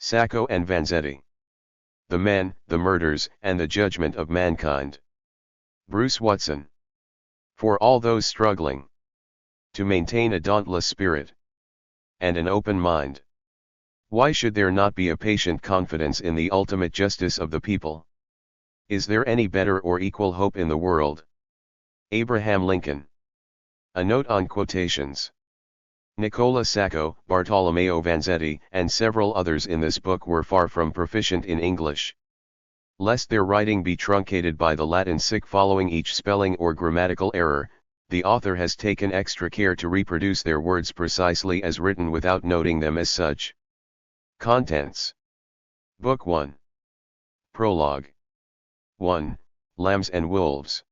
Sacco and Vanzetti. The Men, the Murders, and the Judgment of Mankind. Bruce Watson. For all those struggling to maintain a dauntless spirit and an open mind, why should there not be a patient confidence in the ultimate justice of the people? Is there any better or equal hope in the world? Abraham Lincoln. A note on quotations. Nicola Sacco, Bartolomeo Vanzetti, and several others in this book were far from proficient in English. Lest their writing be truncated by the Latin sic following each spelling or grammatical error, the author has taken extra care to reproduce their words precisely as written without noting them as such. Contents. Book 1. Prologue. 1. Lambs and Wolves.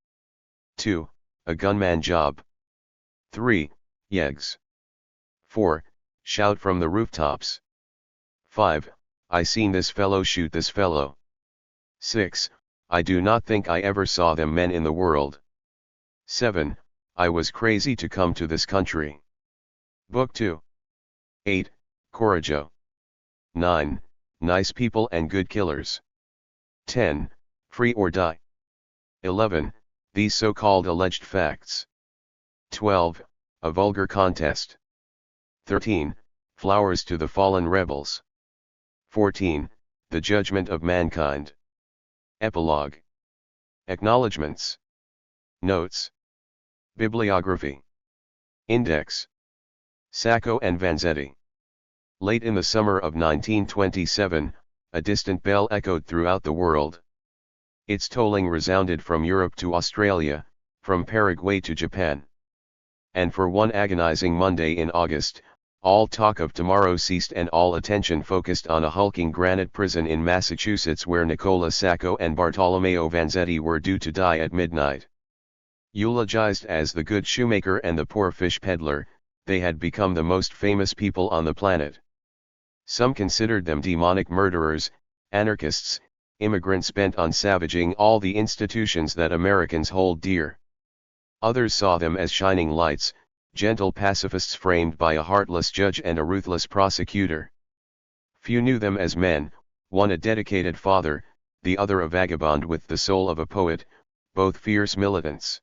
2. A Gunman Job. 3. Yeggs. 4. Shout from the rooftops. 5. I seen this fellow shoot this fellow. 6. I do not think I ever saw them men in the world. 7. I was crazy to come to this country. Book 2. 8. Coraggio. 9. Nice people and good killers. 10. Free or die. 11. These so-called alleged facts. 12. A vulgar contest. 13. Flowers to the fallen rebels. 14. The Judgment of Mankind. Epilogue. Acknowledgements. Notes. Bibliography. Index. Sacco and Vanzetti. Late in the summer of 1927, a distant bell echoed throughout the world. Its tolling resounded from Europe to Australia, from Paraguay to Japan. And for one agonizing Monday in August, all talk of tomorrow ceased and all attention focused on a hulking granite prison in Massachusetts where Nicola Sacco and Bartolomeo Vanzetti were due to die at midnight. Eulogized as the good shoemaker and the poor fish peddler, they had become the most famous people on the planet. Some considered them demonic murderers, anarchists, immigrants bent on savaging all the institutions that Americans hold dear. Others saw them as shining lights, gentle pacifists framed by a heartless judge and a ruthless prosecutor. Few knew them as men, one a dedicated father, the other a vagabond with the soul of a poet, both fierce militants.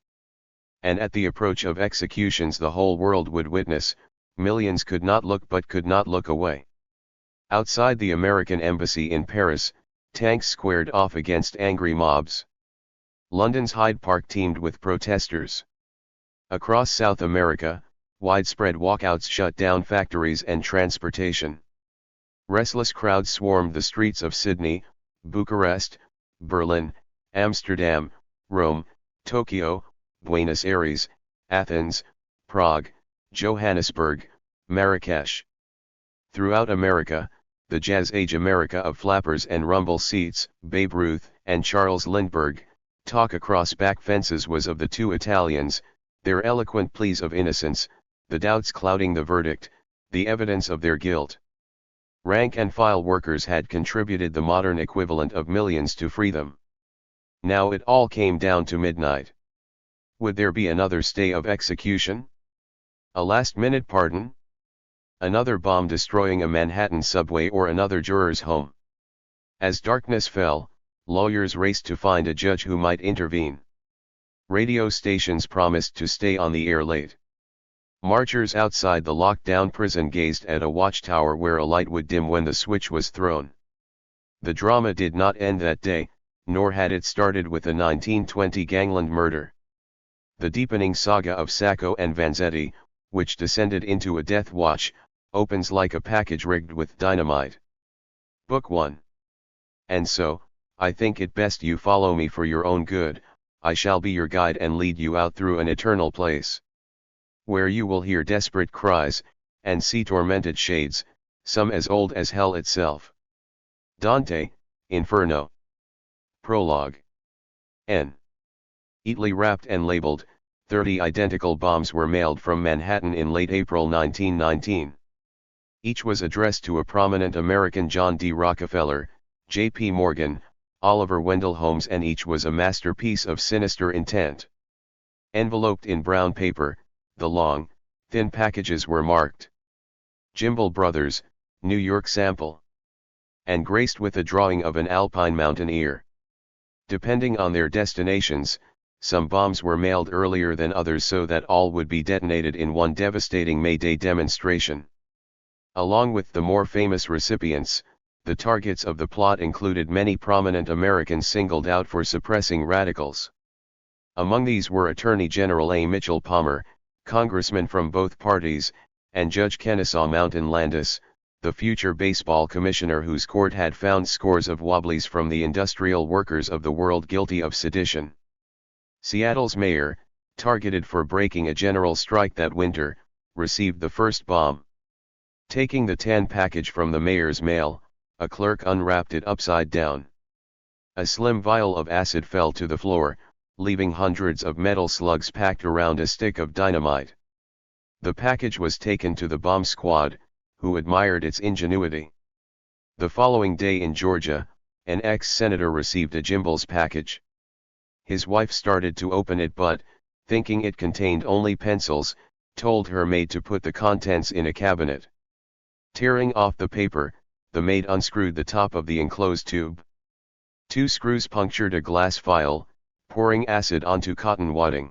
And at the approach of executions the whole world would witness, millions could not look but could not look away. Outside the American embassy in Paris, tanks squared off against angry mobs. London's Hyde Park teemed with protesters. Across South America, widespread walkouts shut down factories and transportation. Restless crowds swarmed the streets of Sydney, Bucharest, Berlin, Amsterdam, Rome, Tokyo, Buenos Aires, Athens, Prague, Johannesburg, Marrakesh. Throughout America, the Jazz Age America of flappers and rumble seats, Babe Ruth and Charles Lindbergh, talk across back fences was of the two Italians, their eloquent pleas of innocence, the doubts clouding the verdict, the evidence of their guilt. Rank and file workers had contributed the modern equivalent of millions to free them. Now it all came down to midnight. Would there be another stay of execution? A last-minute pardon? Another bomb destroying a Manhattan subway or another juror's home? As darkness fell, lawyers raced to find a judge who might intervene. Radio stations promised to stay on the air late. Marchers outside the locked-down prison gazed at a watchtower where a light would dim when the switch was thrown. The drama did not end that day, nor had it started with the 1920 gangland murder. The deepening saga of Sacco and Vanzetti, which descended into a death watch, opens like a package rigged with dynamite. Book 1. And so, I think it best you follow me for your own good. I shall be your guide and lead you out through an eternal place, where you will hear desperate cries, and see tormented shades, some as old as hell itself. Dante, Inferno. Prologue. N. Neatly wrapped and labeled, 30 identical bombs were mailed from Manhattan in late April 1919. Each was addressed to a prominent American: John D. Rockefeller, J.P. Morgan, Oliver Wendell Holmes, and each was a masterpiece of sinister intent. Enveloped in brown paper, the long, thin packages were marked Jimble Brothers, New York sample. and graced with a drawing of an alpine mountaineer. Depending on their destinations, some bombs were mailed earlier than others so that all would be detonated in one devastating May Day demonstration. Along with the more famous recipients, the targets of the plot included many prominent Americans singled out for suppressing radicals. Among these were Attorney General A. Mitchell Palmer, congressmen from both parties, and Judge Kennesaw Mountain Landis, the future baseball commissioner whose court had found scores of wobblies from the industrial workers of the world guilty of sedition. Seattle's mayor, targeted for breaking a general strike that winter, received the first bomb. Taking the tan package from the mayor's mail, a clerk unwrapped it upside down. A slim vial of acid fell to the floor, leaving hundreds of metal slugs packed around a stick of dynamite. The package was taken to the bomb squad, who admired its ingenuity. The following day in Georgia, an ex-senator received a Gimbals package. His wife started to open it but, thinking it contained only pencils, told her maid to put the contents in a cabinet. Tearing off the paper, the maid unscrewed the top of the enclosed tube. 2 screws punctured a glass vial, pouring acid onto cotton wadding.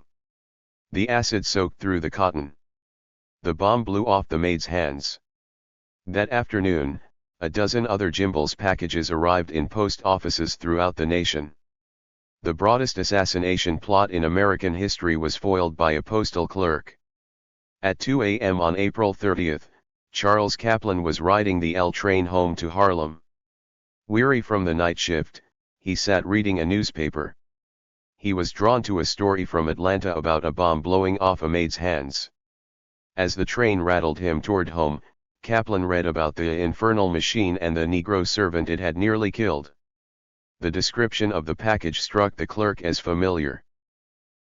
The acid soaked through the cotton. The bomb blew off the maid's hands. That afternoon, a dozen other Gimbals packages arrived in post offices throughout the nation. The broadest assassination plot in American history was foiled by a postal clerk. At 2 a.m. on April 30, Charles Kaplan was riding the L train home to Harlem. Weary from the night shift, he sat reading a newspaper. He was drawn to a story from Atlanta about a bomb blowing off a maid's hands. As the train rattled him toward home, Kaplan read about the infernal machine and the Negro servant it had nearly killed. The description of the package struck the clerk as familiar.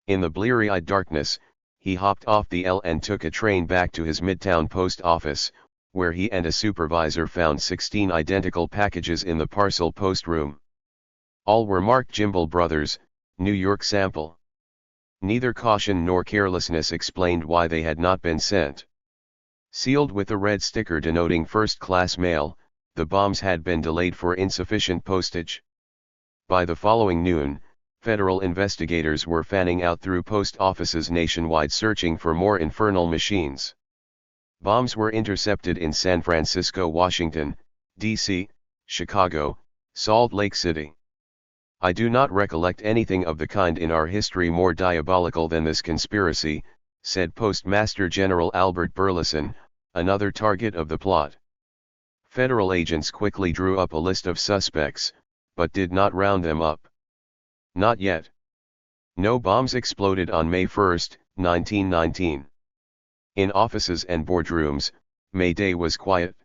In the bleary-eyed darkness, he hopped off the L and took a train back to his Midtown post office, where he and a supervisor found 16 identical packages in the parcel post room. All were marked Gimbal Brothers, New York sample. Neither caution nor carelessness explained why they had not been sent. Sealed with a red sticker denoting first-class mail, the bombs had been delayed for insufficient postage. By the following noon, federal investigators were fanning out through post offices nationwide searching for more infernal machines. Bombs were intercepted in San Francisco, Washington, D.C., Chicago, Salt Lake City. I do not recollect anything of the kind in our history more diabolical than this conspiracy, said Postmaster General Albert Burleson, another target of the plot. Federal agents quickly drew up a list of suspects, but did not round them up. Not yet. No bombs exploded on May 1, 1919. In offices and boardrooms, May Day was quiet.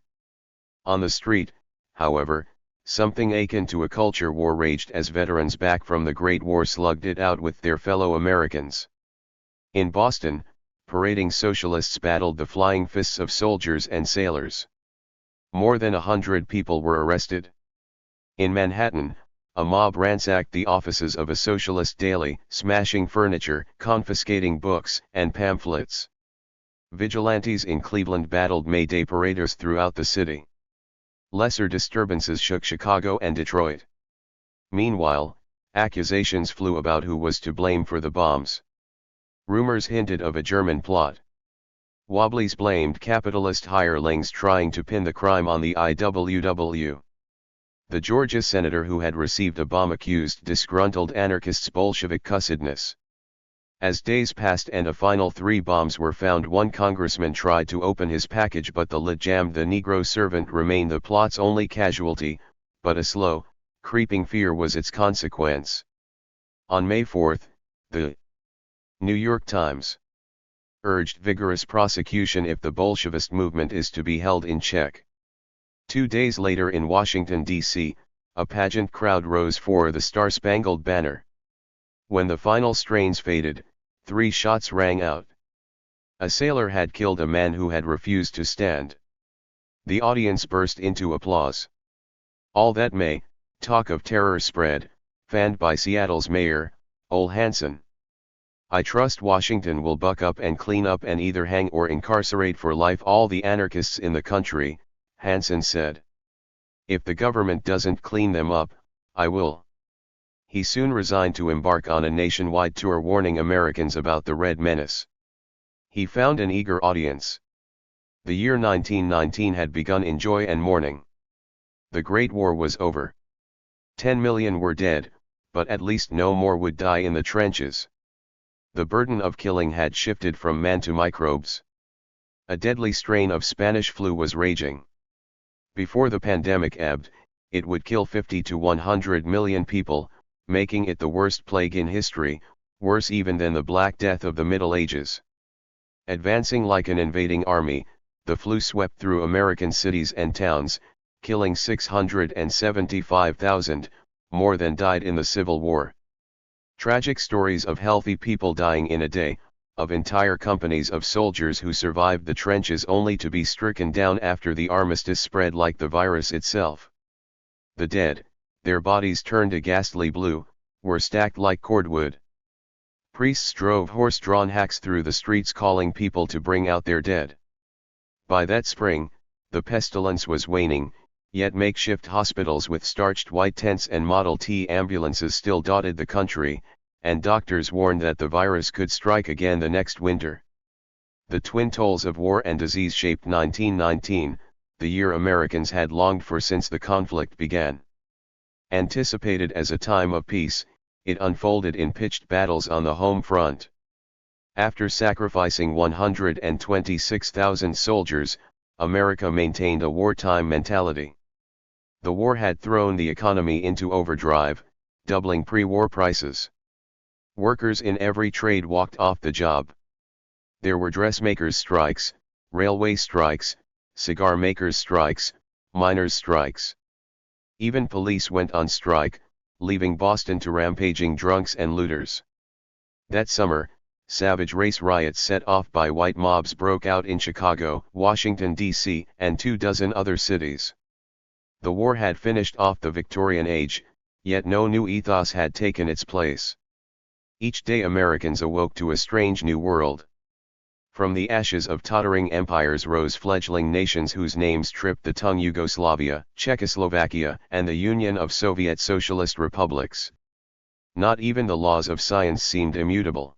On the street, however, something akin to a culture war raged as veterans back from the Great War slugged it out with their fellow Americans. In Boston, parading socialists battled the flying fists of soldiers and sailors. More than 100 people were arrested. In Manhattan, a mob ransacked the offices of a socialist daily, smashing furniture, confiscating books and pamphlets. Vigilantes in Cleveland battled May Day paraders throughout the city. Lesser disturbances shook Chicago and Detroit. Meanwhile, accusations flew about who was to blame for the bombs. Rumors hinted of a German plot. Wobblies blamed capitalist hirelings trying to pin the crime on the IWW. The Georgia senator who had received a bomb accused disgruntled anarchists' Bolshevik cussedness. As days passed and a final 3 bombs were found, one congressman tried to open his package but the lid jammed. The Negro servant remained the plot's only casualty, but a slow, creeping fear was its consequence. On May 4, the New York Times urged vigorous prosecution if the Bolshevist movement is to be held in check. 2 days later in Washington, D.C., a pageant crowd rose for the Star-Spangled Banner. When the final strains faded, 3 shots rang out. A sailor had killed a man who had refused to stand. The audience burst into applause. All that May, talk of terror spread, fanned by Seattle's mayor, Ole Hanson. I trust Washington will buck up and clean up and either hang or incarcerate for life all the anarchists in the country, Hanson said. If the government doesn't clean them up, I will. He soon resigned to embark on a nationwide tour warning Americans about the Red Menace. He found an eager audience. The year 1919 had begun in joy and mourning. The Great War was over. 10 million were dead, but at least no more would die in the trenches. The burden of killing had shifted from man to microbes. A deadly strain of Spanish flu was raging. Before the pandemic ebbed, it would kill 50 to 100 million people, making it the worst plague in history, worse even than the Black Death of the Middle Ages. Advancing like an invading army, the flu swept through American cities and towns, killing 675,000, more than died in the Civil War. Tragic stories of healthy people dying in a day, of entire companies of soldiers who survived the trenches only to be stricken down after the armistice spread like the virus itself. The dead, their bodies turned a ghastly blue, were stacked like cordwood. Priests drove horse-drawn hacks through the streets calling people to bring out their dead. By that spring, the pestilence was waning, yet makeshift hospitals with starched white tents and Model T ambulances still dotted the country, and doctors warned that the virus could strike again the next winter. The twin tolls of war and disease shaped 1919, the year Americans had longed for since the conflict began. Anticipated as a time of peace, it unfolded in pitched battles on the home front. After sacrificing 126,000 soldiers, America maintained a wartime mentality. The war had thrown the economy into overdrive, doubling pre-war prices. Workers in every trade walked off the job. There were dressmakers' strikes, railway strikes, cigar makers' strikes, miners' strikes. Even police went on strike, leaving Boston to rampaging drunks and looters. That summer, savage race riots set off by white mobs broke out in Chicago, Washington, D.C., and 24 other cities. The war had finished off the Victorian Age, yet no new ethos had taken its place. Each day Americans awoke to a strange new world. From the ashes of tottering empires rose fledgling nations whose names tripped the tongue: Yugoslavia, Czechoslovakia, and the Union of Soviet Socialist Republics. Not even the laws of science seemed immutable.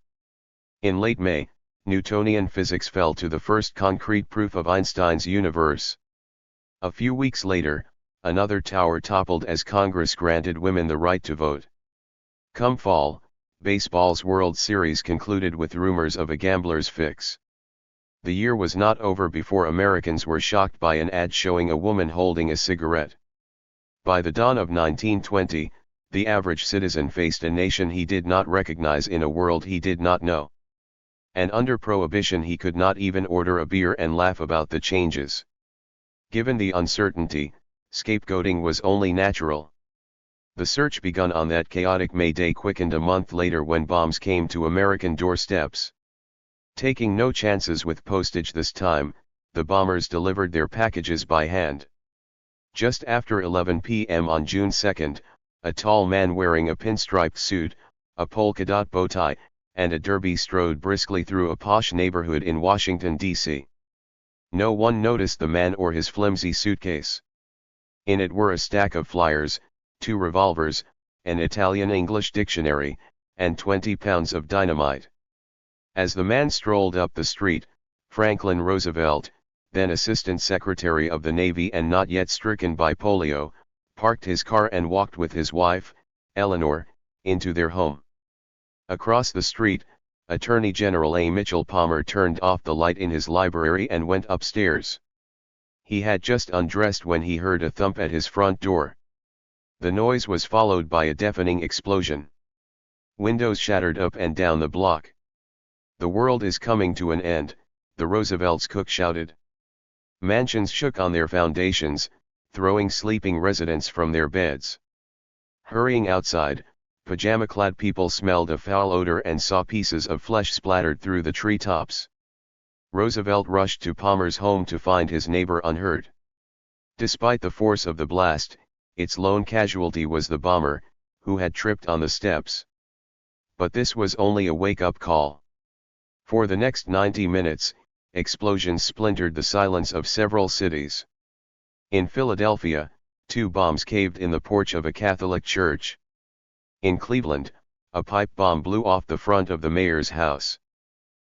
In late May, Newtonian physics fell to the first concrete proof of Einstein's universe. A few weeks later, another tower toppled as Congress granted women the right to vote. Come fall, baseball's World Series concluded with rumors of a gambler's fix. The year was not over before Americans were shocked by an ad showing a woman holding a cigarette. By the dawn of 1920, the average citizen faced a nation he did not recognize in a world he did not know. And under Prohibition he could not even order a beer and laugh about the changes. Given the uncertainty, scapegoating was only natural. The search begun on that chaotic May day quickened a month later when bombs came to American doorsteps. Taking no chances with postage this time, the bombers delivered their packages by hand. Just after 11 p.m. on June 2, a tall man wearing a pinstriped suit, a polka dot bow tie, and a derby strode briskly through a posh neighborhood in Washington, D.C. No one noticed the man or his flimsy suitcase. In it were a stack of flyers, 2 revolvers, an Italian-English dictionary, and 20 pounds of dynamite. As the man strolled up the street, Franklin Roosevelt, then Assistant Secretary of the Navy and not yet stricken by polio, parked his car and walked with his wife, Eleanor, into their home. Across the street, Attorney General A. Mitchell Palmer turned off the light in his library and went upstairs. He had just undressed when he heard a thump at his front door. The noise was followed by a deafening explosion. Windows shattered up and down the block. "The world is coming to an end," the Roosevelt's cook shouted. Mansions shook on their foundations, throwing sleeping residents from their beds. Hurrying outside, pajama-clad people smelled a foul odor and saw pieces of flesh splattered through the treetops. Roosevelt rushed to Palmer's home to find his neighbor unhurt. Despite the force of the blast, its lone casualty was the bomber, who had tripped on the steps. But this was only a wake-up call. For the next 90 minutes, explosions splintered the silence of several cities. In Philadelphia, 2 bombs caved in the porch of a Catholic church. In Cleveland, a pipe bomb blew off the front of the mayor's house.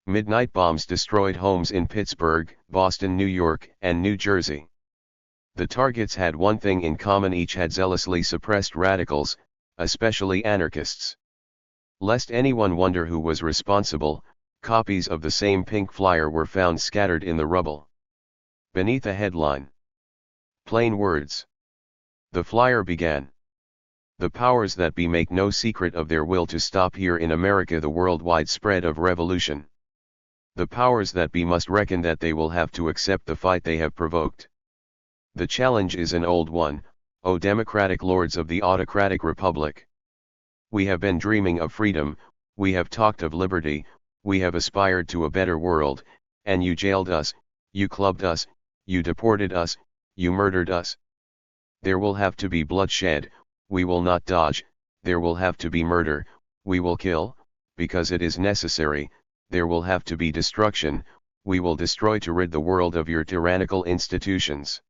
Midnight bombs destroyed homes in Pittsburgh, Boston, New York, and New Jersey. The targets had one thing in common: each had zealously suppressed radicals, especially anarchists. Lest anyone wonder who was responsible, copies of the same pink flyer were found scattered in the rubble. Beneath a headline. Plain words. The flyer began. The powers that be make no secret of their will to stop here in America the worldwide spread of revolution. The powers that be must reckon that they will have to accept the fight they have provoked. The challenge is an old one, O democratic lords of the autocratic republic. We have been dreaming of freedom, we have talked of liberty, we have aspired to a better world, and you jailed us, you clubbed us, you deported us, you murdered us. There will have to be bloodshed, we will not dodge, there will have to be murder, we will kill, because it is necessary, there will have to be destruction, we will destroy to rid the world of your tyrannical institutions.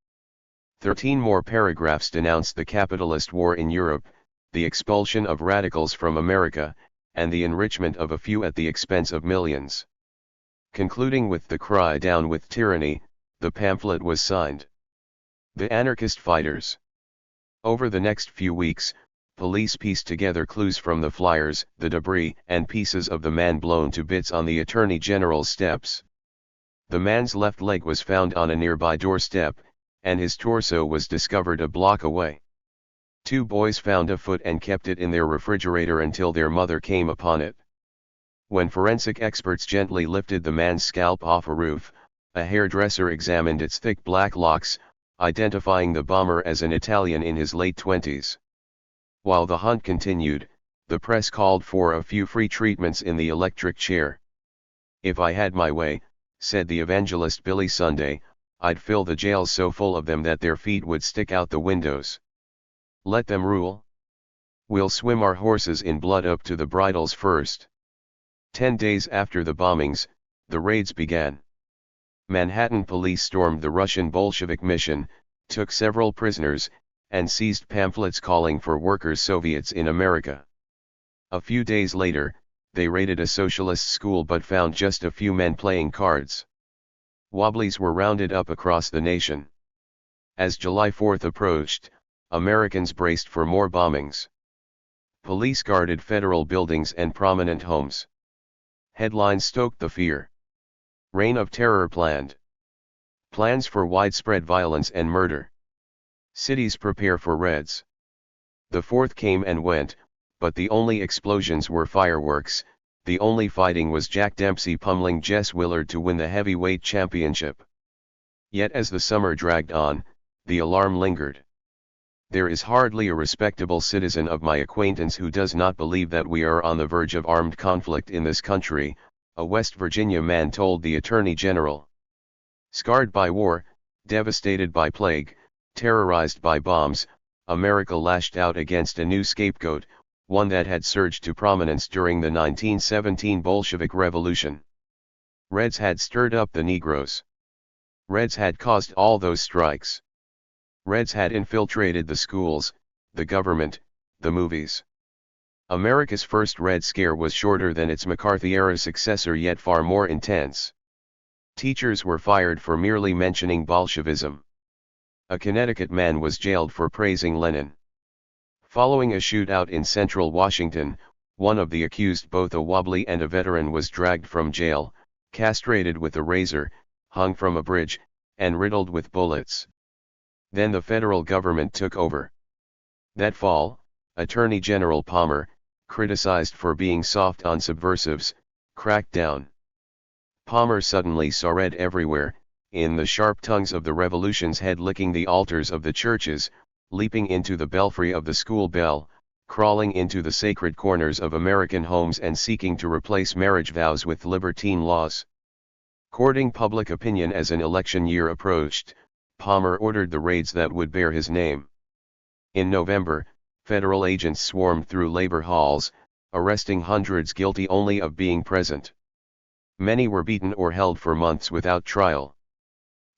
13 more paragraphs denounced the capitalist war in Europe, the expulsion of radicals from America, and the enrichment of a few at the expense of millions. Concluding with the cry "Down with tyranny," the pamphlet was signed. The Anarchist Fighters. Over the next few weeks, police pieced together clues from the flyers, the debris and pieces of the man blown to bits on the Attorney General's steps. The man's left leg was found on a nearby doorstep, and his torso was discovered a block away. 2 boys found a foot and kept it in their refrigerator until their mother came upon it. When forensic experts gently lifted the man's scalp off a roof, a hairdresser examined its thick black locks, identifying the bomber as an Italian in his late 20s. While the hunt continued, the press called for a few free treatments in the electric chair. "If I had my way," said the evangelist Billy Sunday, "I'd fill the jails so full of them that their feet would stick out the windows. Let them rule. We'll swim our horses in blood up to the bridles first." 10 days after the bombings, the raids began. Manhattan police stormed the Russian Bolshevik mission, took several prisoners, and seized pamphlets calling for workers' Soviets in America. A few days later, they raided a socialist school but found just a few men playing cards. Wobblies were rounded up across the nation. As July 4th approached, Americans braced for more bombings. Police guarded federal buildings and prominent homes. Headlines stoked the fear. Reign of terror planned. Plans for widespread violence and murder. Cities prepare for raids. The 4th came and went, but the only explosions were fireworks. The only fighting was Jack Dempsey pummeling Jess Willard to win the heavyweight championship. Yet as the summer dragged on, the alarm lingered. There is hardly a respectable citizen of my acquaintance who does not believe that we are on the verge of armed conflict in this country, a West Virginia man told the Attorney General. Scarred by war, devastated by plague, terrorized by bombs, America lashed out against a new scapegoat, one that had surged to prominence during the 1917 Bolshevik Revolution. Reds had stirred up the Negroes. Reds had caused all those strikes. Reds had infiltrated the schools, the government, the movies. America's first Red Scare was shorter than its McCarthy-era successor, yet far more intense. Teachers were fired for merely mentioning Bolshevism. A Connecticut man was jailed for praising Lenin. Following a shootout in central Washington, one of the accused, both a wobbly and a veteran, was dragged from jail, castrated with a razor, hung from a bridge, and riddled with bullets. Then the federal government took over. That fall, Attorney General Palmer, criticized for being soft on subversives, cracked down. Palmer suddenly saw red everywhere, in the sharp tongues of the revolution's head, licking the altars of the churches, leaping into the belfry of the school bell, crawling into the sacred corners of American homes, and seeking to replace marriage vows with libertine laws. Courting public opinion as an election year approached, Palmer ordered the raids that would bear his name. In November, federal agents swarmed through labor halls, arresting hundreds guilty only of being present. Many were beaten or held for months without trial.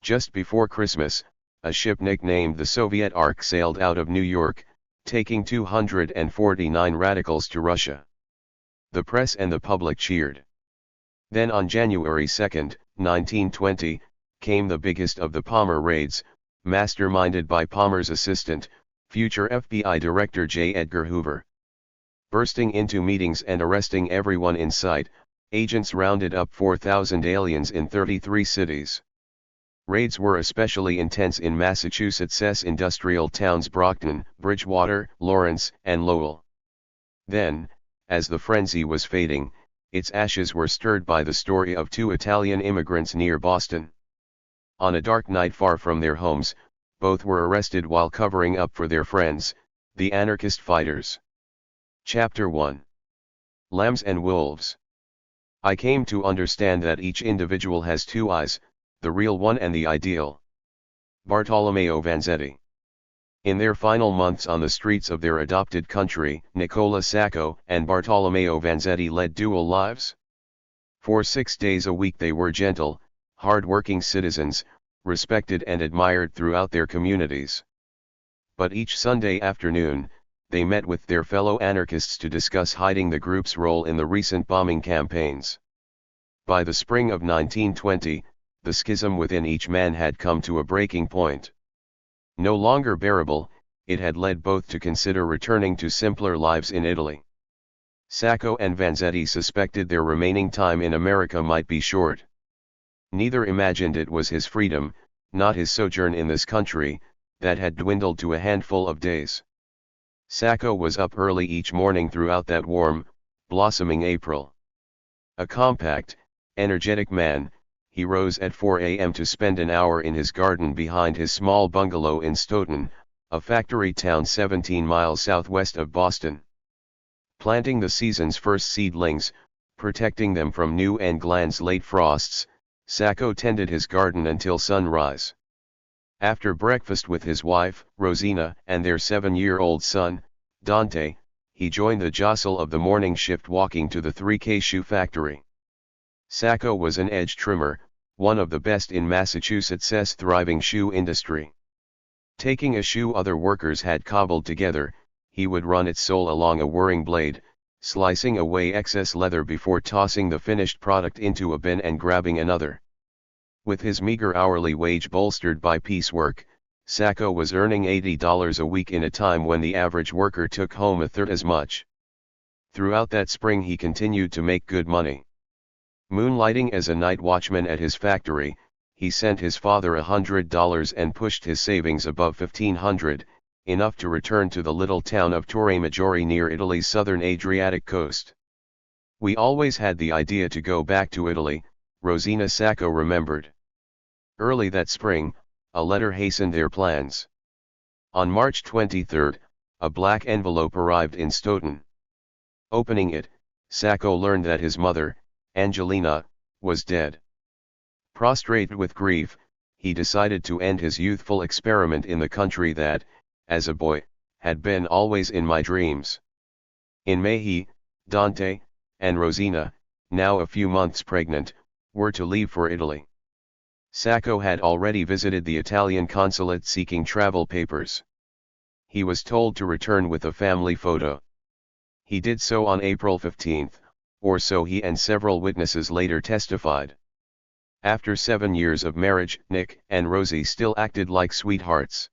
Just before Christmas, a ship nicknamed the Soviet Ark sailed out of New York, taking 249 radicals to Russia. The press and the public cheered. Then on January 2, 1920, came the biggest of the Palmer raids, masterminded by Palmer's assistant, future FBI Director J. Edgar Hoover. Bursting into meetings and arresting everyone in sight, agents rounded up 4,000 aliens in 33 cities. Raids were especially intense in Massachusetts' industrial towns Brockton, Bridgewater, Lawrence, and Lowell. Then, as the frenzy was fading, its ashes were stirred by the story of two Italian immigrants near Boston. On a dark night far from their homes, both were arrested while covering up for their friends, the anarchist fighters. Chapter 1. Lambs and Wolves. I came to understand that each individual has two eyes, the real one and the ideal. Bartolomeo Vanzetti. In their final months on the streets of their adopted country, Nicola Sacco and Bartolomeo Vanzetti led dual lives. For 6 days a week they were gentle, hard-working citizens, respected and admired throughout their communities. But each Sunday afternoon, they met with their fellow anarchists to discuss hiding the group's role in the recent bombing campaigns. By the spring of 1920, the schism within each man had come to a breaking point. No longer bearable, it had led both to consider returning to simpler lives in Italy. Sacco and Vanzetti suspected their remaining time in America might be short. Neither imagined it was his freedom, not his sojourn in this country, that had dwindled to a handful of days. Sacco was up early each morning throughout that warm, blossoming April. A compact, energetic man, he rose at 4 a.m. to spend an hour in his garden behind his small bungalow in Stoughton, a factory town 17 miles southwest of Boston. Planting the season's first seedlings, protecting them from New England's late frosts, Sacco tended his garden until sunrise. After breakfast with his wife, Rosina, and their 7-year-old son, Dante, he joined the jostle of the morning shift walking to the 3K shoe factory. Sacco was an edge trimmer, one of the best in Massachusetts' thriving shoe industry. Taking a shoe other workers had cobbled together, he would run its sole along a whirring blade, slicing away excess leather before tossing the finished product into a bin and grabbing another. With his meager hourly wage bolstered by piecework, Sacco was earning $80 a week in a time when the average worker took home a third as much. Throughout that spring he continued to make good money. Moonlighting as a night watchman at his factory, he sent his father $100 and pushed his savings above $1,500, enough to return to the little town of Torre Maggiore near Italy's southern Adriatic coast. "We always had the idea to go back to Italy," Rosina Sacco remembered. Early that spring, a letter hastened their plans. On March 23, a black envelope arrived in Stoughton. Opening it, Sacco learned that his mother, Angelina, was dead. Prostrate with grief, he decided to end his youthful experiment in the country that, as a boy, had been always in my dreams. In May he, Dante, and Rosina, now a few months pregnant, were to leave for Italy. Sacco had already visited the Italian consulate seeking travel papers. He was told to return with a family photo. He did so on April 15, or so he and several witnesses later testified. After 7 years of marriage, Nick and Rosie still acted like sweethearts.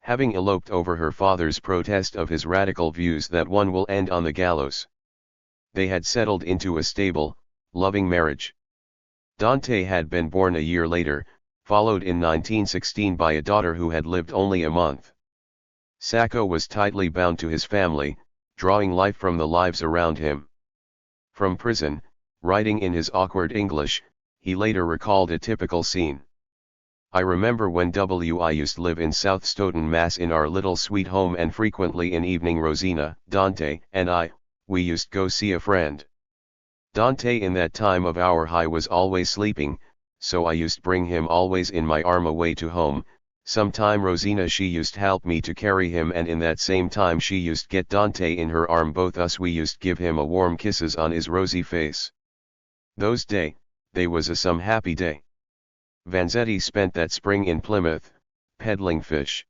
Having eloped over her father's protest of his radical views that one will end on the gallows, they had settled into a stable, loving marriage. Dante had been born a year later, followed in 1916 by a daughter who had lived only a month. Sacco was tightly bound to his family, drawing life from the lives around him. From prison, writing in his awkward English, he later recalled a typical scene. "I remember when I used to live in South Stoughton, Mass. in our little sweet home, and frequently in evening Rosina, Dante, and we used go see a friend. Dante in that time of our high was always sleeping, so I used bring him always in my arm away to home. Sometime Rosina she used help me to carry him, and in that same time she used get Dante in her arm, both us we used give him a warm kisses on his rosy face. Those they was a some happy day." Vanzetti spent that spring in Plymouth, peddling fish.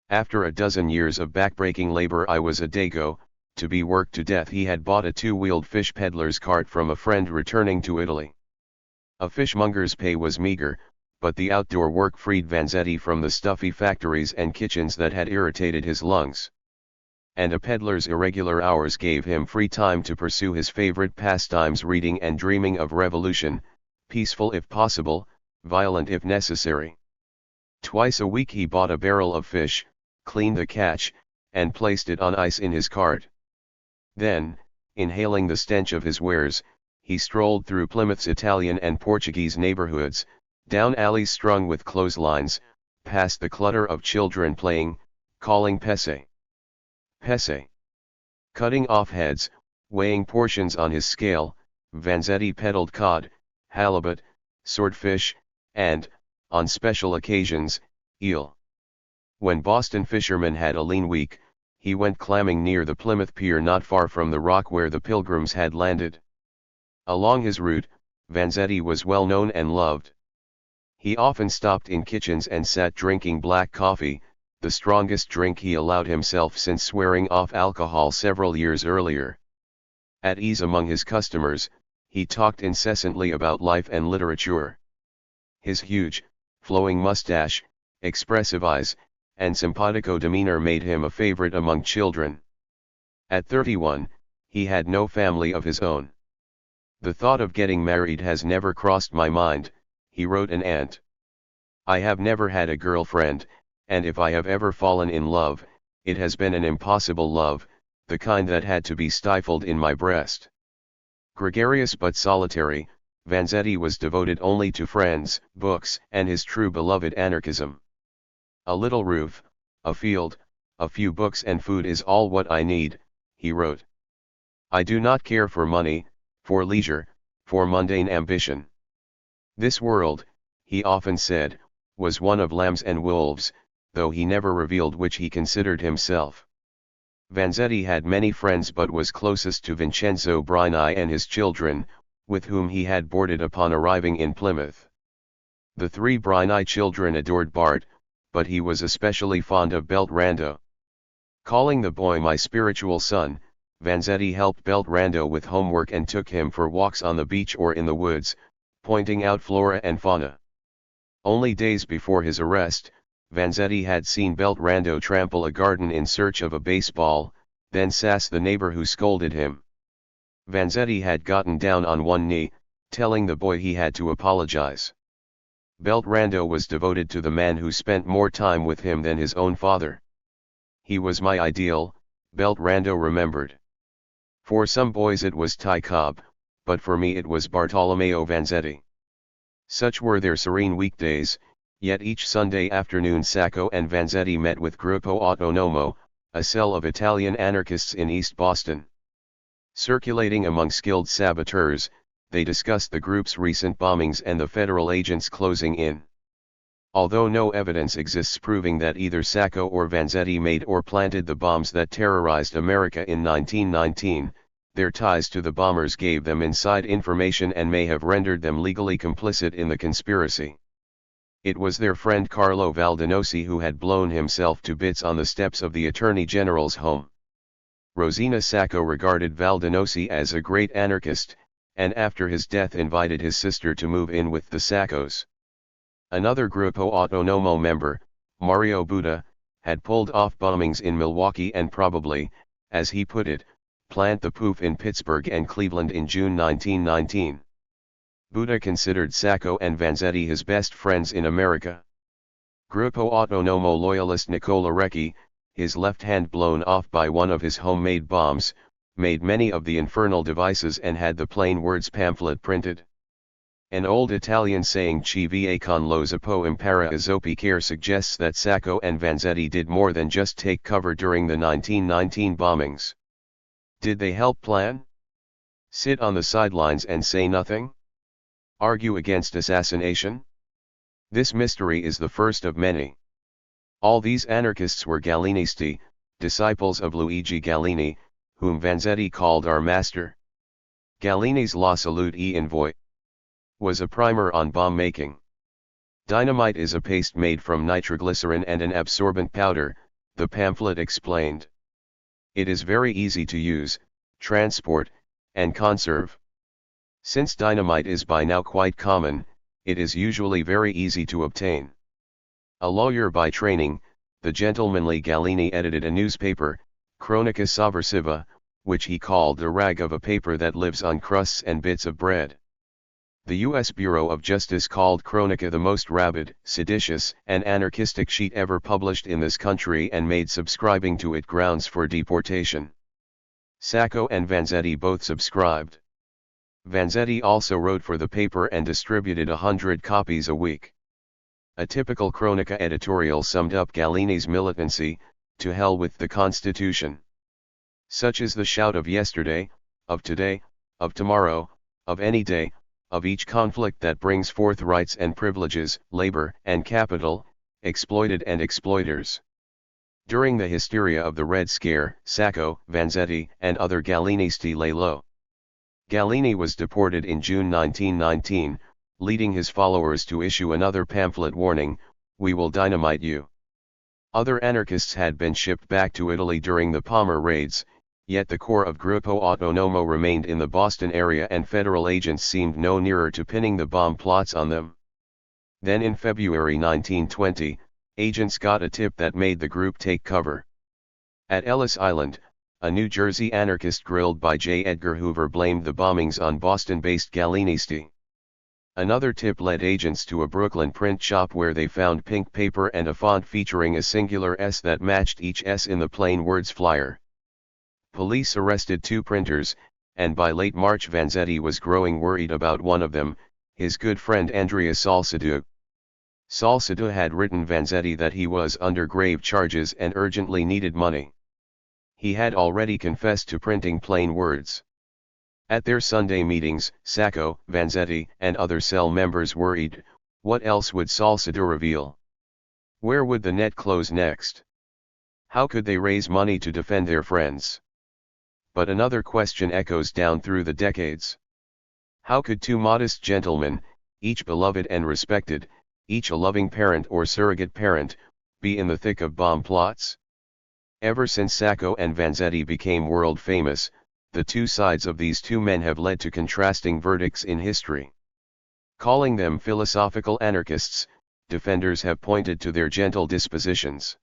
After a dozen years of backbreaking labor I was a dago, to be worked to death. He had bought a two-wheeled fish peddler's cart from a friend returning to Italy. A fishmonger's pay was meager, but the outdoor work freed Vanzetti from the stuffy factories and kitchens that had irritated his lungs. And a peddler's irregular hours gave him free time to pursue his favorite pastimes, reading and dreaming of revolution, peaceful if possible, violent if necessary. Twice a week he bought a barrel of fish, cleaned the catch, and placed it on ice in his cart. Then, inhaling the stench of his wares, he strolled through Plymouth's Italian and Portuguese neighborhoods, down alleys strung with clotheslines, past the clutter of children playing, calling pesse. Pesse. Cutting off heads, weighing portions on his scale, Vanzetti peddled cod, halibut, swordfish, and, on special occasions, eel. When Boston fishermen had a lean week, he went clamming near the Plymouth Pier not far from the rock where the Pilgrims had landed. Along his route, Vanzetti was well known and loved. He often stopped in kitchens and sat drinking black coffee, the strongest drink he allowed himself since swearing off alcohol several years earlier. At ease among his customers, he talked incessantly about life and literature. His huge, flowing mustache, expressive eyes, and simpatico demeanor made him a favorite among children. At 31, he had no family of his own. "The thought of getting married has never crossed my mind," he wrote an aunt. "I have never had a girlfriend, and if I have ever fallen in love, it has been an impossible love, the kind that had to be stifled in my breast." Gregarious but solitary, Vanzetti was devoted only to friends, books, and his true beloved anarchism. "A little roof, a field, a few books and food is all what I need," he wrote. "I do not care for money, for leisure, for mundane ambition. This world," he often said, "was one of lambs and wolves," though he never revealed which he considered himself. Vanzetti had many friends but was closest to Vincenzo Brini and his children, with whom he had boarded upon arriving in Plymouth. The three Brini children adored Bart, but he was especially fond of Beltrando. Calling the boy "my spiritual son," Vanzetti helped Beltrando with homework and took him for walks on the beach or in the woods, pointing out flora and fauna. Only days before his arrest, Vanzetti had seen Beltrando trample a garden in search of a baseball, then sass the neighbor who scolded him. Vanzetti had gotten down on one knee, telling the boy he had to apologize. Beltrando was devoted to the man who spent more time with him than his own father. "He was my ideal," Beltrando remembered. "For some boys it was Ty Cobb, but for me it was Bartolomeo Vanzetti." Such were their serene weekdays, yet each Sunday afternoon Sacco and Vanzetti met with Gruppo Autonomo, a cell of Italian anarchists in East Boston. Circulating among skilled saboteurs, they discussed the group's recent bombings and the federal agents closing in. Although no evidence exists proving that either Sacco or Vanzetti made or planted the bombs that terrorized America in 1919, their ties to the bombers gave them inside information and may have rendered them legally complicit in the conspiracy. It was their friend Carlo Valdenosi who had blown himself to bits on the steps of the Attorney General's home. Rosina Sacco regarded Valdenosi as a great anarchist, and after his death invited his sister to move in with the Saccos. Another Gruppo Autonomo member, Mario Buda, had pulled off bombings in Milwaukee and probably, as he put it, plant the poof in Pittsburgh and Cleveland in June 1919. Buda considered Sacco and Vanzetti his best friends in America. Gruppo Autonomo loyalist Nicola Recchi, his left hand blown off by one of his homemade bombs, made many of the infernal devices and had the plain words pamphlet printed. An old Italian saying "Chi va con lo zoppo impara a zoppicare" suggests that Sacco and Vanzetti did more than just take cover during the 1919 bombings. Did they help plan? Sit on the sidelines and say nothing? Argue against assassination? This mystery is the first of many. All these anarchists were Galinisti, disciples of Luigi Gallini, whom Vanzetti called our master. Gallini's La Salute e Envoy was a primer on bomb making. Dynamite is a paste made from nitroglycerin and an absorbent powder, the pamphlet explained. It is very easy to use, transport, and conserve. Since dynamite is by now quite common, it is usually very easy to obtain. A lawyer by training, the gentlemanly Galini edited a newspaper, Cronica Sovversiva, which he called the rag of a paper that lives on crusts and bits of bread. The U.S. Bureau of Justice called Cronica the most rabid, seditious, and anarchistic sheet ever published in this country and made subscribing to it grounds for deportation. Sacco and Vanzetti both subscribed. Vanzetti also wrote for the paper and distributed 100 copies a week. A typical Cronica editorial summed up Galini's militancy: to hell with the Constitution. Such is the shout of yesterday, of today, of tomorrow, of any day, of each conflict that brings forth rights and privileges, labor and capital, exploited and exploiters. During the hysteria of the Red Scare, Sacco, Vanzetti, and other Galinisti lay low. Galini was deported in June 1919, leading his followers to issue another pamphlet warning, "We will dynamite you." Other anarchists had been shipped back to Italy during the Palmer raids, yet the core of Gruppo Autonomo remained in the Boston area and federal agents seemed no nearer to pinning the bomb plots on them. Then in February 1920, agents got a tip that made the group take cover. At Ellis Island, a New Jersey anarchist grilled by J. Edgar Hoover blamed the bombings on Boston-based Galinisti. Another tip led agents to a Brooklyn print shop where they found pink paper and a font featuring a singular S that matched each S in the plain words flyer. Police arrested 2 printers, and by late March Vanzetti was growing worried about one of them, his good friend Andrea Salcedo. Salcedo had written Vanzetti that he was under grave charges and urgently needed money. He had already confessed to printing plain words. At their Sunday meetings, Sacco, Vanzetti, and other cell members worried, what else would Salcedo reveal? Where would the net close next? How could they raise money to defend their friends? But another question echoes down through the decades. How could 2 modest gentlemen, each beloved and respected, each a loving parent or surrogate parent, be in the thick of bomb plots? Ever since Sacco and Vanzetti became world famous, the 2 sides of these 2 men have led to contrasting verdicts in history. Calling them philosophical anarchists, defenders have pointed to their gentle dispositions.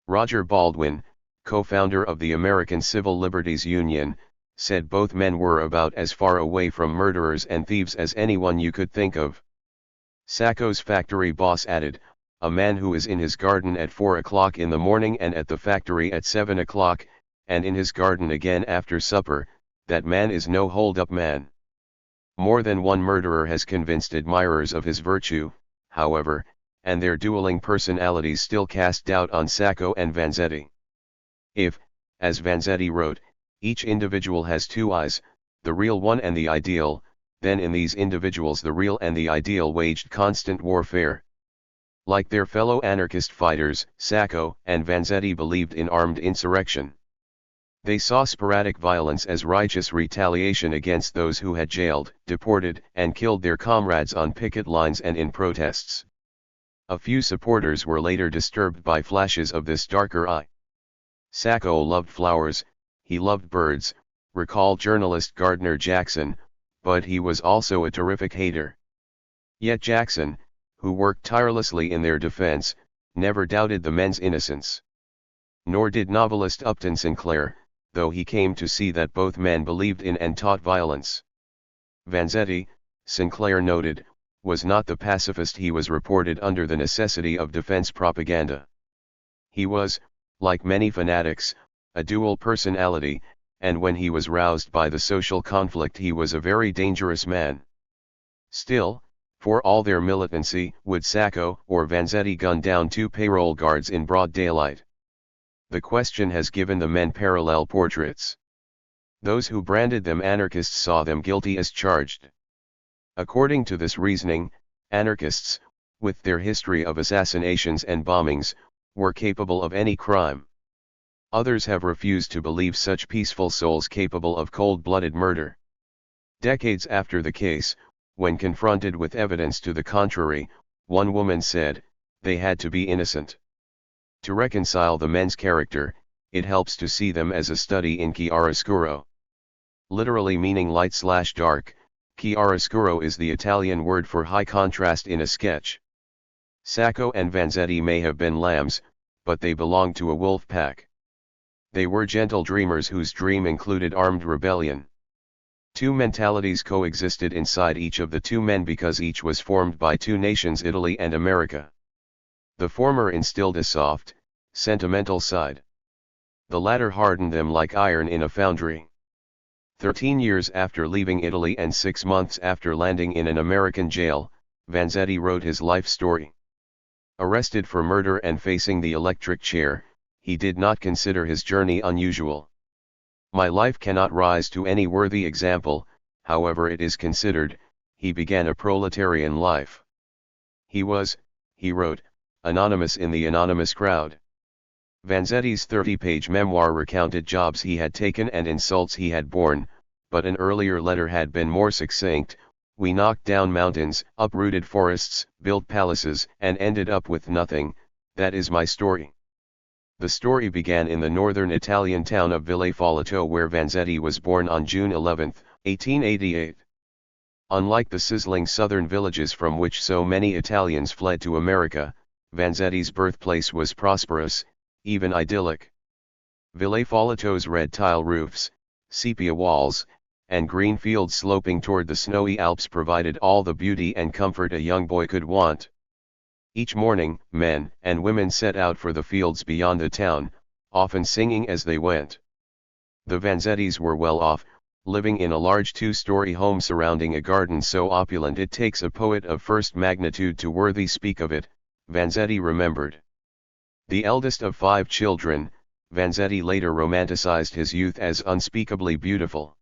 Roger Baldwin, co-founder of the American Civil Liberties Union, said both men were about as far away from murderers and thieves as anyone you could think of. Sacco's factory boss added, "A man who is in his garden at 4 o'clock in the morning and at the factory at 7 o'clock, and in his garden again after supper, that man is no hold-up man." More than one murderer has convinced admirers of his virtue, however, and their dueling personalities still cast doubt on Sacco and Vanzetti. If, as Vanzetti wrote, each individual has 2 eyes, the real one and the ideal, then in these individuals the real and the ideal waged constant warfare. Like their fellow anarchist fighters, Sacco and Vanzetti believed in armed insurrection. They saw sporadic violence as righteous retaliation against those who had jailed, deported, and killed their comrades on picket lines and in protests. A few supporters were later disturbed by flashes of this darker eye. Sacco loved flowers, he loved birds, recalled journalist Gardner Jackson, but he was also a terrific hater. Yet Jackson, who worked tirelessly in their defense, never doubted the men's innocence. Nor did novelist Upton Sinclair, though he came to see that both men believed in and taught violence. Vanzetti, Sinclair noted, was not the pacifist he was reported under the necessity of defense propaganda. He was, like many fanatics, a dual personality, and when he was roused by the social conflict he was a very dangerous man. Still, for all their militancy, would Sacco or Vanzetti gun down 2 payroll guards in broad daylight? The question has given the men parallel portraits. Those who branded them anarchists saw them guilty as charged. According to this reasoning, anarchists, with their history of assassinations and bombings, were capable of any crime. Others have refused to believe such peaceful souls capable of cold-blooded murder. Decades after the case, when confronted with evidence to the contrary, one woman said, they had to be innocent. To reconcile the men's character, it helps to see them as a study in chiaroscuro. Literally meaning light/dark, chiaroscuro is the Italian word for high contrast in a sketch. Sacco and Vanzetti may have been lambs, but they belonged to a wolf pack. They were gentle dreamers whose dream included armed rebellion. Two mentalities coexisted inside each of the two men because each was formed by two nations, Italy and America. The former instilled a soft, sentimental side. The latter hardened them like iron in a foundry. 13 years after leaving Italy and 6 months after landing in an American jail, Vanzetti wrote his life story. Arrested for murder and facing the electric chair, he did not consider his journey unusual. My life cannot rise to any worthy example, however it is considered, he began a proletarian life. He was, he wrote, anonymous in the anonymous crowd. Vanzetti's 30-page memoir recounted jobs he had taken and insults he had borne, but an earlier letter had been more succinct. We knocked down mountains, uprooted forests, built palaces, and ended up with nothing. That is my story. The story began in the northern Italian town of Villefolletto, where Vanzetti was born on June 11, 1888. Unlike the sizzling southern villages from which so many Italians fled to America, Vanzetti's birthplace was prosperous, even idyllic. Villefolletto's red tile roofs, sepia walls, and green fields sloping toward the snowy Alps provided all the beauty and comfort a young boy could want. Each morning, men and women set out for the fields beyond the town, often singing as they went. The Vanzettis were well off, living in a large 2-story home surrounding a garden so opulent it takes a poet of first magnitude to worthy speak of it, Vanzetti remembered. The eldest of 5 children, Vanzetti later romanticized his youth as unspeakably beautiful.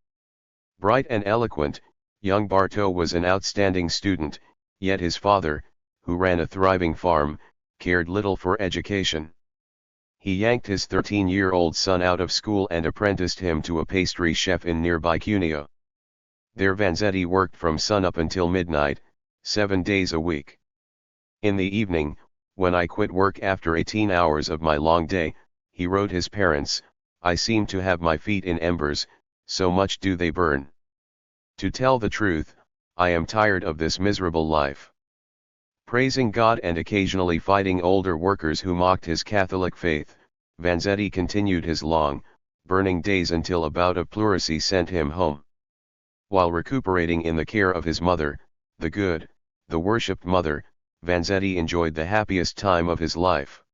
Bright and eloquent, young Bartò was an outstanding student, yet his father, who ran a thriving farm, cared little for education. He yanked his 13-year-old son out of school and apprenticed him to a pastry chef in nearby Cuneo. There Vanzetti worked from sunup until midnight, 7 days a week. In the evening, when I quit work after 18 hours of my long day, he wrote his parents, I seem to have my feet in embers, so much do they burn. To tell the truth, I am tired of this miserable life. Praising God and occasionally fighting older workers who mocked his Catholic faith, Vanzetti continued his long, burning days until a bout of pleurisy sent him home. While recuperating in the care of his mother, the worshipped mother, Vanzetti enjoyed the happiest time of his life.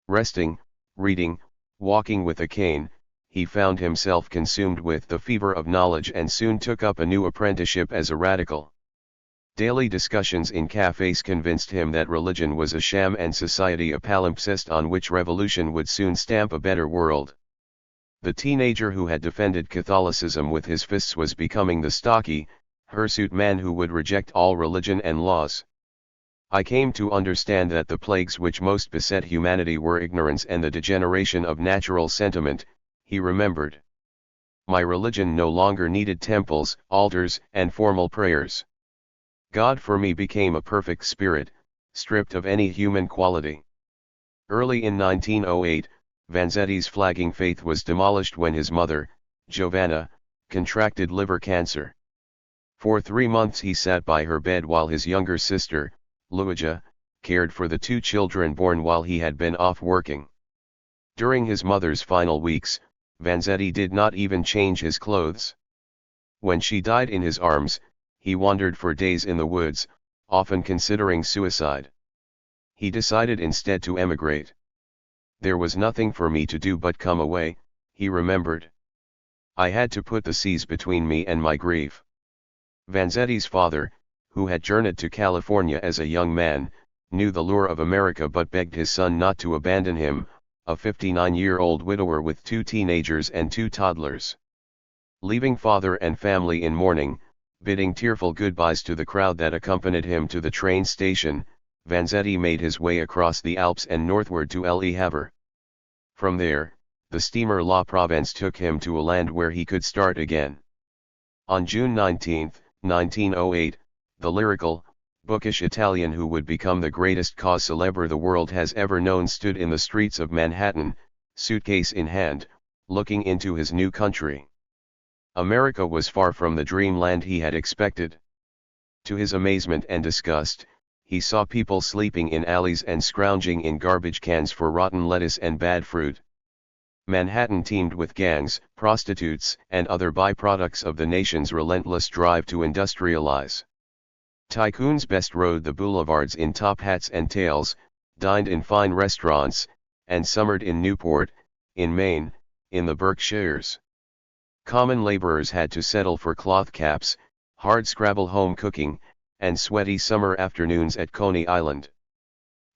Resting, reading, walking with a cane, he found himself consumed with the fever of knowledge and soon took up a new apprenticeship as a radical. Daily discussions in cafes convinced him that religion was a sham and society a palimpsest on which revolution would soon stamp a better world. The teenager who had defended Catholicism with his fists was becoming the stocky, hirsute man who would reject all religion and laws. I came to understand that the plagues which most beset humanity were ignorance and the degeneration of natural sentiment, he remembered. My religion no longer needed temples, altars, and formal prayers. God for me became a perfect spirit, stripped of any human quality. Early in 1908, Vanzetti's flagging faith was demolished when his mother, Giovanna, contracted liver cancer. For 3 months he sat by her bed while his younger sister, Luigia, cared for the 2 children born while he had been off working. During his mother's final weeks, Vanzetti did not even change his clothes. When she died in his arms, he wandered for days in the woods, often considering suicide. He decided instead to emigrate. There was nothing for me to do but come away, he remembered. I had to put the seas between me and my grief. Vanzetti's father, who had journeyed to California as a young man, knew the lure of America but begged his son not to abandon him, a 59-year-old widower with 2 teenagers and 2 toddlers. Leaving father and family in mourning, bidding tearful goodbyes to the crowd that accompanied him to the train station, Vanzetti made his way across the Alps and northward to Le Havre. From there, the steamer La Provence took him to a land where he could start again. On June 19, 1908, the lyrical, bookish Italian who would become the greatest cause célèbre the world has ever known, stood in the streets of Manhattan, suitcase in hand, looking into his new country. America was far from the dreamland he had expected. To his amazement and disgust, he saw people sleeping in alleys and scrounging in garbage cans for rotten lettuce and bad fruit. Manhattan teemed with gangs, prostitutes, and other byproducts of the nation's relentless drive to industrialize. Tycoons best rode the boulevards in top hats and tails, dined in fine restaurants, and summered in Newport, in Maine, in the Berkshires. Common laborers had to settle for cloth caps, hard-scrabble home cooking, and sweaty summer afternoons at Coney Island.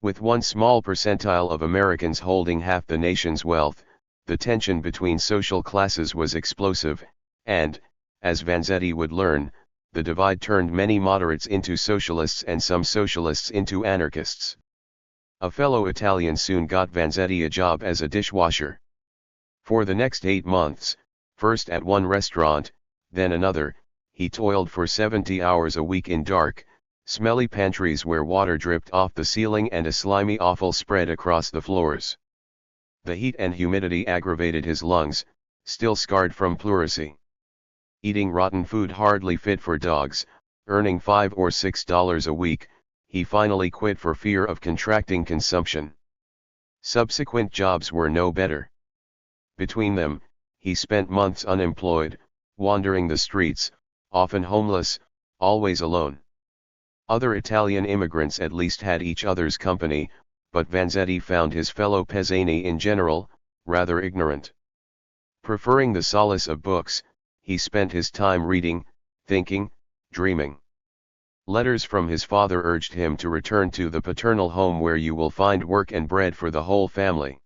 With one small percentile of Americans holding half the nation's wealth, the tension between social classes was explosive, and, as Vanzetti would learn, the divide turned many moderates into socialists and some socialists into anarchists. A fellow Italian soon got Vanzetti a job as a dishwasher. For the next 8 months, first at one restaurant, then another, he toiled for 70 hours a week in dark, smelly pantries where water dripped off the ceiling and a slimy offal spread across the floors. The heat and humidity aggravated his lungs, still scarred from pleurisy. Eating rotten food hardly fit for dogs, earning $5 or $6 a week, he finally quit for fear of contracting consumption. Subsequent jobs were no better. Between them, he spent months unemployed, wandering the streets, often homeless, always alone. Other Italian immigrants at least had each other's company, but Vanzetti found his fellow Pezzini in general, rather ignorant. Preferring the solace of books, he spent his time reading, thinking, dreaming. Letters from his father urged him to return to the paternal home where you will find work and bread for the whole family.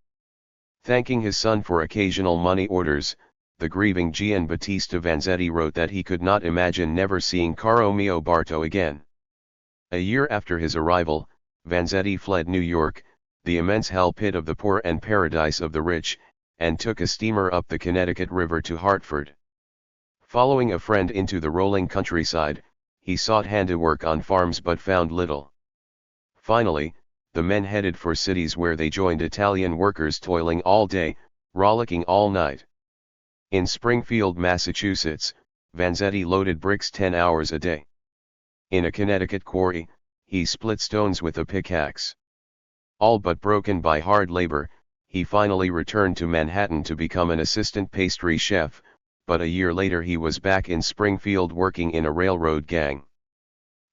Thanking his son for occasional money orders, the grieving Giambattista Vanzetti wrote that he could not imagine never seeing Caro mio Barto again. A year after his arrival, Vanzetti fled New York, the immense hell pit of the poor and paradise of the rich, and took a steamer up the Connecticut River to Hartford. Following a friend into the rolling countryside, he sought handiwork on farms but found little. Finally, the men headed for cities where they joined Italian workers toiling all day, rollicking all night. In Springfield, Massachusetts, Vanzetti loaded bricks 10 hours a day. In a Connecticut quarry, he split stones with a pickaxe. All but broken by hard labor, he finally returned to Manhattan to become an assistant pastry chef, but a year later he was back in Springfield working in a railroad gang.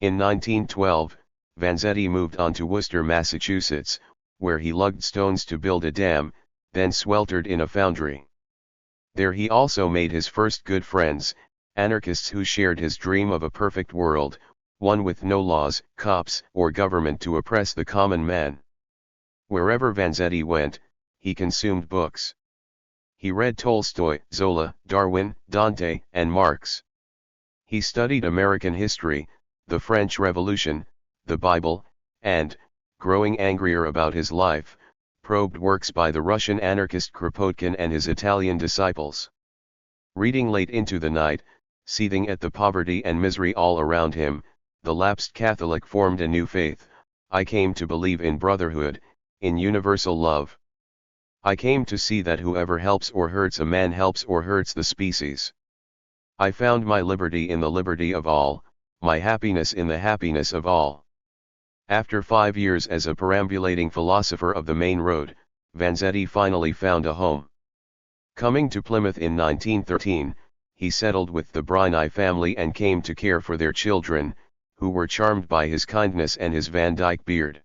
In 1912, Vanzetti moved on to Worcester, Massachusetts, where he lugged stones to build a dam, then sweltered in a foundry. There he also made his first good friends, anarchists who shared his dream of a perfect world, one with no laws, cops, or government to oppress the common man. Wherever Vanzetti went, he consumed books. He read Tolstoy, Zola, Darwin, Dante, and Marx. He studied American history, the French Revolution, the Bible, and, growing angrier about his life, probed works by the Russian anarchist Kropotkin and his Italian disciples. Reading late into the night, seething at the poverty and misery all around him, the lapsed Catholic formed a new faith. I came to believe in brotherhood, in universal love. I came to see that whoever helps or hurts a man helps or hurts the species. I found my liberty in the liberty of all, my happiness in the happiness of all. After 5 years as a perambulating philosopher of the main road, Vanzetti finally found a home. Coming to Plymouth in 1913, he settled with the Briney family and came to care for their children, who were charmed by his kindness and his Van Dyke beard.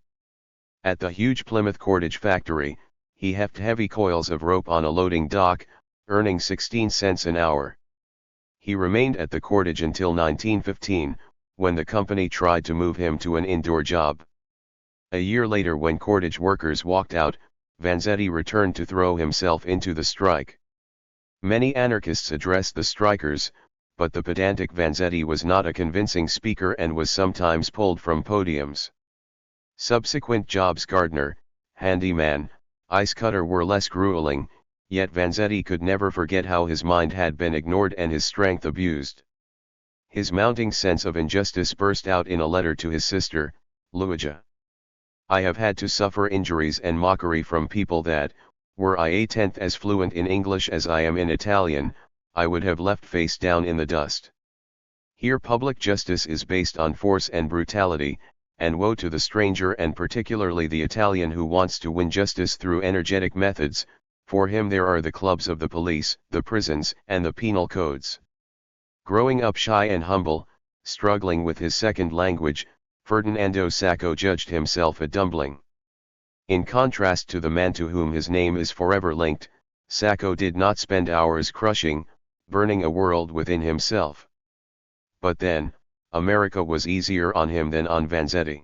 At the huge Plymouth cordage factory, he heft heavy coils of rope on a loading dock, earning 16 cents an hour. He remained at the cordage until 1915, when the company tried to move him to an indoor job. A year later, when cordage workers walked out, Vanzetti returned to throw himself into the strike. Many anarchists addressed the strikers, but the pedantic Vanzetti was not a convincing speaker and was sometimes pulled from podiums. Subsequent jobs, gardener, handyman, ice cutter, were less grueling, yet Vanzetti could never forget how his mind had been ignored and his strength abused. His mounting sense of injustice burst out in a letter to his sister, Luigi. I have had to suffer injuries and mockery from people that, were I a tenth as fluent in English as I am in Italian, I would have left face down in the dust. Here public justice is based on force and brutality, and woe to the stranger and particularly the Italian who wants to win justice through energetic methods. For him there are the clubs of the police, the prisons, and the penal codes. Growing up shy and humble, struggling with his second language, Ferdinando Sacco judged himself a dumpling. In contrast to the man to whom his name is forever linked, Sacco did not spend hours crushing, burning a world within himself. But then, America was easier on him than on Vanzetti.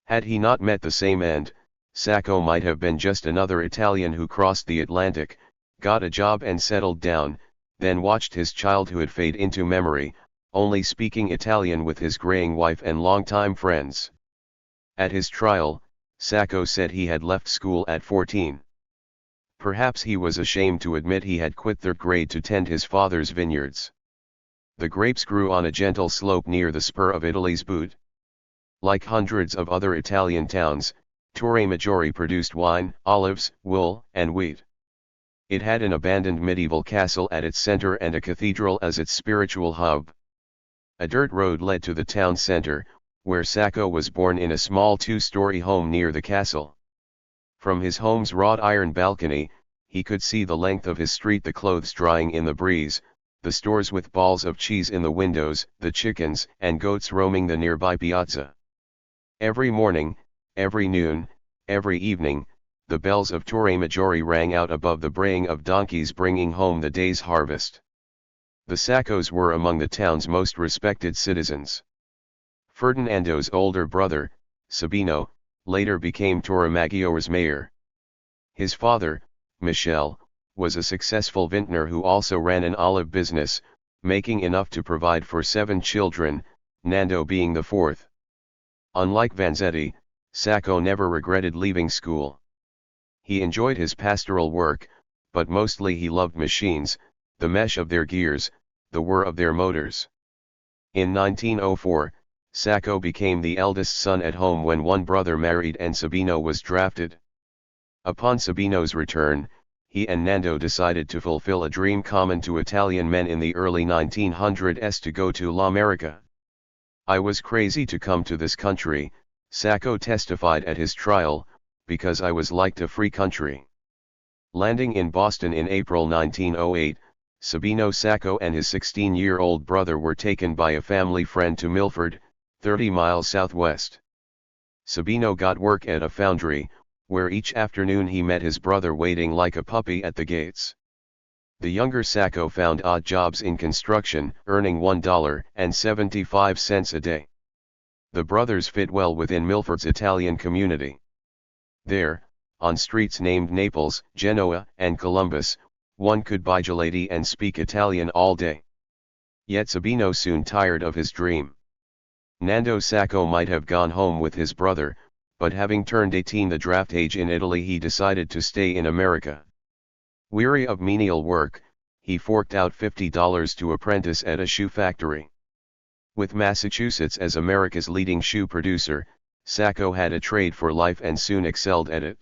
Had he not met the same end, Sacco might have been just another Italian who crossed the Atlantic, got a job and settled down, then watched his childhood fade into memory, only speaking Italian with his graying wife and longtime friends. At his trial, Sacco said he had left school at 14. Perhaps he was ashamed to admit he had quit third grade to tend his father's vineyards. The grapes grew on a gentle slope near the spur of Italy's boot. Like hundreds of other Italian towns, Torre Maggiore produced wine, olives, wool, and wheat. It had an abandoned medieval castle at its center and a cathedral as its spiritual hub. A dirt road led to the town center, where Sacco was born in a small two-story home near the castle. From his home's wrought iron balcony, he could see the length of his street, the clothes drying in the breeze, the stores with balls of cheese in the windows, the chickens and goats roaming the nearby piazza. Every morning, every noon, every evening, the bells of Torre Maggiore rang out above the braying of donkeys bringing home the day's harvest. The Saccos were among the town's most respected citizens. Ferdinando's older brother, Sabino, later became Torre Maggiore's mayor. His father, Michel, was a successful vintner who also ran an olive business, making enough to provide for 7 children, Nando being the fourth. Unlike Vanzetti, Sacco never regretted leaving school. He enjoyed his pastoral work, but mostly he loved machines, the mesh of their gears, the whir of their motors. In 1904, Sacco became the eldest son at home when one brother married and Sabino was drafted. Upon Sabino's return, he and Nando decided to fulfill a dream common to Italian men in the early 1900s to go to L'America. I was crazy to come to this country, Sacco testified at his trial, because I was liked a free country. Landing in Boston in April 1908, Sabino Sacco and his 16-year-old brother were taken by a family friend to Milford, 30 miles southwest. Sabino got work at a foundry, where each afternoon he met his brother waiting like a puppy at the gates. The younger Sacco found odd jobs in construction, earning $1.75 a day. The brothers fit well within Milford's Italian community. There, on streets named Naples, Genoa, and Columbus, one could buy gelati and speak Italian all day. Yet Sabino soon tired of his dream. Nando Sacco might have gone home with his brother, but having turned 18, the draft age in Italy, he decided to stay in America. Weary of menial work, he forked out $50 to apprentice at a shoe factory. With Massachusetts as America's leading shoe producer, Sacco had a trade for life and soon excelled at it.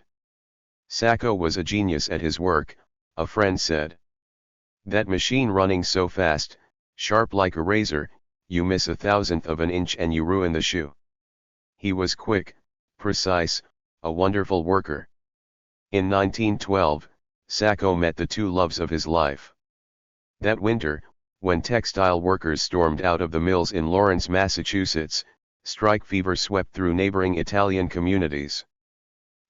Sacco was a genius at his work, a friend said. That machine running so fast, sharp like a razor, you miss 1/1000th of an inch and you ruin the shoe. He was quick, precise, a wonderful worker. In 1912, Sacco met the two loves of his life. That winter, when textile workers stormed out of the mills in Lawrence, Massachusetts, strike fever swept through neighboring Italian communities.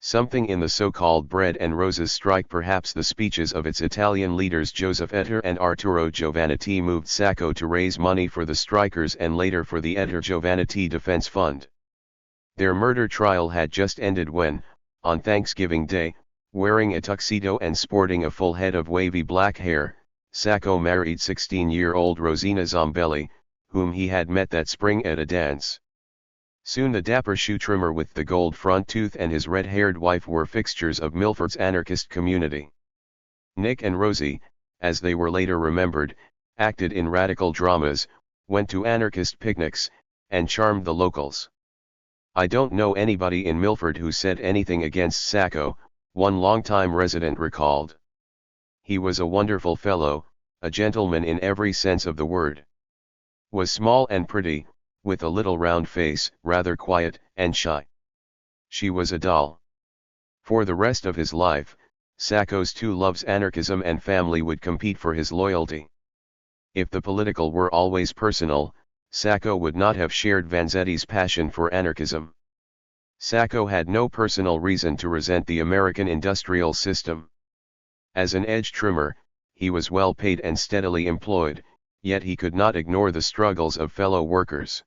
Something in the so-called Bread and Roses strike, perhaps the speeches of its Italian leaders Joseph Ettor and Arturo Giovannitti, moved Sacco to raise money for the strikers and later for the Ettor-Giovannitti Defense Fund. Their murder trial had just ended when, on Thanksgiving Day, wearing a tuxedo and sporting a full head of wavy black hair, Sacco married 16-year-old Rosina Zambelli, whom he had met that spring at a dance. Soon the dapper shoe trimmer with the gold front tooth and his red-haired wife were fixtures of Milford's anarchist community. Nick and Rosie, as they were later remembered, acted in radical dramas, went to anarchist picnics, and charmed the locals. "I don't know anybody in Milford who said anything against Sacco," one longtime resident recalled. "He was a wonderful fellow, a gentleman in every sense of the word. Was small and pretty, with a little round face, rather quiet and shy. She was a doll." For the rest of his life, Sacco's two loves, anarchism and family, would compete for his loyalty. If the political were always personal, Sacco would not have shared Vanzetti's passion for anarchism. Sacco had no personal reason to resent the American industrial system. As an edge trimmer, he was well paid and steadily employed, yet he could not ignore the struggles of fellow workers.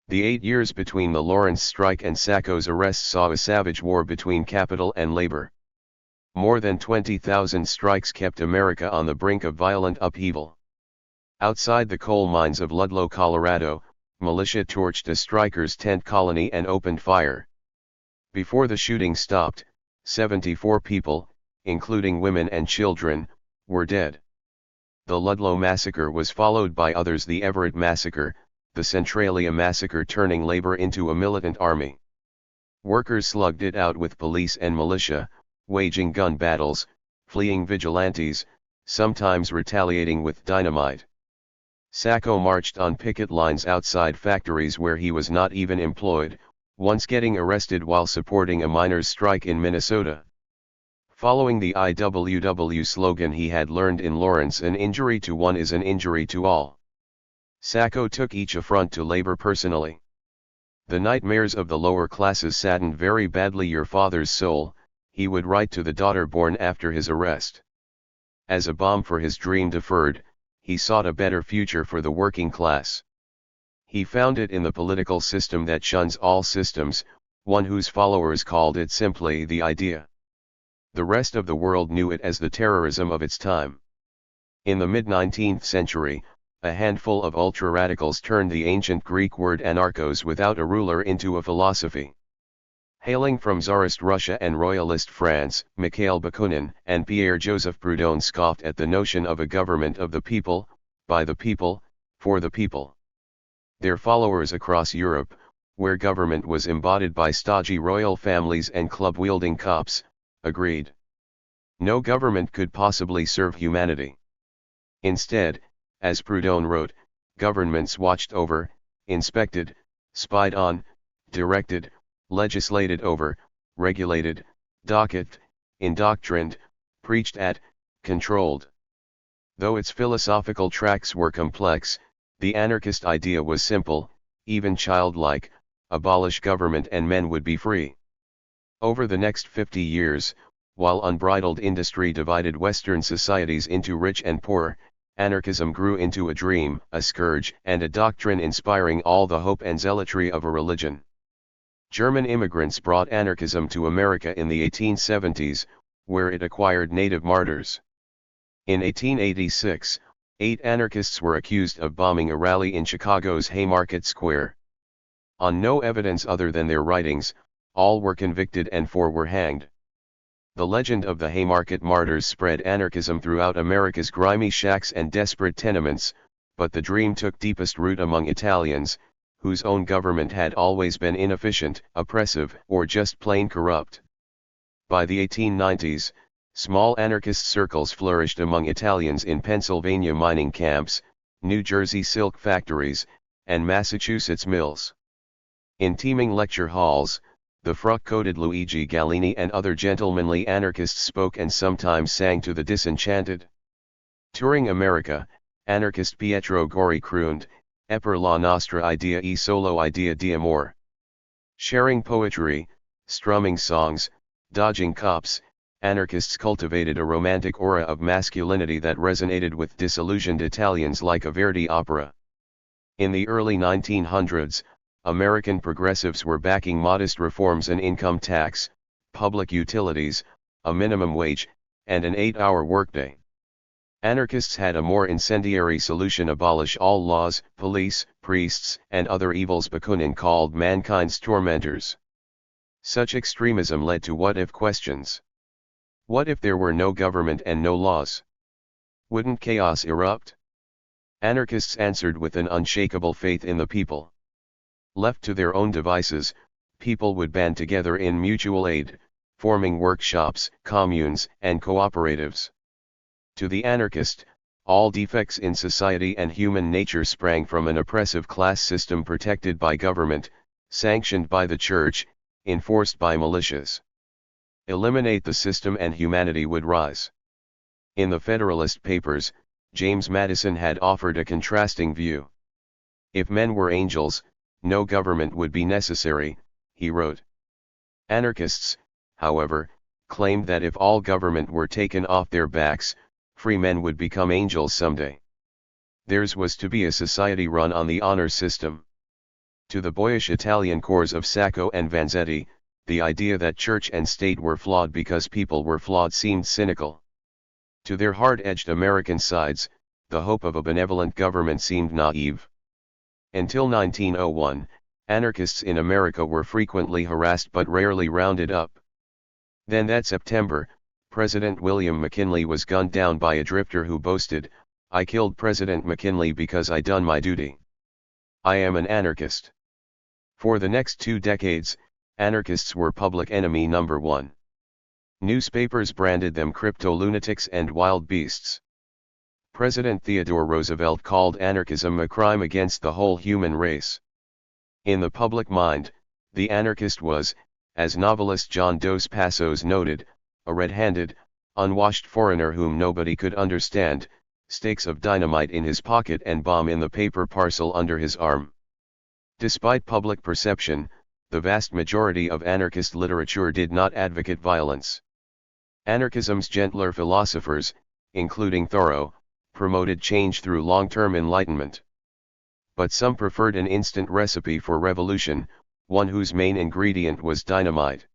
The 8 years between the Lawrence strike and Sacco's arrest saw a savage war between capital and labor. More than 20,000 strikes kept America on the brink of violent upheaval. Outside the coal mines of Ludlow, Colorado, militia torched a strikers' tent colony and opened fire. Before the shooting stopped, 74 people, including women and children, were dead. The Ludlow massacre was followed by others: the Everett massacre, the Centralia massacre, turning labor into a militant army. Workers slugged it out with police and militia, waging gun battles, fleeing vigilantes, sometimes retaliating with dynamite. Sacco marched on picket lines outside factories where he was not even employed, once getting arrested while supporting a miners' strike in Minnesota. Following the IWW slogan he had learned in Lawrence, "An injury to one is an injury to all," Sacco took each affront to labor personally. "The nightmares of the lower classes saddened very badly your father's soul," he would write to the daughter born after his arrest. As a balm for his dream deferred, he sought a better future for the working class. He found it in the political system that shuns all systems, one whose followers called it simply the idea. The rest of the world knew it as the terrorism of its time. In the mid-19th century, a handful of ultra-radicals turned the ancient Greek word anarchos, without a ruler, into a philosophy. Hailing from Tsarist Russia and Royalist France, Mikhail Bakunin and Pierre-Joseph Proudhon scoffed at the notion of a government of the people, by the people, for the people. Their followers across Europe, where government was embodied by stodgy royal families and club-wielding cops, agreed. No government could possibly serve humanity. Instead, as Proudhon wrote, governments watched over, inspected, spied on, directed, legislated over, regulated, docketed, indoctrined, preached at, controlled. Though its philosophical tracks were complex, the anarchist idea was simple, even childlike: abolish government and men would be free. Over the next 50 years, while unbridled industry divided Western societies into rich and poor, anarchism grew into a dream, a scourge, and a doctrine inspiring all the hope and zealotry of a religion. German immigrants brought anarchism to America in the 1870s, where it acquired native martyrs. In 1886, 8 anarchists were accused of bombing a rally in Chicago's Haymarket Square. On no evidence other than their writings, all were convicted and 4 were hanged. The legend of the Haymarket martyrs spread anarchism throughout America's grimy shacks and desperate tenements, but the dream took deepest root among Italians, whose own government had always been inefficient, oppressive, or just plain corrupt. By the 1890s, small anarchist circles flourished among Italians in Pennsylvania mining camps, New Jersey silk factories, and Massachusetts mills. In teeming lecture halls, the frock-coated Luigi Gallini and other gentlemanly anarchists spoke and sometimes sang to the disenchanted. Touring America, anarchist Pietro Gori crooned, "E per la nostra idea e solo idea di amor." Sharing poetry, strumming songs, dodging cops, anarchists cultivated a romantic aura of masculinity that resonated with disillusioned Italians like a Verdi opera. In the early 1900s, American progressives were backing modest reforms: an income tax, public utilities, a minimum wage, and an 8-hour workday. Anarchists had a more incendiary solution: abolish all laws, police, priests, and other evils Bakunin called mankind's tormentors. Such extremism led to what-if questions. What if there were no government and no laws? Wouldn't chaos erupt? Anarchists answered with an unshakable faith in the people. Left to their own devices, people would band together in mutual aid, forming workshops, communes, and cooperatives. To the anarchist, all defects in society and human nature sprang from an oppressive class system protected by government, sanctioned by the church, enforced by militias. Eliminate the system and humanity would rise. In the Federalist Papers, James Madison had offered a contrasting view. If men were angels, no government would be necessary, he wrote. Anarchists, however, claimed that if all government were taken off their backs, free men would become angels someday. Theirs was to be a society run on the honor system. To the boyish Italian cores of Sacco and Vanzetti, the idea that church and state were flawed because people were flawed seemed cynical. To their hard-edged American sides, the hope of a benevolent government seemed naive. Until 1901, anarchists in America were frequently harassed but rarely rounded up. Then that September, President William McKinley was gunned down by a drifter who boasted, "I killed President McKinley because I done my duty. I am an anarchist." For the next 2 decades, anarchists were public enemy number one. Newspapers branded them crypto-lunatics and wild beasts. President Theodore Roosevelt called anarchism a crime against the whole human race. In the public mind, the anarchist was, as novelist John Dos Passos noted, a red-handed, unwashed foreigner whom nobody could understand, stakes of dynamite in his pocket and bomb in the paper parcel under his arm. Despite public perception, the vast majority of anarchist literature did not advocate violence. Anarchism's gentler philosophers, including Thoreau, promoted change through long-term enlightenment. But some preferred an instant recipe for revolution, one whose main ingredient was dynamite.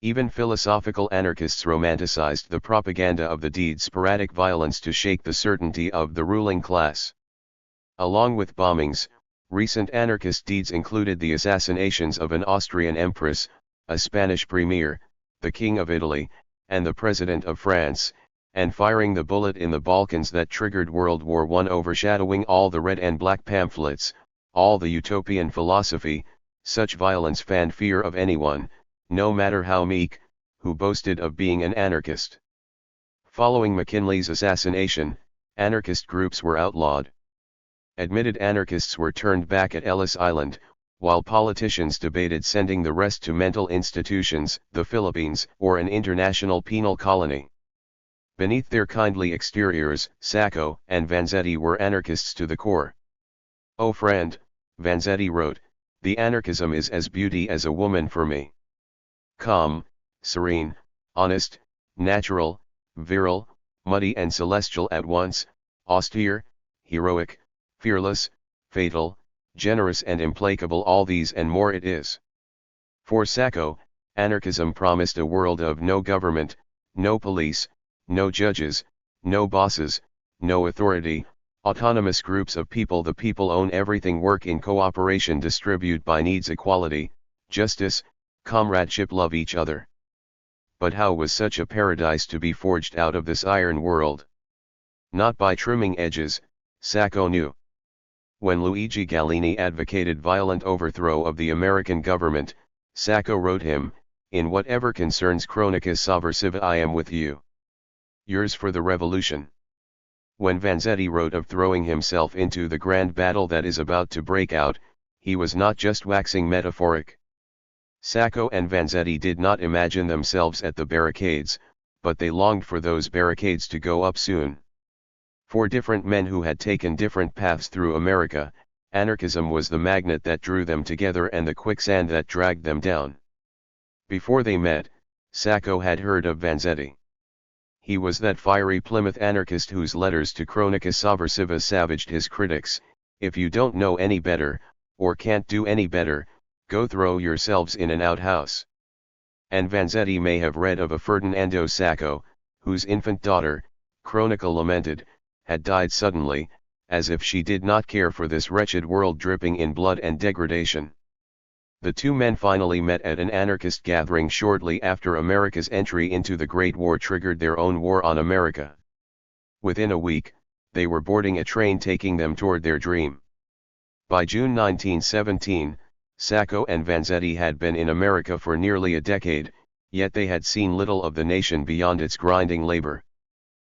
Even philosophical anarchists romanticized the propaganda of the deed's sporadic violence to shake the certainty of the ruling class. Along with bombings, recent anarchist deeds included the assassinations of an Austrian empress, a Spanish premier, the King of Italy, and the President of France, and firing the bullet in the Balkans that triggered World War I, overshadowing all the red and black pamphlets, all the utopian philosophy. Such violence fanned fear of anyone, no matter how meek, who boasted of being an anarchist. Following McKinley's assassination, anarchist groups were outlawed. Admitted anarchists were turned back at Ellis Island, while politicians debated sending the rest to mental institutions, the Philippines, or an international penal colony. Beneath their kindly exteriors, Sacco and Vanzetti were anarchists to the core. "Oh friend," Vanzetti wrote, "the anarchism is as beauty as a woman for me. Calm, serene, honest, natural, virile, muddy and celestial at once, austere, heroic, fearless, fatal, generous and implacable, all these and more it is." For Sacco, anarchism promised a world of no government, no police, no judges, no bosses, no authority, autonomous groups of people. The people own everything, work in cooperation, distribute by needs, equality, justice, comradeship, love each other. But how was such a paradise to be forged out of this iron world? Not by trimming edges, Sacco knew. When Luigi Gallini advocated violent overthrow of the American government, Sacco wrote him, "In whatever concerns Chronica Sovversiva I am with you. Yours for the revolution." When Vanzetti wrote of throwing himself into the grand battle that is about to break out, he was not just waxing metaphoric. Sacco and Vanzetti did not imagine themselves at the barricades, but they longed for those barricades to go up soon. For different men who had taken different paths through America, anarchism was the magnet that drew them together and the quicksand that dragged them down. Before they met, Sacco had heard of Vanzetti. He was that fiery Plymouth anarchist whose letters to Chronica Sovversiva savaged his critics: "If you don't know any better, or can't do any better, go throw yourselves in an outhouse." And Vanzetti may have read of a Ferdinando Sacco, whose infant daughter, Chronica lamented, had died suddenly, as if she did not care for this wretched world dripping in blood and degradation. The two men finally met at an anarchist gathering shortly after America's entry into the Great War triggered their own war on America. Within a week, they were boarding a train taking them toward their dream. By June 1917, Sacco and Vanzetti had been in America for nearly a decade, yet they had seen little of the nation beyond its grinding labor.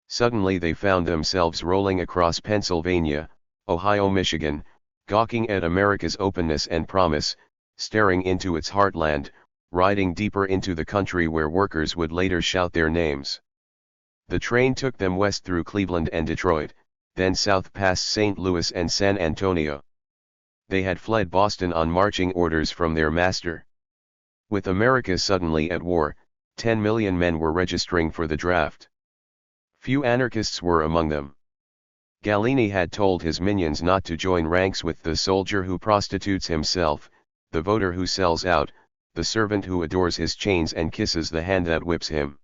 Suddenly they found themselves rolling across Pennsylvania, Ohio, Michigan, gawking at America's openness and promise, staring into its heartland, riding deeper into the country where workers would later shout their names. The train took them west through Cleveland and Detroit, then south past St. Louis and San Antonio. They had fled Boston on marching orders from their master. With America suddenly at war, 10 million men were registering for the draft. Few anarchists were among them. Gallieni had told his minions not to join ranks with the soldier who prostitutes himself, the voter who sells out, the servant who adores his chains and kisses the hand that whips him.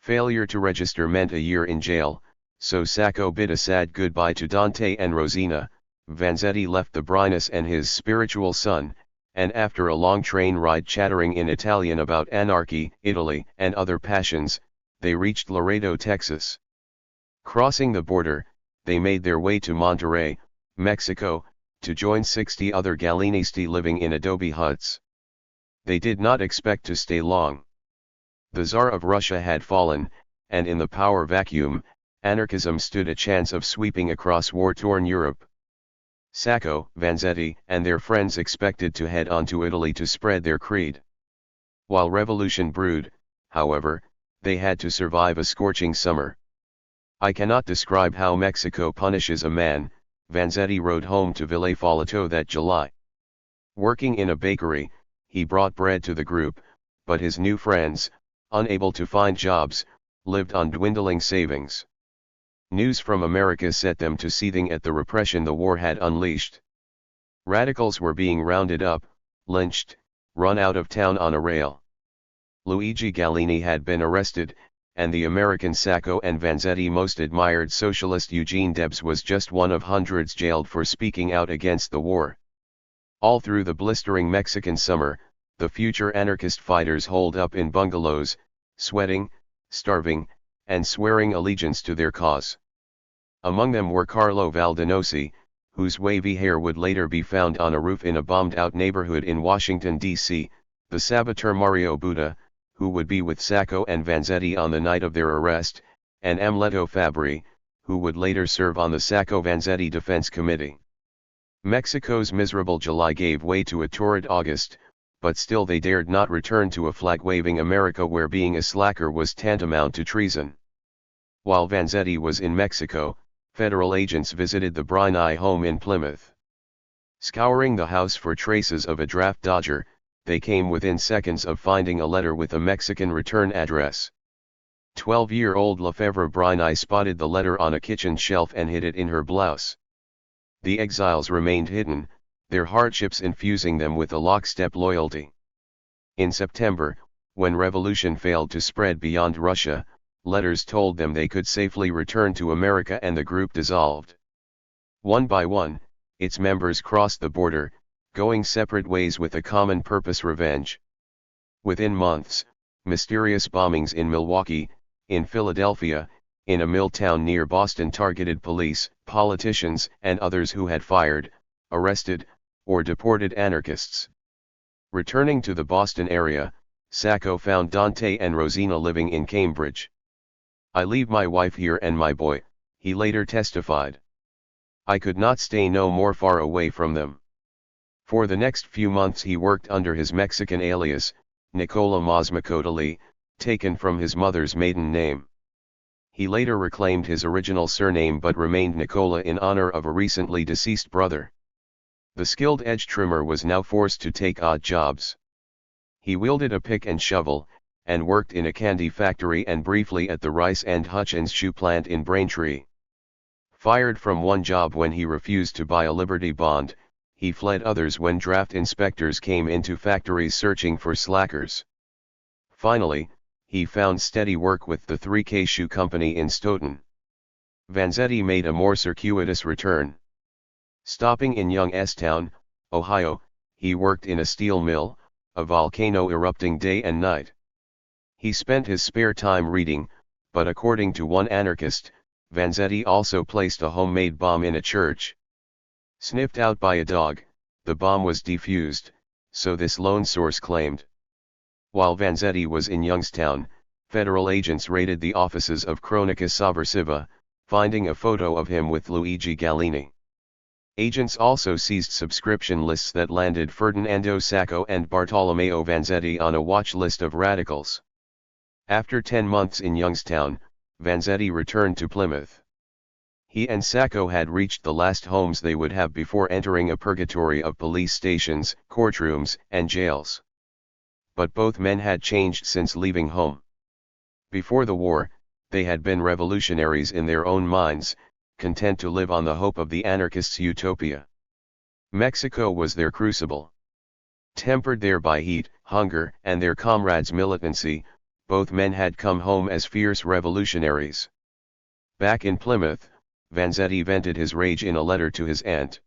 Failure to register meant a year in jail, so Sacco bid a sad goodbye to Dante and Rosina. Vanzetti left the Brinus and his spiritual son, and after a long train ride chattering in Italian about anarchy, Italy, and other passions, they reached Laredo, Texas. Crossing the border, they made their way to Monterrey, Mexico, to join 60 other Galleanisti living in adobe huts. They did not expect to stay long. The Tsar of Russia had fallen, and in the power vacuum, anarchism stood a chance of sweeping across war-torn Europe. Sacco, Vanzetti, and their friends expected to head on to Italy to spread their creed. While revolution brewed, however, they had to survive a scorching summer. "I cannot describe how Mexico punishes a man," Vanzetti wrote home to Ville Folletto that July. Working in a bakery, he brought bread to the group, but his new friends, unable to find jobs, lived on dwindling savings. News from America set them to seething at the repression the war had unleashed. Radicals were being rounded up, lynched, run out of town on a rail. Luigi Gallieni had been arrested, and the American Sacco and Vanzetti most admired socialist Eugene Debs was just one of hundreds jailed for speaking out against the war. All through the blistering Mexican summer, the future anarchist fighters holed up in bungalows, sweating, starving, and swearing allegiance to their cause. Among them were Carlo Valdenosi, whose wavy hair would later be found on a roof in a bombed-out neighborhood in Washington, D.C., the saboteur Mario Buda, who would be with Sacco and Vanzetti on the night of their arrest, and Amleto Fabbri, who would later serve on the Sacco-Vanzetti Defense Committee. Mexico's miserable July gave way to a torrid August, but still they dared not return to a flag-waving America where being a slacker was tantamount to treason. While Vanzetti was in Mexico, federal agents visited the Brini home in Plymouth. Scouring the house for traces of a draft dodger, they came within seconds of finding a letter with a Mexican return address. 12-year-old Lefevre Brini spotted the letter on a kitchen shelf and hid it in her blouse. The exiles remained hidden, their hardships infusing them with a lockstep loyalty. In September, when revolution failed to spread beyond Russia, letters told them they could safely return to America and the group dissolved. One by one, its members crossed the border, going separate ways with a common purpose: revenge. Within months, mysterious bombings in Milwaukee, in Philadelphia, in a mill town near Boston targeted police, politicians, and others who had fired, arrested, or deported anarchists. Returning to the Boston area, Sacco found Dante and Rosina living in Cambridge. "I leave my wife here and my boy," he later testified. "I could not stay no more far away from them." For the next few months he worked under his Mexican alias, Nicola Mazmacotali, taken from his mother's maiden name. He later reclaimed his original surname but remained Nicola in honor of a recently deceased brother. The skilled edge trimmer was now forced to take odd jobs. He wielded a pick and shovel, and worked in a candy factory and briefly at the Rice and Hutchins shoe plant in Braintree. Fired from one job when he refused to buy a Liberty Bond, he fled others when draft inspectors came into factories searching for slackers. Finally, he found steady work with the 3K Shoe Company in Stoughton. Vanzetti made a more circuitous return. Stopping in Young S-Town, Ohio, he worked in a steel mill, a volcano erupting day and night. He spent his spare time reading, but according to one anarchist, Vanzetti also placed a homemade bomb in a church. Sniffed out by a dog, the bomb was defused, so this lone source claimed. While Vanzetti was in Youngstown, federal agents raided the offices of Cronica Sovversiva, finding a photo of him with Luigi Gallini. Agents also seized subscription lists that landed Ferdinando Sacco and Bartolomeo Vanzetti on a watch list of radicals. After 10 months in Youngstown, Vanzetti returned to Plymouth. He and Sacco had reached the last homes they would have before entering a purgatory of police stations, courtrooms, and jails. But both men had changed since leaving home. Before the war, they had been revolutionaries in their own minds, content to live on the hope of the anarchists' utopia. Mexico was their crucible. Tempered there by heat, hunger, and their comrades' militancy, both men had come home as fierce revolutionaries. Back in Plymouth, Vanzetti vented his rage in a letter to his aunt.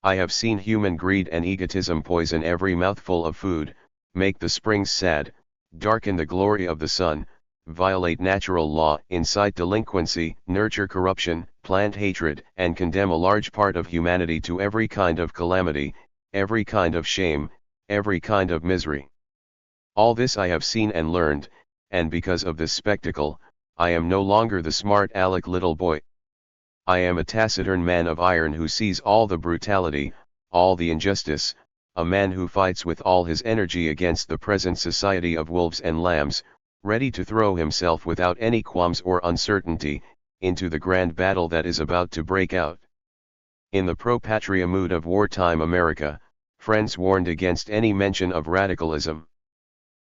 I have seen human greed and egotism poison every mouthful of food, make the springs sad, darken the glory of the sun, violate natural law, incite delinquency, nurture corruption, plant hatred, and condemn a large part of humanity to every kind of calamity, every kind of shame, every kind of misery. All this I have seen and learned, and because of this spectacle, I am no longer the smart aleck little boy. I am a taciturn man of iron who sees all the brutality, all the injustice, a man who fights with all his energy against the present society of wolves and lambs, ready to throw himself without any qualms or uncertainty, into the grand battle that is about to break out. In the pro-patria mood of wartime America, friends warned against any mention of radicalism.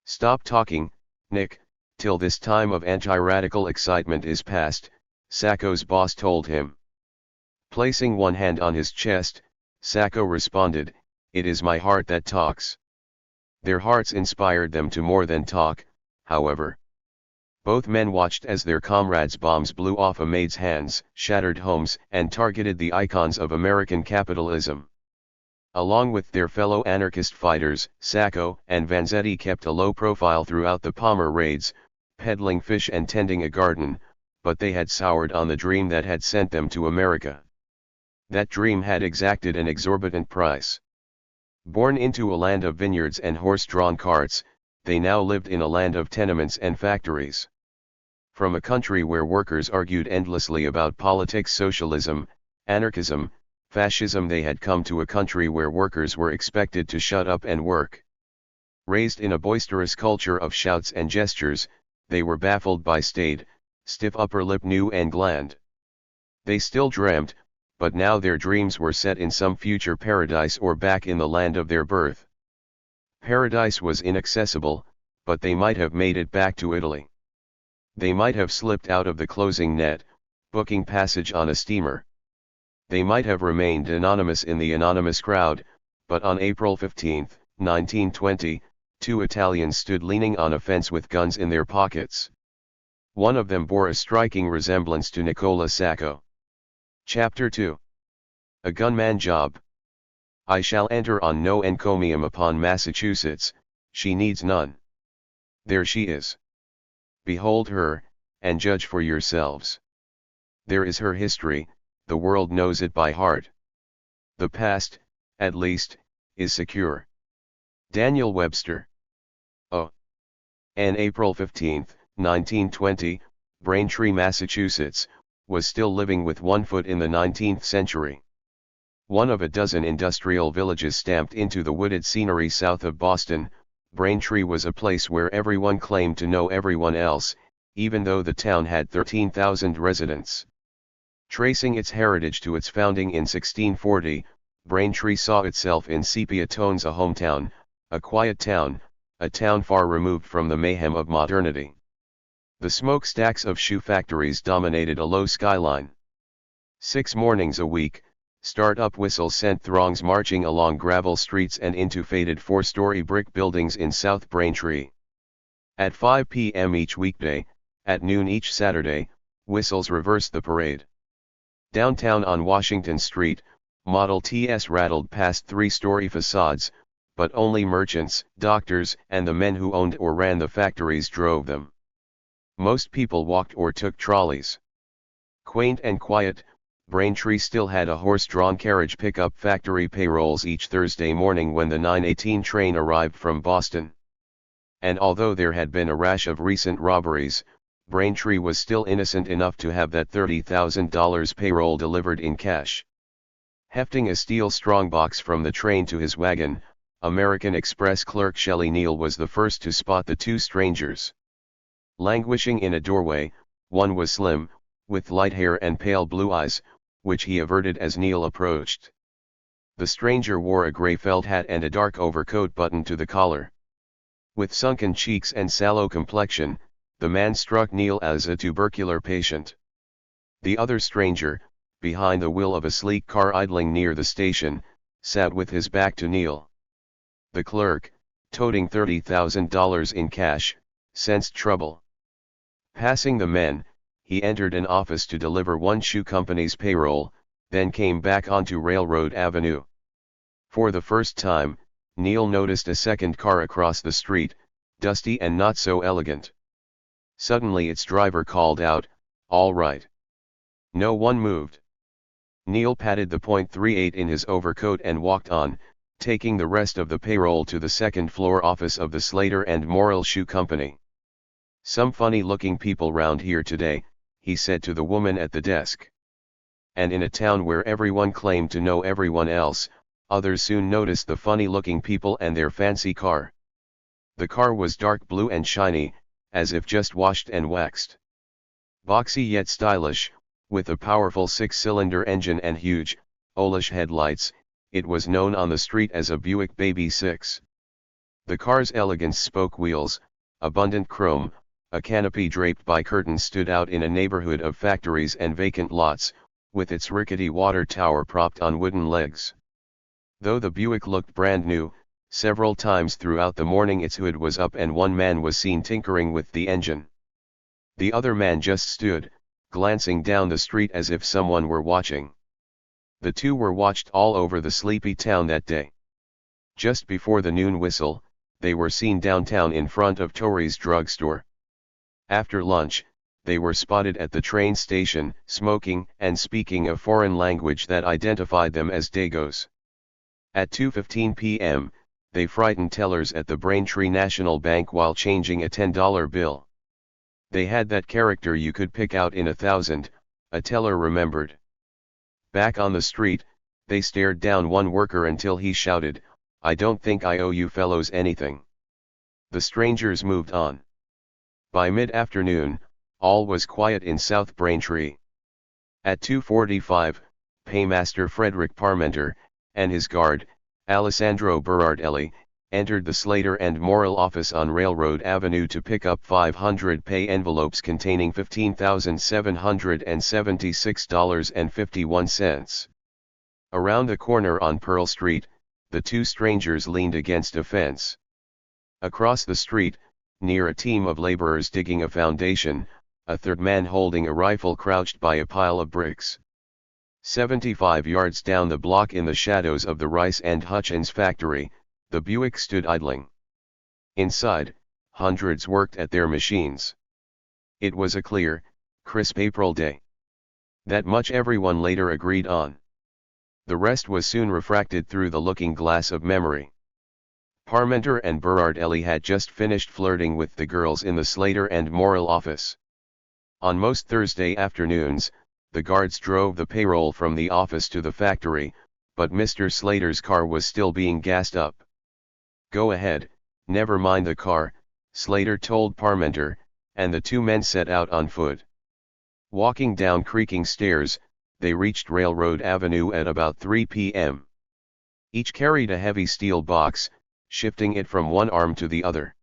Stop talking, Nick, till this time of anti-radical excitement is past, Sacco's boss told him. Placing one hand on his chest, Sacco responded, it is my heart that talks. Their hearts inspired them to more than talk, however. Both men watched as their comrades' bombs blew off a maid's hands, shattered homes, and targeted the icons of American capitalism. Along with their fellow anarchist fighters, Sacco and Vanzetti kept a low profile throughout the Palmer raids, peddling fish and tending a garden, but they had soured on the dream that had sent them to America. That dream had exacted an exorbitant price. Born into a land of vineyards and horse-drawn carts, they now lived in a land of tenements and factories. From a country where workers argued endlessly about politics, socialism, anarchism, fascism, they had come to a country where workers were expected to shut up and work. Raised in a boisterous culture of shouts and gestures, they were baffled by staid, stiff upper lip new England. They still dreamt, but now their dreams were set in some future paradise or back in the land of their birth. Paradise was inaccessible, but they might have made it back to Italy. They might have slipped out of the closing net, booking passage on a steamer. They might have remained anonymous in the anonymous crowd, but on April 15, 1920, two Italians stood leaning on a fence with guns in their pockets. One of them bore a striking resemblance to Nicola Sacco. Chapter 2. A Gunman Job. I shall enter on no encomium upon Massachusetts, she needs none. There she is. Behold her, and judge for yourselves. There is her history, the world knows it by heart. The past, at least, is secure. Daniel Webster. Oh. On April 15, 1920, Braintree, Massachusetts, was still living with one foot in the 19th century. One of a dozen industrial villages stamped into the wooded scenery south of Boston, Braintree was a place where everyone claimed to know everyone else, even though the town had 13,000 residents. Tracing its heritage to its founding in 1640, Braintree saw itself in sepia tones a hometown, a quiet town, a town far removed from the mayhem of modernity. The smokestacks of shoe factories dominated a low skyline. 6 mornings a week, start-up whistles sent throngs marching along gravel streets and into faded 4-story brick buildings in South Braintree. At 5 p.m. each weekday, at noon each Saturday, whistles reversed the parade. Downtown on Washington Street, Model Ts rattled past 3-story facades, but only merchants, doctors, and the men who owned or ran the factories drove them. Most people walked or took trolleys. Quaint and quiet, Braintree still had a horse-drawn carriage pick up factory payrolls each Thursday morning when the 9:18 train arrived from Boston. And although there had been a rash of recent robberies, Braintree was still innocent enough to have that $30,000 payroll delivered in cash. Hefting a steel strongbox from the train to his wagon, American Express clerk Shelley Neal was the first to spot the two strangers. Languishing in a doorway, one was slim, with light hair and pale blue eyes, which he averted as Neal approached. The stranger wore a gray felt hat and a dark overcoat buttoned to the collar. With sunken cheeks and sallow complexion, the man struck Neal as a tubercular patient. The other stranger, behind the wheel of a sleek car idling near the station, sat with his back to Neal. The clerk, toting $30,000 in cash, sensed trouble. Passing the men, he entered an office to deliver one shoe company's payroll, then came back onto Railroad Avenue. For the first time, Neal noticed a second car across the street, dusty and not so elegant. Suddenly its driver called out, "All right." No one moved. Neal patted the .38 in his overcoat and walked on, taking the rest of the payroll to the second-floor office of the Slater and Morrill Shoe Company. "Some funny-looking people round here today," he said to the woman at the desk. And in a town where everyone claimed to know everyone else, others soon noticed the funny-looking people and their fancy car. The car was dark blue and shiny, as if just washed and waxed. Boxy yet stylish, with a powerful six-cylinder engine and huge, owlish headlights, it was known on the street as a Buick Baby 6. The car's elegant spoke wheels, abundant chrome, a canopy draped by curtains stood out in a neighborhood of factories and vacant lots, with its rickety water tower propped on wooden legs. Though the Buick looked brand new, several times throughout the morning its hood was up and one man was seen tinkering with the engine. The other man just stood, glancing down the street as if someone were watching. The two were watched all over the sleepy town that day. Just before the noon whistle, they were seen downtown in front of Torrey's drugstore. After lunch, they were spotted at the train station, smoking and speaking a foreign language that identified them as Dagos. At 2:15 p.m., they frightened tellers at the Braintree National Bank while changing a $10 bill. They had that character you could pick out in 1,000, a teller remembered. Back on the street, they stared down one worker until he shouted, "I don't think I owe you fellows anything." The strangers moved on. By mid-afternoon, all was quiet in South Braintree. At 2:45, Paymaster Frederick Parmenter, and his guard, Alessandro Berardelli, entered the Slater and Morrill office on Railroad Avenue to pick up 500 pay envelopes containing $15,776.51. Around the corner on Pearl Street, the two strangers leaned against a fence. Across the street, near a team of laborers digging a foundation, a third man holding a rifle crouched by a pile of bricks. 75 yards down the block in the shadows of the Rice and Hutchins factory, the Buick stood idling. Inside, hundreds worked at their machines. It was a clear, crisp April day. That much everyone later agreed on. The rest was soon refracted through the looking glass of memory. Parmenter and Berardelli had just finished flirting with the girls in the Slater and Morrill office. On most Thursday afternoons, the guards drove the payroll from the office to the factory, but Mr. Slater's car was still being gassed up. "Go ahead, never mind the car," Slater told Parmenter, and the two men set out on foot. Walking down creaking stairs, they reached Railroad Avenue at about 3 p.m. Each carried a heavy steel box, shifting it from one arm to the other.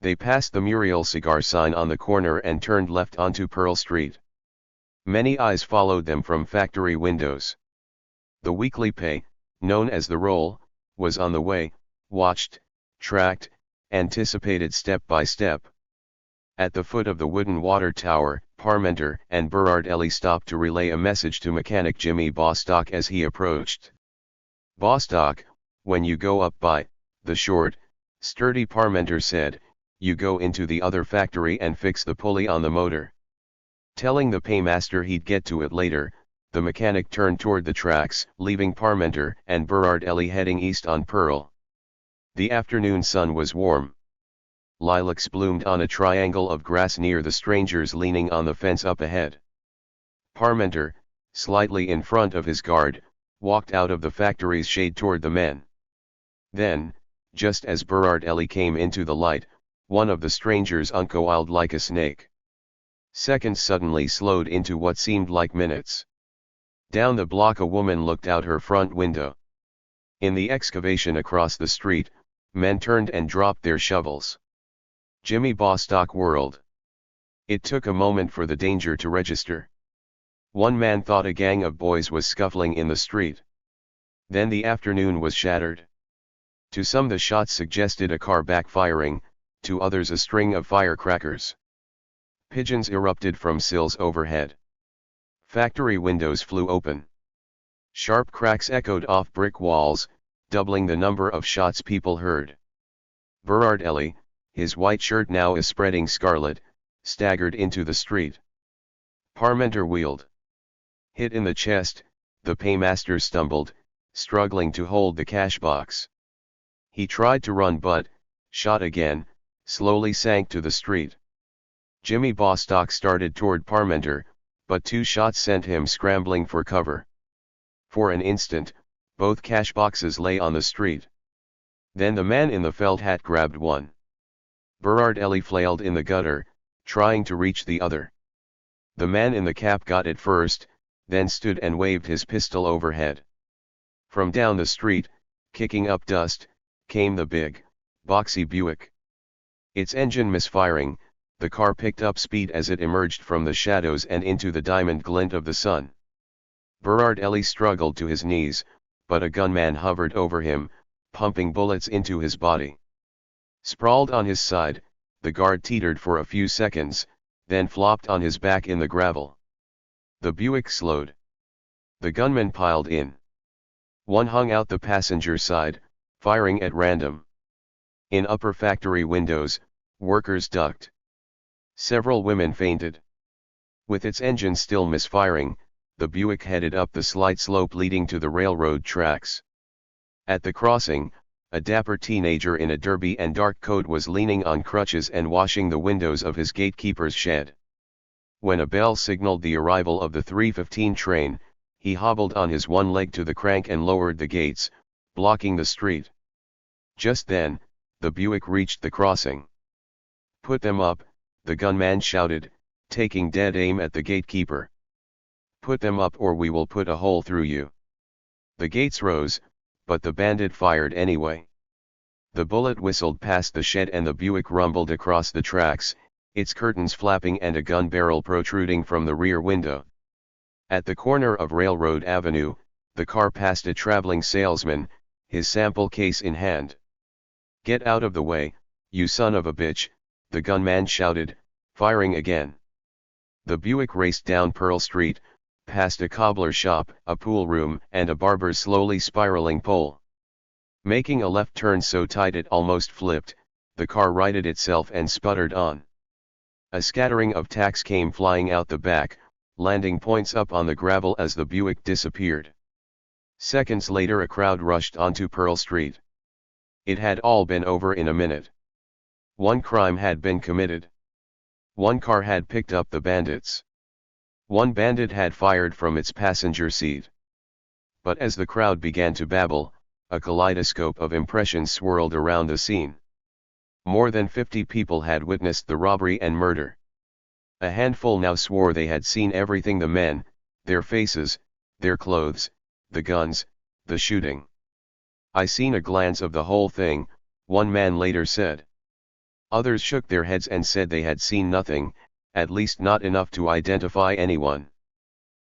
They passed the Muriel cigar sign on the corner and turned left onto Pearl Street. Many eyes followed them from factory windows. The weekly pay, known as the roll, was on the way, watched, tracked, anticipated step by step. At the foot of the wooden water tower, Parmenter and Berardelli stopped to relay a message to mechanic Jimmy Bostock as he approached. "Bostock, when you go up by the short, sturdy," Parmenter said, "you go into the other factory and fix the pulley on the motor. Telling the paymaster he'd get to it later, the mechanic turned toward the tracks, leaving Parmenter and Berardelli heading east on Pearl. The afternoon sun was warm. Lilacs bloomed on a triangle of grass near the strangers leaning on the fence up ahead. Parmenter, slightly in front of his guard, walked out of the factory's shade toward the men. Then, just as Berardelli came into the light, one of the strangers uncoiled like a snake. Seconds suddenly slowed into what seemed like minutes. Down the block a woman looked out her front window. In the excavation across the street, men turned and dropped their shovels. Jimmy Bostock whirled. It took a moment for the danger to register. One man thought a gang of boys was scuffling in the street. Then the afternoon was shattered. To some the shots suggested a car backfiring, to others a string of firecrackers. Pigeons erupted from sills overhead. Factory windows flew open. Sharp cracks echoed off brick walls, doubling the number of shots people heard. Berardelli, his white shirt now a spreading scarlet, staggered into the street. Parmenter wheeled. Hit in the chest, the paymaster stumbled, struggling to hold the cash box. He tried to run but, shot again, slowly sank to the street. Jimmy Bostock started toward Parmenter, but two shots sent him scrambling for cover. For an instant, both cash boxes lay on the street. Then the man in the felt hat grabbed one. Berardelli flailed in the gutter, trying to reach the other. The man in the cap got it first, then stood and waved his pistol overhead. From down the street, kicking up dust, came the big, boxy Buick. Its engine misfiring, the car picked up speed as it emerged from the shadows and into the diamond glint of the sun. Berardelli struggled to his knees, but a gunman hovered over him, pumping bullets into his body. Sprawled on his side, the guard teetered for a few seconds, then flopped on his back in the gravel. The Buick slowed. The gunmen piled in. One hung out the passenger side, firing at random. In upper factory windows, workers ducked. Several women fainted. With its engine still misfiring, the Buick headed up the slight slope leading to the railroad tracks. At the crossing, a dapper teenager in a derby and dark coat was leaning on crutches and washing the windows of his gatekeeper's shed. When a bell signaled the arrival of the 3:15 train, he hobbled on his one leg to the crank and lowered the gates, blocking the street. Just then, the Buick reached the crossing. "Put them up," the gunman shouted, taking dead aim at the gatekeeper. "Put them up or we will put a hole through you." The gates rose, but the bandit fired anyway. The bullet whistled past the shed and the Buick rumbled across the tracks, its curtains flapping and a gun barrel protruding from the rear window. At the corner of Railroad Avenue, the car passed a traveling salesman, his sample case in hand. "Get out of the way, you son of a bitch," the gunman shouted, firing again. The Buick raced down Pearl Street, past a cobbler shop, a pool room, and a barber's slowly spiraling pole. Making a left turn so tight it almost flipped, the car righted itself and sputtered on. A scattering of tacks came flying out the back, landing points up on the gravel as the Buick disappeared. Seconds later a crowd rushed onto Pearl Street. It had all been over in a minute. One crime had been committed. One car had picked up the bandits. One bandit had fired from its passenger seat. But as the crowd began to babble, a kaleidoscope of impressions swirled around the scene. More than 50 people had witnessed the robbery and murder. A handful now swore they had seen everything: the men, their faces, their clothes, the guns, the shooting. "I seen a glance of the whole thing," one man later said. Others shook their heads and said they had seen nothing, at least not enough to identify anyone.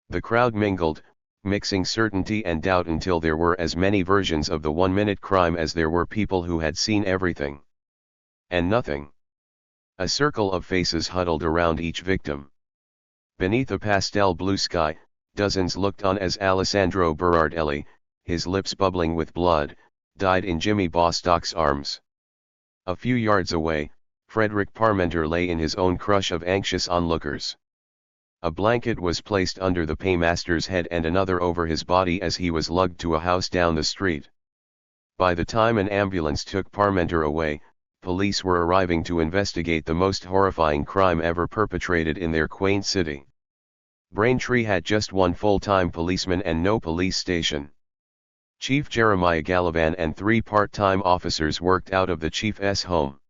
The crowd mingled, mixing certainty and doubt until there were as many versions of the one-minute crime as there were people who had seen everything. And nothing. A circle of faces huddled around each victim. Beneath a pastel blue sky, dozens looked on as Alessandro Berardelli, his lips bubbling with blood, died in Jimmy Bostock's arms. A few yards away, Frederick Parmenter lay in his own crush of anxious onlookers. A blanket was placed under the paymaster's head and another over his body as he was lugged to a house down the street. By the time an ambulance took Parmenter away, police were arriving to investigate the most horrifying crime ever perpetrated in their quaint city. Braintree had just one full-time policeman and no police station. Chief Jeremiah Gallivan and 3 part-time officers worked out of the chief's home.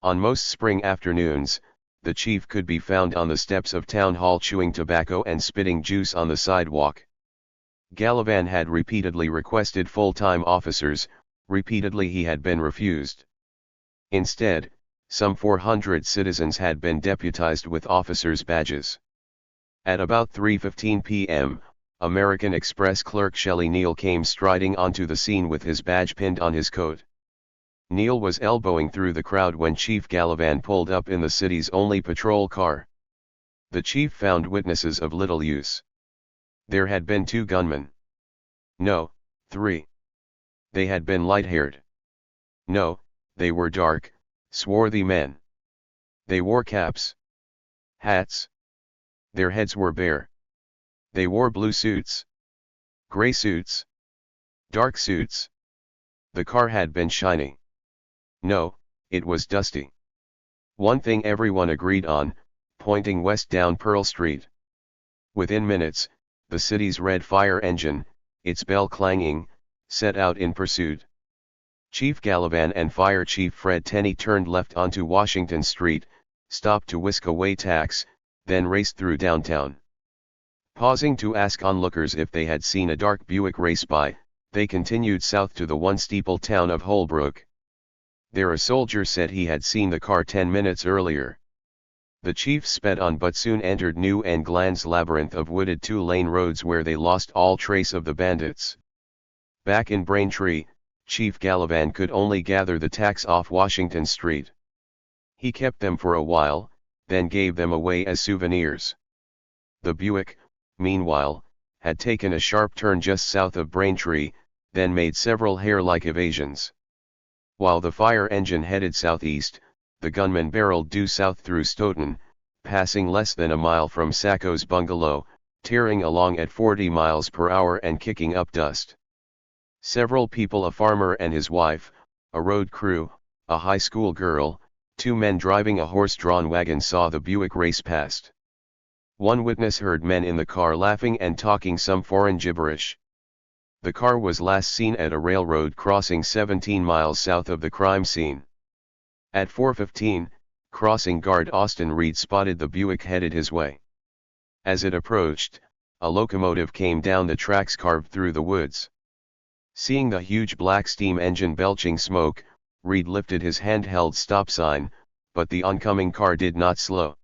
On most spring afternoons, the chief could be found on the steps of Town Hall chewing tobacco and spitting juice on the sidewalk. Gallivan had repeatedly requested full-time officers, repeatedly he had been refused. Instead, some 400 citizens had been deputized with officers' badges. At about 3:15 p.m., American Express clerk Shelley Neal came striding onto the scene with his badge pinned on his coat. Neal was elbowing through the crowd when Chief Gallivan pulled up in the city's only patrol car. The chief found witnesses of little use. There had been 2 gunmen. No, 3. They had been light-haired. No, they were dark, swarthy men. They wore caps. Hats. Their heads were bare. They wore blue suits. Gray suits. Dark suits. The car had been shiny. No, it was dusty. One thing everyone agreed on, pointing west down Pearl Street. Within minutes, the city's red fire engine, its bell clanging, set out in pursuit. Chief Gallivan and Fire Chief Fred Tenney turned left onto Washington Street, stopped to whisk away tacks, then raced through downtown. Pausing to ask onlookers if they had seen a dark Buick race by, they continued south to the one-steeple town of Holbrook. There a soldier said he had seen the car 10 minutes earlier. The chief sped on but soon entered New England's labyrinth of wooded 2-lane roads where they lost all trace of the bandits. Back in Braintree, Chief Gallivan could only gather the tacks off Washington Street. He kept them for a while, then gave them away as souvenirs. The Buick, meanwhile, had taken a sharp turn just south of Braintree, then made several hare-like evasions. While the fire engine headed southeast, the gunman barreled due south through Stoughton, passing less than a mile from Sacco's bungalow, tearing along at 40 miles per hour and kicking up dust. Several people, a farmer and his wife, a road crew, a high school girl, 2 men driving a horse-drawn wagon saw the Buick race past. One witness heard men in the car laughing and talking some foreign gibberish. The car was last seen at a railroad crossing 17 miles south of the crime scene. At 4:15, crossing guard Austin Reed spotted the Buick headed his way. As it approached, a locomotive came down the tracks carved through the woods. Seeing the huge black steam engine belching smoke, Reed lifted his handheld stop sign, but the oncoming car did not slow.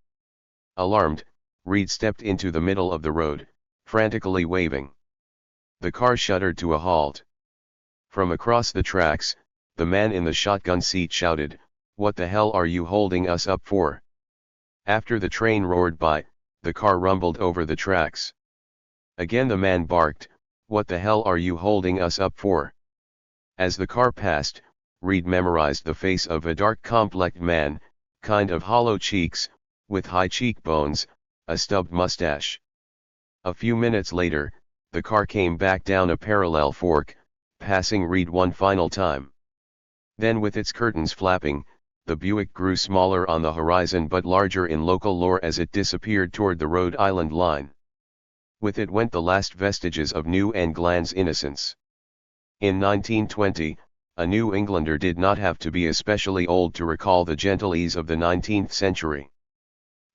Alarmed, Reed stepped into the middle of the road, frantically waving. The car shuddered to a halt. From across the tracks, the man in the shotgun seat shouted, "What the hell are you holding us up for?" After the train roared by, the car rumbled over the tracks. Again the man barked, "What the hell are you holding us up for?" As the car passed, Reed memorized the face of a dark complected man, kind of hollow cheeks, with high cheekbones, a stubbed mustache. A few minutes later, the car came back down a parallel fork, passing Reed one final time. Then with its curtains flapping, the Buick grew smaller on the horizon but larger in local lore as it disappeared toward the Rhode Island line. With it went the last vestiges of New England's innocence. In 1920, a New Englander did not have to be especially old to recall the gentle ease of the 19th century.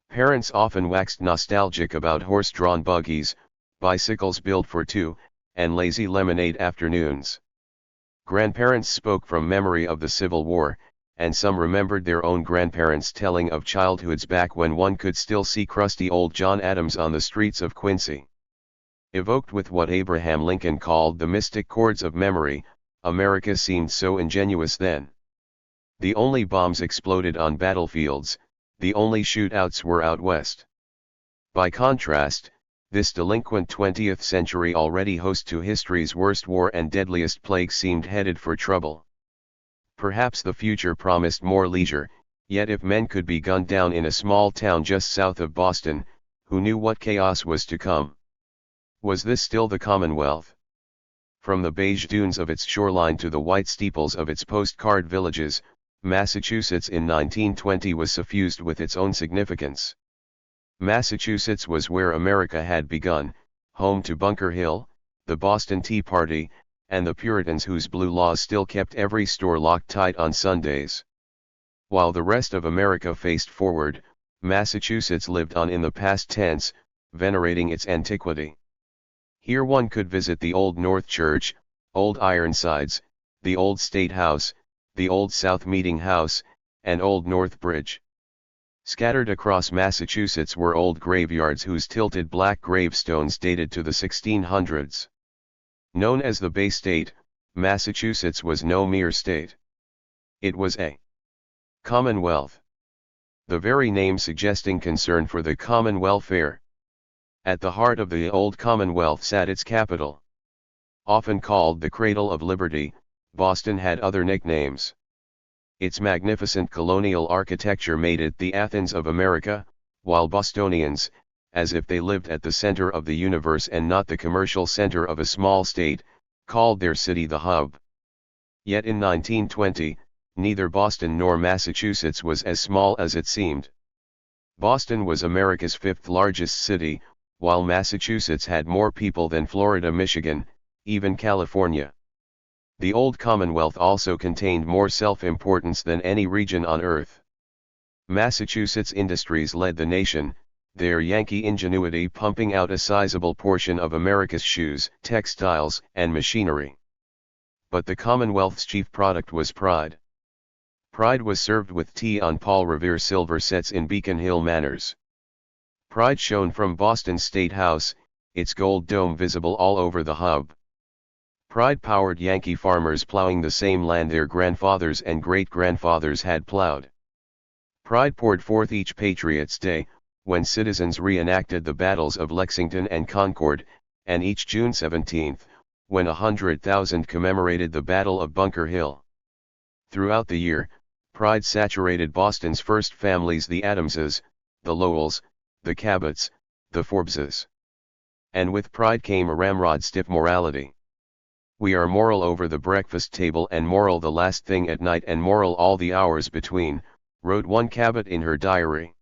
Parents often waxed nostalgic about horse-drawn buggies, bicycles built for 2, and lazy lemonade afternoons. Grandparents spoke from memory of the Civil War, and some remembered their own grandparents telling of childhoods back when one could still see crusty old John Adams on the streets of Quincy. Evoked with what Abraham Lincoln called the mystic chords of memory, America seemed so ingenuous then. The only bombs exploded on battlefields, the only shootouts were out west. By contrast, this delinquent 20th century already host to history's worst war and deadliest plague seemed headed for trouble. Perhaps the future promised more leisure, yet if men could be gunned down in a small town just south of Boston, who knew what chaos was to come? Was this still the Commonwealth? From the beige dunes of its shoreline to the white steeples of its postcard villages, Massachusetts in 1920 was suffused with its own significance. Massachusetts was where America had begun, home to Bunker Hill, the Boston Tea Party, and the Puritans whose blue laws still kept every store locked tight on Sundays. While the rest of America faced forward, Massachusetts lived on in the past tense, venerating its antiquity. Here one could visit the Old North Church, Old Ironsides, the Old State House, the Old South Meeting House, and Old North Bridge. Scattered across Massachusetts were old graveyards whose tilted black gravestones dated to the 1600s. Known as the Bay State, Massachusetts was no mere state. It was a commonwealth. The very name suggesting concern for the common welfare. At the heart of the old Commonwealth sat its capital. Often called the Cradle of Liberty, Boston had other nicknames. Its magnificent colonial architecture made it the Athens of America, while Bostonians, as if they lived at the center of the universe and not the commercial center of a small state, called their city the hub. Yet in 1920, neither Boston nor Massachusetts was as small as it seemed. Boston was America's fifth largest city, while Massachusetts had more people than Florida, Michigan, even California. The old Commonwealth also contained more self-importance than any region on Earth. Massachusetts industries led the nation, their Yankee ingenuity pumping out a sizable portion of America's shoes, textiles, and machinery. But the Commonwealth's chief product was pride. Pride was served with tea on Paul Revere silver sets in Beacon Hill Manors. Pride shone from Boston's State House, its gold dome visible all over the hub. Pride powered Yankee farmers plowing the same land their grandfathers and great-grandfathers had plowed. Pride poured forth each Patriots' Day, when citizens reenacted the battles of Lexington and Concord, and each June 17, when 100,000 commemorated the Battle of Bunker Hill. Throughout the year, pride saturated Boston's first families, the Adamses, the Lowells, the Cabots, the Forbeses. And with pride came a ramrod stiff morality. We are moral over the breakfast table and moral the last thing at night and moral all the hours between, wrote one Cabot in her diary.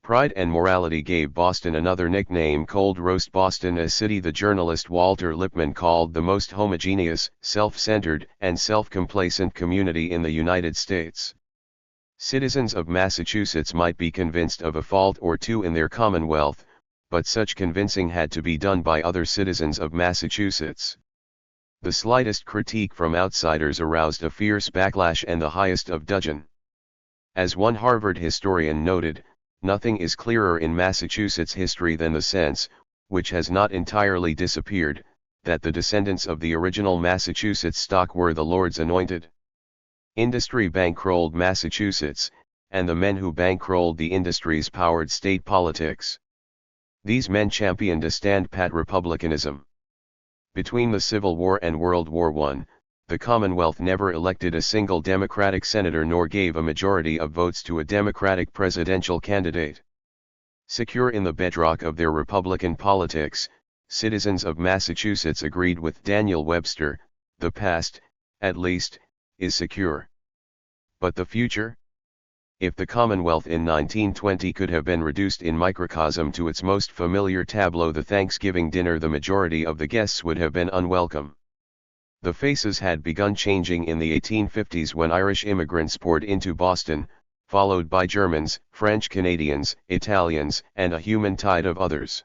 Pride and morality gave Boston another nickname, Cold Roast Boston, a city the journalist Walter Lippmann called the most homogeneous, self-centered, and self-complacent community in the United States. Citizens of Massachusetts might be convinced of a fault or two in their Commonwealth, but such convincing had to be done by other citizens of Massachusetts. The slightest critique from outsiders aroused a fierce backlash and the highest of dudgeon. As one Harvard historian noted, nothing is clearer in Massachusetts history than the sense, which has not entirely disappeared, that the descendants of the original Massachusetts stock were the Lord's anointed. Industry bankrolled Massachusetts, and the men who bankrolled the industries powered state politics. These men championed a stand-pat republicanism. Between the Civil War and World War I, the Commonwealth never elected a single Democratic senator nor gave a majority of votes to a Democratic presidential candidate. Secure in the bedrock of their Republican politics, citizens of Massachusetts agreed with Daniel Webster, the past, at least, is secure. But the future? If the Commonwealth in 1920 could have been reduced in microcosm to its most familiar tableau, the Thanksgiving dinner, the majority of the guests would have been unwelcome. The faces had begun changing in the 1850s when Irish immigrants poured into Boston, followed by Germans, French Canadians, Italians, and a human tide of others.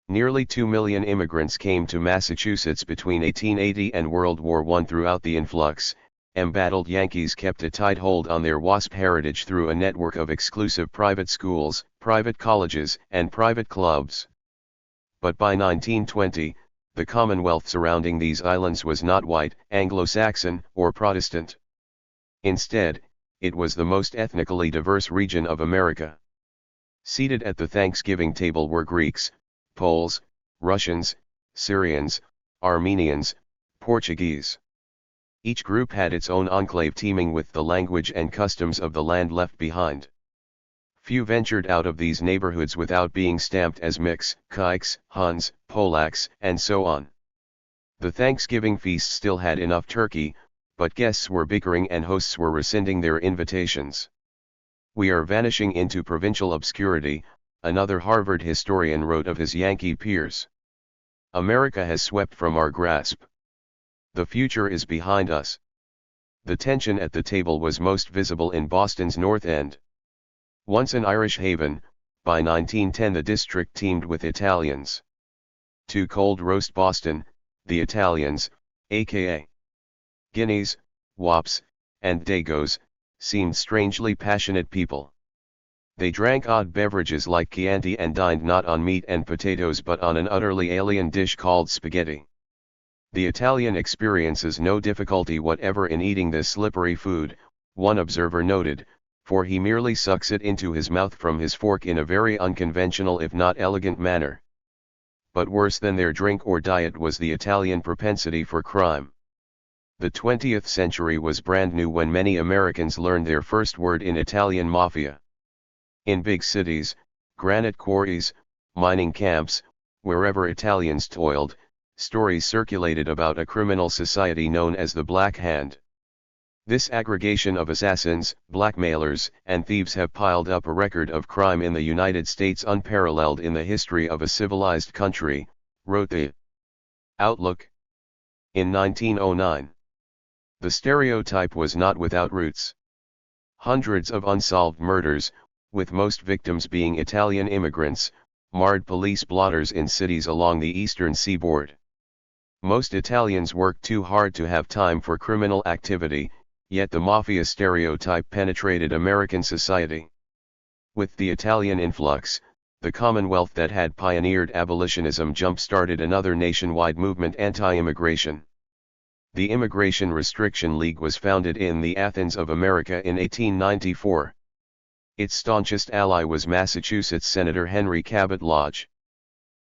Nearly 2 million immigrants came to Massachusetts between 1880 and World War I. Throughout the influx, embattled Yankees kept a tight hold on their WASP heritage through a network of exclusive private schools, private colleges, and private clubs. But by 1920, the Commonwealth surrounding these islands was not white, Anglo-Saxon, or Protestant. Instead, it was the most ethnically diverse region of America. Seated at the Thanksgiving table were Greeks, Poles, Russians, Syrians, Armenians, Portuguese. Each group had its own enclave teeming with the language and customs of the land left behind. Few ventured out of these neighborhoods without being stamped as Miks, Kikes, Huns, Polacks, and so on. The Thanksgiving feast still had enough turkey, but guests were bickering and hosts were rescinding their invitations. "We are vanishing into provincial obscurity," another Harvard historian wrote of his Yankee peers. "America has swept from our grasp. The future is behind us." The tension at the table was most visible in Boston's North End. Once an Irish haven, by 1910 the district teemed with Italians. To cold roast Boston, the Italians, aka Guineas, Wops, and Dagos, seemed strangely passionate people. They drank odd beverages like Chianti and dined not on meat and potatoes but on an utterly alien dish called spaghetti. "The Italian experiences no difficulty whatever in eating this slippery food," one observer noted, "for he merely sucks it into his mouth from his fork in a very unconventional if not elegant manner." But worse than their drink or diet was the Italian propensity for crime. The 20th century was brand new when many Americans learned their first word in Italian mafia. In big cities, granite quarries, mining camps, wherever Italians toiled, stories circulated about a criminal society known as the Black Hand. This aggregation of assassins, blackmailers, and thieves have piled up a record of crime in the United States unparalleled in the history of a civilized country, wrote the Outlook in 1909. The stereotype was not without roots. Hundreds of unsolved murders, with most victims being Italian immigrants, marred police blotters in cities along the eastern seaboard. Most Italians worked too hard to have time for criminal activity, yet the mafia stereotype penetrated American society. With the Italian influx, the Commonwealth that had pioneered abolitionism jump-started another nationwide movement anti-immigration. The Immigration Restriction League was founded in the Athens of America in 1894. Its staunchest ally was Massachusetts Senator Henry Cabot Lodge.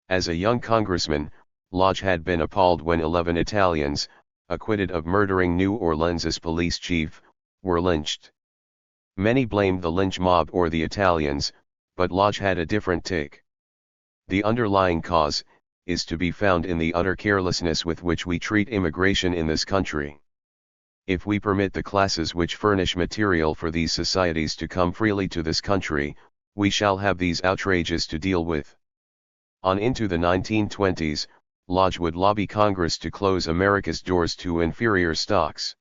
As a young congressman, Lodge had been appalled when 11 Italians, acquitted of murdering New Orleans' police chief, were lynched. Many blamed the lynch mob or the Italians, but Lodge had a different take. "The underlying cause is to be found in the utter carelessness with which we treat immigration in this country. If we permit the classes which furnish material for these societies to come freely to this country, we shall have these outrages to deal with." On into the 1920s, Lodge would lobby Congress to close America's doors to inferior stocks.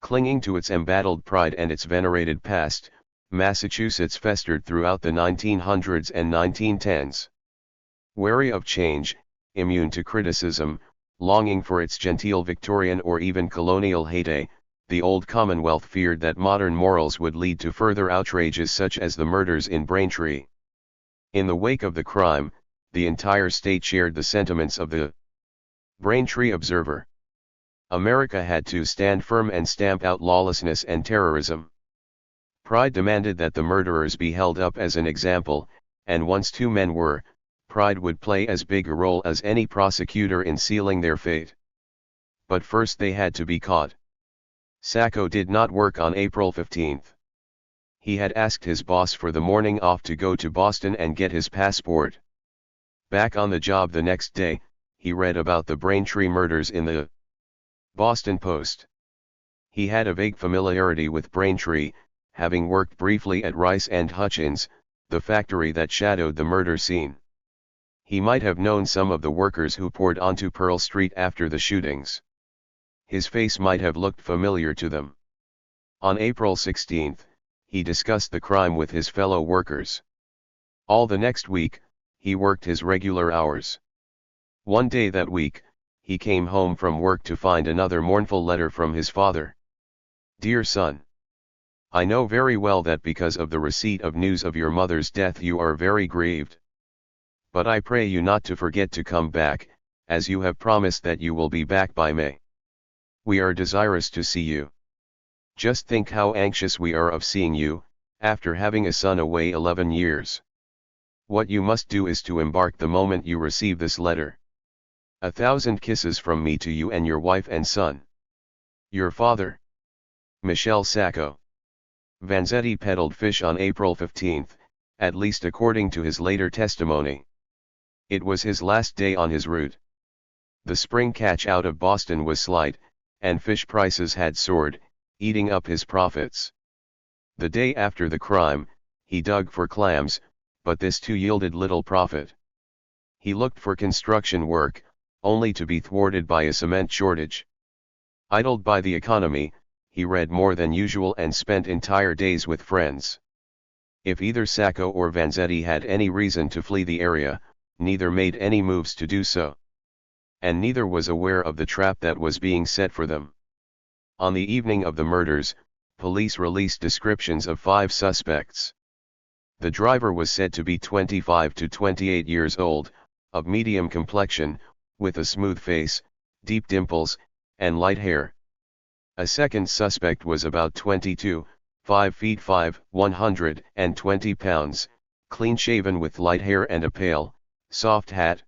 Clinging to its embattled pride and its venerated past, Massachusetts festered throughout the 1900s and 1910s. Wary of change, immune to criticism, longing for its genteel Victorian or even colonial heyday, the old Commonwealth feared that modern morals would lead to further outrages such as the murders in Braintree. In the wake of the crime, the entire state shared the sentiments of the Braintree Observer. America had to stand firm and stamp out lawlessness and terrorism. Pride demanded that the murderers be held up as an example, and once two men were, pride would play as big a role as any prosecutor in sealing their fate. But first they had to be caught. Sacco did not work on April 15. He had asked his boss for the morning off to go to Boston and get his passport. Back on the job the next day, he read about the Braintree murders in the Boston Post. He had a vague familiarity with Braintree, having worked briefly at Rice and Hutchins, the factory that shadowed the murder scene. He might have known some of the workers who poured onto Pearl Street after the shootings. His face might have looked familiar to them. On April 16, he discussed the crime with his fellow workers. All the next week, he worked his regular hours. One day that week, he came home from work to find another mournful letter from his father. "Dear son, I know very well that because of the receipt of news of your mother's death you are very grieved. But I pray you not to forget to come back, as you have promised that you will be back by May. We are desirous to see you. Just think how anxious we are of seeing you, after having a son away 11 years. What you must do is to embark the moment you receive this letter. 1,000 kisses from me to you and your wife and son. Your father, Michel Sacco." Vanzetti peddled fish on April 15, at least according to his later testimony. It was his last day on his route. The spring catch out of Boston was slight, and fish prices had soared, eating up his profits. The day after the crime, he dug for clams, but this too yielded little profit. He looked for construction work, only to be thwarted by a cement shortage. Idled by the economy, he read more than usual and spent entire days with friends. If either Sacco or Vanzetti had any reason to flee the area, neither made any moves to do so. And neither was aware of the trap that was being set for them. On the evening of the murders, police released descriptions of 5 suspects. The driver was said to be 25 to 28 years old, of medium complexion, with a smooth face, deep dimples, and light hair. A second suspect was about 22, 5 feet 5, 120 pounds, clean-shaven with light hair and a pale, soft hat.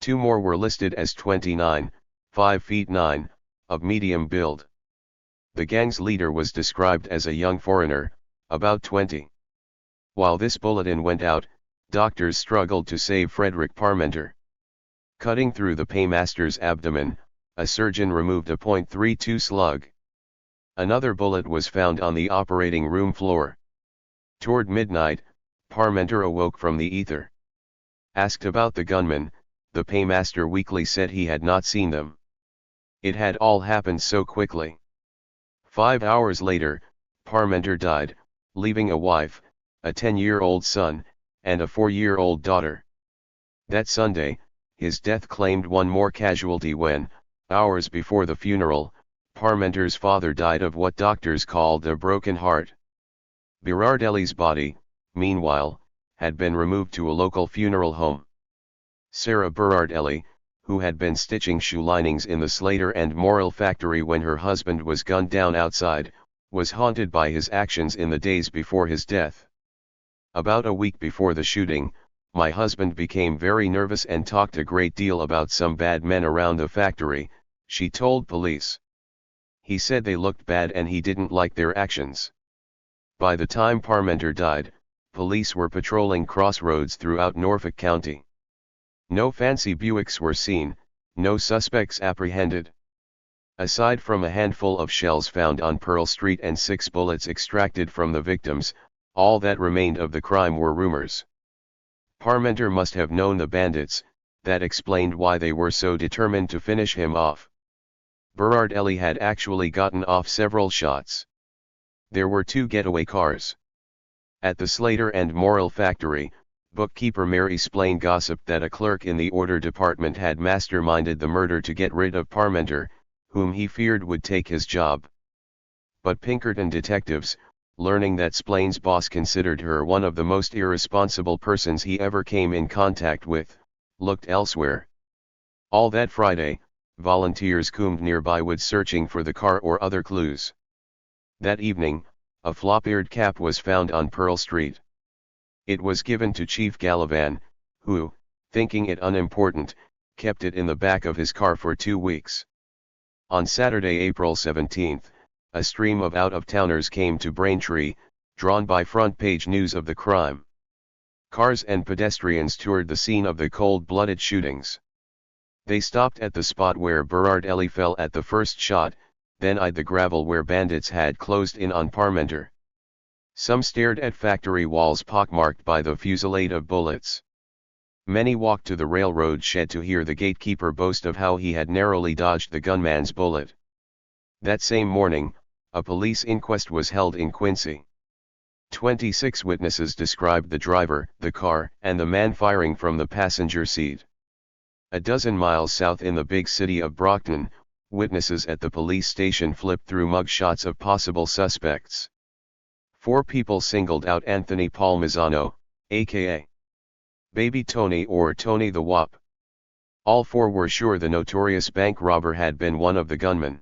2 more were listed as 29, 5 feet 9, of medium build. The gang's leader was described as a young foreigner, about 20. While this bulletin went out, doctors struggled to save Frederick Parmenter. Cutting through the paymaster's abdomen, a surgeon removed a .32 slug. Another bullet was found on the operating room floor. Toward midnight, Parmenter awoke from the ether. Asked about the gunmen, the paymaster weakly said he had not seen them. It had all happened so quickly. 5 hours later, Parmenter died, leaving a wife, a 10-year-old son, and a 4-year-old daughter. That Sunday, his death claimed one more casualty when, hours before the funeral, Parmenter's father died of what doctors called a broken heart. Berardelli's body, meanwhile, had been removed to a local funeral home. Sarah Berardelli, who had been stitching shoe linings in the Slater and Morrill factory when her husband was gunned down outside, was haunted by his actions in the days before his death. About a week before the shooting, my husband became very nervous and talked a great deal about some bad men around the factory, she told police. He said they looked bad and he didn't like their actions. By the time Parmenter died, police were patrolling crossroads throughout Norfolk County. No fancy Buicks were seen, no suspects apprehended. Aside from a handful of shells found on Pearl Street and 6 bullets extracted from the victims, all that remained of the crime were rumors. Parmenter must have known the bandits, that explained why they were so determined to finish him off. Berardelli had actually gotten off several shots. There were 2 getaway cars. At the Slater and Morrill factory, bookkeeper Mary Splain gossiped that a clerk in the order department had masterminded the murder to get rid of Parmenter, whom he feared would take his job. But Pinkerton detectives, learning that Splain's boss considered her one of the most irresponsible persons he ever came in contact with, looked elsewhere. All that Friday, volunteers combed nearby woods searching for the car or other clues. That evening, a flop-eared cap was found on Pearl Street. It was given to Chief Gallivan, who, thinking it unimportant, kept it in the back of his car for 2 weeks. On Saturday, April 17, a stream of out-of-towners came to Braintree, drawn by front-page news of the crime. Cars and pedestrians toured the scene of the cold-blooded shootings. They stopped at the spot where Berardelli fell at the first shot, then eyed the gravel where bandits had closed in on Parmenter. Some stared at factory walls pockmarked by the fusillade of bullets. Many walked to the railroad shed to hear the gatekeeper boast of how he had narrowly dodged the gunman's bullet. That same morning, a police inquest was held in Quincy. 26 witnesses described the driver, the car, and the man firing from the passenger seat. A dozen miles south in the big city of Brockton, witnesses at the police station flipped through mugshots of possible suspects. 4 people singled out Anthony Palmisano, a.k.a. Baby Tony or Tony the Wop. All 4 were sure the notorious bank robber had been one of the gunmen.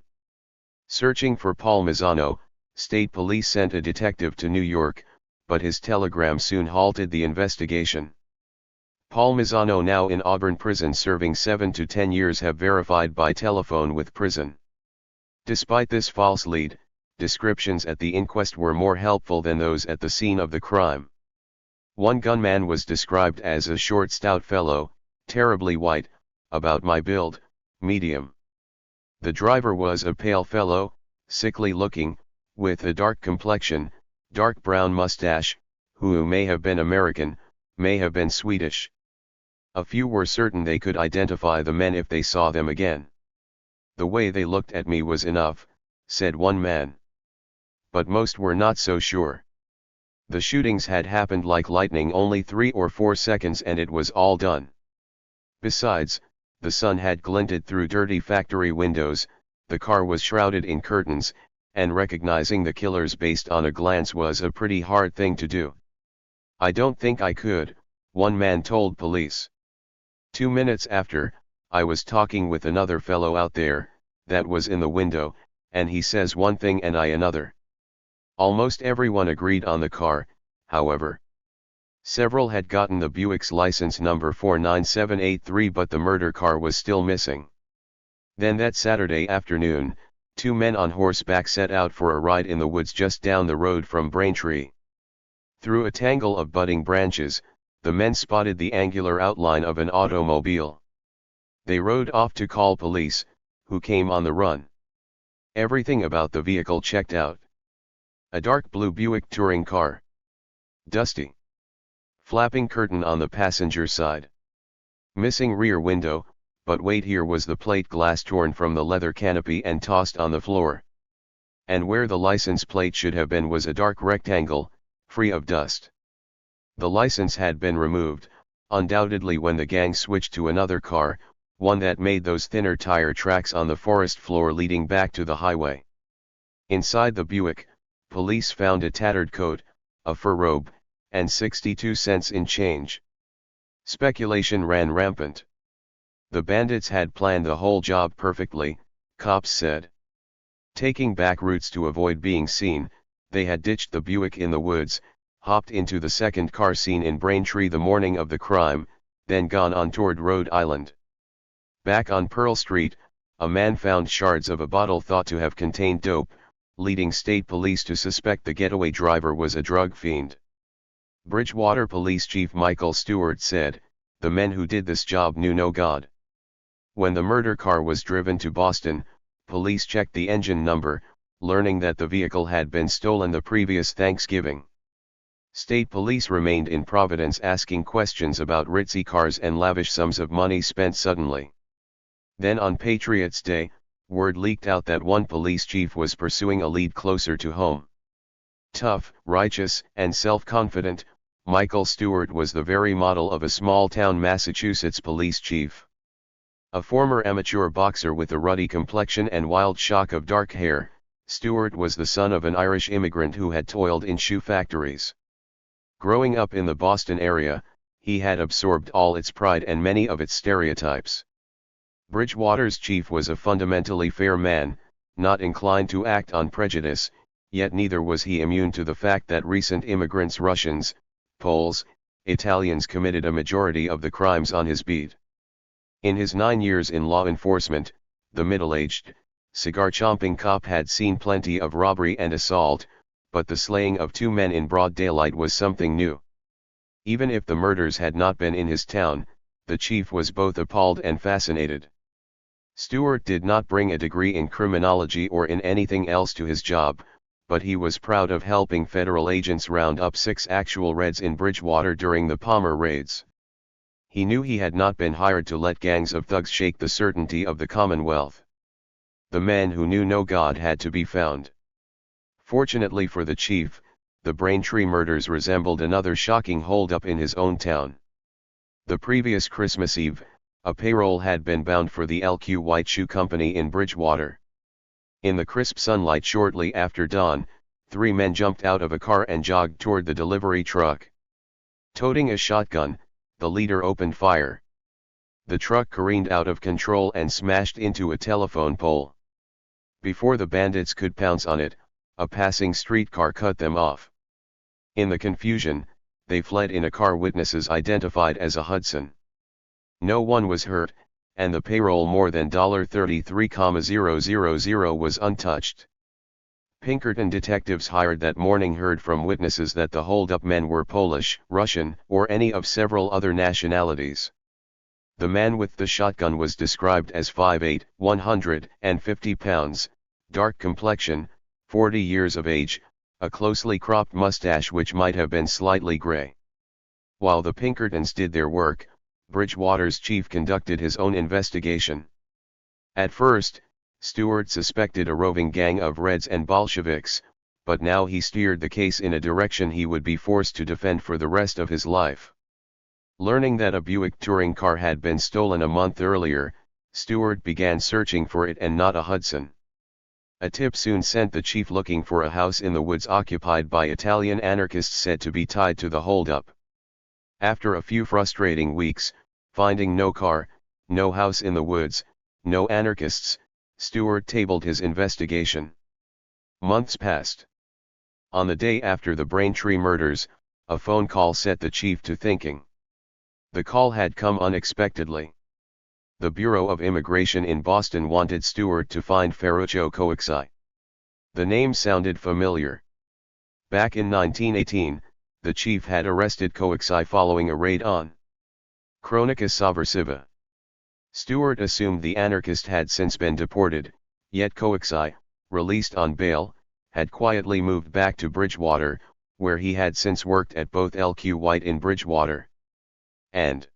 Searching for Palmisano, state police sent a detective to New York, but his telegram soon halted the investigation. Palmisano, now in Auburn prison serving 7 to 10 years, have verified by telephone with prison. Despite this false lead, descriptions at the inquest were more helpful than those at the scene of the crime. One gunman was described as a short stout fellow, terribly white, about my build, medium. The driver was a pale fellow, sickly looking, with a dark complexion, dark brown mustache, who may have been American, may have been Swedish. A few were certain they could identify the men if they saw them again. The way they looked at me was enough, said one man. But most were not so sure. The shootings had happened like lightning, only 3 or 4 seconds, and it was all done. Besides, the sun had glinted through dirty factory windows, the car was shrouded in curtains, and recognizing the killers based on a glance was a pretty hard thing to do. I don't think I could, one man told police. 2 minutes after, I was talking with another fellow out there, that was in the window, and he says one thing and I another. Almost everyone agreed on the car, however. Several had gotten the Buick's license number 49783, but the murder car was still missing. Then that Saturday afternoon, 2 men on horseback set out for a ride in the woods just down the road from Braintree. Through a tangle of budding branches, the men spotted the angular outline of an automobile. They rode off to call police, who came on the run. Everything about the vehicle checked out. A dark blue Buick touring car. Dusty. Flapping curtain on the passenger side. Missing rear window, but wait, here was the plate glass torn from the leather canopy and tossed on the floor. And where the license plate should have been was a dark rectangle, free of dust. The license had been removed, undoubtedly when the gang switched to another car, one that made those thinner tire tracks on the forest floor leading back to the highway. Inside the Buick, police found a tattered coat, a fur robe, and 62 cents in change. Speculation ran rampant. The bandits had planned the whole job perfectly, cops said. Taking back routes to avoid being seen, they had ditched the Buick in the woods, hopped into the second car seen in Braintree the morning of the crime, then gone on toward Rhode Island. Back on Pearl Street, a man found shards of a bottle thought to have contained dope, leading state police to suspect the getaway driver was a drug fiend. Bridgewater Police Chief Michael Stewart said, "The men who did this job knew no God." When the murder car was driven to Boston, police checked the engine number, learning that the vehicle had been stolen the previous Thanksgiving. State police remained in Providence asking questions about ritzy cars and lavish sums of money spent suddenly. Then on Patriots' Day, word leaked out that one police chief was pursuing a lead closer to home. Tough, righteous, and self-confident, Michael Stewart was the very model of a small-town Massachusetts police chief. A former amateur boxer with a ruddy complexion and wild shock of dark hair, Stewart was the son of an Irish immigrant who had toiled in shoe factories. Growing up in the Boston area, he had absorbed all its pride and many of its stereotypes. Bridgewater's chief was a fundamentally fair man, not inclined to act on prejudice, yet neither was he immune to the fact that recent immigrants, Russians, Poles, Italians committed a majority of the crimes on his beat. In his 9 years in law enforcement, the middle-aged, cigar-chomping cop had seen plenty of robbery and assault, but the slaying of 2 men in broad daylight was something new. Even if the murders had not been in his town, the chief was both appalled and fascinated. Stewart did not bring a degree in criminology or in anything else to his job, but he was proud of helping federal agents round up 6 actual Reds in Bridgewater during the Palmer raids. He knew he had not been hired to let gangs of thugs shake the certainty of the Commonwealth. The man who knew no God had to be found. Fortunately for the chief, the Braintree murders resembled another shocking hold-up in his own town. The previous Christmas Eve, a payroll had been bound for the LQ White Shoe Company in Bridgewater. In the crisp sunlight shortly after dawn, 3 men jumped out of a car and jogged toward the delivery truck. Toting a shotgun, the leader opened fire. The truck careened out of control and smashed into a telephone pole. Before the bandits could pounce on it, a passing streetcar cut them off. In the confusion, they fled in a car witnesses identified as a Hudson. No one was hurt, and the payroll more than $33,000 was untouched. Pinkerton detectives hired that morning heard from witnesses that the hold-up men were Polish, Russian, or any of several other nationalities. The man with the shotgun was described as 5'8", 150 pounds, dark complexion, 40 years of age, a closely cropped mustache which might have been slightly gray. While the Pinkertons did their work, Bridgewater's chief conducted his own investigation. At first, Stewart suspected a roving gang of Reds and Bolsheviks, but now he steered the case in a direction he would be forced to defend for the rest of his life. Learning that a Buick touring car had been stolen a month earlier, Stewart began searching for it and not a Hudson. A tip soon sent the chief looking for a house in the woods occupied by Italian anarchists said to be tied to the holdup. After a few frustrating weeks, finding no car, no house in the woods, no anarchists, Stewart tabled his investigation. Months passed. On the day after the Braintree murders, a phone call set the chief to thinking. The call had come unexpectedly. The Bureau of Immigration in Boston wanted Stewart to find Ferruccio Coexai. The name sounded familiar. Back in 1918, the chief had arrested Coexai following a raid on Cronica Sovversiva. Stewart assumed the anarchist had since been deported, yet Coexai, released on bail, had quietly moved back to Bridgewater, where he had since worked at both L.Q. White in Bridgewater and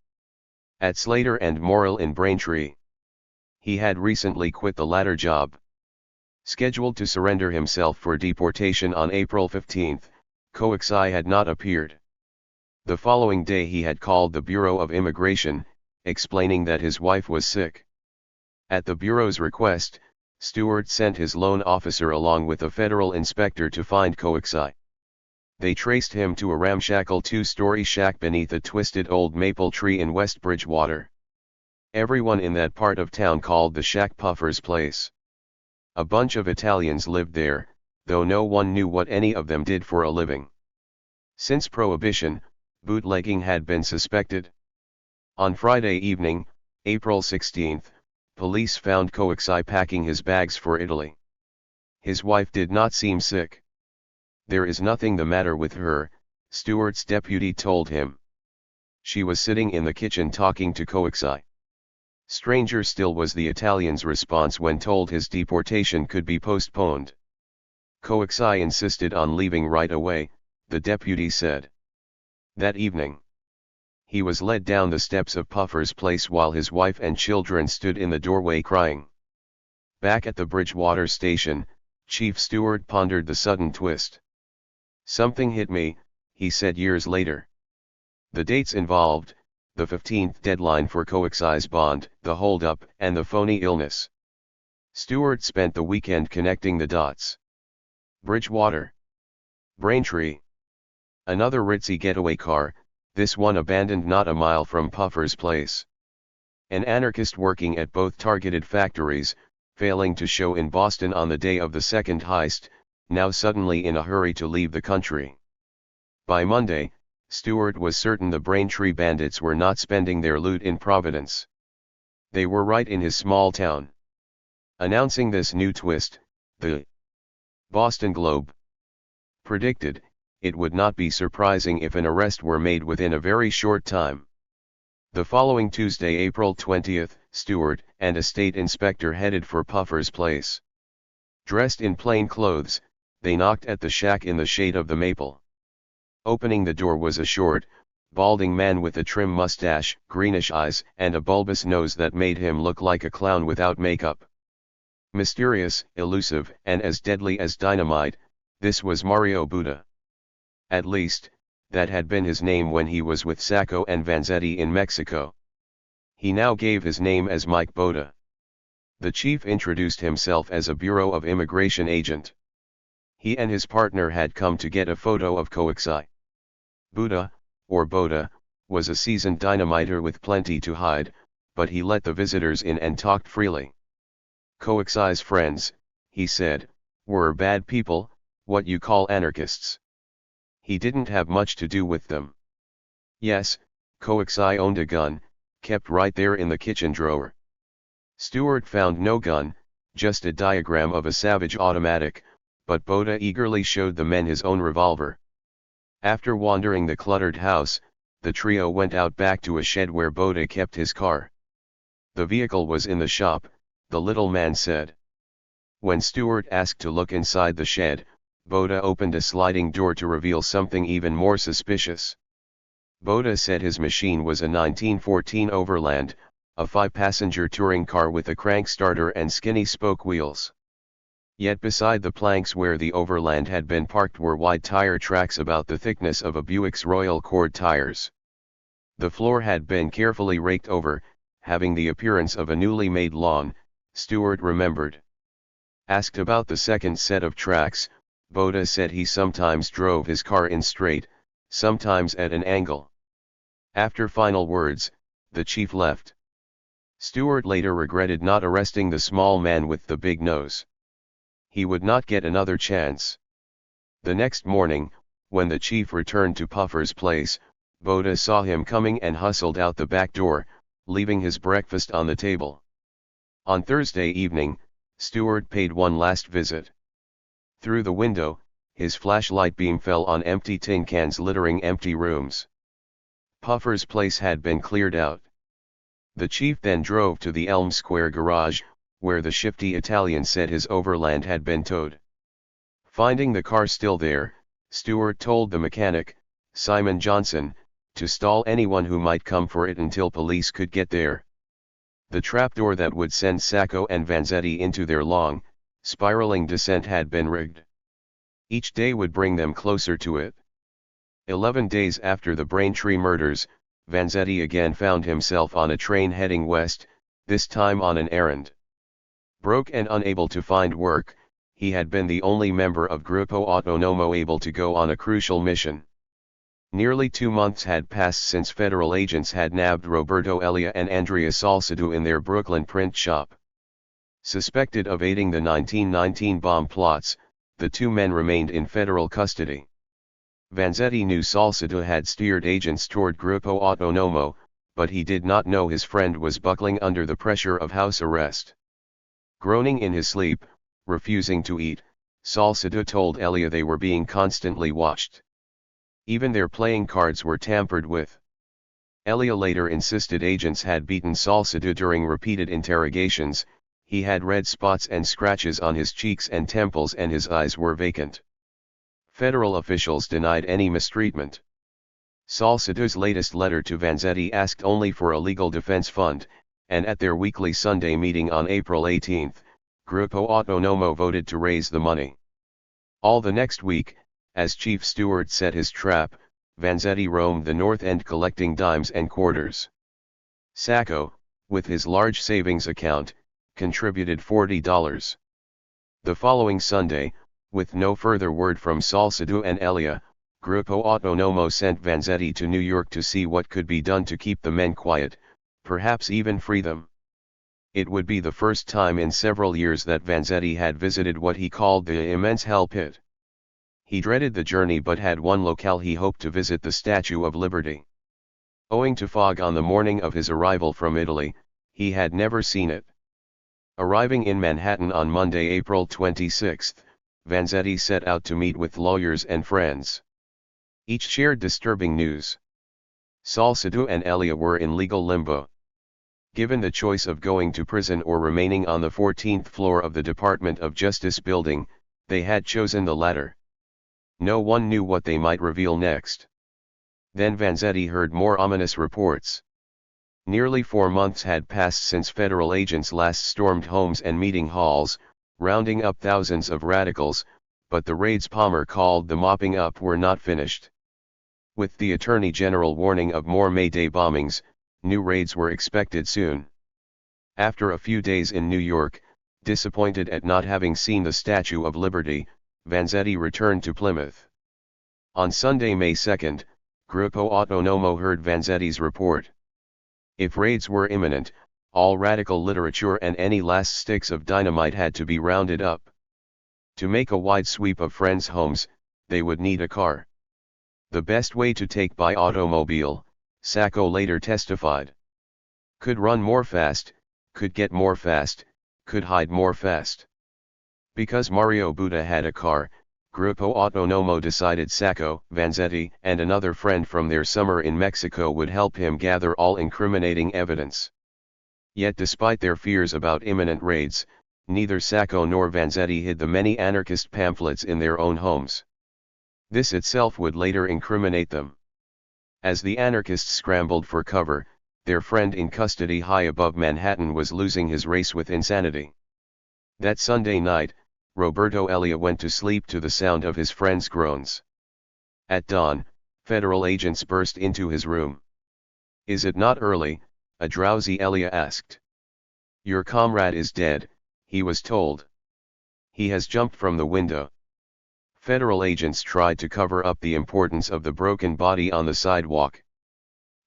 at Slater and Morrill in Braintree. He had recently quit the latter job. Scheduled to surrender himself for deportation on April 15, Coexai had not appeared. The following day he had called the Bureau of Immigration, explaining that his wife was sick. At the Bureau's request, Stewart sent his loan officer along with a federal inspector to find Coexai. They traced him to a ramshackle two-story shack beneath a twisted old maple tree in West Bridgewater. Everyone in that part of town called the shack Puffer's Place. A bunch of Italians lived there, though no one knew what any of them did for a living. Since Prohibition, bootlegging had been suspected. On Friday evening, April 16, police found Coexai packing his bags for Italy. His wife did not seem sick. "There is nothing the matter with her," Stewart's deputy told him. She was sitting in the kitchen talking to Coexai. Stranger still was the Italian's response when told his deportation could be postponed. Coexai insisted on leaving right away, the deputy said. That evening, he was led down the steps of Puffer's Place while his wife and children stood in the doorway crying. Back at the Bridgewater station, Chief Stewart pondered the sudden twist. "Something hit me," he said years later. The dates involved, the 15th deadline for Coexai's bond, the holdup, and the phony illness. Stewart spent the weekend connecting the dots. Bridgewater. Braintree. Another ritzy getaway car, this one abandoned not a mile from Puffer's Place. An anarchist working at both targeted factories, failing to show in Boston on the day of the second heist, now suddenly in a hurry to leave the country. By Monday, Stewart was certain the Braintree bandits were not spending their loot in Providence. They were right in his small town. Announcing this new twist, the Boston Globe predicted, it would not be surprising if an arrest were made within a very short time. The following Tuesday, April 20, Stewart and a state inspector headed for Puffer's Place. Dressed in plain clothes, they knocked at the shack in the shade of the maple. Opening the door was a short, balding man with a trim mustache, greenish eyes, and a bulbous nose that made him look like a clown without makeup. Mysterious, elusive, and as deadly as dynamite, this was Mario Buda. At least, that had been his name when he was with Sacco and Vanzetti in Mexico. He now gave his name as Mike Boda. The chief introduced himself as a Bureau of Immigration agent. He and his partner had come to get a photo of Coexai. Buda, or Boda, was a seasoned dynamiter with plenty to hide, but he let the visitors in and talked freely. Coexai's friends, he said, were bad people, what you call anarchists. He didn't have much to do with them. Yes, Coexai owned a gun, kept right there in the kitchen drawer. Stewart found no gun, just a diagram of a Savage automatic, but Boda eagerly showed the men his own revolver. After wandering the cluttered house, the trio went out back to a shed where Boda kept his car. The vehicle was in the shop, the little man said. When Stewart asked to look inside the shed, Boda opened a sliding door to reveal something even more suspicious. Boda said his machine was a 1914 Overland, a 5-passenger touring car with a crank starter and skinny spoke wheels. Yet beside the planks where the Overland had been parked were wide tire tracks about the thickness of a Buick's Royal Cord tires. The floor had been carefully raked over, having the appearance of a newly made lawn, Stewart remembered. Asked about the second set of tracks, Boda said he sometimes drove his car in straight, sometimes at an angle. After final words, the chief left. Stewart later regretted not arresting the small man with the big nose. He would not get another chance. The next morning, when the chief returned to Puffer's place, Boda saw him coming and hustled out the back door, leaving his breakfast on the table. On Thursday evening, Stewart paid one last visit. Through the window, his flashlight beam fell on empty tin cans littering empty rooms. Puffer's place had been cleared out. The chief then drove to the Elm Square garage, where the shifty Italian said his Overland had been towed. Finding the car still there, Stewart told the mechanic, Simon Johnson, to stall anyone who might come for it until police could get there. The trapdoor that would send Sacco and Vanzetti into their long, spiraling descent had been rigged. Each day would bring them closer to it. 11 days after the Braintree murders, Vanzetti again found himself on a train heading west, this time on an errand. Broke and unable to find work, he had been the only member of Gruppo Autonomo able to go on a crucial mission. Nearly 2 months had passed since federal agents had nabbed Roberto Elia and Andrea Salcedo in their Brooklyn print shop. Suspected of aiding the 1919 bomb plots, the two men remained in federal custody. Vanzetti knew Salcedo had steered agents toward Gruppo Autonomo, but he did not know his friend was buckling under the pressure of house arrest. Groaning in his sleep, refusing to eat, Salcedo told Elia they were being constantly watched. Even their playing cards were tampered with. Elia later insisted agents had beaten Salcedo during repeated interrogations. He had red spots and scratches on his cheeks and temples and his eyes were vacant. Federal officials denied any mistreatment. Salcedo's latest letter to Vanzetti asked only for a legal defense fund, and at their weekly Sunday meeting on April 18, Gruppo Autonomo voted to raise the money. All the next week, as Chief Stewart set his trap, Vanzetti roamed the North End collecting dimes and quarters. Sacco, with his large savings account, contributed $40. The following Sunday, with no further word from Salcedo and Elia, Gruppo Autonomo sent Vanzetti to New York to see what could be done to keep the men quiet, perhaps even free them. It would be the first time in several years that Vanzetti had visited what he called the immense hell pit. He dreaded the journey but had one locale he hoped to visit: the Statue of Liberty. Owing to fog on the morning of his arrival from Italy, he had never seen it. Arriving in Manhattan on Monday, April 26, Vanzetti set out to meet with lawyers and friends. Each shared disturbing news. Salcedo and Elia were in legal limbo. Given the choice of going to prison or remaining on the 14th floor of the Department of Justice building, they had chosen the latter. No one knew what they might reveal next. Then Vanzetti heard more ominous reports. Nearly 4 months had passed since federal agents last stormed homes and meeting halls, rounding up thousands of radicals, but the raids Palmer called the mopping up were not finished. With the Attorney General warning of more May Day bombings, new raids were expected soon. After a few days in New York, disappointed at not having seen the Statue of Liberty, Vanzetti returned to Plymouth. On Sunday, May 2, Gruppo Autonomo heard Vanzetti's report. If raids were imminent, all radical literature and any last sticks of dynamite had to be rounded up. To make a wide sweep of friends' homes, they would need a car. The best way to take by automobile, Sacco later testified. Could run more fast, could get more fast, could hide more fast. Because Mario Buddha had a car, Gruppo Autonomo decided Sacco, Vanzetti, and another friend from their summer in Mexico would help him gather all incriminating evidence. Yet despite their fears about imminent raids, neither Sacco nor Vanzetti hid the many anarchist pamphlets in their own homes. This itself would later incriminate them. As the anarchists scrambled for cover, their friend in custody high above Manhattan was losing his race with insanity. That Sunday night, Roberto Elia went to sleep to the sound of his friend's groans. At dawn, federal agents burst into his room. "Is it not early?" a drowsy Elia asked. "Your comrade is dead," he was told. "He has jumped from the window." Federal agents tried to cover up the importance of the broken body on the sidewalk.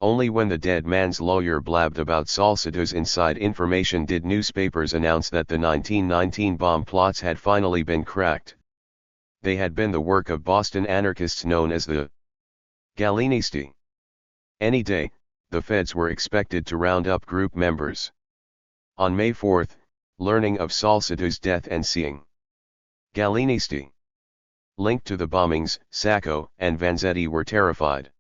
Only when the dead man's lawyer blabbed about Salcedo's inside information did newspapers announce that the 1919 bomb plots had finally been cracked. They had been the work of Boston anarchists known as the Gallinisti. Any day, the feds were expected to round up group members. On May 4, learning of Salcedo's death and seeing Gallinisti linked to the bombings, Sacco and Vanzetti were terrified.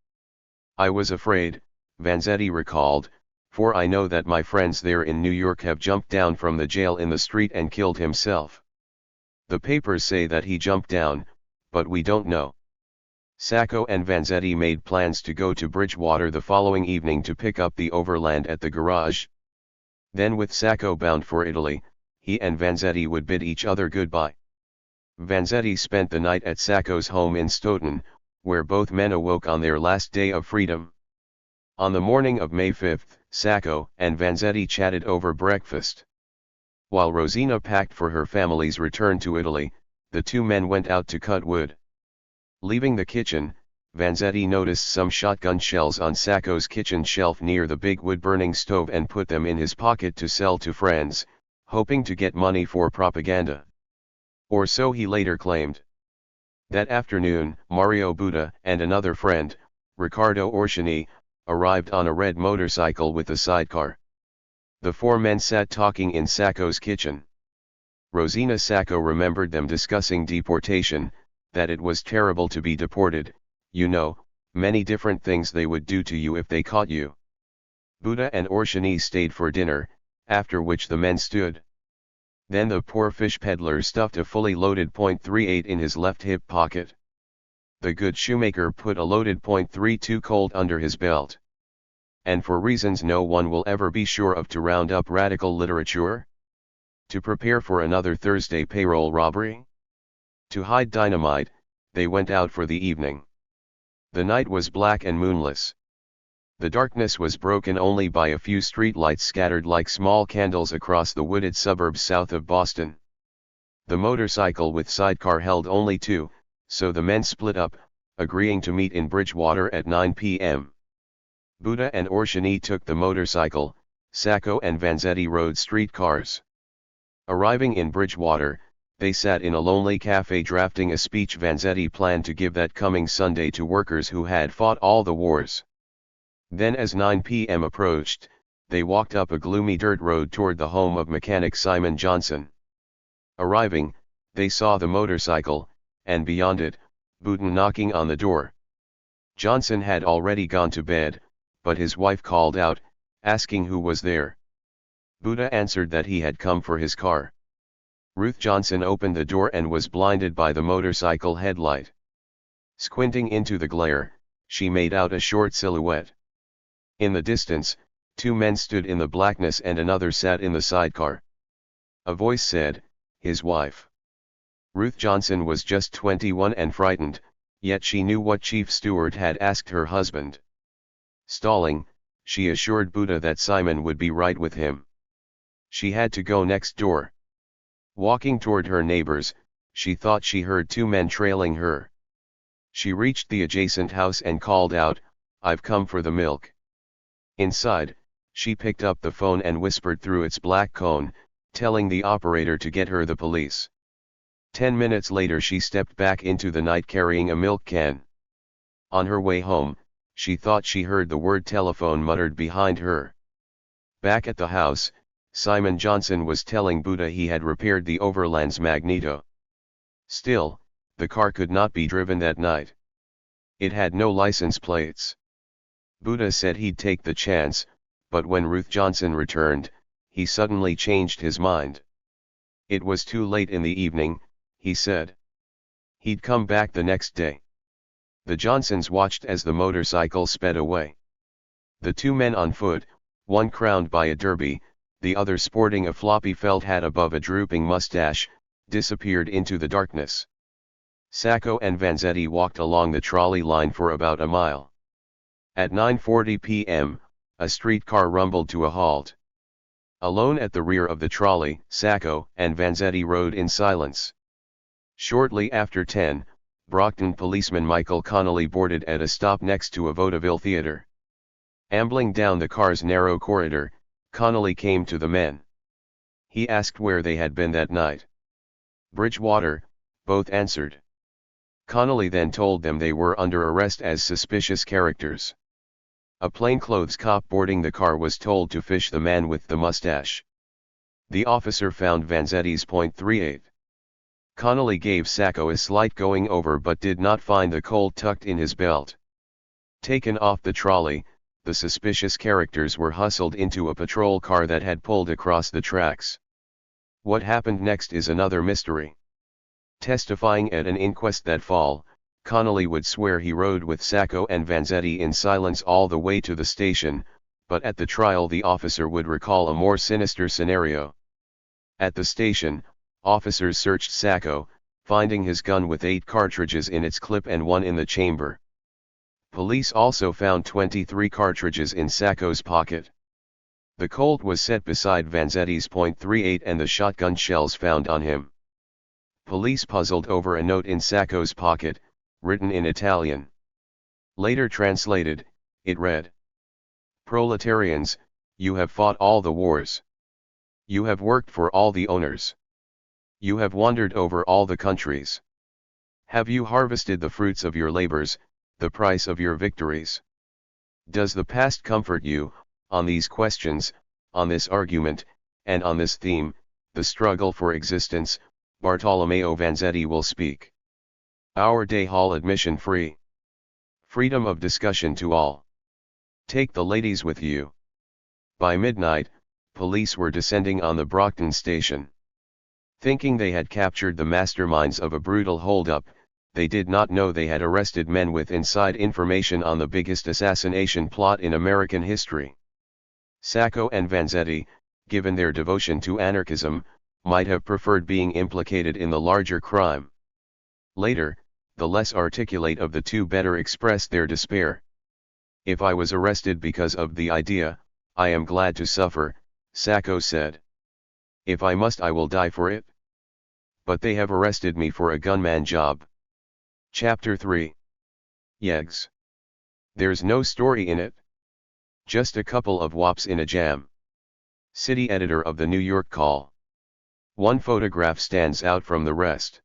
"I was afraid," Vanzetti recalled, "for I know that my friends there in New York have jumped down from the jail in the street and killed himself. The papers say that he jumped down, but we don't know." Sacco and Vanzetti made plans to go to Bridgewater the following evening to pick up the overland at the garage. Then with Sacco bound for Italy, he and Vanzetti would bid each other goodbye. Vanzetti spent the night at Sacco's home in Stoughton, where both men awoke on their last day of freedom. On the morning of May 5, Sacco and Vanzetti chatted over breakfast. While Rosina packed for her family's return to Italy, the two men went out to cut wood. Leaving the kitchen, Vanzetti noticed some shotgun shells on Sacco's kitchen shelf near the big wood-burning stove and put them in his pocket to sell to friends, hoping to get money for propaganda. Or so he later claimed. That afternoon, Mario Buddha and another friend, Riccardo Orsini, arrived on a red motorcycle with a sidecar. The four men sat talking in Sacco's kitchen. Rosina Sacco remembered them discussing deportation, that it was terrible to be deported, you know, many different things they would do to you if they caught you. Buddha and Orsini stayed for dinner, after which the men stood. Then the poor fish peddler stuffed a fully loaded .38 in his left hip pocket. The good shoemaker put a loaded .32 Colt under his belt. And for reasons no one will ever be sure of, to round up radical literature? To prepare for another Thursday payroll robbery? To hide dynamite, they went out for the evening. The night was black and moonless. The darkness was broken only by a few streetlights scattered like small candles across the wooded suburbs south of Boston. The motorcycle with sidecar held only two, so the men split up, agreeing to meet in Bridgewater at 9 p.m. Buddha and Orsini took the motorcycle, Sacco and Vanzetti rode streetcars. Arriving in Bridgewater, they sat in a lonely cafe drafting a speech Vanzetti planned to give that coming Sunday to workers who had fought all the wars. Then as 9 p.m. approached, they walked up a gloomy dirt road toward the home of mechanic Simon Johnson. Arriving, they saw the motorcycle, and beyond it, Buddha knocking on the door. Johnson had already gone to bed, but his wife called out, asking who was there. Buddha answered that he had come for his car. Ruth Johnson opened the door and was blinded by the motorcycle headlight. Squinting into the glare, she made out a short silhouette. In the distance, two men stood in the blackness and another sat in the sidecar. A voice said, "His wife." Ruth Johnson was just 21 and frightened, yet she knew what Chief Stewart had asked her husband. Stalling, she assured Buddha that Simon would be right with him. She had to go next door. Walking toward her neighbors, she thought she heard two men trailing her. She reached the adjacent house and called out, "I've come for the milk." Inside, she picked up the phone and whispered through its black cone, telling the operator to get her the police. 10 minutes later she stepped back into the night carrying a milk can. On her way home, she thought she heard the word telephone muttered behind her. Back at the house, Simon Johnson was telling Buddha he had repaired the Overland's magneto. Still, the car could not be driven that night. It had no license plates. Buddha said he'd take the chance, but when Ruth Johnson returned, he suddenly changed his mind. It was too late in the evening, he said. He'd come back the next day. The Johnsons watched as the motorcycle sped away. The two men on foot, one crowned by a derby, the other sporting a floppy felt hat above a drooping mustache, disappeared into the darkness. Sacco and Vanzetti walked along the trolley line for about a mile. At 9:40 p.m., a streetcar rumbled to a halt. Alone at the rear of the trolley, Sacco and Vanzetti rode in silence. Shortly after 10, Brockton policeman Michael Connolly boarded at a stop next to a vaudeville theater. Ambling down the car's narrow corridor, Connolly came to the men. He asked where they had been that night. Bridgewater, both answered. Connolly then told them they were under arrest as suspicious characters. A plainclothes cop boarding the car was told to fish the man with the mustache. The officer found Vanzetti's .38. Connolly gave Sacco a slight going over but did not find the Colt tucked in his belt. Taken off the trolley, the suspicious characters were hustled into a patrol car that had pulled across the tracks. What happened next is another mystery. Testifying at an inquest that fall, Connolly would swear he rode with Sacco and Vanzetti in silence all the way to the station, but at the trial the officer would recall a more sinister scenario. At the station, officers searched Sacco, finding his gun with 8 cartridges in its clip and 1 in the chamber. Police also found 23 cartridges in Sacco's pocket. The Colt was set beside Vanzetti's .38 and the shotgun shells found on him. Police puzzled over a note in Sacco's pocket, written in Italian. Later translated, it read: "Proletarians, you have fought all the wars. You have worked for all the owners. You have wandered over all the countries. Have you harvested the fruits of your labors, the price of your victories? Does the past comfort you? On these questions, on this argument, and on this theme, the struggle for existence, Bartolomeo Vanzetti will speak. Our day hall admission free. Freedom of discussion to all. Take the ladies with you." By midnight, police were descending on the Brockton station. Thinking they had captured the masterminds of a brutal holdup, they did not know they had arrested men with inside information on the biggest assassination plot in American history. Sacco and Vanzetti, given their devotion to anarchism, might have preferred being implicated in the larger crime. Later, the less articulate of the two better expressed their despair. "If I was arrested because of the idea, I am glad to suffer," Sacco said. "If I must, I will die for it. But they have arrested me for a gunman job." Chapter 3. Yegs. There's no story in it. Just a couple of wops in a jam. City editor of the New York Call. One photograph stands out from the rest.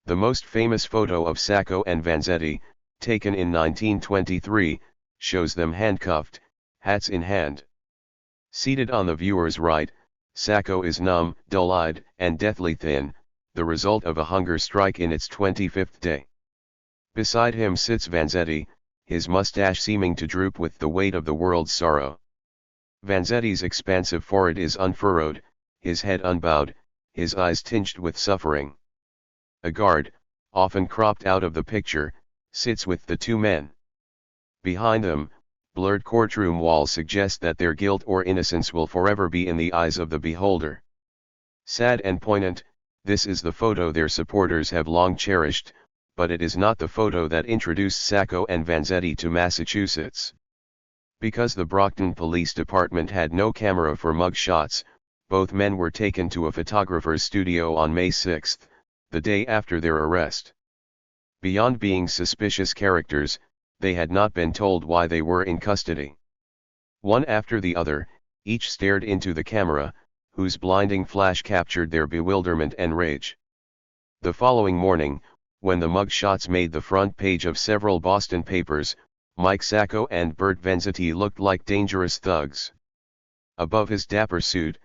The most famous photo of Sacco and Vanzetti, taken in 1923, shows them handcuffed, hats in hand. Seated on the viewer's right, Sacco is numb, dull-eyed, and deathly thin, the result of a hunger strike in its 25th day. Beside him sits Vanzetti, his mustache seeming to droop with the weight of the world's sorrow. Vanzetti's expansive forehead is unfurrowed, his head unbowed, his eyes tinged with suffering. A guard, often cropped out of the picture, sits with the two men. Behind them, blurred courtroom walls suggest that their guilt or innocence will forever be in the eyes of the beholder. Sad and poignant, this is the photo their supporters have long cherished, but it is not the photo that introduced Sacco and Vanzetti to Massachusetts. Because the Brockton Police Department had no camera for mug shots, both men were taken to a photographer's studio on May 6, the day after their arrest. Beyond being suspicious characters, they had not been told why they were in custody. One after the other, each stared into the camera, whose blinding flash captured their bewilderment and rage. The following morning, when the mug shots made the front page of several Boston papers, Mike Sacco and Bert Vanzetti looked like dangerous thugs. Above his dapper suit,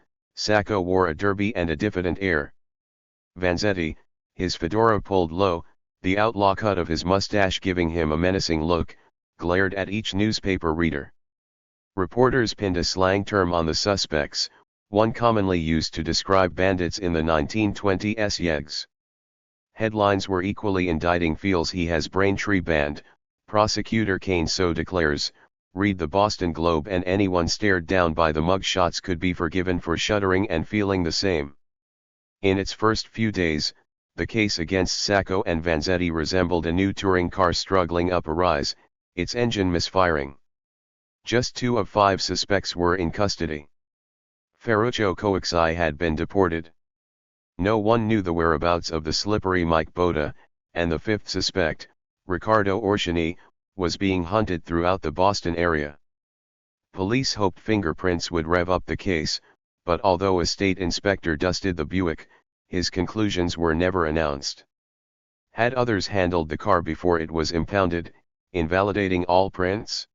Sacco wore a derby and a diffident air. Vanzetti, his fedora pulled low, the outlaw cut of his mustache giving him a menacing look, glared at each newspaper reader. Reporters pinned a slang term on the suspects, one commonly used to describe bandits in the 1920s yegs. Headlines were equally indicting: feels he has Braintree banned, prosecutor Kane so declares. Read the Boston Globe, and anyone stared down by the mugshots could be forgiven for shuddering and feeling the same. In its first few days, the case against Sacco and Vanzetti resembled a new touring car struggling up a rise, its engine misfiring. Just 2 of 5 suspects were in custody. Ferruccio Coaxi had been deported. No one knew the whereabouts of the slippery Mike Boda, and the 5th suspect, Riccardo Orsini, was being hunted throughout the Boston area. Police hoped fingerprints would rev up the case, but although a state inspector dusted the Buick, his conclusions were never announced. Had others handled the car before it was impounded, invalidating all prints?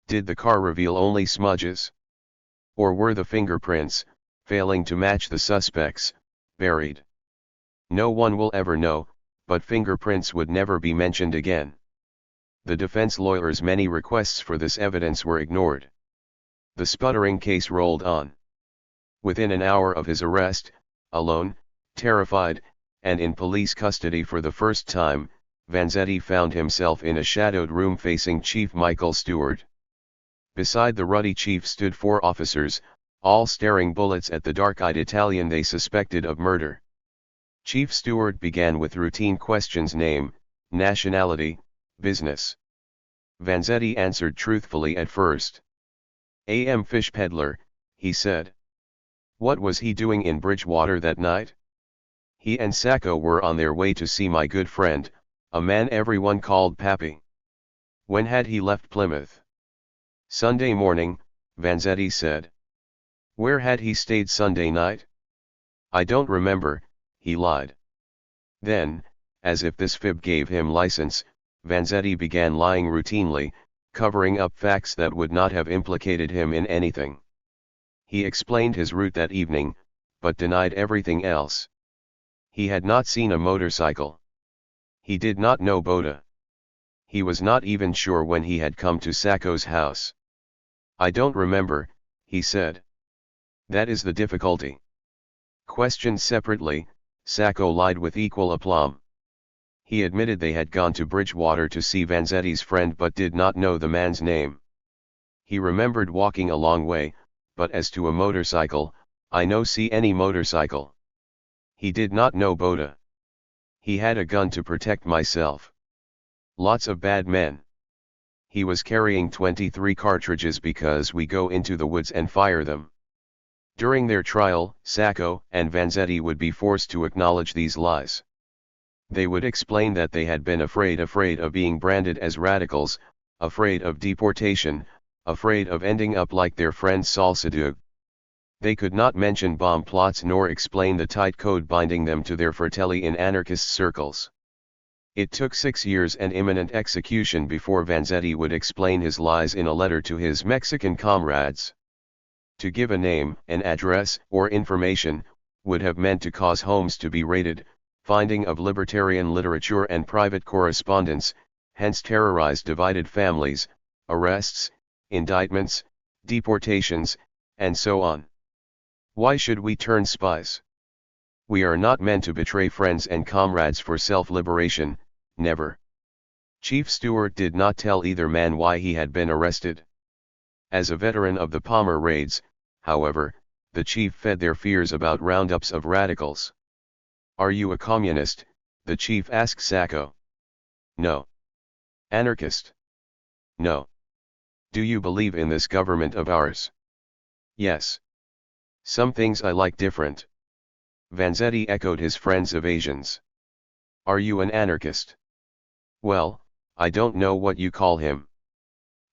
Did the car reveal only smudges? Or were the fingerprints, failing to match the suspects, buried? No one will ever know, but fingerprints would never be mentioned again. The defense lawyers' many requests for this evidence were ignored. The sputtering case rolled on. Within an hour of his arrest, alone, terrified, and in police custody for the first time, Vanzetti found himself in a shadowed room facing Chief Michael Stewart. Beside the ruddy chief stood 4 officers, all staring bullets at the dark-eyed Italian they suspected of murder. Chief Stewart began with routine questions: name, nationality, business. Vanzetti answered truthfully at first. "A.M. fish peddler," he said. "What was he doing in Bridgewater that night?" "He and Sacco were on their way to see my good friend, a man everyone called Pappy." "When had he left Plymouth?" "Sunday morning," Vanzetti said. "Where had he stayed Sunday night?" "I don't remember," he lied. Then, as if this fib gave him license, Vanzetti began lying routinely, covering up facts that would not have implicated him in anything. He explained his route that evening, but denied everything else. He had not seen a motorcycle. He did not know Boda. He was not even sure when he had come to Sacco's house. "I don't remember," he said. "That is the difficulty." Questioned separately, Sacco lied with equal aplomb. He admitted they had gone to Bridgewater to see Vanzetti's friend but did not know the man's name. He remembered walking a long way, but as to a motorcycle, "I no see any motorcycle." He did not know Boda. "He had a gun to protect myself." "Lots of bad men." "He was carrying 23 cartridges because we go into the woods and fire them." During their trial, Sacco and Vanzetti would be forced to acknowledge these lies. They would explain that they had been afraid of being branded as radicals, afraid of deportation, afraid of ending up like their friend Salsadug. They could not mention bomb plots nor explain the tight code binding them to their fratelli in anarchist circles. It took 6 years and imminent execution before Vanzetti would explain his lies in a letter to his Mexican comrades. To give a name, an address, or information, would have meant to cause homes to be raided, finding of libertarian literature and private correspondence, hence terrorized divided families, arrests, indictments, deportations, and so on. Why should we turn spies? We are not meant to betray friends and comrades for self-liberation, never. Chief Stewart did not tell either man why he had been arrested. As a veteran of the Palmer raids, however, the chief fed their fears about roundups of radicals. "Are you a communist?" the chief asked Sacco. "No." "Anarchist?" "No." "Do you believe in this government of ours?" "Yes. Some things I like different." Vanzetti echoed his friend's evasions. "Are you an anarchist?" "Well, I don't know what you call him.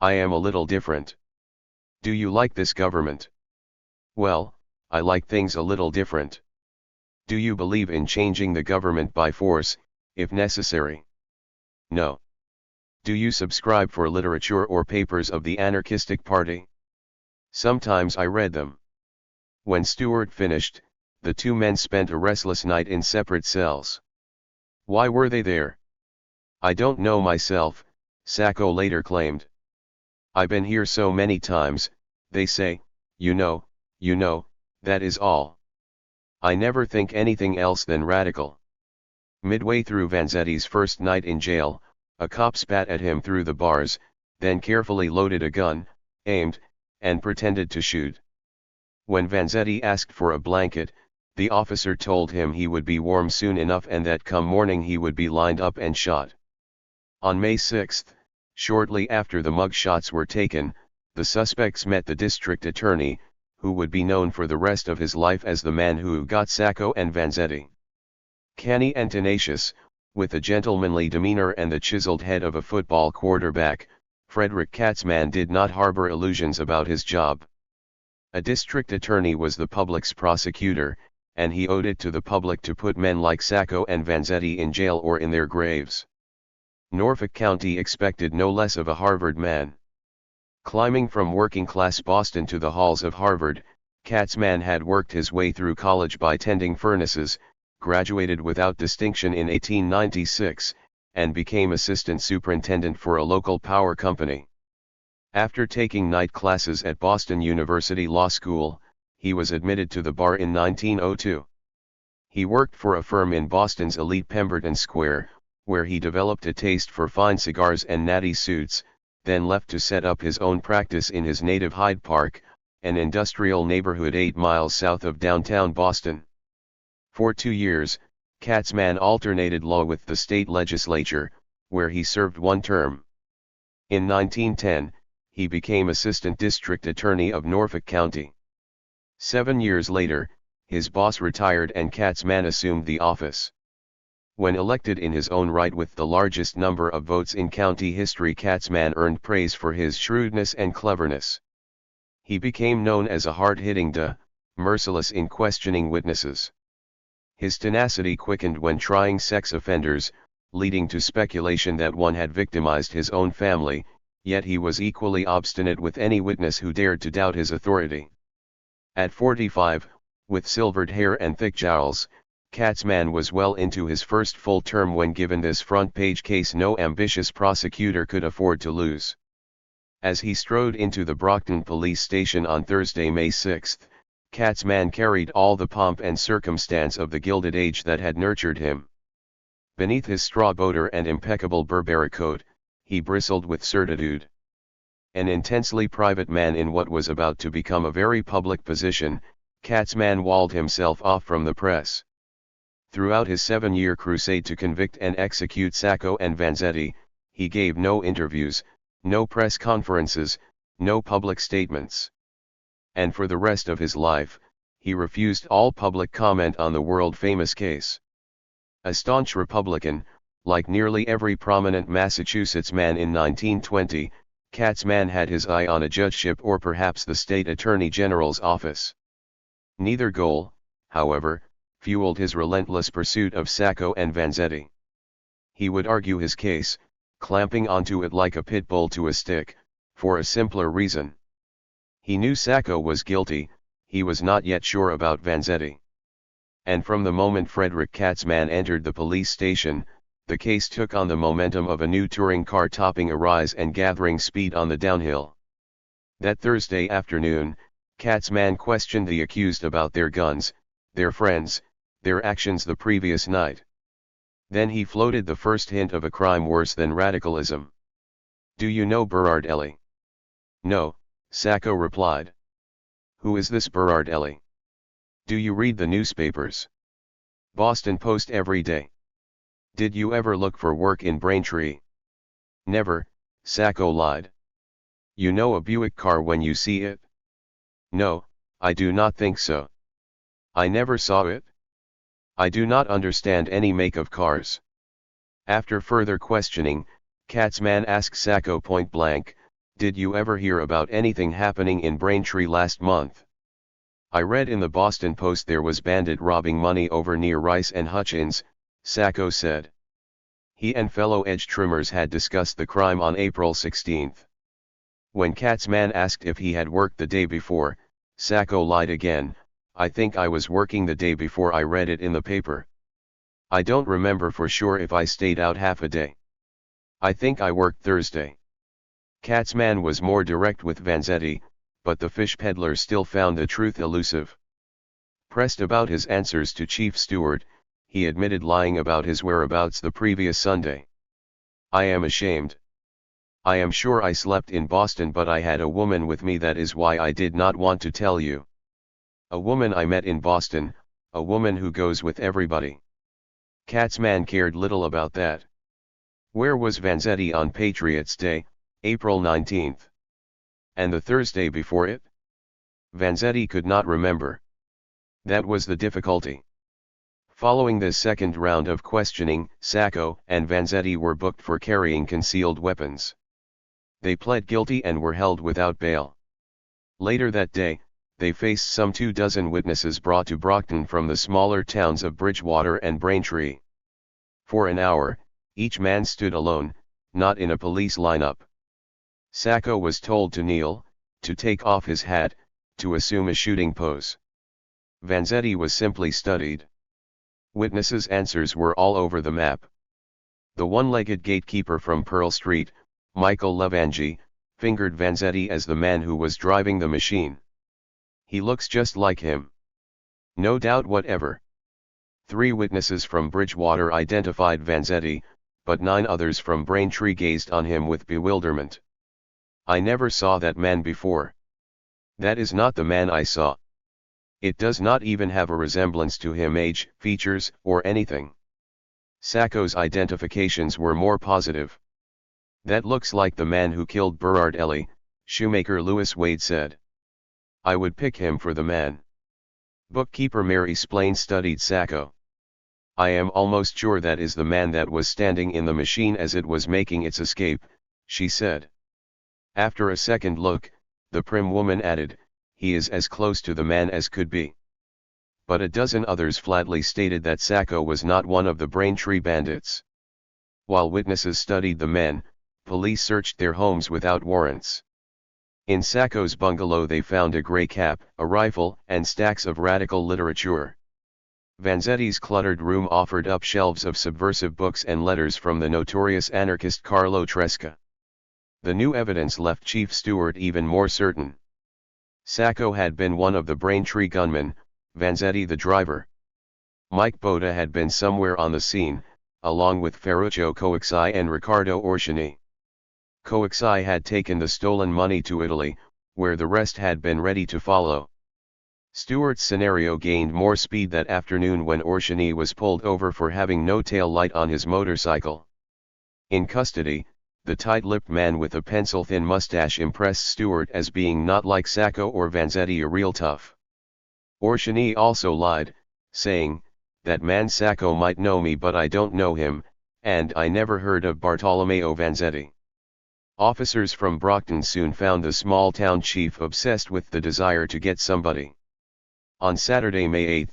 I am a little different." "Do you like this government?" "Well, I like things a little different." "Do you believe in changing the government by force, if necessary?" "No." "Do you subscribe for literature or papers of the anarchistic party?" "Sometimes I read them." When Stewart finished, the two men spent a restless night in separate cells. Why were they there? I don't know myself, Sacco later claimed. I've been here so many times, they say, you know, that is all. I never think anything else than radical. Midway through Vanzetti's first night in jail, a cop spat at him through the bars, then carefully loaded a gun, aimed, and pretended to shoot. When Vanzetti asked for a blanket, the officer told him he would be warm soon enough and that come morning he would be lined up and shot. On May 6, shortly after the mug shots were taken, the suspects met the district attorney, who would be known for the rest of his life as the man who got Sacco and Vanzetti. Canny and tenacious, with a gentlemanly demeanor and the chiseled head of a football quarterback, Frederick Katzmann did not harbor illusions about his job. A district attorney was the public's prosecutor, and he owed it to the public to put men like Sacco and Vanzetti in jail or in their graves. Norfolk County expected no less of a Harvard man. Climbing from working-class Boston to the halls of Harvard, Katzmann had worked his way through college by tending furnaces, graduated without distinction in 1896, and became assistant superintendent for a local power company. After taking night classes at Boston University Law School, he was admitted to the bar in 1902. He worked for a firm in Boston's elite Pemberton Square, where he developed a taste for fine cigars and natty suits, then left to set up his own practice in his native Hyde Park, an industrial neighborhood 8 miles south of downtown Boston. For 2 years, Katzmann alternated law with the state legislature, where he served one term. In 1910, he became assistant district attorney of Norfolk County. 7 years later, his boss retired and Katzmann assumed the office. When elected in his own right with the largest number of votes in county history, Katzmann earned praise for his shrewdness and cleverness. He became known as a hard-hitting merciless in questioning witnesses. His tenacity quickened when trying sex offenders, leading to speculation that one had victimized his own family, yet he was equally obstinate with any witness who dared to doubt his authority. At 45, with silvered hair and thick jowls, Katzmann was well into his first full term when given this front-page case no ambitious prosecutor could afford to lose. As he strode into the Brockton police station on Thursday, May 6, Katzmann carried all the pomp and circumstance of the Gilded Age that had nurtured him. Beneath his straw boater and impeccable Burberry coat, he bristled with certitude. An intensely private man in what was about to become a very public position, Katzmann walled himself off from the press. Throughout his 7-year crusade to convict and execute Sacco and Vanzetti, he gave no interviews, no press conferences, no public statements. And for the rest of his life, he refused all public comment on the world-famous case. A staunch Republican, like nearly every prominent Massachusetts man in 1920, Katzmann had his eye on a judgeship or perhaps the state attorney general's office. Neither goal, however, fueled his relentless pursuit of Sacco and Vanzetti. He would argue his case, clamping onto it like a pit bull to a stick, for a simpler reason. He knew Sacco was guilty, he was not yet sure about Vanzetti. And from the moment Frederick Katzmann entered the police station, the case took on the momentum of a new touring car topping a rise and gathering speed on the downhill. That Thursday afternoon, Katzmann questioned the accused about their guns, their friends, their actions the previous night. Then he floated the first hint of a crime worse than radicalism. "Do you know Berard Ellie?" "No," Sacco replied. "Who is this Berard Ellie? Do you read the newspapers? Boston Post every day? Did you ever look for work in Braintree?" "Never," Sacco lied. "You know a Buick car when you see it?" "No, I do not think so." "I never saw it. I do not understand any make of cars." After further questioning, Katzmann asked Sacco point blank, "Did you ever hear about anything happening in Braintree last month?" "I read in the Boston Post there was bandit robbing money over near Rice and Hutchins," Sacco said. He and fellow edge trimmers had discussed the crime on April 16. When Katzmann asked if he had worked the day before, Sacco lied again, I think I was working the day before I read it in the paper. I don't remember for sure if I stayed out half a day. I think I worked Thursday. Katzman was more direct with Vanzetti, but the fish peddler still found the truth elusive. Pressed about his answers to Chief Stewart, he admitted lying about his whereabouts the previous Sunday. I am ashamed. I am sure I slept in Boston, but I had a woman with me, that is why I did not want to tell you. A woman I met in Boston, a woman who goes with everybody. Katzman cared little about that. Where was Vanzetti on Patriots' Day, April 19th? And the Thursday before it? Vanzetti could not remember. That was the difficulty. Following this second round of questioning, Sacco and Vanzetti were booked for carrying concealed weapons. They pled guilty and were held without bail. Later that day, they faced some 24 witnesses brought to Brockton from the smaller towns of Bridgewater and Braintree. For an hour, each man stood alone, not in a police lineup. Sacco was told to kneel, to take off his hat, to assume a shooting pose. Vanzetti was simply studied. Witnesses' answers were all over the map. The one-legged gatekeeper from Pearl Street, Michael Levangi, fingered Vanzetti as the man who was driving the machine. He looks just like him. No doubt whatever. 3 witnesses from Bridgewater identified Vanzetti, but 9 others from Braintree gazed on him with bewilderment. I never saw that man before. That is not the man I saw. It does not even have a resemblance to him, age, features, or anything. Sacco's identifications were more positive. That looks like the man who killed Burrard Ellie, shoemaker Lewis Wade said. I would pick him for the man. Bookkeeper Mary Splain studied Sacco. I am almost sure that is the man that was standing in the machine as it was making its escape, she said. After a second look, the prim woman added, he is as close to the man as could be. But a dozen others flatly stated that Sacco was not one of the Braintree bandits. While witnesses studied the men, police searched their homes without warrants. In Sacco's bungalow they found a grey cap, a rifle, and stacks of radical literature. Vanzetti's cluttered room offered up shelves of subversive books and letters from the notorious anarchist Carlo Tresca. The new evidence left Chief Stewart even more certain. Sacco had been one of the Braintree gunmen, Vanzetti the driver. Mike Boda had been somewhere on the scene, along with Ferruccio Coixi and Riccardo Orsini. Coixi had taken the stolen money to Italy, where the rest had been ready to follow. Stewart's scenario gained more speed that afternoon when Orsini was pulled over for having no tail light on his motorcycle. In custody, the tight-lipped man with a pencil-thin mustache impressed Stewart as being not like Sacco or Vanzetti, a real tough. Orsini also lied, saying, that man Sacco might know me but I don't know him, and I never heard of Bartolomeo Vanzetti. Officers from Brockton soon found the small-town chief obsessed with the desire to get somebody. On Saturday, May 8,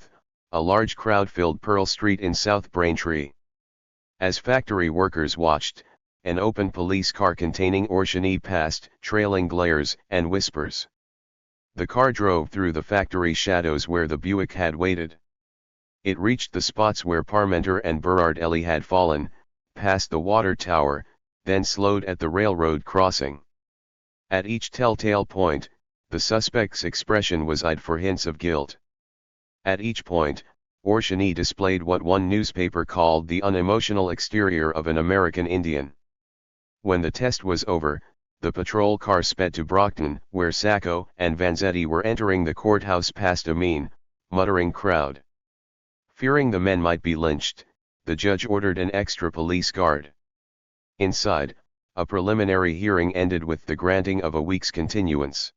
a large crowd filled Pearl Street in South Braintree. As factory workers watched, an open police car containing Orsini passed, trailing glares and whispers. The car drove through the factory shadows where the Buick had waited. It reached the spots where Parmenter and Burrard Ellie had fallen, past the water tower, then slowed at the railroad crossing. At each telltale point, the suspect's expression was eyed for hints of guilt. At each point, Orsini displayed what one newspaper called the unemotional exterior of an American Indian. When the test was over, the patrol car sped to Brockton, where Sacco and Vanzetti were entering the courthouse past a mean, muttering crowd. Fearing the men might be lynched, the judge ordered an extra police guard. Inside, a preliminary hearing ended with the granting of a week's continuance.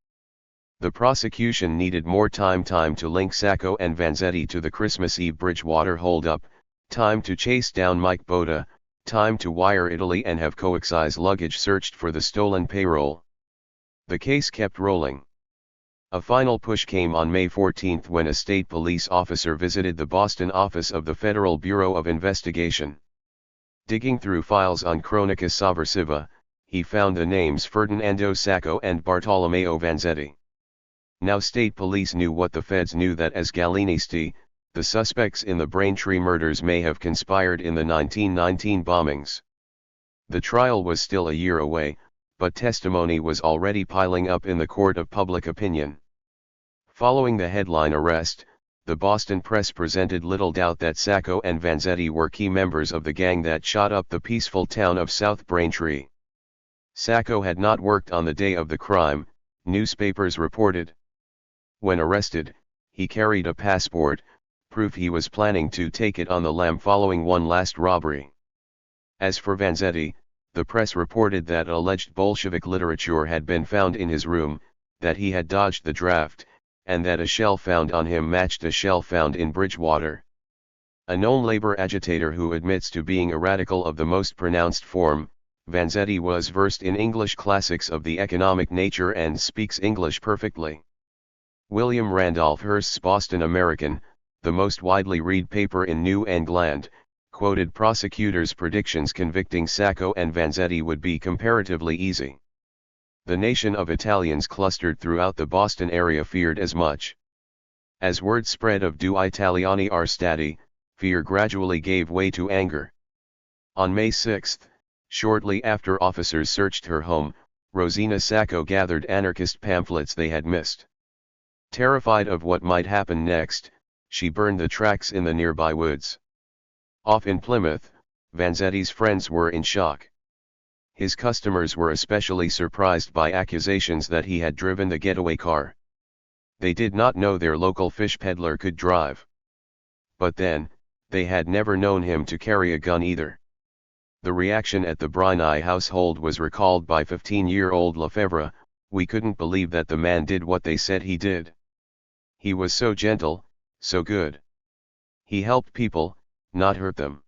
The prosecution needed more time to link Sacco and Vanzetti to the Christmas Eve Bridgewater holdup, time to chase down Mike Boda, time to wire Italy and have Coixi's luggage searched for the stolen payroll. The case kept rolling. A final push came on May 14 when a state police officer visited the Boston office of the Federal Bureau of Investigation. Digging through files on Cronica Sovversiva, he found the names Ferdinando Sacco and Bartolomeo Vanzetti. Now state police knew what the feds knew, that as Galenisti, the suspects in the Braintree murders may have conspired in the 1919 bombings. The trial was still a year away, but testimony was already piling up in the court of public opinion. Following the headline arrest, the Boston press presented little doubt that Sacco and Vanzetti were key members of the gang that shot up the peaceful town of South Braintree. Sacco had not worked on the day of the crime, newspapers reported. When arrested, he carried a passport, proof he was planning to take it on the lam following one last robbery. As for Vanzetti, the press reported that alleged Bolshevik literature had been found in his room, that he had dodged the draft, and that a shell found on him matched a shell found in Bridgewater. A known labor agitator who admits to being a radical of the most pronounced form, Vanzetti was versed in English classics of the economic nature and speaks English perfectly. William Randolph Hearst's Boston American, the most widely read paper in New England, quoted prosecutors' predictions convicting Sacco and Vanzetti would be comparatively easy. The nation of Italians clustered throughout the Boston area feared as much. As word spread of "Due Italiani are stati," fear gradually gave way to anger. On May 6, shortly after officers searched her home, Rosina Sacco gathered anarchist pamphlets they had missed. Terrified of what might happen next, she burned the tracks in the nearby woods. Off in Plymouth, Vanzetti's friends were in shock. His customers were especially surprised by accusations that he had driven the getaway car. They did not know their local fish peddler could drive. But then, they had never known him to carry a gun either. The reaction at the Briney household was recalled by 15-year-old Lefebvre. "We couldn't believe that the man did what they said he did. He was so gentle, so good. He helped people, not hurt them.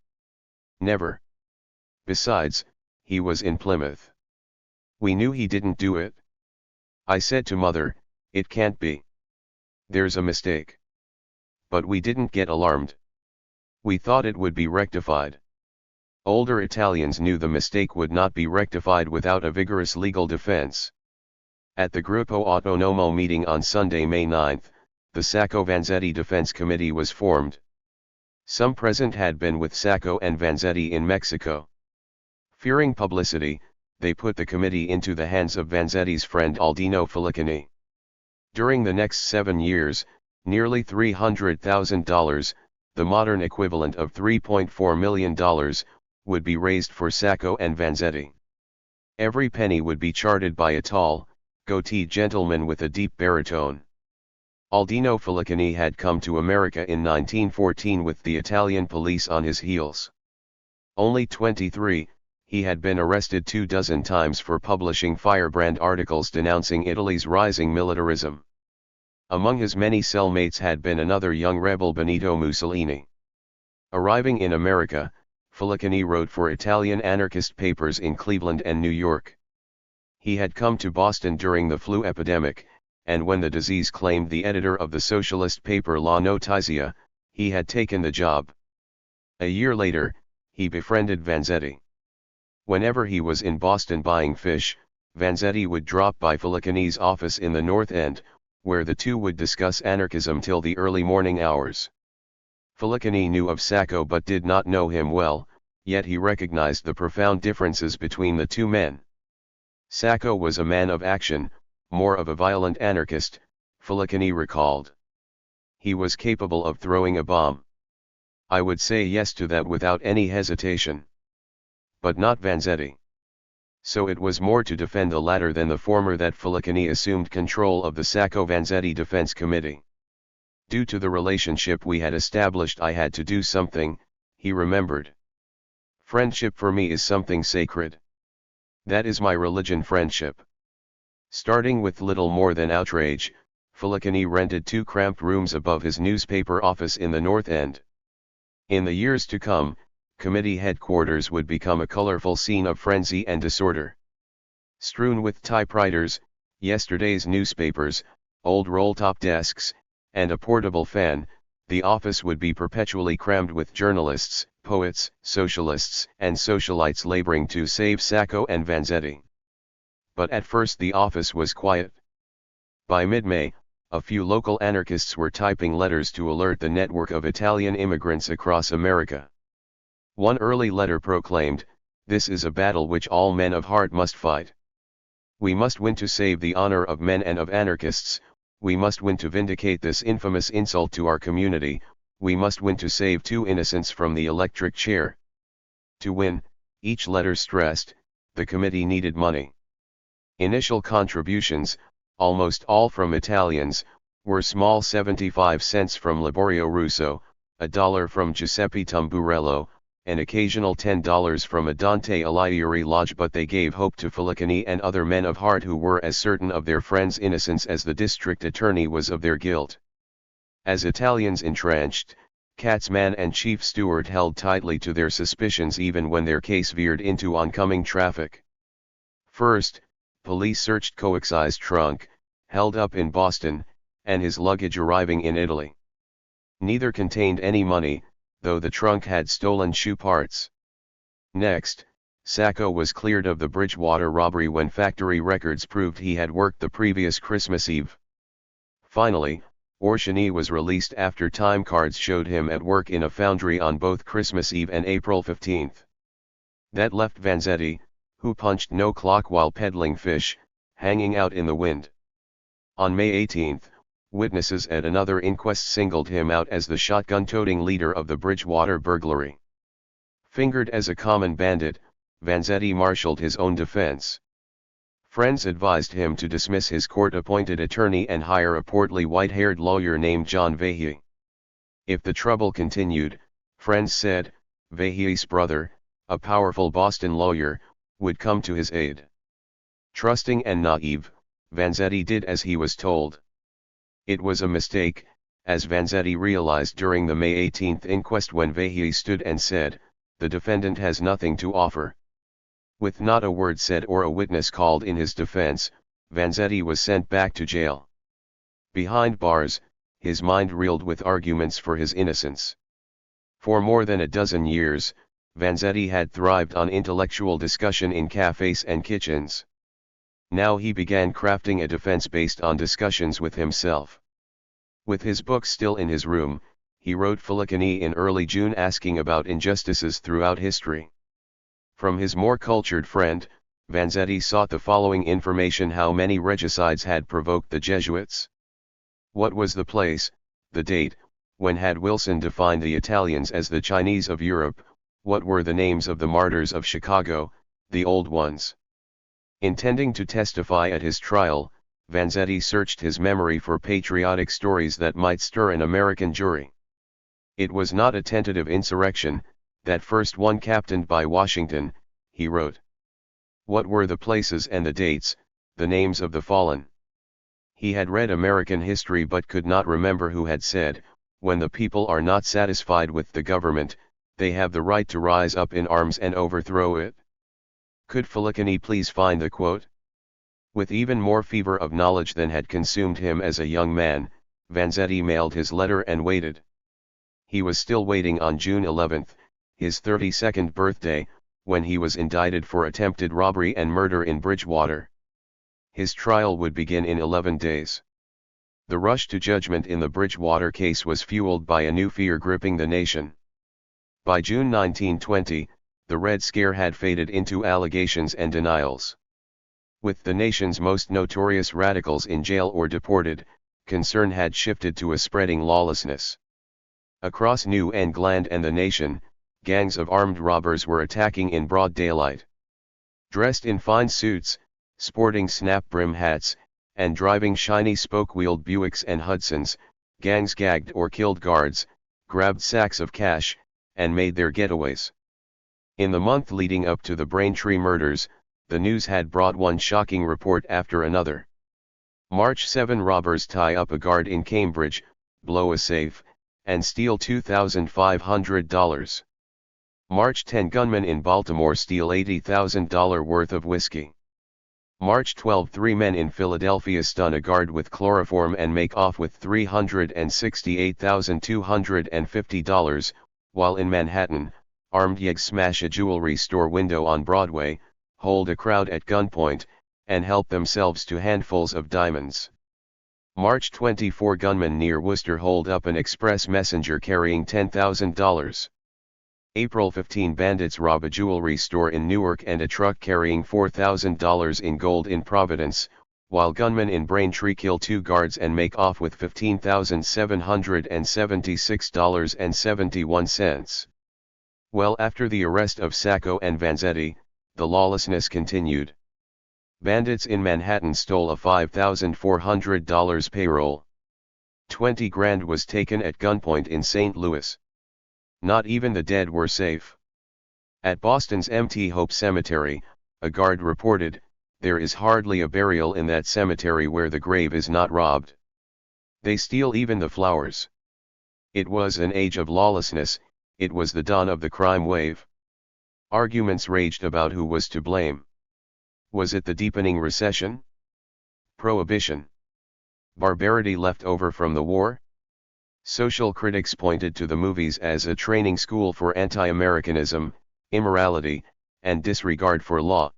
Never. Besides, he was in Plymouth. We knew he didn't do it. I said to Mother, it can't be. There's a mistake. But we didn't get alarmed. We thought it would be rectified." Older Italians knew the mistake would not be rectified without a vigorous legal defense. At the Gruppo Autonomo meeting on Sunday, May 9, the Sacco-Vanzetti Defense Committee was formed. Some present had been with Sacco and Vanzetti in Mexico. Fearing publicity, they put the committee into the hands of Vanzetti's friend Aldino Filicani. During the next 7 years, nearly $300,000, the modern equivalent of $3.4 million, would be raised for Sacco and Vanzetti. Every penny would be charted by a tall, goateed gentleman with a deep baritone. Aldino Filicani had come to America in 1914 with the Italian police on his heels. Only 23, he had been arrested 24 times for publishing firebrand articles denouncing Italy's rising militarism. Among his many cellmates had been another young rebel, Benito Mussolini. Arriving in America, Filicani wrote for Italian anarchist papers in Cleveland and New York. He had come to Boston during the flu epidemic, and when the disease claimed the editor of the socialist paper La Notizia, he had taken the job. A year later, he befriended Vanzetti. Whenever he was in Boston buying fish, Vanzetti would drop by Filicani's office in the North End, where the two would discuss anarchism till the early morning hours. Filicani knew of Sacco but did not know him well, yet he recognized the profound differences between the two men. Sacco was a man of action, more of a violent anarchist, Filicani recalled. He was capable of throwing a bomb. I would say yes to that without any hesitation. But not Vanzetti. So it was more to defend the latter than the former that Filicani assumed control of the Sacco-Vanzetti Defense Committee. Due to the relationship we had established, I had to do something, he remembered. Friendship for me is something sacred. That is my religion, friendship. Starting with little more than outrage, Filicani rented 2 cramped rooms above his newspaper office in the North End. In the years to come, committee headquarters would become a colorful scene of frenzy and disorder. Strewn with typewriters, yesterday's newspapers, old roll-top desks, and a portable fan, the office would be perpetually crammed with journalists, poets, socialists, and socialites laboring to save Sacco and Vanzetti. But at first the office was quiet. By mid-May, a few local anarchists were typing letters to alert the network of Italian immigrants across America. One early letter proclaimed, "This is a battle which all men of heart must fight. We must win to save the honor of men and of anarchists, we must win to vindicate this infamous insult to our community, we must win to save two innocents from the electric chair." To win, each letter stressed, the committee needed money. Initial contributions, almost all from Italians, were small: 75 cents from Liborio Russo, $1 from Giuseppe Tamburello, an occasional $10 from a Dante Alighieri lodge, but they gave hope to Felicani and other men of heart who were as certain of their friend's innocence as the district attorney was of their guilt. As Italians entrenched, Katzman and Chief Stewart held tightly to their suspicions even when their case veered into oncoming traffic. First, police searched Cox's trunk, held up in Boston, and his luggage arriving in Italy. Neither contained any money, though the trunk had stolen shoe parts. Next, Sacco was cleared of the Bridgewater robbery when factory records proved he had worked the previous Christmas Eve. Finally, Orsini was released after time cards showed him at work in a foundry on both Christmas Eve and April 15. That left Vanzetti, who punched no clock while peddling fish, hanging out in the wind. On May 18, witnesses at another inquest singled him out as the shotgun-toting leader of the Bridgewater burglary. Fingered as a common bandit, Vanzetti marshaled his own defense. Friends advised him to dismiss his court-appointed attorney and hire a portly white-haired lawyer named John Vahey. If the trouble continued, friends said, Vahey's brother, a powerful Boston lawyer, would come to his aid. Trusting and naive, Vanzetti did as he was told. It was a mistake, as Vanzetti realized during the May 18 inquest when Vahey stood and said, "The defendant has nothing to offer." With not a word said or a witness called in his defense, Vanzetti was sent back to jail. Behind bars, his mind reeled with arguments for his innocence. For more than a dozen years, Vanzetti had thrived on intellectual discussion in cafes and kitchens. Now he began crafting a defense based on discussions with himself. With his book still in his room, he wrote Felicani in early June asking about injustices throughout history. From his more cultured friend, Vanzetti sought the following information: how many regicides had provoked the Jesuits? What was the place, the date, when had Wilson defined the Italians as the Chinese of Europe? What were the names of the martyrs of Chicago, the old ones? Intending to testify at his trial, Vanzetti searched his memory for patriotic stories that might stir an American jury. It was not a tentative insurrection, that first one captained by Washington, he wrote. What were the places and the dates, the names of the fallen? He had read American history but could not remember who had said, "When the people are not satisfied with the government, they have the right to rise up in arms and overthrow it." Could Felicani please find the quote? With even more fever of knowledge than had consumed him as a young man, Vanzetti mailed his letter and waited. He was still waiting on June 11, his 32nd birthday, when he was indicted for attempted robbery and murder in Bridgewater. His trial would begin in 11 days. The rush to judgment in the Bridgewater case was fueled by a new fear gripping the nation. By June 1920, the Red Scare had faded into allegations and denials. With the nation's most notorious radicals in jail or deported, concern had shifted to a spreading lawlessness. Across New England and the nation, gangs of armed robbers were attacking in broad daylight. Dressed in fine suits, sporting snap-brim hats, and driving shiny spoke-wheeled Buicks and Hudsons, gangs gagged or killed guards, grabbed sacks of cash, and made their getaways. In the month leading up to the Braintree murders, the news had brought one shocking report after another. March 7 robbers tie up a guard in Cambridge, blow a safe, and steal $2,500. March 10 gunmen in Baltimore steal $80,000 worth of whiskey. March 12 three men in Philadelphia stun a guard with chloroform and make off with $368,250, while in Manhattan, armed yeggs smash a jewelry store window on Broadway, hold a crowd at gunpoint, and help themselves to handfuls of diamonds. March 24, gunmen near Worcester hold up an express messenger carrying $10,000. April 15, bandits rob a jewelry store in Newark and a truck carrying $4,000 in gold in Providence, while gunmen in Braintree kill 2 guards and make off with $15,776.71. Well, after the arrest of Sacco and Vanzetti, the lawlessness continued. Bandits in Manhattan stole a $5,400 payroll. 20 grand was taken at gunpoint in St. Louis. Not even the dead were safe. At Boston's Mt. Hope Cemetery, a guard reported, "There is hardly a burial in that cemetery where the grave is not robbed. They steal even the flowers." It was an age of lawlessness, it was the dawn of the crime wave. Arguments raged about who was to blame. Was it the deepening recession? Prohibition? Barbarity left over from the war? Social critics pointed to the movies as a training school for anti-Americanism, immorality, and disregard for law.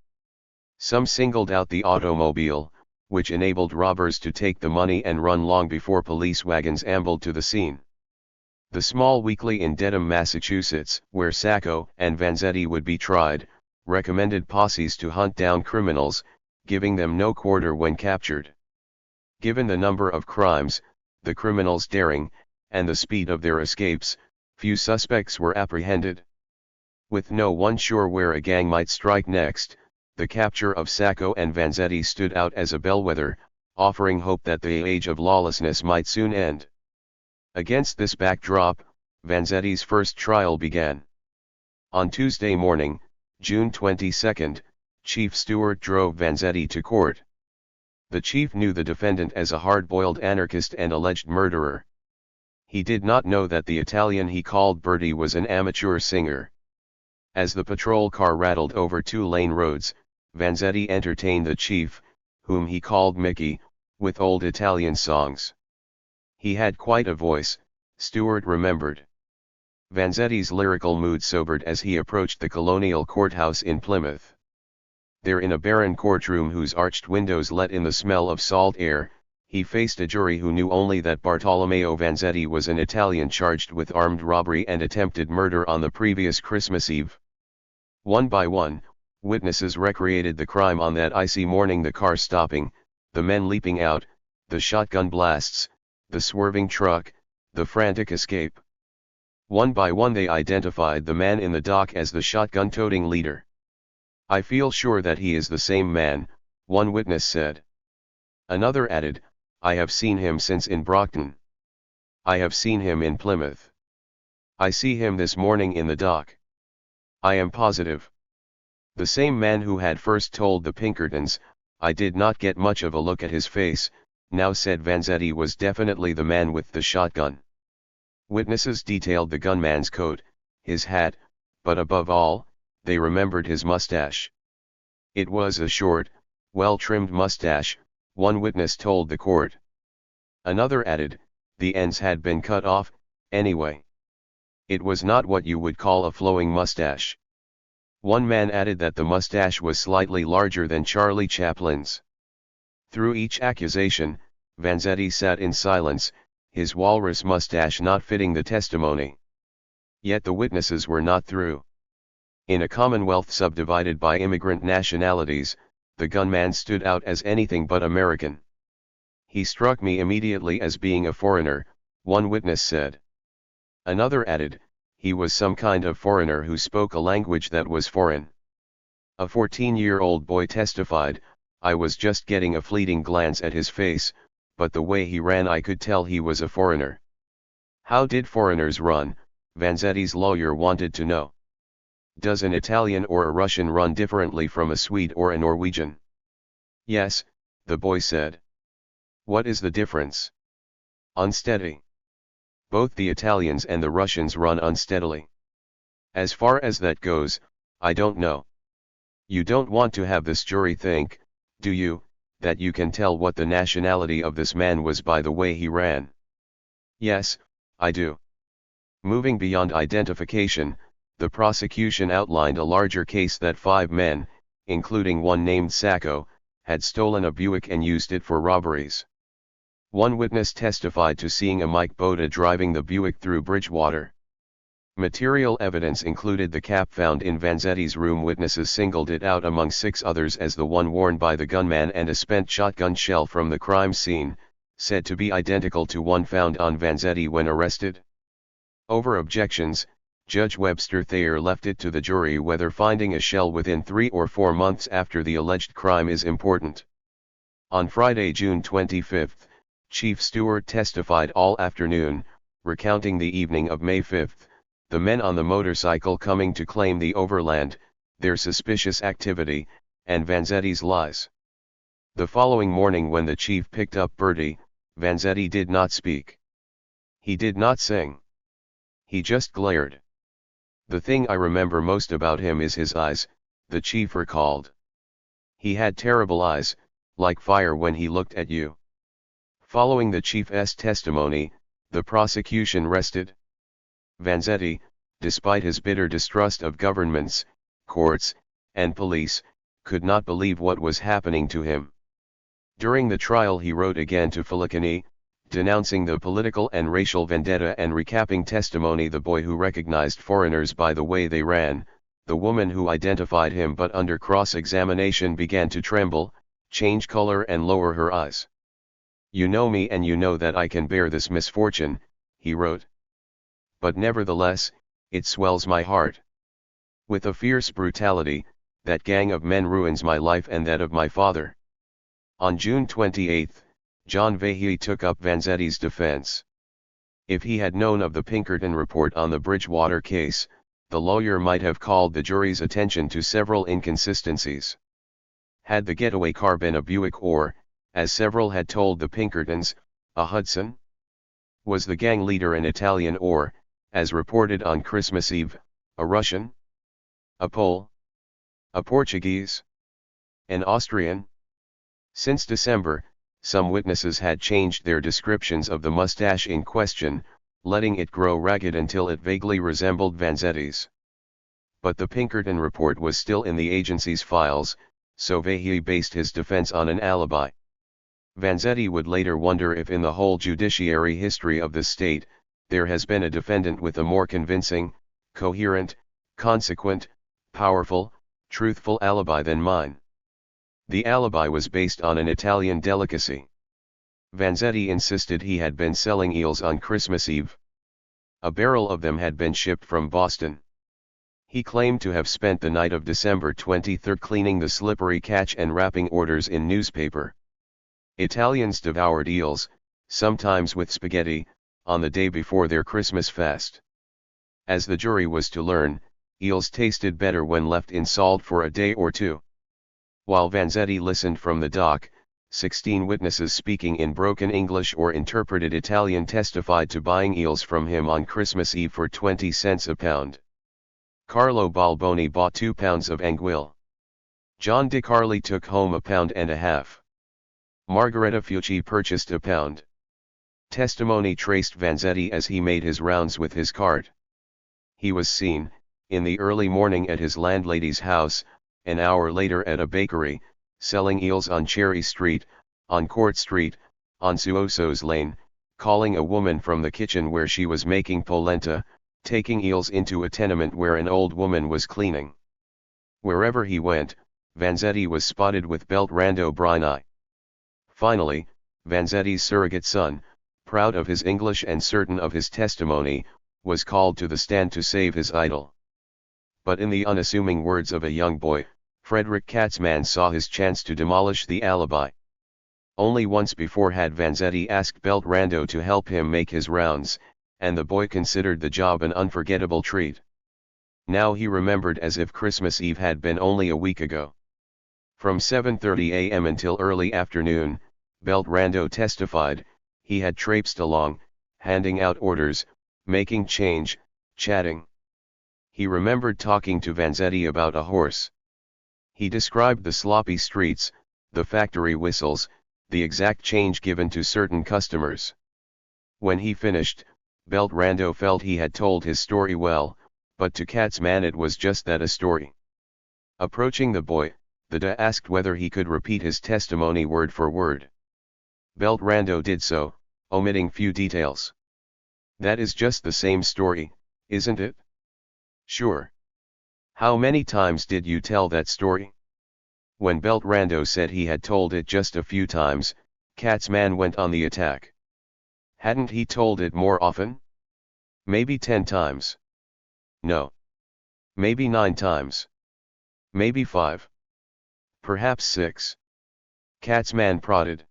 Some singled out the automobile, which enabled robbers to take the money and run long before police wagons ambled to the scene. The small weekly in Dedham, Massachusetts, where Sacco and Vanzetti would be tried, recommended posses to hunt down criminals, giving them no quarter when captured. Given the number of crimes, the criminals' daring, and the speed of their escapes, few suspects were apprehended. With no one sure where a gang might strike next, the capture of Sacco and Vanzetti stood out as a bellwether, offering hope that the age of lawlessness might soon end. Against this backdrop, Vanzetti's first trial began. On Tuesday morning, June 22, Chief Stewart drove Vanzetti to court. The chief knew the defendant as a hard-boiled anarchist and alleged murderer. He did not know that the Italian he called Bertie was an amateur singer. As the patrol car rattled over 2-lane roads, Vanzetti entertained the chief, whom he called Mickey, with old Italian songs. He had quite a voice, Stewart remembered. Vanzetti's lyrical mood sobered as he approached the Colonial Courthouse in Plymouth. There, in a barren courtroom whose arched windows let in the smell of salt air, he faced a jury who knew only that Bartolomeo Vanzetti was an Italian charged with armed robbery and attempted murder on the previous Christmas Eve. One by one, witnesses recreated the crime on that icy morning: the car stopping, the men leaping out, the shotgun blasts, the swerving truck, the frantic escape. One by one they identified the man in the dock as the shotgun-toting leader. "I feel sure that he is the same man," one witness said. Another added, "I have seen him since in Brockton. I have seen him in Plymouth. I see him this morning in the dock. I am positive." The same man who had first told the Pinkertons, "I did not get much of a look at his face," now said Vanzetti was definitely the man with the shotgun. Witnesses detailed the gunman's coat, his hat, but above all, they remembered his mustache. It was a short, well-trimmed mustache, one witness told the court. Another added, the ends had been cut off, anyway. It was not what you would call a flowing mustache. One man added that the mustache was slightly larger than Charlie Chaplin's. Through each accusation, Vanzetti sat in silence, his walrus mustache not fitting the testimony. Yet the witnesses were not through. In a commonwealth subdivided by immigrant nationalities, the gunman stood out as anything but American. "He struck me immediately as being a foreigner," one witness said. Another added, "He was some kind of foreigner who spoke a language that was foreign." A 14-year-old boy testified, "I was just getting a fleeting glance at his face, but the way he ran I could tell he was a foreigner." How did foreigners run, Vanzetti's lawyer wanted to know. Does an Italian or a Russian run differently from a Swede or a Norwegian? Yes, the boy said. What is the difference? Unsteady. Both the Italians and the Russians run unsteadily. As far as that goes, I don't know. You don't want to have this jury think, do you, that you can tell what the nationality of this man was by the way he ran? Yes, I do. Moving beyond identification, the prosecution outlined a larger case that 5 men, including one named Sacco, had stolen a Buick and used it for robberies. One witness testified to seeing a Mike Boda driving the Buick through Bridgewater. Material evidence included the cap found in Vanzetti's room. Witnesses singled it out among 6 others as the one worn by the gunman, and a spent shotgun shell from the crime scene, said to be identical to one found on Vanzetti when arrested. Over objections, Judge Webster Thayer left it to the jury whether finding a shell within 3 or 4 months after the alleged crime is important. On Friday, June 25, Chief Stewart testified all afternoon, recounting the evening of May 5, the men on the motorcycle coming to claim the overland, their suspicious activity, and Vanzetti's lies. The following morning, when the chief picked up Bertie, Vanzetti did not speak. He did not sing. He just glared. "The thing I remember most about him is his eyes," the chief recalled. "He had terrible eyes, like fire when he looked at you." Following the chief's testimony, the prosecution rested. Vanzetti, despite his bitter distrust of governments, courts, and police, could not believe what was happening to him. During the trial, he wrote again to Filicani, denouncing the political and racial vendetta and recapping testimony: "The boy who recognized foreigners by the way they ran, the woman who identified him but under cross-examination began to tremble, change color and lower her eyes. You know me and you know that I can bear this misfortune," he wrote. "But nevertheless, it swells my heart. With a fierce brutality, that gang of men ruins my life and that of my father." On June 28, John Vahey took up Vanzetti's defense. If he had known of the Pinkerton report on the Bridgewater case, the lawyer might have called the jury's attention to several inconsistencies. Had the getaway car been a Buick or, as several had told the Pinkertons, a Hudson? Was the gang leader an Italian or, as reported on Christmas Eve, a Russian? A Pole? A Portuguese? An Austrian? Since December, some witnesses had changed their descriptions of the mustache in question, letting it grow ragged until it vaguely resembled Vanzetti's. But the Pinkerton report was still in the agency's files, so Vahey based his defense on an alibi. Vanzetti would later wonder if in the whole judiciary history of the state, there has been a defendant with a more convincing, coherent, consequent, powerful, truthful alibi than mine. The alibi was based on an Italian delicacy. Vanzetti insisted he had been selling eels on Christmas Eve. A barrel of them had been shipped from Boston. He claimed to have spent the night of December 23 cleaning the slippery catch and wrapping orders in newspaper. Italians devoured eels, sometimes with spaghetti, on the day before their Christmas fest. As the jury was to learn, eels tasted better when left in salt for a day or two. While Vanzetti listened from the dock, 16 witnesses speaking in broken English or interpreted Italian testified to buying eels from him on Christmas Eve for 20 cents a pound. Carlo Balboni bought 2 pounds of anguille. John DiCarli took home 1.5 pounds. Margareta Fucci purchased 1 pound. Testimony traced Vanzetti as he made his rounds with his cart. He was seen, in the early morning at his landlady's house, an hour later at a bakery, selling eels on Cherry Street, on Court Street, on Suoso's Lane, calling a woman from the kitchen where she was making polenta, taking eels into a tenement where an old woman was cleaning. Wherever he went, Vanzetti was spotted with Beltrando Brini. Finally, Vanzetti's surrogate son, proud of his English and certain of his testimony, was called to the stand to save his idol. But in the unassuming words of a young boy, Frederick Katzmann saw his chance to demolish the alibi. Only once before had Vanzetti asked Beltrando to help him make his rounds, and the boy considered the job an unforgettable treat. Now he remembered as if Christmas Eve had been only a week ago. From 7:30 a.m. until early afternoon, Beltrando testified, he had traipsed along, handing out orders, making change, chatting. He remembered talking to Vanzetti about a horse. He described the sloppy streets, the factory whistles, the exact change given to certain customers. When he finished, Beltrando felt he had told his story well, but to Katzmann it was just that, a story. Approaching the boy, the DA asked whether he could repeat his testimony word for word. Beltrando did so, omitting few details. That is just the same story, isn't it? Sure. How many times did you tell that story? When Beltrando said he had told it just a few times, Katzman went on the attack. Hadn't he told it more often? Maybe 10 times. No. Maybe 9 times. Maybe 5. Perhaps 6. Katzman prodded.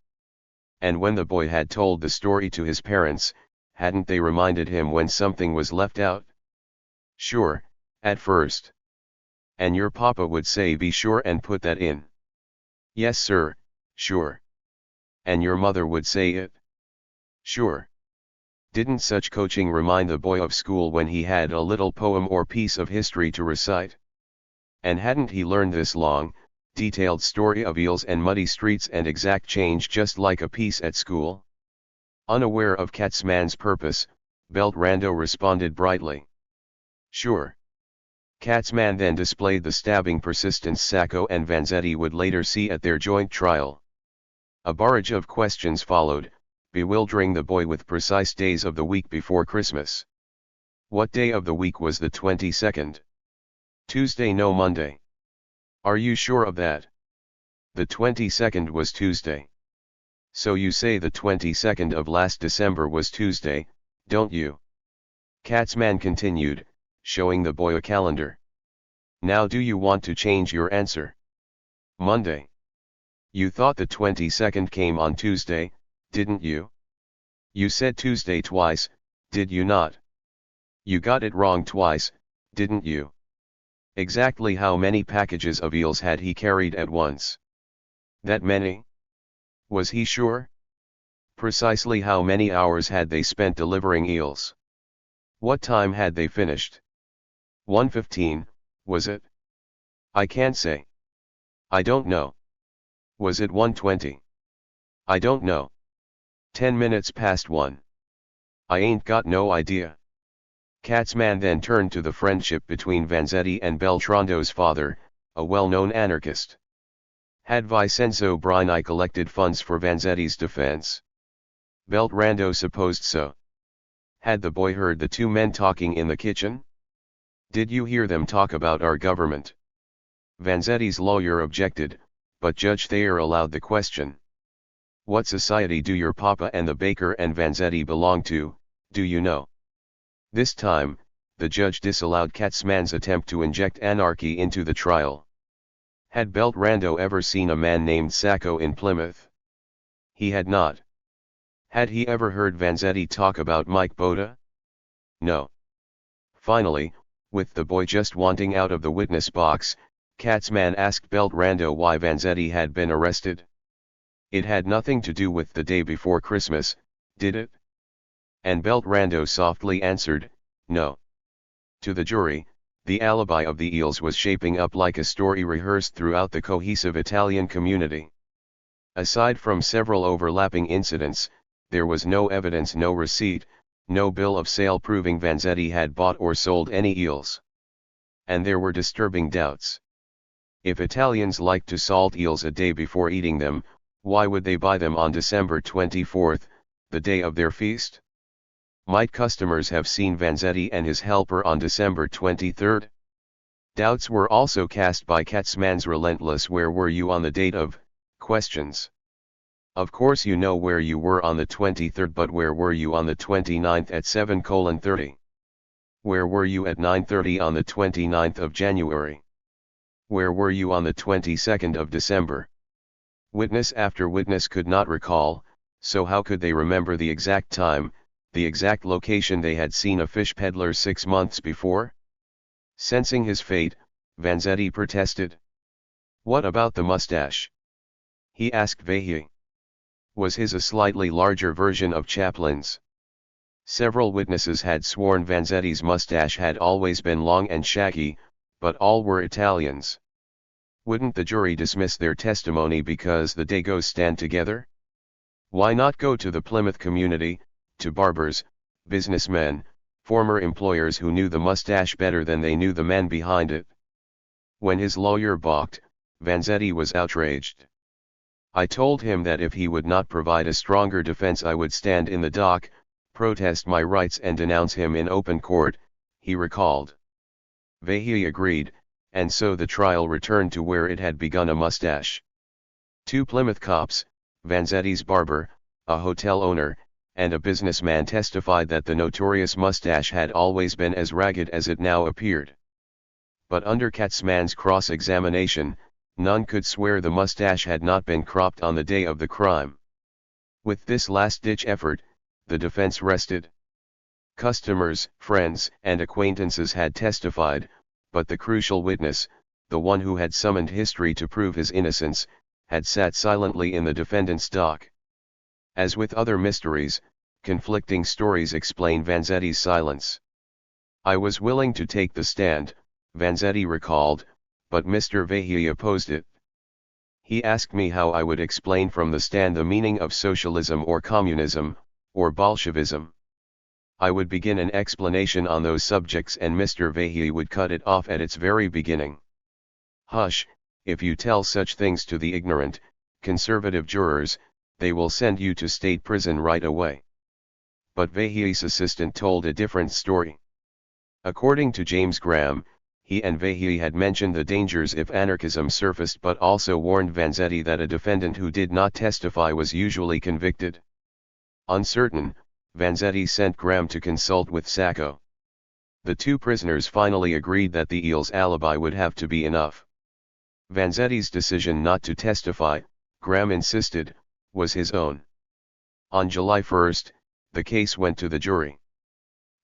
And when the boy had told the story to his parents, hadn't they reminded him when something was left out? Sure, at first. And your papa would say be sure and put that in. Yes sir, sure. And your mother would say it? Sure. Didn't such coaching remind the boy of school when he had a little poem or piece of history to recite? And hadn't he learned this long, detailed story of eels and muddy streets and exact change just like a piece at school? Unaware of Katzman's purpose, Beltrando responded brightly. Sure. Katzman then displayed the stabbing persistence Sacco and Vanzetti would later see at their joint trial. A barrage of questions followed, bewildering the boy with precise days of the week before Christmas. What day of the week was the 22nd? Tuesday, no Monday. Are you sure of that? The 22nd was Tuesday. So you say the 22nd of last December was Tuesday, don't you? Katzman continued, showing the boy a calendar. Now do you want to change your answer? Monday. You thought the 22nd came on Tuesday, didn't you? You said Tuesday twice, did you not? You got it wrong twice, didn't you? Exactly how many packages of eels had he carried at once? That many? Was he sure? Precisely how many hours had they spent delivering eels? What time had they finished? 1:15, was it? I can't say. I don't know. Was it 1:20? I don't know. 10 minutes past 1. I ain't got no idea. Katzman then turned to the friendship between Vanzetti and Beltrando's father, a well-known anarchist. Had Vincenzo Brini collected funds for Vanzetti's defense? Beltrando supposed so. Had the boy heard the two men talking in the kitchen? Did you hear them talk about our government? Vanzetti's lawyer objected, but Judge Thayer allowed the question. What society do your papa and the baker and Vanzetti belong to, do you know? This time, the judge disallowed Katzman's attempt to inject anarchy into the trial. Had Beltrando ever seen a man named Sacco in Plymouth? He had not. Had he ever heard Vanzetti talk about Mike Boda? No. Finally, with the boy just wanting out of the witness box, Katzman asked Beltrando why Vanzetti had been arrested. It had nothing to do with the day before Christmas, did it? And Beltrando softly answered, no. To the jury, the alibi of the eels was shaping up like a story rehearsed throughout the cohesive Italian community. Aside from several overlapping incidents, there was no evidence, no receipt, no bill of sale proving Vanzetti had bought or sold any eels. And there were disturbing doubts. If Italians liked to salt eels a day before eating them, why would they buy them on December 24th, the day of their feast? Might customers have seen Vanzetti and his helper on December 23rd? Doubts were also cast by Katzman's relentless "where were you on the date of?" questions. Of course you know where you were on the 23rd, but where were you on the 29th at 7:30? Where were you at 9:30 on the 29th of January? Where were you on the 22nd of December? Witness after witness could not recall, so how could they remember the exact time, the exact location they had seen a fish peddler 6 months before? Sensing his fate, Vanzetti protested. What about the mustache? He asked Vahey. Was his a slightly larger version of Chaplin's? Several witnesses had sworn Vanzetti's mustache had always been long and shaggy, but all were Italians. Wouldn't the jury dismiss their testimony because the Dagos stand together? Why not go to the Plymouth community, to barbers, businessmen, former employers who knew the mustache better than they knew the man behind it? When his lawyer balked, Vanzetti was outraged. I told him that if he would not provide a stronger defense I would stand in the dock, protest my rights and denounce him in open court, he recalled. Vahey agreed, and so the trial returned to where it had begun. A mustache. 2 Plymouth cops, Vanzetti's barber, a hotel owner, and a businessman testified that the notorious mustache had always been as ragged as it now appeared. But under Katzmann's cross-examination, none could swear the mustache had not been cropped on the day of the crime. With this last-ditch effort, the defense rested. Customers, friends, and acquaintances had testified, but the crucial witness, the one who had summoned history to prove his innocence, had sat silently in the defendant's dock. As with other mysteries, conflicting stories explain Vanzetti's silence. I was willing to take the stand, Vanzetti recalled, but Mr. Vahey opposed it. He asked me how I would explain from the stand the meaning of socialism or communism, or Bolshevism. I would begin an explanation on those subjects and Mr. Vahey would cut it off at its very beginning. Hush, if you tell such things to the ignorant, conservative jurors, they will send you to state prison right away. But Vahey's assistant told a different story. According to James Graham, he and Vahey had mentioned the dangers if anarchism surfaced but also warned Vanzetti that a defendant who did not testify was usually convicted. Uncertain, Vanzetti sent Graham to consult with Sacco. The 2 prisoners finally agreed that the eel's alibi would have to be enough. Vanzetti's decision not to testify, Graham insisted, was his own. On July 1, the case went to the jury.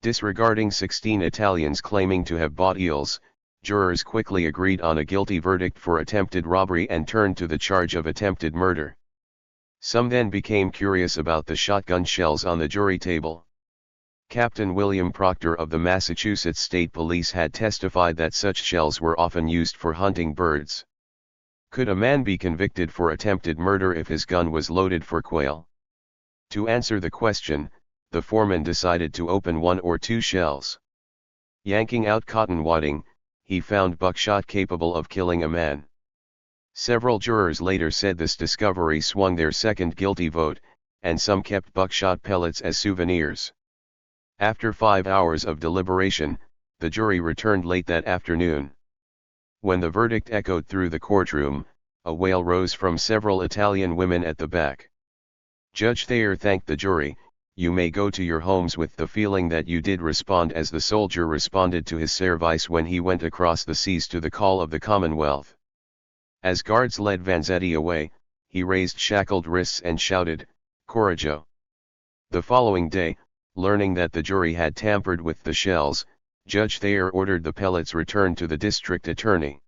Disregarding 16 Italians claiming to have bought eels, jurors quickly agreed on a guilty verdict for attempted robbery and turned to the charge of attempted murder. Some then became curious about the shotgun shells on the jury table. Captain William Proctor of the Massachusetts State Police had testified that such shells were often used for hunting birds. Could a man be convicted for attempted murder if his gun was loaded for quail? To answer the question, the foreman decided to open 1 or 2 shells. Yanking out cotton wadding, he found buckshot capable of killing a man. Several jurors later said this discovery swung their second guilty vote, and some kept buckshot pellets as souvenirs. After 5 hours of deliberation, the jury returned late that afternoon. When the verdict echoed through the courtroom, a wail rose from several Italian women at the back. Judge Thayer thanked the jury, "You may go to your homes with the feeling that you did respond as the soldier responded to his service when he went across the seas to the call of the Commonwealth." As guards led Vanzetti away, he raised shackled wrists and shouted, "Coraggio." The following day, learning that the jury had tampered with the shells, Judge Thayer ordered the pellets returned to the district attorney.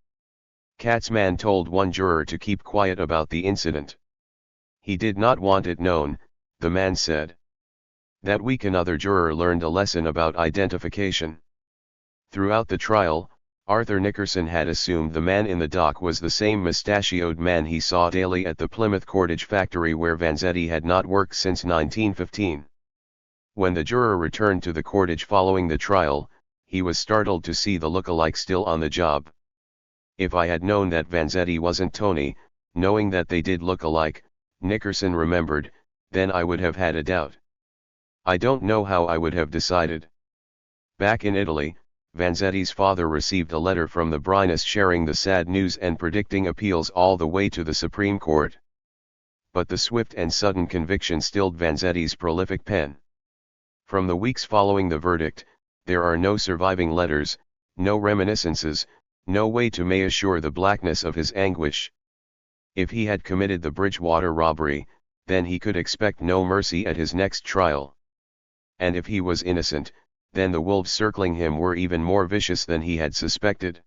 Katzmann told one juror to keep quiet about the incident. He did not want it known, the man said. That week another juror learned a lesson about identification. Throughout the trial, Arthur Nickerson had assumed the man in the dock was the same mustachioed man he saw daily at the Plymouth cordage factory where Vanzetti had not worked since 1915. When the juror returned to the cordage following the trial, he was startled to see the look-alike still on the job. "If I had known that Vanzetti wasn't Tony, knowing that they did look alike," Nickerson remembered, "then I would have had a doubt. I don't know how I would have decided." Back in Italy, Vanzetti's father received a letter from the Brynas sharing the sad news and predicting appeals all the way to the Supreme Court. But the swift and sudden conviction stilled Vanzetti's prolific pen. From the weeks following the verdict, there are no surviving letters, no reminiscences, no way to assure the blackness of his anguish. If he had committed the Bridgewater robbery, then he could expect no mercy at his next trial. And if he was innocent, then the wolves circling him were even more vicious than he had suspected.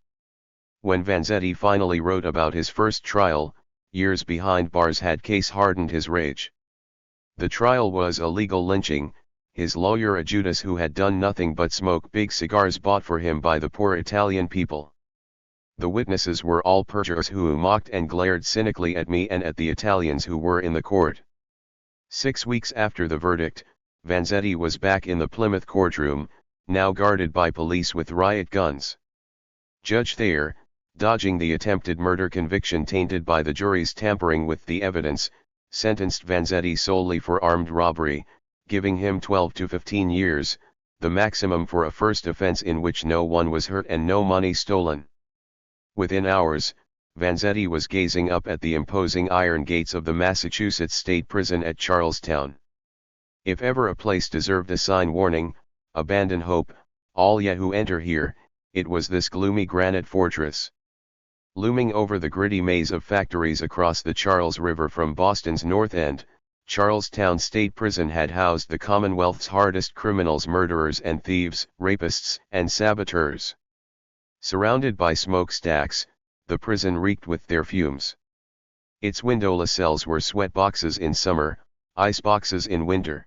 When Vanzetti finally wrote about his first trial, years behind bars had case hardened his rage. The trial was a legal lynching, his lawyer a Judas who had done nothing but smoke big cigars bought for him by the poor Italian people. The witnesses were all perjurers who mocked and glared cynically at me and at the Italians who were in the court. 6 weeks after the verdict, Vanzetti was back in the Plymouth courtroom, now guarded by police with riot guns. Judge Thayer, dodging the attempted murder conviction tainted by the jury's tampering with the evidence, sentenced Vanzetti solely for armed robbery, giving him 12 to 15 years, the maximum for a first offense in which no one was hurt and no money stolen. Within hours, Vanzetti was gazing up at the imposing iron gates of the Massachusetts State Prison at Charlestown. If ever a place deserved a sign warning, "Abandon hope, all ye who enter here," it was this gloomy granite fortress. Looming over the gritty maze of factories across the Charles River from Boston's North End, Charlestown State Prison had housed the Commonwealth's hardest criminals, murderers and thieves, rapists and saboteurs. Surrounded by smokestacks, the prison reeked with their fumes. Its windowless cells were sweat boxes in summer, ice boxes in winter.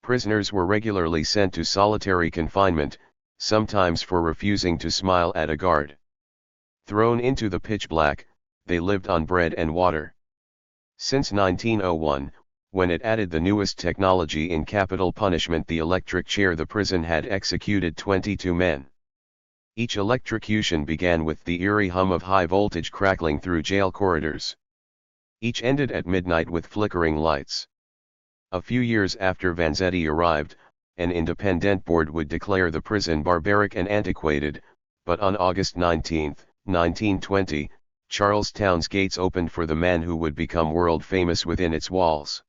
Prisoners were regularly sent to solitary confinement, sometimes for refusing to smile at a guard. Thrown into the pitch black, they lived on bread and water. Since 1901, when it added the newest technology in capital punishment, the electric chair, the prison had executed 22 men. Each electrocution began with the eerie hum of high voltage crackling through jail corridors. Each ended at midnight with flickering lights. A few years after Vanzetti arrived, an independent board would declare the prison barbaric and antiquated, but on August 19, 1920, Charlestown's gates opened for the man who would become world famous within its walls.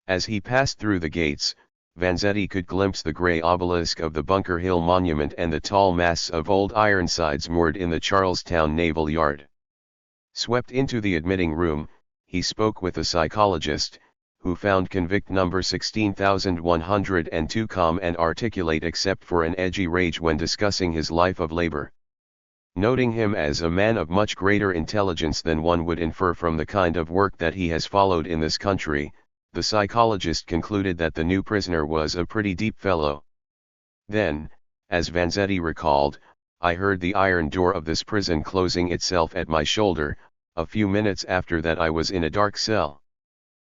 As he passed through the gates, Vanzetti could glimpse the grey obelisk of the Bunker Hill Monument and the tall masts of old Ironsides moored in the Charlestown Naval Yard. Swept into the admitting room, he spoke with a psychologist, who found convict number 16102 calm and articulate except for an edgy rage when discussing his life of labor. Noting him as a man of much greater intelligence than one would infer from the kind of work that he has followed in this country, the psychologist concluded that the new prisoner was a pretty deep fellow. Then, as Vanzetti recalled, "I heard the iron door of this prison closing itself at my shoulder. A few minutes after that I was in a dark cell."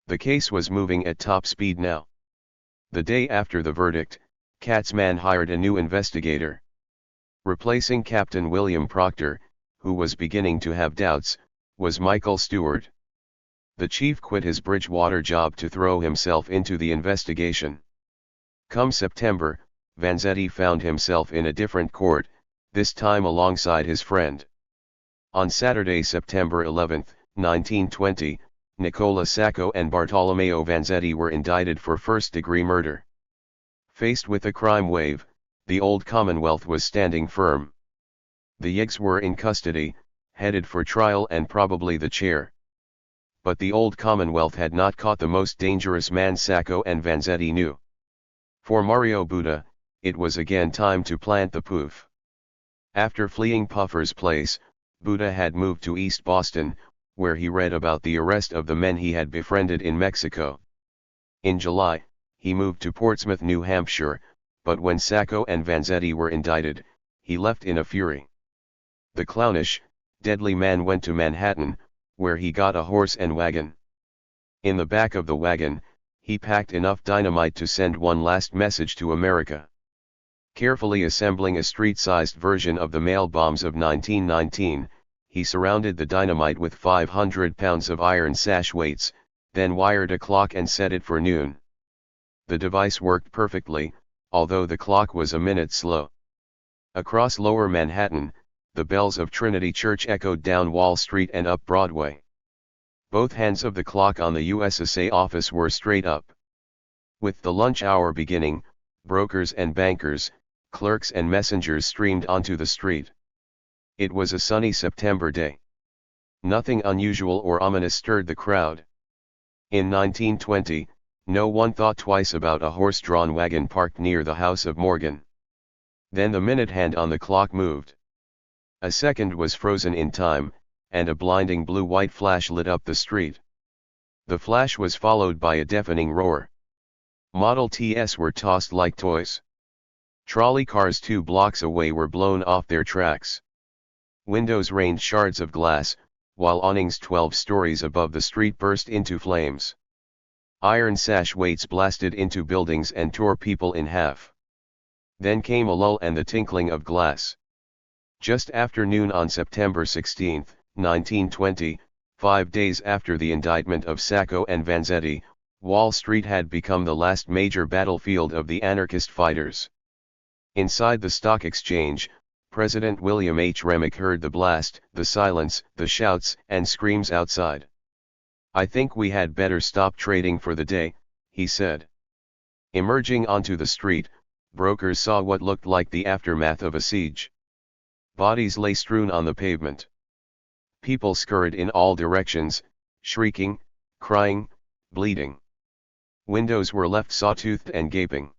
The case was moving at top speed now. The day after the verdict, Katzman hired a new investigator. Replacing Captain William Proctor, who was beginning to have doubts, was Michael Stewart. The chief quit his Bridgewater job to throw himself into the investigation. Come September, Vanzetti found himself in a different court, this time alongside his friend. On Saturday, September 11, 1920, Nicola Sacco and Bartolomeo Vanzetti were indicted for first-degree murder. Faced with a crime wave, the old Commonwealth was standing firm. The Yeggs were in custody, headed for trial and probably the chair. But the old Commonwealth had not caught the most dangerous man Sacco and Vanzetti knew. For Mario Buda, it was again time to plant the poof. After fleeing Puffer's Place, Buda had moved to East Boston, where he read about the arrest of the men he had befriended in Mexico. In July, he moved to Portsmouth, New Hampshire, but when Sacco and Vanzetti were indicted, he left in a fury. The clownish, deadly man went to Manhattan, where he got a horse and wagon. In the back of the wagon, he packed enough dynamite to send one last message to America. Carefully assembling a street-sized version of the mail bombs of 1919, he surrounded the dynamite with 500 pounds of iron sash weights, then wired a clock and set it for noon. The device worked perfectly, although the clock was a minute slow. Across Lower Manhattan, the bells of Trinity Church echoed down Wall Street and up Broadway. Both hands of the clock on the USSA office were straight up. With the lunch hour beginning, brokers and bankers, clerks and messengers streamed onto the street. It was a sunny September day. Nothing unusual or ominous stirred the crowd. In 1920, no one thought twice about a horse-drawn wagon parked near the house of Morgan. Then the minute hand on the clock moved. A second was frozen in time, and a blinding blue-white flash lit up the street. The flash was followed by a deafening roar. Model Ts were tossed like toys. Trolley cars 2 blocks away were blown off their tracks. Windows rained shards of glass, while awnings 12 stories above the street burst into flames. Iron sash weights blasted into buildings and tore people in half. Then came a lull and the tinkling of glass. Just after noon on September 16, 1920, 5 days after the indictment of Sacco and Vanzetti, Wall Street had become the last major battlefield of the anarchist fighters. Inside the stock exchange, President William H. Remick heard the blast, the silence, the shouts and screams outside. "I think we had better stop trading for the day," he said. Emerging onto the street, brokers saw what looked like the aftermath of a siege. Bodies lay strewn on the pavement. People scurried in all directions, shrieking, crying, bleeding. Windows were left sawtoothed and gaping.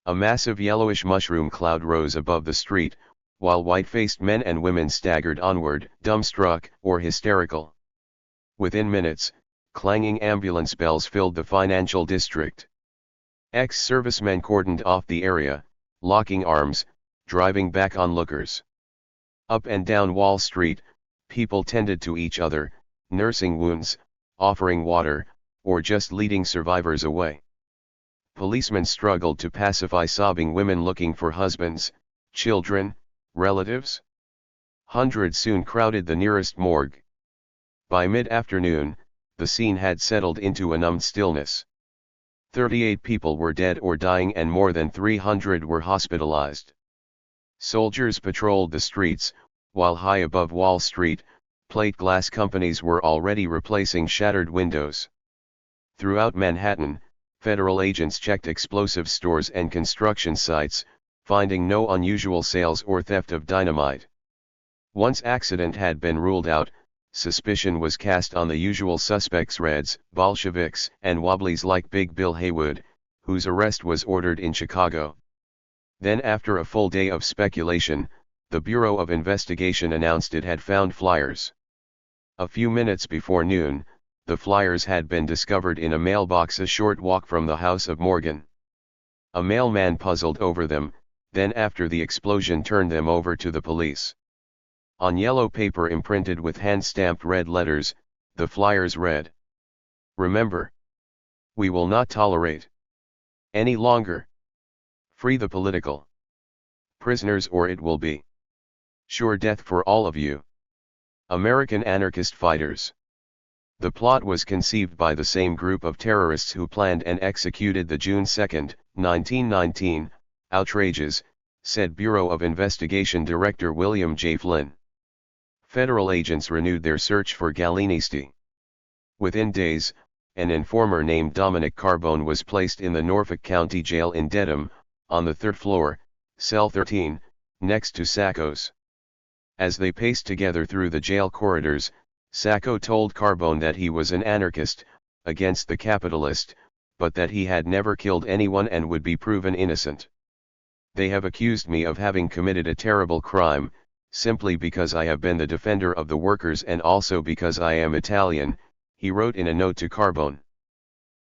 A massive yellowish mushroom cloud rose above the street, while white-faced men and women staggered onward, dumbstruck or hysterical. Within minutes, clanging ambulance bells filled the financial district. Ex-servicemen cordoned off the area, locking arms, driving back onlookers. Up and down Wall Street, people tended to each other, nursing wounds, offering water, or just leading survivors away. Policemen struggled to pacify sobbing women looking for husbands, children, relatives. Hundreds soon crowded the nearest morgue. By mid-afternoon, the scene had settled into a numbed stillness. 38 people were dead or dying and more than 300 were hospitalized. Soldiers patrolled the streets, while high above Wall Street, plate glass companies were already replacing shattered windows. Throughout Manhattan, federal agents checked explosive stores and construction sites, finding no unusual sales or theft of dynamite. Once accident had been ruled out, suspicion was cast on the usual suspects: Reds, Bolsheviks, and wobblies like Big Bill Haywood, whose arrest was ordered in Chicago. Then, after a full day of speculation, the Bureau of Investigation announced it had found flyers. A few minutes before noon, the flyers had been discovered in a mailbox a short walk from the house of Morgan. A mailman puzzled over them, then after the explosion turned them over to the police. On yellow paper imprinted with hand-stamped red letters, the flyers read: "Remember, we will not tolerate any longer. Free the political prisoners or it will be sure death for all of you. American anarchist fighters." The plot was conceived by the same group of terrorists who planned and executed the June 2, 1919, outrages, said Bureau of Investigation Director William J. Flynn. Federal agents renewed their search for Galinisti. Within days, an informer named Dominic Carbone was placed in the Norfolk County Jail in Dedham, on the 3rd floor, cell 13, next to Sacco's. As they paced together through the jail corridors, Sacco told Carbone that he was an anarchist, against the capitalist, but that he had never killed anyone and would be proven innocent. "They have accused me of having committed a terrible crime, simply because I have been the defender of the workers and also because I am Italian," he wrote in a note to Carbone.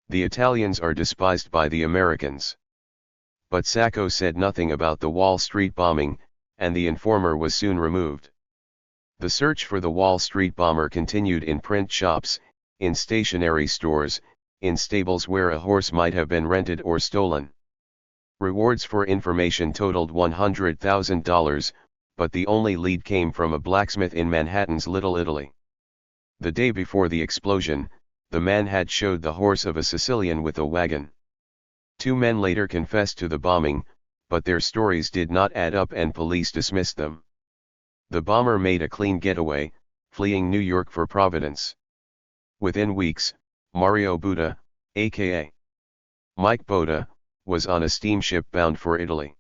"The Italians are despised by the Americans." But Sacco said nothing about the Wall Street bombing, and the informer was soon removed. The search for the Wall Street bomber continued in print shops, in stationery stores, in stables where a horse might have been rented or stolen. Rewards for information totaled $100,000, but the only lead came from a blacksmith in Manhattan's Little Italy. The day before the explosion, the man had showed the horse of a Sicilian with a wagon. 2 men later confessed to the bombing, but their stories did not add up and police dismissed them. The bomber made a clean getaway, fleeing New York for Providence. Within weeks, Mario Buda, aka Mike Boda, was on a steamship bound for Italy.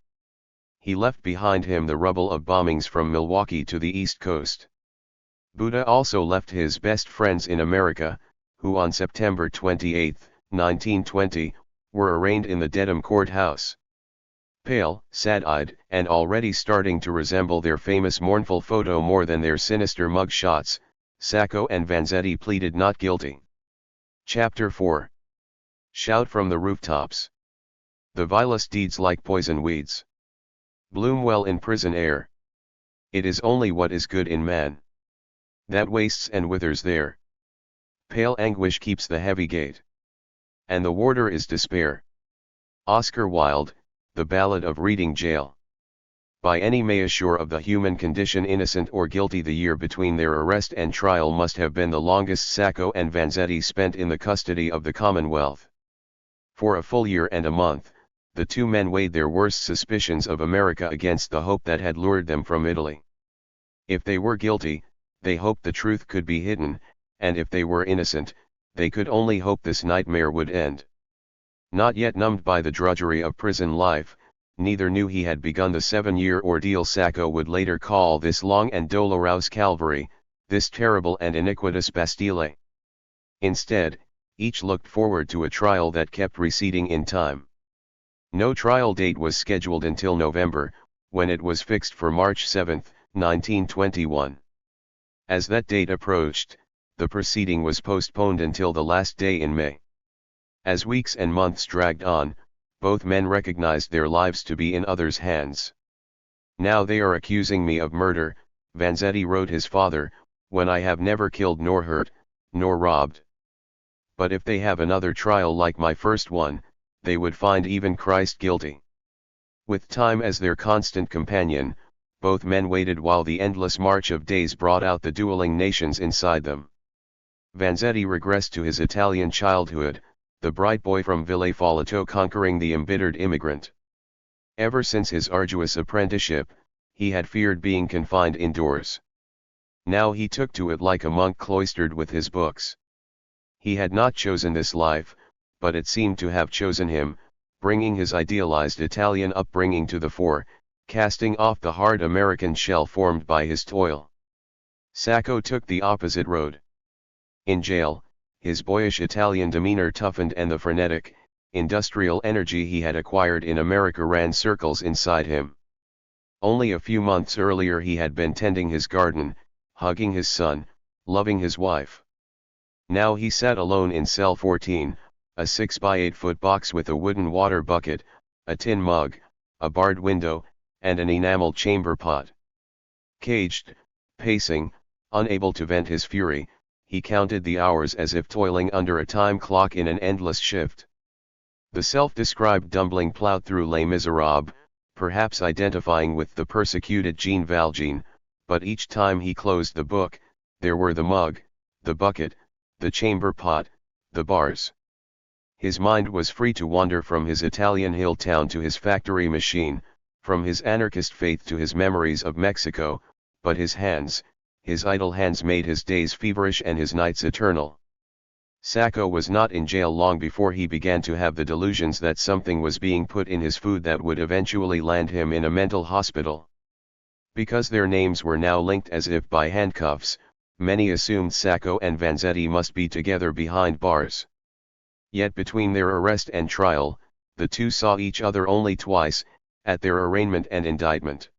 He left behind him the rubble of bombings from Milwaukee to the East Coast. Buda also left his best friends in America, who on September 28, 1920, were arraigned in the Dedham courthouse. Pale, sad-eyed, and already starting to resemble their famous mournful photo more than their sinister mug shots, Sacco and Vanzetti pleaded not guilty. Chapter 4. Shout from the rooftops. The vilest deeds like poison weeds bloom well in prison air. It is only what is good in man that wastes and withers there. Pale anguish keeps the heavy gate, and the warder is despair. Oscar Wilde, The Ballad of Reading Jail. by any measure of the human condition innocent or guilty. The year between their arrest and trial must have been the longest Sacco and Vanzetti spent in the custody of the Commonwealth. For a full year and a month, the two men weighed their worst suspicions of America against the hope that had lured them from Italy. If they were guilty, they hoped the truth could be hidden, and if they were innocent, they could only hope this nightmare would end. Not yet numbed by the drudgery of prison life, neither knew he had begun the 7-year ordeal Sacco would later call this long and dolorous Calvary, this terrible and iniquitous Bastille. Instead, each looked forward to a trial that kept receding in time. No trial date was scheduled until November, when it was fixed for March 7, 1921. As that date approached, the proceeding was postponed until the last day in May. As weeks and months dragged on, both men recognized their lives to be in others' hands. "Now they are accusing me of murder," Vanzetti wrote his father, "when I have never killed nor hurt, nor robbed. But if they have another trial like my first one, they would find even Christ guilty." With time as their constant companion, both men waited while the endless march of days brought out the dueling nations inside them. Vanzetti regressed to his Italian childhood, the bright boy from Ville Folletto conquering the embittered immigrant. Ever since his arduous apprenticeship, he had feared being confined indoors. Now he took to it like a monk cloistered with his books. He had not chosen this life, but it seemed to have chosen him, bringing his idealized Italian upbringing to the fore, casting off the hard American shell formed by his toil. Sacco took the opposite road. In jail, his boyish Italian demeanor toughened and the frenetic, industrial energy he had acquired in America ran circles inside him. Only a few months earlier he had been tending his garden, hugging his son, loving his wife. Now he sat alone in cell 14, a 6-by-8-foot box with a wooden water bucket, a tin mug, a barred window, and an enameled chamber pot. Caged, pacing, unable to vent his fury, he counted the hours as if toiling under a time clock in an endless shift. The self-described dumpling plowed through Les Miserables, perhaps identifying with the persecuted Jean Valjean, but each time he closed the book, there were the mug, the bucket, the chamber pot, the bars. His mind was free to wander from his Italian hill town to his factory machine, from his anarchist faith to his memories of Mexico, but his idle hands made his days feverish and his nights eternal. Sacco was not in jail long before he began to have the delusions that something was being put in his food that would eventually land him in a mental hospital. Because their names were now linked as if by handcuffs, many assumed Sacco and Vanzetti must be together behind bars. Yet between their arrest and trial, the two saw each other only twice, at their arraignment and indictment.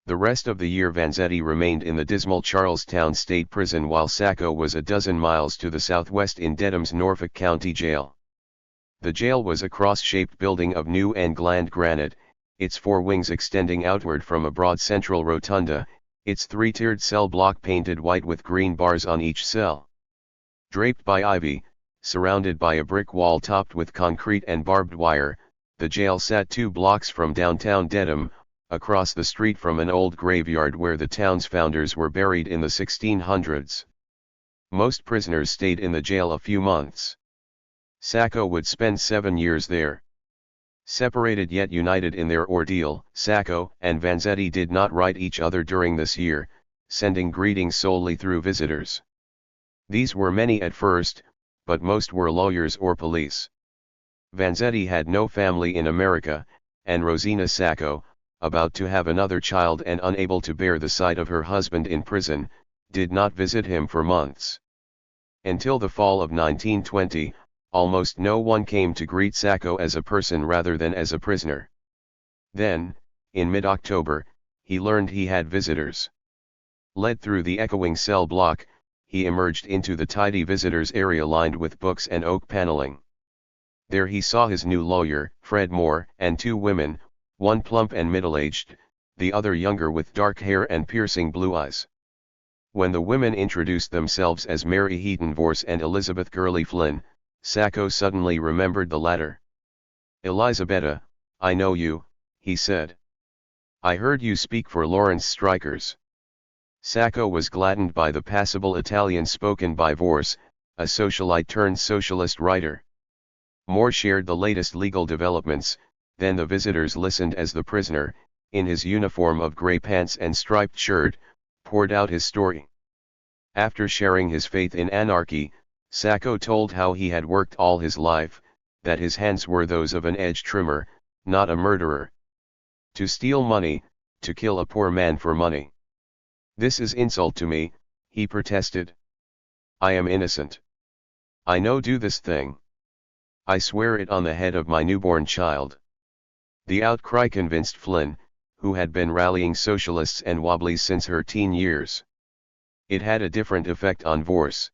The rest of the year Vanzetti remained in the dismal Charlestown State Prison while Sacco was a dozen miles to the southwest in Dedham's Norfolk County Jail. The jail was a cross-shaped building of new England granite, its four wings extending outward from a broad central rotunda, its three-tiered cell block painted white with green bars on each cell. Draped by ivy, surrounded by a brick wall topped with concrete and barbed wire, the jail sat 2 blocks from downtown Dedham, across the street from an old graveyard where the town's founders were buried in the 1600s. Most prisoners stayed in the jail a few months. Sacco would spend 7 years there. Separated yet united in their ordeal, Sacco and Vanzetti did not write each other during this year, sending greetings solely through visitors. These were many at first, but most were lawyers or police. Vanzetti had no family in America, and Rosina Sacco, about to have another child and unable to bear the sight of her husband in prison, did not visit him for months. Until the fall of 1920, almost no one came to greet Sacco as a person rather than as a prisoner. Then, in mid-October, he learned he had visitors. Led through the echoing cell block, he emerged into the tidy visitors area lined with books and oak paneling. There he saw his new lawyer, Fred Moore, and 2 women, one plump and middle-aged, the other younger with dark hair and piercing blue eyes. When the women introduced themselves as Mary Heaton Vorse and Elizabeth Gurley Flynn, Sacco suddenly remembered the latter. "Elisabetta, I know you," he said. I heard you speak for Lawrence strikers. Sacco was gladdened by the passable Italian spoken by Vorse, a socialite turned socialist writer. Moore shared the latest legal developments, then the visitors listened as the prisoner, in his uniform of grey pants and striped shirt, poured out his story. After sharing his faith in anarchy, Sacco told how he had worked all his life, that his hands were those of an edge trimmer, not a murderer. To steal money, to kill a poor man for money. This is insult to me, he protested. I am innocent. I no do this thing. I swear it on the head of my newborn child. The outcry convinced Flynn, who had been rallying socialists and wobblies since her teen years. It had a different effect on Vorse.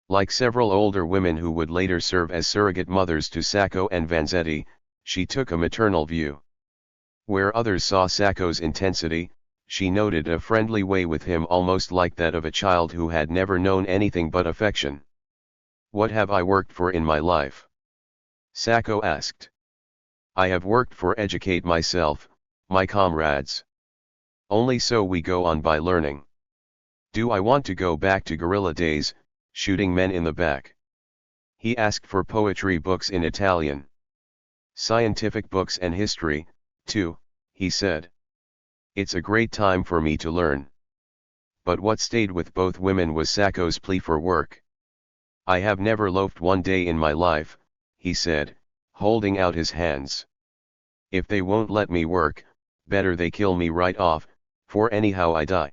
Like several older women who would later serve as surrogate mothers to Sacco and Vanzetti, she took a maternal view. Where others saw Sacco's intensity, she noted a friendly way with him almost like that of a child who had never known anything but affection. What have I worked for in my life? Sacco asked. I have worked for educate myself, my comrades. Only so we go on by learning. Do I want to go back to guerrilla days, shooting men in the back? He asked for poetry books in Italian. Scientific books and history, too, he said. It's a great time for me to learn. But what stayed with both women was Sacco's plea for work. I have never loafed one day in my life, he said, holding out his hands. If they won't let me work, better they kill me right off, for anyhow I die.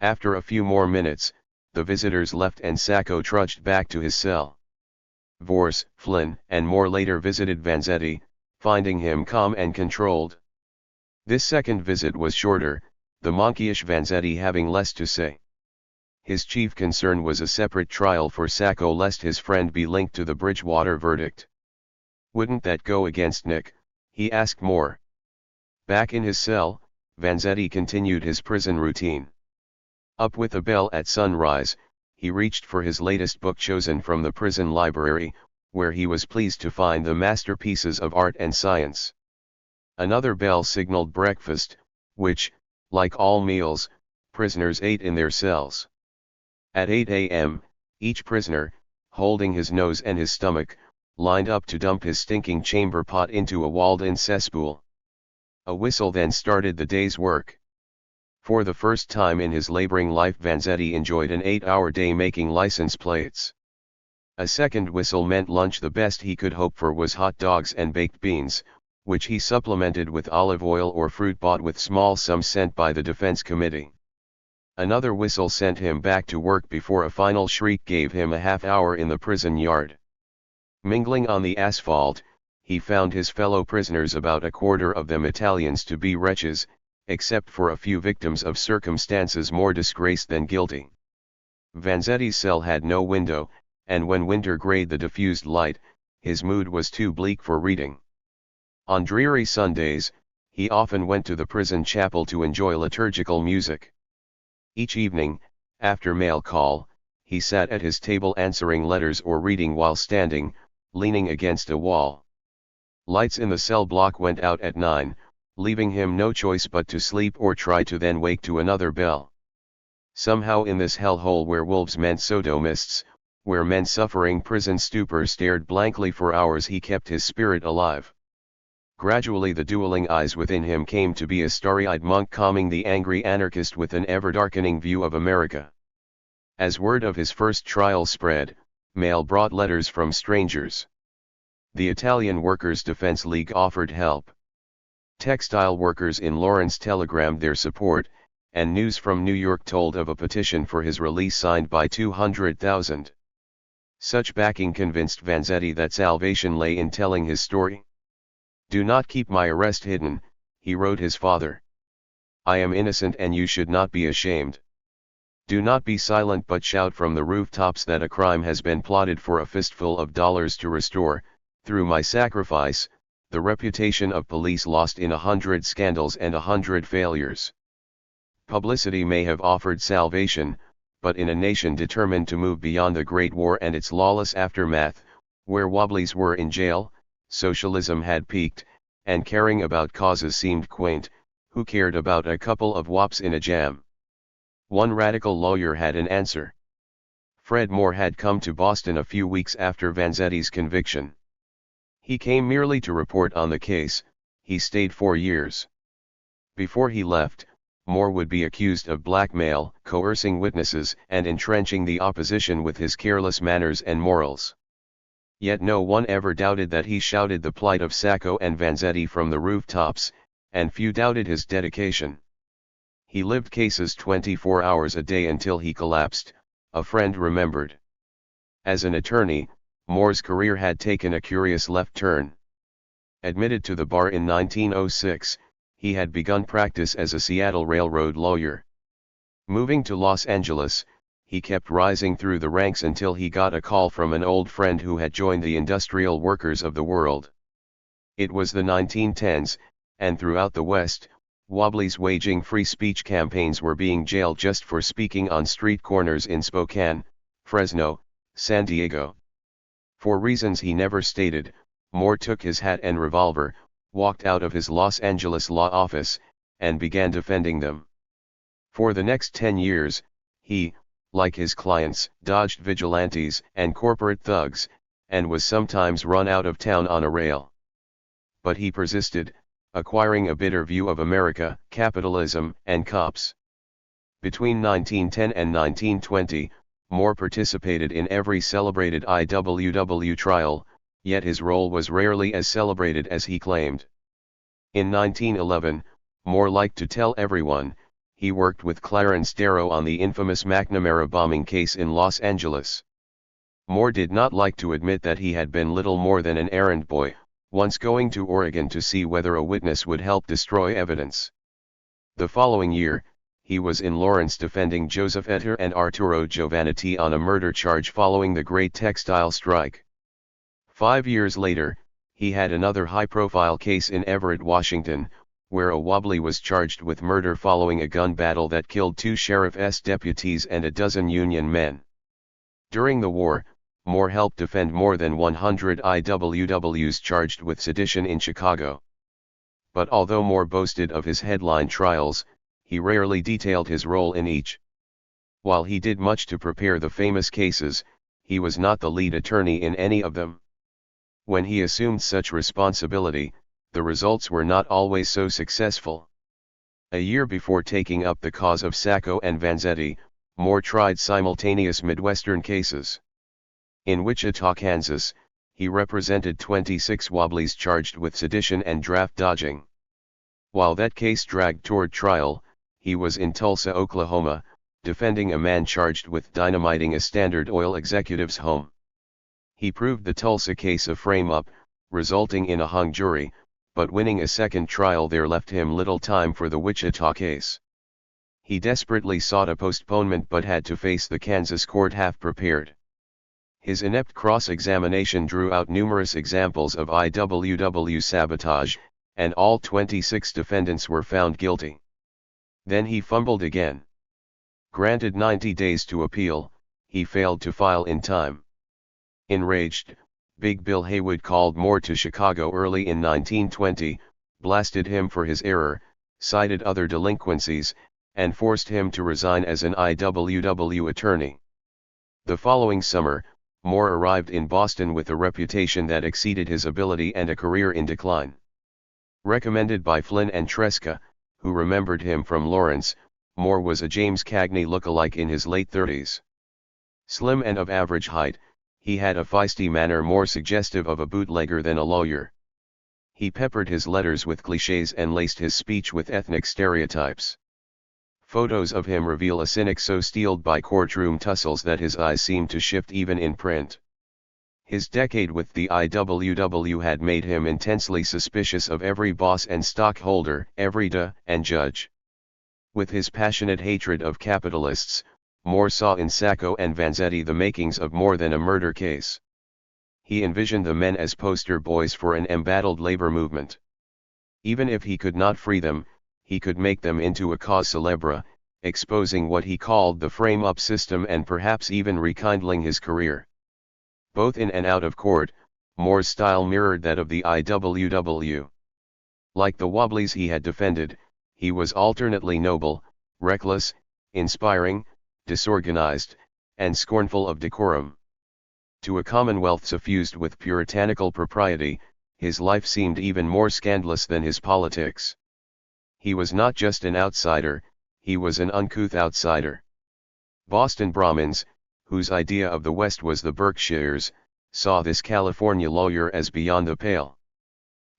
After a few more minutes, the visitors left and Sacco trudged back to his cell. Vorse, Flynn, and Moore later visited Vanzetti, finding him calm and controlled. This second visit was shorter, the monkeyish Vanzetti having less to say. His chief concern was a separate trial for Sacco lest his friend be linked to the Bridgewater verdict. Wouldn't that go against Nick? He asked Moore. Back in his cell, Vanzetti continued his prison routine. Up with a bell at sunrise, he reached for his latest book chosen from the prison library, where he was pleased to find the masterpieces of art and science. Another bell signaled breakfast, which, like all meals, prisoners ate in their cells. At 8 a.m., each prisoner, holding his nose and his stomach, lined up to dump his stinking chamber pot into a walled-in cesspool. A whistle then started the day's work. For the first time in his laboring life, Vanzetti enjoyed an 8-hour day making license plates. A second whistle meant lunch. The best he could hope for was hot dogs and baked beans, which he supplemented with olive oil or fruit bought with small sums sent by the defense committee. Another whistle sent him back to work before a final shriek gave him a half-hour in the prison yard. Mingling on the asphalt, he found his fellow prisoners, about a quarter of them Italians, to be wretches, except for a few victims of circumstances more disgraced than guilty. Vanzetti's cell had no window, and when winter grayed the diffused light, his mood was too bleak for reading. On dreary Sundays, he often went to the prison chapel to enjoy liturgical music. Each evening, after mail call, he sat at his table answering letters or reading while standing, leaning against a wall. Lights in the cell block went out at 9, leaving him no choice but to sleep or try to then wake to another bell. Somehow in this hellhole where wolves meant sodomists, where men suffering prison stupor stared blankly for hours, he kept his spirit alive. Gradually the dueling eyes within him came to be a starry-eyed monk calming the angry anarchist with an ever-darkening view of America. As word of his first trial spread, mail brought letters from strangers. The Italian Workers' Defense League offered help. Textile workers in Lawrence telegrammed their support, and news from New York told of a petition for his release signed by 200,000. Such backing convinced Vanzetti that salvation lay in telling his story. "Do not keep my arrest hidden," he wrote his father. "I am innocent and you should not be ashamed. Do not be silent but shout from the rooftops that a crime has been plotted for a fistful of dollars to restore, through my sacrifice, the reputation of police lost in 100 scandals and 100 failures. Publicity may have offered salvation, but in a nation determined to move beyond the Great War and its lawless aftermath, where wobblies were in jail, socialism had peaked, and caring about causes seemed quaint, Who cared about a couple of wops in a jam? One radical lawyer had an answer. Fred Moore had come to Boston a few weeks after Vanzetti's conviction. He came merely to report on the case. He stayed 4 years. Before he left, Moore would be accused of blackmail, coercing witnesses, and entrenching the opposition with his careless manners and morals. Yet no one ever doubted that he shouted the plight of Sacco and Vanzetti from the rooftops, and few doubted his dedication. He lived cases 24 hours a day until he collapsed, a friend remembered. As an attorney, Moore's career had taken a curious left turn. Admitted to the bar in 1906, he had begun practice as a Seattle Railroad lawyer. Moving to Los Angeles, he kept rising through the ranks until he got a call from an old friend who had joined the Industrial Workers of the World. It was the 1910s, and throughout the West, Wobblies waging free speech campaigns were being jailed just for speaking on street corners in Spokane, Fresno, San Diego. For reasons he never stated, Moore took his hat and revolver, walked out of his Los Angeles law office, and began defending them. For the next 10 years, he, like his clients, dodged vigilantes and corporate thugs, and was sometimes run out of town on a rail. But he persisted, acquiring a bitter view of America, capitalism, and cops. Between 1910 and 1920, Moore participated in every celebrated IWW trial, yet his role was rarely as celebrated as he claimed. In 1911, Moore liked to tell everyone, he worked with Clarence Darrow on the infamous McNamara bombing case in Los Angeles. Moore did not like to admit that he had been little more than an errand boy, once going to Oregon to see whether a witness would help destroy evidence. The following year, he was in Lawrence defending Joseph Ettor and Arturo Giovannitti on a murder charge following the Great Textile Strike. 5 years later, he had another high-profile case in Everett, Washington, where a wobbly was charged with murder following a gun battle that killed 2 sheriff's deputies and a dozen Union men. During the war, Moore helped defend more than 100 IWWs charged with sedition in Chicago. But although Moore boasted of his headline trials, he rarely detailed his role in each. While he did much to prepare the famous cases, he was not the lead attorney in any of them. When he assumed such responsibility, the results were not always so successful. A year before taking up the cause of Sacco and Vanzetti, Moore tried simultaneous Midwestern cases. In Wichita, Kansas, he represented 26 wobblies charged with sedition and draft dodging. While that case dragged toward trial, he was in Tulsa, Oklahoma, defending a man charged with dynamiting a Standard Oil executive's home. He proved the Tulsa case a frame-up, resulting in a hung jury, but winning a second trial there left him little time for the Wichita case. He desperately sought a postponement but had to face the Kansas court half prepared. His inept cross-examination drew out numerous examples of IWW sabotage, and all 26 defendants were found guilty. Then he fumbled again. Granted 90 days to appeal, he failed to file in time. Enraged, Big Bill Haywood called Moore to Chicago early in 1920, blasted him for his error, cited other delinquencies, and forced him to resign as an IWW attorney. The following summer, Moore arrived in Boston with a reputation that exceeded his ability and a career in decline. Recommended by Flynn and Tresca, who remembered him from Lawrence, Moore was a James Cagney look-alike in his late 30s. Slim and of average height, he had a feisty manner more suggestive of a bootlegger than a lawyer. He peppered his letters with clichés and laced his speech with ethnic stereotypes. Photos of him reveal a cynic so steeled by courtroom tussles that his eyes seemed to shift even in print. His decade with the IWW had made him intensely suspicious of every boss and stockholder, every and judge. With his passionate hatred of capitalists, Moore saw in Sacco and Vanzetti the makings of more than a murder case. He envisioned the men as poster boys for an embattled labor movement. Even if he could not free them, he could make them into a cause célèbre, exposing what he called the frame-up system and perhaps even rekindling his career. Both in and out of court, Moore's style mirrored that of the IWW. Like the wobblies he had defended, he was alternately noble, reckless, inspiring, disorganized, and scornful of decorum. To a commonwealth suffused with puritanical propriety, his life seemed even more scandalous than his politics. He was not just an outsider, he was an uncouth outsider. Boston Brahmins, whose idea of the West was the Berkshires, saw this California lawyer as beyond the pale.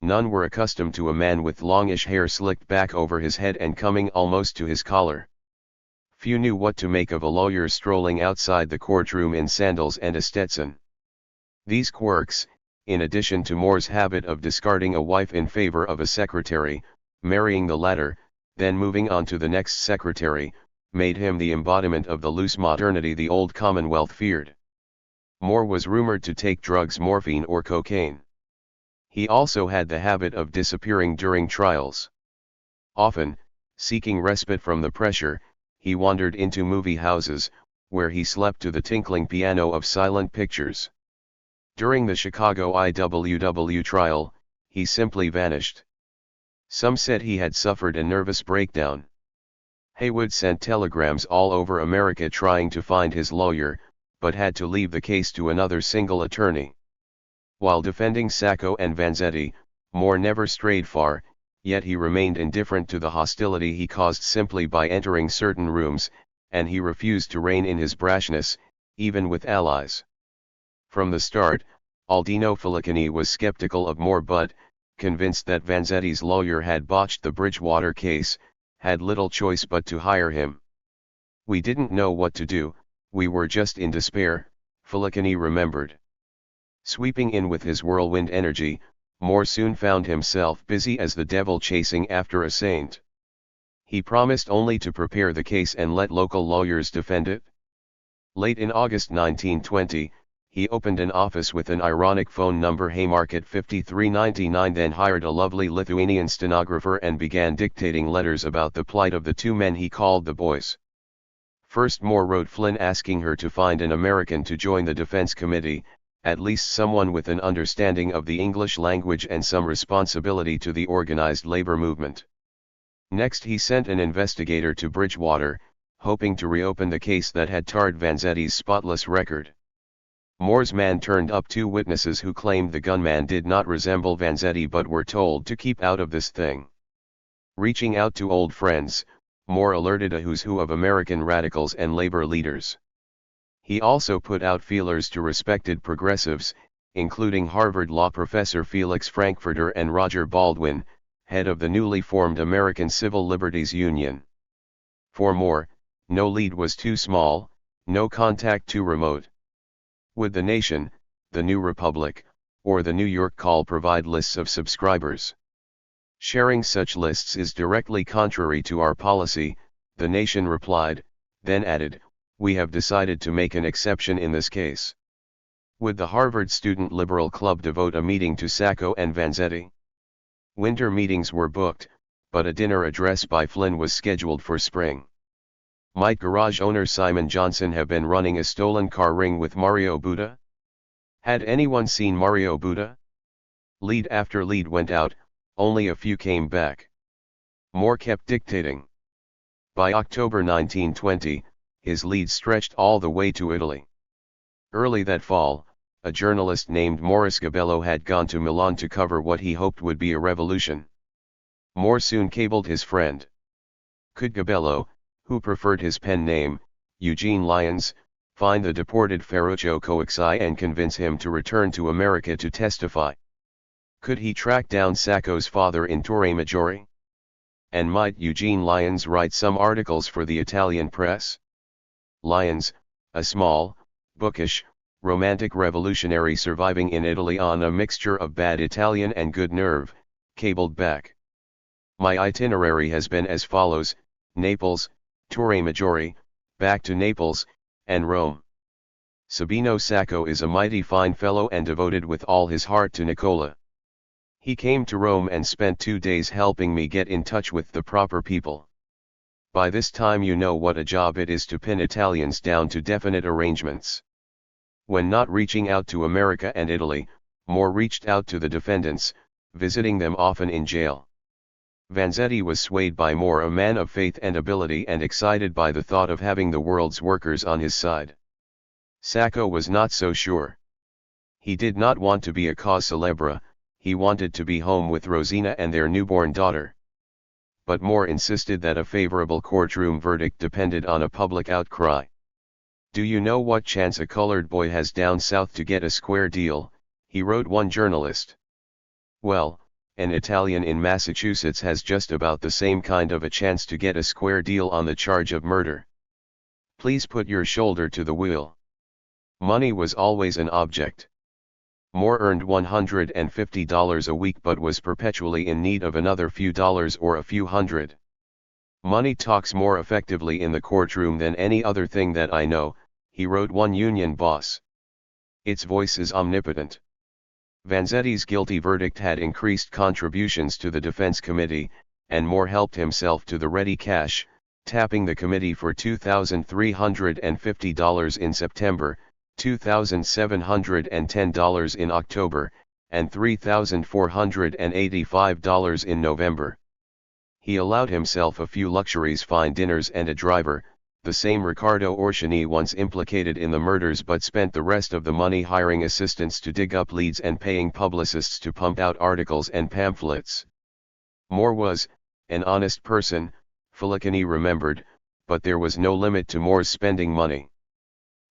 None were accustomed to a man with longish hair slicked back over his head and coming almost to his collar. Few knew what to make of a lawyer strolling outside the courtroom in sandals and a Stetson. These quirks, in addition to Moore's habit of discarding a wife in favor of a secretary, marrying the latter, then moving on to the next secretary, made him the embodiment of the loose modernity the old Commonwealth feared. Moore was rumored to take drugs, morphine or cocaine. He also had the habit of disappearing during trials. Often, seeking respite from the pressure, he wandered into movie houses, where he slept to the tinkling piano of silent pictures. During the Chicago IWW trial, he simply vanished. Some said he had suffered a nervous breakdown. Haywood sent telegrams all over America trying to find his lawyer, but had to leave the case to another single attorney. While defending Sacco and Vanzetti, Moore never strayed far, yet he remained indifferent to the hostility he caused simply by entering certain rooms, and he refused to rein in his brashness, even with allies. From the start, Aldino Filicani was skeptical of Moore but, convinced that Vanzetti's lawyer had botched the Bridgewater case, had little choice but to hire him. "We didn't know what to do, we were just in despair," Filicani remembered. Sweeping in with his whirlwind energy, Moore soon found himself busy as the devil chasing after a saint. He promised only to prepare the case and let local lawyers defend it. Late in August 1920, he opened an office with an ironic phone number Haymarket 5399, then hired a lovely Lithuanian stenographer and began dictating letters about the plight of the two men he called the boys. First Moore wrote Flynn asking her to find an American to join the defense committee, at least someone with an understanding of the English language and some responsibility to the organized labor movement. Next he sent an investigator to Bridgewater, hoping to reopen the case that had tarred Vanzetti's spotless record. Moore's man turned up two witnesses who claimed the gunman did not resemble Vanzetti but were told to keep out of this thing. Reaching out to old friends, Moore alerted a who's who of American radicals and labor leaders. He also put out feelers to respected progressives, including Harvard law professor Felix Frankfurter and Roger Baldwin, head of the newly formed American Civil Liberties Union. For Moore, no lead was too small, no contact too remote. Would the Nation, the New Republic, or the New York Call provide lists of subscribers? Sharing such lists is directly contrary to our policy, the Nation replied, then added, "We have decided to make an exception in this case." Would the Harvard Student Liberal Club devote a meeting to Sacco and Vanzetti? Winter meetings were booked, but a dinner address by Flynn was scheduled for spring. Might garage owner Simon Johnson have been running a stolen car ring with Mario Buda? Had anyone seen Mario Buda? Lead after lead went out, only a few came back. Moore kept dictating. By October 1920, his lead stretched all the way to Italy. Early that fall, a journalist named Morris Gabello had gone to Milan to cover what he hoped would be a revolution. Moore soon cabled his friend. Could Gabello, who preferred his pen name, Eugene Lyons, find the deported Ferruccio Coixi and convince him to return to America to testify? Could he track down Sacco's father in Torre Maggiore? And might Eugene Lyons write some articles for the Italian press? Lyons, a small, bookish, romantic revolutionary surviving in Italy on a mixture of bad Italian and good nerve, cabled back. "My itinerary has been as follows: Naples, Torre Maggiore, back to Naples, and Rome. Sabino Sacco is a mighty fine fellow and devoted with all his heart to Nicola. He came to Rome and spent 2 days helping me get in touch with the proper people. By this time you know what a job it is to pin Italians down to definite arrangements." When not reaching out to America and Italy, Moore reached out to the defendants, visiting them often in jail. Vanzetti was swayed by Moore, a man of faith and ability, and excited by the thought of having the world's workers on his side. Sacco was not so sure. He did not want to be a cause célèbre, he wanted to be home with Rosina and their newborn daughter. But Moore insisted that a favorable courtroom verdict depended on a public outcry. "Do you know what chance a colored boy has down south to get a square deal?" he wrote one journalist. "Well, an Italian in Massachusetts has just about the same kind of a chance to get a square deal on the charge of murder. Please put your shoulder to the wheel." Money was always an object. Moore earned $150 a week but was perpetually in need of another few dollars or a few hundred. "Money talks more effectively in the courtroom than any other thing that I know," he wrote one union boss. "Its voice is omnipotent." Vanzetti's guilty verdict had increased contributions to the defense committee, and Moore helped himself to the ready cash, tapping the committee for $2,350 in September, $2,710 in October, and $3,485 in November. He allowed himself a few luxuries, fine dinners and a driver, the same Riccardo Orsini once implicated in the murders, but spent the rest of the money hiring assistants to dig up leads and paying publicists to pump out articles and pamphlets. Moore was an honest person, Filicani remembered, but there was no limit to Moore's spending money.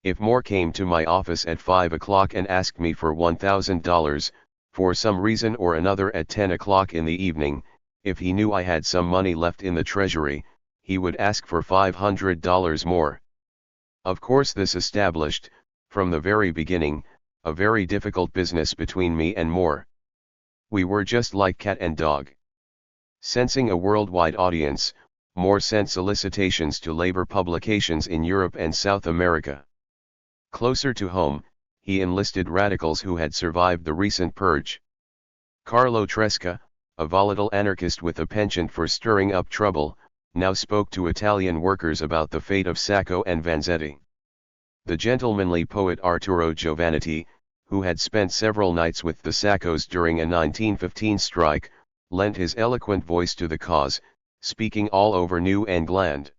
"If Moore came to my office at 5 o'clock and asked me for $1,000, for some reason or another at 10 o'clock in the evening, if he knew I had some money left in the treasury, he would ask for $500 more. Of course this established, from the very beginning, a very difficult business between me and Moore. We were just like cat and dog." Sensing a worldwide audience, Moore sent solicitations to labor publications in Europe and South America. Closer to home, he enlisted radicals who had survived the recent purge. Carlo Tresca, a volatile anarchist with a penchant for stirring up trouble, now spoke to Italian workers about the fate of Sacco and Vanzetti. The gentlemanly poet Arturo Giovannitti, who had spent several nights with the Saccos during a 1915 strike, lent his eloquent voice to the cause, speaking all over New England.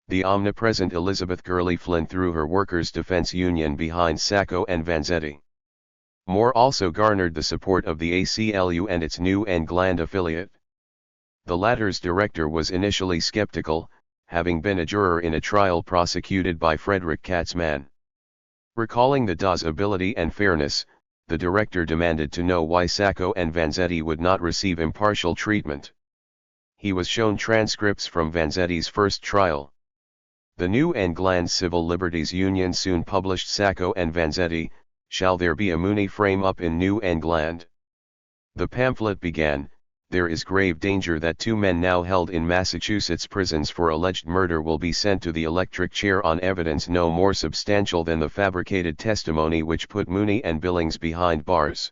The omnipresent Elizabeth Gurley Flynn threw her Workers' Defense Union behind Sacco and Vanzetti. Moore also garnered the support of the ACLU and its New England affiliate. The latter's director was initially skeptical, having been a juror in a trial prosecuted by Frederick Katzmann. Recalling the DA's ability and fairness, the director demanded to know why Sacco and Vanzetti would not receive impartial treatment. He was shown transcripts from Vanzetti's first trial. The New England Civil Liberties Union soon published Sacco and Vanzetti, Shall There Be a Mooney Frame Up in New England? The pamphlet began, "There is grave danger that two men now held in Massachusetts prisons for alleged murder will be sent to the electric chair on evidence no more substantial than the fabricated testimony which put Mooney and Billings behind bars.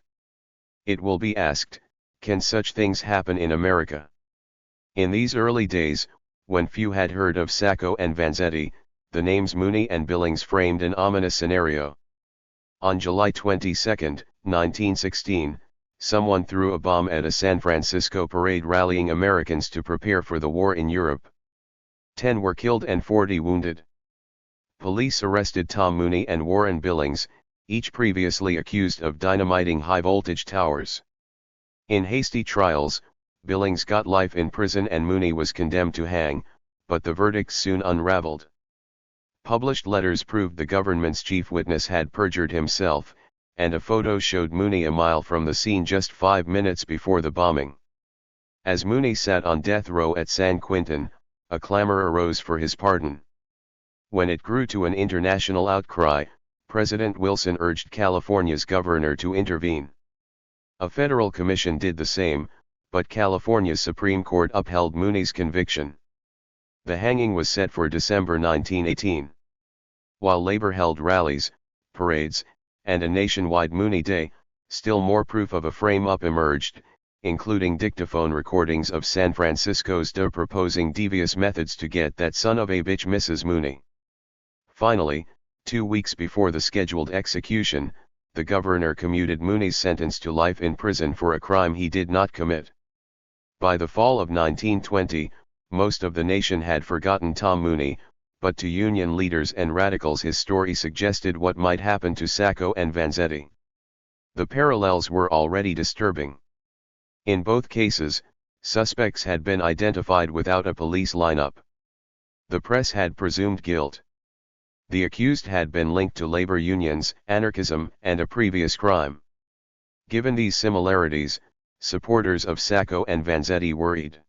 It will be asked, can such things happen in America?" In these early days, when few had heard of Sacco and Vanzetti, the names Mooney and Billings framed an ominous scenario. On July 22, 1916, someone threw a bomb at a San Francisco parade rallying Americans to prepare for the war in Europe. 10 were killed and 40 wounded. Police arrested Tom Mooney and Warren Billings, each previously accused of dynamiting high-voltage towers. In hasty trials, Billings got life in prison and Mooney was condemned to hang, but the verdicts soon unraveled. Published letters proved the government's chief witness had perjured himself, and a photo showed Mooney a mile from the scene just 5 minutes before the bombing. As Mooney sat on death row at San Quentin, a clamor arose for his pardon. When it grew to an international outcry, President Wilson urged California's governor to intervene. A federal commission did the same, but California's Supreme Court upheld Mooney's conviction. The hanging was set for December 1918. While labor held rallies, parades, and a nationwide Mooney Day, still more proof of a frame-up emerged, including dictaphone recordings of San Francisco's DA proposing devious methods to get that son of a bitch Mrs. Mooney. Finally, 2 weeks before the scheduled execution, the governor commuted Mooney's sentence to life in prison for a crime he did not commit. By the fall of 1920, most of the nation had forgotten Tom Mooney, but to union leaders and radicals his story suggested what might happen to Sacco and Vanzetti. The parallels were already disturbing. In both cases, suspects had been identified without a police lineup. The press had presumed guilt. The accused had been linked to labor unions, anarchism, and a previous crime. Given these similarities, supporters of Sacco and Vanzetti worried.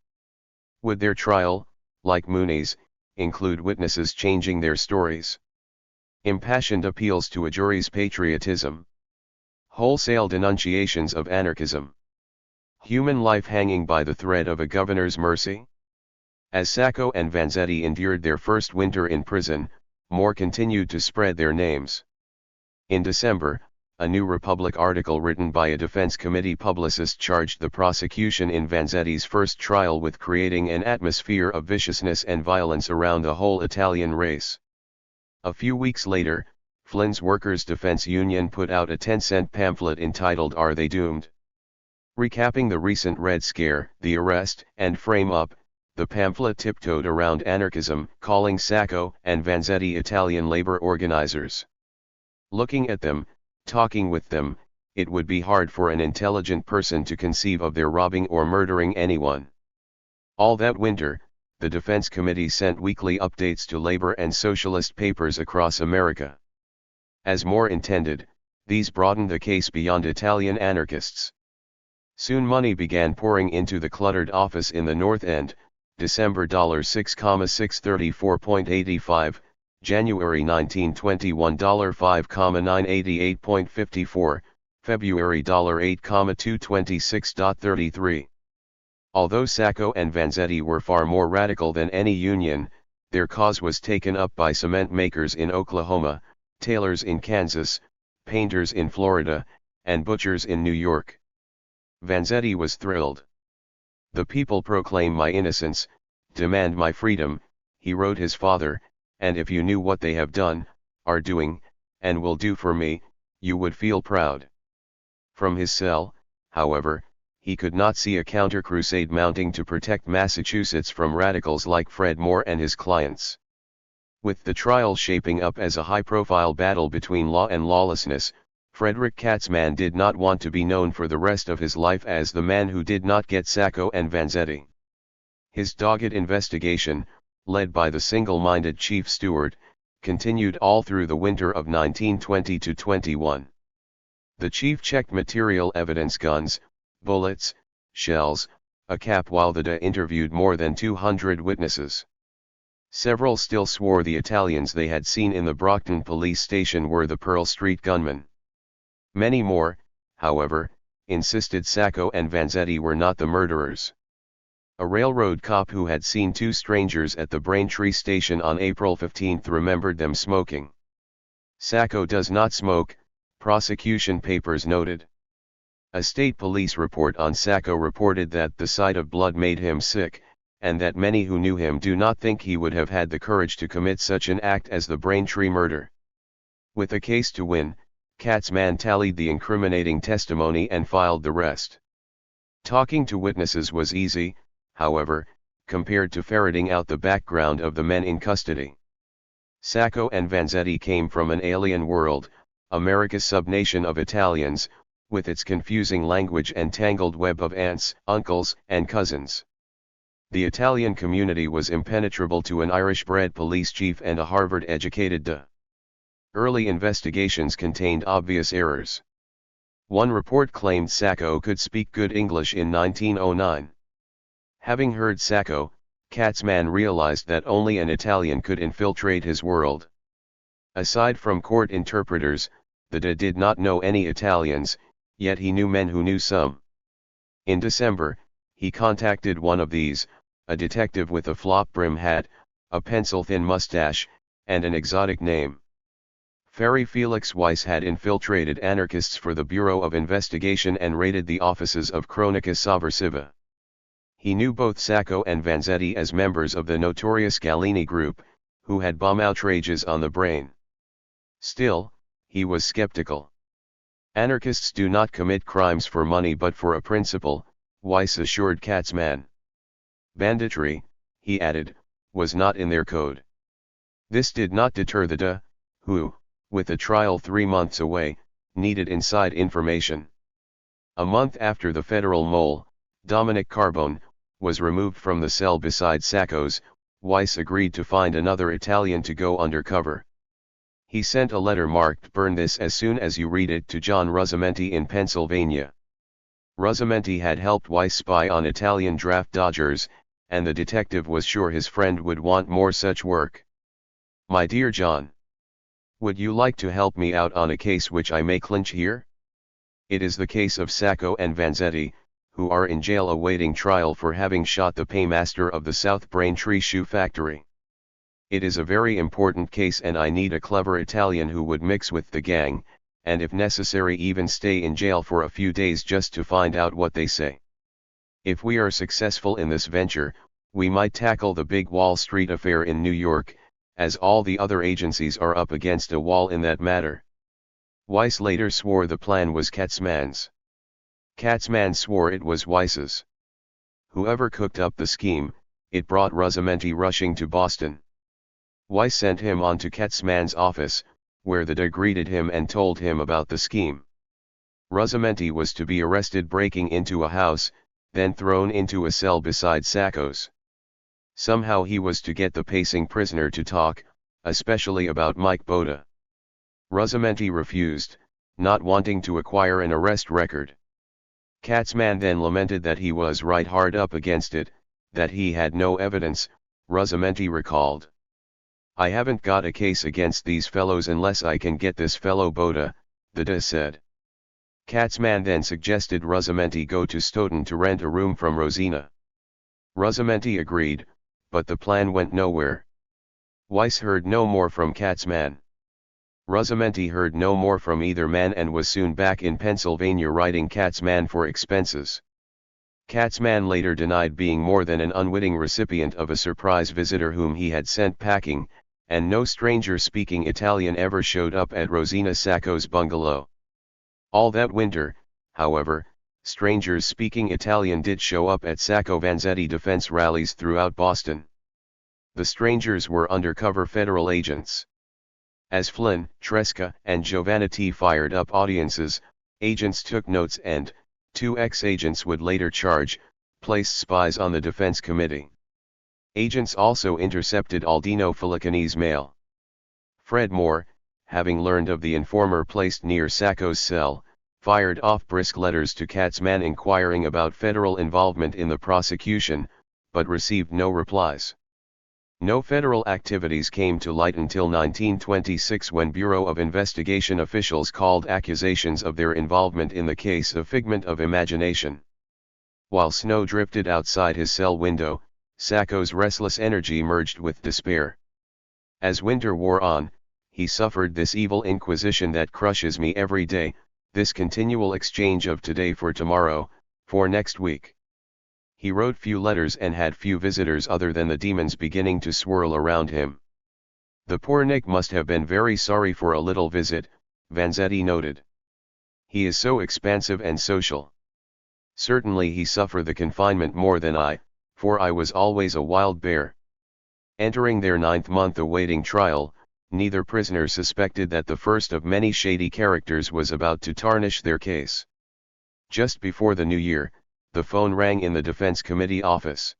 Would their trial, like Mooney's, include witnesses changing their stories? Impassioned appeals to a jury's patriotism. Wholesale denunciations of anarchism. Human life hanging by the thread of a governor's mercy? As Sacco and Vanzetti endured their first winter in prison, more continued to spread their names. In December, a New Republic article written by a defense committee publicist charged the prosecution in Vanzetti's first trial with creating an atmosphere of viciousness and violence around the whole Italian race. A few weeks later, Flynn's Workers' Defense Union put out a 10-cent pamphlet entitled "Are They Doomed?" Recapping the recent Red Scare, the arrest, and frame-up, the pamphlet tiptoed around anarchism, calling Sacco and Vanzetti Italian labor organizers. Looking at them, talking with them, it would be hard for an intelligent person to conceive of their robbing or murdering anyone. All that winter, the Defense Committee sent weekly updates to labor and socialist papers across America. As Moore intended, these broadened the case beyond Italian anarchists. Soon money began pouring into the cluttered office in the North End, December $6,634.85, January 1921 $5,988.54, February $8,226.33. Although Sacco and Vanzetti were far more radical than any union, their cause was taken up by cement makers in Oklahoma, tailors in Kansas, painters in Florida, and butchers in New York. Vanzetti was thrilled. "The people proclaim my innocence, demand my freedom," he wrote his father, "and if you knew what they have done, are doing, and will do for me, you would feel proud." From his cell, however, he could not see a counter-crusade mounting to protect Massachusetts from radicals like Fred Moore and his clients. With the trial shaping up as a high-profile battle between law and lawlessness, Frederick Katzman did not want to be known for the rest of his life as the man who did not get Sacco and Vanzetti. His dogged investigation, led by the single-minded chief steward, continued all through the winter of 1920-21. The chief checked material evidence: guns, bullets, shells, a cap, while the DA interviewed more than 200 witnesses. Several still swore the Italians they had seen in the Brockton police station were the Pearl Street gunmen. Many more, however, insisted Sacco and Vanzetti were not the murderers. A railroad cop who had seen two strangers at the Braintree station on April 15 remembered them smoking. "Sacco does not smoke," prosecution papers noted. A state police report on Sacco reported that the sight of blood made him sick, and that many who knew him do not think he would have had the courage to commit such an act as the Braintree murder. With a case to win, Katzman tallied the incriminating testimony and filed the rest. Talking to witnesses was easy, however, compared to ferreting out the background of the men in custody. Sacco and Vanzetti came from an alien world, America's subnation of Italians, with its confusing language and tangled web of aunts, uncles, and cousins. The Italian community was impenetrable to an Irish-bred police chief and a Harvard-educated DA. Early investigations contained obvious errors. One report claimed Sacco could speak good English in 1909. Having heard Sacco, Katzman realized that only an Italian could infiltrate his world. Aside from court interpreters, the DA did not know any Italians, yet he knew men who knew some. In December, he contacted one of these, a detective with a flop-brim hat, a pencil-thin mustache, and an exotic name. Ferry Felix Weiss had infiltrated anarchists for the Bureau of Investigation and raided the offices of Cronica Sovversiva. He knew both Sacco and Vanzetti as members of the notorious Galini group, who had bomb outrages on the brain. Still, he was skeptical. "Anarchists do not commit crimes for money but for a principle," Weiss assured Katzman. Banditry, he added, was not in their code. This did not deter the DA, who, with the trial 3 months away, needed inside information. A month after the federal mole, Dominic Carbone, was removed from the cell beside Sacco's, Weiss agreed to find another Italian to go undercover. He sent a letter marked "Burn this as soon as you read it" to John Ruzzamenti in Pennsylvania. Ruzzamenti had helped Weiss spy on Italian draft dodgers, and the detective was sure his friend would want more such work. "My dear John, would you like to help me out on a case which I may clinch here? It is the case of Sacco and Vanzetti, who are in jail awaiting trial for having shot the paymaster of the South Braintree shoe factory. It is a very important case and I need a clever Italian who would mix with the gang, and if necessary even stay in jail for a few days just to find out what they say. If we are successful in this venture, we might tackle the big Wall Street affair in New York, as all the other agencies are up against a wall in that matter." Weiss later swore the plan was Katzman's. Katzman swore it was Weiss's. Whoever cooked up the scheme, it brought Ruzzamenti rushing to Boston. Weiss sent him on to Katzman's office, where the DA greeted him and told him about the scheme. Ruzzamenti was to be arrested breaking into a house, then thrown into a cell beside Sacco's. Somehow he was to get the pacing prisoner to talk, especially about Mike Boda. Ruzzamenti refused, not wanting to acquire an arrest record. Katzman then lamented that he was right hard up against it, that he had no evidence. Ruzzamenti recalled. "I haven't got a case against these fellows unless I can get this fellow Boda," the DA said. Katzman then suggested Ruzzamenti go to Stoughton to rent a room from Rosina. Ruzzamenti agreed, but the plan went nowhere. Weiss heard no more from Katzman. Ruzzamenti heard no more from either man and was soon back in Pennsylvania writing Katzman for expenses. Katzman later denied being more than an unwitting recipient of a surprise visitor whom he had sent packing, and no stranger speaking Italian ever showed up at Rosina Sacco's bungalow. All that winter, however, strangers speaking Italian did show up at Sacco Vanzetti defense rallies throughout Boston. The strangers were undercover federal agents. As Flynn, Tresca, and Giovannitti fired up audiences, agents took notes and, 2 ex-agents would later placed spies on the defense committee. Agents also intercepted Aldino Filicani's mail. Fred Moore, having learned of the informer placed near Sacco's cell, fired off brisk letters to Katzman inquiring about federal involvement in the prosecution, but received no replies. No federal activities came to light until 1926 when Bureau of Investigation officials called accusations of their involvement in the case a figment of imagination. While snow drifted outside his cell window, Sacco's restless energy merged with despair. As winter wore on, he suffered this evil inquisition that crushes me every day, this continual exchange of today for tomorrow, for next week. He wrote few letters and had few visitors other than the demons beginning to swirl around him. The poor Nick must have been very sorry for a little visit, Vanzetti noted. He is so expansive and social. Certainly he suffered the confinement more than I, for I was always a wild bear. Entering their 9th month awaiting trial, neither prisoner suspected that the first of many shady characters was about to tarnish their case. Just before the new year, the phone rang in the defense committee office.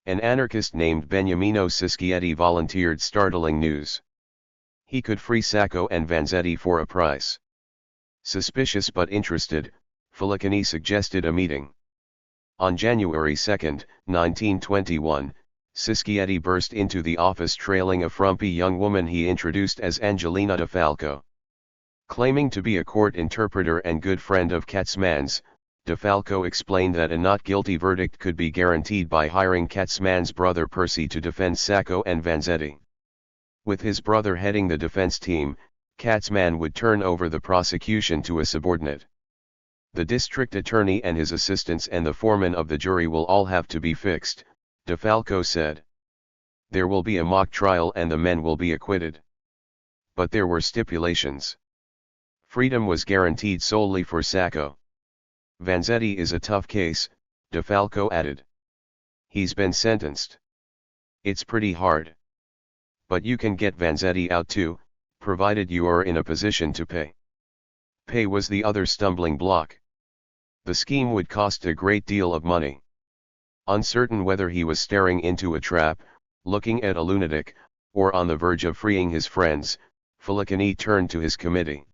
An anarchist named Beniamino Sischietti volunteered startling news. He could free Sacco and Vanzetti for a price. Suspicious but interested, Filicani suggested a meeting. On January 2, 1921, Sischietti burst into the office trailing a frumpy young woman he introduced as Angelina DeFalco. Claiming to be a court interpreter and good friend of Katzman's, DeFalco explained that a not guilty verdict could be guaranteed by hiring Katzman's brother Percy to defend Sacco and Vanzetti. With his brother heading the defense team, Katzman would turn over the prosecution to a subordinate. The district attorney and his assistants and the foreman of the jury will all have to be fixed, DeFalco said. There will be a mock trial and the men will be acquitted. But there were stipulations. Freedom was guaranteed solely for Sacco. Vanzetti is a tough case, DeFalco added. He's been sentenced. It's pretty hard. But you can get Vanzetti out too, provided you are in a position to pay. Pay was the other stumbling block. The scheme would cost a great deal of money. Uncertain whether he was staring into a trap, looking at a lunatic, or on the verge of freeing his friends, Filicani turned to his committee.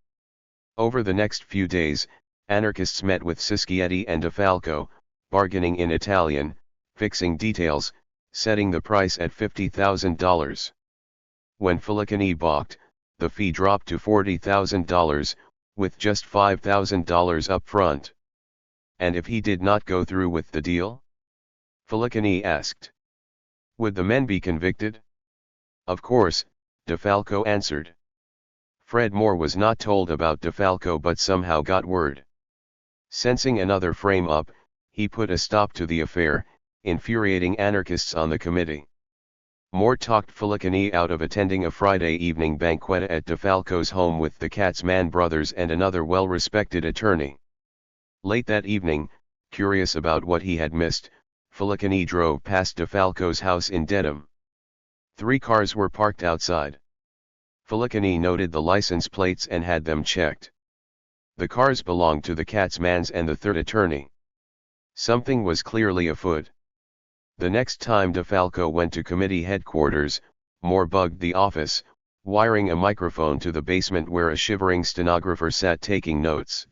Over the next few days, anarchists met with Sischietti and DeFalco, bargaining in Italian, fixing details, setting the price at $50,000. When Filicani balked, the fee dropped to $40,000, with just $5,000 up front. And if he did not go through with the deal? Filicani asked. Would the men be convicted? Of course, DeFalco answered. Fred Moore was not told about DeFalco but somehow got word. Sensing another frame-up, he put a stop to the affair, infuriating anarchists on the committee. Moore talked Filicani out of attending a Friday evening banquet at DeFalco's home with the Katzman brothers and another well-respected attorney. Late that evening, curious about what he had missed, Filicani drove past DeFalco's house in Dedham. 3 cars were parked outside. Filicani noted the license plates and had them checked. The cars belonged to the Katzmans and the third attorney. Something was clearly afoot. The next time DeFalco went to committee headquarters, Moore bugged the office, wiring a microphone to the basement where a shivering stenographer sat taking notes.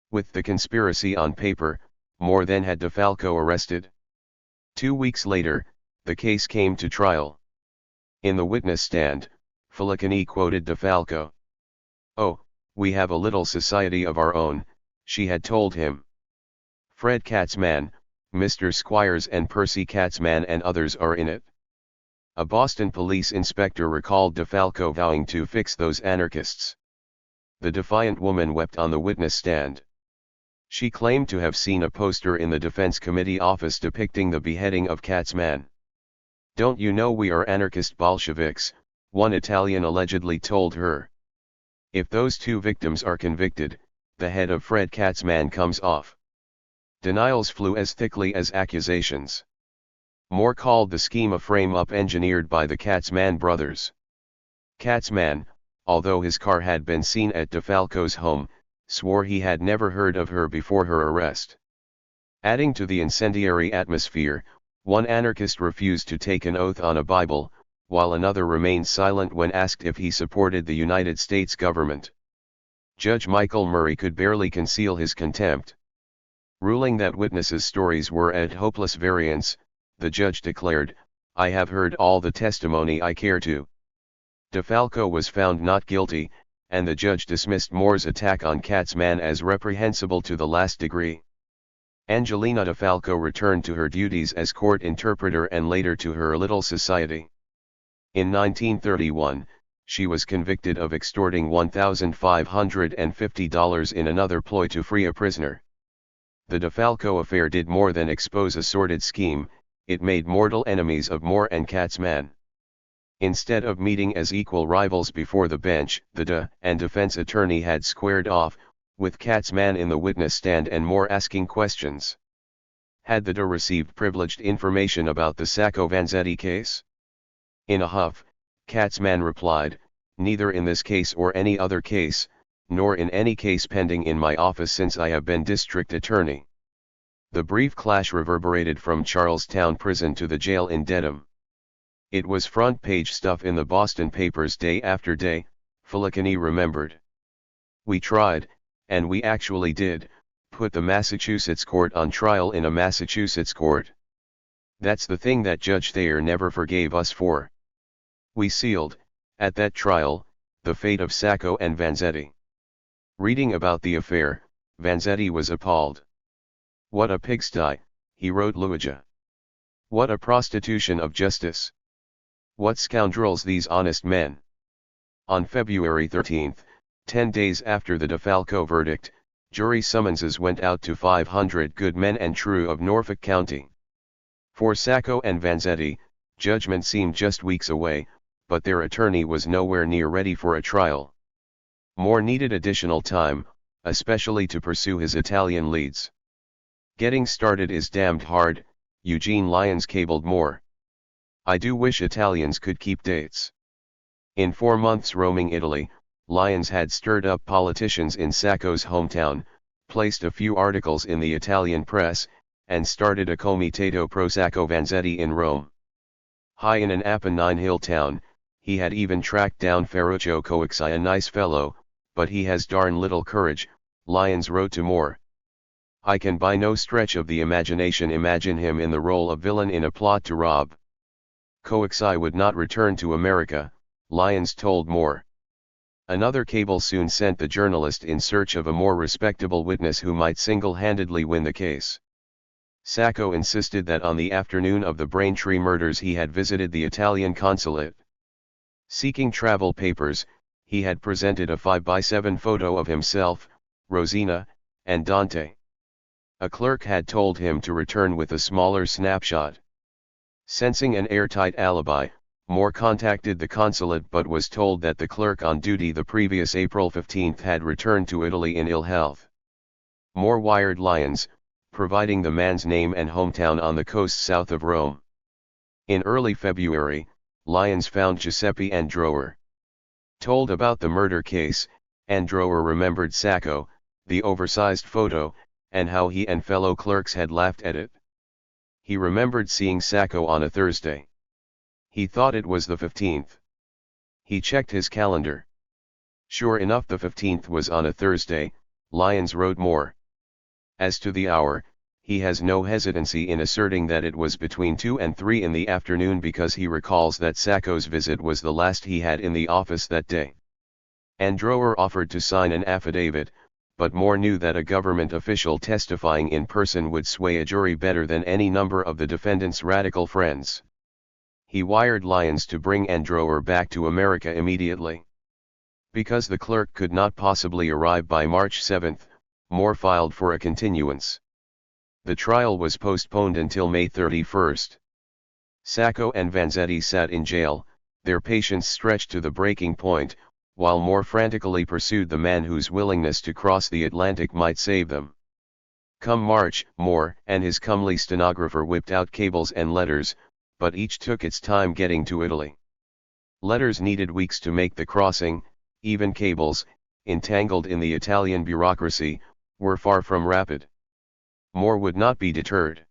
With the conspiracy on paper, Moore then had DeFalco arrested. 2 weeks later, the case came to trial. In the witness stand, Filicani quoted DeFalco. "Oh, we have a little society of our own," she had told him. "Fred Katzman, Mr. Squires and Percy Katzman and others are in it." A Boston police inspector recalled DeFalco vowing to fix those anarchists. The defiant woman wept on the witness stand. She claimed to have seen a poster in the Defense Committee office depicting the beheading of Katzman. "Don't you know we are anarchist Bolsheviks?" one Italian allegedly told her. "If those 2 victims are convicted, the head of Fred Katzman comes off." Denials flew as thickly as accusations. Moore called the scheme a frame-up engineered by the Katzman brothers. Katzman, although his car had been seen at DeFalco's home, swore he had never heard of her before her arrest. Adding to the incendiary atmosphere, one anarchist refused to take an oath on a Bible, while another remained silent when asked if he supported the United States government. Judge Michael Murray could barely conceal his contempt. Ruling that witnesses' stories were at hopeless variance, the judge declared, "I have heard all the testimony I care to." DeFalco was found not guilty, and the judge dismissed Moore's attack on Katzman as reprehensible to the last degree. Angelina DeFalco returned to her duties as court interpreter and later to her little society. In 1931, she was convicted of extorting $1,550 in another ploy to free a prisoner. The DeFalco affair did more than expose a sordid scheme, it made mortal enemies of Moore and Katzman. Instead of meeting as equal rivals before the bench, the defense attorney had squared off, with Katzman in the witness stand and Moore asking questions. Had the received privileged information about the Sacco Vanzetti case? In a huff, Katzman replied, "Neither in this case or any other case, nor in any case pending in my office since I have been district attorney." The brief clash reverberated from Charlestown prison to the jail in Dedham. It was front-page stuff in the Boston papers day after day, Filicani remembered. "We tried, and we actually did, put the Massachusetts court on trial in a Massachusetts court. That's the thing that Judge Thayer never forgave us for. We sealed, at that trial, the fate of Sacco and Vanzetti." Reading about the affair, Vanzetti was appalled. "What a pigsty," he wrote Luigi. "What a prostitution of justice. What scoundrels these honest men." On February 13, 10 days after the DeFalco verdict, jury summonses went out to 500 good men and true of Norfolk County. For Sacco and Vanzetti, judgment seemed just weeks away, but their attorney was nowhere near ready for a trial. Moore needed additional time, especially to pursue his Italian leads. Getting started is damned hard, Eugene Lyons cabled more. I do wish Italians could keep dates. In 4 months roaming Italy, Lyons had stirred up politicians in Sacco's hometown, placed a few articles in the Italian press, and started a comitato pro Sacco Vanzetti in Rome. High in an Apennine hill town, he had even tracked down Ferruccio Coixi, a nice fellow, but he has darn little courage, Lyons wrote to Moore. I can by no stretch of the imagination imagine him in the role of villain in a plot to rob. Coixi would not return to America, Lyons told Moore. Another cable soon sent the journalist in search of a more respectable witness who might single-handedly win the case. Sacco insisted that on the afternoon of the Braintree murders he had visited the Italian consulate. Seeking travel papers, he had presented a 5x7 photo of himself, Rosina, and Dante. A clerk had told him to return with a smaller snapshot. Sensing an airtight alibi, Moore contacted the consulate but was told that the clerk on duty the previous April 15 had returned to Italy in ill health. Moore wired Lyons, providing the man's name and hometown on the coast south of Rome. In early February, Lyons found Giuseppe Andrower. Told about the murder case, Andrower remembered Sacco, the oversized photo, and how he and fellow clerks had laughed at it. He remembered seeing Sacco on a Thursday. He thought it was the 15th. He checked his calendar. Sure enough, the 15th was on a Thursday, Lyons wrote Moore. As to the hour, he has no hesitancy in asserting that it was between 2 and 3 in the afternoon because he recalls that Sacco's visit was the last he had in the office that day. Andrower offered to sign an affidavit, but Moore knew that a government official testifying in person would sway a jury better than any number of the defendant's radical friends. He wired Lyons to bring Andrower back to America immediately. Because the clerk could not possibly arrive by March 7, Moore filed for a continuance. The trial was postponed until May 31. Sacco and Vanzetti sat in jail, their patience stretched to the breaking point, while Moore frantically pursued the man whose willingness to cross the Atlantic might save them. Come March, Moore and his comely stenographer whipped out cables and letters, but each took its time getting to Italy. Letters needed weeks to make the crossing, even cables, entangled in the Italian bureaucracy, were far from rapid. Moore would not be deterred.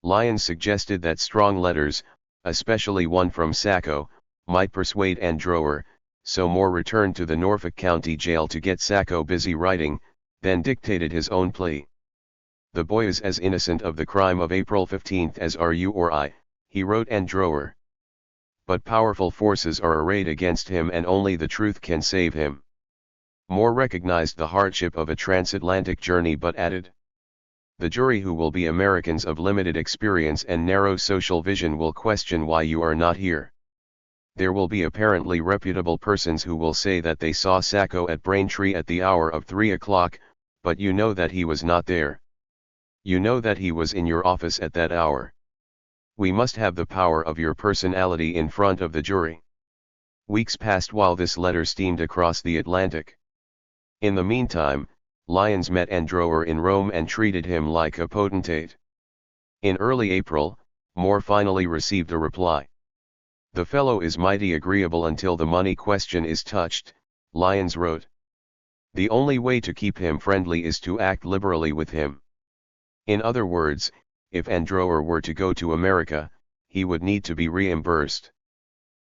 Lyons suggested that strong letters, especially one from Sacco, might persuade Andrower, so Moore returned to the Norfolk County Jail to get Sacco busy writing, then dictated his own plea. The boy is as innocent of the crime of April 15 as are you or I, he wrote Andrower. But powerful forces are arrayed against him and only the truth can save him. Moore recognized the hardship of a transatlantic journey but added, the jury, who will be Americans of limited experience and narrow social vision, will question why you are not here. There will be apparently reputable persons who will say that they saw Sacco at Braintree at the hour of 3 o'clock, but you know that he was not there. You know that he was in your office at that hour. We must have the power of your personality in front of the jury. Weeks passed while this letter steamed across the Atlantic. In the meantime, Lyons met Andrower in Rome and treated him like a potentate. In early April, Moore finally received a reply. The fellow is mighty agreeable until the money question is touched, Lyons wrote. The only way to keep him friendly is to act liberally with him. In other words, if Andrower were to go to America, he would need to be reimbursed.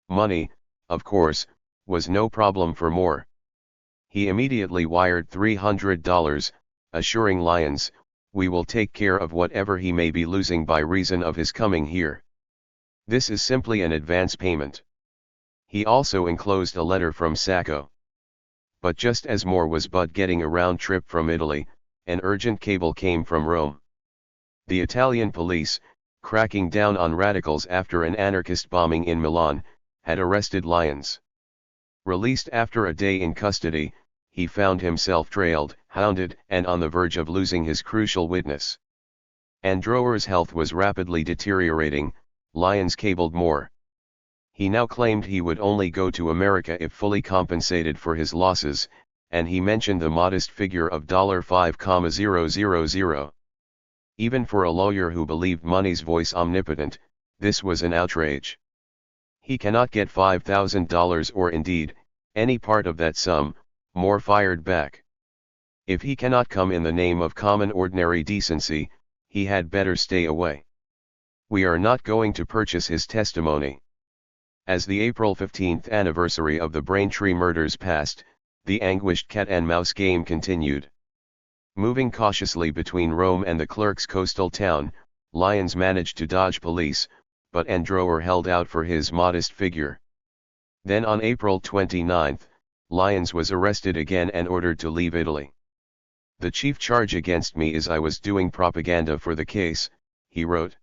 Money, of course, was no problem for Moore. He immediately wired $300, assuring Lyons, we will take care of whatever he may be losing by reason of his coming here. This is simply an advance payment. He also enclosed a letter from Sacco. But just as Moore was but getting a round trip from Italy, an urgent cable came from Rome. The Italian police, cracking down on radicals after an anarchist bombing in Milan, had arrested Lyons. Released after a day in custody, he found himself trailed, hounded, and on the verge of losing his crucial witness. Andrower's health was rapidly deteriorating, Lyons cabled Moore. He now claimed he would only go to America if fully compensated for his losses, and he mentioned the modest figure of $5,000. Even for a lawyer who believed money's voice omnipotent, this was an outrage. He cannot get $5,000 or indeed, any part of that sum, Moore fired back. If he cannot come in the name of common ordinary decency, he had better stay away. We are not going to purchase his testimony. As the April 15th anniversary of the Braintree murders passed, the anguished cat-and-mouse game continued. Moving cautiously between Rome and the clerk's coastal town, Lyons managed to dodge police, but Andrower held out for his modest figure. Then on April 29, Lyons was arrested again and ordered to leave Italy. "The chief charge against me is I was doing propaganda for the case," he wrote.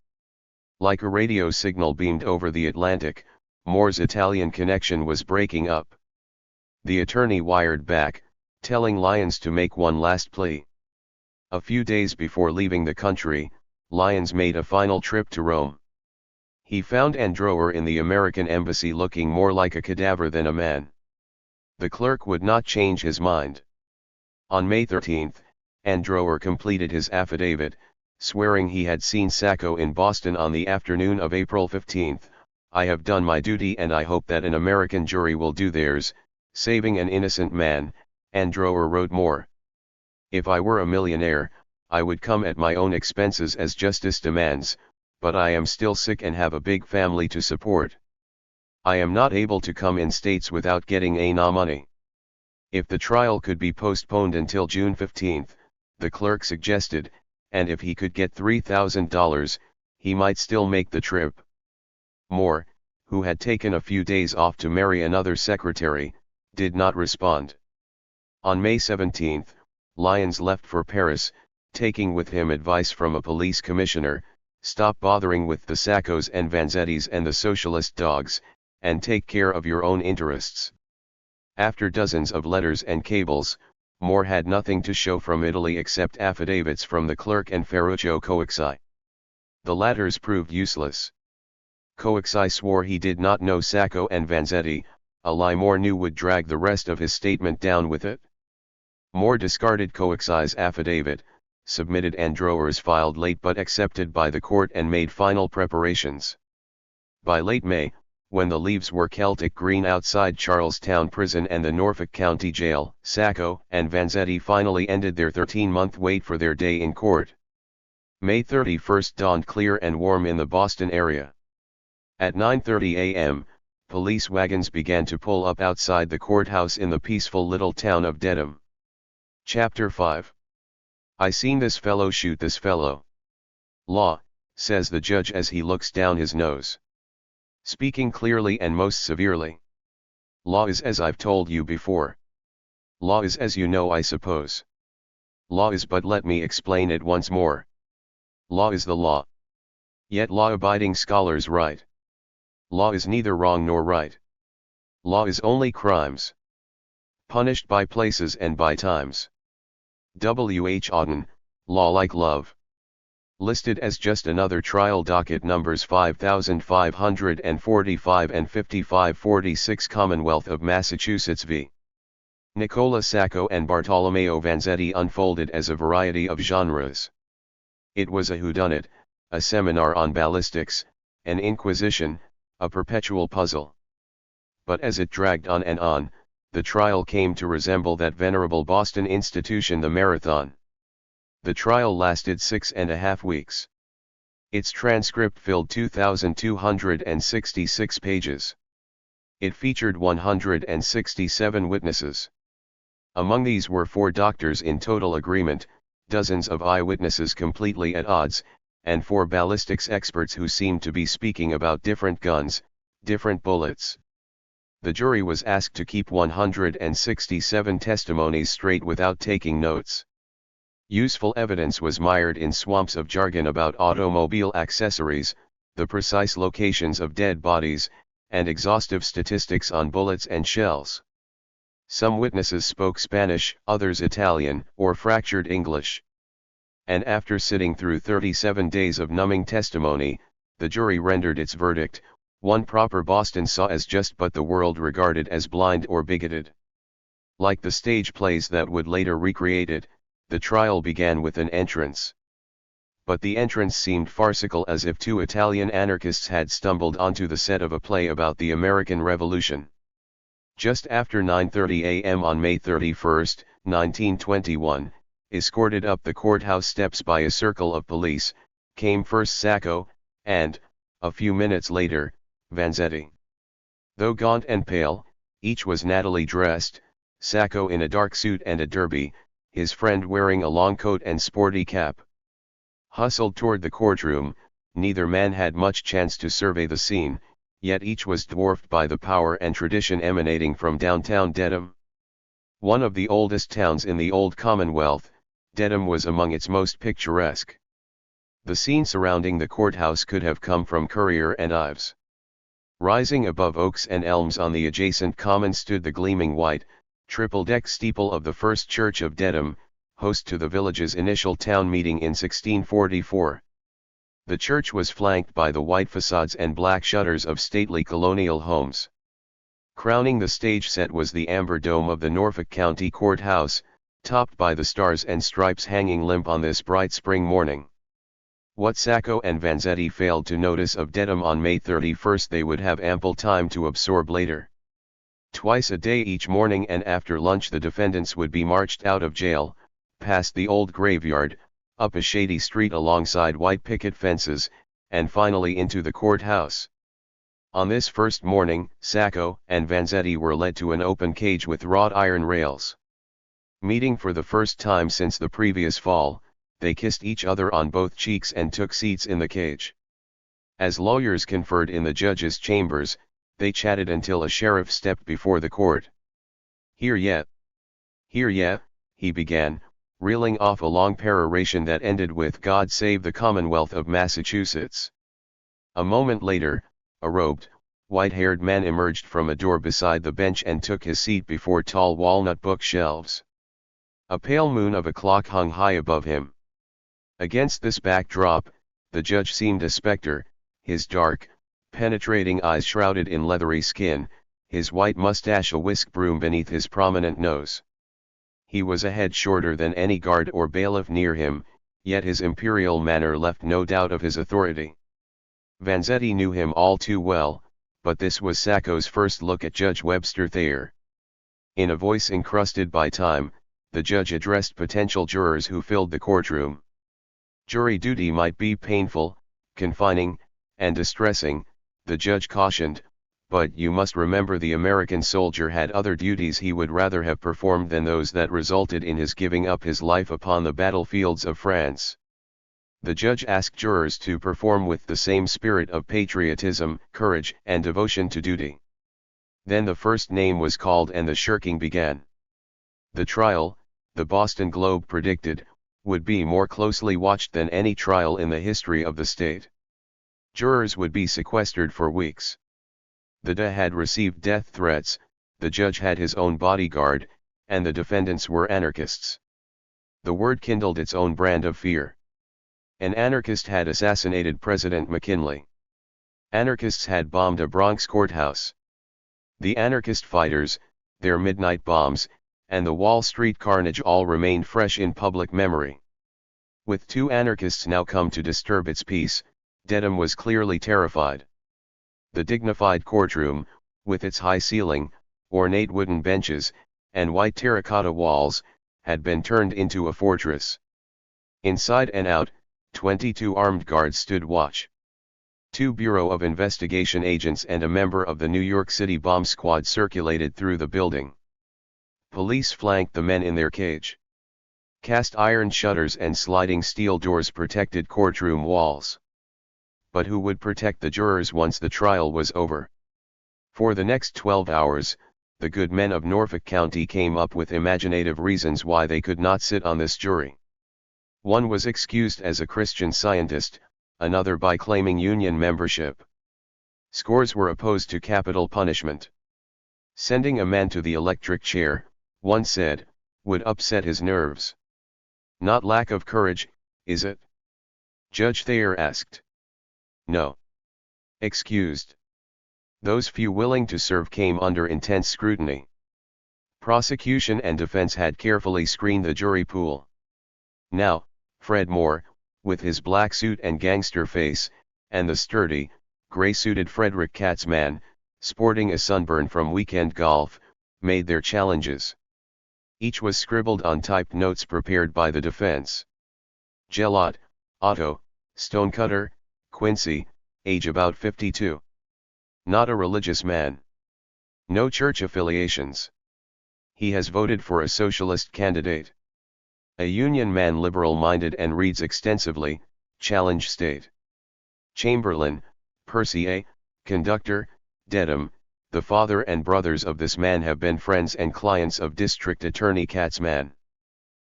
Like a radio signal beamed over the Atlantic, Moore's Italian connection was breaking up. The attorney wired back, telling Lyons to make one last plea. A few days before leaving the country, Lyons made a final trip to Rome. He found Andrower in the American embassy looking more like a cadaver than a man. The clerk would not change his mind. On May 13, Andrower completed his affidavit, swearing he had seen Sacco in Boston on the afternoon of April 15. "I have done my duty and I hope that an American jury will do theirs, saving an innocent man," Andrower wrote more. "If I were a millionaire, I would come at my own expenses as justice demands, but I am still sick and have a big family to support. I am not able to come in states without getting enough money." If the trial could be postponed until June 15, the clerk suggested, and if he could get $3,000, he might still make the trip. Moore, who had taken a few days off to marry another secretary, did not respond. On May 17, Lyons left for Paris, taking with him advice from a police commissioner: "Stop bothering with the Saccos and Vanzettis and the socialist dogs, and take care of your own interests." After dozens of letters and cables, Moore had nothing to show from Italy except affidavits from the clerk and Ferruccio Coixi. The latter's proved useless. Coixi swore he did not know Sacco and Vanzetti, a lie Moore knew would drag the rest of his statement down with it. Moore discarded Coixi's affidavit, submitted Andrower's filed late but accepted by the court, and made final preparations. By late May, when the leaves were Celtic green outside Charlestown Prison and the Norfolk County Jail, Sacco and Vanzetti finally ended their 13-month wait for their day in court. May 31 dawned clear and warm in the Boston area. At 9:30 a.m., police wagons began to pull up outside the courthouse in the peaceful little town of Dedham. Chapter 5. "I seen this fellow shoot this fellow." "Law," says the judge as he looks down his nose. Speaking clearly and most severely. "Law is as I've told you before. Law is as you know, I suppose. Law is, but let me explain it once more. Law is the law. Yet law-abiding scholars write. Law is neither wrong nor right. Law is only crimes. Punished by places and by times. W. H. Auden, Law Like Love. Listed as just another trial, docket numbers 5545 and 5546, Commonwealth of Massachusetts v. Nicola Sacco and Bartolomeo Vanzetti, unfolded as a variety of genres. It was a whodunit, a seminar on ballistics, an inquisition, a perpetual puzzle. But as it dragged on and on, the trial came to resemble that venerable Boston institution, the Marathon. The trial lasted 6.5 weeks. Its transcript filled 2,266 pages. It featured 167 witnesses. Among these were 4 doctors in total agreement, dozens of eyewitnesses completely at odds, and 4 ballistics experts who seemed to be speaking about different guns, different bullets. The jury was asked to keep 167 testimonies straight without taking notes. Useful evidence was mired in swamps of jargon about automobile accessories, the precise locations of dead bodies, and exhaustive statistics on bullets and shells. Some witnesses spoke Spanish, others Italian, or fractured English. And after sitting through 37 days of numbing testimony, the jury rendered its verdict: one proper Boston saw as just, but the world regarded as blind or bigoted. Like the stage plays that would later recreate it, the trial began with an entrance. but the entrance seemed farcical, as if two Italian anarchists had stumbled onto the set of a play about the American Revolution. Just after 9:30 a.m. on May 31, 1921, escorted up the courthouse steps by a circle of police, came first Sacco, and, a few minutes later, Vanzetti. Though gaunt and pale, each was nattily dressed, Sacco in a dark suit and a derby, his friend wearing a long coat and sporty cap. Hustled toward the courtroom, neither man had much chance to survey the scene, yet each was dwarfed by the power and tradition emanating from downtown Dedham. One of the oldest towns in the old Commonwealth, Dedham was among its most picturesque. The scene surrounding the courthouse could have come from Currier and Ives. Rising above oaks and elms on the adjacent common stood the gleaming white, triple-deck steeple of the First Church of Dedham, host to the village's initial town meeting in 1644. The church was flanked by the white facades and black shutters of stately colonial homes. Crowning the stage set was the amber dome of the Norfolk County Courthouse, topped by the stars and stripes hanging limp on this bright spring morning. What Sacco and Vanzetti failed to notice of Dedham on May 31 they would have ample time to absorb later. Twice a day each morning and after lunch the defendants would be marched out of jail, past the old graveyard, up a shady street alongside white picket fences, and finally into the courthouse. On this first morning, Sacco and Vanzetti were led to an open cage with wrought iron rails. Meeting for the first time since the previous fall, they kissed each other on both cheeks and took seats in the cage. As lawyers conferred in the judge's chambers, they chatted until a sheriff stepped before the court. "Here yet. Here yet," he began, reeling off a long peroration that ended with "God save the Commonwealth of Massachusetts." A moment later, a robed, white-haired man emerged from a door beside the bench and took his seat before tall walnut bookshelves. A pale moon of a clock hung high above him. Against this backdrop, the judge seemed a specter, his dark, penetrating eyes shrouded in leathery skin, his white mustache a whisk broom beneath his prominent nose. He was a head shorter than any guard or bailiff near him, yet his imperial manner left no doubt of his authority. Vanzetti knew him all too well, but this was Sacco's first look at Judge Webster Thayer. In a voice encrusted by time, the judge addressed potential jurors who filled the courtroom. Jury duty might be painful, confining, and distressing, the judge cautioned, but you must remember the American soldier had other duties he would rather have performed than those that resulted in his giving up his life upon the battlefields of France. The judge asked jurors to perform with the same spirit of patriotism, courage, and devotion to duty. Then the first name was called and the shirking began. The trial, the Boston Globe predicted, would be more closely watched than any trial in the history of the state. Jurors would be sequestered for weeks. The DA had received death threats, the judge had his own bodyguard, and the defendants were anarchists. The word kindled its own brand of fear. An anarchist had assassinated President McKinley. Anarchists had bombed a Bronx courthouse. The anarchist fighters, their midnight bombs, and the Wall Street carnage all remained fresh in public memory. With two anarchists now come to disturb its peace, Dedham was clearly terrified. The dignified courtroom, with its high ceiling, ornate wooden benches, and white terracotta walls, had been turned into a fortress. Inside and out, 22 armed guards stood watch. 2 Bureau of Investigation agents and a member of the New York City bomb squad circulated through the building. Police flanked the men in their cage. Cast iron shutters and sliding steel doors protected courtroom walls. But who would protect the jurors once the trial was over? For the next 12 hours, the good men of Norfolk County came up with imaginative reasons why they could not sit on this jury. One was excused as a Christian Scientist, another by claiming union membership. Scores were opposed to capital punishment. Sending a man to the electric chair, one said, would upset his nerves. Not lack of courage, is it? Judge Thayer asked. No. Excused. Those few willing to serve came under intense scrutiny. Prosecution and defense had carefully screened the jury pool. Now, Fred Moore, with his black suit and gangster face, and the sturdy, gray-suited Frederick Katzman, sporting a sunburn from weekend golf, made their challenges. Each was scribbled on typed notes prepared by the defense. Gelot, Otto, Stonecutter, Quincy, age about 52. Not a religious man. No church affiliations. He has voted for a socialist candidate. A union man, liberal-minded and reads extensively, challenge state. Chamberlain, Percy A., conductor, Dedham, the father and brothers of this man have been friends and clients of District Attorney Katzman.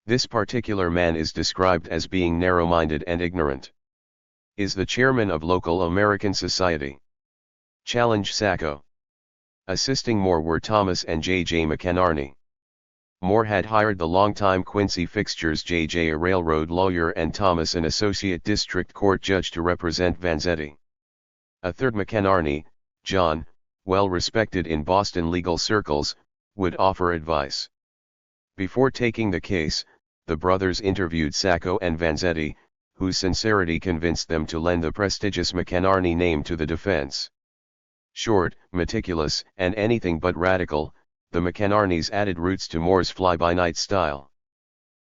This particular man is described as being narrow-minded and ignorant. Is the chairman of local American Society. Challenge Sacco. Assisting Moore were Thomas and J.J. McInerney. Moore had hired the longtime Quincy fixtures J.J. a railroad lawyer and Thomas an associate district court judge to represent Vanzetti. A third McInerney, John, well respected in Boston legal circles, would offer advice. Before taking the case, the brothers interviewed Sacco and Vanzetti, whose sincerity convinced them to lend the prestigious McInerney name to the defense. Short, meticulous, and anything but radical, the McInerneys added roots to Moore's fly-by-night style.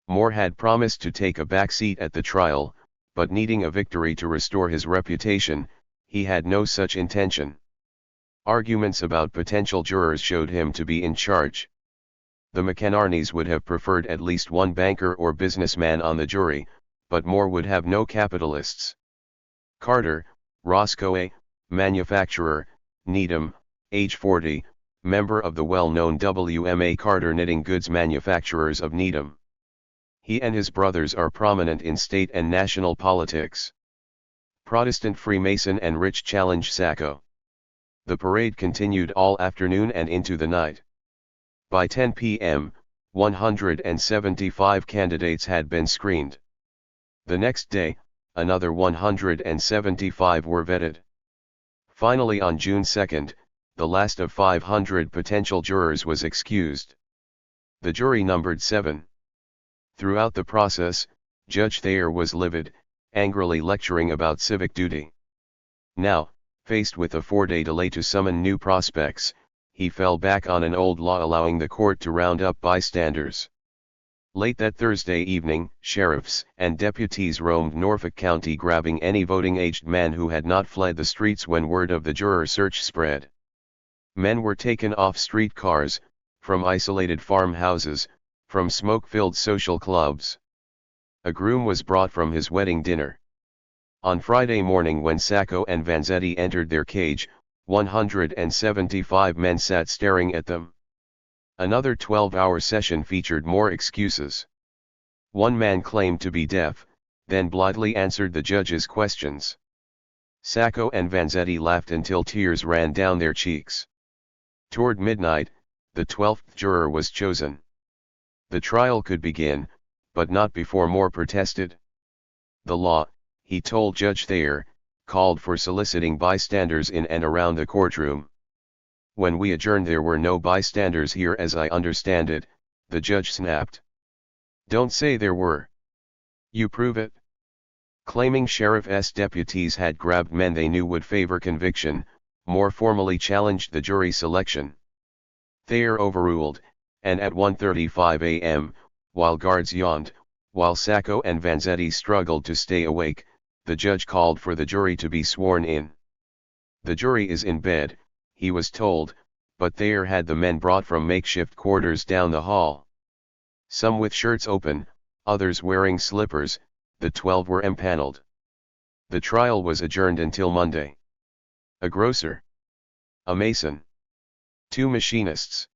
Moore had promised to take a back seat at the trial, but needing a victory to restore his reputation, he had no such intention. Arguments about potential jurors showed him to be in charge. The McInerneys would have preferred at least one banker or businessman on the jury, but Moore would have no capitalists. Carter, Roscoe A., manufacturer, Needham, age 40, member of the well-known W.M.A. Carter Knitting Goods Manufacturers of Needham. He and his brothers are prominent in state and national politics. Protestant Freemason and rich challenge Sacco. The parade continued all afternoon and into the night. By 10 p.m., 175 candidates had been screened. The next day, another 175 were vetted. Finally, on June 2, the last of 500 potential jurors was excused. The jury numbered 7. Throughout the process, Judge Thayer was livid, angrily lecturing about civic duty. Now, faced with a 4-day delay to summon new prospects, he fell back on an old law allowing the court to round up bystanders. Late that Thursday evening, sheriffs and deputies roamed Norfolk County grabbing any voting-aged man who had not fled the streets when word of the juror search spread. Men were taken off streetcars, from isolated farmhouses, from smoke-filled social clubs. A groom was brought from his wedding dinner. On Friday morning, when Sacco and Vanzetti entered their cage, 175 men sat staring at them. Another 12-hour session featured more excuses. One man claimed to be deaf, then blithely answered the judge's questions. Sacco and Vanzetti laughed until tears ran down their cheeks. Toward midnight, the 12th juror was chosen. The trial could begin, but not before Moore protested. The law, he told Judge Thayer, called for soliciting bystanders in and around the courtroom. When we adjourned, there were no bystanders here as I understand it, the judge snapped. Don't say there were. You prove it. Claiming sheriff's deputies had grabbed men they knew would favor conviction, Moore formally challenged the jury selection. Thayer overruled, and at 1:35 a.m., while guards yawned, while Sacco and Vanzetti struggled to stay awake, the judge called for the jury to be sworn in. The jury is in bed, he was told, but Thayer had the men brought from makeshift quarters down the hall. Some with shirts open, others wearing slippers, the 12 were empaneled. The trial was adjourned until Monday. A grocer. A mason. 2 machinists.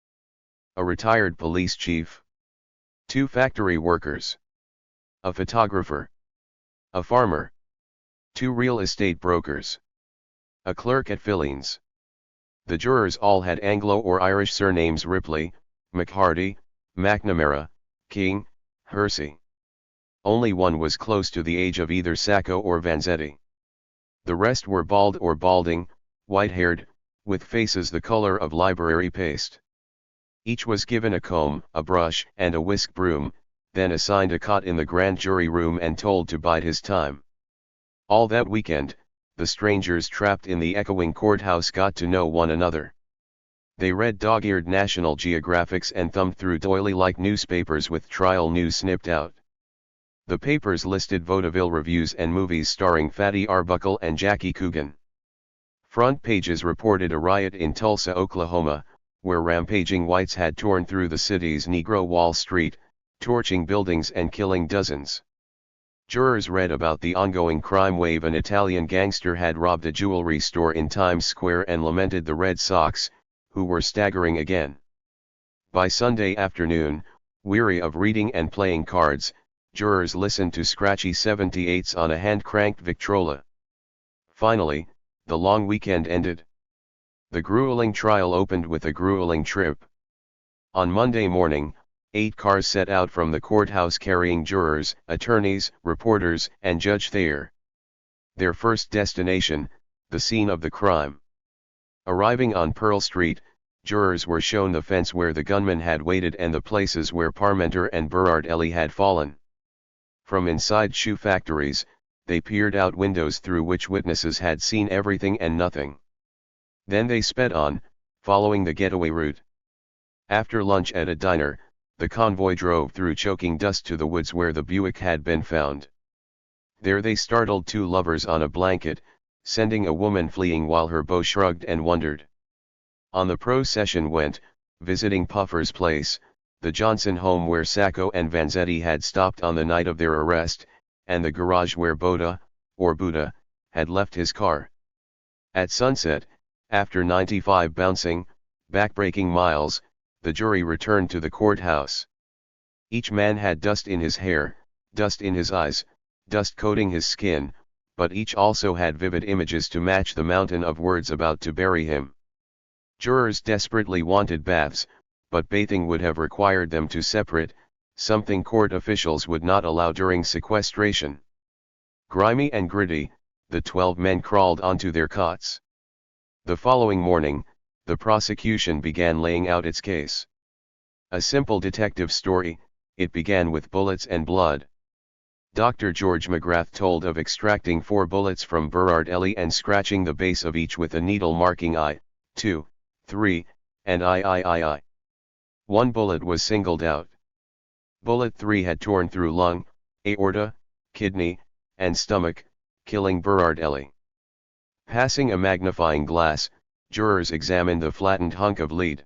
A retired police chief. 2 factory workers. A photographer. A farmer. 2 real estate brokers. A clerk at Fillings. The jurors all had Anglo or Irish surnames: Ripley, McHardy, McNamara, King, Hersey. Only one was close to the age of either Sacco or Vanzetti. The rest were bald or balding, white-haired, with faces the color of library paste. Each was given a comb, a brush, and a whisk broom, then assigned a cot in the grand jury room and told to bide his time. All that weekend, the strangers trapped in the echoing courthouse got to know one another. They read dog-eared National Geographics and thumbed through doily-like newspapers with trial news snipped out. The papers listed vaudeville reviews and movies starring Fatty Arbuckle and Jackie Coogan. Front pages reported a riot in Tulsa, Oklahoma, where rampaging whites had torn through the city's Negro Wall Street, torching buildings and killing dozens. Jurors read about the ongoing crime wave. An Italian gangster had robbed a jewelry store in Times Square and lamented the Red Sox, who were staggering again. By Sunday afternoon, weary of reading and playing cards, jurors listened to scratchy 78s on a hand-cranked Victrola. Finally, the long weekend ended. The grueling trial opened with a grueling trip. On Monday morning, 8 cars set out from the courthouse carrying jurors, attorneys, reporters, and Judge Thayer. Their first destination, the scene of the crime. Arriving on Pearl Street, jurors were shown the fence where the gunman had waited and the places where Parmenter and Berardelli had fallen. From inside shoe factories, they peered out windows through which witnesses had seen everything and nothing. Then they sped on, following the getaway route. After lunch at a diner, the convoy drove through choking dust to the woods where the Buick had been found. There they startled 2 lovers on a blanket, sending a woman fleeing while her beau shrugged and wondered. On the procession went, visiting Puffer's place, the Johnson home where Sacco and Vanzetti had stopped on the night of their arrest, and the garage where Buddha had left his car. At sunset, after 95 bouncing, backbreaking miles, the jury returned to the courthouse. Each man had dust in his hair, dust in his eyes, dust coating his skin, but each also had vivid images to match the mountain of words about to bury him. Jurors desperately wanted baths, but bathing would have required them to separate, something court officials would not allow during sequestration. Grimy and gritty, the 12 men crawled onto their cots. The following morning, the prosecution began laying out its case. A simple detective story, it began with bullets and blood. Dr. George McGrath told of extracting 4 bullets from Berardelli and scratching the base of each with a needle marking I, 2, 3, and I. 1 bullet was singled out. Bullet 3 had torn through lung, aorta, kidney, and stomach, killing Berardelli. Passing a magnifying glass, jurors examined the flattened hunk of lead.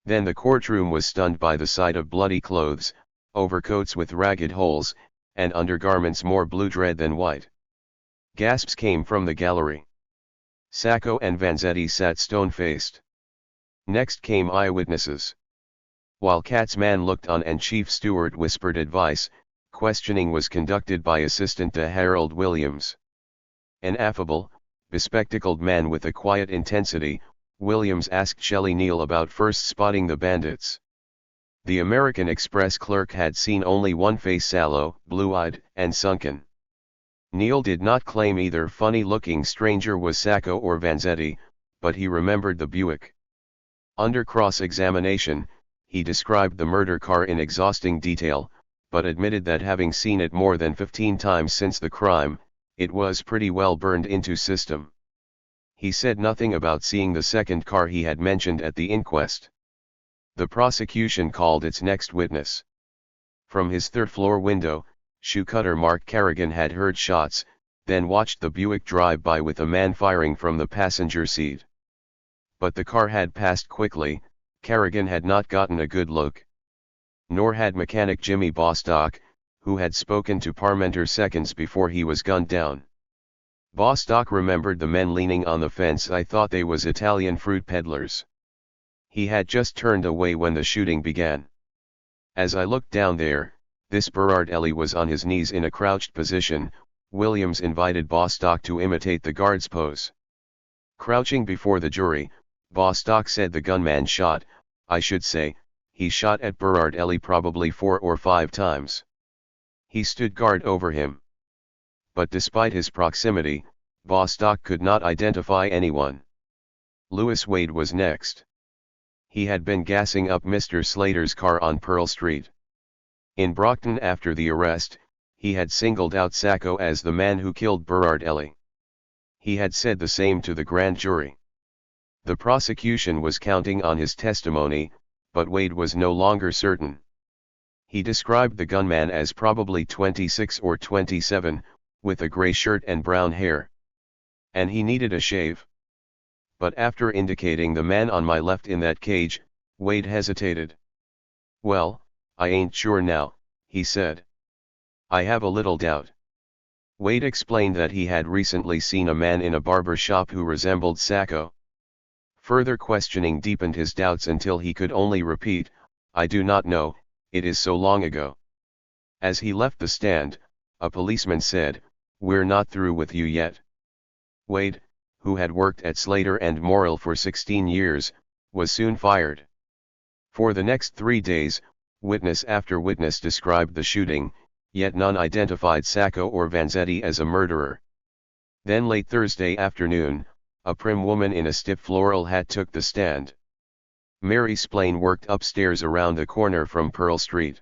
Then the courtroom was stunned by the sight of bloody clothes, overcoats with ragged holes, and undergarments more blue-red than white. Gasps came from the gallery. Sacco and Vanzetti sat stone-faced. Next came eyewitnesses. While Katzman looked on and Chief Stewart whispered advice, questioning was conducted by Assistant to Harold Williams. An affable, bespectacled man with a quiet intensity, Williams asked Shelley Neal about first spotting the bandits. The American Express clerk had seen only one face, sallow, blue-eyed, and sunken. Neal did not claim either funny-looking stranger was Sacco or Vanzetti, but he remembered the Buick. Under cross-examination, he described the murder car in exhausting detail, but admitted that having seen it more than 15 times since the crime, it was pretty well burned into system. He said nothing about seeing the second car he had mentioned at the inquest. The prosecution called its next witness. From his third-floor window, shoe cutter Mark Carrigan had heard shots, then watched the Buick drive by with a man firing from the passenger seat. But the car had passed quickly, Carrigan had not gotten a good look. Nor had mechanic Jimmy Bostock, who had spoken to Parmenter seconds before he was gunned down. Bostock remembered the men leaning on the fence. I thought they was Italian fruit peddlers. He had just turned away when the shooting began. As I looked down there, this Berardelli was on his knees in a crouched position. Williams invited Bostock to imitate the guard's pose. Crouching before the jury, Bostock said the gunman shot, I should say, he shot at Berardelli probably 4 or 5 times. He stood guard over him. But despite his proximity, Bostock could not identify anyone. Lewis Wade was next. He had been gassing up Mr. Slater's car on Pearl Street. In Brockton after the arrest, he had singled out Sacco as the man who killed Berardelli. He had said the same to the grand jury. The prosecution was counting on his testimony, but Wade was no longer certain. He described the gunman as probably 26 or 27, with a gray shirt and brown hair. And he needed a shave. But after indicating the man on my left in that cage, Wade hesitated. "Well, I ain't sure now," he said. "I have a little doubt." Wade explained that he had recently seen a man in a barber shop who resembled Sacco. Further questioning deepened his doubts until he could only repeat, "I do not know, it is so long ago." As he left the stand, a policeman said, "We're not through with you yet." Wade, who had worked at Slater and Morrill for 16 years, was soon fired. For the next 3 days, witness after witness described the shooting, yet none identified Sacco or Vanzetti as a murderer. Then late Thursday afternoon, a prim woman in a stiff floral hat took the stand. Mary Splain worked upstairs around the corner from Pearl Street.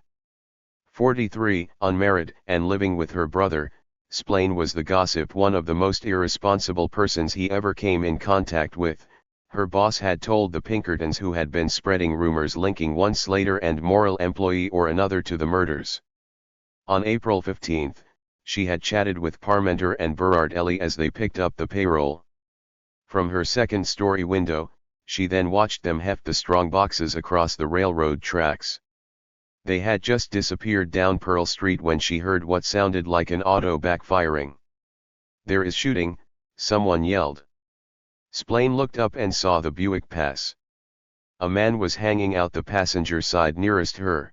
43, unmarried and living with her brother, Splain was the gossip, one of the most irresponsible persons he ever came in contact with. Her boss had told the Pinkertons, who had been spreading rumors linking one Slater and Morrill employee or another to the murders. On April 15, she had chatted with Parmenter and Berardelli as they picked up the payroll. From her second-story window, she then watched them heft the strong boxes across the railroad tracks. They had just disappeared down Pearl Street when she heard what sounded like an auto backfiring. "There is shooting," someone yelled. Splain looked up and saw the Buick pass. A man was hanging out the passenger side nearest her.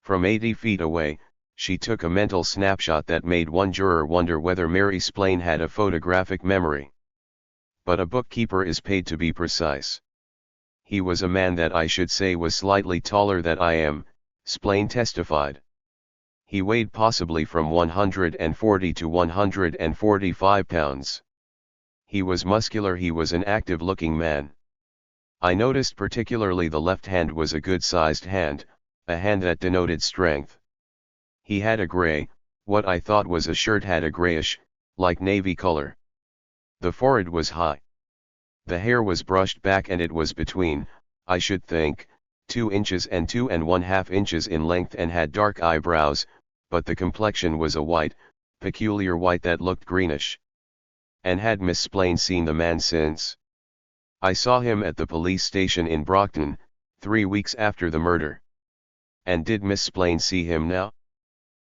From 80 feet away, she took a mental snapshot that made one juror wonder whether Mary Splain had a photographic memory. But a bookkeeper is paid to be precise. "He was a man that I should say was slightly taller than I am," Splain testified. "He weighed possibly from 140 to 145 pounds. He was muscular, he was an active-looking man. I noticed particularly the left hand was a good-sized hand, a hand that denoted strength. He had a gray, what I thought was a shirt had a grayish, like navy color. The forehead was high. The hair was brushed back and it was between, I should think, 2 inches and 2½ inches in length, and had dark eyebrows, but the complexion was a white, peculiar white that looked greenish." "And had Miss Splain seen the man since?" "I saw him at the police station in Brockton, 3 weeks after the murder." "And did Miss Splain see him now?"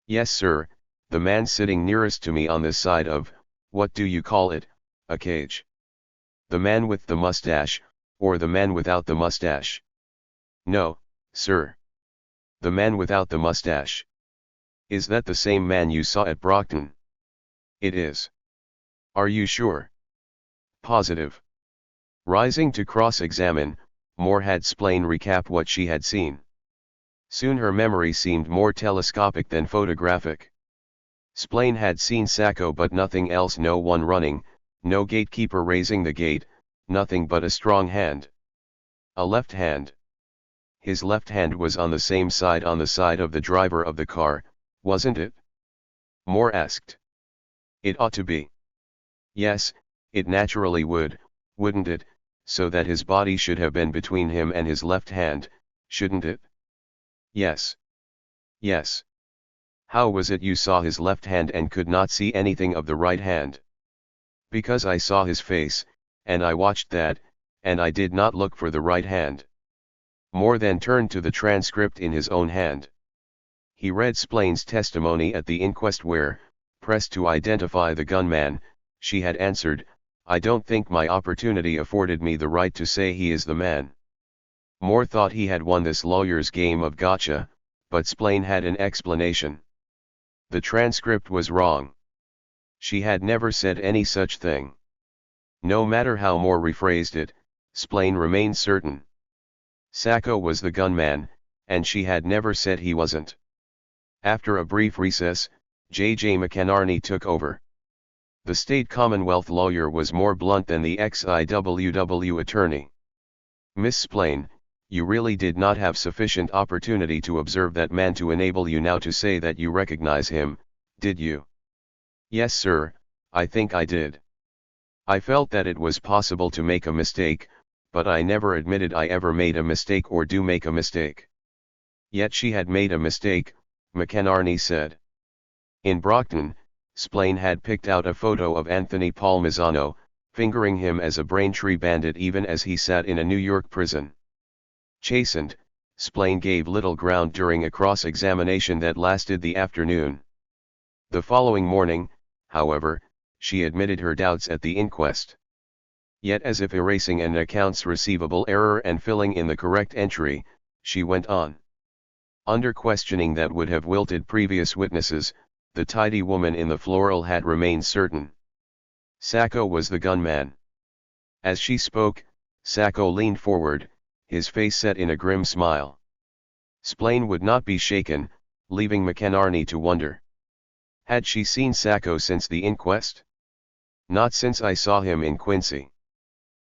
"Yes, sir, the man sitting nearest to me on this side of, what do you call it, a cage." "The man with the mustache, or the man without the mustache?" "No, sir. The man without the mustache." "Is that the same man you saw at Brockton?" "It is." "Are you sure?" "Positive." Rising to cross-examine, Moore had Splain recap what she had seen. Soon her memory seemed more telescopic than photographic. Splain had seen Sacco but nothing else, no one running, no gatekeeper raising the gate, nothing but a strong hand. A left hand. His left hand was on the same side, on the side of the driver of the car, wasn't it? Moore asked. "It ought to be." "Yes, it naturally would, wouldn't it, so that his body should have been between him and his left hand, shouldn't it?" "Yes. Yes. How was it you saw his left hand and could not see anything of the right hand?" "Because I saw his face, and I watched that, and I did not look for the right hand." Moore then turned to the transcript in his own hand. He read Splain's testimony at the inquest where, pressed to identify the gunman, she had answered, "I don't think my opportunity afforded me the right to say he is the man." Moore thought he had won this lawyer's game of gotcha, but Splain had an explanation. The transcript was wrong. She had never said any such thing. No matter how Moore rephrased it, Splain remained certain. Sacco was the gunman, and she had never said he wasn't. After a brief recess, J.J. McInerney took over. The state Commonwealth lawyer was more blunt than the ex-IWW attorney. "Miss Splain, you really did not have sufficient opportunity to observe that man to enable you now to say that you recognize him, did you? Yes, sir, I think I did. I felt that it was possible to make a mistake, but I never admitted I ever made a mistake or do make a mistake. Yet she had made a mistake, McInerney said. In Brockton, Splain had picked out a photo of Anthony Palmisano, fingering him as a Braintree bandit even as he sat in a New York prison. Chastened, Splain gave little ground during a cross-examination that lasted the afternoon. The following morning, however, she admitted her doubts at the inquest. Yet as if erasing an accounts receivable error and filling in the correct entry, she went on. Under questioning that would have wilted previous witnesses, the tidy woman in the floral had remained certain. Sacco was the gunman. As she spoke, Sacco leaned forward, his face set in a grim smile. Splain would not be shaken, leaving McInerney to wonder. Had she seen Sacco since the inquest? Not since I saw him in Quincy.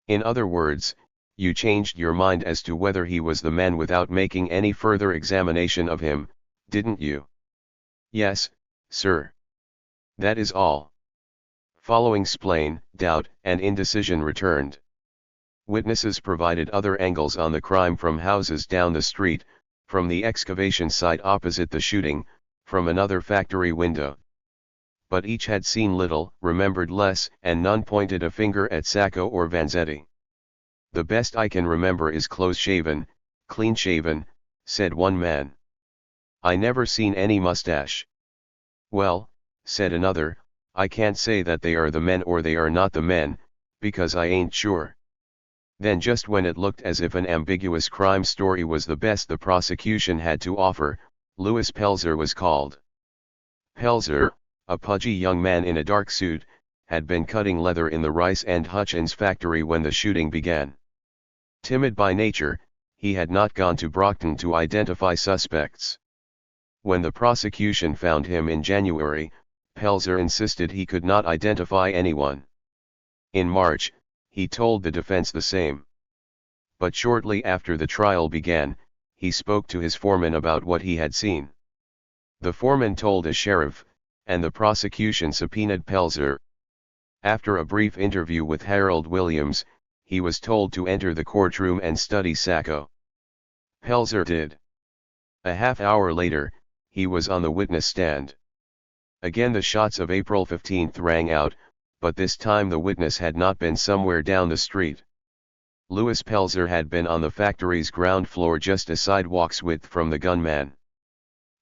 In other words, you changed your mind as to whether he was the man without making any further examination of him, didn't you? Yes, sir. That is all. Following Splain, doubt and indecision returned. Witnesses provided other angles on the crime from houses down the street, from the excavation site opposite the shooting, from another factory window. But each had seen little, remembered less, and none pointed a finger at Sacco or Vanzetti. The best I can remember is close-shaven, clean-shaven, said one man. I never seen any mustache. Well, said another, I can't say that they are the men or they are not the men, because I ain't sure. Then just when it looked as if an ambiguous crime story was the best the prosecution had to offer, Louis Pelzer was called. Pelzer, a pudgy young man in a dark suit, had been cutting leather in the Rice and Hutchins factory when the shooting began. Timid by nature, he had not gone to Brockton to identify suspects. When the prosecution found him in January, Pelzer insisted he could not identify anyone. In March, he told the defense the same. But shortly after the trial began, he spoke to his foreman about what he had seen. The foreman told a sheriff, and the prosecution subpoenaed Pelzer. After a brief interview with Harold Williams, he was told to enter the courtroom and study Sacco. Pelzer did. A half hour later, he was on the witness stand. Again the shots of April 15 rang out, but this time the witness had not been somewhere down the street. Louis Pelzer had been on the factory's ground floor just a sidewalk's width from the gunman.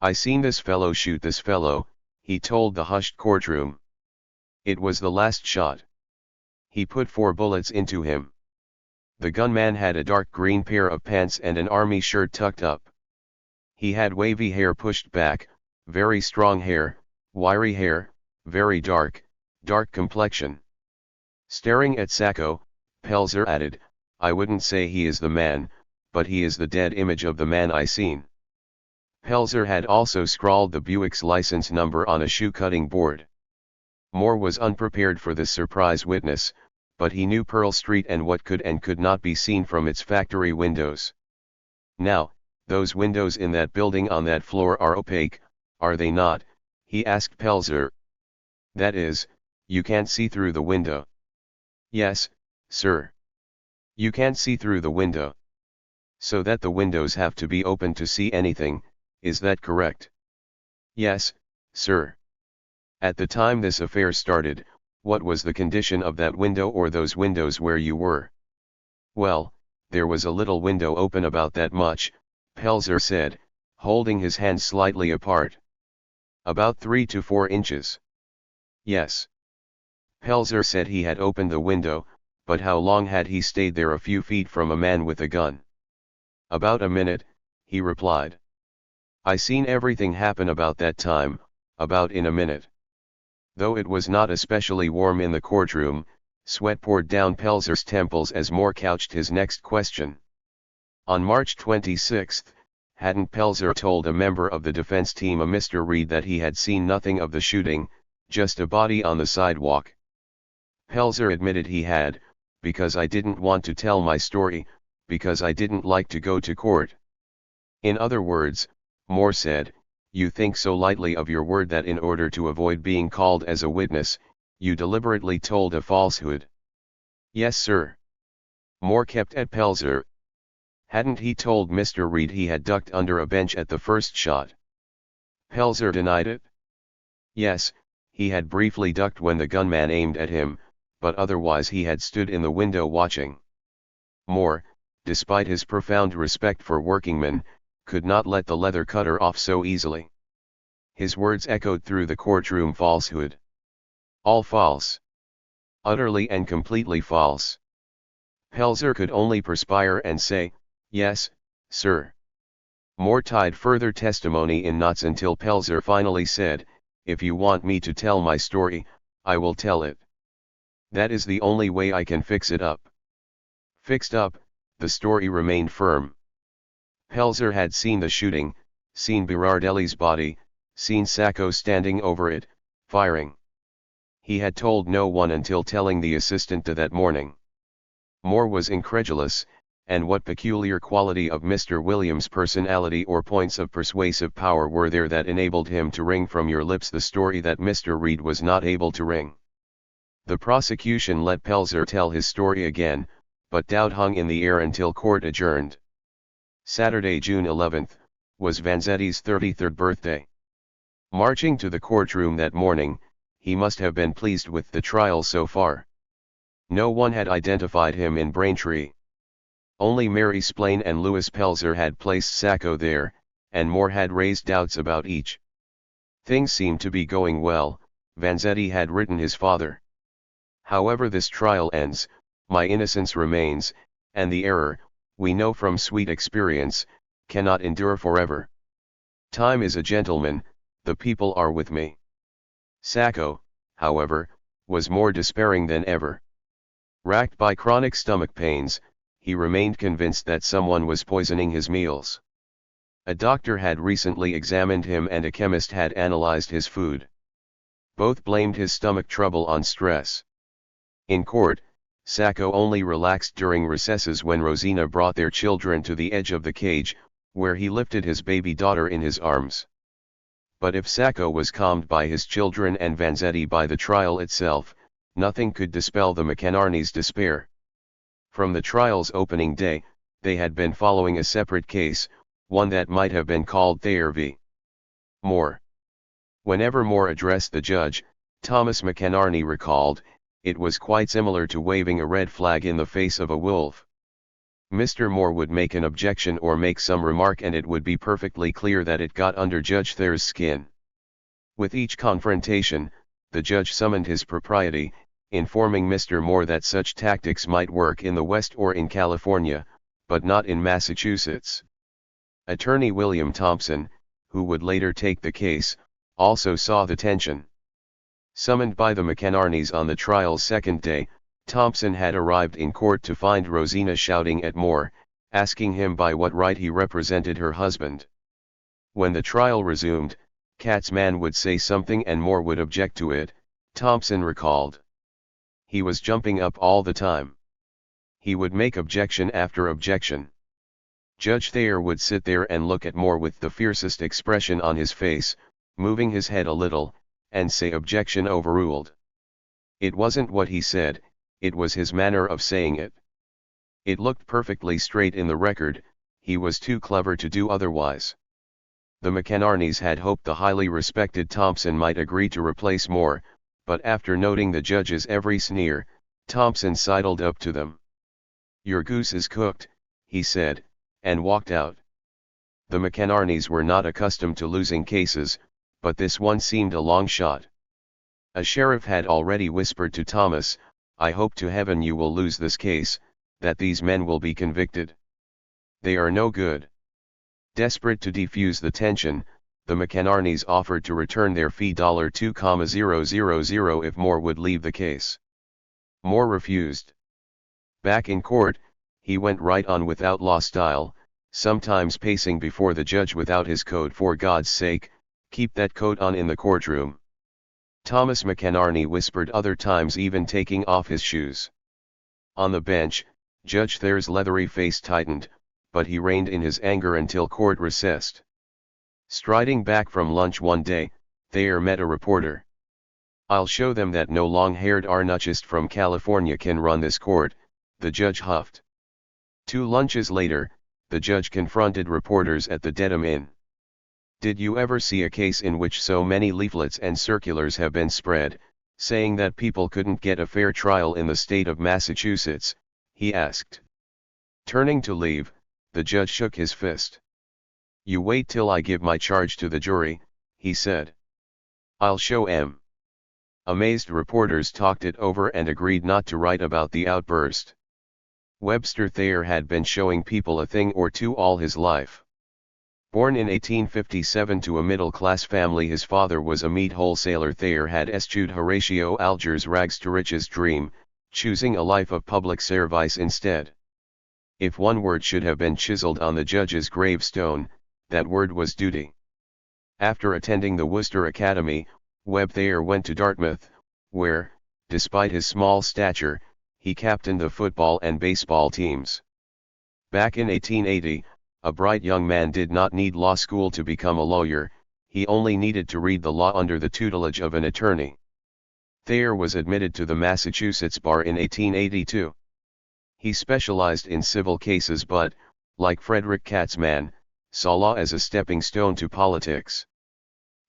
I seen this fellow shoot this fellow, he told the hushed courtroom. It was the last shot. He put 4 bullets into him. The gunman had a dark green pair of pants and an army shirt tucked up. He had wavy hair pushed back, very strong hair, wiry hair, very dark complexion. Staring at Sacco, Pelzer added, I wouldn't say he is the man, but he is the dead image of the man I seen. Pelzer had also scrawled the Buick's license number on a shoe-cutting board. Moore was unprepared for this surprise witness, but he knew Pearl Street and what could and could not be seen from its factory windows. Now, those windows in that building on that floor are opaque, are they not? He asked Pelzer. That is, you can't see through the window. Yes, sir. You can't see through the window. So that the windows have to be open to see anything, is that correct? Yes, sir. At the time this affair started, what was the condition of that window or those windows where you were? Well, there was a little window open about that much, Pelzer said, holding his hands slightly apart. About 3 to 4 inches. Yes. Pelzer said he had opened the window, but how long had he stayed there a few feet from a man with a gun? About a minute, he replied. I seen everything happen about that time, about in a minute. Though it was not especially warm in the courtroom, sweat poured down Pelzer's temples as Moore couched his next question. On March 26, hadn't Pelzer told a member of the defense team, a Mr. Reed, that he had seen nothing of the shooting, just a body on the sidewalk? Pelzer admitted he had, because I didn't want to tell my story, because I didn't like to go to court. In other words, Moore said, you think so lightly of your word that in order to avoid being called as a witness, you deliberately told a falsehood. Yes, sir. Moore kept at Pelzer. Hadn't he told Mr. Reed he had ducked under a bench at the first shot? Pelzer denied it. Yes, he had briefly ducked when the gunman aimed at him, but otherwise he had stood in the window watching. Moore, despite his profound respect for workingmen, could not let the leather cutter off so easily. His words echoed through the courtroom: falsehood. All false. Utterly and completely false. Pelzer could only perspire and say, yes, sir. Moore tied further testimony in knots until Pelzer finally said, if you want me to tell my story, I will tell it. That is the only way I can fix it up. Fixed up, the story remained firm. Pelzer had seen the shooting, seen Berardelli's body, seen Sacco standing over it, firing. He had told no one until telling the assistant that morning. Moore was incredulous, and what peculiar quality of Mr. Williams' personality or points of persuasive power were there that enabled him to wring from your lips the story that Mr. Reed was not able to wring? The prosecution let Pelzer tell his story again, but doubt hung in the air until court adjourned. Saturday, June 11, was Vanzetti's 33rd birthday. Marching to the courtroom that morning, he must have been pleased with the trial so far. No one had identified him in Braintree. Only Mary Splain and Louis Pelzer had placed Sacco there, and Moore had raised doubts about each. Things seemed to be going well, Vanzetti had written his father. However this trial ends, my innocence remains, and the error, we know from sweet experience, cannot endure forever. Time is a gentleman, the people are with me. Sacco, however, was more despairing than ever. Racked by chronic stomach pains, he remained convinced that someone was poisoning his meals. A doctor had recently examined him and a chemist had analyzed his food. Both blamed his stomach trouble on stress. In court, Sacco only relaxed during recesses when Rosina brought their children to the edge of the cage, where he lifted his baby daughter in his arms. But if Sacco was calmed by his children and Vanzetti by the trial itself, nothing could dispel the McInerney's despair. From the trial's opening day, they had been following a separate case, one that might have been called Thayer v. Moore. Whenever Moore addressed the judge, Thomas McInerney recalled, it was quite similar to waving a red flag in the face of a wolf. Mr. Moore would make an objection or make some remark and it would be perfectly clear that it got under Judge Thayer's skin. With each confrontation, the judge summoned his propriety, informing Mr. Moore that such tactics might work in the West or in California, but not in Massachusetts. Attorney William Thompson, who would later take the case, also saw the tension. Summoned by the McInerneys on the trial's second day, Thompson had arrived in court to find Rosina shouting at Moore, asking him by what right he represented her husband. When the trial resumed, Cat's man would say something and Moore would object to it, Thompson recalled. He was jumping up all the time. He would make objection after objection. Judge Thayer would sit there and look at Moore with the fiercest expression on his face, moving his head a little, and say objection overruled. It wasn't what he said, it was his manner of saying it. It looked perfectly straight in the record, he was too clever to do otherwise. The McInerneys had hoped the highly respected Thompson might agree to replace Moore, but after noting the judge's every sneer, Thompson sidled up to them. Your goose is cooked, he said, and walked out. The McInerneys were not accustomed to losing cases, but this one seemed a long shot. A sheriff had already whispered to Thomas, I hope to heaven you will lose this case, that these men will be convicted. They are no good. Desperate to defuse the tension, the McInerneys offered to return their fee $2,000 if Moore would leave the case. Moore refused. Back in court, he went right on with outlaw style, sometimes pacing before the judge without his coat. For God's sake, keep that coat on in the courtroom. Thomas McInerney whispered, other times even taking off his shoes. On the bench, Judge Thayer's leathery face tightened, but he reined in his anger until court recessed. Striding back from lunch one day, Thayer met a reporter. "I'll show them that no long-haired anarchist from California can run this court," the judge huffed. 2 lunches later, the judge confronted reporters at the Dedham Inn. "Did you ever see a case in which so many leaflets and circulars have been spread, saying that people couldn't get a fair trial in the state of Massachusetts?" he asked. Turning to leave, the judge shook his fist. "You wait till I give my charge to the jury," he said. "I'll show 'em." Amazed reporters talked it over and agreed not to write about the outburst. Webster Thayer had been showing people a thing or two all his life. Born in 1857 to a middle-class family, his father was a meat wholesaler. Thayer had eschewed Horatio Alger's rags-to-riches dream, choosing a life of public service instead. If one word should have been chiseled on the judge's gravestone, that word was duty. After attending the Worcester Academy, Webb Thayer went to Dartmouth, where, despite his small stature, he captained the football and baseball teams. Back in 1880, a bright young man did not need law school to become a lawyer, he only needed to read the law under the tutelage of an attorney. Thayer was admitted to the Massachusetts bar in 1882. He specialized in civil cases but, like Frederick Katzmann, saw law as a stepping stone to politics.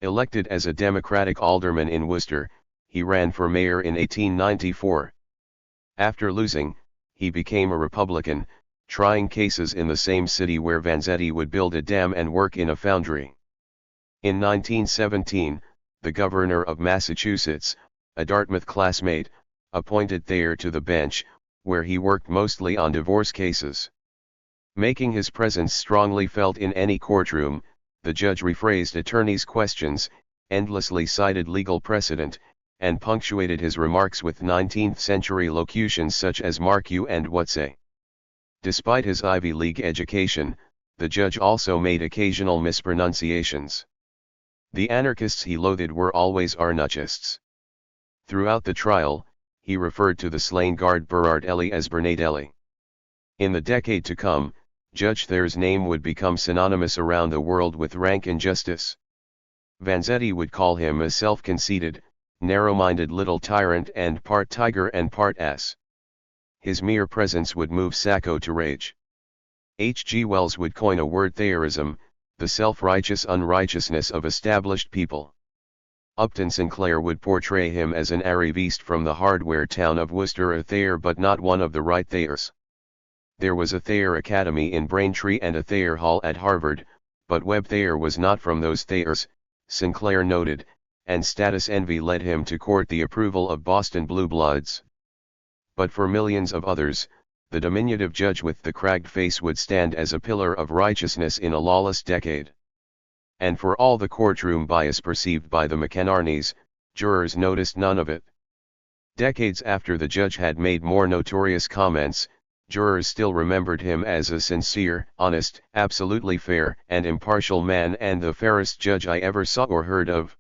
Elected as a Democratic alderman in Worcester, he ran for mayor in 1894. After losing, he became a Republican, trying cases in the same city where Vanzetti would build a dam and work in a foundry. In 1917, the governor of Massachusetts, a Dartmouth classmate, appointed Thayer to the bench, where he worked mostly on divorce cases. Making his presence strongly felt in any courtroom, the judge rephrased attorneys' questions, endlessly cited legal precedent, and punctuated his remarks with 19th-century locutions such as "mark you" and "what say." Despite his Ivy League education, the judge also made occasional mispronunciations. The anarchists he loathed were always anarchists. Throughout the trial, he referred to the slain guard Berardelli as Bernadelli. In the decade to come, Judge Thayer's name would become synonymous around the world with rank injustice. Vanzetti would call him a self-conceited, narrow-minded little tyrant and part tiger and part ass. His mere presence would move Sacco to rage. H.G. Wells would coin a word: Thayerism, the self-righteous unrighteousness of established people. Upton Sinclair would portray him as an arriviste from the hardware town of Worcester, a Thayer but not one of the right Thayers. There was a Thayer Academy in Braintree and a Thayer Hall at Harvard, but Webb Thayer was not from those Thayers, Sinclair noted, and status envy led him to court the approval of Boston blue bloods. But for millions of others, the diminutive judge with the cragged face would stand as a pillar of righteousness in a lawless decade. And for all the courtroom bias perceived by the McInernys, jurors noticed none of it. Decades after the judge had made more notorious comments, jurors still remembered him as a sincere, honest, absolutely fair and impartial man, and the fairest judge I ever saw or heard of.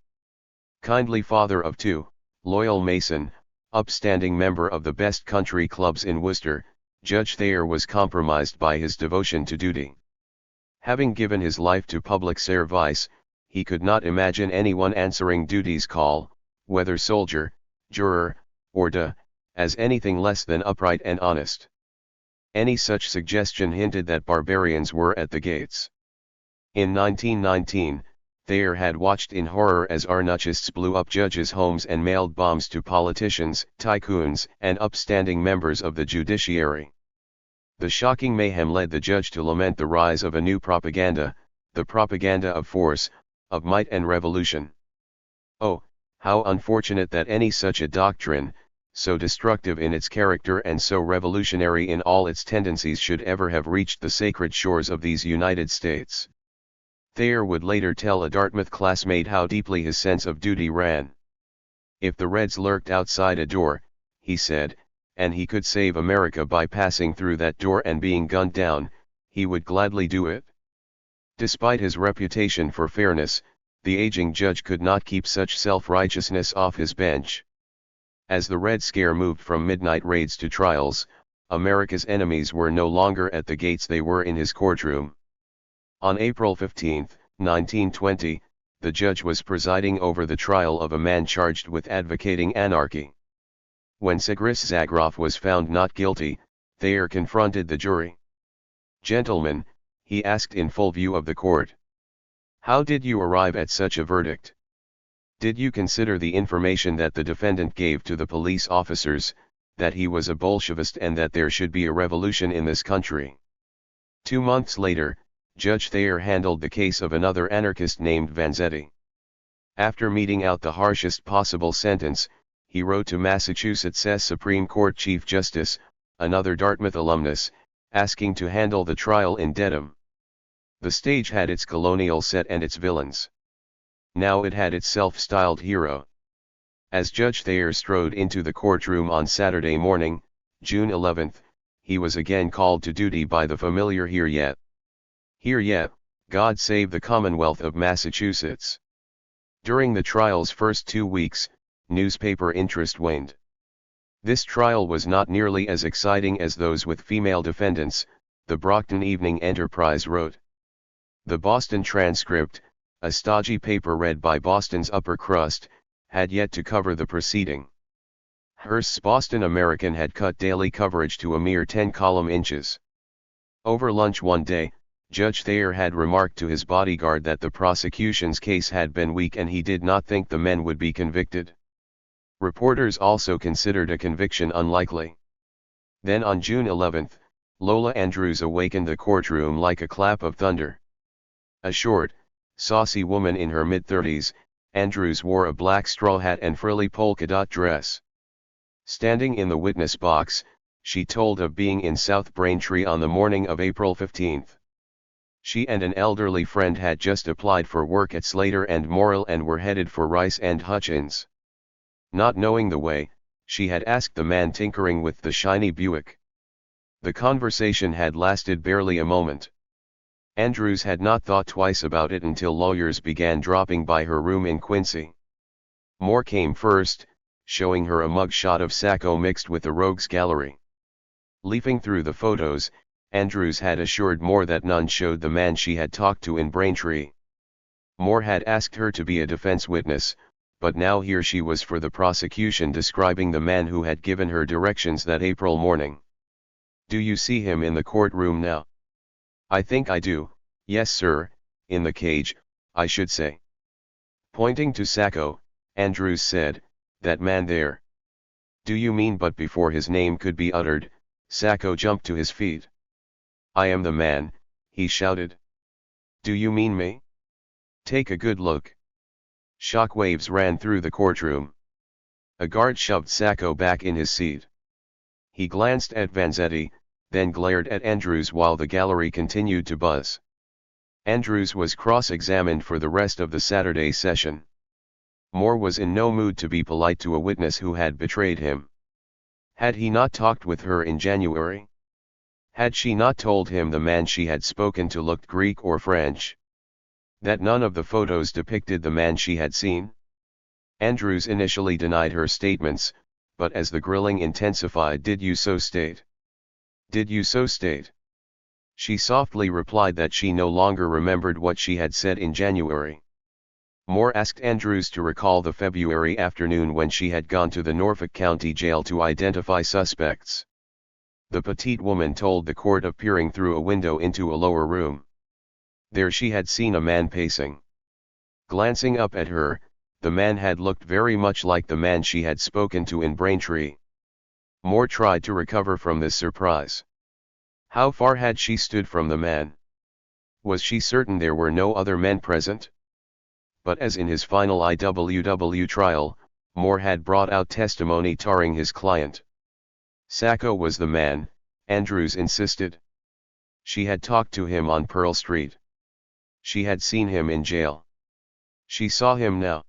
Kindly father of 2, loyal Mason, upstanding member of the best country clubs in Worcester, Judge Thayer was compromised by his devotion to duty. Having given his life to public service, he could not imagine anyone answering duty's call, whether soldier, juror, or as anything less than upright and honest. Any such suggestion hinted that barbarians were at the gates. In 1919, Thayer had watched in horror as anarchists blew up judges' homes and mailed bombs to politicians, tycoons, and upstanding members of the judiciary. The shocking mayhem led the judge to lament the rise of a new propaganda, the propaganda of force, of might and revolution. Oh, how unfortunate that any such a doctrine, so destructive in its character and so revolutionary in all its tendencies, should ever have reached the sacred shores of these United States. Thayer would later tell a Dartmouth classmate how deeply his sense of duty ran. If the Reds lurked outside a door, he said, and he could save America by passing through that door and being gunned down, he would gladly do it. Despite his reputation for fairness, the aging judge could not keep such self-righteousness off his bench. As the Red Scare moved from midnight raids to trials, America's enemies were no longer at the gates, they were in his courtroom. On April 15, 1920, the judge was presiding over the trial of a man charged with advocating anarchy. When Sigris Zagroff was found not guilty, Thayer confronted the jury. "Gentlemen," he asked in full view of the court, "how did you arrive at such a verdict? Did you consider the information that the defendant gave to the police officers, that he was a Bolshevist and that there should be a revolution in this country?" 2 months later, Judge Thayer handled the case of another anarchist named Vanzetti. After meting out the harshest possible sentence, he wrote to Massachusetts' Supreme Court Chief Justice, another Dartmouth alumnus, asking to handle the trial in Dedham. The stage had its colonial set and its villains. Now it had its self-styled hero. As Judge Thayer strode into the courtroom on Saturday morning, June 11, he was again called to duty by the familiar "Hear Yet! Hear Yet! God Save the Commonwealth of Massachusetts." During the trial's first 2 weeks, newspaper interest waned. This trial was not nearly as exciting as those with female defendants, the Brockton Evening Enterprise wrote. The Boston Transcript, a stodgy paper read by Boston's upper crust, had yet to cover the proceeding. Hearst's Boston American had cut daily coverage to a mere 10 inches. Over lunch one day, Judge Thayer had remarked to his bodyguard that the prosecution's case had been weak and he did not think the men would be convicted. Reporters also considered a conviction unlikely. Then on June 11, Lola Andrews awakened the courtroom like a clap of thunder. A short, saucy woman in her mid-30s, Andrews wore a black straw hat and frilly polka-dot dress. Standing in the witness box, she told of being in South Braintree on the morning of April 15. She and an elderly friend had just applied for work at Slater and Morrill and were headed for Rice and Hutchins. Not knowing the way, she had asked the man tinkering with the shiny Buick. The conversation had lasted barely a moment. Andrews had not thought twice about it until lawyers began dropping by her room in Quincy. Moore came first, showing her a mug shot of Sacco mixed with the Rogues Gallery. Leafing through the photos, Andrews had assured Moore that none showed the man she had talked to in Braintree. Moore had asked her to be a defense witness, but now here she was for the prosecution describing the man who had given her directions that April morning. "Do you see him in the courtroom now?" "I think I do, yes sir, in the cage, I should say." Pointing to Sacco, Andrews said, "That man there." "Do you mean?" But before his name could be uttered, Sacco jumped to his feet. "I am the man," he shouted. "Do you mean me? Take a good look." Shock waves ran through the courtroom. A guard shoved Sacco back in his seat. He glanced at Vanzetti, then glared at Andrews while the gallery continued to buzz. Andrews was cross-examined for the rest of the Saturday session. Moore was in no mood to be polite to a witness who had betrayed him. Had he not talked with her in January? Had she not told him the man she had spoken to looked Greek or French? That none of the photos depicted the man she had seen? Andrews initially denied her statements, but as the grilling intensified, "Did you so state? Did you so state?" She softly replied that she no longer remembered what she had said in January. Moore asked Andrews to recall the February afternoon when she had gone to the Norfolk County Jail to identify suspects. The petite woman told the court of peering through a window into a lower room. There she had seen a man pacing. Glancing up at her, the man had looked very much like the man she had spoken to in Braintree. Moore tried to recover from this surprise. How far had she stood from the man? Was she certain there were no other men present? But as in his final IWW trial, Moore had brought out testimony tarring his client. Sacco was the man, Andrews insisted. She had talked to him on Pearl Street. She had seen him in jail. She saw him now.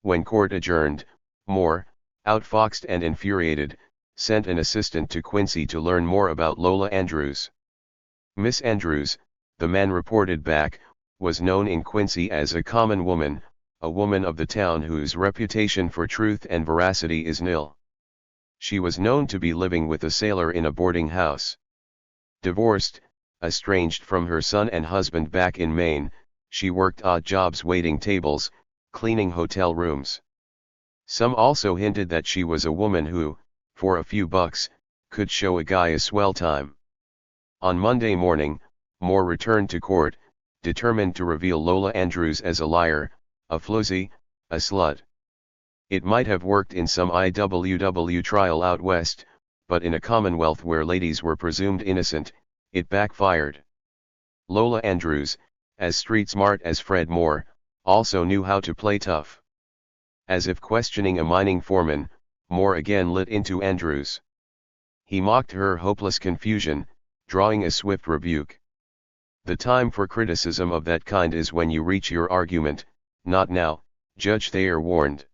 When court adjourned, Moore, outfoxed and infuriated, sent an assistant to Quincy to learn more about Lola Andrews. Miss Andrews, the man reported back, was known in Quincy as a common woman, a woman of the town whose reputation for truth and veracity is nil. She was known to be living with a sailor in a boarding house. Divorced, estranged from her son and husband back in Maine, she worked odd jobs waiting tables, cleaning hotel rooms. Some also hinted that she was a woman who, for a few bucks, could show a guy a swell time. On Monday morning, Moore returned to court, determined to reveal Lola Andrews as a liar, a floozy, a slut. It might have worked in some IWW trial out west, but in a commonwealth where ladies were presumed innocent, it backfired. Lola Andrews, as street smart as Fred Moore, also knew how to play tough. As if questioning a mining foreman, Moore again lit into Andrews. He mocked her hopeless confusion, drawing a swift rebuke. The time for criticism of that kind is when you reach your argument, not now, Judge Thayer warned.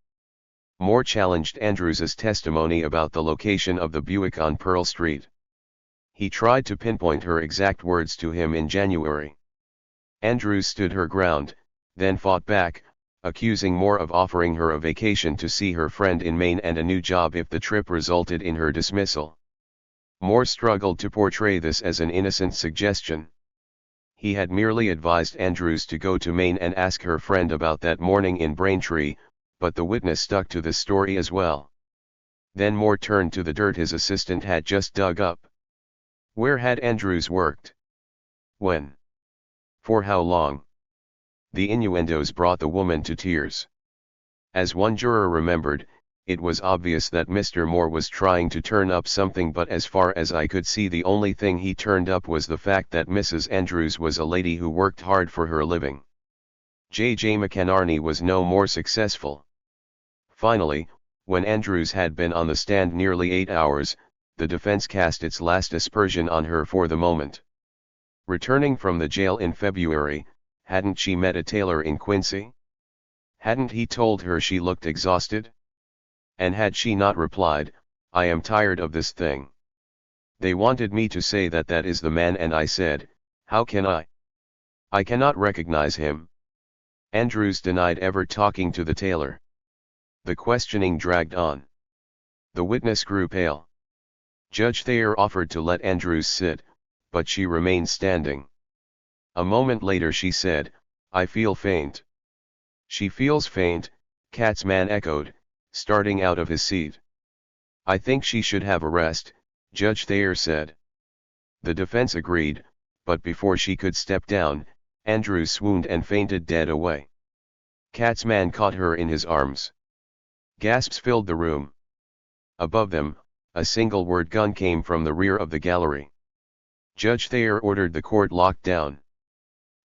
Moore challenged Andrews's testimony about the location of the Buick on Pearl Street. He tried to pinpoint her exact words to him in January. Andrews stood her ground, then fought back, accusing Moore of offering her a vacation to see her friend in Maine and a new job if the trip resulted in her dismissal. Moore struggled to portray this as an innocent suggestion. He had merely advised Andrews to go to Maine and ask her friend about that morning in Braintree, but the witness stuck to the story as well. Then Moore turned to the dirt his assistant had just dug up. Where had Andrews worked? When? For how long? The innuendos brought the woman to tears. As one juror remembered, it was obvious that Mr. Moore was trying to turn up something, but as far as I could see the only thing he turned up was the fact that Mrs. Andrews was a lady who worked hard for her living. J.J. McInerney was no more successful. Finally, when Andrews had been on the stand nearly 8 hours, the defense cast its last aspersion on her for the moment. Returning from the jail in February, hadn't she met a tailor in Quincy? Hadn't he told her she looked exhausted? And had she not replied, "I am tired of this thing"? They wanted me to say that that is the man, and I said, "How can I? I cannot recognize him." Andrews denied ever talking to the tailor. The questioning dragged on. The witness grew pale. Judge Thayer offered to let Andrews sit, but she remained standing. A moment later she said, "I feel faint." "She feels faint," Katzman echoed, starting out of his seat. "I think she should have a rest," Judge Thayer said. The defense agreed, but before she could step down, Andrews swooned and fainted dead away. Katzman caught her in his arms. Gasps filled the room. Above them, a single-word gun came from the rear of the gallery. Judge Thayer ordered the court locked down.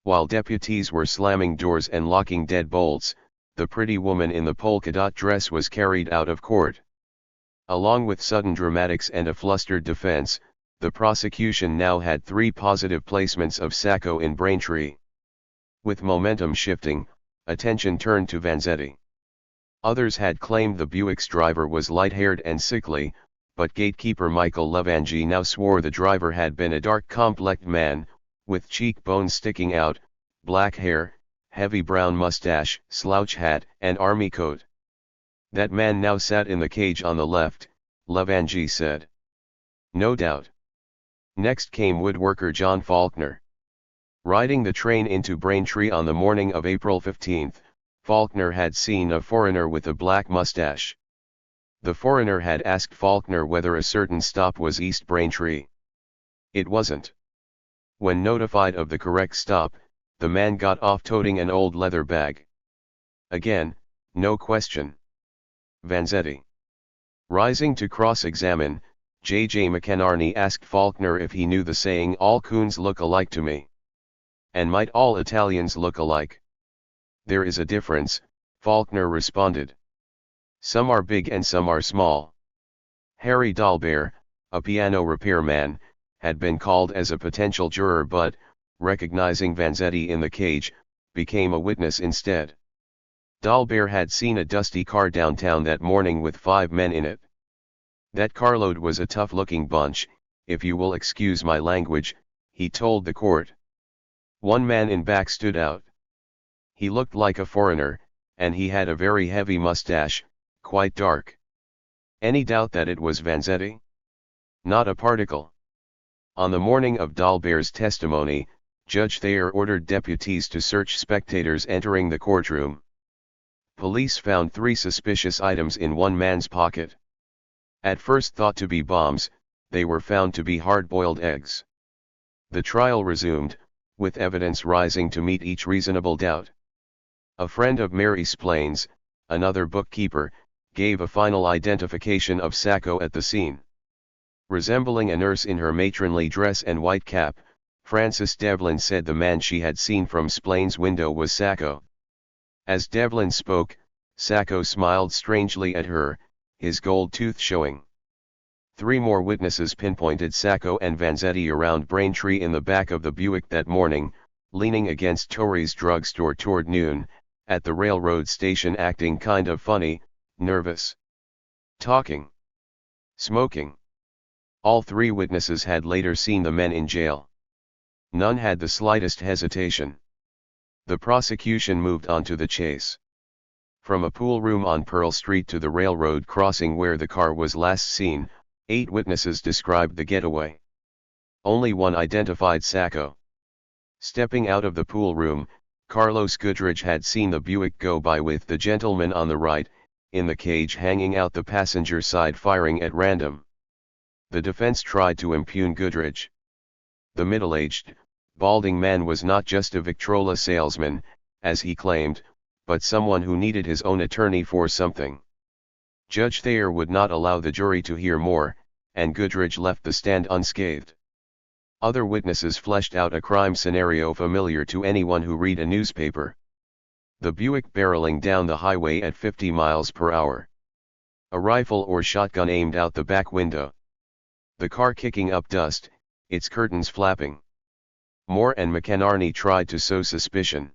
While deputies were slamming doors and locking deadbolts, the pretty woman in the polka dot dress was carried out of court. Along with sudden dramatics and a flustered defense, the prosecution now had 3 positive placements of Sacco in Braintree. With momentum shifting, attention turned to Vanzetti. Others had claimed the Buick's driver was light-haired and sickly, but gatekeeper Michael Levangie now swore the driver had been a dark complected man, with cheekbones sticking out, black hair, heavy brown mustache, slouch hat, and army coat. "That man now sat in the cage on the left," Levangie said. "No doubt." Next came woodworker John Faulkner. Riding the train into Braintree on the morning of April 15, Faulkner had seen a foreigner with a black mustache. The foreigner had asked Faulkner whether a certain stop was East Braintree. It wasn't. When notified of the correct stop, the man got off toting an old leather bag. Again, no question. Vanzetti. Rising to cross-examine, J.J. McInerney asked Faulkner if he knew the saying "all coons look alike to me." And might all Italians look alike? "There is a difference," Faulkner responded. "Some are big and some are small." Harry Dalbert, a piano repairman, had been called as a potential juror but, recognizing Vanzetti in the cage, became a witness instead. Dalbert had seen a dusty car downtown that morning with 5 men in it. "That carload was a tough-looking bunch, if you will excuse my language," he told the court. One man in back stood out. He looked like a foreigner, and he had a very heavy mustache, quite dark. Any doubt that it was Vanzetti? Not a particle. On the morning of Dahlberg's testimony, Judge Thayer ordered deputies to search spectators entering the courtroom. Police found 3 suspicious items in one man's pocket. At first thought to be bombs, they were found to be hard-boiled eggs. The trial resumed, with evidence rising to meet each reasonable doubt. A friend of Mary Splain's, another bookkeeper, gave a final identification of Sacco at the scene. Resembling a nurse in her matronly dress and white cap, Frances Devlin said the man she had seen from Splain's window was Sacco. As Devlin spoke, Sacco smiled strangely at her, his gold tooth showing. 3 more witnesses pinpointed Sacco and Vanzetti around Braintree in the back of the Buick that morning, leaning against Torrey's drugstore toward noon, at the railroad station acting kind of funny, nervous. Talking. Smoking. All 3 witnesses had later seen the men in jail. None had the slightest hesitation. The prosecution moved on to the chase. From a pool room on Pearl Street to the railroad crossing where the car was last seen, 8 witnesses described the getaway. Only one identified Sacco. Stepping out of the pool room, Carlos Goodrich had seen the Buick go by with the gentleman on the right, in the cage hanging out the passenger side firing at random. The defense tried to impugn Goodrich. The middle-aged, balding man was not just a Victrola salesman, as he claimed, but someone who needed his own attorney for something. Judge Thayer would not allow the jury to hear more, and Goodrich left the stand unscathed. Other witnesses fleshed out a crime scenario familiar to anyone who read a newspaper. The Buick barreling down the highway at 50 miles per hour. A rifle or shotgun aimed out the back window. The car kicking up dust, its curtains flapping. Moore and McInerney tried to sow suspicion.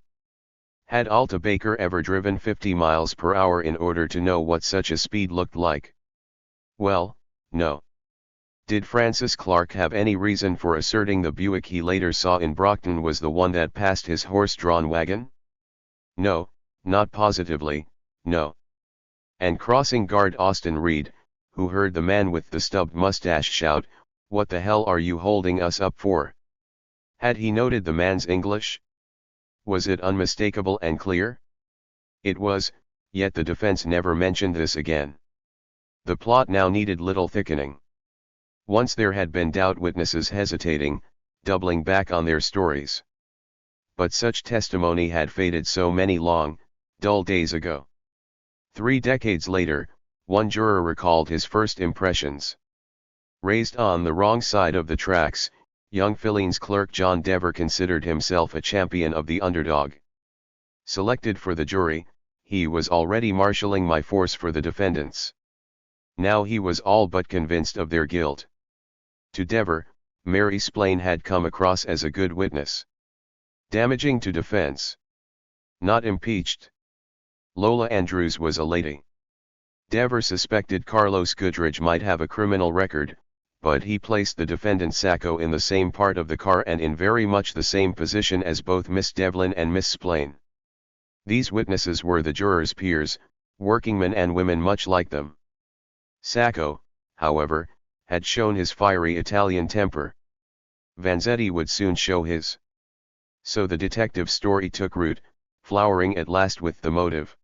Had Alta Baker ever driven 50 miles per hour in order to know what such a speed looked like? Well, no. Did Francis Clark have any reason for asserting the Buick he later saw in Brockton was the one that passed his horse-drawn wagon? No, not positively, no. And crossing guard Austin Reed, who heard the man with the stubbed mustache shout, "What the hell are you holding us up for?" Had he noted the man's English? Was it unmistakable and clear? It was, yet the defense never mentioned this again. The plot now needed little thickening. Once there had been doubt, witnesses hesitating, doubling back on their stories. But such testimony had faded so many long, dull days ago. 3 decades later, one juror recalled his first impressions. Raised on the wrong side of the tracks, young Filleen's clerk John Dever considered himself a champion of the underdog. Selected for the jury, he was already marshalling my force for the defendants. Now he was all but convinced of their guilt. To Dever, Mary Splain had come across as a good witness. Damaging to defense. Not impeached. Lola Andrews was a lady. Dever suspected Carlos Goodrich might have a criminal record, but he placed the defendant Sacco in the same part of the car and in very much the same position as both Miss Devlin and Miss Splain. These witnesses were the jurors' peers, workingmen and women much like them. Sacco, however, had shown his fiery Italian temper. Vanzetti would soon show his. So the detective's story took root, flowering at last with the motive.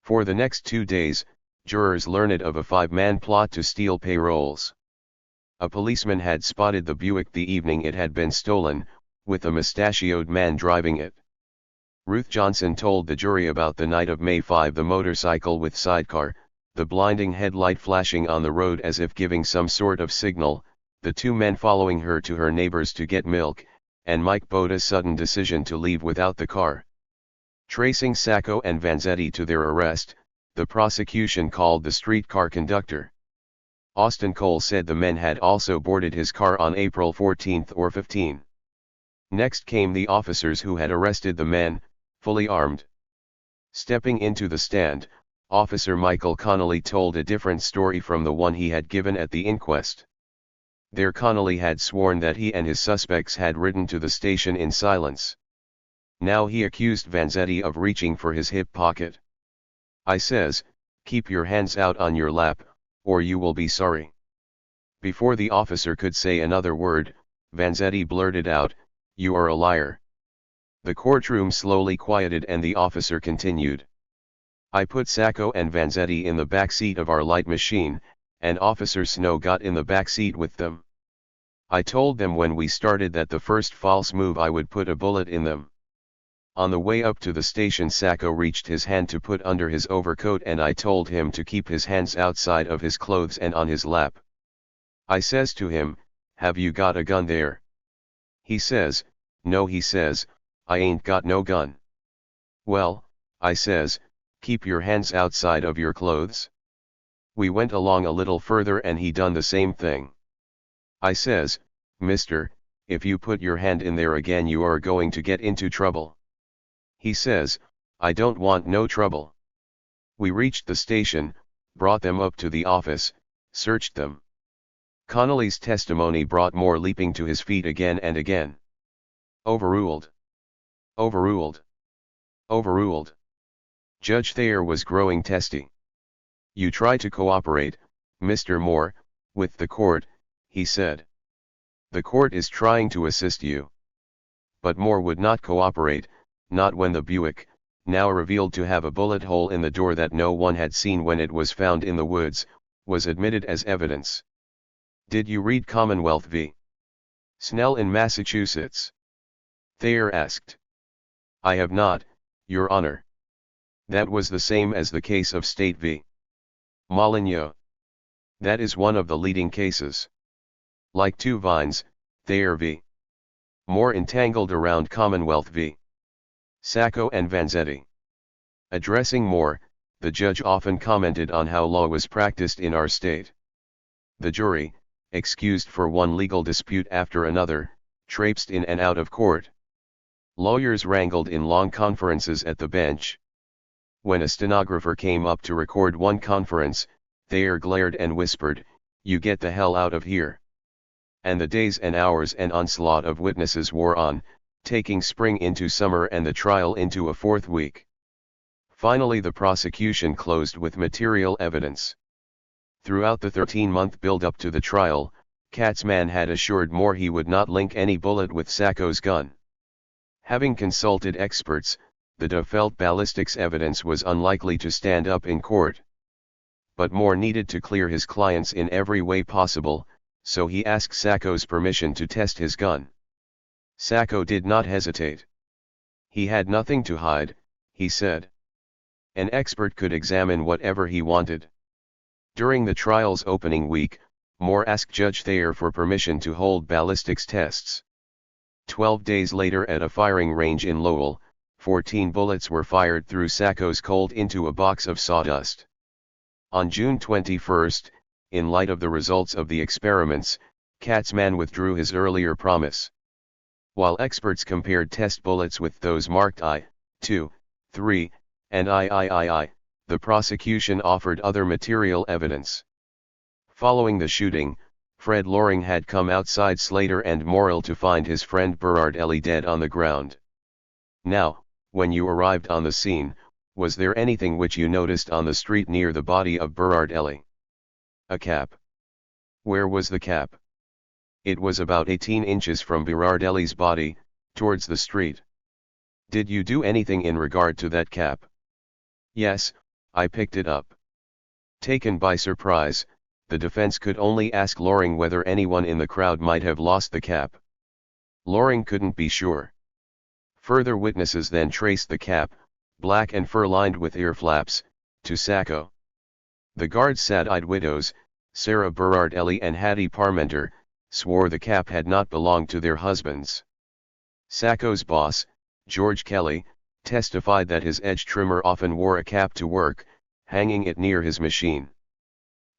For the next 2 days, jurors learned of a 5-man plot to steal payrolls. A policeman had spotted the Buick the evening it had been stolen, with a mustachioed man driving it. Ruth Johnson told the jury about the night of May 5, the motorcycle with sidecar, the blinding headlight flashing on the road as if giving some sort of signal, the 2 men following her to her neighbor's to get milk, and Mike Boda's sudden decision to leave without the car. Tracing Sacco and Vanzetti to their arrest, the prosecution called the streetcar conductor. Austin Cole said the men had also boarded his car on April 14 or 15. Next came the officers who had arrested the men, fully armed. Stepping into the stand, Officer Michael Connolly told a different story from the one he had given at the inquest. There Connolly had sworn that he and his suspects had ridden to the station in silence. Now he accused Vanzetti of reaching for his hip pocket. "I says, keep your hands out on your lap, or you will be sorry. Before the officer could say another word, Vanzetti blurted out, "You are a liar." The courtroom slowly quieted and the officer continued. "I put Sacco and Vanzetti in the back seat of our light machine, and Officer Snow got in the back seat with them. I told them when we started that the first false move I would put a bullet in them. On the way up to the station, Sacco reached his hand to put under his overcoat and I told him to keep his hands outside of his clothes and on his lap. I says to him, 'Have you got a gun there?' He says, 'No,' he says, 'I ain't got no gun.' Well, I says, 'Keep your hands outside of your clothes.' We went along a little further and he done the same thing. I says, 'Mister, if you put your hand in there again you are going to get into trouble.' He says, 'I don't want no trouble.' We reached the station, brought them up to the office, searched them. Connolly's testimony brought Moore leaping to his feet again and again. Overruled. Overruled. Overruled. Judge Thayer was growing testy. "You try to cooperate, Mr. Moore, with the court," he said. "The court is trying to assist you." But Moore would not cooperate, not when the Buick, now revealed to have a bullet hole in the door that no one had seen when it was found in the woods, was admitted as evidence. "Did you read Commonwealth v. Snell in Massachusetts?" Thayer asked. "I have not, Your Honor. That was the same as the case of State v. Molineux. That is one of the leading cases. Like two vines, Thayer v. Moore entangled around Commonwealth v. Sacco and Vanzetti." Addressing Moore, the judge often commented on how law was practiced in our state. The jury, excused for one legal dispute after another, traipsed in and out of court. Lawyers wrangled in long conferences at the bench. When a stenographer came up to record one conference, Thayer glared and whispered, "You get the hell out of here." And the days and hours and onslaught of witnesses wore on, taking spring into summer and the trial into a fourth week. Finally the prosecution closed with material evidence. Throughout the 13-month build-up to the trial, Katzman had assured Moore he would not link any bullet with Sacco's gun. Having consulted experts, the DA felt ballistics evidence was unlikely to stand up in court. But Moore needed to clear his clients in every way possible, so he asked Sacco's permission to test his gun. Sacco did not hesitate. He had nothing to hide, he said. An expert could examine whatever he wanted. During the trial's opening week, Moore asked Judge Thayer for permission to hold ballistics tests. 12 days later at a firing range in Lowell, 14 bullets were fired through Sacco's Colt into a box of sawdust. On June 21, in light of the results of the experiments, Katzman withdrew his earlier promise. While experts compared test bullets with those marked I, II, III, and III, the prosecution offered other material evidence. Following the shooting, Fred Loring had come outside Slater and Morrill to find his friend Berardelli dead on the ground. "Now, when you arrived on the scene, was there anything which you noticed on the street near the body of Berardelli?" "A cap." "Where was the cap?" "It was about 18 inches from Berardelli's body, towards the street." "Did you do anything in regard to that cap?" "Yes, I picked it up." Taken by surprise, the defense could only ask Loring whether anyone in the crowd might have lost the cap. Loring couldn't be sure. Further witnesses then traced the cap, black and fur-lined with ear flaps, to Sacco. The guard's sad-eyed widows, Sarah Berardelli and Hattie Parmenter, swore the cap had not belonged to their husbands. Sacco's boss, George Kelly, testified that his edge trimmer often wore a cap to work, hanging it near his machine.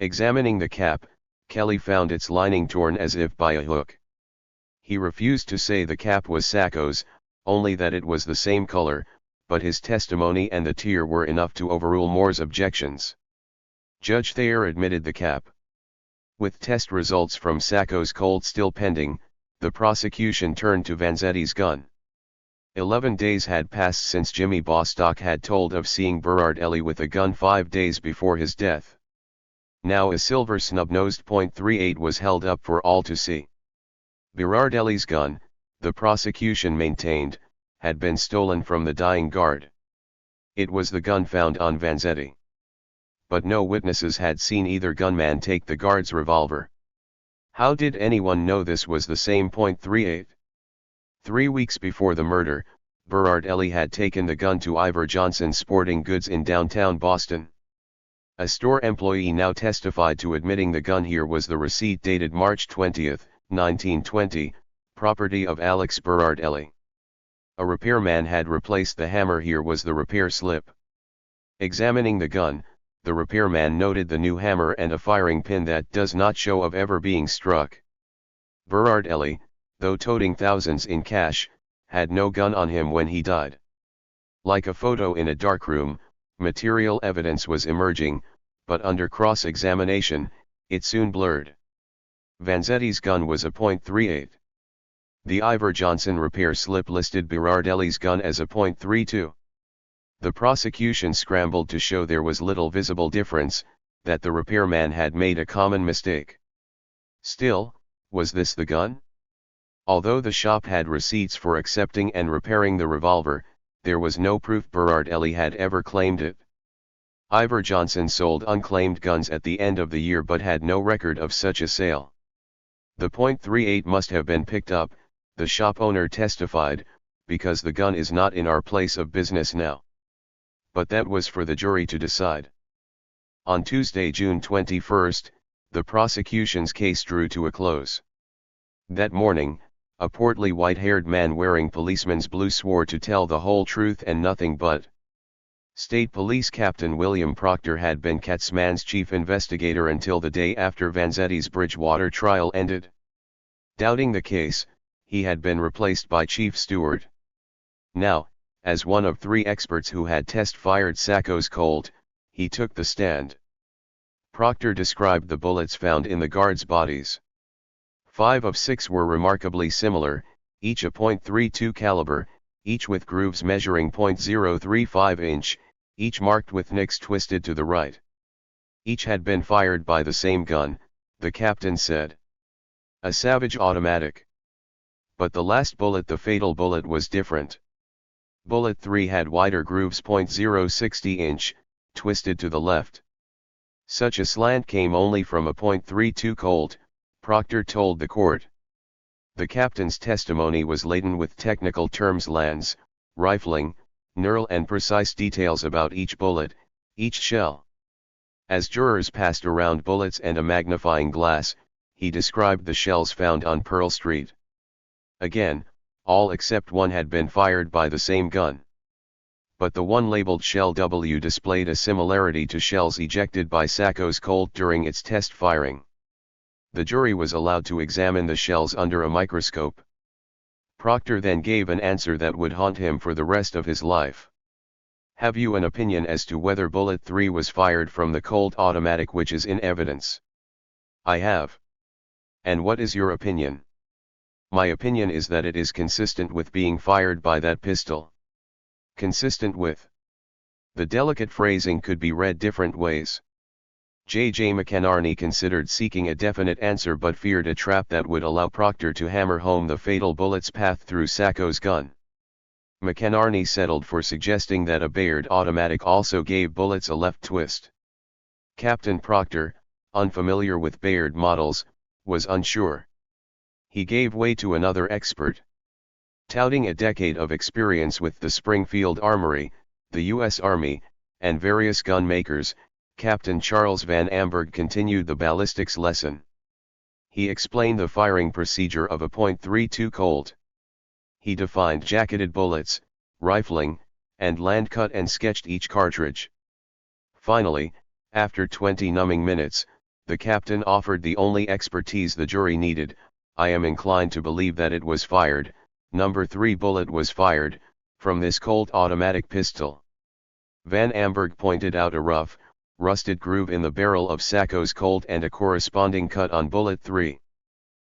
Examining the cap, Kelly found its lining torn as if by a hook. He refused to say the cap was Sacco's, only that it was the same color, but his testimony and the tear were enough to overrule Moore's objections. Judge Thayer admitted the cap. With test results from Sacco's Colt still pending, the prosecution turned to Vanzetti's gun. 11 days had passed since Jimmy Bostock had told of seeing Berardelli with a gun 5 days before his death. Now a silver snub-nosed .38 was held up for all to see. Berardelli's gun, the prosecution maintained, had been stolen from the dying guard. It was the gun found on Vanzetti. But no witnesses had seen either gunman take the guard's revolver. How did anyone know this was the same .38? 3 weeks before the murder, Berardelli had taken the gun to Ivor Johnson's Sporting Goods in downtown Boston. A store employee now testified to admitting the gun here was the receipt dated March 20, 1920, property of Alex Berardelli. A repairman had replaced the hammer. Here was the repair slip. Examining the gun, the repairman noted the new hammer and a firing pin that does not show of ever being struck. Berardelli, though toting thousands in cash, had no gun on him when he died. Like a photo in a darkroom, material evidence was emerging, but under cross-examination, it soon blurred. Vanzetti's gun was a .38. The Ivor Johnson repair slip listed Berardelli's gun as a .32. The prosecution scrambled to show there was little visible difference, that the repairman had made a common mistake. Still, was this the gun? Although the shop had receipts for accepting and repairing the revolver, there was no proof Berardelli had ever claimed it. Ivor Johnson sold unclaimed guns at the end of the year but had no record of such a sale. The .38 must have been picked up, the shop owner testified, because the gun is not in our place of business now. But that was for the jury to decide. On Tuesday, June 21, the prosecution's case drew to a close. That morning, a portly white-haired man wearing policeman's blue swore to tell the whole truth and nothing but. State Police Captain William Proctor had been Katzmann's chief investigator until the day after Vanzetti's Bridgewater trial ended. Doubting the case, he had been replaced by Chief Stewart. Now, as one of 3 experts who had test-fired Sacco's Colt, he took the stand. Proctor described the bullets found in the guards' bodies. 5 of 6 were remarkably similar, each a .32 caliber, each with grooves measuring .035 inch, each marked with nicks twisted to the right. Each had been fired by the same gun, the captain said. A Savage automatic. But the last bullet, the fatal bullet, was different. Bullet 3 had wider grooves .060 inch, twisted to the left. Such a slant came only from a .32 Colt, Proctor told the court. The captain's testimony was laden with technical terms, lands, rifling, neural and precise details about each bullet, each shell. As jurors passed around bullets and a magnifying glass, he described the shells found on Pearl Street. Again, all except one had been fired by the same gun. But the one labeled shell W displayed a similarity to shells ejected by Sacco's Colt during its test firing. The jury was allowed to examine the shells under a microscope. Proctor then gave an answer that would haunt him for the rest of his life. Have you an opinion as to whether bullet 3 was fired from the Colt automatic which is in evidence? I have. And what is your opinion? My opinion is that it is consistent with being fired by that pistol. Consistent with. The delicate phrasing could be read different ways. J.J. McInerney considered seeking a definite answer but feared a trap that would allow Proctor to hammer home the fatal bullet's path through Sacco's gun. McInerney settled for suggesting that a Bayard automatic also gave bullets a left twist. Captain Proctor, unfamiliar with Bayard models, was unsure. He gave way to another expert. Touting a decade of experience with the Springfield Armory, the U.S. Army, and various gun makers, Captain Charles Van Amberg continued the ballistics lesson. He explained the firing procedure of a .32 Colt. He defined jacketed bullets, rifling, and land cut and sketched each cartridge. Finally, after 20 numbing minutes, the captain offered the only expertise the jury needed. I am inclined to believe that it was fired, number 3 bullet was fired, from this Colt automatic pistol. Van Amberg pointed out a rough, rusted groove in the barrel of Sacco's Colt and a corresponding cut on bullet 3.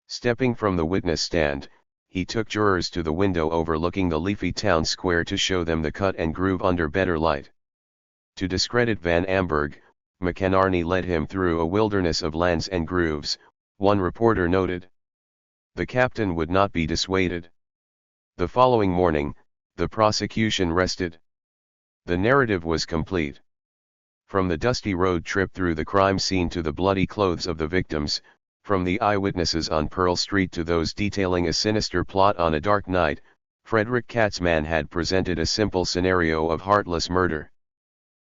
Stepping from the witness stand, he took jurors to the window overlooking the leafy town square to show them the cut and groove under better light. To discredit Van Amberg, McInerney led him through a wilderness of lands and grooves, one reporter noted. The captain would not be dissuaded. The following morning, the prosecution rested. The narrative was complete. From the dusty road trip through the crime scene to the bloody clothes of the victims, from the eyewitnesses on Pearl Street to those detailing a sinister plot on a dark night, Frederick Katzmann had presented a simple scenario of heartless murder.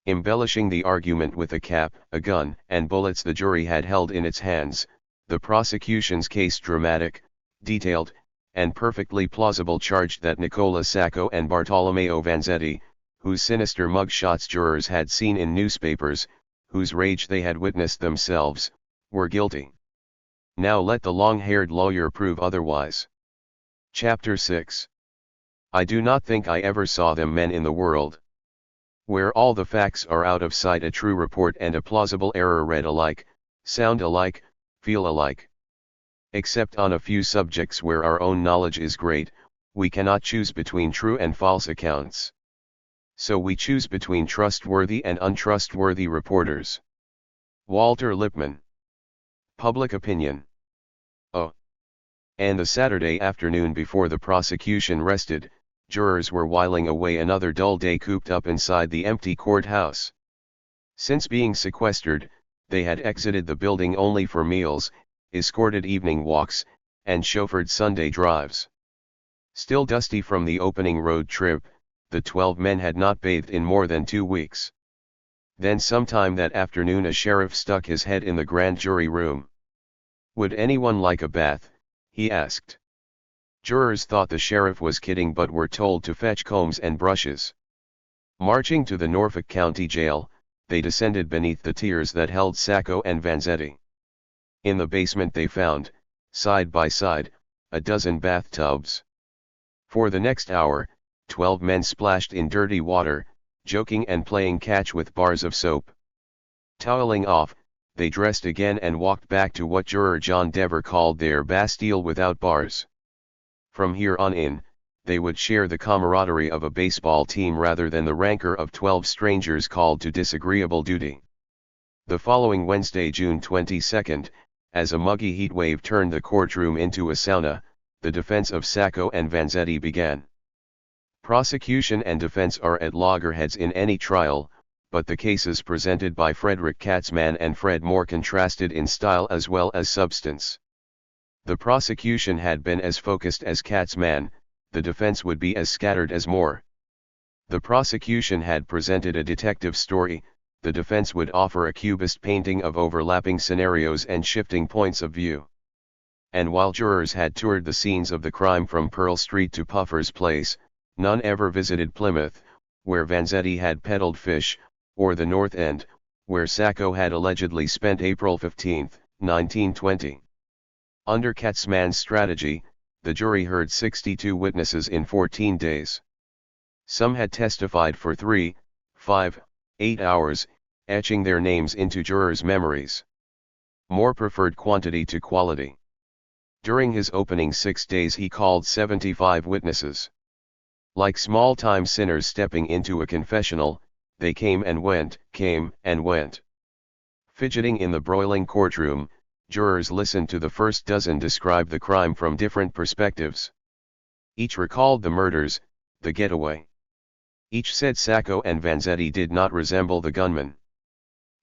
Embellishing the argument with a cap, a gun, and bullets the jury had held in its hands, the prosecution's case dramatic, detailed, and perfectly plausible charged that Nicola Sacco and Bartolomeo Vanzetti, whose sinister mugshots jurors had seen in newspapers, whose rage they had witnessed themselves, were guilty. Now let the long-haired lawyer prove otherwise. Chapter 6. I do not think I ever saw them men in the world. Where all the facts are out of sight, a true report and a plausible error read alike, sound alike, feel alike. Except on a few subjects where our own knowledge is great, we cannot choose between true and false accounts. So we choose between trustworthy and untrustworthy reporters. Walter Lippmann. Public Opinion. Oh. And the Saturday afternoon before the prosecution rested, jurors were whiling away another dull day cooped up inside the empty courthouse. Since being sequestered, they had exited the building only for meals, escorted evening walks, and chauffeured Sunday drives. Still dusty from the opening road trip, the 12 men had not bathed in more than 2 weeks. Then sometime that afternoon a sheriff stuck his head in the grand jury room. Would anyone like a bath? He asked. Jurors thought the sheriff was kidding but were told to fetch combs and brushes. Marching to the Norfolk County Jail, they descended beneath the tiers that held Sacco and Vanzetti. In the basement they found, side by side, a dozen bathtubs. For the next hour, 12 men splashed in dirty water, joking and playing catch with bars of soap. Toweling off, they dressed again and walked back to what juror John Dever called their Bastille without bars. From here on in, they would share the camaraderie of a baseball team rather than the rancor of 12 strangers called to disagreeable duty. The following Wednesday, June 22, as a muggy heat wave turned the courtroom into a sauna, the defense of Sacco and Vanzetti began. Prosecution and defense are at loggerheads in any trial, but the cases presented by Frederick Katzmann and Fred Moore contrasted in style as well as substance. The prosecution had been as focused as Katzmann, the defense would be as scattered as Moore. The prosecution had presented a detective story, the defense would offer a cubist painting of overlapping scenarios and shifting points of view. And while jurors had toured the scenes of the crime from Pearl Street to Puffer's Place, none ever visited Plymouth, where Vanzetti had peddled fish, or the North End, where Sacco had allegedly spent April 15, 1920. Under Katzmann's strategy, the jury heard 62 witnesses in 14 days. Some had testified for 3, 5, 8 hours, etching their names into jurors' memories. Moore preferred quantity to quality. During his opening 6 days he called 75 witnesses. Like small-time sinners stepping into a confessional, they came and went, came and went. Fidgeting in the broiling courtroom, jurors listened to the first dozen describe the crime from different perspectives. Each recalled the murders, the getaway. Each said Sacco and Vanzetti did not resemble the gunmen.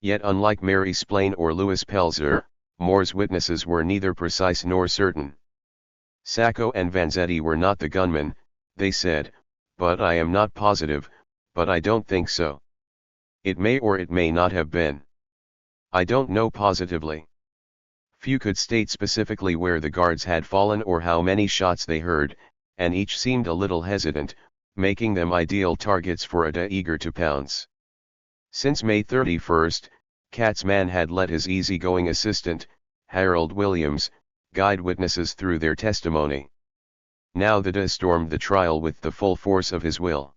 Yet unlike Mary Splain or Louis Pelzer, Moore's witnesses were neither precise nor certain. Sacco and Vanzetti were not the gunmen, they said, but I am not positive, but I don't think so. It may or it may not have been. I don't know positively. Few could state specifically where the guards had fallen or how many shots they heard, and each seemed a little hesitant, making them ideal targets for a DA eager to pounce. Since May 31, Katzmann had let his easygoing assistant, Harold Williams, guide witnesses through their testimony. Now the DA stormed the trial with the full force of his will.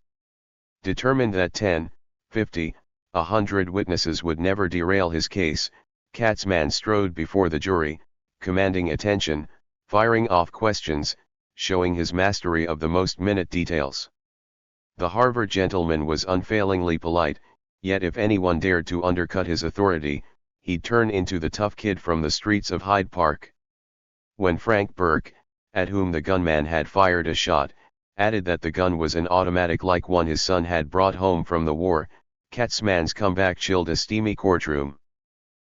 Determined that 10, 50, 100 witnesses would never derail his case, Katzmann strode before the jury, commanding attention, firing off questions, showing his mastery of the most minute details. The Harvard gentleman was unfailingly polite, Yet if anyone dared to undercut his authority, he'd turn into the tough kid from the streets of Hyde Park. When Frank Burke, at whom the gunman had fired a shot, added that the gun was an automatic like one his son had brought home from the war, Katzman's comeback chilled a steamy courtroom.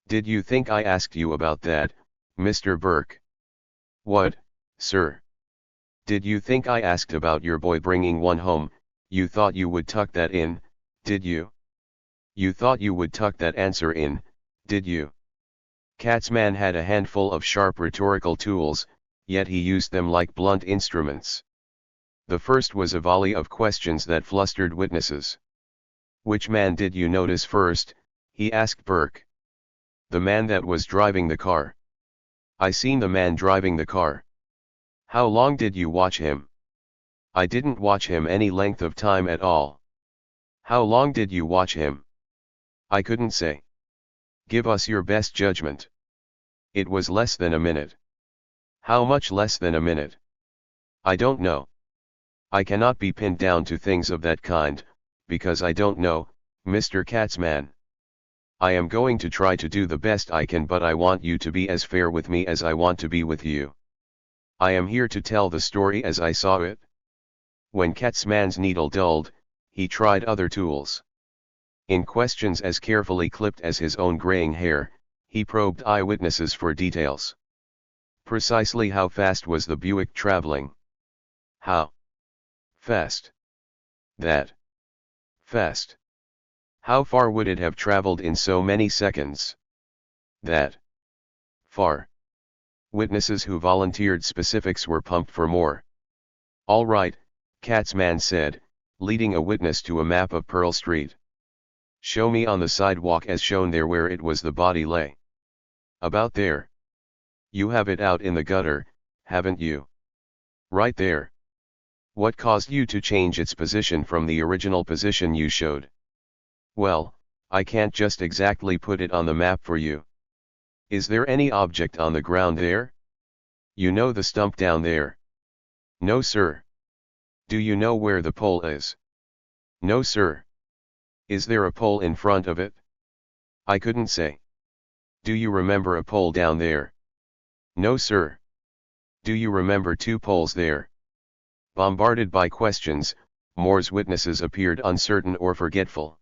"Did you think I asked you about that, Mr. Burke?" "What, sir? Did you think I asked about your boy bringing one home? You thought you would tuck that in, did you? You thought you would tuck that answer in, did you?" Katzman had a handful of sharp rhetorical tools, yet he used them like blunt instruments. The first was a volley of questions that flustered witnesses. "Which man did you notice first?" he asked Burke. "The man that was driving the car." "I seen the man driving the car." "How long did you watch him?" "I didn't watch him any length of time at all." "How long did you watch him?" "I couldn't say." "Give us your best judgment." "It was less than a minute." "How much less than a minute?" "I don't know. I cannot be pinned down to things of that kind, because I don't know, Mr. Katzman. I am going to try to do the best I can, but I want you to be as fair with me as I want to be with you. I am here to tell the story as I saw it." When Katzman's needle dulled, he tried other tools. In questions as carefully clipped as his own graying hair, he probed eyewitnesses for details. Precisely how fast was the Buick traveling? How fast? That fast. How far would it have traveled in so many seconds? That far. Witnesses who volunteered specifics were pumped for more. "All right," Katzman said, leading a witness to a map of Pearl Street. "Show me on the sidewalk as shown there where it was the body lay." "About there." "You have it out in the gutter, haven't you?" "Right there." "What caused you to change its position from the original position you showed?" "Well, I can't just exactly put it on the map for you." "Is there any object on the ground there?" "You know the stump down there?" "No, sir." "Do you know where the pole is?" "No, sir." "Is there a pole in front of it?" "I couldn't say." "Do you remember a pole down there?" "No, sir." "Do you remember two poles there?" Bombarded by questions, Moore's witnesses appeared uncertain or forgetful.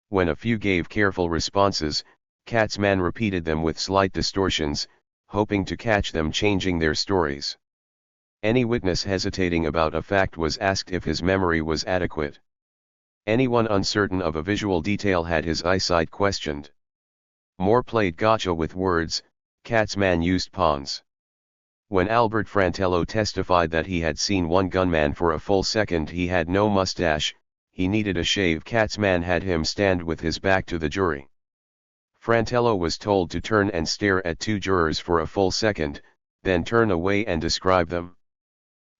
When a few gave careful responses, Katzman repeated them with slight distortions, hoping to catch them changing their stories. Any witness hesitating about a fact was asked if his memory was adequate. Anyone uncertain of a visual detail had his eyesight questioned. Moore played gotcha with words, Katzman used pawns. When Albert Frantello testified that he had seen one gunman for a full second, he had no mustache, he needed a shave. Katzman had him stand with his back to the jury. Frantello was told to turn and stare at two jurors for a full second, then turn away and describe them.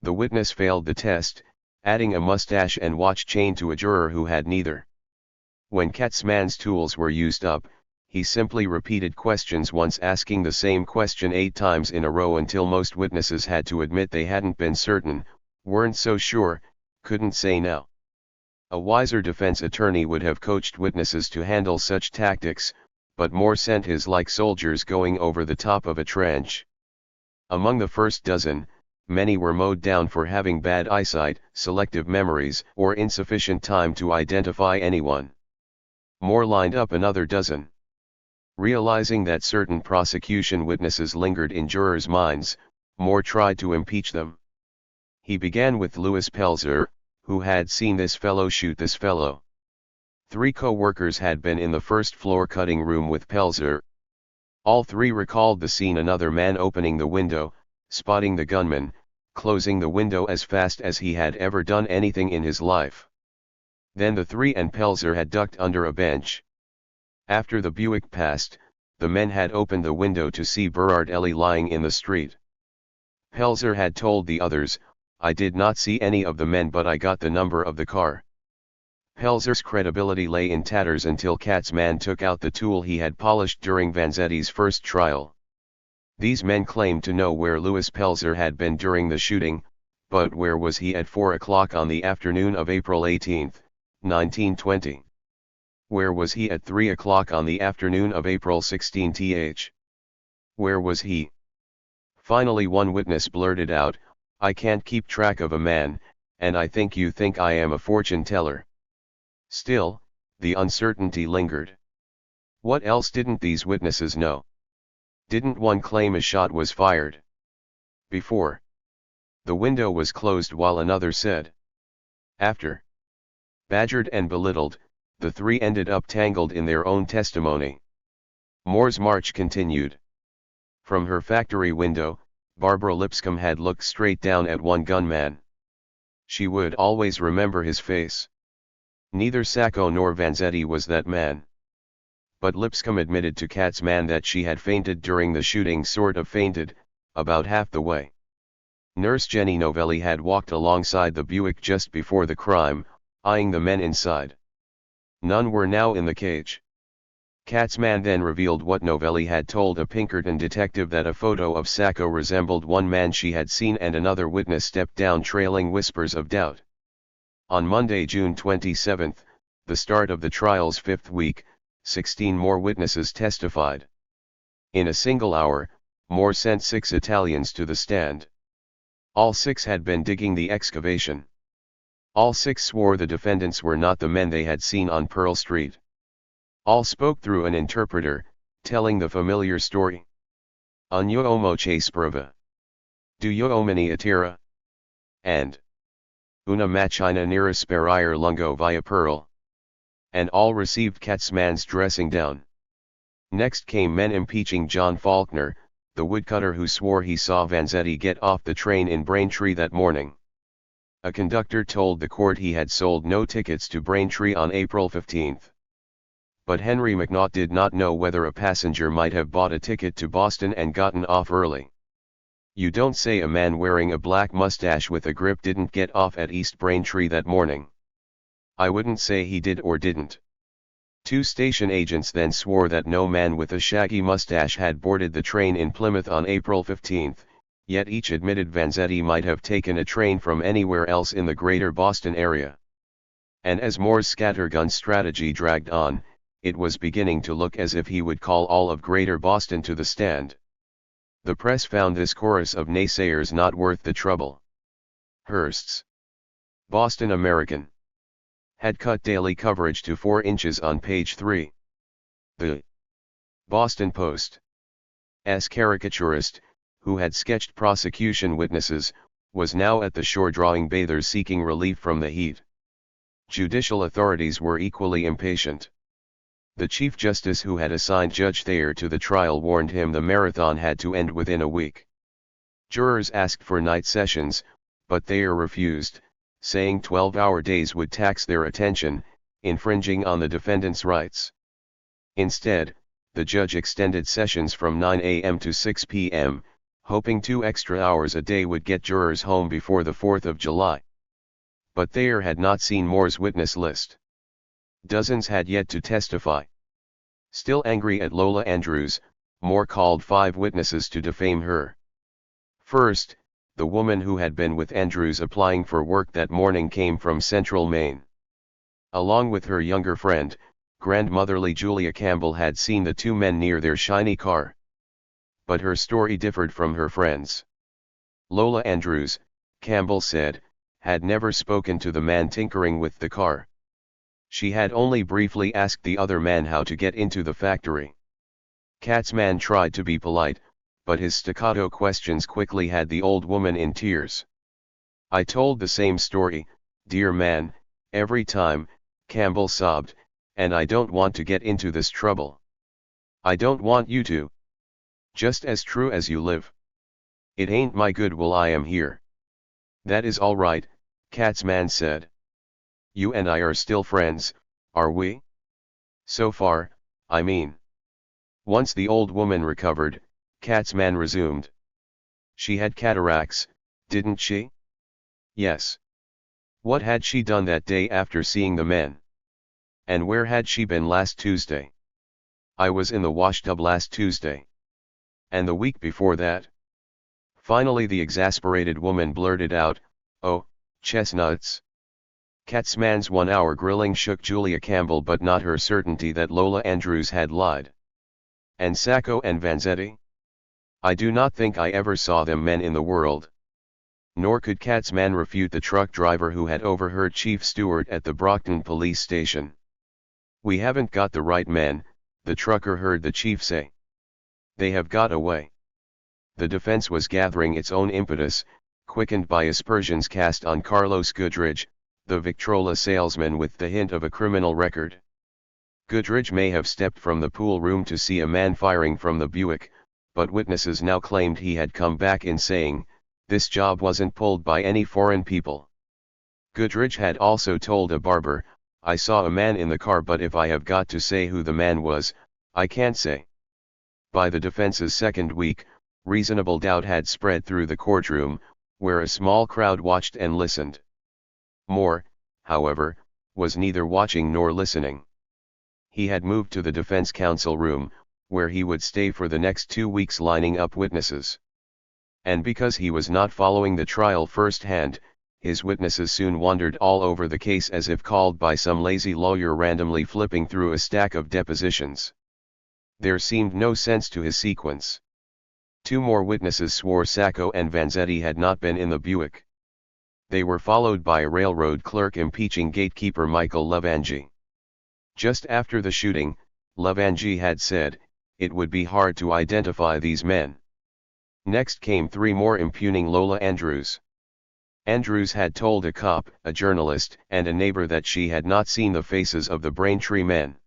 The witness failed the test, adding a mustache and watch chain to a juror who had neither. When Katzman's tools were used up, he simply repeated questions once, asking the same question 8 times in a row until most witnesses had to admit they hadn't been certain, weren't so sure, couldn't say no. A wiser defense attorney would have coached witnesses to handle such tactics, but Moore sent his like soldiers going over the top of a trench. Among the first dozen, many were mowed down for having bad eyesight, selective memories, or insufficient time to identify anyone. Moore lined up another dozen. Realizing that certain prosecution witnesses lingered in jurors' minds, Moore tried to impeach them. He began with Louis Pelzer, who had seen this fellow shoot this fellow. 3 co-workers had been in the first floor cutting room with Pelzer. All 3 recalled the scene: another man opening the window, spotting the gunman, closing the window as fast as he had ever done anything in his life. Then the 3 and Pelzer had ducked under a bench. After the Buick passed, the men had opened the window to see Berard Ellie lying in the street. Pelzer had told the others, "I did not see any of the men, but I got the number of the car." Pelzer's credibility lay in tatters until Katzman took out the tool he had polished during Vanzetti's first trial. These men claimed to know where Louis Pelzer had been during the shooting, but where was he at 4 o'clock on the afternoon of April 18, 1920? Where was he at 3 o'clock on the afternoon of April 16 th? Where was he? Finally one witness blurted out, "I can't keep track of a man, and I think you think I am a fortune teller." Still, the uncertainty lingered. What else didn't these witnesses know? Didn't one claim a shot was fired before the window was closed while another said after? Badgered and belittled, the three ended up tangled in their own testimony. Moore's march continued. From her factory window, Barbara Lipscomb had looked straight down at one gunman. She would always remember his face. Neither Sacco nor Vanzetti was that man. But Lipscomb admitted to Katzman that she had fainted during the shooting, sort of fainted, about half the way. Nurse Jenny Novelli had walked alongside the Buick just before the crime, eyeing the men inside. None were now in the cage. Katzman then revealed what Novelli had told a Pinkerton detective, that a photo of Sacco resembled one man she had seen, and another witness stepped down trailing whispers of doubt. On Monday, June 27, the start of the trial's fifth week, 16 more witnesses testified. In a single hour, Moore sent 6 Italians to the stand. All 6 had been digging the excavation. All 6 swore the defendants were not the men they had seen on Pearl Street. All spoke through an interpreter, telling the familiar story. "Ogni uomo che sprova. Due uomini a terra. And una macchina nera sparire lungo via Pearl." And all received Katzman's dressing down. Next came men impeaching John Faulkner, the woodcutter who swore he saw Vanzetti get off the train in Braintree that morning. A conductor told the court he had sold no tickets to Braintree on April 15. But Henry McNaught did not know whether a passenger might have bought a ticket to Boston and gotten off early. You don't say a man wearing a black mustache with a grip didn't get off at East Braintree that morning. I wouldn't say he did or didn't. 2 station agents then swore that no man with a shaggy mustache had boarded the train in Plymouth on April 15, yet each admitted Vanzetti might have taken a train from anywhere else in the greater Boston area. And as Moore's scattergun strategy dragged on, it was beginning to look as if he would call all of greater Boston to the stand. The press found this chorus of naysayers not worth the trouble. Hearst's Boston American had cut daily coverage to 4 inches on page 3. The Boston Post's caricaturist, who had sketched prosecution witnesses, was now at the shore drawing bathers seeking relief from the heat. Judicial authorities were equally impatient. The Chief Justice who had assigned Judge Thayer to the trial warned him the marathon had to end within a week. Jurors asked for night sessions, but Thayer refused, saying 12-hour days would tax their attention, infringing on the defendants' rights. Instead, the judge extended sessions from 9 a.m. to 6 p.m., hoping 2 extra hours a day would get jurors home before the 4th of July. But Thayer had not seen Moore's witness list. Dozens had yet to testify. Still angry at Lola Andrews, Moore called 5 witnesses to defame her. First, the woman who had been with Andrews applying for work that morning came from Central Maine. Along with her younger friend, grandmotherly Julia Campbell had seen the 2 men near their shiny car. But her story differed from her friends. Lola Andrews, Campbell said, had never spoken to the man tinkering with the car. She had only briefly asked the other man how to get into the factory. Katzman tried to be polite, but his staccato questions quickly had the old woman in tears. "I told the same story, dear man, every time," Campbell sobbed, "and I don't want to get into this trouble. I don't want you to. Just as true as you live. It ain't my good will I am here." "That is all right," Katzman said. "You and I are still friends, are we? So far, I mean." Once the old woman recovered, Katzman resumed. "She had cataracts, didn't she?" "Yes." "What had she done that day after seeing the men? And where had she been last Tuesday?" "I was in the washtub last Tuesday." "And the week before that?" Finally the exasperated woman blurted out, "Oh, chestnuts." Katzman's 1 hour grilling shook Julia Campbell but not her certainty that Lola Andrews had lied. And Sacco and Vanzetti? I do not think I ever saw them men in the world. Nor could Katzman refute the truck driver who had overheard Chief Stewart at the Brockton police station. We haven't got the right men, the trucker heard the chief say. They have got away. The defense was gathering its own impetus, quickened by aspersions cast on Carlos Goodridge, the Victrola salesman with the hint of a criminal record. Goodridge may have stepped from the pool room to see a man firing from the Buick, but witnesses now claimed he had come back in saying, "This job wasn't pulled by any foreign people." Goodridge had also told a barber, "I saw a man in the car but if I have got to say who the man was, I can't say." By the defense's second week, reasonable doubt had spread through the courtroom, where a small crowd watched and listened. Moore, however, was neither watching nor listening. He had moved to the defense counsel room, where he would stay for the next 2 weeks lining up witnesses. And because he was not following the trial firsthand, his witnesses soon wandered all over the case as if called by some lazy lawyer randomly flipping through a stack of depositions. There seemed no sense to his sequence. 2 more witnesses swore Sacco and Vanzetti had not been in the Buick. They were followed by a railroad clerk impeaching gatekeeper Michael Levangie. Just after the shooting, Levangie had said, "It would be hard to identify these men." Next came 3 more impugning Lola Andrews. Andrews had told a cop, a journalist, and a neighbor that she had not seen the faces of the Braintree men.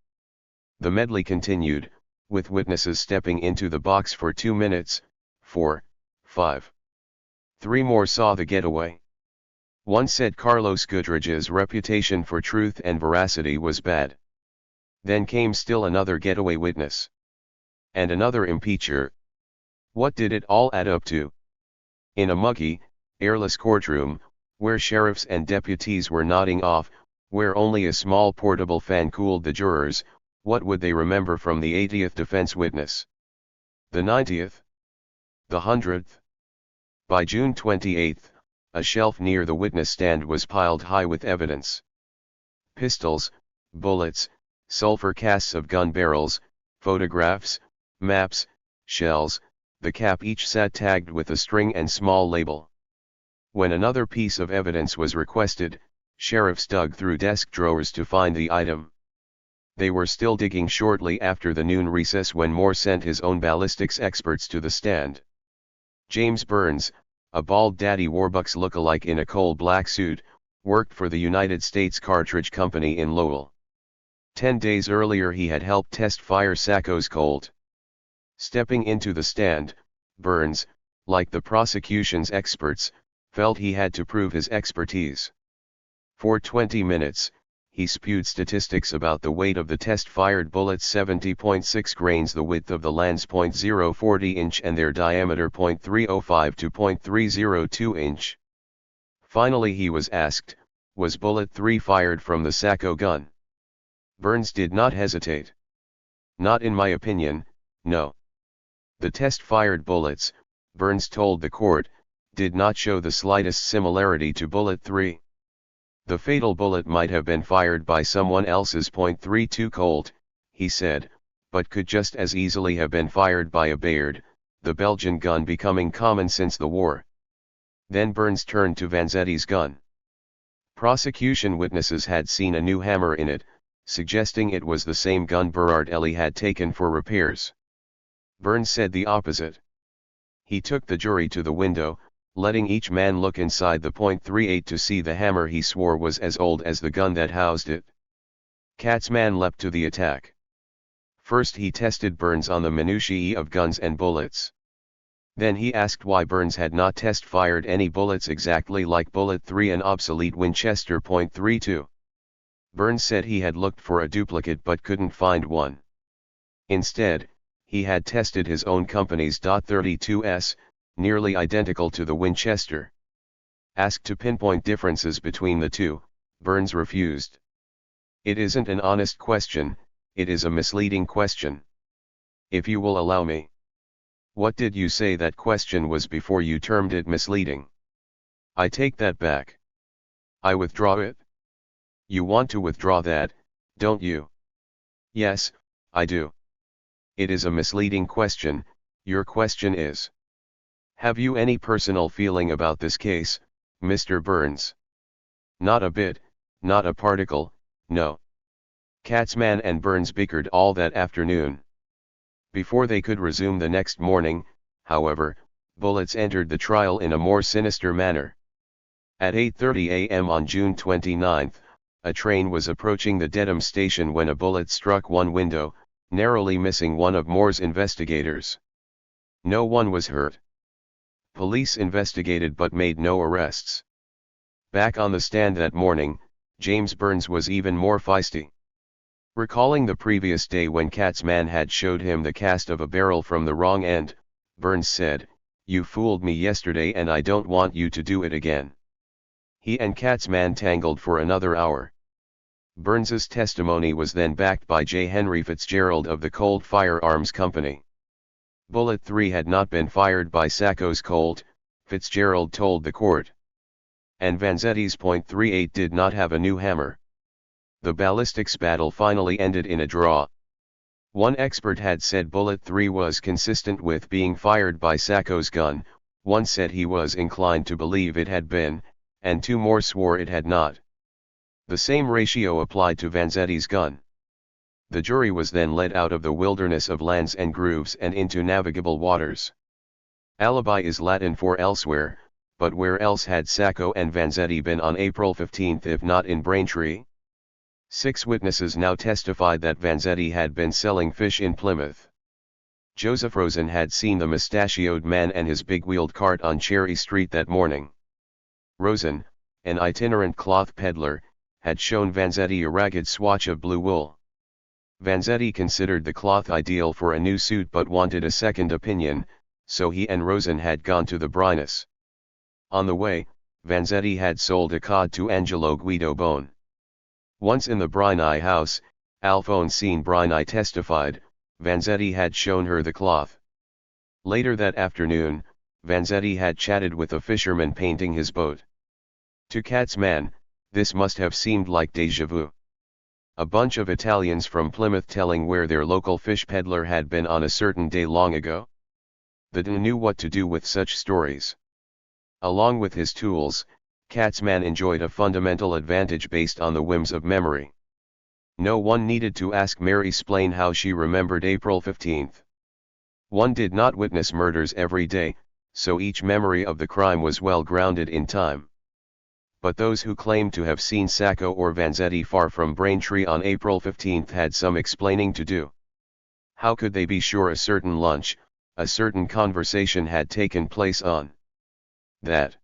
The medley continued, with witnesses stepping into the box for 2 minutes, 4, 5. 3 more saw the getaway. One said Carlos Goodridge's reputation for truth and veracity was bad. Then came still another getaway witness. And another impeacher. What did it all add up to? In a muggy, airless courtroom, where sheriffs and deputies were nodding off, where only a small portable fan cooled the jurors, what would they remember from the 80th defense witness? The 90th? The 100th? By June 28, a shelf near the witness stand was piled high with evidence. Pistols, bullets, sulfur casts of gun barrels, photographs, maps, shells, the cap each sat tagged with a string and small label. When another piece of evidence was requested, sheriffs dug through desk drawers to find the item. They were still digging shortly after the noon recess when Moore sent his own ballistics experts to the stand. James Burns, a bald Daddy Warbucks look-alike in a coal black suit, worked for the United States Cartridge Company in Lowell. 10 days earlier he had helped test fire Sacco's Colt. Stepping into the stand, Burns, like the prosecution's experts, felt he had to prove his expertise. For 20 minutes, he spewed statistics about the weight of the test-fired bullets: 70.6 grains, the width of the lands .040 inch and their diameter .305 to .302 inch. Finally he was asked, was bullet 3 fired from the Sacco gun? Burns did not hesitate. Not in my opinion, no. The test-fired bullets, Burns told the court, did not show the slightest similarity to bullet 3. The fatal bullet might have been fired by someone else's .32 Colt, he said, but could just as easily have been fired by a Bayard, the Belgian gun becoming common since the war. Then Burns turned to Vanzetti's gun. Prosecution witnesses had seen a new hammer in it, suggesting it was the same gun Berard Ellie had taken for repairs. Burns said the opposite. He took the jury to the window, letting each man look inside the .38 to see the hammer he swore was as old as the gun that housed it. Katzman leapt to the attack. First he tested Burns on the minutiae of guns and bullets. Then he asked why Burns had not test-fired any bullets exactly like bullet 3, an obsolete Winchester .32. Burns said he had looked for a duplicate but couldn't find one. Instead, he had tested his own company's .32s, nearly identical to the Winchester. Asked to pinpoint differences between the two, Burns refused. It isn't an honest question, it is a misleading question. If you will allow me. What did you say that question was before you termed it misleading? I take that back. I withdraw it. You want to withdraw that, don't you? Yes, I do. It is a misleading question. Your question is: have you any personal feeling about this case, Mr. Burns? Not a bit, not a particle, no. Katzman and Burns bickered all that afternoon. Before they could resume the next morning, however, bullets entered the trial in a more sinister manner. At 8:30 a.m. on June 29, a train was approaching the Dedham station when a bullet struck one window, narrowly missing one of Moore's investigators. No one was hurt. Police investigated but made no arrests. Back on the stand that morning, James Burns was even more feisty. Recalling the previous day when Katzman had showed him the cast of a barrel from the wrong end, Burns said, "You fooled me yesterday and I don't want you to do it again." He and Katzman tangled for another hour. Burns's testimony was then backed by J. Henry Fitzgerald of the Colt Firearms Company. Bullet 3 had not been fired by Sacco's Colt, Fitzgerald told the court. And Vanzetti's .38 did not have a new hammer. The ballistics battle finally ended in a draw. One expert had said Bullet 3 was consistent with being fired by Sacco's gun, one said he was inclined to believe it had been, and two more swore it had not. The same ratio applied to Vanzetti's gun. The jury was then led out of the wilderness of lands and grooves and into navigable waters. Alibi is Latin for elsewhere, but where else had Sacco and Vanzetti been on April 15 if not in Braintree? 6 witnesses now testified that Vanzetti had been selling fish in Plymouth. Joseph Rosen had seen the mustachioed man and his big-wheeled cart on Cherry Street that morning. Rosen, an itinerant cloth peddler, had shown Vanzetti a ragged swatch of blue wool. Vanzetti considered the cloth ideal for a new suit but wanted a second opinion, so he and Rosen had gone to the Brynas. On the way, Vanzetti had sold a cod to Angelo Guido Bone. Once in the Bryni house, Alphonsine Bryni testified, Vanzetti had shown her the cloth. Later that afternoon, Vanzetti had chatted with a fisherman painting his boat. To Katzman, this must have seemed like déjà vu. A bunch of Italians from Plymouth telling where their local fish peddler had been on a certain day long ago. The D knew what to do with such stories. Along with his tools, Katzman enjoyed a fundamental advantage based on the whims of memory. No one needed to ask Mary Splain how she remembered April 15. One did not witness murders every day, so each memory of the crime was well grounded in time. But those who claimed to have seen Sacco or Vanzetti far from Braintree on April 15 had some explaining to do. How could they be sure a certain lunch, a certain conversation had taken place on that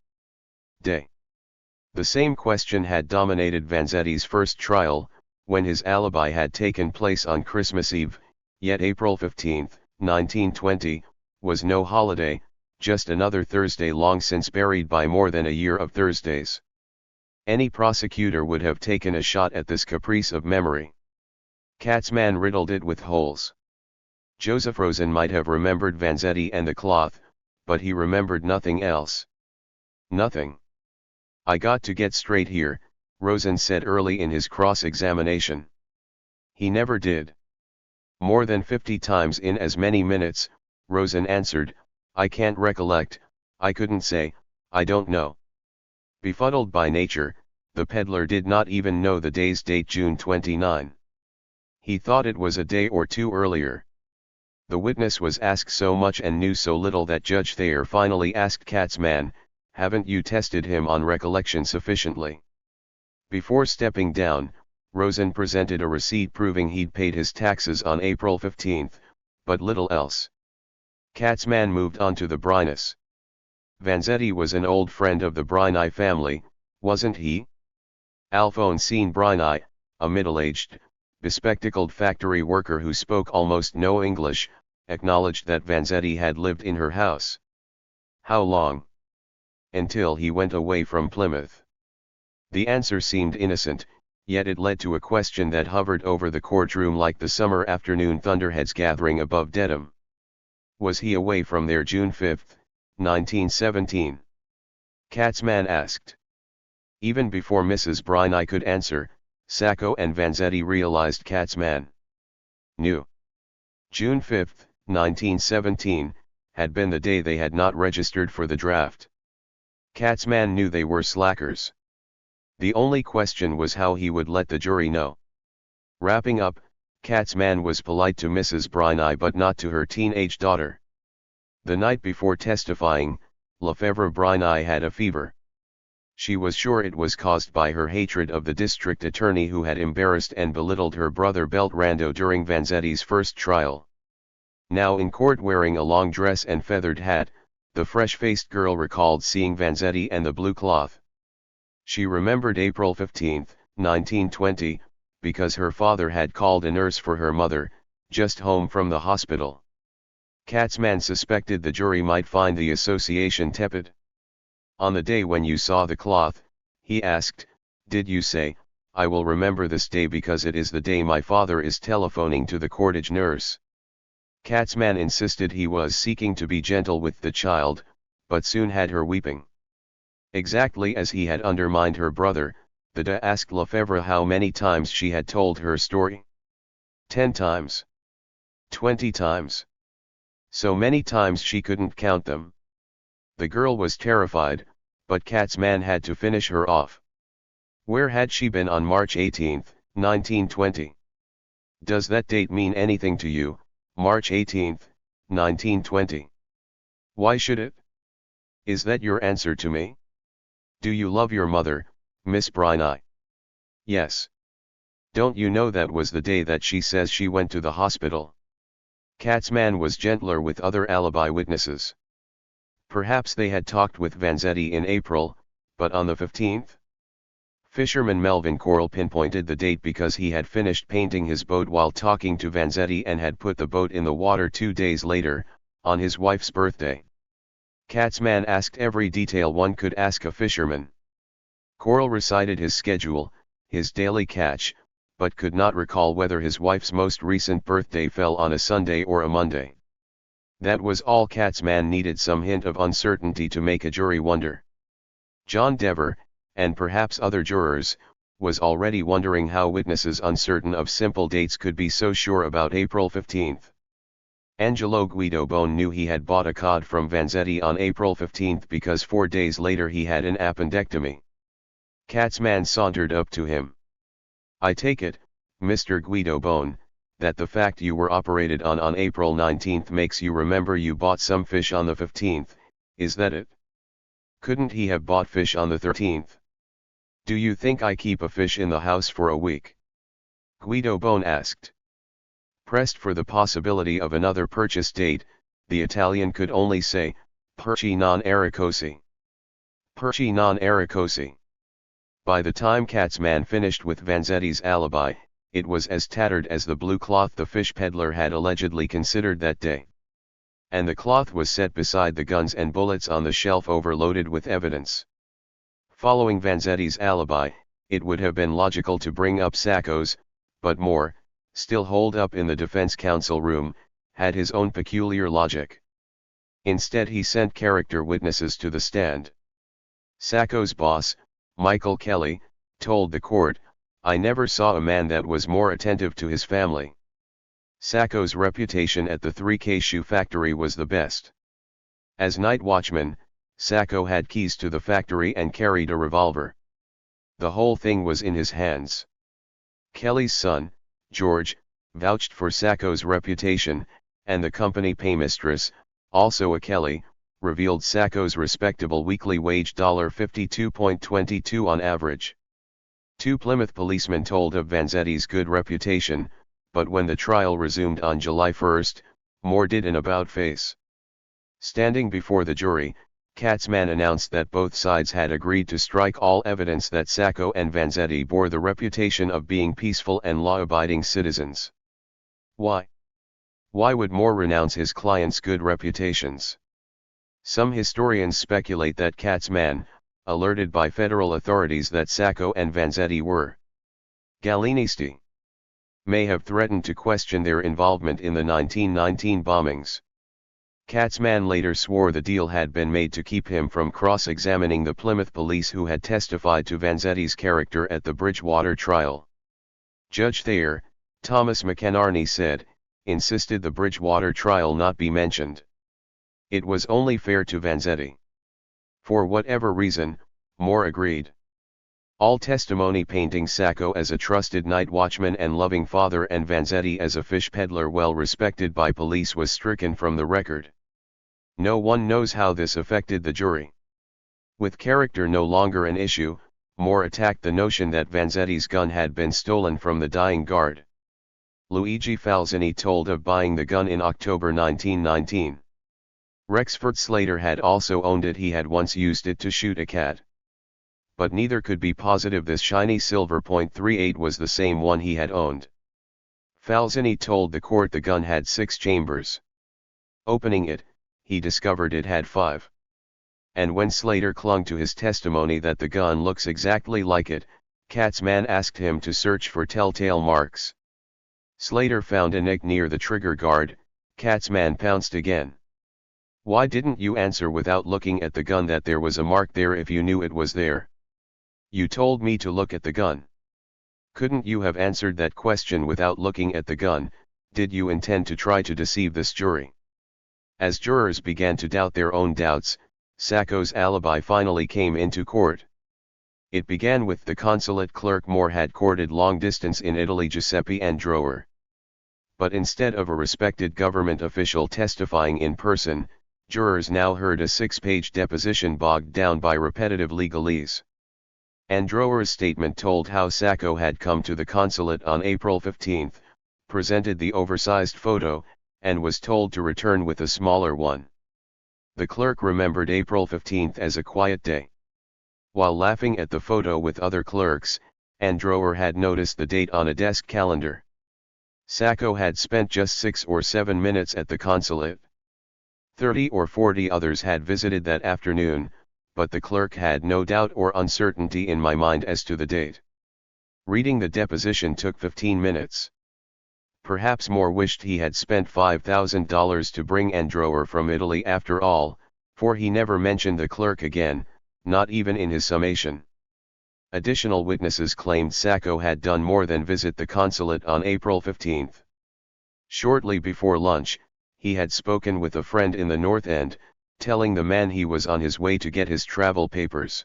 day? The same question had dominated Vanzetti's first trial, when his alibi had taken place on Christmas Eve, yet April 15, 1920, was no holiday, just another Thursday long since buried by more than a year of Thursdays. Any prosecutor would have taken a shot at this caprice of memory. Katzman riddled it with holes. Joseph Rosen might have remembered Vanzetti and the cloth, but he remembered nothing else. Nothing. "I got to get straight here," Rosen said early in his cross-examination. He never did. More than 50 times in as many minutes, Rosen answered, "I can't recollect, I couldn't say, I don't know." Befuddled by nature, the peddler did not even know the day's date, June 29. He thought it was a day or two earlier. The witness was asked so much and knew so little that Judge Thayer finally asked Katzman, "Haven't you tested him on recollection sufficiently?" Before stepping down, Rosen presented a receipt proving he'd paid his taxes on April 15, but little else. Katzman moved on to the Brynas. Vanzetti was an old friend of the Bryni family, wasn't he? Alphonsine Bryni, a middle-aged, bespectacled factory worker who spoke almost no English, acknowledged that Vanzetti had lived in her house. How long? Until he went away from Plymouth. The answer seemed innocent, yet it led to a question that hovered over the courtroom like the summer afternoon thunderheads gathering above Dedham. Was he away from there June 5, 1917? Katzman asked. Even before Mrs. Bryni could answer, Sacco and Vanzetti realized Katzman knew. June 5, 1917, had been the day they had not registered for the draft. Katzman knew they were slackers. The only question was how he would let the jury know. Wrapping up, Katzman was polite to Mrs. Briney but not to her teenage daughter. The night before testifying, Lefebvre Briney had a fever. She was sure it was caused by her hatred of the district attorney who had embarrassed and belittled her brother Beltrando during Vanzetti's first trial. Now in court wearing a long dress and feathered hat, the fresh-faced girl recalled seeing Vanzetti and the blue cloth. She remembered April 15, 1920, because her father had called a nurse for her mother, just home from the hospital. Katzman suspected the jury might find the association tepid. On the day when you saw the cloth, he asked, did you say, I will remember this day because it is the day my father is telephoning to the cottage nurse? Katzman insisted he was seeking to be gentle with the child, but soon had her weeping. Exactly as he had undermined her brother, the de asked Lefebvre how many times she had told her story. 10 times. 20 times. So many times she couldn't count them. The girl was terrified, but Katzman had to finish her off. Where had she been on March 18, 1920? Does that date mean anything to you, March 18, 1920? Why should it? Is that your answer to me? Do you love your mother, Miss Briney? Yes. Don't you know that was the day that she says she went to the hospital? Katzman was gentler with other alibi witnesses. Perhaps they had talked with Vanzetti in April, but on the 15th? Fisherman Melvin Coral pinpointed the date because he had finished painting his boat while talking to Vanzetti and had put the boat in the water 2 days later, on his wife's birthday. Katzman asked every detail one could ask a fisherman. Coral recited his schedule, his daily catch, but could not recall whether his wife's most recent birthday fell on a Sunday or a Monday. That was all Katzman needed, some hint of uncertainty to make a jury wonder. John Dever, and perhaps other jurors, was already wondering how witnesses uncertain of simple dates could be so sure about April 15. Angelo Guido Bone knew he had bought a cod from Vanzetti on April 15 because 4 days later he had an appendectomy. Katzman sauntered up to him. I take it, Mr. Guido Bone, that the fact you were operated on April 19 makes you remember you bought some fish on the 15th, is that it? Couldn't he have bought fish on the 13th? Do you think I keep a fish in the house for a week? Guido Bone asked. Pressed for the possibility of another purchase date, the Italian could only say, Perci non era così. Perci non era così. By the time Katzman finished with Vanzetti's alibi, it was as tattered as the blue cloth the fish peddler had allegedly considered that day. And the cloth was set beside the guns and bullets on the shelf overloaded with evidence. Following Vanzetti's alibi, it would have been logical to bring up Sacco's, but more, still holed up in the defense counsel room, had his own peculiar logic. Instead he sent character witnesses to the stand. Sacco's boss, Michael Kelly, told the court, I never saw a man that was more attentive to his family. Sacco's reputation at the 3K shoe factory was the best. As night watchman, Sacco had keys to the factory and carried a revolver. The whole thing was in his hands. Kelly's son, George, vouched for Sacco's reputation, and the company paymistress, also a Kelly, revealed Sacco's respectable weekly wage $52.22 on average. 2 Plymouth policemen told of Vanzetti's good reputation, but when the trial resumed on July 1, more did an about-face. Standing before the jury, Katzman announced that both sides had agreed to strike all evidence that Sacco and Vanzetti bore the reputation of being peaceful and law-abiding citizens. Why? Why would Moore renounce his client's good reputations? Some historians speculate that Katzman, alerted by federal authorities that Sacco and Vanzetti were Galenisti, may have threatened to question their involvement in the 1919 bombings. Katzman later swore the deal had been made to keep him from cross-examining the Plymouth police who had testified to Vanzetti's character at the Bridgewater trial. Judge Thayer, Thomas McInerney said, insisted the Bridgewater trial not be mentioned. It was only fair to Vanzetti. For whatever reason, Moore agreed. All testimony painting Sacco as a trusted night watchman and loving father and Vanzetti as a fish peddler well respected by police was stricken from the record. No one knows how this affected the jury. With character no longer an issue, Moore attacked the notion that Vanzetti's gun had been stolen from the dying guard. Luigi Falzini told of buying the gun in October 1919. Rexford Slater had also owned it. He had once used it to shoot a cat. But neither could be positive this shiny silver .38 was the same one he had owned. Falzini told the court the gun had 6 chambers. Opening it, he discovered it had 5. And when Slater clung to his testimony that the gun looks exactly like it, Katzman asked him to search for telltale marks. Slater found a nick near the trigger guard. Katzman pounced again. "Why didn't you answer without looking at the gun that there was a mark there if you knew it was there? You told me to look at the gun. Couldn't you have answered that question without looking at the gun? Did you intend to try to deceive this jury?" As jurors began to doubt their own doubts, Sacco's alibi finally came into court. It began with the consulate clerk Moore had courted long distance in Italy, Giuseppe Andrower. But instead of a respected government official testifying in person, jurors now heard a 6-page deposition bogged down by repetitive legalese. Andrower's statement told how Sacco had come to the consulate on April 15, presented the oversized photo, and was told to return with a smaller one. The clerk remembered April 15 as a quiet day. While laughing at the photo with other clerks, Andrower had noticed the date on a desk calendar. Sacco had spent just 6 or 7 minutes at the consulate. 30 or 40 others had visited that afternoon, but the clerk had no doubt or uncertainty in my mind as to the date. Reading the deposition took 15 minutes. Perhaps Moore wished he had spent $5,000 to bring Andrower from Italy after all, for he never mentioned the clerk again, not even in his summation. Additional witnesses claimed Sacco had done more than visit the consulate on April 15. Shortly before lunch, he had spoken with a friend in the North End, telling the man he was on his way to get his travel papers.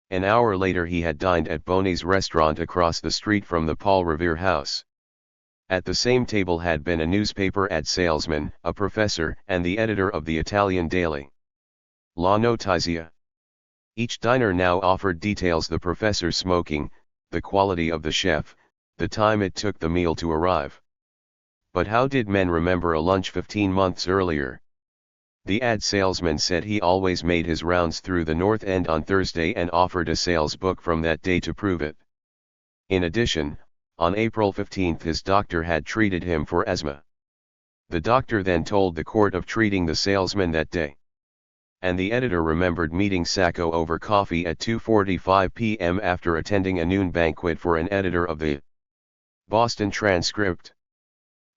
An hour later he had dined at Boney's restaurant across the street from the Paul Revere house. At the same table had been a newspaper ad salesman, a professor, and the editor of the Italian daily La Notizia. Each diner now offered details: the professor smoking, the quality of the chef, the time it took the meal to arrive. But how did men remember a lunch 15 months earlier? The ad salesman said he always made his rounds through the North End on Thursday and offered a sales book from that day to prove it. In addition, on April 15 his doctor had treated him for asthma. The doctor then told the court of treating the salesman that day. And the editor remembered meeting Sacco over coffee at 2:45 p.m. after attending a noon banquet for an editor of the Boston Transcript.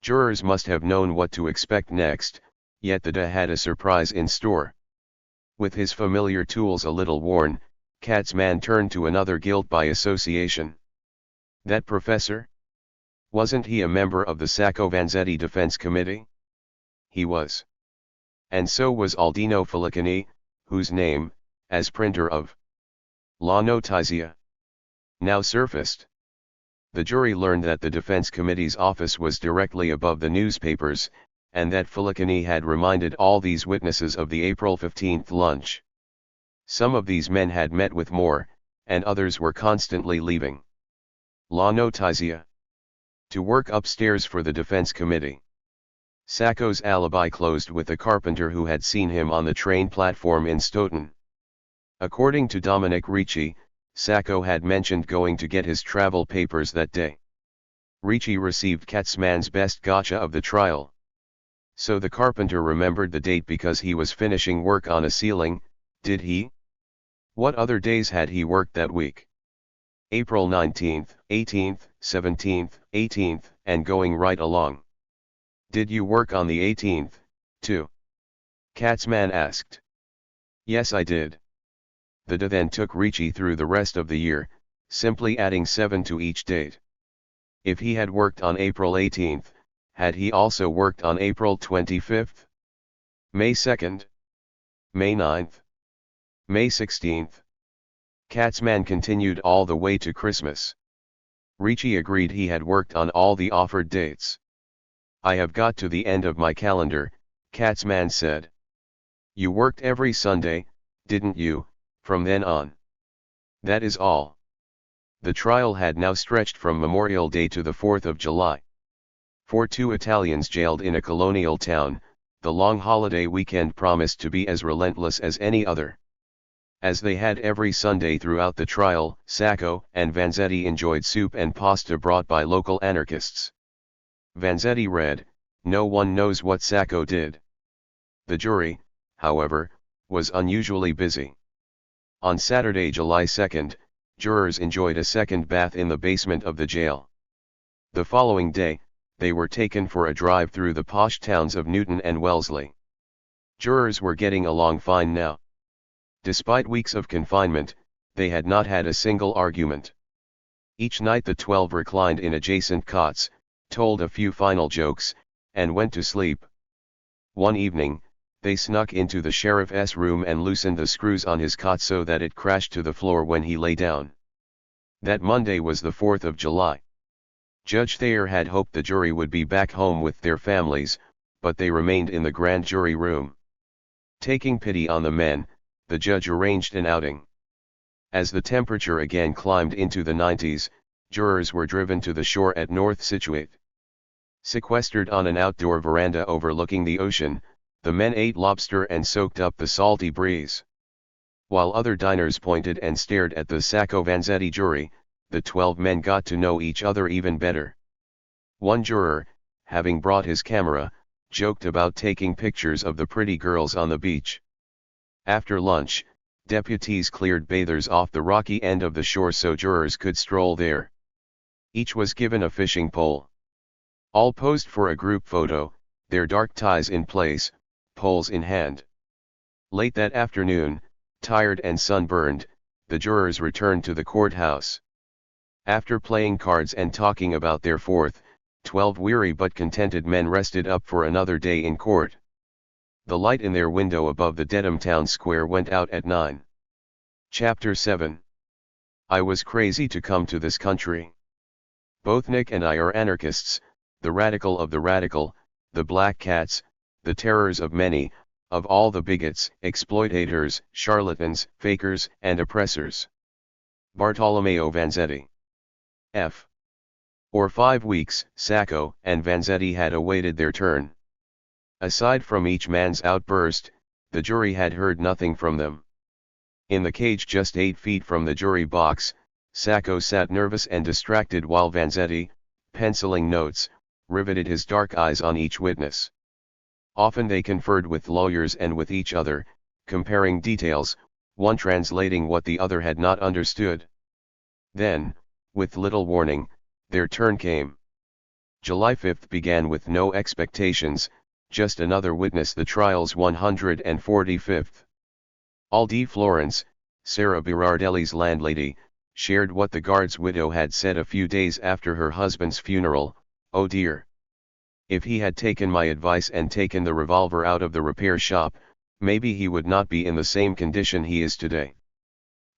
Jurors must have known what to expect next, yet the day had a surprise in store. With his familiar tools a little worn, Katzman turned to another guilt by association. That professor? Wasn't he a member of the Sacco Vanzetti Defense Committee? He was. And so was Aldino Filicani, whose name, as printer of La Notizia, now surfaced. The jury learned that the Defense Committee's office was directly above the newspapers, and that Filicani had reminded all these witnesses of the April 15 lunch. Some of these men had met with Moore, and others were constantly leaving La Notizia to work upstairs for the Defense Committee. Sacco's alibi closed with a carpenter who had seen him on the train platform in Stoughton. According to Dominic Ricci, Sacco had mentioned going to get his travel papers that day. Ricci received Katzman's best gotcha of the trial. So the carpenter remembered the date because he was finishing work on a ceiling, did he? What other days had he worked that week? April 19th, 18th, 17th, 18th, and going right along. Did you work on the 18th, too? Katzman asked. Yes, I did. The DA then took Ricci through the rest of the year, simply adding 7 to each date. If he had worked on April 18, had he also worked on April 25? May 2nd? May 9th? May 16th? Katzman continued all the way to Christmas. Ricci agreed he had worked on all the offered dates. I have got to the end of my calendar, Katzman said. You worked every Sunday, didn't you, from then on? That is all. The trial had now stretched from Memorial Day to the 4th of July. For 2 Italians jailed in a colonial town, the long holiday weekend promised to be as relentless as any other. As they had every Sunday throughout the trial, Sacco and Vanzetti enjoyed soup and pasta brought by local anarchists. Vanzetti read, "No one knows what Sacco did." The jury, however, was unusually busy. On Saturday, July 2nd, jurors enjoyed a second bath in the basement of the jail. The following day, they were taken for a drive through the posh towns of Newton and Wellesley. Jurors were getting along fine now. Despite weeks of confinement, they had not had a single argument. Each night the 12 reclined in adjacent cots, told a few final jokes, and went to sleep. One evening, they snuck into the sheriff's room and loosened the screws on his cot so that it crashed to the floor when he lay down. That Monday was the 4th of July. Judge Thayer had hoped the jury would be back home with their families, but they remained in the grand jury room. Taking pity on the men, the judge arranged an outing. As the temperature again climbed into the 90s, jurors were driven to the shore at North Scituate. Sequestered on an outdoor veranda overlooking the ocean, the men ate lobster and soaked up the salty breeze. While other diners pointed and stared at the Sacco-Vanzetti jury, the 12 men got to know each other even better. One juror, having brought his camera, joked about taking pictures of the pretty girls on the beach. After lunch, deputies cleared bathers off the rocky end of the shore so jurors could stroll there. Each was given a fishing pole. All posed for a group photo, their dark ties in place, poles in hand. Late that afternoon, tired and sunburned, the jurors returned to the courthouse. After playing cards and talking about their 12 weary but contented men rested up for another day in court. The light in their window above the Dedham town square went out at 9. Chapter 7. I was crazy to come to this country. Both Nick and I are anarchists, the radical of the radical, the black cats, the terrors of many, of all the bigots, exploitators, charlatans, fakers, and oppressors. Bartolomeo Vanzetti. F. For 5 weeks, Sacco and Vanzetti had awaited their turn. Aside from each man's outburst, the jury had heard nothing from them. In the cage just 8 feet from the jury box, Sacco sat nervous and distracted while Vanzetti, penciling notes, riveted his dark eyes on each witness. Often they conferred with lawyers and with each other, comparing details, one translating what the other had not understood. Then, with little warning, their turn came. July 5 began with no expectations, just another witness, the trial's 145th. Aldi Florence, Sarah Berardelli's landlady, shared what the guard's widow had said a few days after her husband's funeral. "Oh dear. If he had taken my advice and taken the revolver out of the repair shop, maybe he would not be in the same condition he is today."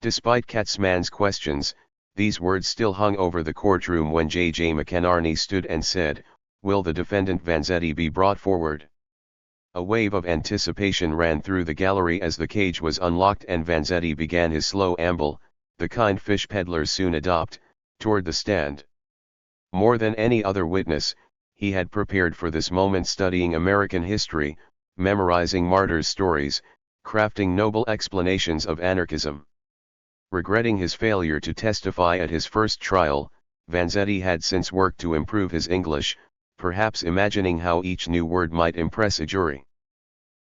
Despite Katzman's questions, these words still hung over the courtroom when J.J. McInerney stood and said, "Will the defendant Vanzetti be brought forward?" A wave of anticipation ran through the gallery as the cage was unlocked and Vanzetti began his slow amble, the kind fish peddlers soon adopt, toward the stand. More than any other witness, he had prepared for this moment, studying American history, memorizing martyrs' stories, crafting noble explanations of anarchism. Regretting his failure to testify at his first trial, Vanzetti had since worked to improve his English, perhaps imagining how each new word might impress a jury.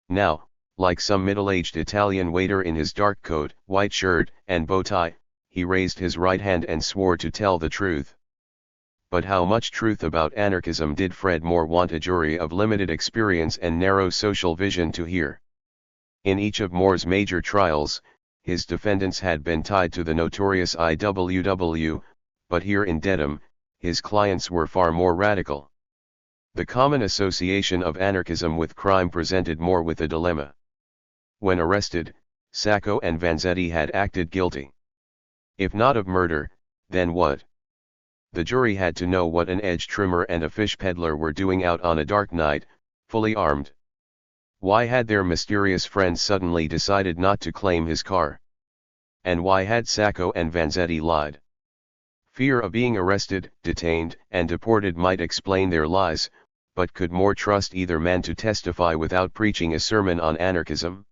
Now, like some middle-aged Italian waiter in his dark coat, white shirt, and bow tie, he raised his right hand and swore to tell the truth. But how much truth about anarchism did Fred Moore want a jury of limited experience and narrow social vision to hear? In each of Moore's major trials, his defendants had been tied to the notorious IWW, but here in Dedham, his clients were far more radical. The common association of anarchism with crime presented more with a dilemma. When arrested, Sacco and Vanzetti had acted guilty. If not of murder, then what? The jury had to know what an edge trimmer and a fish peddler were doing out on a dark night, fully armed. Why had their mysterious friend suddenly decided not to claim his car? And why had Sacco and Vanzetti lied? Fear of being arrested, detained, and deported might explain their lies, but could more trust either man to testify without preaching a sermon on anarchism?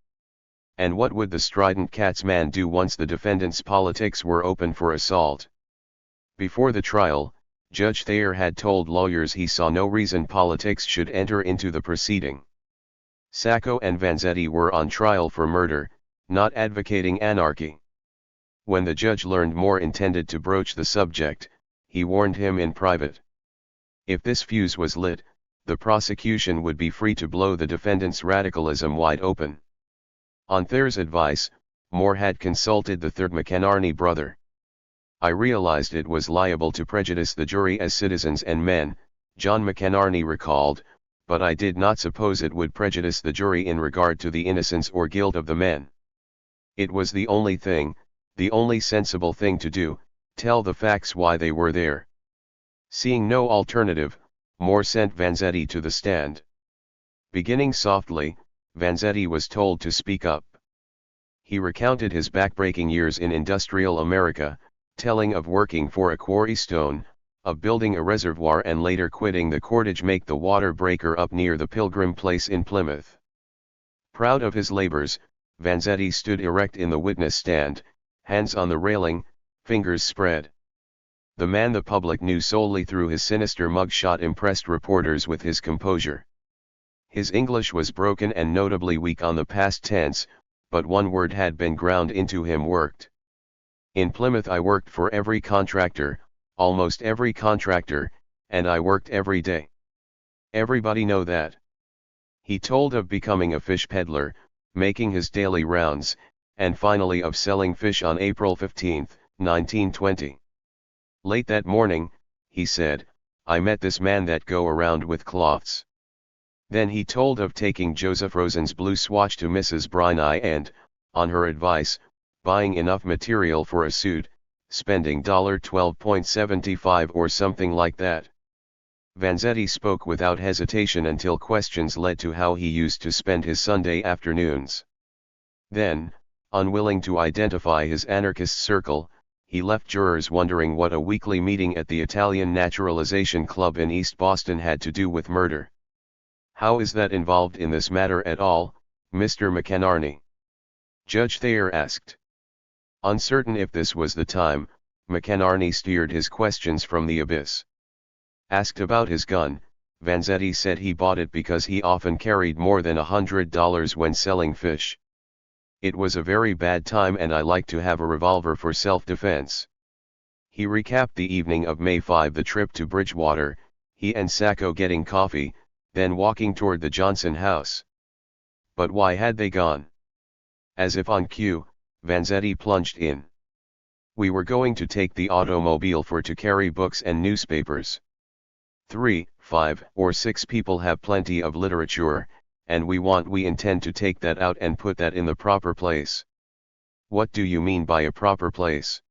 And what would the strident cat's man do once the defendant's politics were open for assault? Before the trial, Judge Thayer had told lawyers he saw no reason politics should enter into the proceeding. Sacco and Vanzetti were on trial for murder, not advocating anarchy. When the judge learned Moore intended to broach the subject, he warned him in private. If this fuse was lit, the prosecution would be free to blow the defendant's radicalism wide open. On Thayer's advice, Moore had consulted the third McInerney brother. I realized it was liable to prejudice the jury as citizens and men, John McInerney recalled, but I did not suppose it would prejudice the jury in regard to the innocence or guilt of the men. It was the only sensible thing to do, tell the facts why they were there. Seeing no alternative, Moore sent Vanzetti to the stand. Beginning softly, Vanzetti was told to speak up. He recounted his backbreaking years in industrial America, telling of working for a quarry stone, of building a reservoir and later quitting the cordage make the water breaker up near the Pilgrim Place in Plymouth. Proud of his labors, Vanzetti stood erect in the witness stand, hands on the railing, fingers spread. The man the public knew solely through his sinister mugshot impressed reporters with his composure. His English was broken and notably weak on the past tense, but one word had been ground into him: worked. In Plymouth I worked for every contractor, almost every contractor, and I worked every day. Everybody know that. He told of becoming a fish peddler, making his daily rounds, and finally of selling fish on April 15, 1920. Late that morning, he said, I met this man that go around with cloths. Then he told of taking Joseph Rosen's blue swatch to Mrs. Briney and, on her advice, buying enough material for a suit, spending $12.75 or something like that. Vanzetti spoke without hesitation until questions led to how he used to spend his Sunday afternoons. Then, unwilling to identify his anarchist circle, he left jurors wondering what a weekly meeting at the Italian Naturalization Club in East Boston had to do with murder. How is that involved in this matter at all, Mr. McInerney? Judge Thayer asked. Uncertain if this was the time, McInerney steered his questions from the abyss. Asked about his gun, Vanzetti said he bought it because he often carried more than $100 when selling fish. It was a very bad time and I like to have a revolver for self-defense. He recapped the evening of May 5, the trip to Bridgewater, he and Sacco getting coffee, then walking toward the Johnson house. But why had they gone? As if on cue, Vanzetti plunged in. We were going to take the automobile to carry books and newspapers. 3, 5, or 6 people have plenty of literature, and we intend to take that out and put that in the proper place. What do you mean by a proper place?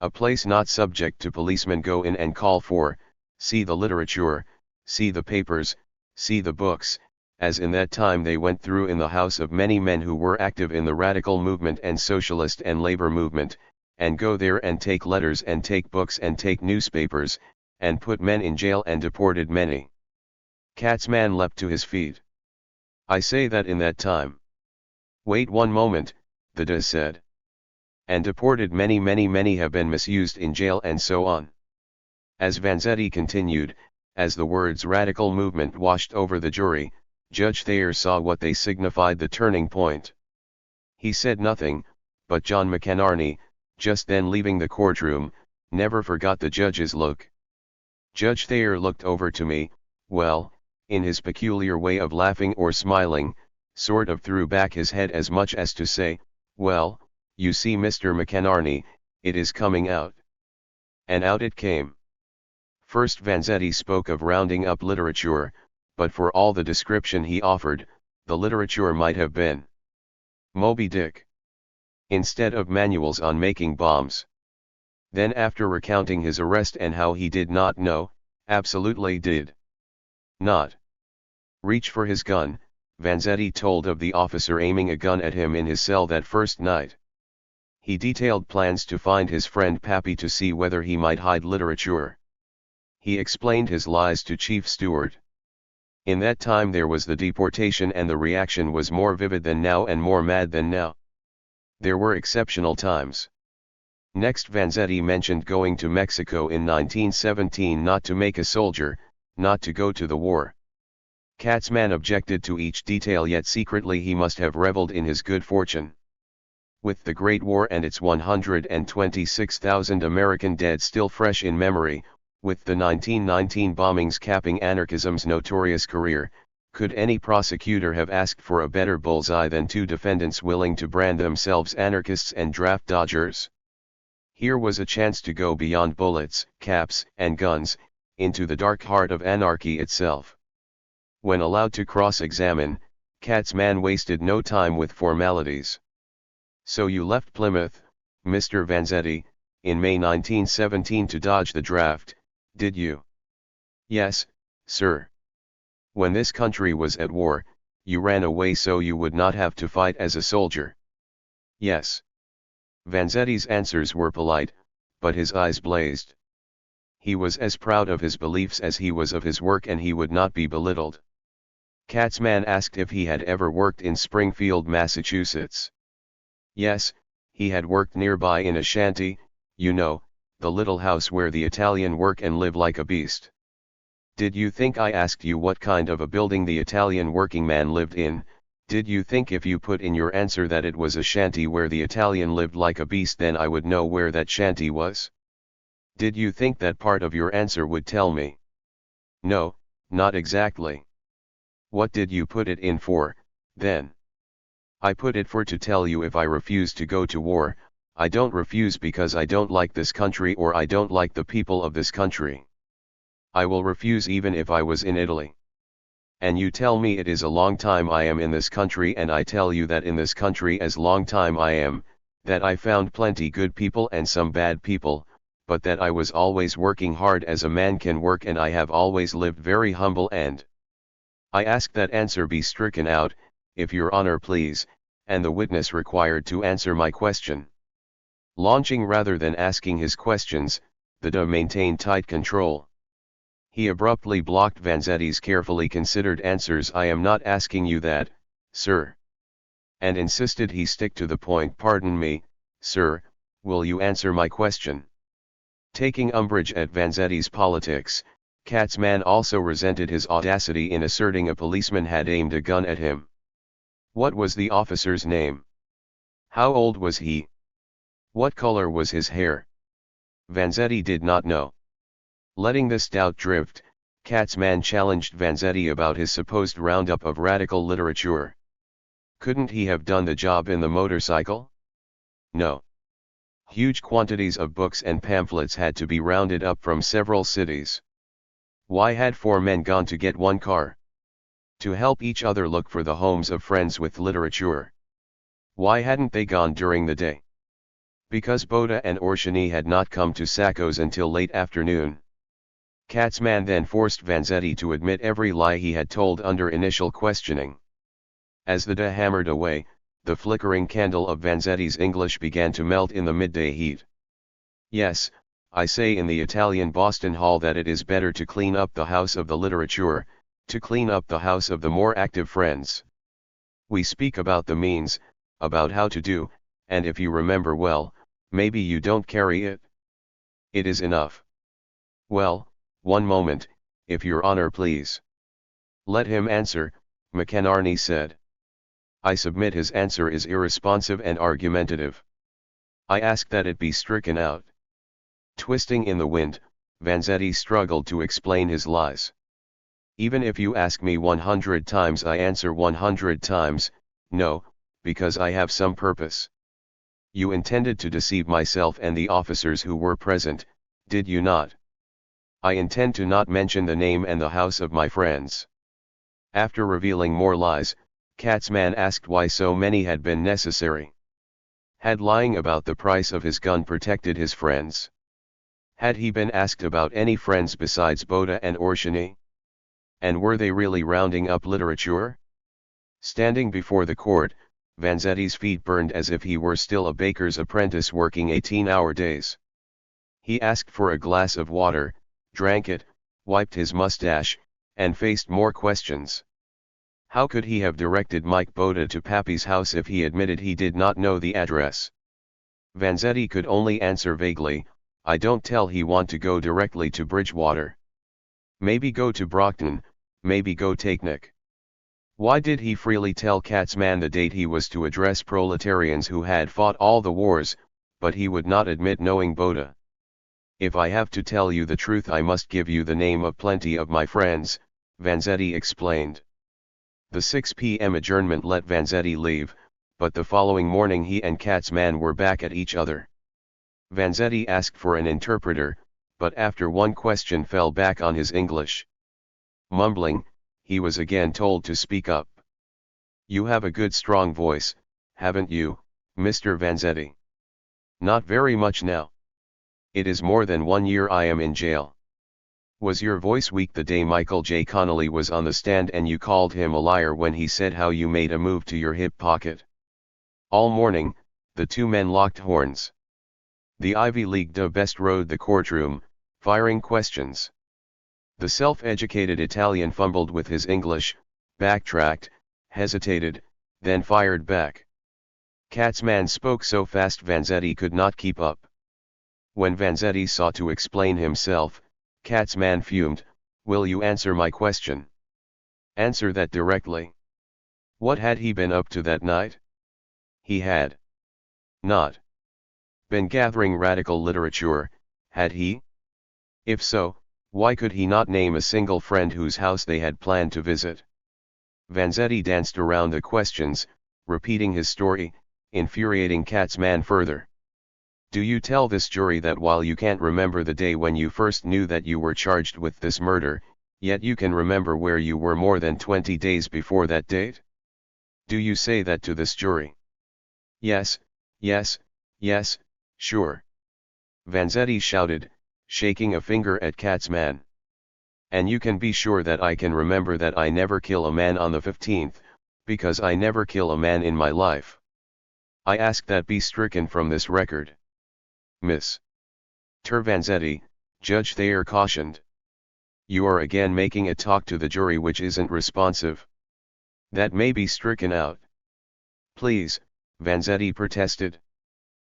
A place not subject to policemen go in and call for, see the literature, see the papers, see the books, as in that time they went through in the house of many men who were active in the radical movement and socialist and labor movement, and go there and take letters and take books and take newspapers, and put men in jail and deported many. Katzman leapt to his feet. I say that in that time. Wait one moment, the DA said. And deported many have been misused in jail and so on. As Vanzetti continued, as the words radical movement washed over the jury, Judge Thayer saw what they signified, the turning point. He said nothing, but John McInerney, just then leaving the courtroom, never forgot the judge's look. Judge Thayer looked over to me, well, in his peculiar way of laughing or smiling, sort of threw back his head as much as to say, well, you see Mr. McInerney, it is coming out. And out it came. First Vanzetti spoke of rounding up literature, but for all the description he offered, the literature might have been Moby Dick, instead of manuals on making bombs. Then after recounting his arrest and how he did not know, absolutely did not reach for his gun, Vanzetti told of the officer aiming a gun at him in his cell that first night. He detailed plans to find his friend Pappy to see whether he might hide literature. He explained his lies to Chief Stewart. In that time there was the deportation and the reaction was more vivid than now and more mad than now. There were exceptional times. Next Vanzetti mentioned going to Mexico in 1917 not to make a soldier, not to go to the war. Katzman objected to each detail, yet secretly he must have reveled in his good fortune. With the Great War and its 126,000 American dead still fresh in memory, with the 1919 bombings capping anarchism's notorious career, could any prosecutor have asked for a better bullseye than two defendants willing to brand themselves anarchists and draft dodgers? Here was a chance to go beyond bullets, caps, and guns, into the dark heart of anarchy itself. When allowed to cross-examine, Katzman wasted no time with formalities. So you left Plymouth, Mr. Vanzetti, in May 1917 to dodge the draft, did you? Yes, sir. When this country was at war, you ran away so you would not have to fight as a soldier. Yes. Vanzetti's answers were polite, but his eyes blazed. He was as proud of his beliefs as he was of his work, and he would not be belittled. Katzman asked if he had ever worked in Springfield, Massachusetts. Yes, he had worked nearby in a shanty, you know, the little house where the Italian work and live like a beast. Did you think I asked you what kind of a building the Italian working man lived in? Did you think if you put in your answer that it was a shanty where the Italian lived like a beast, then I would know where that shanty was? Did you think that part of your answer would tell me? No, not exactly. What did you put it in for, then? I put it for to tell you if I refuse to go to war. I don't refuse because I don't like this country or I don't like the people of this country. I will refuse even if I was in Italy. And you tell me it is a long time I am in this country, and I tell you that in this country as long time I am, that I found plenty good people and some bad people, but that I was always working hard as a man can work, and I have always lived very humble, and I ask that answer be stricken out, if your honor please, and the witness required to answer my question. Launching rather than asking his questions, the DA maintained tight control. He abruptly blocked Vanzetti's carefully considered answers. I am not asking you that, sir. And insisted he stick to the point. Pardon me, sir, will you answer my question? Taking umbrage at Vanzetti's politics, Katzman also resented his audacity in asserting a policeman had aimed a gun at him. What was the officer's name? How old was he? What color was his hair? Vanzetti did not know. Letting this doubt drift, Katzman challenged Vanzetti about his supposed roundup of radical literature. Couldn't he have done the job in the motorcycle? No. Huge quantities of books and pamphlets had to be rounded up from several cities. Why had 4 men gone to get one car? To help each other look for the homes of friends with literature. Why hadn't they gone during the day? Because Boda and Orsini had not come to Sacco's until late afternoon. Katzman then forced Vanzetti to admit every lie he had told under initial questioning. As the day hammered away, the flickering candle of Vanzetti's English began to melt in the midday heat. Yes, I say in the Italian Boston Hall that it is better to clean up the house of the literature, to clean up the house of the more active friends. We speak about the means, about how to do, and if you remember well, maybe you don't carry it. It is enough. Well, one moment, if your honor please. Let him answer, McInerney said. I submit his answer is irresponsive and argumentative. I ask that it be stricken out. Twisting in the wind, Vanzetti struggled to explain his lies. Even if you ask me 100 times, I answer 100 times, no, because I have some purpose. You intended to deceive myself and the officers who were present, did you not? I intend to not mention the name and the house of my friends. After revealing more lies, Katzman asked why so many had been necessary. Had lying about the price of his gun protected his friends? Had he been asked about any friends besides Boda and Orshany? And were they really rounding up literature? Standing before the court, Vanzetti's feet burned as if he were still a baker's apprentice working 18-hour days. He asked for a glass of water, drank it, wiped his mustache, and faced more questions. How could he have directed Mike Boda to Pappy's house if he admitted he did not know the address? Vanzetti could only answer vaguely, I don't tell he want to go directly to Bridgewater. Maybe go to Brockton, maybe go take Nick. Why did he freely tell Katzman the date he was to address proletarians who had fought all the wars, but he would not admit knowing Boda? If I have to tell you the truth I must give you the name of plenty of my friends, Vanzetti explained. The 6 p.m. adjournment let Vanzetti leave, but the following morning he and Katzman were back at each other. Vanzetti asked for an interpreter, but after one question fell back on his English. Mumbling, he was again told to speak up. You have a good strong voice, haven't you, Mr. Vanzetti? Not very much now. It is more than 1 year I am in jail. Was your voice weak the day Michael J. Connolly was on the stand and you called him a liar when he said how you made a move to your hip pocket? All morning, the two men locked horns. The Ivy League best rode the courtroom, firing questions. The self-educated Italian fumbled with his English, backtracked, hesitated, then fired back. Katzman spoke so fast Vanzetti could not keep up. When Vanzetti sought to explain himself, Katzman fumed, will you answer my question? Answer that directly. What had he been up to that night? He had not been gathering radical literature, had he? If so, why could he not name a single friend whose house they had planned to visit? Vanzetti danced around the questions, repeating his story, infuriating Katzman further. Do you tell this jury that while you can't remember the day when you first knew that you were charged with this murder, yet you can remember where you were more than 20 days before that date? Do you say that to this jury? Yes, yes, yes, sure. Vanzetti shouted, shaking a finger at Katzman. And you can be sure that I can remember that I never kill a man on the 15th, because I never kill a man in my life. I ask that be stricken from this record. Miss Vanzetti, Judge Thayer cautioned. You are again making a talk to the jury which isn't responsive. That may be stricken out. Please, Vanzetti protested.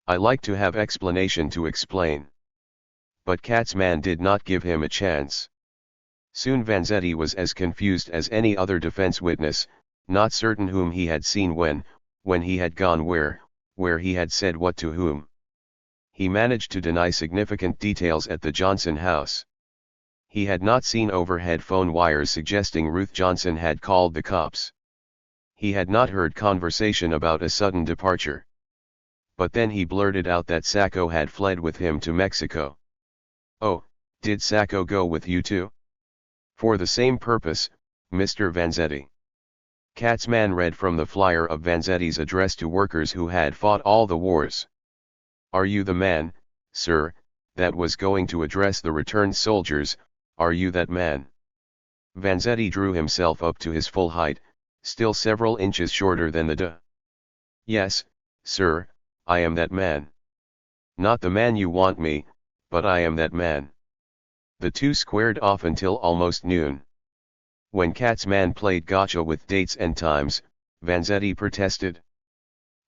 I like to have explanation to explain. But Katzman did not give him a chance. Soon Vanzetti was as confused as any other defense witness, not certain whom he had seen when he had gone where he had said what to whom. He managed to deny significant details at the Johnson house. He had not seen overhead phone wires suggesting Ruth Johnson had called the cops. He had not heard conversation about a sudden departure. But then he blurted out that Sacco had fled with him to Mexico. Oh, did Sacco go with you too? For the same purpose, Mr. Vanzetti. Katzman read from the flyer of Vanzetti's address to workers who had fought all the wars. Are you the man, sir, that was going to address the returned soldiers, are you that man? Vanzetti drew himself up to his full height, still several inches shorter than the Yes, sir, I am that man. Not the man you want me, but I am that man. The two squared off until almost noon. When Katzman played gotcha with dates and times, Vanzetti protested.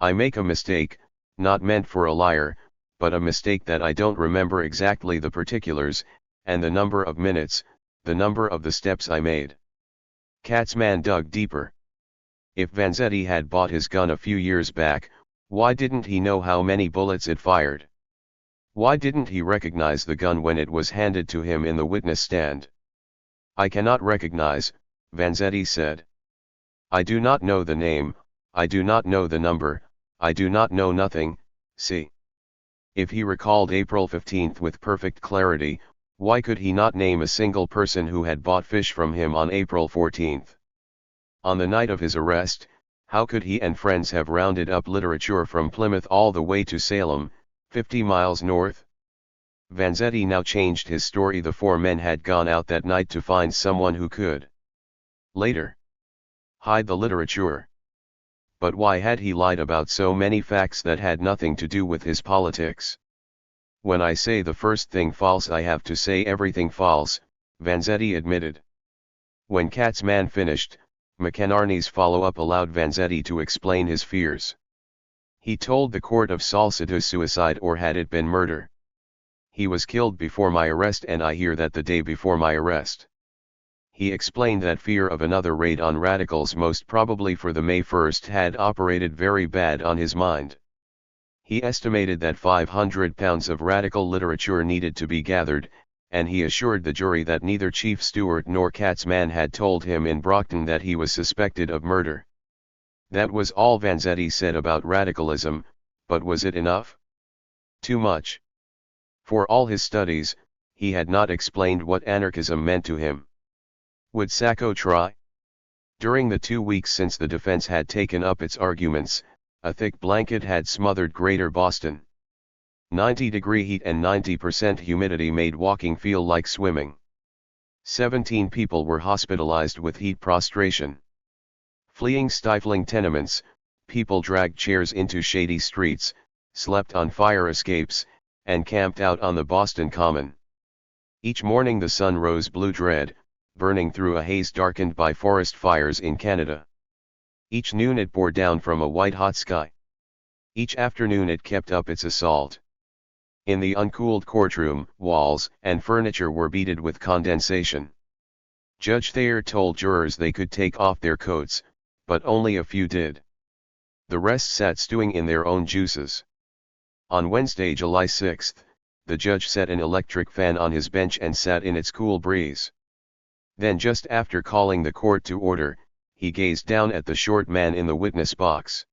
I make a mistake, not meant for a liar, but a mistake that I don't remember exactly the particulars, and the number of minutes, the number of the steps I made. Katzman dug deeper. If Vanzetti had bought his gun a few years back, why didn't he know how many bullets it fired? Why didn't he recognize the gun when it was handed to him in the witness stand? I cannot recognize, Vanzetti said. I do not know the name, I do not know the number, I do not know nothing, see. If he recalled April 15th with perfect clarity, Why could he not name a single person who had bought fish from him on April 14? On the night of his arrest, how could he and friends have rounded up literature from Plymouth all the way to Salem, 50 miles north? Vanzetti now changed his story. The four men had gone out that night to find someone who could later hide the literature. But why had he lied about so many facts that had nothing to do with his politics? When I say the first thing false, I have to say everything false, Vanzetti admitted. When Katzman finished, McInerney's follow-up allowed Vanzetti to explain his fears. He told the court of Salcedo's suicide, or had it been murder? He was killed before my arrest, and I hear that the day before my arrest. He explained that fear of another raid on radicals, most probably for the May 1st, had operated very bad on his mind. He estimated that 500 pounds of radical literature needed to be gathered, and he assured the jury that neither Chief Stewart nor Katzman had told him in Brockton that he was suspected of murder. That was all Vanzetti said about radicalism, but was it enough? Too much. For all his studies, he had not explained what anarchism meant to him. Would Sacco try? During the 2 weeks since the defense had taken up its arguments, a thick blanket had smothered Greater Boston. 90-degree heat and 90% humidity made walking feel like swimming. 17 people were hospitalized with heat prostration. Fleeing stifling tenements, people dragged chairs into shady streets, slept on fire escapes, and camped out on the Boston Common. Each morning the sun rose blue-red, burning through a haze darkened by forest fires in Canada. Each noon it poured down from a white-hot sky. Each afternoon it kept up its assault. In the uncooled courtroom, walls and furniture were beaded with condensation. Judge Thayer told jurors they could take off their coats, but only a few did. The rest sat stewing in their own juices. On Wednesday, July 6, the judge set an electric fan on his bench and sat in its cool breeze. Then, just after calling the court to order, he gazed down at the short man in the witness box.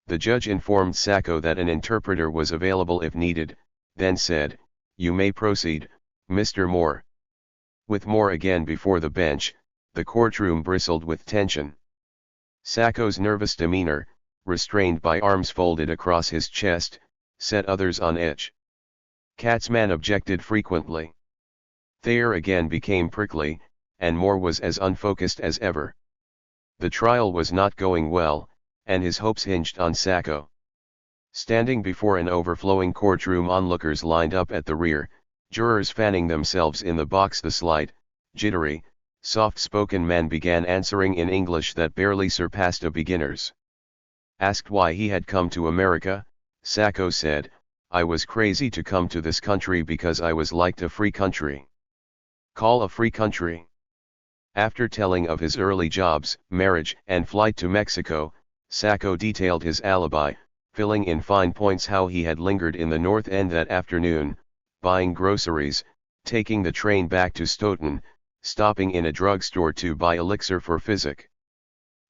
The judge informed Sacco that an interpreter was available if needed, then said, "You may proceed, Mr. Moore." With Moore again before the bench, the courtroom bristled with tension. Sacco's nervous demeanor, restrained by arms folded across his chest, set others on edge. Katzman objected frequently. Thayer again became prickly, and Moore was as unfocused as ever. The trial was not going well, and his hopes hinged on Sacco. Standing before an overflowing courtroom, onlookers lined up at the rear, jurors fanning themselves in the box. The slight, jittery, soft-spoken man began answering in English that barely surpassed a beginner's. Asked why he had come to America, Sacco said, "I was crazy to come to this country because I was liked a free country." Call a free country. After telling of his early jobs, marriage, and flight to Mexico, Sacco detailed his alibi, filling in fine points how he had lingered in the North End that afternoon, buying groceries, taking the train back to Stoughton, stopping in a drugstore to buy elixir for physic.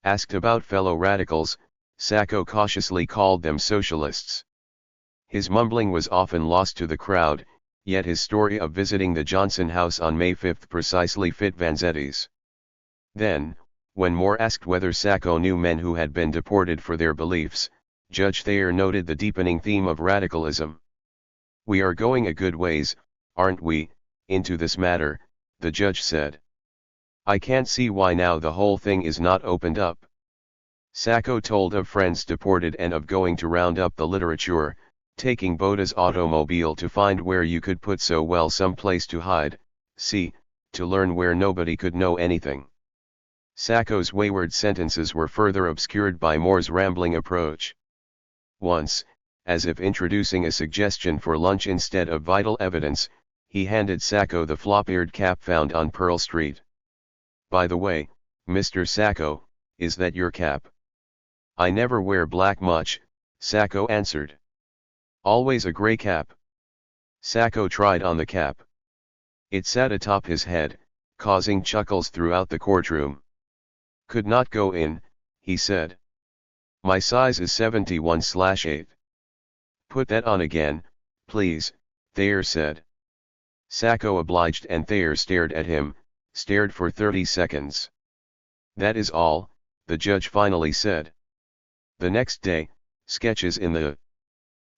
Asked about fellow radicals, Sacco cautiously called them socialists. His mumbling was often lost to the crowd, yet his story of visiting the Johnson house on May 5 precisely fit Vanzetti's. Then, when Moore asked whether Sacco knew men who had been deported for their beliefs, Judge Thayer noted the deepening theme of radicalism. "We are going a good ways, aren't we, into this matter," the judge said. "I can't see why now the whole thing is not opened up." Sacco told of friends deported and of going to round up the literature, taking Boda's automobile to find where you could put so well some place to hide, to learn where nobody could know anything. Sacco's wayward sentences were further obscured by Moore's rambling approach. Once, as if introducing a suggestion for lunch instead of vital evidence, he handed Sacco the flop-eared cap found on Pearl Street. "By the way, Mr. Sacco, is that your cap?" "I never wear black much," Sacco answered. "Always a gray cap." Sacco tried on the cap. It sat atop his head, causing chuckles throughout the courtroom. "Could not go in," he said. "My size is 71/8. "Put that on again, please," Thayer said. Sacco obliged and Thayer stared at him, stared for 30 seconds. That is all, the judge finally said. The next day, sketches in the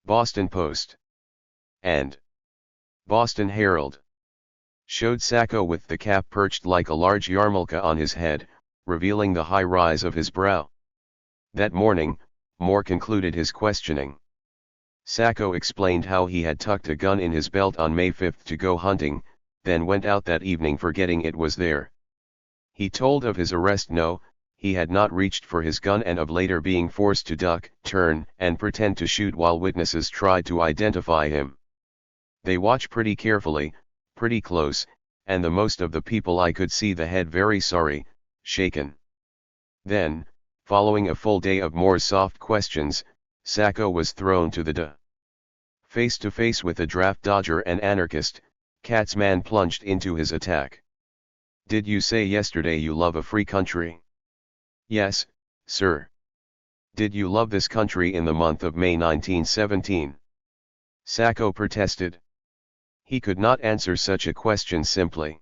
Boston Post and Boston Herald showed Sacco with the cap perched like a large yarmulke on his head, revealing the high rise of his brow. That morning, Moore concluded his questioning. Sacco explained how he had tucked a gun in his belt on May 5 to go hunting, then went out that evening forgetting it was there. He told of his arrest. No, he had not reached for his gun, and of later being forced to duck, turn, and pretend to shoot while witnesses tried to identify him. They watch pretty carefully, pretty close, and the most of the people I could see the head very sorry, shaken. Then, following a full day of more soft questions, Sacco was thrown to the face to face with a draft dodger and anarchist. Katzman plunged into his attack. Did you say yesterday you love a free country? Yes, sir. Did you love this country in the month of May 1917? Sacco protested. He could not answer such a question simply.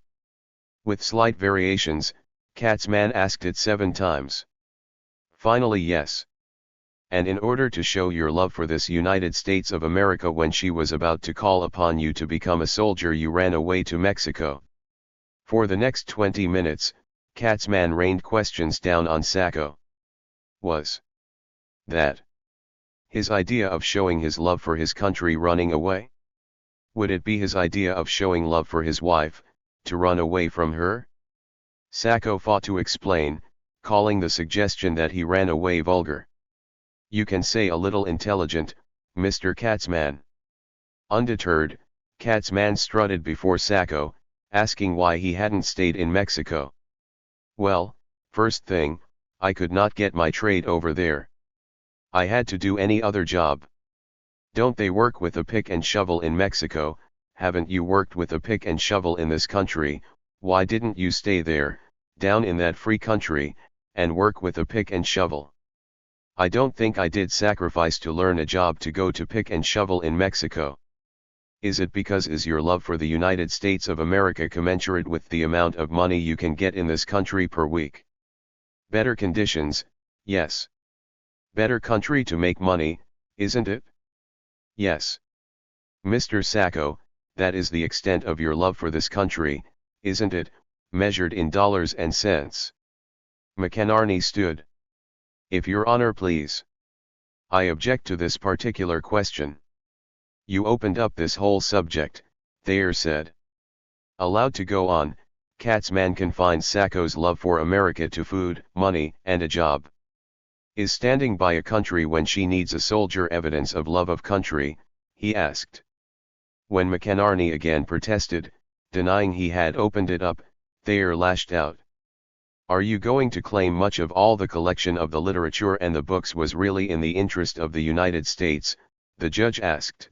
With slight variations, Katzman asked it 7 times. Finally, yes. And in order to show your love for this United States of America, when she was about to call upon you to become a soldier, you ran away to Mexico. For the next 20 minutes, Katzman rained questions down on Sacco. Was that his idea of showing his love for his country, running away? Would it be his idea of showing love for his wife, to run away from her? Sacco fought to explain, calling the suggestion that he ran away vulgar. You can say a little intelligent, Mr. Katzman. Undeterred, Katzman strutted before Sacco, asking why he hadn't stayed in Mexico. Well, first thing, I could not get my trade over there. I had to do any other job. Don't they work with a pick and shovel in Mexico? Haven't you worked with a pick and shovel in this country? Why didn't you stay there, down in that free country, and work with a pick and shovel? I don't think I did sacrifice to learn a job to go to pick and shovel in Mexico. Is it because is your love for the United States of America commensurate with the amount of money you can get in this country per week? Better conditions, yes. Better country to make money, isn't it? Yes. Mr. Sacco, that is the extent of your love for this country, isn't it, measured in dollars and cents? McInerney stood. If your honor, please. I object to this particular question. You opened up this whole subject, Thayer said. Allowed to go on, Katzman confined Sacco's love for America to food, money, and a job. Is standing by a country when she needs a soldier evidence of love of country? He asked. When McInerney again protested, denying he had opened it up, Thayer lashed out. Are you going to claim much of all the collection of the literature and the books was really in the interest of the United States? The judge asked.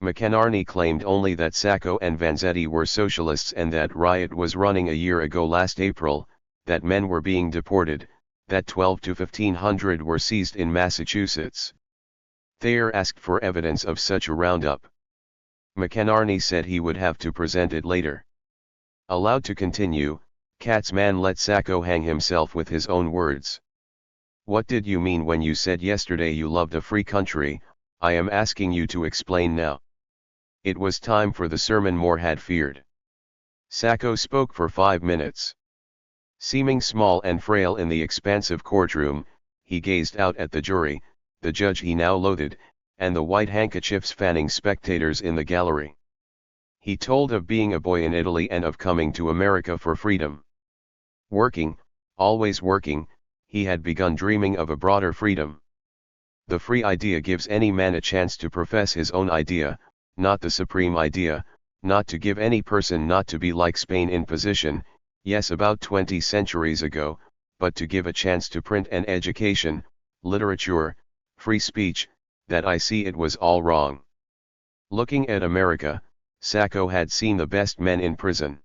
McInerney claimed only that Sacco and Vanzetti were socialists and that riot was running a year ago last April, that men were being deported, that 12 to 1500 were seized in Massachusetts. Thayer asked for evidence of such a roundup. McInerney said he would have to present it later. Allowed to continue, Katzman let Sacco hang himself with his own words. What did you mean when you said yesterday you loved a free country? I am asking you to explain now. It was time for the sermon Moore had feared. Sacco spoke for 5 minutes. Seeming small and frail in the expansive courtroom, he gazed out at the jury, the judge he now loathed, and the white handkerchiefs fanning spectators in the gallery. He told of being a boy in Italy and of coming to America for freedom. Working, always working, he had begun dreaming of a broader freedom. The free idea gives any man a chance to profess his own idea, not the supreme idea, not to give any person not to be like Spain in position, yes, about 20 centuries ago, but to give a chance to print and education, literature, free speech. That I see it was all wrong. Looking at America, Sacco had seen the best men in prison.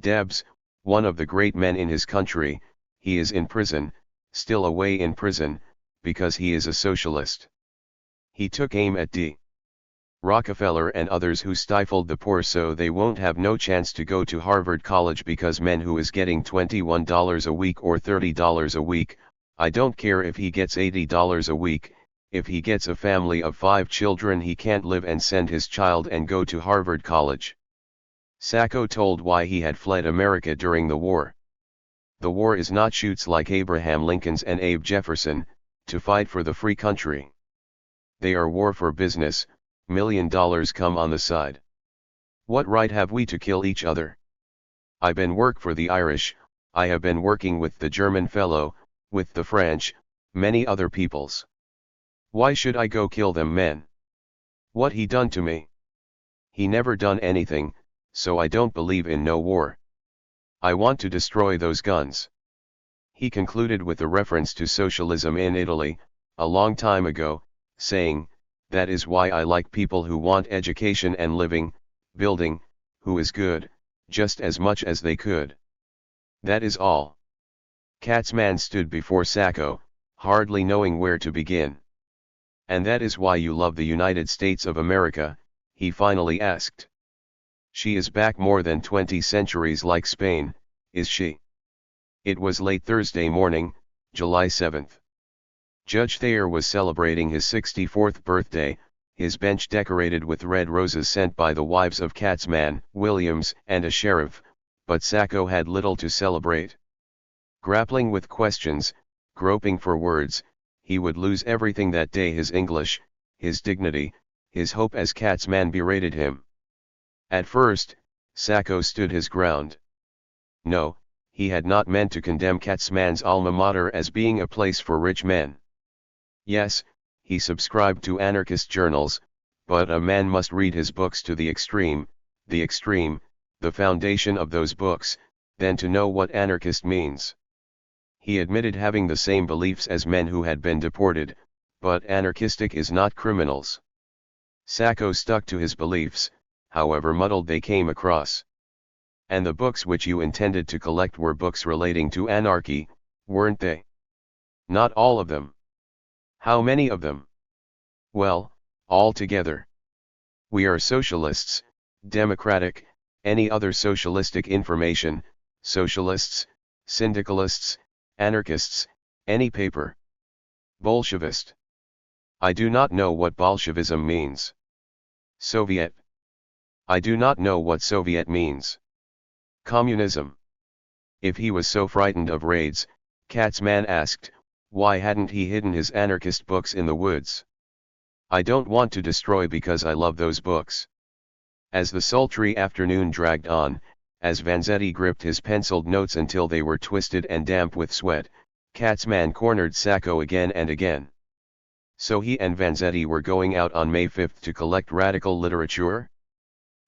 Debs, one of the great men in his country, he is in prison, still away in prison, because he is a socialist. He took aim at D. Rockefeller and others who stifled the poor so they won't have no chance to go to Harvard College because men who is getting $21 a week or $30 a week, I don't care if he gets $80 a week, if he gets a family of 5 children he can't live and send his child and go to Harvard College. Sacco told why he had fled America during the war. The war is not shoots like Abraham Lincoln's and Abe Jefferson, to fight for the free country. They are war for business, $1 million come on the side. What right have we to kill each other? I been work for the Irish, I have been working with the German fellow, with the French, many other peoples. Why should I go kill them men? What he done to me? He never done anything, so I don't believe in no war. I want to destroy those guns. He concluded with a reference to socialism in Italy, a long time ago, saying, that is why I like people who want education and living, building, who is good, just as much as they could. That is all. Katzman stood before Sacco, hardly knowing where to begin. And that is why you love the United States of America, he finally asked. She is back more than 20 centuries like Spain, is she? It was late Thursday morning, July 7th. Judge Thayer was celebrating his 64th birthday, his bench decorated with red roses sent by the wives of Katzman, Williams, and a sheriff, but Sacco had little to celebrate. Grappling with questions, groping for words, he would lose everything that day: his English, his dignity, his hope as Katzman berated him. At first, Sacco stood his ground. No, he had not meant to condemn Katzman's alma mater as being a place for rich men. Yes, he subscribed to anarchist journals, but a man must read his books to the extreme, the foundation of those books, then to know what anarchist means. He admitted having the same beliefs as men who had been deported, but anarchistic is not criminals. Sacco stuck to his beliefs, however muddled they came across. And the books which you intended to collect were books relating to anarchy, weren't they? Not all of them. How many of them? Well, all together. We are socialists, democratic, any other socialistic information, socialists, syndicalists, anarchists, any paper. Bolshevist. I do not know what Bolshevism means. Soviet. I do not know what Soviet means. Communism. If he was so frightened of raids, Katzman asked, why hadn't he hidden his anarchist books in the woods? I don't want to destroy because I love those books. As the sultry afternoon dragged on, as Vanzetti gripped his penciled notes until they were twisted and damp with sweat, Katzman cornered Sacco again and again. So he and Vanzetti were going out on May 5th to collect radical literature?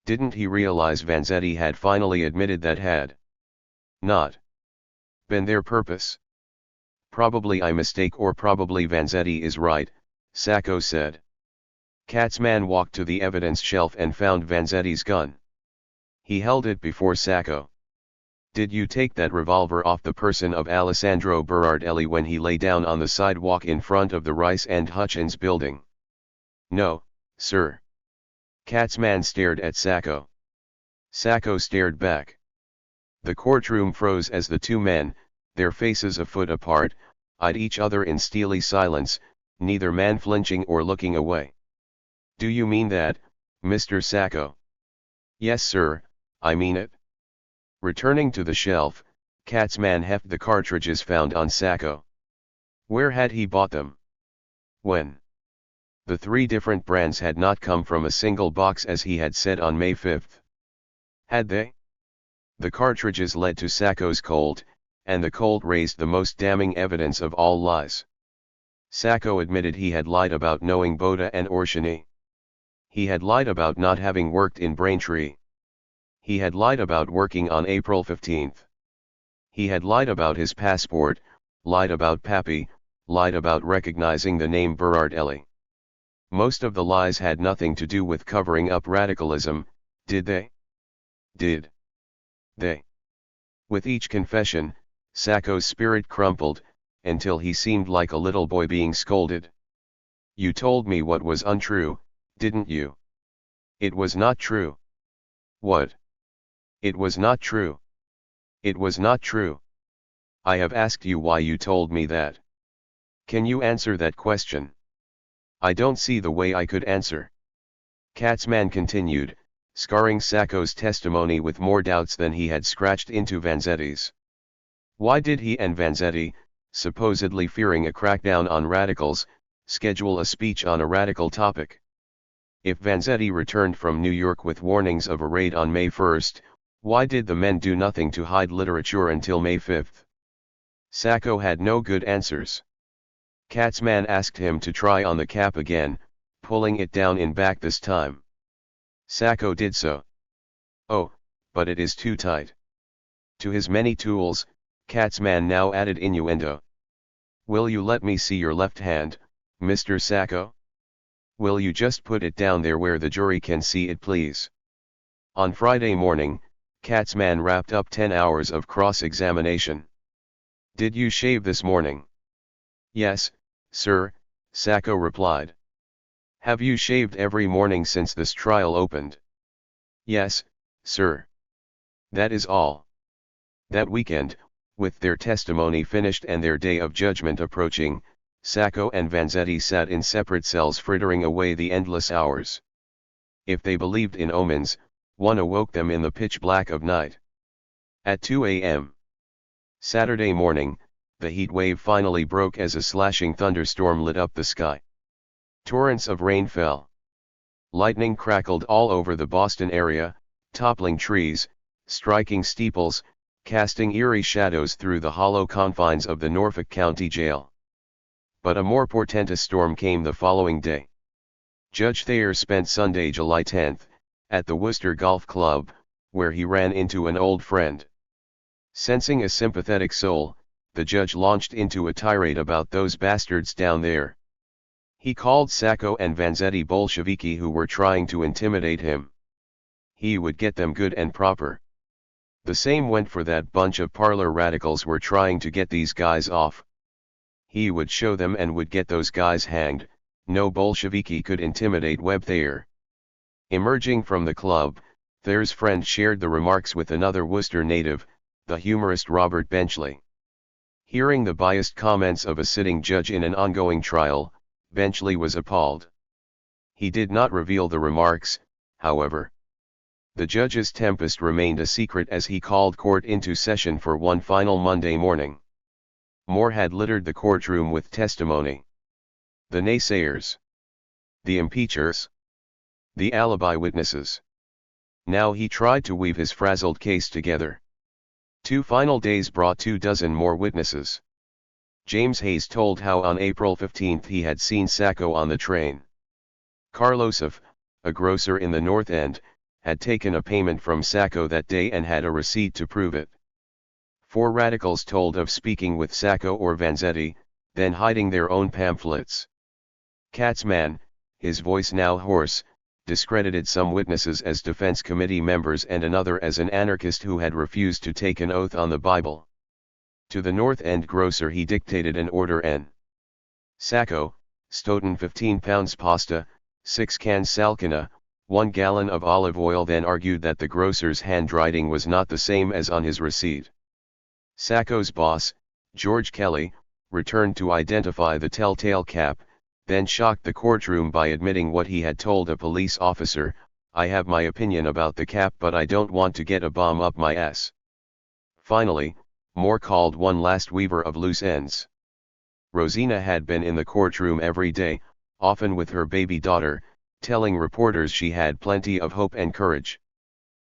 Didn't he realize Vanzetti had finally admitted that had not been their purpose? Probably I mistake, or probably Vanzetti is right, Sacco said. Katzman walked to the evidence shelf and found Vanzetti's gun. He held it before Sacco. Did you take that revolver off the person of Alessandro Berardelli when he lay down on the sidewalk in front of the Rice and Hutchins building? No, sir. Katzman stared at Sacco. Sacco stared back. The courtroom froze as the two men, their faces a foot apart, eyed each other in steely silence, neither man flinching or looking away. Do you mean that, Mr. Sacco? Yes, sir, I mean it. Returning to the shelf, Katzman hefted the cartridges found on Sacco. Where had he bought them? When? The 3 different brands had not come from a single box as he had said on May 5th. Had they? The cartridges led to Sacco's cold, and the cold raised the most damning evidence of all lies. Sacco admitted he had lied about knowing Boda and Orsini. He had lied about not having worked in Braintree. He had lied about working on April 15th. He had lied about his passport, lied about Pappy, lied about recognizing the name Berardelli. Most of the lies had nothing to do with covering up radicalism, did they? Did they? With each confession, Sacco's spirit crumpled, until he seemed like a little boy being scolded. You told me what was untrue, didn't you? It was not true. What? It was not true. It was not true. I have asked you why you told me that. Can you answer that question? I don't see the way I could answer. Katzman continued, scarring Sacco's testimony with more doubts than he had scratched into Vanzetti's. Why did he and Vanzetti, supposedly fearing a crackdown on radicals, schedule a speech on a radical topic? If Vanzetti returned from New York with warnings of a raid on May 1st, why did the men do nothing to hide literature until May 5th? Sacco had no good answers. Katzman asked him to try on the cap again, pulling it down in back this time. Sacco did so. Oh, but it is too tight. To his many tools, Katzman now added innuendo. Will you let me see your left hand, Mr. Sacco? Will you just put it down there where the jury can see it, please? On Friday morning, Katzman wrapped up 10 hours of cross-examination. Did you shave this morning? Yes, sir, Sacco replied. Have you shaved every morning since this trial opened? Yes, sir. That is all. That weekend, with their testimony finished and their day of judgment approaching, Sacco and Vanzetti sat in separate cells frittering away the endless hours. If they believed in omens, one awoke them in the pitch black of night. At 2 a.m. Saturday morning, the heat wave finally broke as a slashing thunderstorm lit up the sky. Torrents of rain fell. Lightning crackled all over the Boston area, toppling trees, striking steeples, casting eerie shadows through the hollow confines of the Norfolk County Jail. But a more portentous storm came the following day. Judge Thayer spent Sunday, July 10th, at the Worcester Golf Club, where he ran into an old friend. Sensing a sympathetic soul, the judge launched into a tirade about those bastards down there. He called Sacco and Vanzetti Bolsheviki who were trying to intimidate him. He would get them good and proper. The same went for that bunch of parlor radicals were trying to get these guys off. He would show them and would get those guys hanged. No Bolsheviki could intimidate Webb Thayer. Emerging from the club, Thayer's friend shared the remarks with another Worcester native, the humorist Robert Benchley. Hearing the biased comments of a sitting judge in an ongoing trial, Benchley was appalled. He did not reveal the remarks, however. The judge's tempest remained a secret as he called court into session for one final Monday morning. More had littered the courtroom with testimony. The naysayers. The impeachers. The alibi witnesses. Now he tried to weave his frazzled case together. 2 final days brought 24 more witnesses. James Hayes told how on April 15 he had seen Sacco on the train. Karlosov, a grocer in the North End, had taken a payment from Sacco that day and had a receipt to prove it. 4 radicals told of speaking with Sacco or Vanzetti, then hiding their own pamphlets. Katzman, his voice now hoarse, discredited some witnesses as defense committee members and another as an anarchist who had refused to take an oath on the Bible. To the North End grocer he dictated an order N. Sacco, Stoughton 15 pounds pasta, 6 cans salkina, 1 gallon of olive oil, then argued that the grocer's handwriting was not the same as on his receipt. Sacco's boss, George Kelly, returned to identify the telltale cap, then shocked the courtroom by admitting what he had told a police officer: I have my opinion about the cap but I don't want to get a bomb up my ass. Finally, Moore called one last weaver of loose ends. Rosina had been in the courtroom every day, often with her baby daughter, telling reporters she had plenty of hope and courage.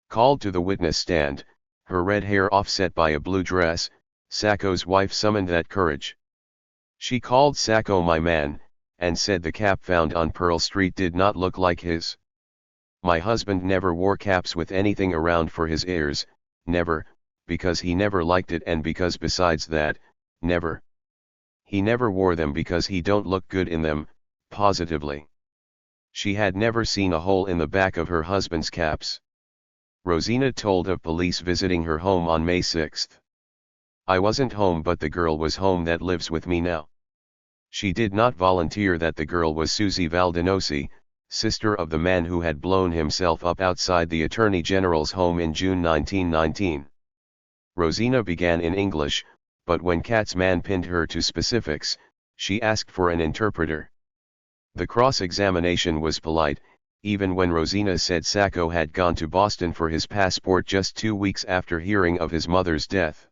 Called to the witness stand, her red hair offset by a blue dress, Sacco's wife summoned that courage. She called Sacco my man, and said the cap found on Pearl Street did not look like his. My husband never wore caps with anything around for his ears, never, because he never liked it, and because besides that, never. He never wore them because he don't look good in them, positively. She had never seen a hole in the back of her husband's caps. Rosina told of police visiting her home on May 6. I wasn't home but the girl was home that lives with me now. She did not volunteer that the girl was Susie Valdenosi, sister of the man who had blown himself up outside the Attorney General's home in June 1919. Rosina began in English, but when Katzman pinned her to specifics, she asked for an interpreter. The cross-examination was polite, even when Rosina said Sacco had gone to Boston for his passport just 2 weeks after hearing of his mother's death.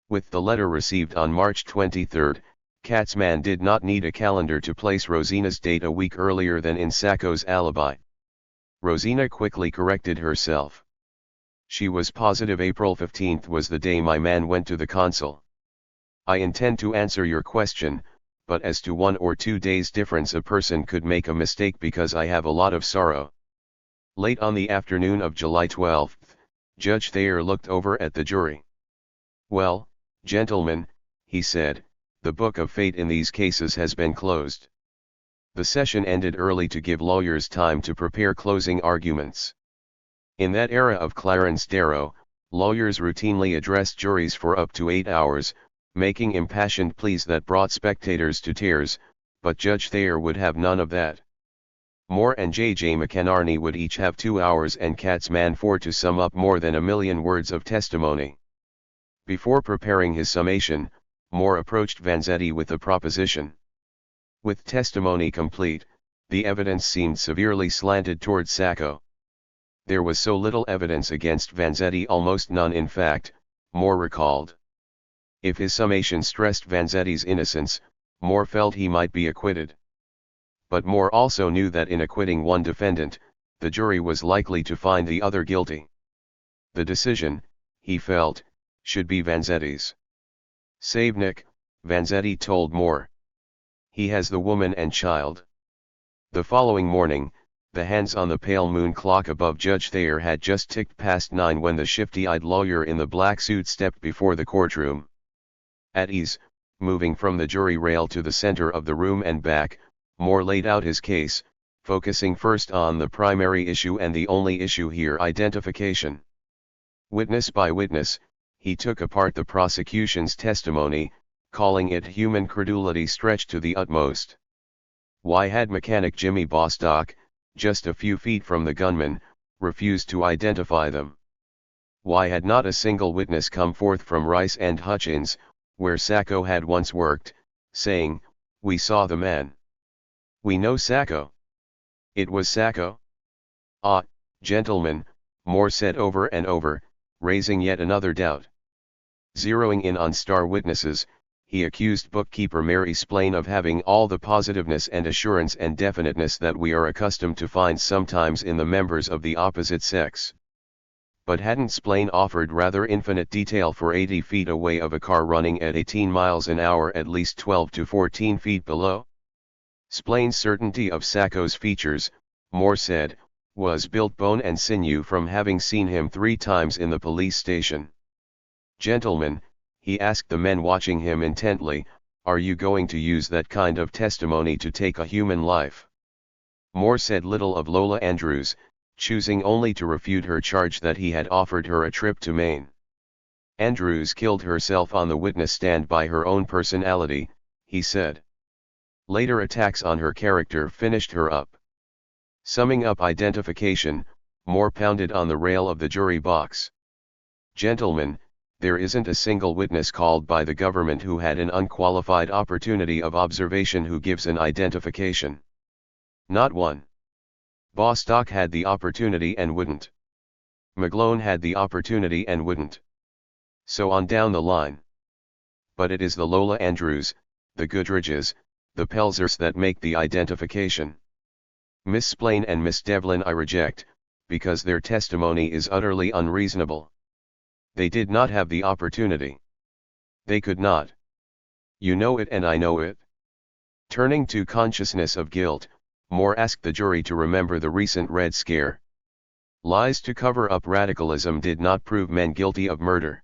With the letter received on March 23, Katzman did not need a calendar to place Rosina's date a week earlier than in Sacco's alibi. Rosina quickly corrected herself. She was positive April 15 was the day my man went to the consul. I intend to answer your question, but as to 1 or 2 days difference a person could make a mistake because I have a lot of sorrow. Late on the afternoon of July 12, Judge Thayer looked over at the jury. Well, gentlemen, he said, the book of fate in these cases has been closed. The session ended early to give lawyers time to prepare closing arguments. In that era of Clarence Darrow, lawyers routinely addressed juries for up to 8 hours, making impassioned pleas that brought spectators to tears, but Judge Thayer would have none of that. Moore and J.J. McInerney would each have 2 hours and Katzman 4 to sum up more than 1,000,000 words of testimony. Before preparing his summation, Moore approached Vanzetti with a proposition. With testimony complete, the evidence seemed severely slanted toward Sacco. There was so little evidence against Vanzetti, almost none in fact, Moore recalled. If his summation stressed Vanzetti's innocence, Moore felt he might be acquitted. But Moore also knew that in acquitting one defendant, the jury was likely to find the other guilty. The decision, he felt, should be Vanzetti's. Save Nick, Vanzetti told Moore. He has the woman and child. The following morning, the hands on the pale moon clock above Judge Thayer had just ticked past 9 when the shifty-eyed lawyer in the black suit stepped before the courtroom. At ease, moving from the jury rail to the center of the room and back, Moore laid out his case, focusing first on the primary issue and the only issue here: identification. Witness by witness, he took apart the prosecution's testimony, calling it human credulity stretched to the utmost. Why had mechanic Jimmy Bostock, just a few feet from the gunman, refused to identify them? Why had not a single witness come forth from Rice and Hutchins, where Sacco had once worked, saying, "We saw the man. We know Sacco. It was Sacco"? "Ah, gentlemen," Moore said over and over, raising yet another doubt. Zeroing in on star witnesses, he accused bookkeeper Mary Splain of having all the positiveness and assurance and definiteness that we are accustomed to find sometimes in the members of the opposite sex. But hadn't Splain offered rather infinite detail for 80 feet away of a car running at 18 miles an hour at least 12 to 14 feet below? Splain's certainty of Sacco's features, Moore said, was built bone and sinew from having seen him 3 times in the police station. Gentlemen, he asked the men watching him intently, are you going to use that kind of testimony to take a human life? Moore said little of Lola Andrews, choosing only to refute her charge that he had offered her a trip to Maine. Andrews killed herself on the witness stand by her own personality, he said. Later attacks on her character finished her up. Summing up identification, Moore pounded on the rail of the jury box. Gentlemen, there isn't a single witness called by the government who had an unqualified opportunity of observation who gives an identification. Not one. Bostock had the opportunity and wouldn't. McGlone had the opportunity and wouldn't. So on down the line. But it is the Lola Andrews, the Goodridges, the Pelzers that make the identification. Miss Splain and Miss Devlin I reject, because their testimony is utterly unreasonable. They did not have the opportunity. They could not. You know it and I know it. Turning to consciousness of guilt, Moore asked the jury to remember the recent Red Scare. Lies to cover up radicalism did not prove men guilty of murder.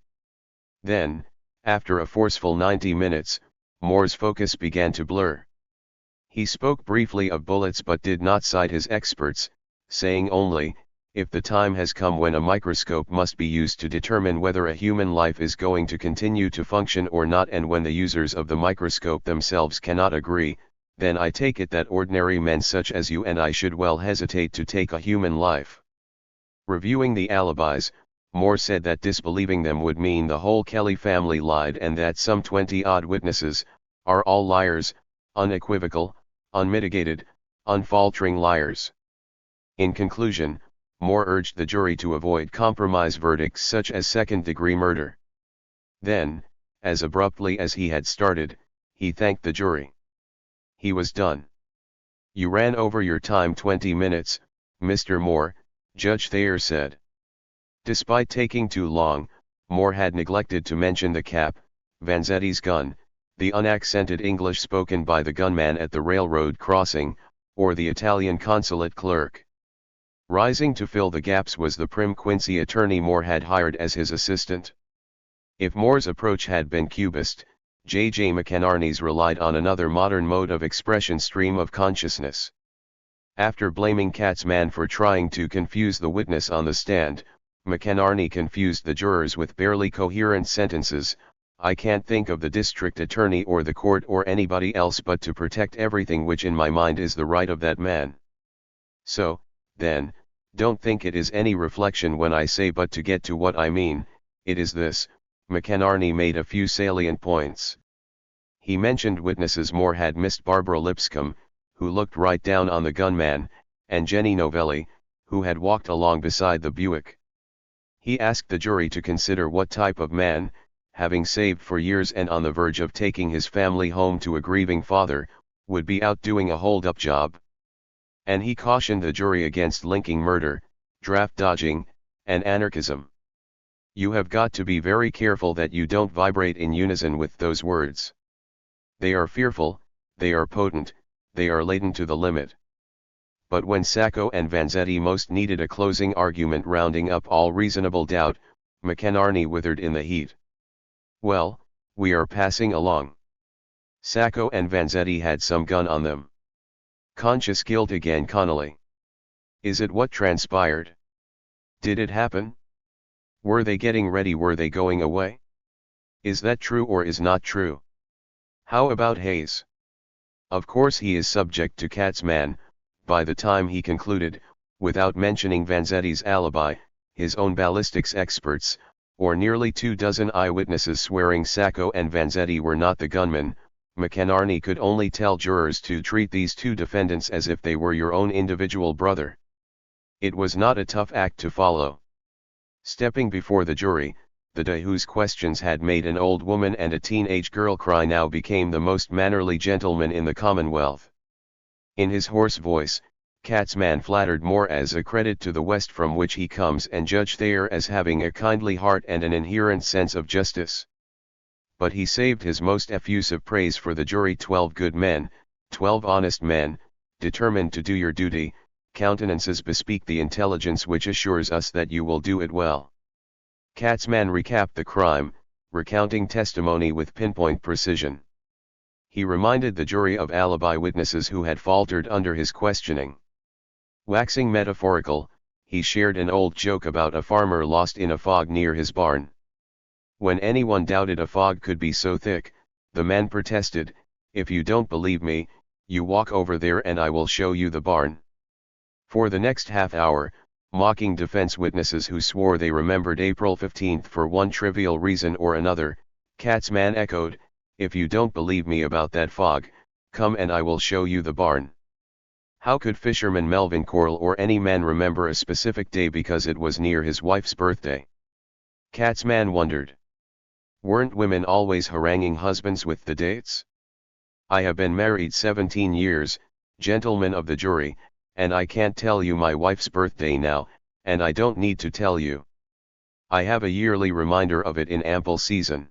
Then, after a forceful 90 minutes, Moore's focus began to blur. He spoke briefly of bullets but did not cite his experts, saying only, if the time has come when a microscope must be used to determine whether a human life is going to continue to function or not, and when the users of the microscope themselves cannot agree, then I take it that ordinary men such as you and I should well hesitate to take a human life. Reviewing the alibis, Moore said that disbelieving them would mean the whole Kelly family lied and that some 20-odd witnesses are all liars, unequivocal, unmitigated, unfaltering liars. In conclusion, Moore urged the jury to avoid compromise verdicts such as second-degree murder. Then, as abruptly as he had started, he thanked the jury. He was done. "You ran over your time 20 minutes, Mr. Moore," Judge Thayer said. Despite taking too long, Moore had neglected to mention the cap, Vanzetti's gun, the unaccented English spoken by the gunman at the railroad crossing, or the Italian consulate clerk. Rising to fill the gaps was the prim Quincy attorney Moore had hired as his assistant. If Moore's approach had been cubist, J.J. McInerney's relied on another modern mode of expression: stream of consciousness. After blaming Katzman for trying to confuse the witness on the stand, McInerney confused the jurors with barely coherent sentences: "I can't think of the district attorney or the court or anybody else but to protect everything which in my mind is the right of that man. So, then, don't think it is any reflection when I say, but to get to what I mean, it is this." McInerney made a few salient points. He mentioned witnesses Moore had missed: Barbara Lipscomb, who looked right down on the gunman, and Jenny Novelli, who had walked along beside the Buick. He asked the jury to consider what type of man, having saved for years and on the verge of taking his family home to a grieving father, would be out doing a hold-up job. And he cautioned the jury against linking murder, draft dodging, and anarchism. "You have got to be very careful that you don't vibrate in unison with those words. They are fearful, they are potent, they are latent to the limit." But when Sacco and Vanzetti most needed a closing argument rounding up all reasonable doubt, McInerney withered in the heat. "Well, we are passing along. Sacco and Vanzetti had some gun on them." "Conscious guilt again, Connolly. Is it what transpired? Did it happen? Were they getting ready? Were they going away? Is that true or is not true? How about Hayes? Of course he is subject to Katzman." By the time he concluded, without mentioning Vanzetti's alibi, his own ballistics experts, or nearly 24 eyewitnesses swearing Sacco and Vanzetti were not the gunmen, McInerney could only tell jurors to treat these two defendants as if they were your own individual brother. It was not a tough act to follow. Stepping before the jury, the day whose questions had made an old woman and a teenage girl cry now became the most mannerly gentleman in the Commonwealth. In his hoarse voice, Katzman flattered Moore as a credit to the West from which he comes, and Judge Thayer as having a kindly heart and an inherent sense of justice. But he saved his most effusive praise for the jury: 12 good men, 12 honest men, determined to do your duty, countenances bespeak the intelligence which assures us that you will do it well. Katzman recapped the crime, recounting testimony with pinpoint precision. He reminded the jury of alibi witnesses who had faltered under his questioning. Waxing metaphorical, he shared an old joke about a farmer lost in a fog near his barn. When anyone doubted a fog could be so thick, the man protested, "If you don't believe me, you walk over there and I will show you the barn." For the next half hour, mocking defense witnesses who swore they remembered April 15th for one trivial reason or another, Katzman echoed, "If you don't believe me about that fog, come and I will show you the barn." How could fisherman Melvin Corll or any man remember a specific day because it was near his wife's birthday? Katzman wondered. Weren't women always haranguing husbands with the dates? "I have been married 17 years, gentlemen of the jury, and I can't tell you my wife's birthday now, and I don't need to tell you. I have a yearly reminder of it in ample season."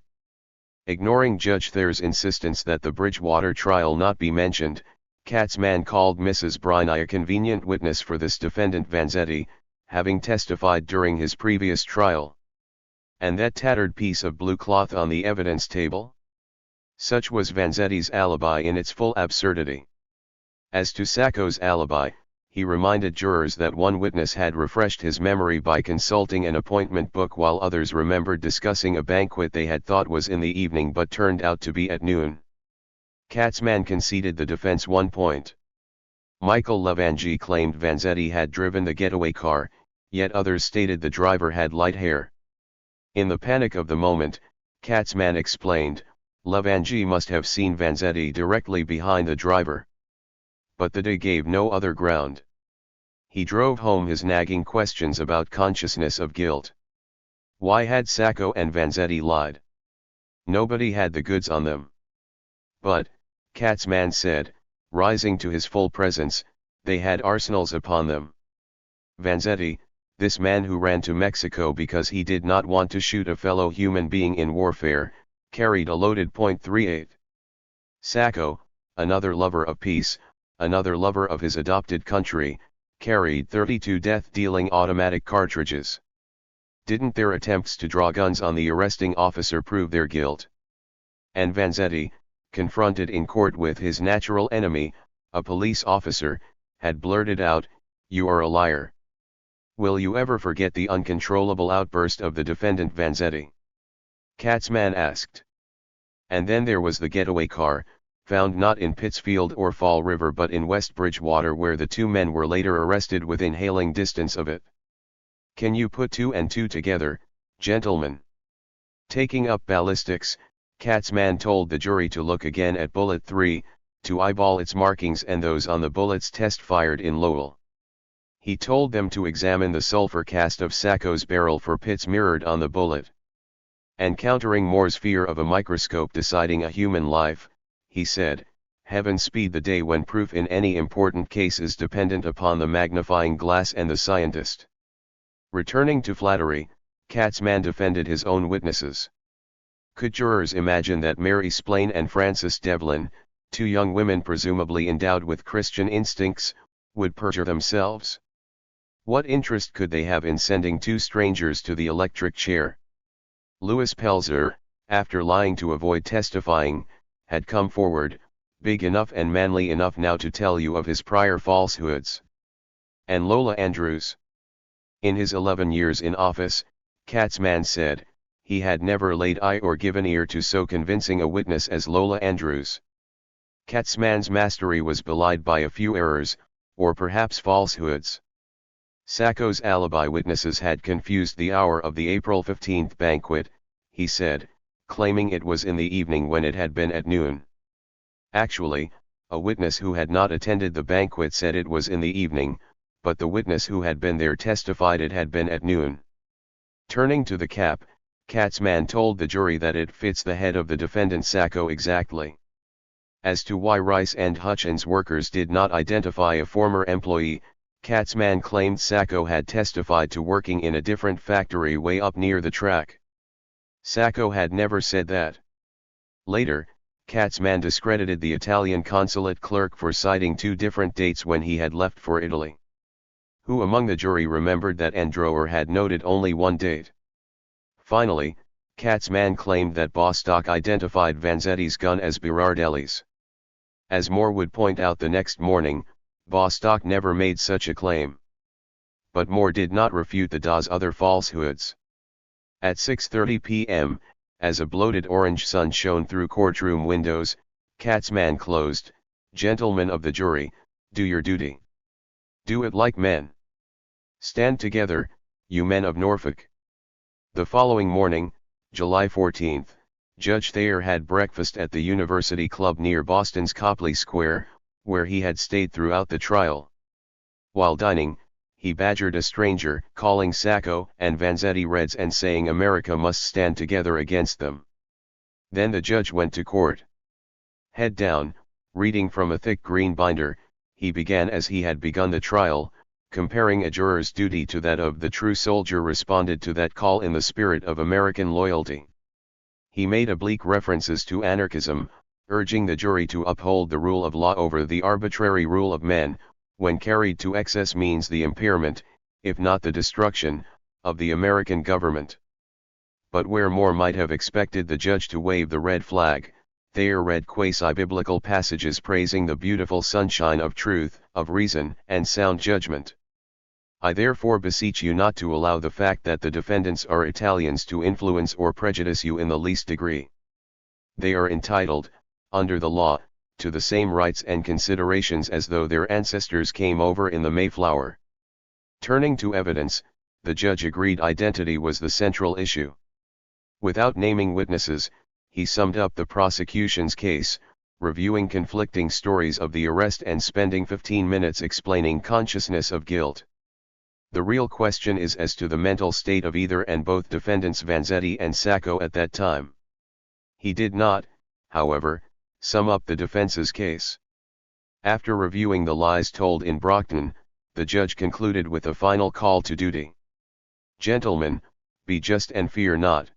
Ignoring Judge Thayer's insistence that the Bridgewater trial not be mentioned, Katzman called Mrs. Briney a convenient witness for this defendant Vanzetti, having testified during his previous trial. And that tattered piece of blue cloth on the evidence table? Such was Vanzetti's alibi in its full absurdity. As to Sacco's alibi, he reminded jurors that one witness had refreshed his memory by consulting an appointment book while others remembered discussing a banquet they had thought was in the evening but turned out to be at noon. Katzman conceded the defense 1 point. Michael Levangie claimed Vanzetti had driven the getaway car, yet others stated the driver had light hair. In the panic of the moment, Katzman explained, Levangie must have seen Vanzetti directly behind the driver. But the day gave no other ground. He drove home his nagging questions about consciousness of guilt. Why had Sacco and Vanzetti lied? Nobody had the goods on them. But, Katzman said, rising to his full presence, they had arsenals upon them. Vanzetti, this man who ran to Mexico because he did not want to shoot a fellow human being in warfare, carried a loaded .38. Sacco, another lover of peace, another lover of his adopted country, carried 32 death-dealing automatic cartridges. Didn't their attempts to draw guns on the arresting officer prove their guilt? And Vanzetti, confronted in court with his natural enemy, a police officer, had blurted out, "You are a liar." Will you ever forget the uncontrollable outburst of the defendant Vanzetti? Katzman asked. And then there was the getaway car, found not in Pittsfield or Fall River but in West Bridgewater, where the two men were later arrested within hailing distance of it. Can you put 2 and 2 together, gentlemen? Taking up ballistics, Katzman told the jury to look again at bullet 3, to eyeball its markings and those on the bullets test fired in Lowell. He told them to examine the sulfur cast of Sacco's barrel for pits mirrored on the bullet. And countering Moore's fear of a microscope deciding a human life, he said, "Heaven speed the day when proof in any important case is dependent upon the magnifying glass and the scientist." Returning to flattery, Katzman defended his own witnesses. Could jurors imagine that Mary Splain and Frances Devlin, 2 young women presumably endowed with Christian instincts, would perjure themselves? What interest could they have in sending 2 strangers to the electric chair? Louis Pelzer, after lying to avoid testifying, had come forward, big enough and manly enough now to tell you of his prior falsehoods. And Lola Andrews? In his 11 years in office, Katzman said, he had never laid eye or given ear to so convincing a witness as Lola Andrews. Katzman's mastery was belied by a few errors, or perhaps falsehoods. Sacco's alibi witnesses had confused the hour of the April 15 banquet, he said, claiming it was in the evening when it had been at noon. Actually, a witness who had not attended the banquet said it was in the evening, but the witness who had been there testified it had been at noon. Turning to the cap, Katzman told the jury that it fits the head of the defendant Sacco exactly. As to why Rice and Hutchins workers did not identify a former employee, Katzman claimed Sacco had testified to working in a different factory way up near the track. Sacco had never said that. Later, Katzman discredited the Italian consulate clerk for citing 2 different dates when he had left for Italy. Who among the jury remembered that Andrower had noted only 1 date? Finally, Katzman claimed that Bostock identified Vanzetti's gun as Berardelli's. As Moore would point out the next morning, Bostock never made such a claim. But Moore did not refute the Dawes' other falsehoods. At 6:30 p.m., as a bloated orange sun shone through courtroom windows, Katzman closed, "Gentlemen of the jury, do your duty. Do it like men. Stand together, you men of Norfolk." The following morning, July 14, Judge Thayer had breakfast at the University Club near Boston's Copley Square, where he had stayed throughout the trial. While dining, he badgered a stranger, calling Sacco and Vanzetti Reds and saying America must stand together against them. Then the judge went to court. Head down, reading from a thick green binder, he began as he had begun the trial, comparing a juror's duty to that of the true soldier responded to that call in the spirit of American loyalty. He made oblique references to anarchism, urging the jury to uphold the rule of law over the arbitrary rule of men, when carried to excess means the impairment, if not the destruction, of the American government. But where Moore might have expected the judge to wave the red flag, Thayer read quasi-biblical passages praising the beautiful sunshine of truth, of reason, and sound judgment. "I therefore beseech you not to allow the fact that the defendants are Italians to influence or prejudice you in the least degree. They are entitled, under the law, to the same rights and considerations as though their ancestors came over in the Mayflower. Turning to evidence, the judge agreed identity was the central issue. Without naming witnesses, he summed up the prosecution's case, reviewing conflicting stories of the arrest and spending 15 minutes explaining consciousness of guilt. The real question is as to the mental state of either and both defendants Vanzetti and Sacco at that time. He did not, however, sum up the defense's case. After reviewing the lies told in Brockton, the judge concluded with a final call to duty. Gentlemen, be just and fear not.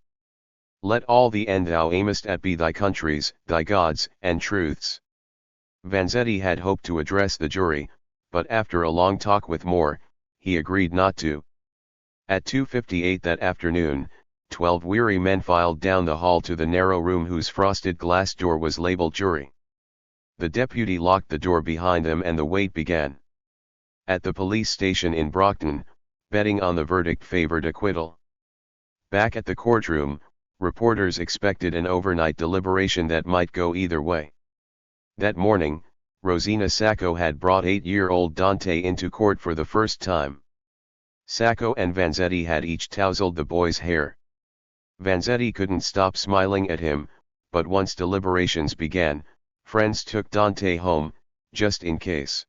Let all the end thou aimest at be thy country's, thy God's, and truth's. Vanzetti had hoped to address the jury, but after a long talk with Moore, he agreed not to. At 2:58 that afternoon, 12 weary men filed down the hall to the narrow room whose frosted glass door was labeled jury. The deputy locked the door behind them and the wait began. At the police station in Brockton, betting on the verdict favored acquittal. Back at the courtroom, reporters expected an overnight deliberation that might go either way. That morning, Rosina Sacco had brought 8-year-old Dante into court for the first time. Sacco and Vanzetti had each tousled the boy's hair. Vanzetti couldn't stop smiling at him, but once deliberations began, friends took Dante home, just in case.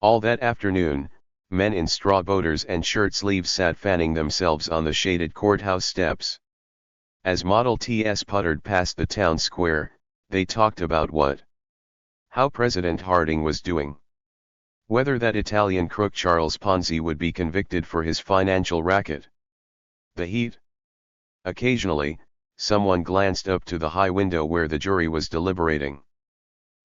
All that afternoon, men in straw boaters and shirt sleeves sat fanning themselves on the shaded courthouse steps. As Model Ts puttered past the town square, they talked about what? How President Harding was doing. Whether that Italian crook Charles Ponzi would be convicted for his financial racket. The heat? Occasionally, someone glanced up to the high window where the jury was deliberating.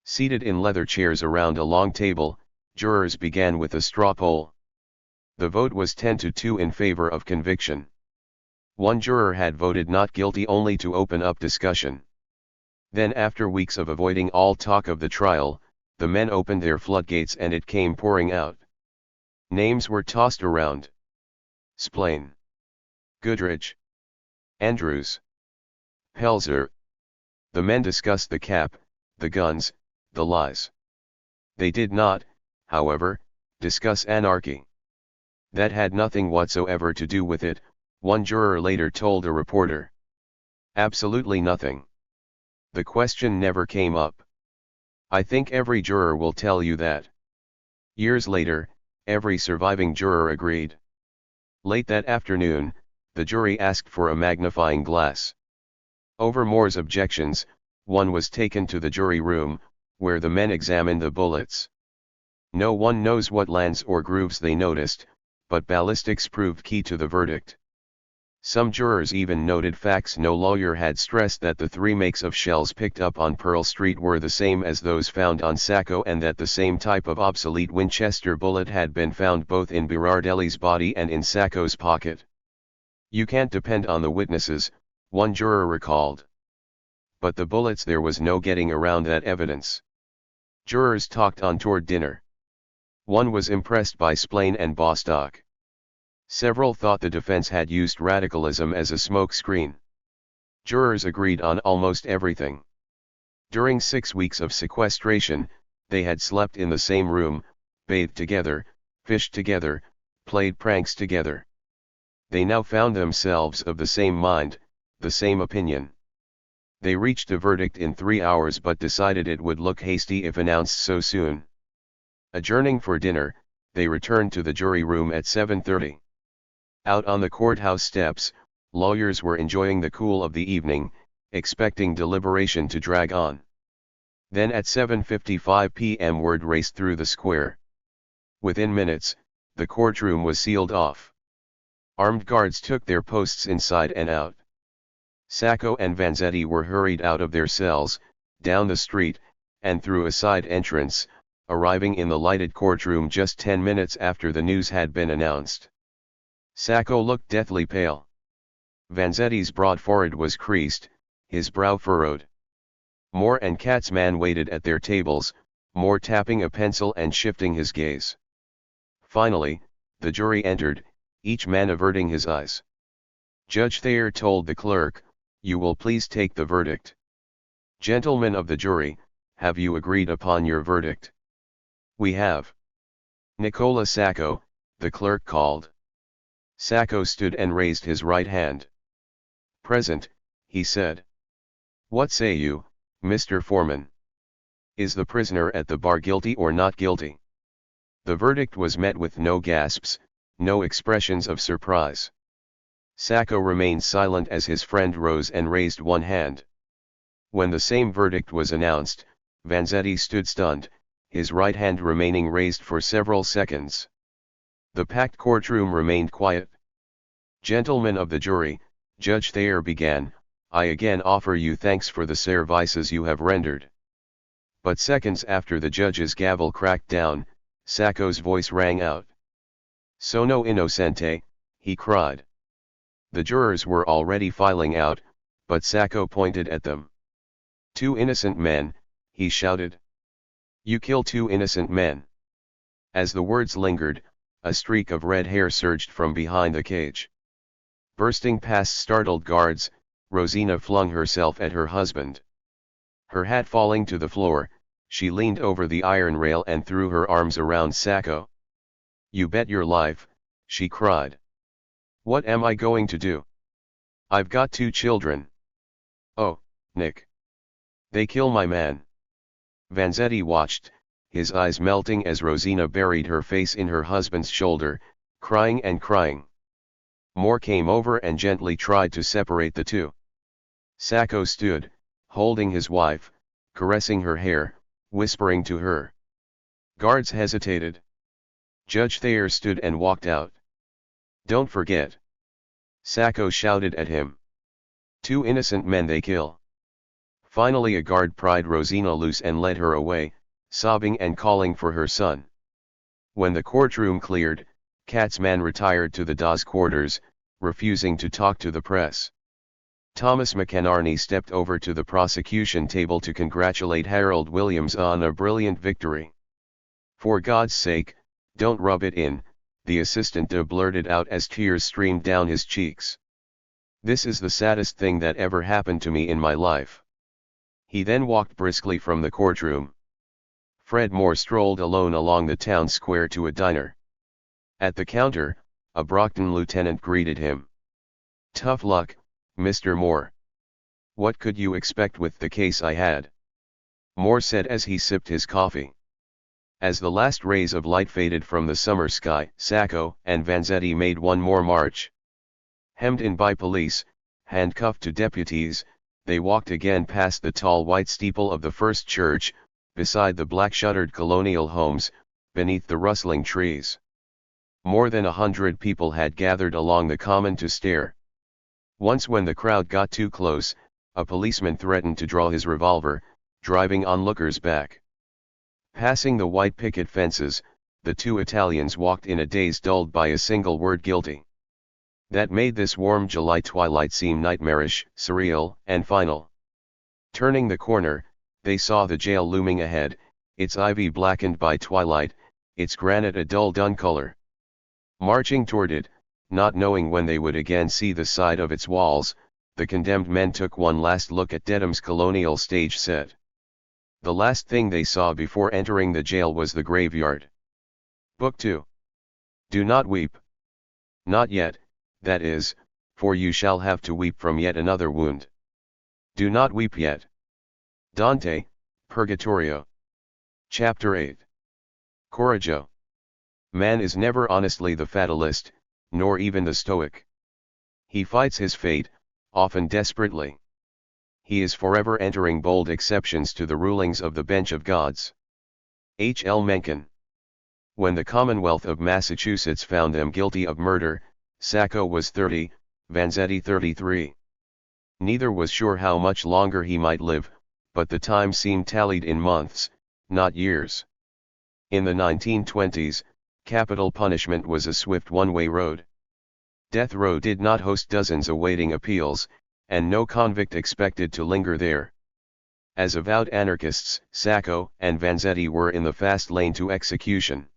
Seated in leather chairs around a long table, jurors began with a straw poll. The vote was 10-2 in favor of conviction. One juror had voted not guilty only to open up discussion. Then after weeks of avoiding all talk of the trial, the men opened their floodgates and it came pouring out. Names were tossed around. Splain. Goodrich. Andrews. Pelzer. The men discussed the cap, the guns, the lies. They did not, however, discuss anarchy. That had nothing whatsoever to do with it, one juror later told a reporter. Absolutely nothing. The question never came up. I think every juror will tell you that. Years later, every surviving juror agreed. Late that afternoon, the jury asked for a magnifying glass. Over Moore's objections, one was taken to the jury room, where the men examined the bullets. No one knows what lands or grooves they noticed, but ballistics proved key to the verdict. Some jurors even noted facts no lawyer had stressed, that the 3 makes of shells picked up on Pearl Street were the same as those found on Sacco, and that the same type of obsolete Winchester bullet had been found both in Berardelli's body and in Sacco's pocket. You can't depend on the witnesses, one juror recalled. But the bullets, there was no getting around that evidence. Jurors talked on toward dinner. One was impressed by Splain and Bostock. Several thought the defense had used radicalism as a smokescreen. Jurors agreed on almost everything. During 6 weeks of sequestration, they had slept in the same room, bathed together, fished together, played pranks together. They now found themselves of the same mind, the same opinion. They reached a verdict in 3 hours but decided it would look hasty if announced so soon. Adjourning for dinner, they returned to the jury room at 7:30. Out on the courthouse steps, lawyers were enjoying the cool of the evening, expecting deliberation to drag on. Then at 7:55 p.m. word raced through the square. Within minutes, the courtroom was sealed off. Armed guards took their posts inside and out. Sacco and Vanzetti were hurried out of their cells, down the street, and through a side entrance, arriving in the lighted courtroom just 10 minutes after the news had been announced. Sacco looked deathly pale. Vanzetti's broad forehead was creased, his brow furrowed. Moore and Katzman waited at their tables, Moore tapping a pencil and shifting his gaze. Finally, the jury entered, each man averting his eyes. Judge Thayer told the clerk, "You will please take the verdict." Gentlemen of the jury, have you agreed upon your verdict? We have. Nicola Sacco, the clerk called. Sacco stood and raised his right hand. Present, he said. What say you, Mr. Foreman? Is the prisoner at the bar guilty or not guilty? The verdict was met with no gasps, no expressions of surprise. Sacco remained silent as his friend rose and raised one hand. When the same verdict was announced, Vanzetti stood stunned, his right hand remaining raised for several seconds. The packed courtroom remained quiet. Gentlemen of the jury, Judge Thayer began, I again offer you thanks for the services you have rendered. But seconds after the judge's gavel cracked down, Sacco's voice rang out. Sono innocente, he cried. The jurors were already filing out, but Sacco pointed at them. 2 innocent men, he shouted. You kill 2 innocent men. As the words lingered, a streak of red hair surged from behind the cage. Bursting past startled guards, Rosina flung herself at her husband. Her hat falling to the floor, she leaned over the iron rail and threw her arms around Sacco. You bet your life, she cried. What am I going to do? I've got 2 children. Oh, Nick. They kill my man. Vanzetti watched, his eyes melting as Rosina buried her face in her husband's shoulder, crying and crying. Moore came over and gently tried to separate the two. Sacco stood, holding his wife, caressing her hair, whispering to her. Guards hesitated. Judge Thayer stood and walked out. Don't forget. Sacco shouted at him. 2 innocent men they kill. Finally a guard pried Rosina loose and led her away, sobbing and calling for her son. When the courtroom cleared, Katzman retired to the Dawes quarters, refusing to talk to the press. Thomas McInerney stepped over to the prosecution table to congratulate Harold Williams on a brilliant victory. For God's sake, don't rub it in, the assistant blurted out as tears streamed down his cheeks. This is the saddest thing that ever happened to me in my life. He then walked briskly from the courtroom. Fred Moore strolled alone along the town square to a diner. At the counter, a Brockton lieutenant greeted him. Tough luck, Mr. Moore. What could you expect with the case I had? Moore said as he sipped his coffee. As the last rays of light faded from the summer sky, Sacco and Vanzetti made one more march. Hemmed in by police, handcuffed to deputies, they walked again past the tall white steeple of the First Church, beside the black-shuttered colonial homes, beneath the rustling trees. More than 100 people had gathered along the common to stare. Once when the crowd got too close, a policeman threatened to draw his revolver, driving onlookers back. Passing the white picket fences, the 2 Italians walked in a daze dulled by a single word: guilty. That made this warm July twilight seem nightmarish, surreal, and final. Turning the corner, they saw the jail looming ahead, its ivy blackened by twilight, its granite a dull dun color. Marching toward it, not knowing when they would again see the side of its walls, the condemned men took one last look at Dedham's colonial stage set. The last thing they saw before entering the jail was the graveyard. Book 2. Do not weep. Not yet, that is, for you shall have to weep from yet another wound. Do not weep yet. Dante, Purgatorio. Chapter 8. Coraggio. Man is never honestly the fatalist, nor even the stoic. He fights his fate, often desperately. He is forever entering bold exceptions to the rulings of the bench of gods. H. L. Mencken. When the Commonwealth of Massachusetts found them guilty of murder, Sacco was 30, Vanzetti 33. Neither was sure how much longer he might live, but the time seemed tallied in months, not years. In the 1920s, capital punishment was a swift one-way road. Death row did not host dozens awaiting appeals, and no convict expected to linger there. As avowed anarchists, Sacco and Vanzetti were in the fast lane to execution.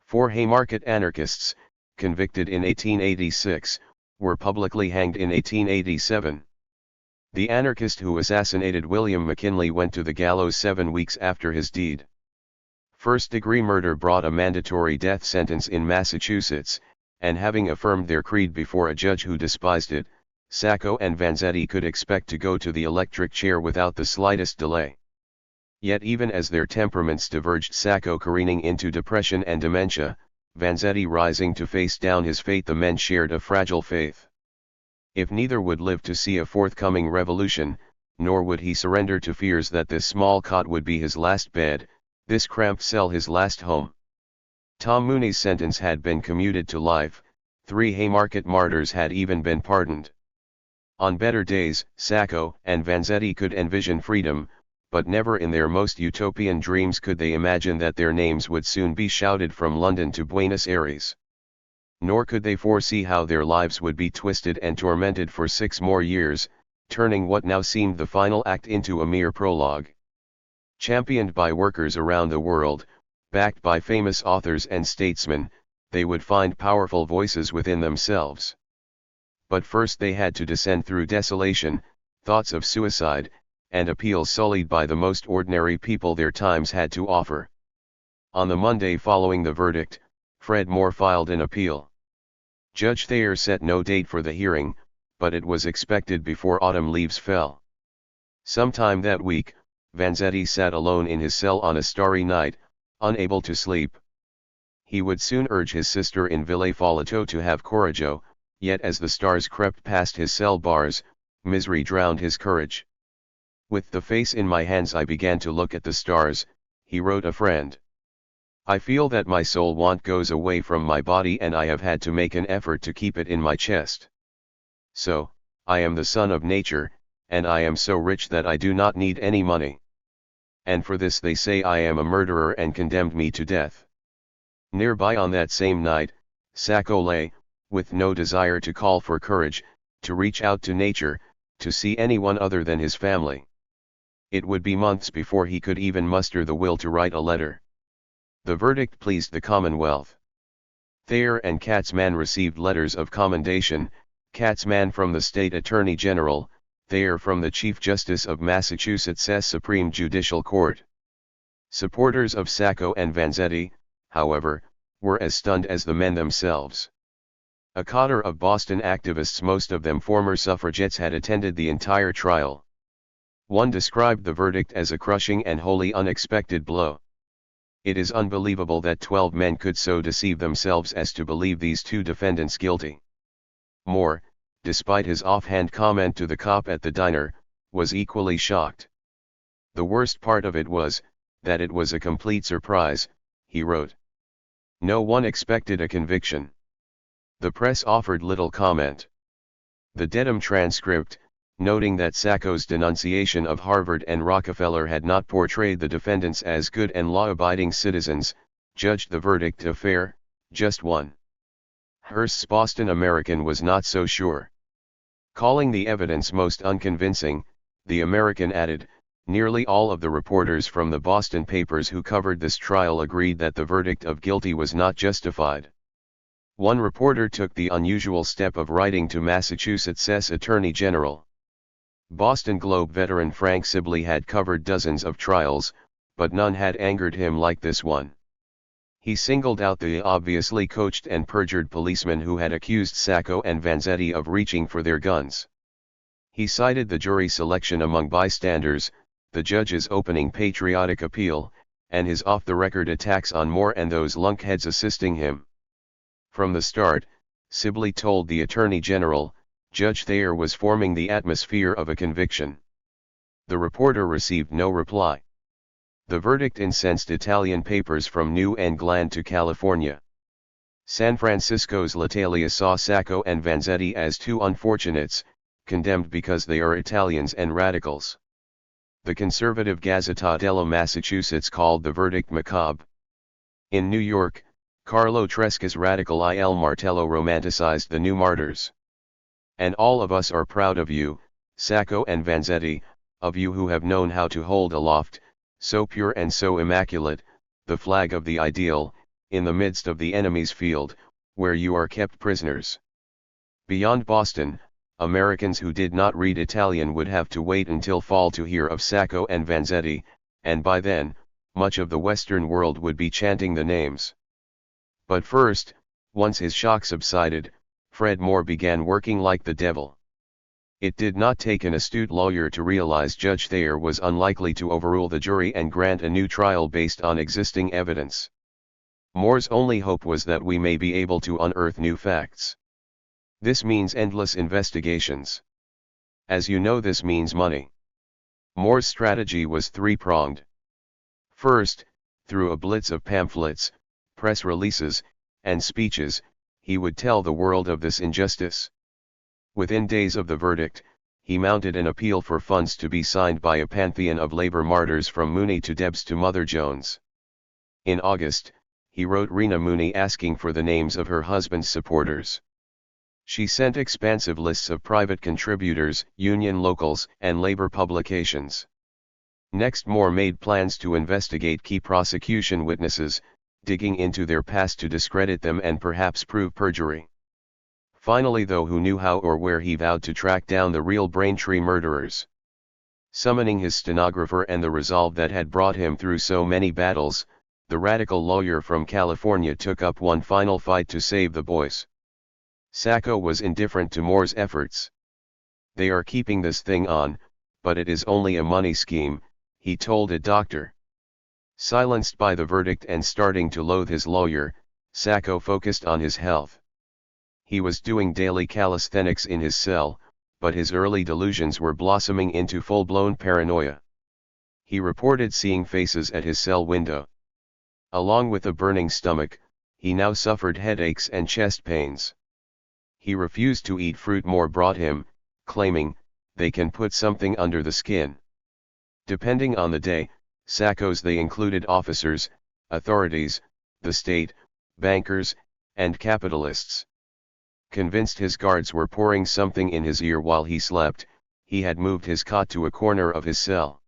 4 Haymarket anarchists, convicted in 1886, were publicly hanged in 1887. The anarchist who assassinated William McKinley went to the gallows 7 weeks after his deed. First-degree murder brought a mandatory death sentence in Massachusetts, and having affirmed their creed before a judge who despised it, Sacco and Vanzetti could expect to go to the electric chair without the slightest delay. Yet even as their temperaments diverged, Sacco careening into depression and dementia, Vanzetti rising to face down his fate, the men shared a fragile faith. If neither would live to see a forthcoming revolution, nor would he surrender to fears that this small cot would be his last bed, this cramped cell his last home. Tom Mooney's sentence had been commuted to life, 3 Haymarket martyrs had even been pardoned. On better days, Sacco and Vanzetti could envision freedom, but never in their most utopian dreams could they imagine that their names would soon be shouted from London to Buenos Aires. Nor could they foresee how their lives would be twisted and tormented for 6 more years, turning what now seemed the final act into a mere prologue. Championed by workers around the world, backed by famous authors and statesmen, they would find powerful voices within themselves. But first they had to descend through desolation, thoughts of suicide, and appeals sullied by the most ordinary people their times had to offer. On the Monday following the verdict, Fred Moore filed an appeal. Judge Thayer set no date for the hearing, but it was expected before autumn leaves fell. Sometime that week, Vanzetti sat alone in his cell on a starry night, unable to sleep. He would soon urge his sister in Ville Folletto to have coraggio, yet as the stars crept past his cell bars, misery drowned his courage. With the face in my hands I began to look at the stars, he wrote a friend. I feel that my soul goes away from my body and I have had to make an effort to keep it in my chest. So, I am the son of nature, and I am so rich that I do not need any money. And for this they say I am a murderer and condemned me to death. Nearby on that same night, Sacco lay, with no desire to call for courage, to reach out to nature, to see anyone other than his family. It would be months before he could even muster the will to write a letter. The verdict pleased the Commonwealth. Thayer and Katzman received letters of commendation, Katzman from the State Attorney General, Thayer from the Chief Justice of Massachusetts' Supreme Judicial Court. Supporters of Sacco and Vanzetti, however, were as stunned as the men themselves. A coterie of Boston activists, most of them former suffragettes, had attended the entire trial. One described the verdict as a crushing and wholly unexpected blow. It is unbelievable that 12 men could so deceive themselves as to believe these 2 defendants guilty. Moore, despite his offhand comment to the cop at the diner, was equally shocked. The worst part of it was, that it was a complete surprise, he wrote. No one expected a conviction. The press offered little comment. The Dedham transcript, noting that Sacco's denunciation of Harvard and Rockefeller had not portrayed the defendants as good and law-abiding citizens, judged the verdict a fair, just one. Hearst's Boston American was not so sure. Calling the evidence most unconvincing, the American added, nearly all of the reporters from the Boston papers who covered this trial agreed that the verdict of guilty was not justified. One reporter took the unusual step of writing to Massachusetts' Attorney General. Boston Globe veteran Frank Sibley had covered dozens of trials, but none had angered him like this one. He singled out the obviously coached and perjured policemen who had accused Sacco and Vanzetti of reaching for their guns. He cited the jury selection among bystanders, the judge's opening patriotic appeal, and his off-the-record attacks on Moore and those lunkheads assisting him. From the start, Sibley told the Attorney General, Judge Thayer was forming the atmosphere of a conviction. The reporter received no reply. The verdict incensed Italian papers from New England to California. San Francisco's L'Italia saw Sacco and Vanzetti as 2 unfortunates, condemned because they are Italians and radicals. The conservative Gazzetta dello Massachusetts called the verdict macabre. In New York, Carlo Tresca's radical Il Martello romanticized the new martyrs. And all of us are proud of you, Sacco and Vanzetti, of you who have known how to hold aloft, so pure and so immaculate, the flag of the ideal, in the midst of the enemy's field, where you are kept prisoners. Beyond Boston, Americans who did not read Italian would have to wait until fall to hear of Sacco and Vanzetti, and by then, much of the Western world would be chanting the names. But first, once his shock subsided, Fred Moore began working like the devil. It did not take an astute lawyer to realize Judge Thayer was unlikely to overrule the jury and grant a new trial based on existing evidence. Moore's only hope was that we may be able to unearth new facts. This means endless investigations. As you know, this means money. Moore's strategy was three-pronged. First, through a blitz of pamphlets, press releases, and speeches, he would tell the world of this injustice. Within days of the verdict, he mounted an appeal for funds to be signed by a pantheon of labor martyrs from Mooney to Debs to Mother Jones. In August, he wrote Rena Mooney asking for the names of her husband's supporters. She sent expansive lists of private contributors, union locals, and labor publications. Next, Moore made plans to investigate key prosecution witnesses, digging into their past to discredit them and perhaps prove perjury. Finally, though, who knew how or where, he vowed to track down the real Braintree murderers. Summoning his stenographer and the resolve that had brought him through so many battles, the radical lawyer from California took up one final fight to save the boys. Sacco was indifferent to Moore's efforts. "They are keeping this thing on, but it is only a money scheme," he told a doctor. Silenced by the verdict and starting to loathe his lawyer, Sacco focused on his health. He was doing daily calisthenics in his cell, but his early delusions were blossoming into full-blown paranoia. He reported seeing faces at his cell window. Along with a burning stomach, he now suffered headaches and chest pains. He refused to eat fruit Moore brought him, claiming, "They can put something under the skin." Depending on the day, Sacco's they included officers, authorities, the state, bankers, and capitalists. Convinced his guards were pouring something in his ear while he slept, he had moved his cot to a corner of his cell.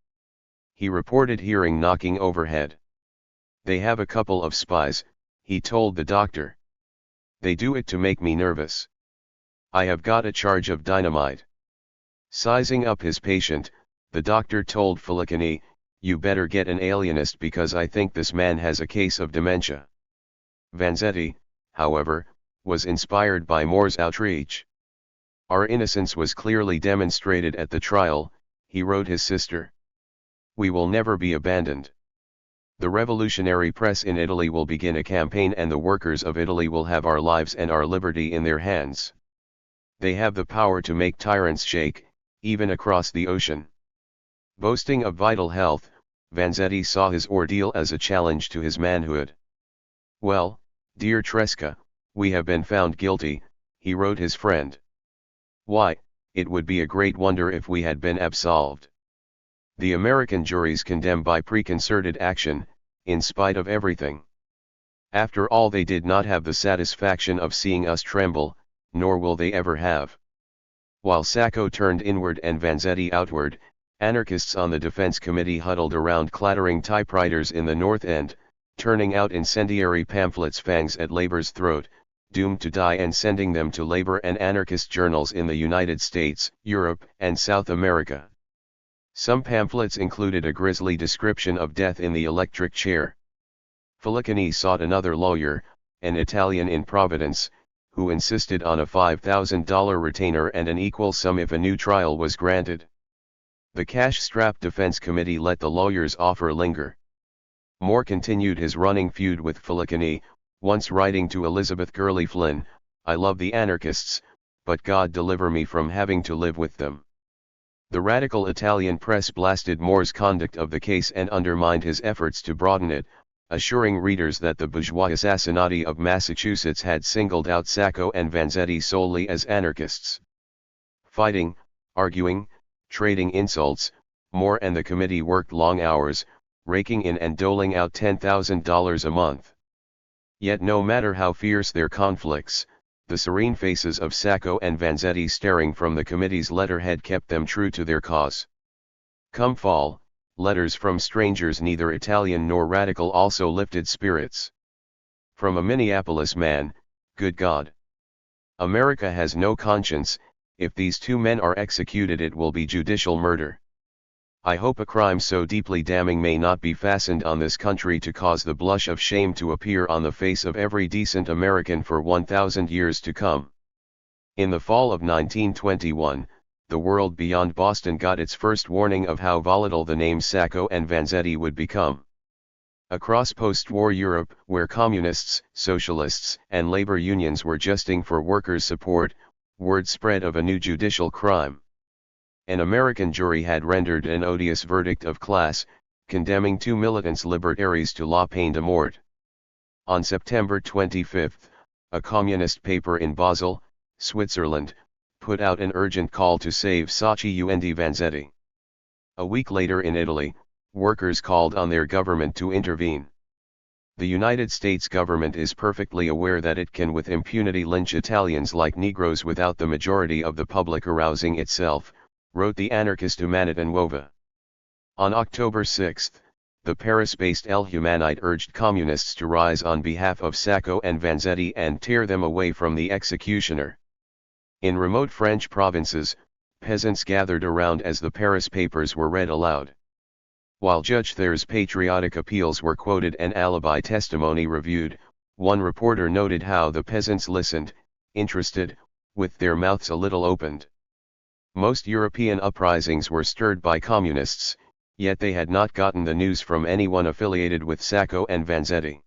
He reported hearing knocking overhead. "They have a couple of spies," he told the doctor. "They do it to make me nervous. I have got a charge of dynamite." Sizing up his patient, the doctor told Filicani, "You better get an alienist because I think this man has a case of dementia." Vanzetti, however, was inspired by Moore's outreach. "Our innocence was clearly demonstrated at the trial," he wrote his sister. "We will never be abandoned. The revolutionary press in Italy will begin a campaign and the workers of Italy will have our lives and our liberty in their hands. They have the power to make tyrants shake, even across the ocean." Boasting of vital health, Vanzetti saw his ordeal as a challenge to his manhood. "Well, dear Tresca, we have been found guilty," he wrote his friend. "Why, it would be a great wonder if we had been absolved. The American juries condemn by preconcerted action, in spite of everything. After all, they did not have the satisfaction of seeing us tremble, nor will they ever have." While Sacco turned inward and Vanzetti outward, anarchists on the defense committee huddled around clattering typewriters in the North End, turning out incendiary pamphlets, fangs at labor's throat, doomed to die, and sending them to labor and anarchist journals in the United States, Europe, and South America. Some pamphlets included a grisly description of death in the electric chair. Filicani sought another lawyer, an Italian in Providence, who insisted on a $5,000 retainer and an equal sum if a new trial was granted. The cash-strapped defense committee let the lawyer's offer linger. Moore continued his running feud with Filicani, once writing to Elizabeth Gurley Flynn, "I love the anarchists, but God deliver me from having to live with them." The radical Italian press blasted Moore's conduct of the case and undermined his efforts to broaden it, assuring readers that the bourgeois assassinati of Massachusetts had singled out Sacco and Vanzetti solely as anarchists. Fighting, arguing, trading insults, Moore and the committee worked long hours, raking in and doling out $10,000 a month. Yet no matter how fierce their conflicts, the serene faces of Sacco and Vanzetti staring from the committee's letterhead kept them true to their cause. Come fall, letters from strangers neither Italian nor radical also lifted spirits. From a Minneapolis man, "Good God! America has no conscience, If these two men are executed, it will be judicial murder. I hope a crime so deeply damning may not be fastened on this country to cause the blush of shame to appear on the face of every decent American for 1,000 years to come. In the fall of 1921, the world beyond Boston got its first warning of how volatile the names Sacco and Vanzetti would become. Across post-war Europe, where communists, socialists, and labor unions were justing for workers' support, word spread of a new judicial crime. An American jury had rendered an odious verdict of class, condemning two militants libertaires to la peine de mort. On September 25, a communist paper in Basel, Switzerland, put out an urgent call to save Sacco and Vanzetti. A week later in Italy, workers called on their government to intervene. The United States government is perfectly aware that it can with impunity lynch Italians like Negroes without the majority of the public arousing itself, wrote the anarchist Umanita Nuova. On October 6, the Paris-based El Humanite urged communists to rise on behalf of Sacco and Vanzetti and tear them away from the executioner. In remote French provinces, peasants gathered around as the Paris papers were read aloud. While Judge Thier's patriotic appeals were quoted and alibi testimony reviewed, one reporter noted how the peasants listened, interested, with their mouths a little opened. Most European uprisings were stirred by communists, yet they had not gotten the news from anyone affiliated with Sacco and Vanzetti.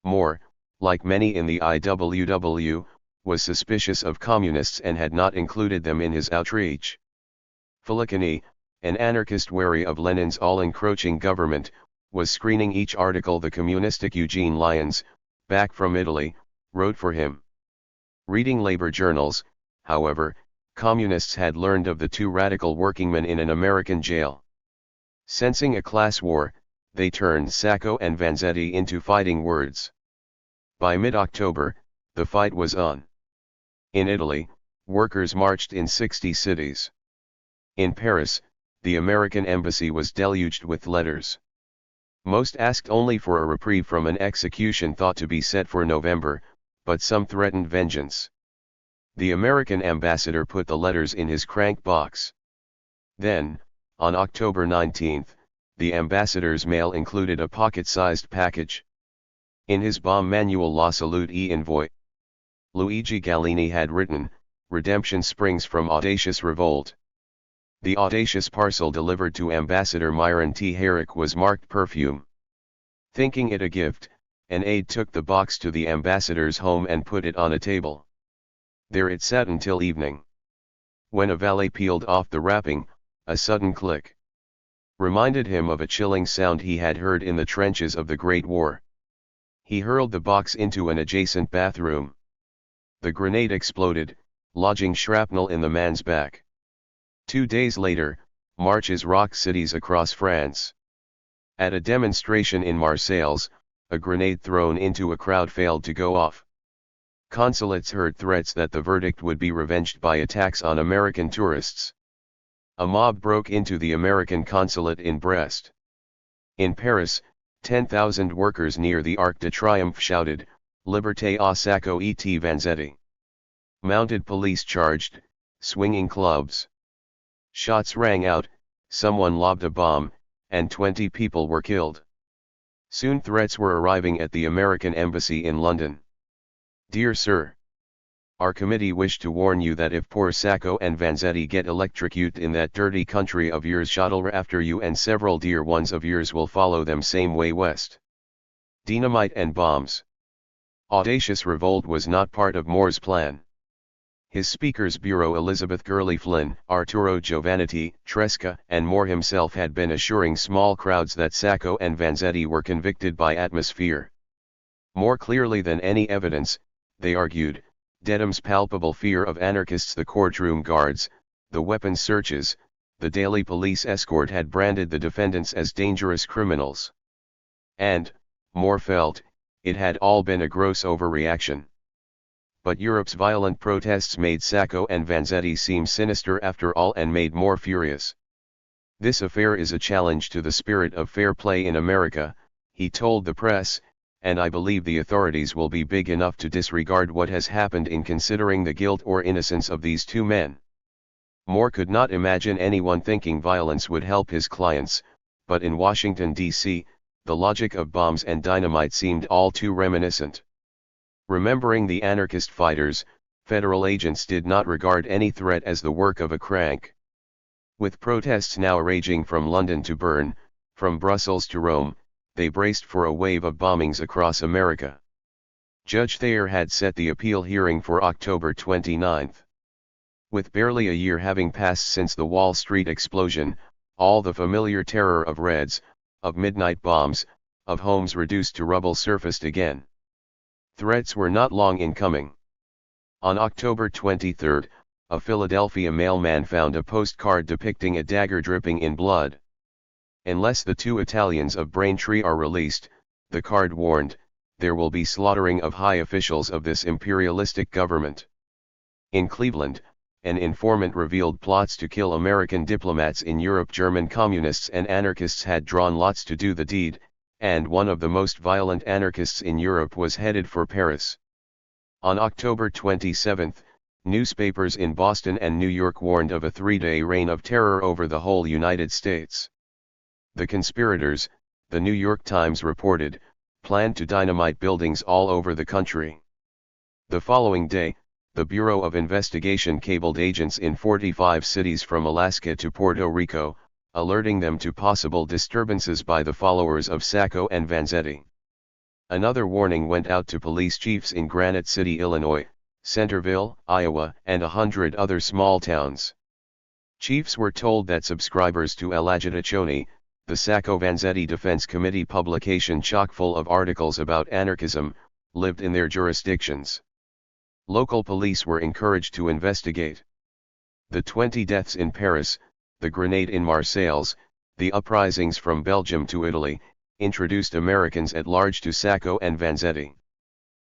Moore, like many in the IWW, was suspicious of communists and had not included them in his outreach. Felicani, an anarchist wary of Lenin's all-encroaching government, was screening each article the communistic Eugene Lyons, back from Italy, wrote for him. Reading labor journals, however, communists had learned of the two radical workingmen in an American jail. Sensing a class war, they turned Sacco and Vanzetti into fighting words. By mid-October, the fight was on. In Italy, workers marched in 60 cities. In Paris, the American embassy was deluged with letters. Most asked only for a reprieve from an execution thought to be set for November, but some threatened vengeance. The American ambassador put the letters in his crank box. Then, on October 19, the ambassador's mail included a pocket-sized package. In his bomb manual La Salute e Envoy, Luigi Gallini had written, "Redemption springs from audacious revolt." The audacious parcel delivered to Ambassador Myron T. Herrick was marked perfume. Thinking it a gift, an aide took the box to the ambassador's home and put it on a table. There it sat until evening. When a valet peeled off the wrapping, a sudden click reminded him of a chilling sound he had heard in the trenches of the Great War. He hurled the box into an adjacent bathroom. The grenade exploded, lodging shrapnel in the man's back. 2 days later, marches rocked cities across France. At a demonstration in Marseilles, a grenade thrown into a crowd failed to go off. Consulates heard threats that the verdict would be revenged by attacks on American tourists. A mob broke into the American consulate in Brest. In Paris, 10,000 workers near the Arc de Triomphe shouted, "Liberté à Sacco et Vanzetti." Mounted police charged, swinging clubs. Shots rang out, someone lobbed a bomb, and 20 people were killed. Soon threats were arriving at the American embassy in London. "Dear Sir, our committee wish to warn you that if poor Sacco and Vanzetti get electrocuted in that dirty country of yours, shuttle after you and several dear ones of yours will follow them same way west. Dynamite and bombs." Audacious revolt was not part of Moore's plan. His Speaker's Bureau Elizabeth Gurley Flynn, Arturo Giovannitti, Tresca and Moore himself had been assuring small crowds that Sacco and Vanzetti were convicted by atmosphere. More clearly than any evidence, they argued, Dedham's palpable fear of anarchists, the courtroom guards, the weapons searches, the daily police escort had branded the defendants as dangerous criminals. And, Moore felt, it had all been a gross overreaction. But Europe's violent protests made Sacco and Vanzetti seem sinister after all and made Moore furious. "This affair is a challenge to the spirit of fair play in America," he told the press, and I believe the authorities will be big enough to disregard what has happened in considering the guilt or innocence of these two men. Moore could not imagine anyone thinking violence would help his clients, but in Washington, D.C., the logic of bombs and dynamite seemed all too reminiscent. Remembering the anarchist fighters, federal agents did not regard any threat as the work of a crank. With protests now raging from London to Bern, from Brussels to Rome, they braced for a wave of bombings across America. Judge Thayer had set the appeal hearing for October 29. With barely a year having passed since the Wall Street explosion, all the familiar terror of raids, of midnight bombs, of homes reduced to rubble surfaced again. Threats were not long in coming. On October 23, a Philadelphia mailman found a postcard depicting a dagger dripping in blood. Unless the two Italians of Braintree are released, the card warned, there will be slaughtering of high officials of this imperialistic government. In Cleveland, an informant revealed plots to kill American diplomats in Europe. German communists and anarchists had drawn lots to do the deed, and one of the most violent anarchists in Europe was headed for Paris. On October 27, newspapers in Boston and New York warned of a 3-day reign of terror over the whole United States. The conspirators, the New York Times reported, planned to dynamite buildings all over the country. The following day, the Bureau of Investigation cabled agents in 45 cities from Alaska to Puerto Rico, alerting them to possible disturbances by the followers of Sacco and Vanzetti. Another warning went out to police chiefs in Granite City, Illinois, Centerville, Iowa, and 100 other small towns. Chiefs were told that subscribers to L'Agitazione, the Sacco-Vanzetti Defense Committee publication chock full of articles about anarchism, lived in their jurisdictions. Local police were encouraged to investigate. The 20 deaths in Paris, the grenade in Marseilles, the uprisings from Belgium to Italy, introduced Americans at large to Sacco and Vanzetti.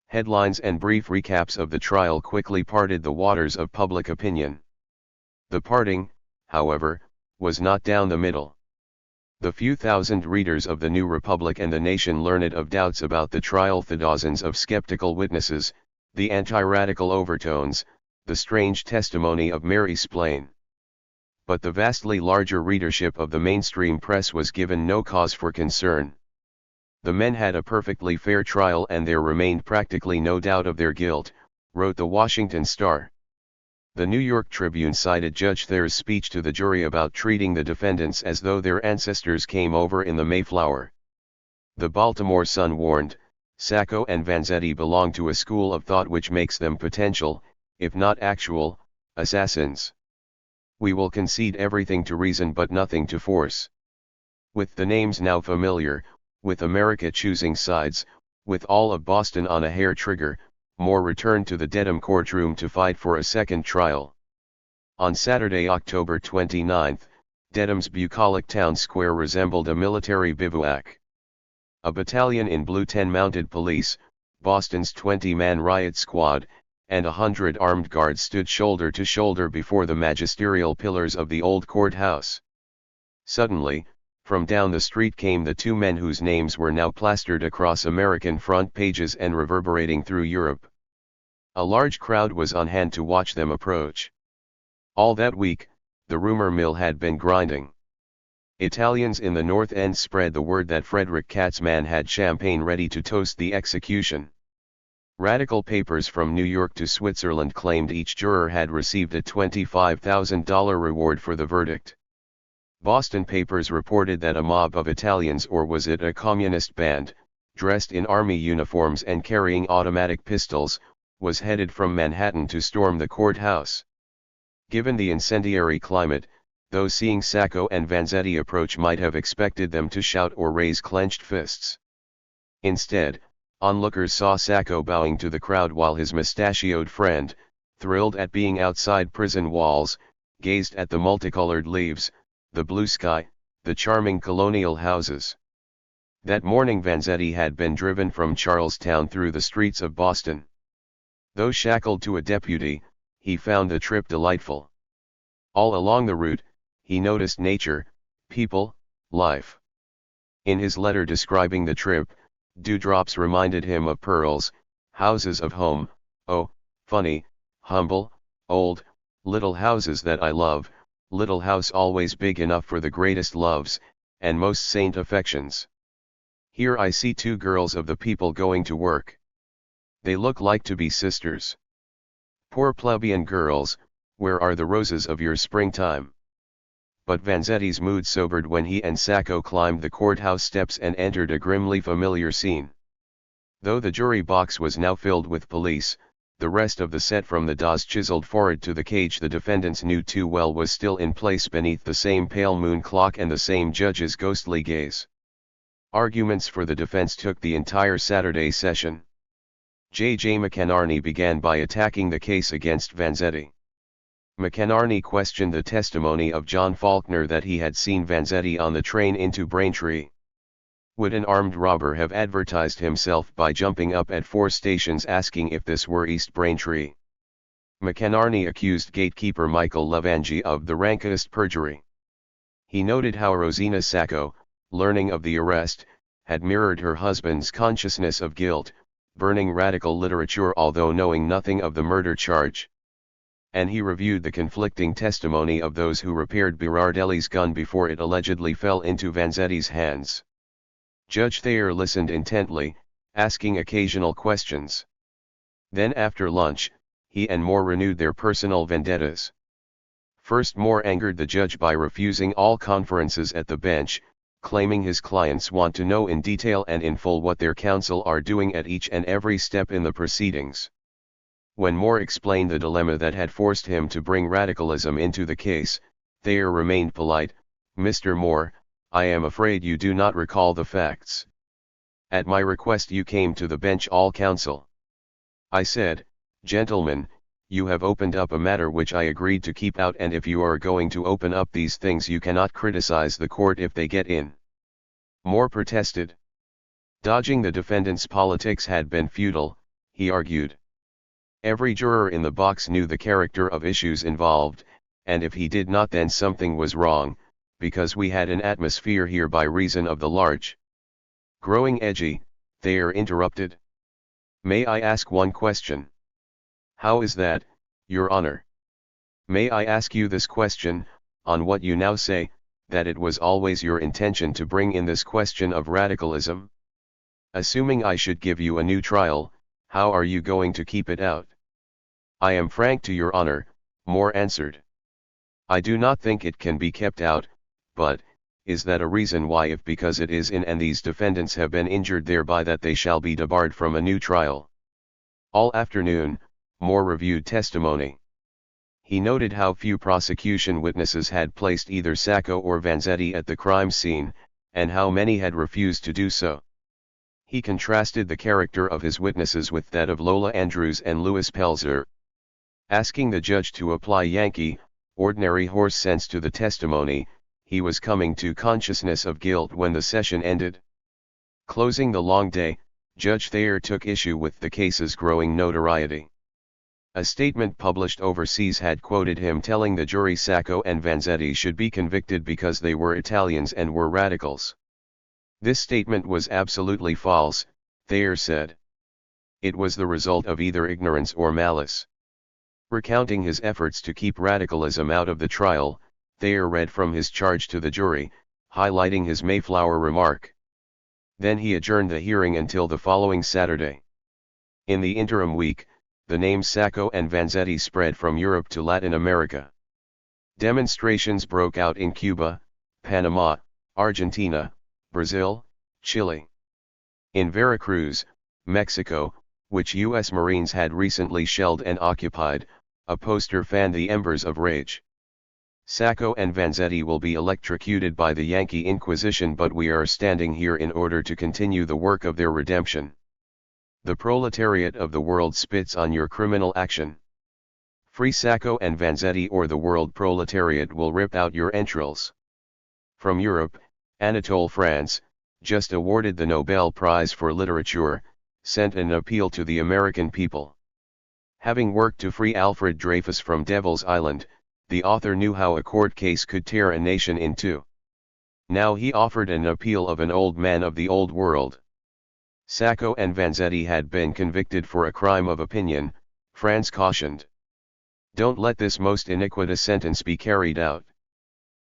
Headlines and brief recaps of the trial quickly parted the waters of public opinion. The parting, however, was not down the middle. The few thousand readers of the New Republic and the Nation learned of doubts about the trial, the dozens of skeptical witnesses, the anti-radical overtones, the strange testimony of Mary Splain. But the vastly larger readership of the mainstream press was given no cause for concern. The men had a perfectly fair trial and there remained practically no doubt of their guilt, wrote the Washington Star. The New York Tribune cited Judge Thayer's speech to the jury about treating the defendants as though their ancestors came over in the Mayflower. The Baltimore Sun warned, Sacco and Vanzetti belong to a school of thought which makes them potential, if not actual, assassins. We will concede everything to reason but nothing to force. With the names now familiar, with America choosing sides, with all of Boston on a hair trigger, Moore returned to the Dedham courtroom to fight for a second trial. On Saturday, October 29, Dedham's bucolic town square resembled a military bivouac. A battalion in blue 10 mounted police, Boston's 20-man riot squad, and 100 armed guards stood shoulder to shoulder before the magisterial pillars of the old courthouse. Suddenly, from down the street came the two men whose names were now plastered across American front pages and reverberating through Europe. A large crowd was on hand to watch them approach. All that week, the rumor mill had been grinding. Italians in the North End spread the word that Frederick Katzmann had champagne ready to toast the execution. Radical papers from New York to Switzerland claimed each juror had received a $25,000 reward for the verdict. Boston papers reported that a mob of Italians, or was it a communist band, dressed in army uniforms and carrying automatic pistols, was headed from Manhattan to storm the courthouse. Given the incendiary climate, those seeing Sacco and Vanzetti approach might have expected them to shout or raise clenched fists. Instead, onlookers saw Sacco bowing to the crowd while his mustachioed friend, thrilled at being outside prison walls, gazed at the multicolored leaves, the blue sky, the charming colonial houses. That morning Vanzetti had been driven from Charlestown through the streets of Boston. Though shackled to a deputy, he found the trip delightful. All along the route, he noticed nature, people, life. In his letter describing the trip, Dewdrops reminded him of pearls, houses of home, oh, funny, humble, old, little houses that I love, little house always big enough for the greatest loves, and most saint affections. Here I see two girls of the people going to work. They look like to be sisters. Poor plebeian girls, where are the roses of your springtime? But Vanzetti's mood sobered when he and Sacco climbed the courthouse steps and entered a grimly familiar scene. Though the jury box was now filled with police, the rest of the set from the doors chiseled forward to the cage the defendants knew too well was still in place beneath the same pale moon clock and the same judge's ghostly gaze. Arguments for the defense took the entire Saturday session. J. McInerney began by attacking the case against Vanzetti. McInerney questioned the testimony of John Faulkner that he had seen Vanzetti on the train into Braintree. Would an armed robber have advertised himself by jumping up at 4 stations asking if this were East Braintree? McInerney accused gatekeeper Michael Levangie of the rankest perjury. He noted how Rosina Sacco, learning of the arrest, had mirrored her husband's consciousness of guilt, burning radical literature although knowing nothing of the murder charge. And he reviewed the conflicting testimony of those who repaired Berardelli's gun before it allegedly fell into Vanzetti's hands. Judge Thayer listened intently, asking occasional questions. Then after lunch, he and Moore renewed their personal vendettas. First, Moore angered the judge by refusing all conferences at the bench, claiming his clients want to know in detail and in full what their counsel are doing at each and every step in the proceedings. When Moore explained the dilemma that had forced him to bring radicalism into the case, Thayer remained polite. "Mr. Moore, I am afraid you do not recall the facts. At my request you came to the bench all counsel. I said, 'Gentlemen, you have opened up a matter which I agreed to keep out, and if you are going to open up these things you cannot criticize the court if they get in.'" Moore protested. Dodging the defendant's politics had been futile, he argued. Every juror in the box knew the character of issues involved, and if he did not then something was wrong, because we had an atmosphere here by reason of the large. Growing edgy, Thayer interrupted. "May I ask one question?" "How is that, Your Honor?" "May I ask you this question, on what you now say, that it was always your intention to bring in this question of radicalism? Assuming I should give you a new trial, how are you going to keep it out?" "I am frank to Your Honor," Moore answered. "I do not think it can be kept out, but, is that a reason why, if because it is in and these defendants have been injured thereby, that they shall be debarred from a new trial?" All afternoon, Moore reviewed testimony. He noted how few prosecution witnesses had placed either Sacco or Vanzetti at the crime scene, and how many had refused to do so. He contrasted the character of his witnesses with that of Lola Andrews and Louis Pelzer. Asking the judge to apply Yankee, ordinary horse sense to the testimony, he was coming to consciousness of guilt when the session ended. Closing the long day, Judge Thayer took issue with the case's growing notoriety. A statement published overseas had quoted him telling the jury Sacco and Vanzetti should be convicted because they were Italians and were radicals. This statement was absolutely false, Thayer said. It was the result of either ignorance or malice. Recounting his efforts to keep radicalism out of the trial, Thayer read from his charge to the jury, highlighting his Mayflower remark. Then he adjourned the hearing until the following Saturday. In the interim week, the names Sacco and Vanzetti spread from Europe to Latin America. Demonstrations broke out in Cuba, Panama, Argentina, Brazil, Chile. In Veracruz, Mexico, which U.S. Marines had recently shelled and occupied, a poster fanned the embers of rage. "Sacco and Vanzetti will be electrocuted by the Yankee Inquisition, but we are standing here in order to continue the work of their redemption. The proletariat of the world spits on your criminal action. Free Sacco and Vanzetti, or the world proletariat will rip out your entrails." From Europe, Anatole France, just awarded the Nobel Prize for Literature, sent an appeal to the American people. Having worked to free Alfred Dreyfus from Devil's Island, the author knew how a court case could tear a nation in two. Now he offered an appeal of an old man of the old world. Sacco and Vanzetti had been convicted for a crime of opinion, Franz cautioned. Don't let this most iniquitous sentence be carried out.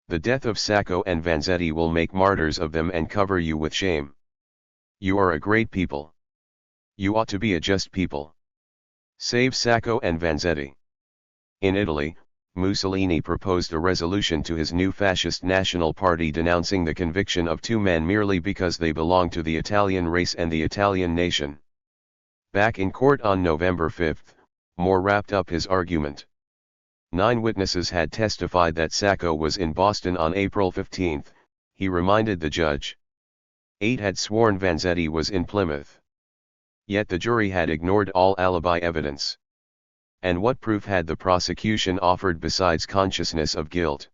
The death of Sacco and Vanzetti will make martyrs of them and cover you with shame. You are a great people. You ought to be a just people. Save Sacco and Vanzetti. In Italy, Mussolini proposed a resolution to his new fascist national party denouncing the conviction of two men merely because they belonged to the Italian race and the Italian nation. Back in court on November 5, Moore wrapped up his argument. 9 witnesses had testified that Sacco was in Boston on April 15, he reminded the judge. 8 had sworn Vanzetti was in Plymouth. Yet the jury had ignored all alibi evidence. And what proof had the prosecution offered besides consciousness of guilt?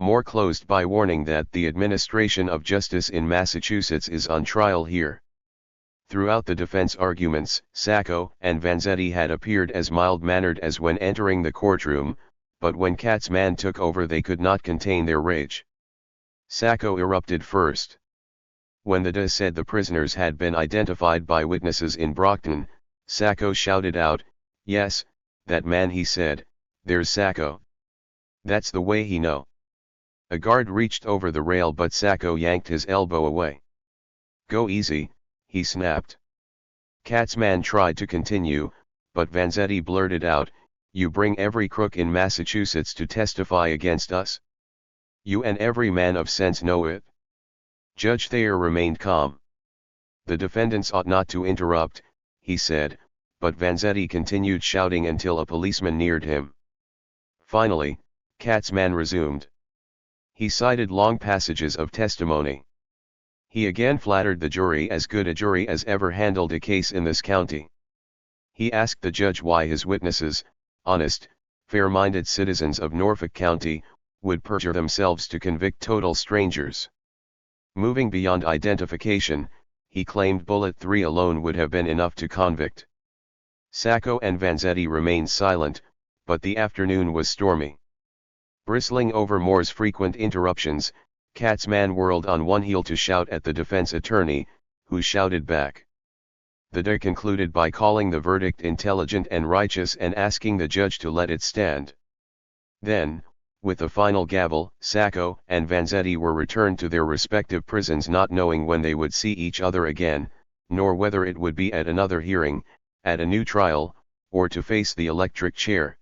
Moore closed by warning that the administration of justice in Massachusetts is on trial here. Throughout the defense arguments, Sacco and Vanzetti had appeared as mild-mannered as when entering the courtroom, but when Katzman took over they could not contain their rage. Sacco erupted first. When the DA said the prisoners had been identified by witnesses in Brockton, Sacco shouted out, "Yes, that man," he said, "there's Sacco. That's the way he know." A guard reached over the rail but Sacco yanked his elbow away. "Go easy," he snapped. Katzman tried to continue, but Vanzetti blurted out, "You bring every crook in Massachusetts to testify against us? You and every man of sense know it." Judge Thayer remained calm. "The defendants ought not to interrupt," he said, but Vanzetti continued shouting until a policeman neared him. Finally, Katzman resumed. He cited long passages of testimony. He again flattered the jury, as good a jury as ever handled a case in this county. He asked the judge why his witnesses, honest, fair-minded citizens of Norfolk County, would perjure themselves to convict total strangers. Moving beyond identification, he claimed bullet 3 alone would have been enough to convict. Sacco and Vanzetti remained silent, but the afternoon was stormy. Bristling over Moore's frequent interruptions, Katzman whirled on one heel to shout at the defense attorney, who shouted back. The day concluded by calling the verdict intelligent and righteous and asking the judge to let it stand. Then, with the final gavel, Sacco and Vanzetti were returned to their respective prisons, not knowing when they would see each other again, nor whether it would be at another hearing, at a new trial, or to face the electric chair.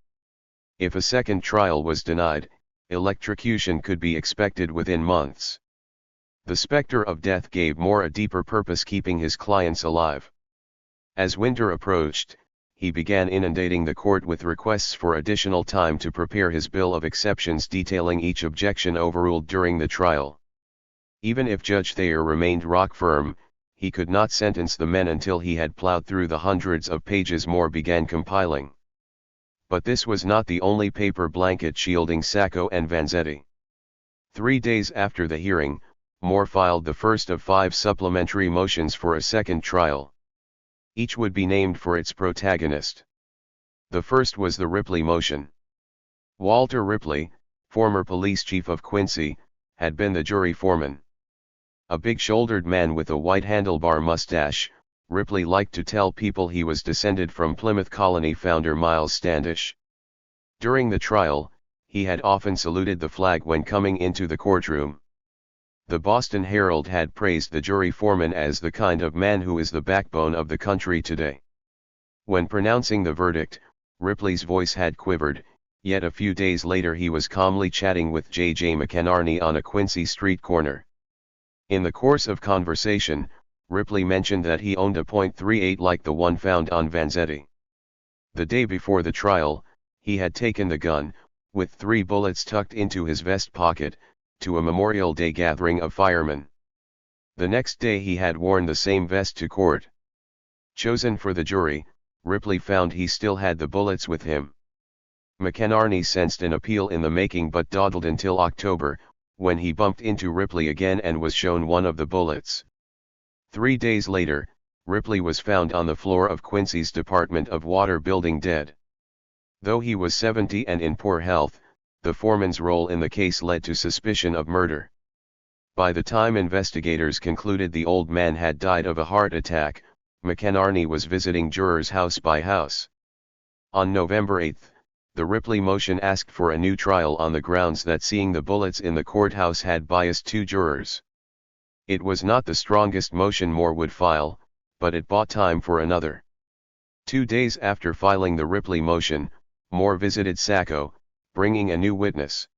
If a second trial was denied, electrocution could be expected within months. The specter of death gave Moore a deeper purpose, keeping his clients alive. As winter approached, he began inundating the court with requests for additional time to prepare his bill of exceptions detailing each objection overruled during the trial. Even if Judge Thayer remained rock-firm, he could not sentence the men until he had plowed through the hundreds of pages Moore began compiling. But this was not the only paper blanket shielding Sacco and Vanzetti. 3 days after the hearing, Moore filed the first of 5 supplementary motions for a second trial. Each would be named for its protagonist. The first was the Ripley motion. Walter Ripley, former police chief of Quincy, had been the jury foreman. A big-shouldered man with a white handlebar mustache, Ripley liked to tell people he was descended from Plymouth Colony founder Miles Standish. During the trial, he had often saluted the flag when coming into the courtroom. The Boston Herald had praised the jury foreman as the kind of man who is the backbone of the country today. When pronouncing the verdict, Ripley's voice had quivered, yet a few days later he was calmly chatting with J.J. McInerney on a Quincy street corner. In the course of conversation, Ripley mentioned that he owned a .38 like the one found on Vanzetti. The day before the trial, he had taken the gun, with 3 bullets tucked into his vest pocket, to a Memorial Day gathering of firemen. The next day he had worn the same vest to court. Chosen for the jury, Ripley found he still had the bullets with him. McInerney sensed an appeal in the making but dawdled until October, when he bumped into Ripley again and was shown one of the bullets. 3 days later, Ripley was found on the floor of Quincy's Department of Water building dead. Though he was 70 and in poor health, the foreman's role in the case led to suspicion of murder. By the time investigators concluded the old man had died of a heart attack, McInerney was visiting jurors house by house. On November 8, the Ripley motion asked for a new trial on the grounds that seeing the bullets in the courthouse had biased 2 jurors. It was not the strongest motion Moore would file, but it bought time for another. 2 days after filing the Ripley motion, Moore visited Sacco, bringing a new witness.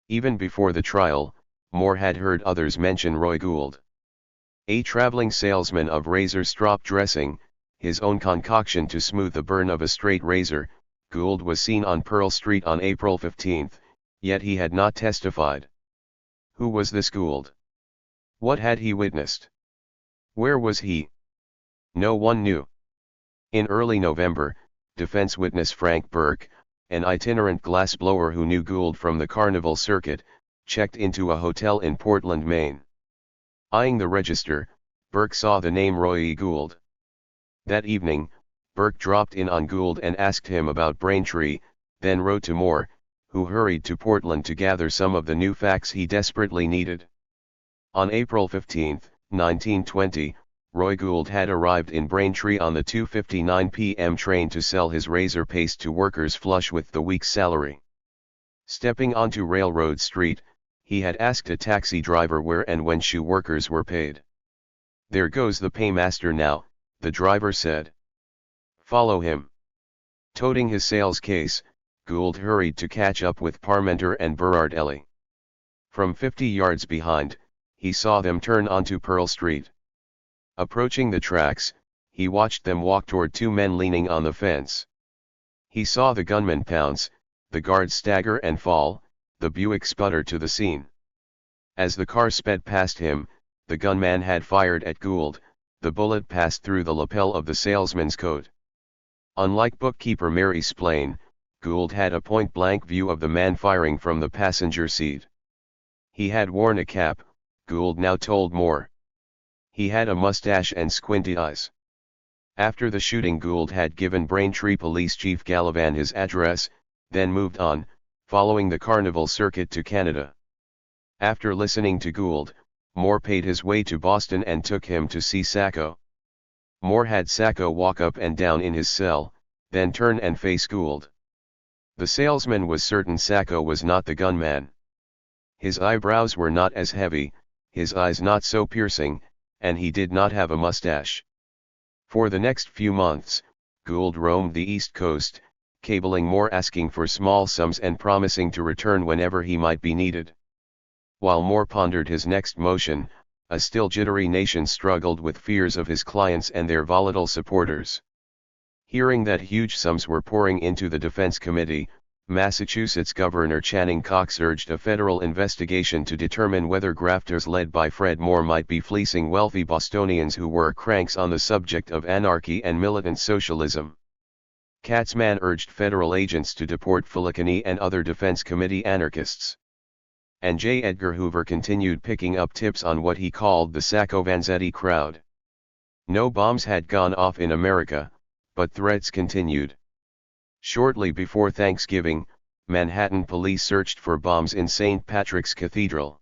Even before the trial, Moore had heard others mention Roy Gould. A traveling salesman of razor strop dressing, his own concoction to smooth the burn of a straight razor, Gould was seen on Pearl Street on April 15, yet he had not testified. Who was this Gould? What had he witnessed? Where was he? No one knew. In early November, defense witness Frank Burke, an itinerant glassblower who knew Gould from the carnival circuit, checked into a hotel in Portland, Maine. Eyeing the register, Burke saw the name Roy E. Gould. That evening, Burke dropped in on Gould and asked him about Braintree, then wrote to Moore, who hurried to Portland to gather some of the new facts he desperately needed. On April 15, 1920, Roy Gould had arrived in Braintree on the 2:59 p.m. train to sell his razor paste to workers flush with the week's salary. Stepping onto Railroad Street, he had asked a taxi driver where and when shoe workers were paid. "There goes the paymaster now," the driver said. "Follow him." Toting his sales case, Gould hurried to catch up with Parmenter and Berard Ellie. From 50 yards behind, he saw them turn onto Pearl Street. Approaching the tracks, he watched them walk toward 2 men leaning on the fence. He saw the gunman pounce, the guard stagger and fall, the Buick sputter to the scene. As the car sped past him, the gunman had fired at Gould. The bullet passed through the lapel of the salesman's coat. Unlike bookkeeper Mary Splain, Gould had a point-blank view of the man firing from the passenger seat. He had worn a cap, Gould now told Moore. He had a mustache and squinty eyes. After the shooting, Gould had given Braintree Police Chief Gallivan his address, then moved on, following the carnival circuit to Canada. After listening to Gould, Moore paid his way to Boston and took him to see Sacco. Moore had Sacco walk up and down in his cell, then turn and face Gould. The salesman was certain Sacco was not the gunman. His eyebrows were not as heavy, his eyes not so piercing, and he did not have a mustache. For the next few months, Gould roamed the East Coast, cabling Moore asking for small sums and promising to return whenever he might be needed. While Moore pondered his next motion, a still jittery nation struggled with fears of his clients and their volatile supporters. Hearing that huge sums were pouring into the Defense Committee, Massachusetts Governor Channing Cox urged a federal investigation to determine whether grafters led by Fred Moore might be fleecing wealthy Bostonians who were cranks on the subject of anarchy and militant socialism. Katzman urged federal agents to deport Filicani and other Defense Committee anarchists. And J. Edgar Hoover continued picking up tips on what he called the Sacco-Vanzetti crowd. No bombs had gone off in America, but threats continued. Shortly before Thanksgiving, Manhattan police searched for bombs in St. Patrick's Cathedral.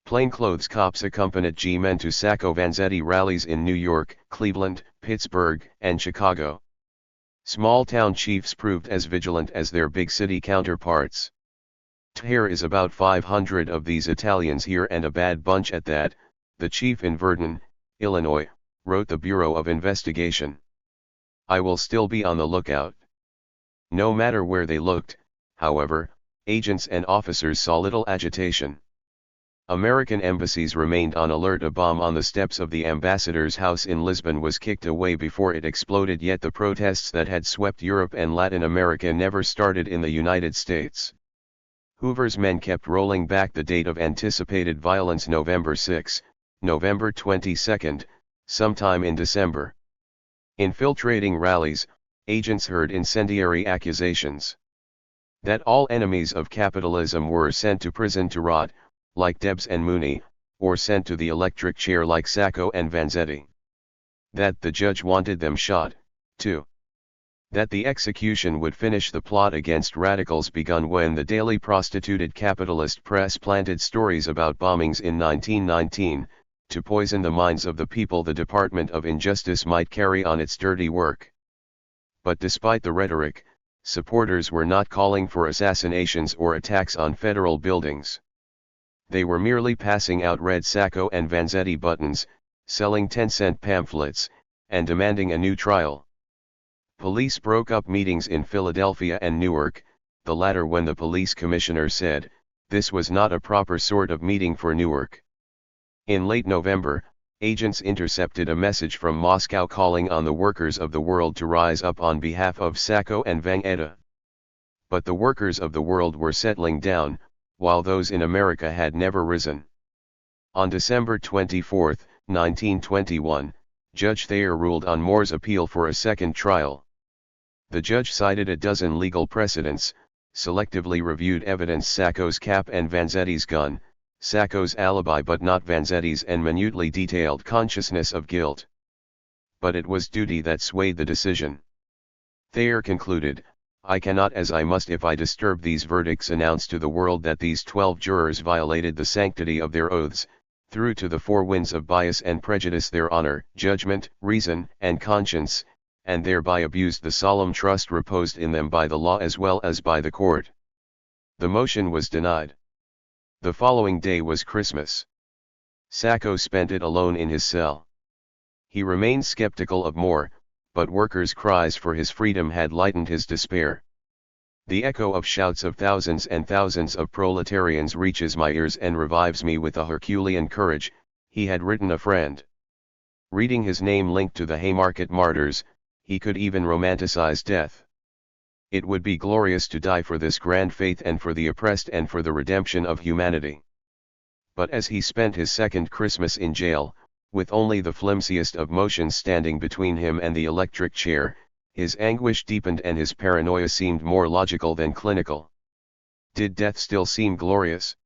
Plainclothes cops accompanied G-men to Sacco-Vanzetti rallies in New York, Cleveland, Pittsburgh, and Chicago. Small-town chiefs proved as vigilant as their big city counterparts. "Here is about 500 of these Italians here and a bad bunch at that," the chief in Virden, Illinois, wrote the Bureau of Investigation. "I will still be on the lookout." No matter where they looked, however, agents and officers saw little agitation. American embassies remained on alert. A bomb on the steps of the ambassador's house in Lisbon was kicked away before it exploded, yet the protests that had swept Europe and Latin America never started in the United States. Hoover's men kept rolling back the date of anticipated violence: November 6, November 22, sometime in December. Infiltrating rallies, agents heard incendiary accusations that all enemies of capitalism were sent to prison to rot, like Debs and Mooney, or sent to the electric chair like Sacco and Vanzetti. That the judge wanted them shot, too. That the execution would finish the plot against radicals begun when the daily prostituted capitalist press planted stories about bombings in 1919, to poison the minds of the people the Department of Injustice might carry on its dirty work. But despite the rhetoric, supporters were not calling for assassinations or attacks on federal buildings. They were merely passing out red Sacco and Vanzetti buttons, selling 10-cent pamphlets, and demanding a new trial. Police broke up meetings in Philadelphia and Newark, the latter when the police commissioner said, this was not a proper sort of meeting for Newark. In late November, agents intercepted a message from Moscow calling on the workers of the world to rise up on behalf of Sacco and Vanzetti. But the workers of the world were settling down, while those in America had never risen. On December 24, 1921, Judge Thayer ruled on Moore's appeal for a second trial. The judge cited a dozen legal precedents, selectively reviewed evidence Sacco's cap and Vanzetti's gun, Sacco's alibi but not Vanzetti's, and minutely detailed consciousness of guilt. But it was duty that swayed the decision. Thayer concluded, I cannot as I must if I disturb these verdicts announce to the world that these 12 jurors violated the sanctity of their oaths, threw to the four winds of bias and prejudice their honor, judgment, reason, and conscience, and thereby abused the solemn trust reposed in them by the law as well as by the court. The motion was denied. The following day was Christmas. Sacco spent it alone in his cell. He remained skeptical of Moore, but workers' cries for his freedom had lightened his despair. The echo of shouts of thousands and thousands of proletarians reaches my ears and revives me with a Herculean courage, he had written a friend. Reading his name linked to the Haymarket martyrs, he could even romanticize death. It would be glorious to die for this grand faith and for the oppressed and for the redemption of humanity. But as he spent his second Christmas in jail, with only the flimsiest of motions standing between him and the electric chair, his anguish deepened and his paranoia seemed more logical than clinical. Did death still seem glorious?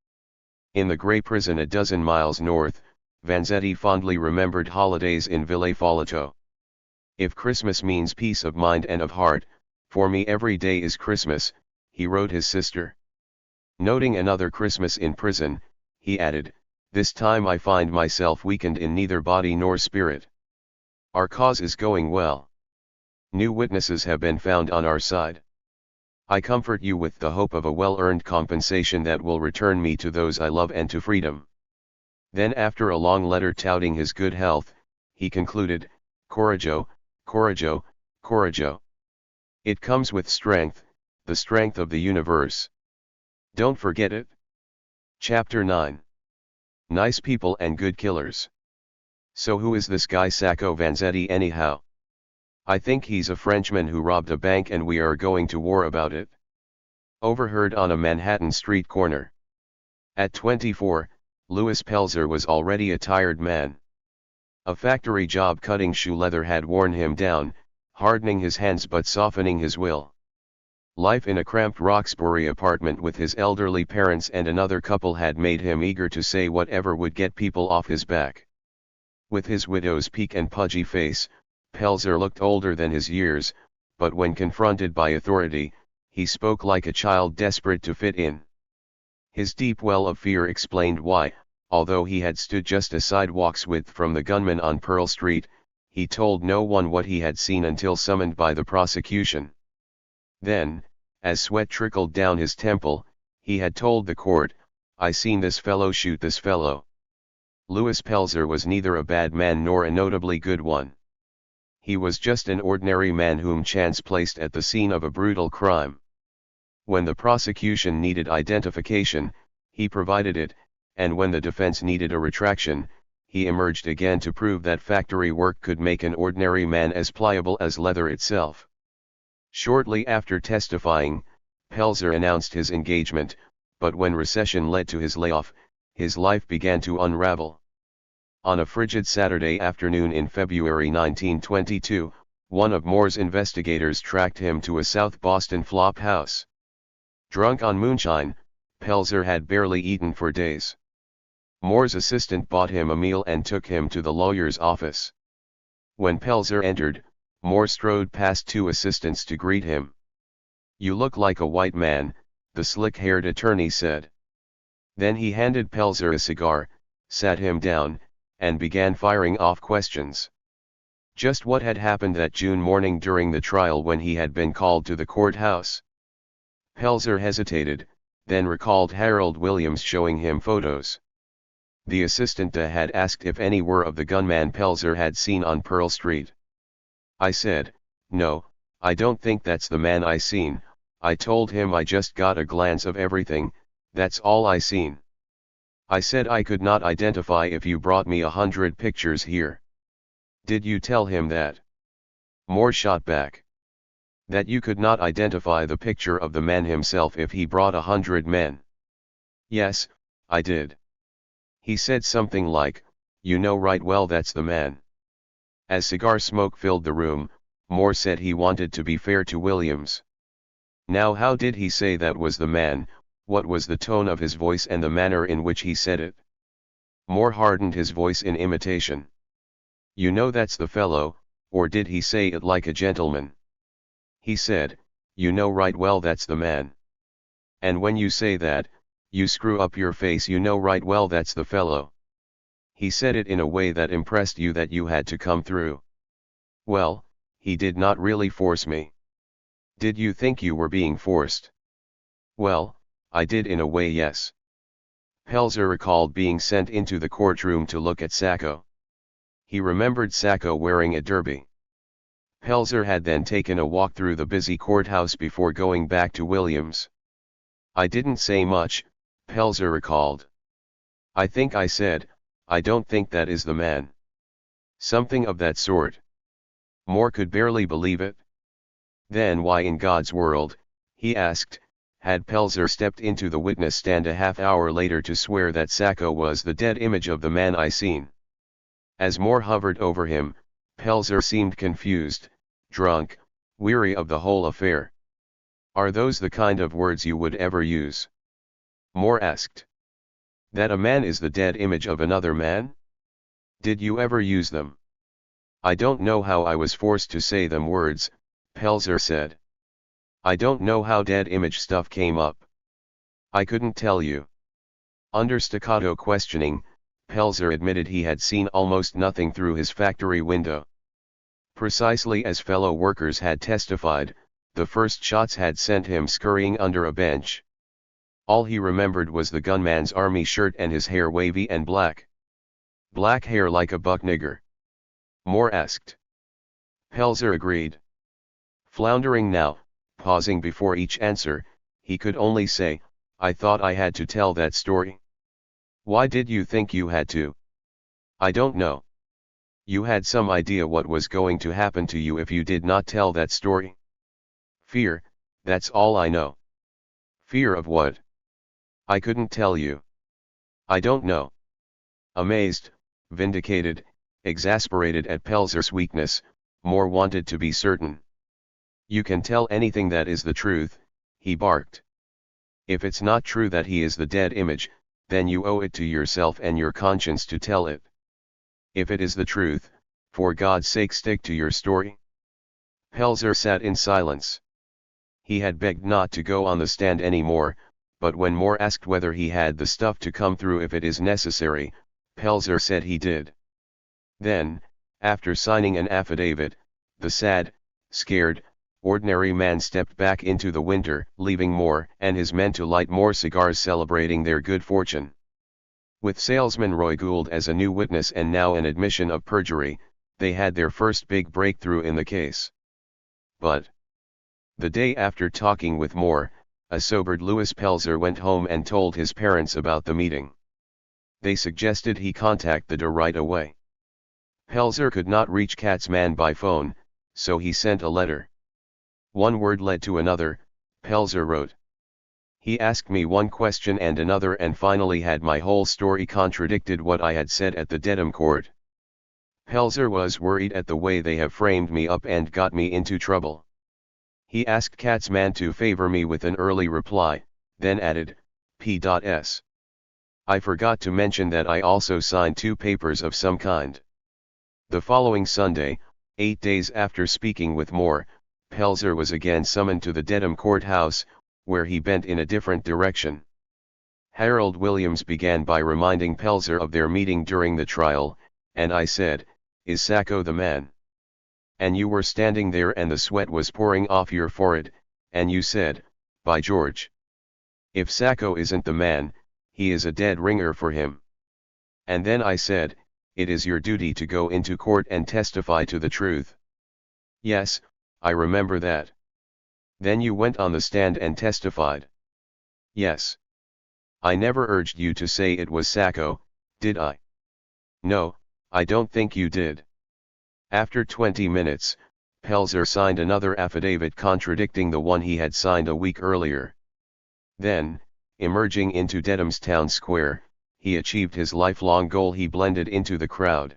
In the grey prison a dozen miles north, Vanzetti fondly remembered holidays in Ville Folletto. If Christmas means peace of mind and of heart, for me every day is Christmas, he wrote his sister. Noting another Christmas in prison, he added, this time I find myself weakened in neither body nor spirit. Our cause is going well. New witnesses have been found on our side. I comfort you with the hope of a well-earned compensation that will return me to those I love and to freedom. Then after a long letter touting his good health, he concluded, Coraggio, coraggio, coraggio. It comes with strength, the strength of the universe. Don't forget it. Chapter 9. Nice people and good killers. So who is this guy Sacco Vanzetti anyhow? I think he's a Frenchman who robbed a bank and we are going to war about it. Overheard on a Manhattan street corner. At 24, Louis Pelzer was already a tired man. A factory job cutting shoe leather had worn him down, hardening his hands but softening his will. Life in a cramped Roxbury apartment with his elderly parents and another couple had made him eager to say whatever would get people off his back. With his widow's peak and pudgy face, Pelzer looked older than his years, but when confronted by authority, he spoke like a child desperate to fit in. His deep well of fear explained why, although he had stood just a sidewalk's width from the gunman on Pearl Street, he told no one what he had seen until summoned by the prosecution. Then, as sweat trickled down his temple, he had told the court, I seen this fellow shoot this fellow. Louis Pelzer was neither a bad man nor a notably good one. He was just an ordinary man whom chance placed at the scene of a brutal crime. When the prosecution needed identification, he provided it, and when the defense needed a retraction, he emerged again to prove that factory work could make an ordinary man as pliable as leather itself. Shortly after testifying, Pelzer announced his engagement, but when recession led to his layoff, his life began to unravel. On a frigid Saturday afternoon in February 1922, one of Moore's investigators tracked him to a South Boston flop house. Drunk on moonshine, Pelzer had barely eaten for days. Moore's assistant bought him a meal and took him to the lawyer's office. When Pelzer entered, Moore strode past two assistants to greet him. "You look like a white man," the slick-haired attorney said. Then he handed Pelzer a cigar, sat him down, and began firing off questions. Just what had happened that June morning during the trial when he had been called to the courthouse? Pelzer hesitated, then recalled Harold Williams showing him photos. The assistant had asked if any were of the gunman Pelzer had seen on Pearl Street. "I said, no, I don't think that's the man I seen. I told him I just got a glance of everything, that's all I seen. I said I could not identify if you brought me 100 pictures here." "Did you tell him that?" Moore shot back. "That you could not identify the picture of the man himself if he brought 100 men?" "Yes, I did. He said something like, 'You know right well that's the man.'" As cigar smoke filled the room, Moore said he wanted to be fair to Williams. "Now how did he say that was the man? What was the tone of his voice and the manner in which he said it?" Moore hardened his voice in imitation. "You know that's the fellow, or did he say it like a gentleman?" "He said, 'You know right well that's the man. And when you say that, you screw up your face, you know right well that's the fellow.' He said it in a way that impressed you that you had to come through." "Well, he did not really force me." "Did you think you were being forced?" "Well, I did in a way, yes." Pelzer recalled being sent into the courtroom to look at Sacco. He remembered Sacco wearing a derby. Pelzer had then taken a walk through the busy courthouse before going back to Williams. "I didn't say much," Pelzer recalled. "I think I said, 'I don't think that is the man.'" "Something of that sort." Moore could barely believe it. Then why in God's world, he asked, had Pelzer stepped into the witness stand a half-hour later to swear that Sacco was the dead image of the man I seen? As Moore hovered over him, Pelzer seemed confused, drunk, weary of the whole affair. "Are those the kind of words you would ever use?" Moore asked. "That a man is the dead image of another man? Did you ever use them?" "I don't know how I was forced to say them words," Pelzer said. "I don't know how dead image stuff came up. I couldn't tell you." Under staccato questioning, Pelzer admitted he had seen almost nothing through his factory window. Precisely as fellow workers had testified, the first shots had sent him scurrying under a bench. All he remembered was the gunman's army shirt and his hair wavy and black. "Black hair like a buck nigger?" Moore asked. Pelzer agreed. Floundering now, pausing before each answer, he could only say, "I thought I had to tell that story." "Why did you think you had to?" "I don't know." "You had some idea what was going to happen to you if you did not tell that story?" "Fear, that's all I know." "Fear of what?" "I couldn't tell you." "I don't know." Amazed, vindicated, exasperated at Pelzer's weakness, Moore wanted to be certain. "You can tell anything that is the truth," he barked. "If it's not true that he is the dead image, then you owe it to yourself and your conscience to tell it. If it is the truth, for God's sake stick to your story." Pelzer sat in silence. He had begged not to go on the stand anymore, but when Moore asked whether he had the stuff to come through if it is necessary, Pelzer said he did. Then, after signing an affidavit, the sad, scared, ordinary man stepped back into the winter, leaving Moore and his men to light more cigars celebrating their good fortune. With salesman Roy Gould as a new witness and now an admission of perjury, they had their first big breakthrough in the case. But the day after talking with Moore, a sobered Louis Pelzer went home and told his parents about the meeting. They suggested he contact the DA right away. Pelzer could not reach Katzman by phone, so he sent a letter. One word led to another, Pelzer wrote. "He asked me one question and another and finally had my whole story contradicted what I had said at the Dedham court. Pelzer was worried at the way they have framed me up and got me into trouble. He asked Katzman to favor me with an early reply, then added, P.S. I forgot to mention that I also signed 2 papers of some kind." The following Sunday, 8 days after speaking with Moore, Pelzer was again summoned to the Dedham courthouse, where he bent in a different direction. Harold Williams began by reminding Pelzer of their meeting during the trial, and I said, "Is Sacco the man? And you were standing there and the sweat was pouring off your forehead, and you said, 'By George! If Sacco isn't the man, he is a dead ringer for him.' And then I said, 'It is your duty to go into court and testify to the truth.' Yes, I remember that. Then you went on the stand and testified." "Yes. I never urged you to say it was Sacco, did I?" "No, I don't think you did." After 20 minutes, Pelzer signed another affidavit contradicting the one he had signed a week earlier. Then, emerging into Dedham's town square, he achieved his lifelong goal. He blended into the crowd.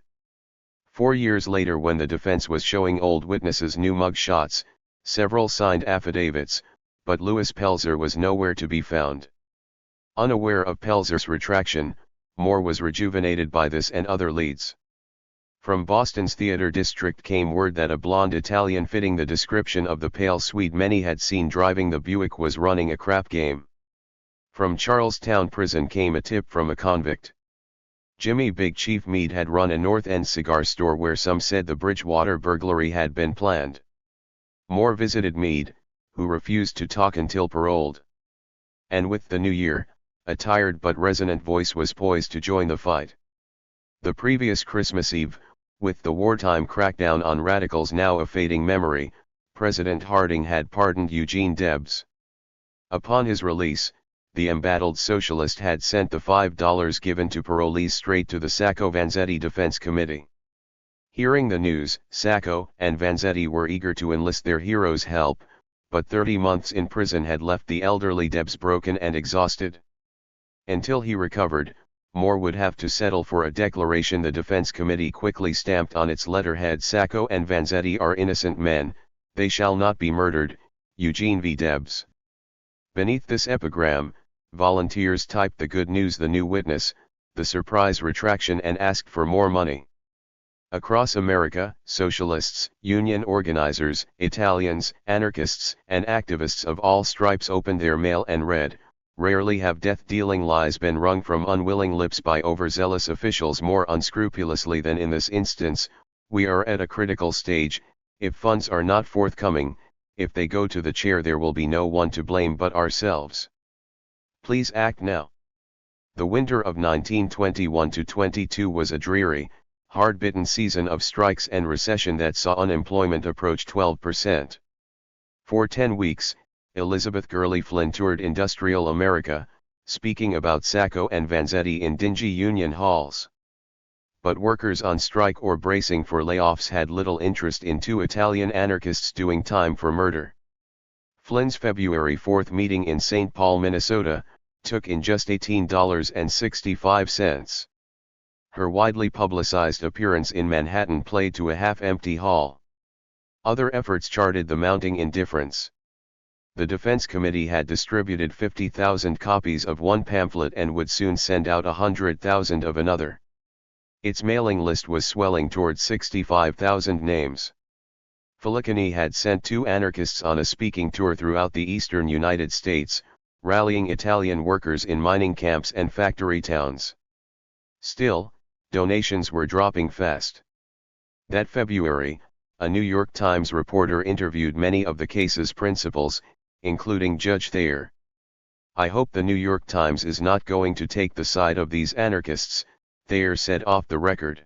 4 years later, when the defense was showing old witnesses new mug shots, several signed affidavits, but Louis Pelzer was nowhere to be found. Unaware of Pelzer's retraction, Moore was rejuvenated by this and other leads. From Boston's theater district came word that a blonde Italian fitting the description of the pale Swede many had seen driving the Buick was running a crap game. From Charlestown prison came a tip from a convict. Jimmy Big Chief Meade had run a North End cigar store where some said the Bridgewater burglary had been planned. Moore visited Meade, who refused to talk until paroled. And with the new year, a tired but resonant voice was poised to join the fight. The previous Christmas Eve, with the wartime crackdown on radicals now a fading memory, President Harding had pardoned Eugene Debs. Upon his release, the embattled socialist had sent the $5 given to parolees straight to the Sacco Vanzetti Defense Committee. Hearing the news, Sacco and Vanzetti were eager to enlist their hero's help, but 30 months in prison had left the elderly Debs broken and exhausted. Until he recovered, Moore would have to settle for a declaration the Defense Committee quickly stamped on its letterhead: "Sacco and Vanzetti are innocent men, they shall not be murdered, Eugene V. Debs." Beneath this epigram, volunteers typed the good news, the new witness, the surprise retraction, and asked for more money. Across America, socialists, union organizers, Italians, anarchists, and activists of all stripes opened their mail and read, "Rarely have death-dealing lies been wrung from unwilling lips by overzealous officials more unscrupulously than in this instance. We are at a critical stage. If funds are not forthcoming, if they go to the chair, there will be no one to blame but ourselves. Please act now." The winter of 1921-22 was a dreary, hard-bitten season of strikes and recession that saw unemployment approach 12%. For 10 weeks, Elizabeth Gurley Flynn toured industrial America, speaking about Sacco and Vanzetti in dingy union halls. But workers on strike or bracing for layoffs had little interest in two Italian anarchists doing time for murder. Flynn's February 4 meeting in St. Paul, Minnesota, took in just $18.65. Her widely publicized appearance in Manhattan played to a half-empty hall. Other efforts charted the mounting indifference. The Defense Committee had distributed 50,000 copies of one pamphlet and would soon send out 100,000 of another. Its mailing list was swelling toward 65,000 names. Filicani had sent 2 anarchists on a speaking tour throughout the eastern United States, rallying Italian workers in mining camps and factory towns. Still, donations were dropping fast. That February, a New York Times reporter interviewed many of the case's principals, including Judge Thayer. "I hope the New York Times is not going to take the side of these anarchists," Thayer said off the record.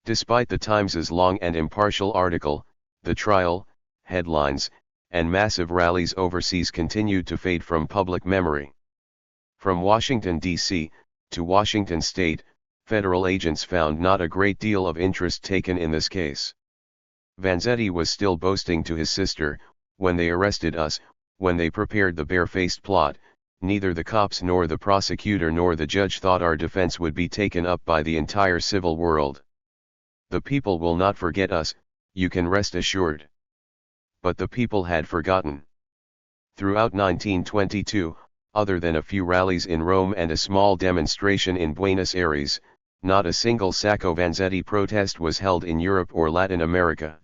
Despite the Times's long and impartial article, the trial, headlines, and massive rallies overseas continued to fade from public memory. From Washington, D.C., to Washington State, federal agents found not a great deal of interest taken in this case. Vanzetti was still boasting to his sister, "When they arrested us, when they prepared the barefaced plot, neither the cops nor the prosecutor nor the judge thought our defense would be taken up by the entire civil world. The people will not forget us, you can rest assured." But the people had forgotten. Throughout 1922, other than a few rallies in Rome and a small demonstration in Buenos Aires, not a single Sacco Vanzetti protest was held in Europe or Latin America.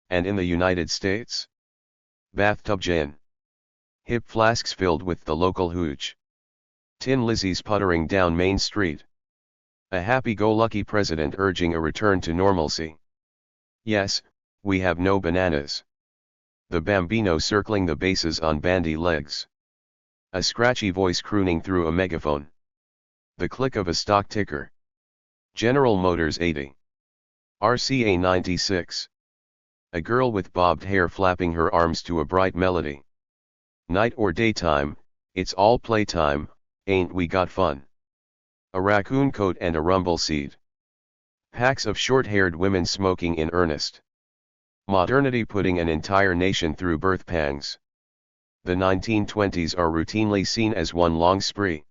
And in the United States? Bathtub gin. Hip flasks filled with the local hooch. Tin Lizzies puttering down Main Street. A happy-go-lucky president urging a return to normalcy. Yes, we have no bananas. The Bambino circling the bases on bandy legs. A scratchy voice crooning through a megaphone. The click of a stock ticker. General Motors 80. RCA 96. A girl with bobbed hair flapping her arms to a bright melody. Night or daytime, it's all playtime, ain't we got fun? A raccoon coat and a rumble seat. Packs of short-haired women smoking in earnest. Modernity putting an entire nation through birth pangs. The 1920s are routinely seen as one long spree.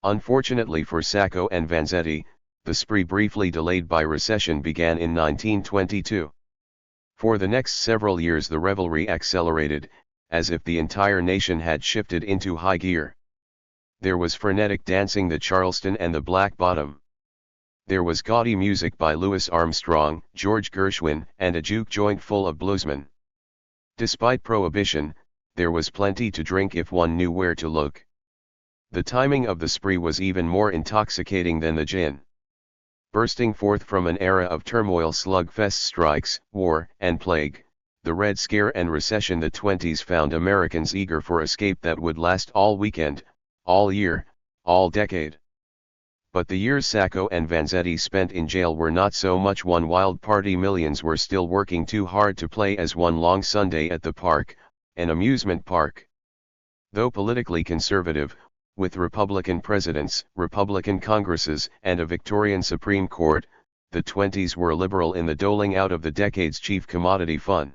Unfortunately for Sacco and Vanzetti, the spree briefly delayed by recession began in 1922. For the next several years the revelry accelerated, as if the entire nation had shifted into high gear. There was frenetic dancing, the Charleston and the Black Bottom. There was gaudy music by Louis Armstrong, George Gershwin, and a juke joint full of bluesmen. Despite prohibition, there was plenty to drink if one knew where to look. The timing of the spree was even more intoxicating than the gin. Bursting forth from an era of turmoil, slugfest, strikes, war, and plague, the Red Scare and recession, the 20s found Americans eager for escape that would last all weekend, all year, all decade. But the years Sacco and Vanzetti spent in jail were not so much one wild party. Millions were still working too hard to play as one long Sunday at the park, an amusement park. Though politically conservative, with Republican presidents, Republican Congresses, and a Victorian Supreme Court, the 20s were liberal in the doling out of the decade's chief commodity, fun.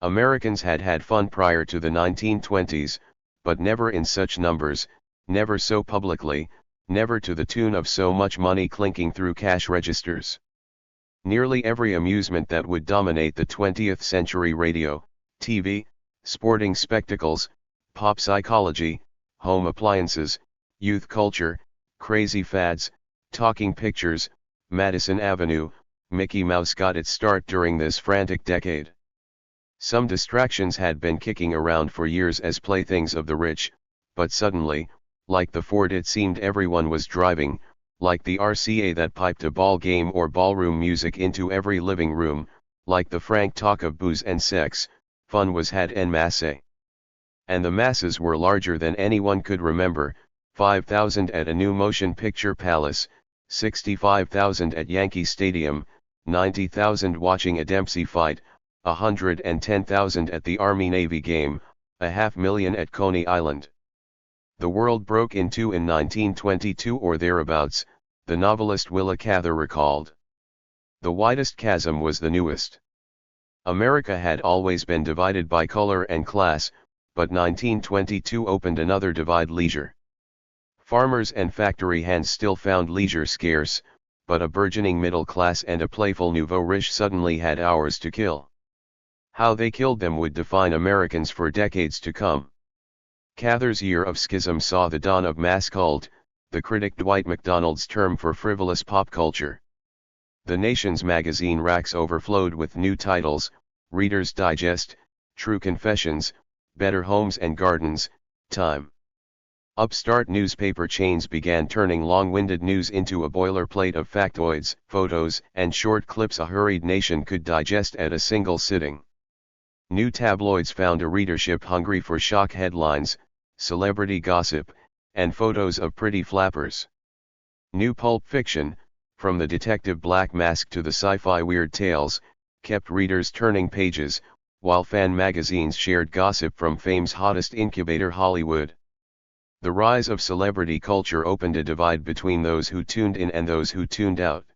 Americans had had fun prior to the 1920s, but never in such numbers, never so publicly, never to the tune of so much money clinking through cash registers. Nearly every amusement that would dominate the 20th century, radio, TV, sporting spectacles, pop psychology, home appliances, youth culture, crazy fads, talking pictures, Madison Avenue, Mickey Mouse got its start during this frantic decade. Some distractions had been kicking around for years as playthings of the rich, but suddenly, like the Ford it seemed everyone was driving, like the RCA that piped a ball game or ballroom music into every living room, like the frank talk of booze and sex, fun was had en masse. And the masses were larger than anyone could remember, 5,000 at a new motion picture palace, 65,000 at Yankee Stadium, 90,000 watching a Dempsey fight, 110,000 at the Army-Navy game, 500,000 at Coney Island. The world broke in two in 1922 or thereabouts, the novelist Willa Cather recalled. The widest chasm was the newest. America had always been divided by color and class, but 1922 opened another divide: leisure. Farmers and factory hands still found leisure scarce, but a burgeoning middle class and a playful nouveau riche suddenly had hours to kill. How they killed them would define Americans for decades to come. Cather's year of schism saw the dawn of mass cult, the critic Dwight MacDonald's term for frivolous pop culture. The nation's magazine racks overflowed with new titles: Reader's Digest, True Confessions, Better Homes and Gardens, Time. Upstart newspaper chains began turning long-winded news into a boilerplate of factoids, photos, and short clips a hurried nation could digest at a single sitting. New tabloids found a readership hungry for shock headlines, celebrity gossip, and photos of pretty flappers. New pulp fiction, from the detective Black Mask to the sci-fi Weird Tales, kept readers turning pages, while fan magazines shared gossip from fame's hottest incubator, Hollywood. The rise of celebrity culture opened a divide between those who tuned in and those who tuned out.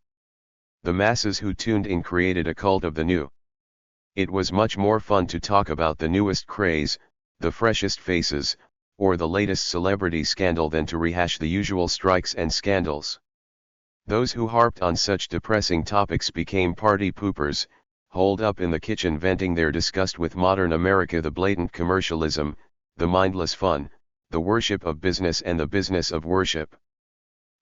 The masses who tuned in created a cult of the new. It was much more fun to talk about the newest craze, the freshest faces, or the latest celebrity scandal than to rehash the usual strikes and scandals. Those who harped on such depressing topics became party poopers, holed up in the kitchen venting their disgust with modern America, the blatant commercialism, the mindless fun, the worship of business and the business of worship.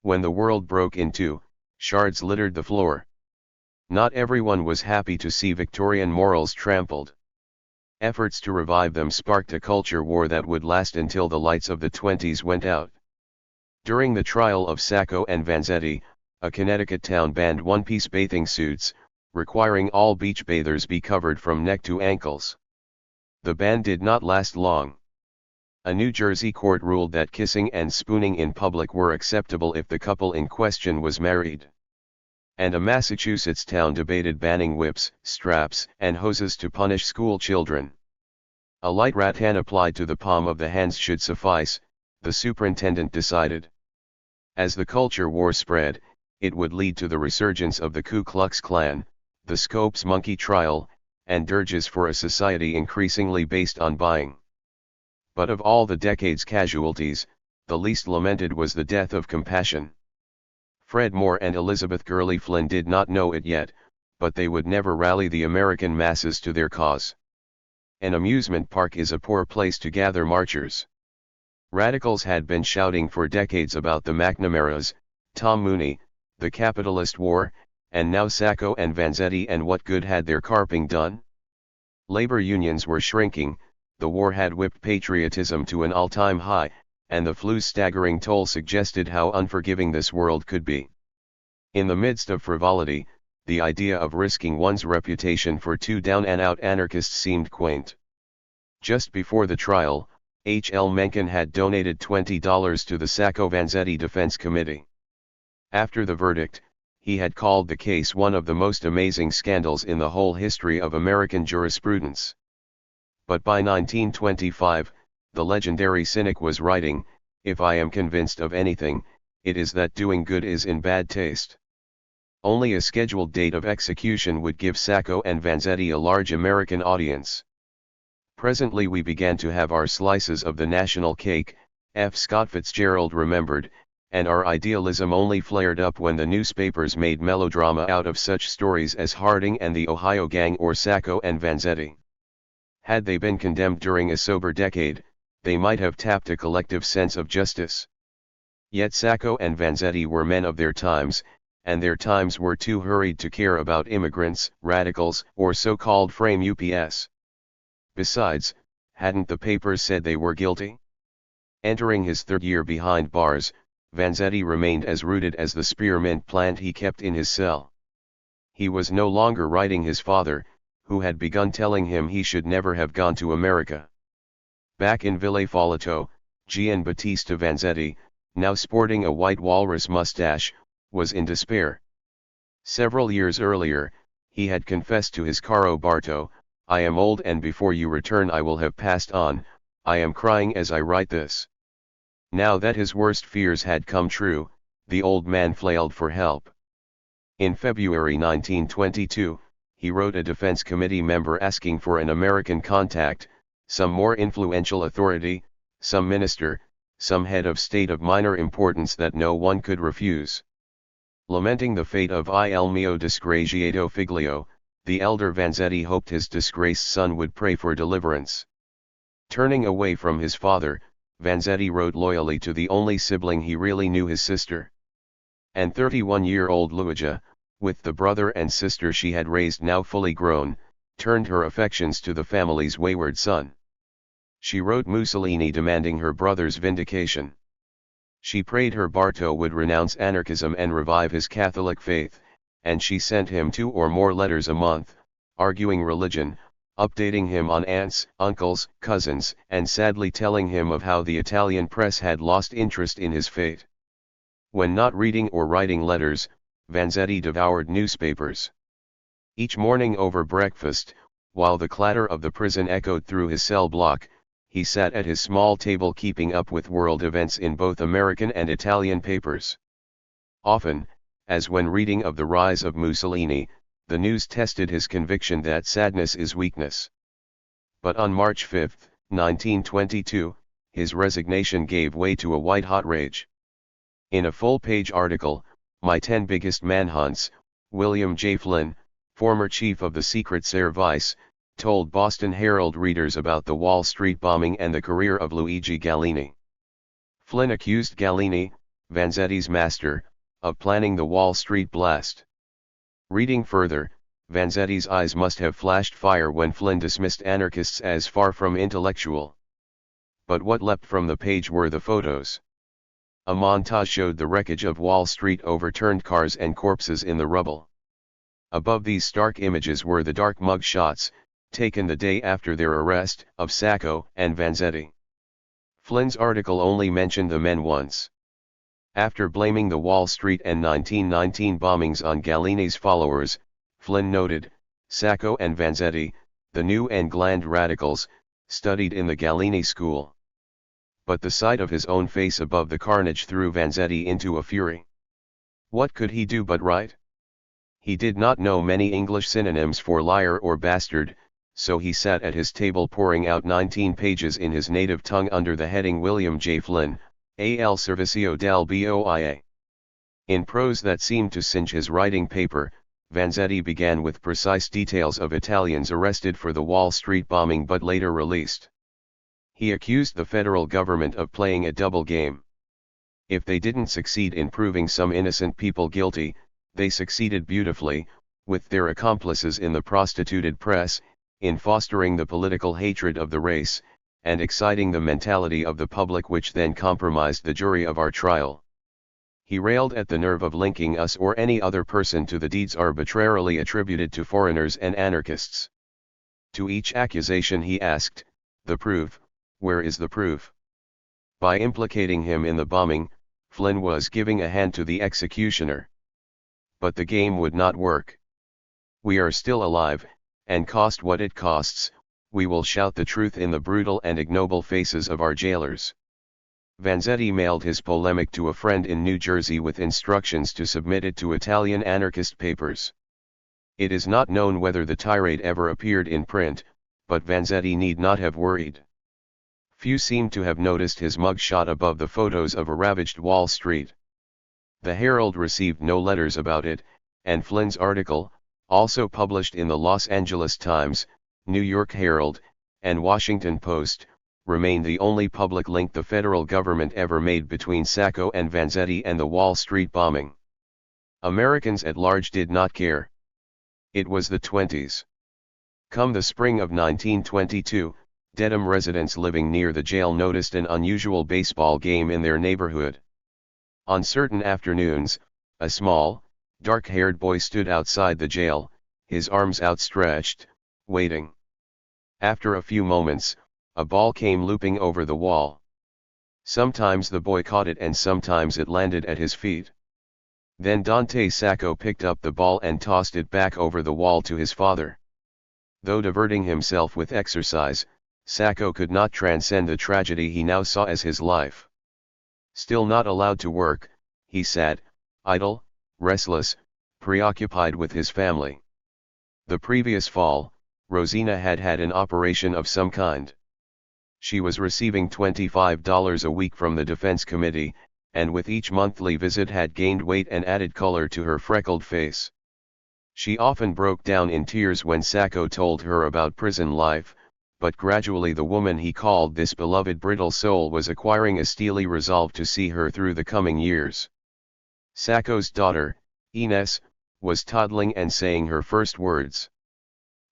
When the world broke in two, shards littered the floor. Not everyone was happy to see Victorian morals trampled. Efforts to revive them sparked a culture war that would last until the lights of the 20s went out. During the trial of Sacco and Vanzetti, a Connecticut town banned one-piece bathing suits, requiring all beach bathers be covered from neck to ankles. The ban did not last long. A New Jersey court ruled that kissing and spooning in public were acceptable if the couple in question was married. And a Massachusetts town debated banning whips, straps, and hoses to punish school children. A light rattan applied to the palm of the hands should suffice, the superintendent decided. As the culture war spread, it would lead to the resurgence of the Ku Klux Klan, the Scopes monkey trial, and dirges for a society increasingly based on buying. But of all the decade's casualties, the least lamented was the death of compassion. Fred Moore and Elizabeth Gurley Flynn did not know it yet, but they would never rally the American masses to their cause. An amusement park is a poor place to gather marchers. Radicals had been shouting for decades about the McNamaras, Tom Mooney, the capitalist war, and now Sacco and Vanzetti, and what good had their carping done? Labor unions were shrinking, the war had whipped patriotism to an all-time high, and the flu's staggering toll suggested how unforgiving this world could be. In the midst of frivolity, the idea of risking one's reputation for two down-and-out anarchists seemed quaint. Just before the trial, H. L. Mencken had donated $20 to the Sacco-Vanzetti Defense Committee. After the verdict, he had called the case one of the most amazing scandals in the whole history of American jurisprudence. But by 1925, the legendary cynic was writing, "If I am convinced of anything, it is that doing good is in bad taste." Only a scheduled date of execution would give Sacco and Vanzetti a large American audience. Presently we began to have our slices of the national cake, F. Scott Fitzgerald remembered, and our idealism only flared up when the newspapers made melodrama out of such stories as Harding and the Ohio Gang or Sacco and Vanzetti. Had they been condemned during a sober decade, they might have tapped a collective sense of justice. Yet Sacco and Vanzetti were men of their times, and their times were too hurried to care about immigrants, radicals, or so-called frame UPS. Besides, hadn't the papers said they were guilty? Entering his third year behind bars, Vanzetti remained as rooted as the spearmint plant he kept in his cell. He was no longer writing his father, who had begun telling him he should never have gone to America. Back in Ville Folletto, Gian Battista Vanzetti, now sporting a white walrus mustache, was in despair. Several years earlier, he had confessed to his caro Barto, "I am old, and before you return I will have passed on. I am crying as I write this." Now that his worst fears had come true, the old man flailed for help. In February 1922, he wrote a defense committee member asking for an American contact, some more influential authority, some minister, some head of state of minor importance that no one could refuse. Lamenting the fate of Il mio disgraziato figlio, the elder Vanzetti hoped his disgraced son would pray for deliverance. Turning away from his father, Vanzetti wrote loyally to the only sibling he really knew, his sister. And 31-year-old Luigia, with the brother and sister she had raised now fully grown, turned her affections to the family's wayward son. She wrote Mussolini demanding her brother's vindication. She prayed her Barto would renounce anarchism and revive his Catholic faith, and she sent him 2 or more letters a month, arguing religion, updating him on aunts, uncles, cousins, and sadly telling him of how the Italian press had lost interest in his fate. When not reading or writing letters, Vanzetti devoured newspapers. Each morning over breakfast, while the clatter of the prison echoed through his cell block, he sat at his small table keeping up with world events in both American and Italian papers. Often, as when reading of the rise of Mussolini, the news tested his conviction that sadness is weakness. But on March 5, 1922, his resignation gave way to a white-hot rage. In a full-page article, "My 10 Biggest Manhunts," William J. Flynn, former chief of the Secret Service, told Boston Herald readers about the Wall Street bombing and the career of Luigi Gallini. Flynn accused Gallini, Vanzetti's master, of planning the Wall Street blast. Reading further, Vanzetti's eyes must have flashed fire when Flynn dismissed anarchists as far from intellectual. But what leapt from the page were the photos. A montage showed the wreckage of Wall Street, overturned cars and corpses in the rubble. Above these stark images were the dark mug shots, taken the day after their arrest, of Sacco and Vanzetti. Flynn's article only mentioned the men once. After blaming the Wall Street and 1919 bombings on Galini's followers, Flynn noted, Sacco and Vanzetti, the New England radicals, studied in the Galini school. But the sight of his own face above the carnage threw Vanzetti into a fury. What could he do but write? He did not know many English synonyms for liar or bastard, so he sat at his table pouring out 19 pages in his native tongue under the heading William J. Flynn, al servicio del BOIA. In prose that seemed to singe his writing paper, Vanzetti began with precise details of Italians arrested for the Wall Street bombing but later released. He accused the federal government of playing a double game. If they didn't succeed in proving some innocent people guilty, they succeeded beautifully, with their accomplices in the prostituted press, in fostering the political hatred of the race, and exciting the mentality of the public, which then compromised the jury of our trial. He railed at the nerve of linking us or any other person to the deeds arbitrarily attributed to foreigners and anarchists. To each accusation he asked, the proof, where is the proof? By implicating him in the bombing, Flynn was giving a hand to the executioner. But the game would not work. We are still alive, and cost what it costs, we will shout the truth in the brutal and ignoble faces of our jailers. Vanzetti mailed his polemic to a friend in New Jersey with instructions to submit it to Italian anarchist papers. It is not known whether the tirade ever appeared in print, but Vanzetti need not have worried. Few seem to have noticed his mug shot above the photos of a ravaged Wall Street. The Herald received no letters about it, and Flynn's article, also published in the Los Angeles Times, New York Herald, and Washington Post, remained the only public link the federal government ever made between Sacco and Vanzetti and the Wall Street bombing. Americans at large did not care. It was the 20s. Come the spring of 1922, Dedham residents living near the jail noticed an unusual baseball game in their neighborhood. On certain afternoons, a small, dark-haired boy stood outside the jail, his arms outstretched, waiting. After a few moments, a ball came looping over the wall. Sometimes the boy caught it and sometimes it landed at his feet. Then Dante Sacco picked up the ball and tossed it back over the wall to his father. Though diverting himself with exercise, Sacco could not transcend the tragedy he now saw as his life. Still not allowed to work, he sat, idle, restless, preoccupied with his family. The previous fall, Rosina had had an operation of some kind. She was receiving $25 a week from the Defense Committee, and with each monthly visit had gained weight and added color to her freckled face. She often broke down in tears when Sacco told her about prison life, but gradually the woman he called this beloved brittle soul was acquiring a steely resolve to see her through the coming years. Sacco's daughter, Ines, was toddling and saying her first words.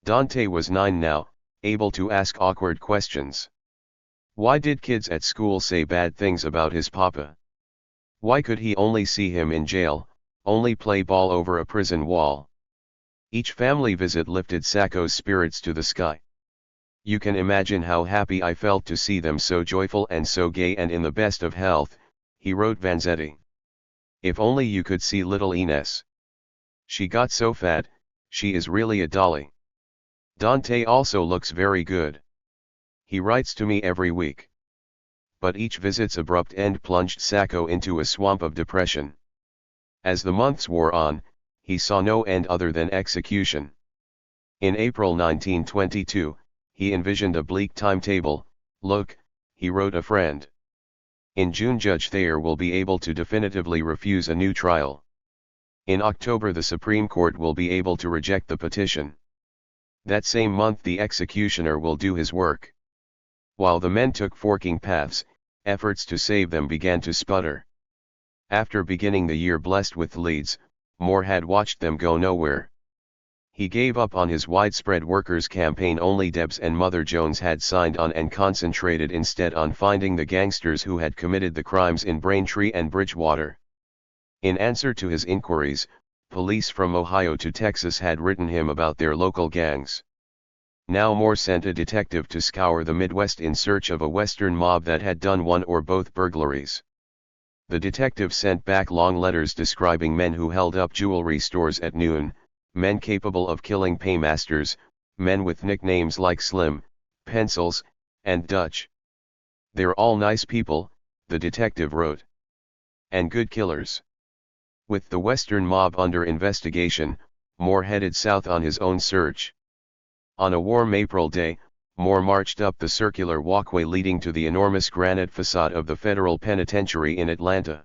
Dante was 9 now, able to ask awkward questions. Why did kids at school say bad things about his papa? Why could he only see him in jail, only play ball over a prison wall? Each family visit lifted Sacco's spirits to the sky. You can imagine how happy I felt to see them so joyful and so gay and in the best of health, he wrote Vanzetti. If only you could see little Ines. She got so fat, she is really a dolly. Dante also looks very good. He writes to me every week. But each visit's abrupt end plunged Sacco into a swamp of depression. As the months wore on, he saw no end other than execution. In April 1922, he envisioned a bleak timetable. Look, he wrote a friend. In June Judge Thayer will be able to definitively refuse a new trial. In October the Supreme Court will be able to reject the petition. That same month the executioner will do his work. While the men took forking paths, efforts to save them began to sputter. After beginning the year blessed with leads, more had watched them go nowhere. He gave up on his widespread workers' campaign. Only Debs and Mother Jones had signed on and concentrated instead on finding the gangsters who had committed the crimes in Braintree and Bridgewater. In answer to his inquiries, police from Ohio to Texas had written him about their local gangs. Now Moore sent a detective to scour the Midwest in search of a Western mob that had done one or both burglaries. The detective sent back long letters describing men who held up jewelry stores at noon, men capable of killing paymasters, men with nicknames like Slim, Pencils, and Dutch. "They're all nice people," the detective wrote. "And good killers." With the Western mob under investigation, Moore headed south on his own search. On a warm April day, Moore marched up the circular walkway leading to the enormous granite facade of the federal penitentiary in Atlanta.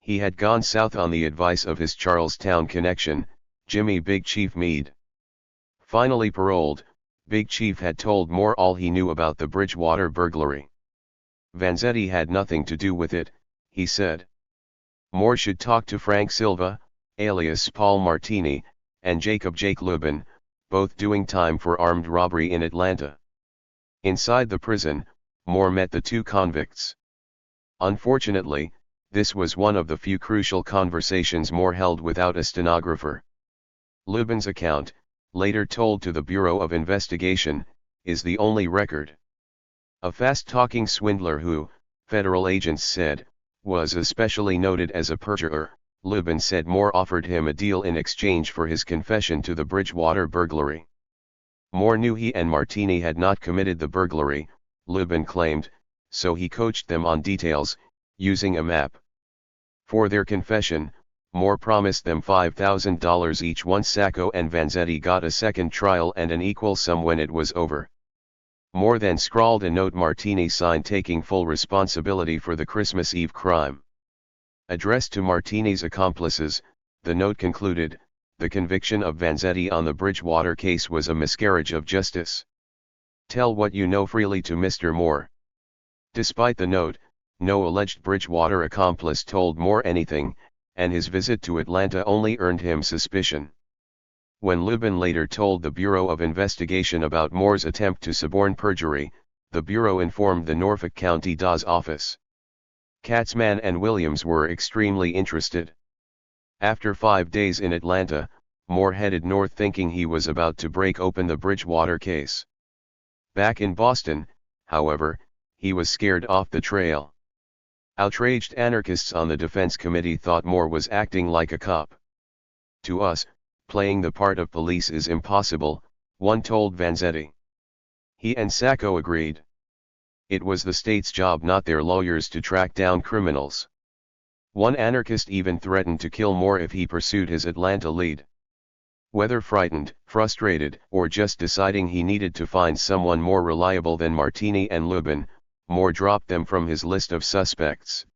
He had gone south on the advice of his Charlestown connection, Jimmy Big Chief Meade. Finally paroled, Big Chief had told Moore all he knew about the Bridgewater burglary. Vanzetti had nothing to do with it, he said. Moore should talk to Frank Silva, alias Paul Martini, and Jacob Jake Lubin, both doing time for armed robbery in Atlanta. Inside the prison, Moore met the two convicts. Unfortunately, this was one of the few crucial conversations Moore held without a stenographer. Lubin's account, later told to the Bureau of Investigation, is the only record. A fast-talking swindler who, federal agents said, was especially noted as a perjurer, Lubin said Moore offered him a deal in exchange for his confession to the Bridgewater burglary. Moore knew he and Martini had not committed the burglary, Lubin claimed, so he coached them on details, using a map. For their confession, Moore promised them $5,000 each once Sacco and Vanzetti got a second trial and an equal sum when it was over. Moore then scrawled a note Martini signed taking full responsibility for the Christmas Eve crime. Addressed to Martini's accomplices, the note concluded, "The conviction of Vanzetti on the Bridgewater case was a miscarriage of justice. Tell what you know freely to Mr. Moore." Despite the note, no alleged Bridgewater accomplice told Moore anything, and his visit to Atlanta only earned him suspicion. When Lubin later told the Bureau of Investigation about Moore's attempt to suborn perjury, the Bureau informed the Norfolk County DA's office. Katzman and Williams were extremely interested. After 5 days in Atlanta, Moore headed north thinking he was about to break open the Bridgewater case. Back in Boston, however, he was scared off the trail. Outraged anarchists on the defense committee thought Moore was acting like a cop. "To us, playing the part of police is impossible," one told Vanzetti. He and Sacco agreed. It was the state's job, not their lawyers, to track down criminals. One anarchist even threatened to kill Moore if he pursued his Atlanta lead. Whether frightened, frustrated, or just deciding he needed to find someone more reliable than Martini and Lubin, Moore dropped them from his list of suspects.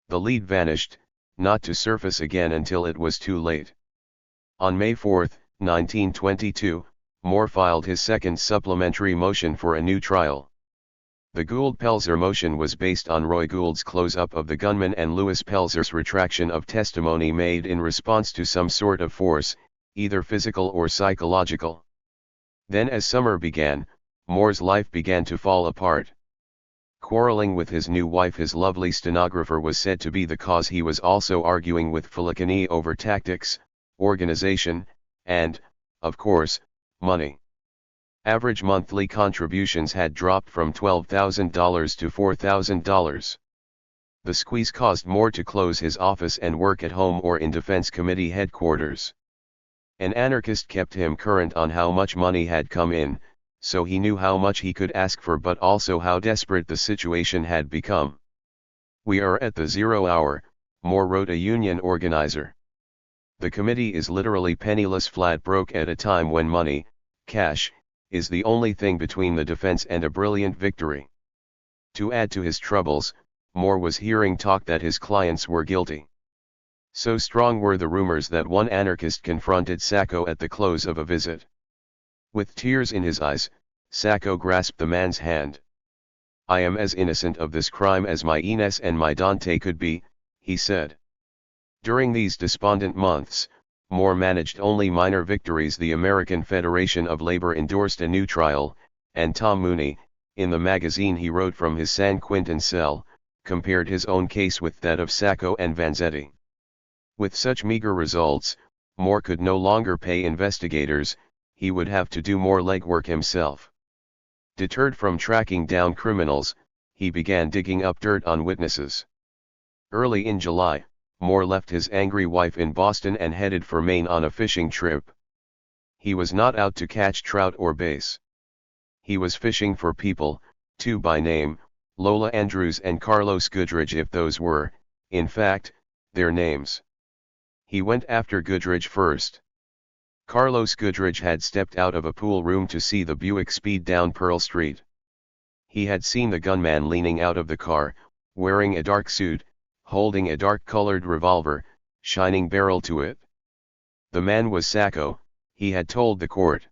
The lead vanished, not to surface again until it was too late. On May 4, 1922, Moore filed his second supplementary motion for a new trial. The Gould-Pelzer motion was based on Roy Gould's close-up of the gunman and Louis Pelzer's retraction of testimony made in response to some sort of force, either physical or psychological. Then as summer began, Moore's life began to fall apart. Quarreling with his new wife, his lovely stenographer, was said to be the cause. He was also arguing with Filicani over tactics, organization, and, of course, money. Average monthly contributions had dropped from $12,000 to $4,000. The squeeze caused Moore to close his office and work at home or in Defense Committee headquarters. An anarchist kept him current on how much money had come in, so he knew how much he could ask for, but also how desperate the situation had become. "We are at the 0 hour, Moore wrote a union organizer. "The committee is literally penniless, flat broke at a time when money, cash, is the only thing between the defense and a brilliant victory." To add to his troubles, Moore was hearing talk that his clients were guilty. So strong were the rumors that one anarchist confronted Sacco at the close of a visit. With tears in his eyes, Sacco grasped the man's hand. "I am as innocent of this crime as my Ines and my Dante could be," he said. During these despondent months, Moore managed only minor victories. The American Federation of Labor endorsed a new trial, and Tom Mooney, in the magazine he wrote from his San Quentin cell, compared his own case with that of Sacco and Vanzetti. With such meager results, Moore could no longer pay investigators, he would have to do more legwork himself. Deterred from tracking down criminals, he began digging up dirt on witnesses. Early in July, Moore left his angry wife in Boston and headed for Maine on a fishing trip. He was not out to catch trout or bass. He was fishing for people, two by name, Lola Andrews and Carlos Goodrich, if those were, in fact, their names. He went after Goodrich first. Carlos Goodrich had stepped out of a pool room to see the Buick speed down Pearl Street. He had seen the gunman leaning out of the car, wearing a dark suit, holding a dark-colored revolver, shining barrel to it. The man was Sacco, he had told the court.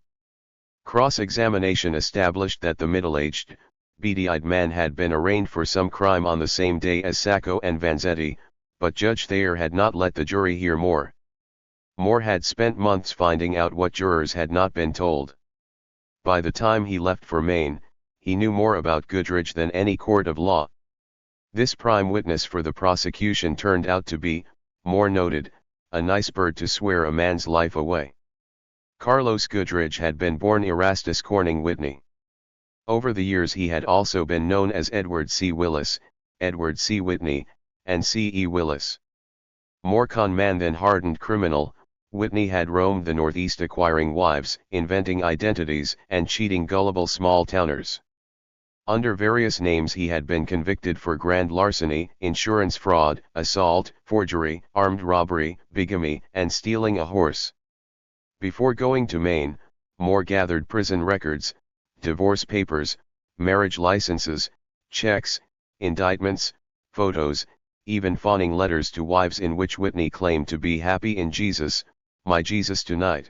Cross-examination established that the middle-aged, beady-eyed man had been arraigned for some crime on the same day as Sacco and Vanzetti, but Judge Thayer had not let the jury hear more. Moore had spent months finding out what jurors had not been told. By the time he left for Maine, he knew more about Goodrich than any court of law. This prime witness for the prosecution turned out to be, Moore noted, a nice bird to swear a man's life away. Carlos Goodrich had been born Erastus Corning Whitney. Over the years he had also been known as Edward C. Willis, Edward C. Whitney, and C. E. Willis. More con man than hardened criminal, Whitney had roamed the Northeast acquiring wives, inventing identities, and cheating gullible small-towners. Under various names he had been convicted for grand larceny, insurance fraud, assault, forgery, armed robbery, bigamy, and stealing a horse. Before going to Maine, Moore gathered prison records, divorce papers, marriage licenses, checks, indictments, photos, even fawning letters to wives in which Whitney claimed to be happy in Jesus, my Jesus tonight.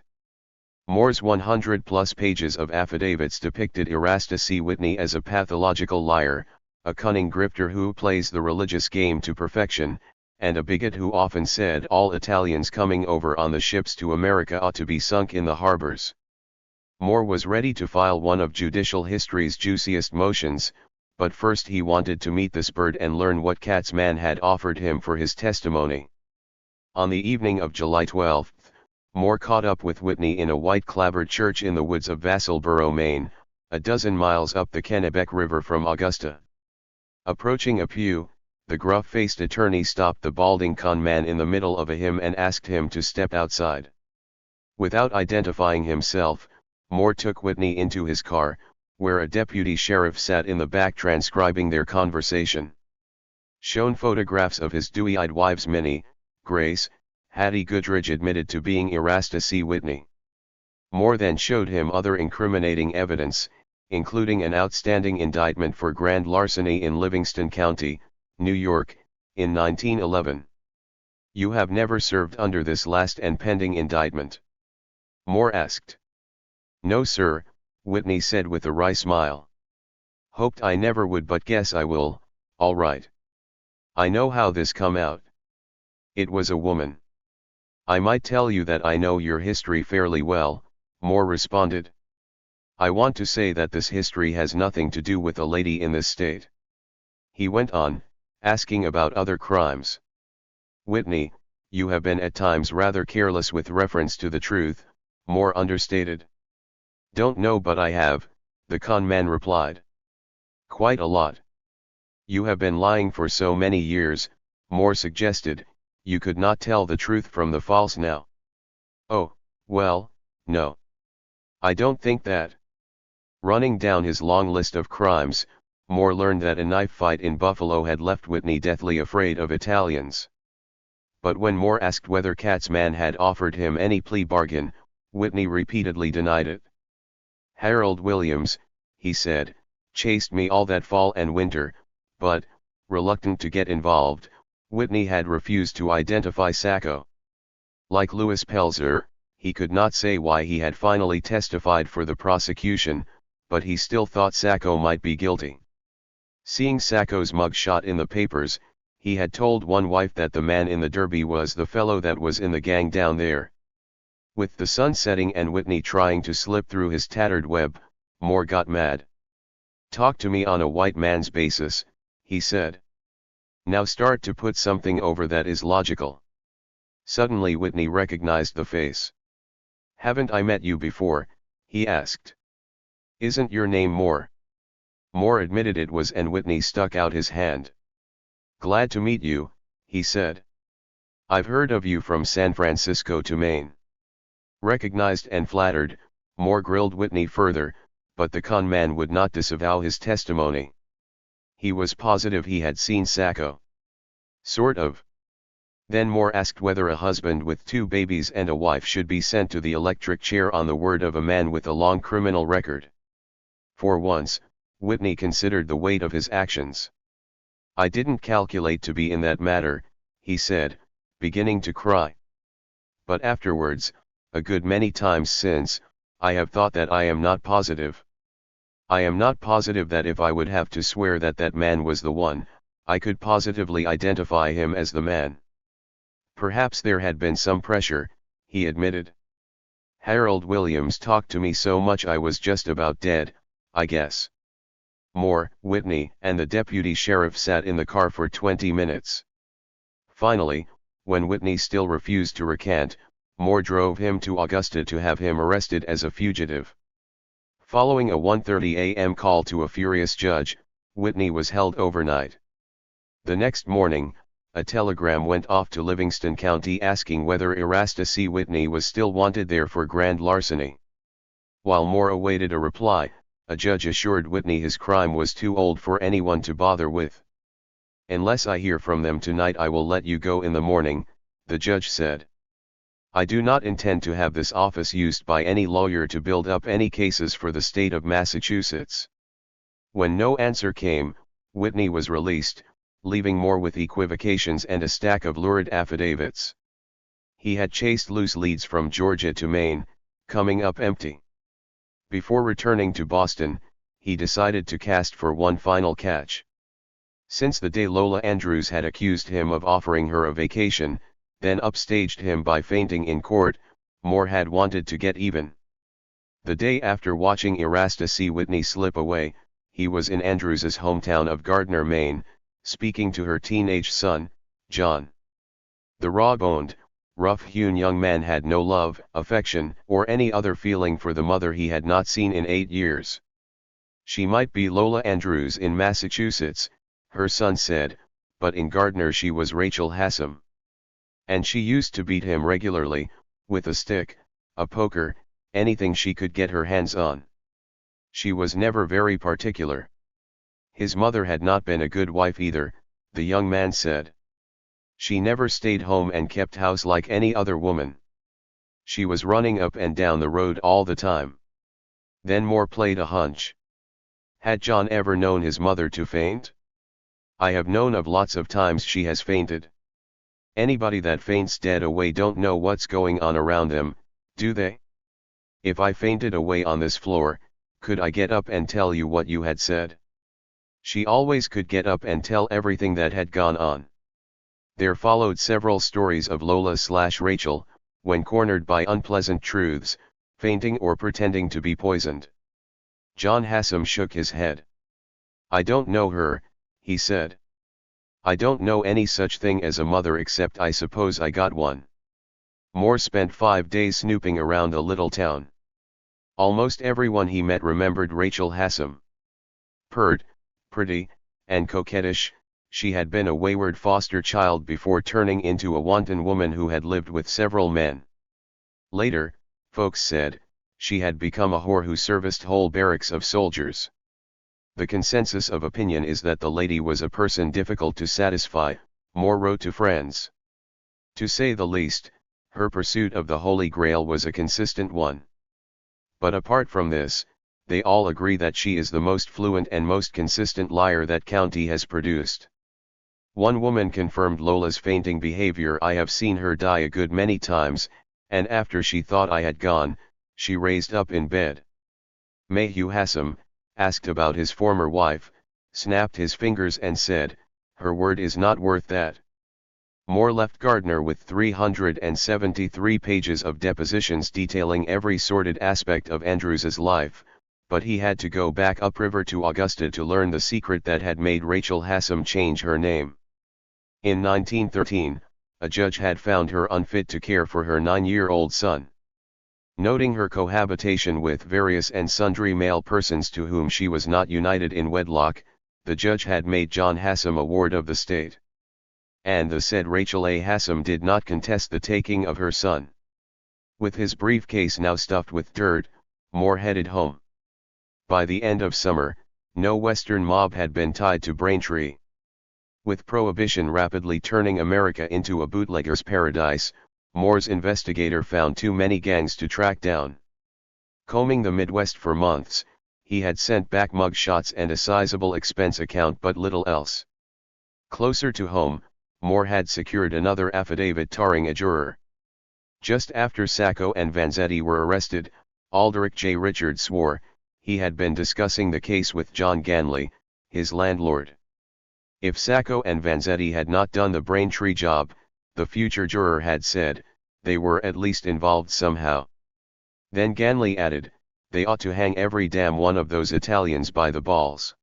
Moore's 100-plus pages of affidavits depicted Erastus C. Whitney as a pathological liar, a cunning grifter who plays the religious game to perfection, and a bigot who often said all Italians coming over on the ships to America ought to be sunk in the harbors. Moore was ready to file one of judicial history's juiciest motions, but first he wanted to meet this bird and learn what Katz man had offered him for his testimony. On the evening of July 12, Moore caught up with Whitney in a white-clapboard church in the woods of Vassalboro, Maine, a dozen miles up the Kennebec River from Augusta. Approaching a pew, the gruff-faced attorney stopped the balding con man in the middle of a hymn and asked him to step outside. Without identifying himself, Moore took Whitney into his car, where a deputy sheriff sat in the back transcribing their conversation. Shown photographs of his dewy-eyed wives Minnie, Grace, Hattie Goodrich admitted to being Erastus C. Whitney. Moore then showed him other incriminating evidence, including an outstanding indictment for grand larceny in Livingston County, New York, in 1911. You have never served under this last and pending indictment? Moore asked. No sir, Whitney said with a wry smile. Hoped I never would, but guess I will, all right. I know how this come out. It was a woman. I might tell you that I know your history fairly well, Moore responded. I want to say that this history has nothing to do with a lady in this state. He went on, asking about other crimes. Whitney, you have been at times rather careless with reference to the truth, Moore understated. Don't know, but I have, the con man replied. Quite a lot. You have been lying for so many years, Moore suggested, you could not tell the truth from the false now. Oh, well, no. I don't think that. Running down his long list of crimes, Moore learned that a knife fight in Buffalo had left Whitney deathly afraid of Italians. But when Moore asked whether Katz man had offered him any plea bargain, Whitney repeatedly denied it. Harold Williams, he said, chased me all that fall and winter, but, reluctant to get involved, Whitney had refused to identify Sacco. Like Louis Pelzer, he could not say why he had finally testified for the prosecution, but he still thought Sacco might be guilty. Seeing Sacco's mug shot in the papers, he had told one wife that the man in the derby was the fellow that was in the gang down there. With the sun setting and Whitney trying to slip through his tattered web, Moore got mad. "Talk to me on a white man's basis," he said. "Now start to put something over that is logical." Suddenly Whitney recognized the face. "Haven't I met you before?" he asked. "Isn't your name Moore?" Moore admitted it was, and Whitney stuck out his hand. "Glad to meet you," he said. "I've heard of you from San Francisco to Maine." Recognized and flattered, Moore grilled Whitney further, but the con man would not disavow his testimony. He was positive he had seen Sacco. "Sort of." Then Moore asked whether a husband with 2 babies and a wife should be sent to the electric chair on the word of a man with a long criminal record. For once, Whitney considered the weight of his actions. "I didn't calculate to be in that matter," he said, beginning to cry. "But afterwards, a good many times since, I have thought that I am not positive. I am not positive that if I would have to swear that that man was the one, I could positively identify him as the man." "Perhaps there had been some pressure," he admitted. "Harold Williams talked to me so much I was just about dead, I guess." Moore, Whitney, and the deputy sheriff sat in the car for 20 minutes. Finally, when Whitney still refused to recant, Moore drove him to Augusta to have him arrested as a fugitive. Following a 1:30 a.m. call to a furious judge, Whitney was held overnight. The next morning, a telegram went off to Livingston County asking whether Erasta C. Whitney was still wanted there for grand larceny. While Moore awaited a reply, a judge assured Whitney his crime was too old for anyone to bother with. "Unless I hear from them tonight, I will let you go in the morning," the judge said. "I do not intend to have this office used by any lawyer to build up any cases for the state of Massachusetts." When no answer came, Whitney was released, leaving Moore with equivocations and a stack of lurid affidavits. He had chased loose leads from Georgia to Maine, coming up empty. Before returning to Boston, he decided to cast for one final catch. Since the day Lola Andrews had accused him of offering her a vacation, then upstaged him by fainting in court, Moore had wanted to get even. The day after watching Erasta C. Whitney slip away, he was in Andrews's hometown of Gardner, Maine, speaking to her teenage son, John. The raw-boned, rough-hewn young man had no love, affection, or any other feeling for the mother he had not seen in 8 years. "She might be Lola Andrews in Massachusetts," her son said, "but in Gardner she was Rachel Hassam. And she used to beat him regularly, with a stick, a poker, anything she could get her hands on. She was never very particular. His mother had not been a good wife either," the young man said. "She never stayed home and kept house like any other woman. She was running up and down the road all the time." Then Moore played a hunch. Had John ever known his mother to faint? "I have known of lots of times she has fainted. Anybody that faints dead away don't know what's going on around them, do they? If I fainted away on this floor, could I get up and tell you what you had said?" She always could get up and tell everything that had gone on. There followed several stories of Lola/Rachel, when cornered by unpleasant truths, fainting or pretending to be poisoned. John Hassam shook his head. "I don't know her," he said. "I don't know any such thing as a mother, except I suppose I got one." Moore spent 5 days snooping around the little town. Almost everyone he met remembered Rachel Hassam. Pert, pretty, and coquettish, she had been a wayward foster child before turning into a wanton woman who had lived with several men. Later, folks said, she had become a whore who serviced whole barracks of soldiers. The consensus of opinion is that the lady was a person difficult to satisfy, Moore wrote to friends. To say the least, her pursuit of the Holy Grail was a consistent one. But apart from this, they all agree that she is the most fluent and most consistent liar that county has produced. One woman confirmed Lola's fainting behavior. "I have seen her die a good many times, and after she thought I had gone, she raised up in bed." Mayhew Hassam, asked about his former wife, snapped his fingers and said, "Her word is not worth that." Moore left Gardner with 373 pages of depositions detailing every sordid aspect of Andrews's life, but he had to go back upriver to Augusta to learn the secret that had made Rachel Hassam change her name. In 1913, a judge had found her unfit to care for her 9-year-old son. Noting her cohabitation with various and sundry male persons to whom she was not united in wedlock, the judge had made John Hassam a ward of the state. And the said Rachel A. Hassam did not contest the taking of her son. With his briefcase now stuffed with dirt, Moore headed home. By the end of summer, no Western mob had been tied to Braintree. With Prohibition rapidly turning America into a bootlegger's paradise, Moore's investigator found too many gangs to track down. Combing the Midwest for months, he had sent back mug shots and a sizable expense account but little else. Closer to home, Moore had secured another affidavit tarring a juror. Just after Sacco and Vanzetti were arrested, Aldrich J. Richard swore he had been discussing the case with John Ganley, his landlord. If Sacco and Vanzetti had not done the Braintree job, the future juror had said, they were at least involved somehow. Then Ganley added, they ought to hang every damn one of those Italians by the balls.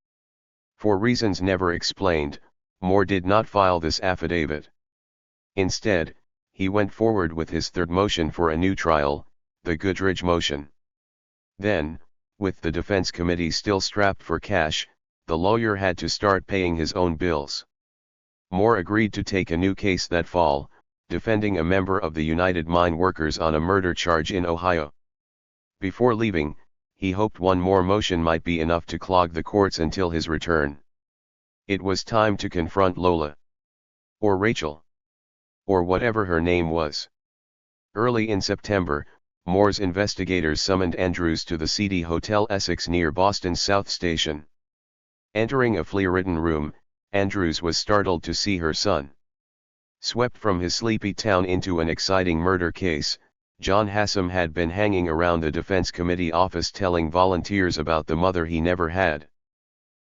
For reasons never explained, Moore did not file this affidavit. Instead, he went forward with his third motion for a new trial, the Goodridge motion. Then, with the defense committee still strapped for cash, the lawyer had to start paying his own bills. Moore agreed to take a new case that fall, defending a member of the United Mine Workers on a murder charge in Ohio. Before leaving, he hoped one more motion might be enough to clog the courts until his return. It was time to confront Lola. Or Rachel. Or whatever her name was. Early in September, Moore's investigators summoned Andrews to the seedy Hotel Essex near Boston's South Station. Entering a flea-ridden room, Andrews was startled to see her son. Swept from his sleepy town into an exciting murder case, John Hassam had been hanging around the defense committee office telling volunteers about the mother he never had.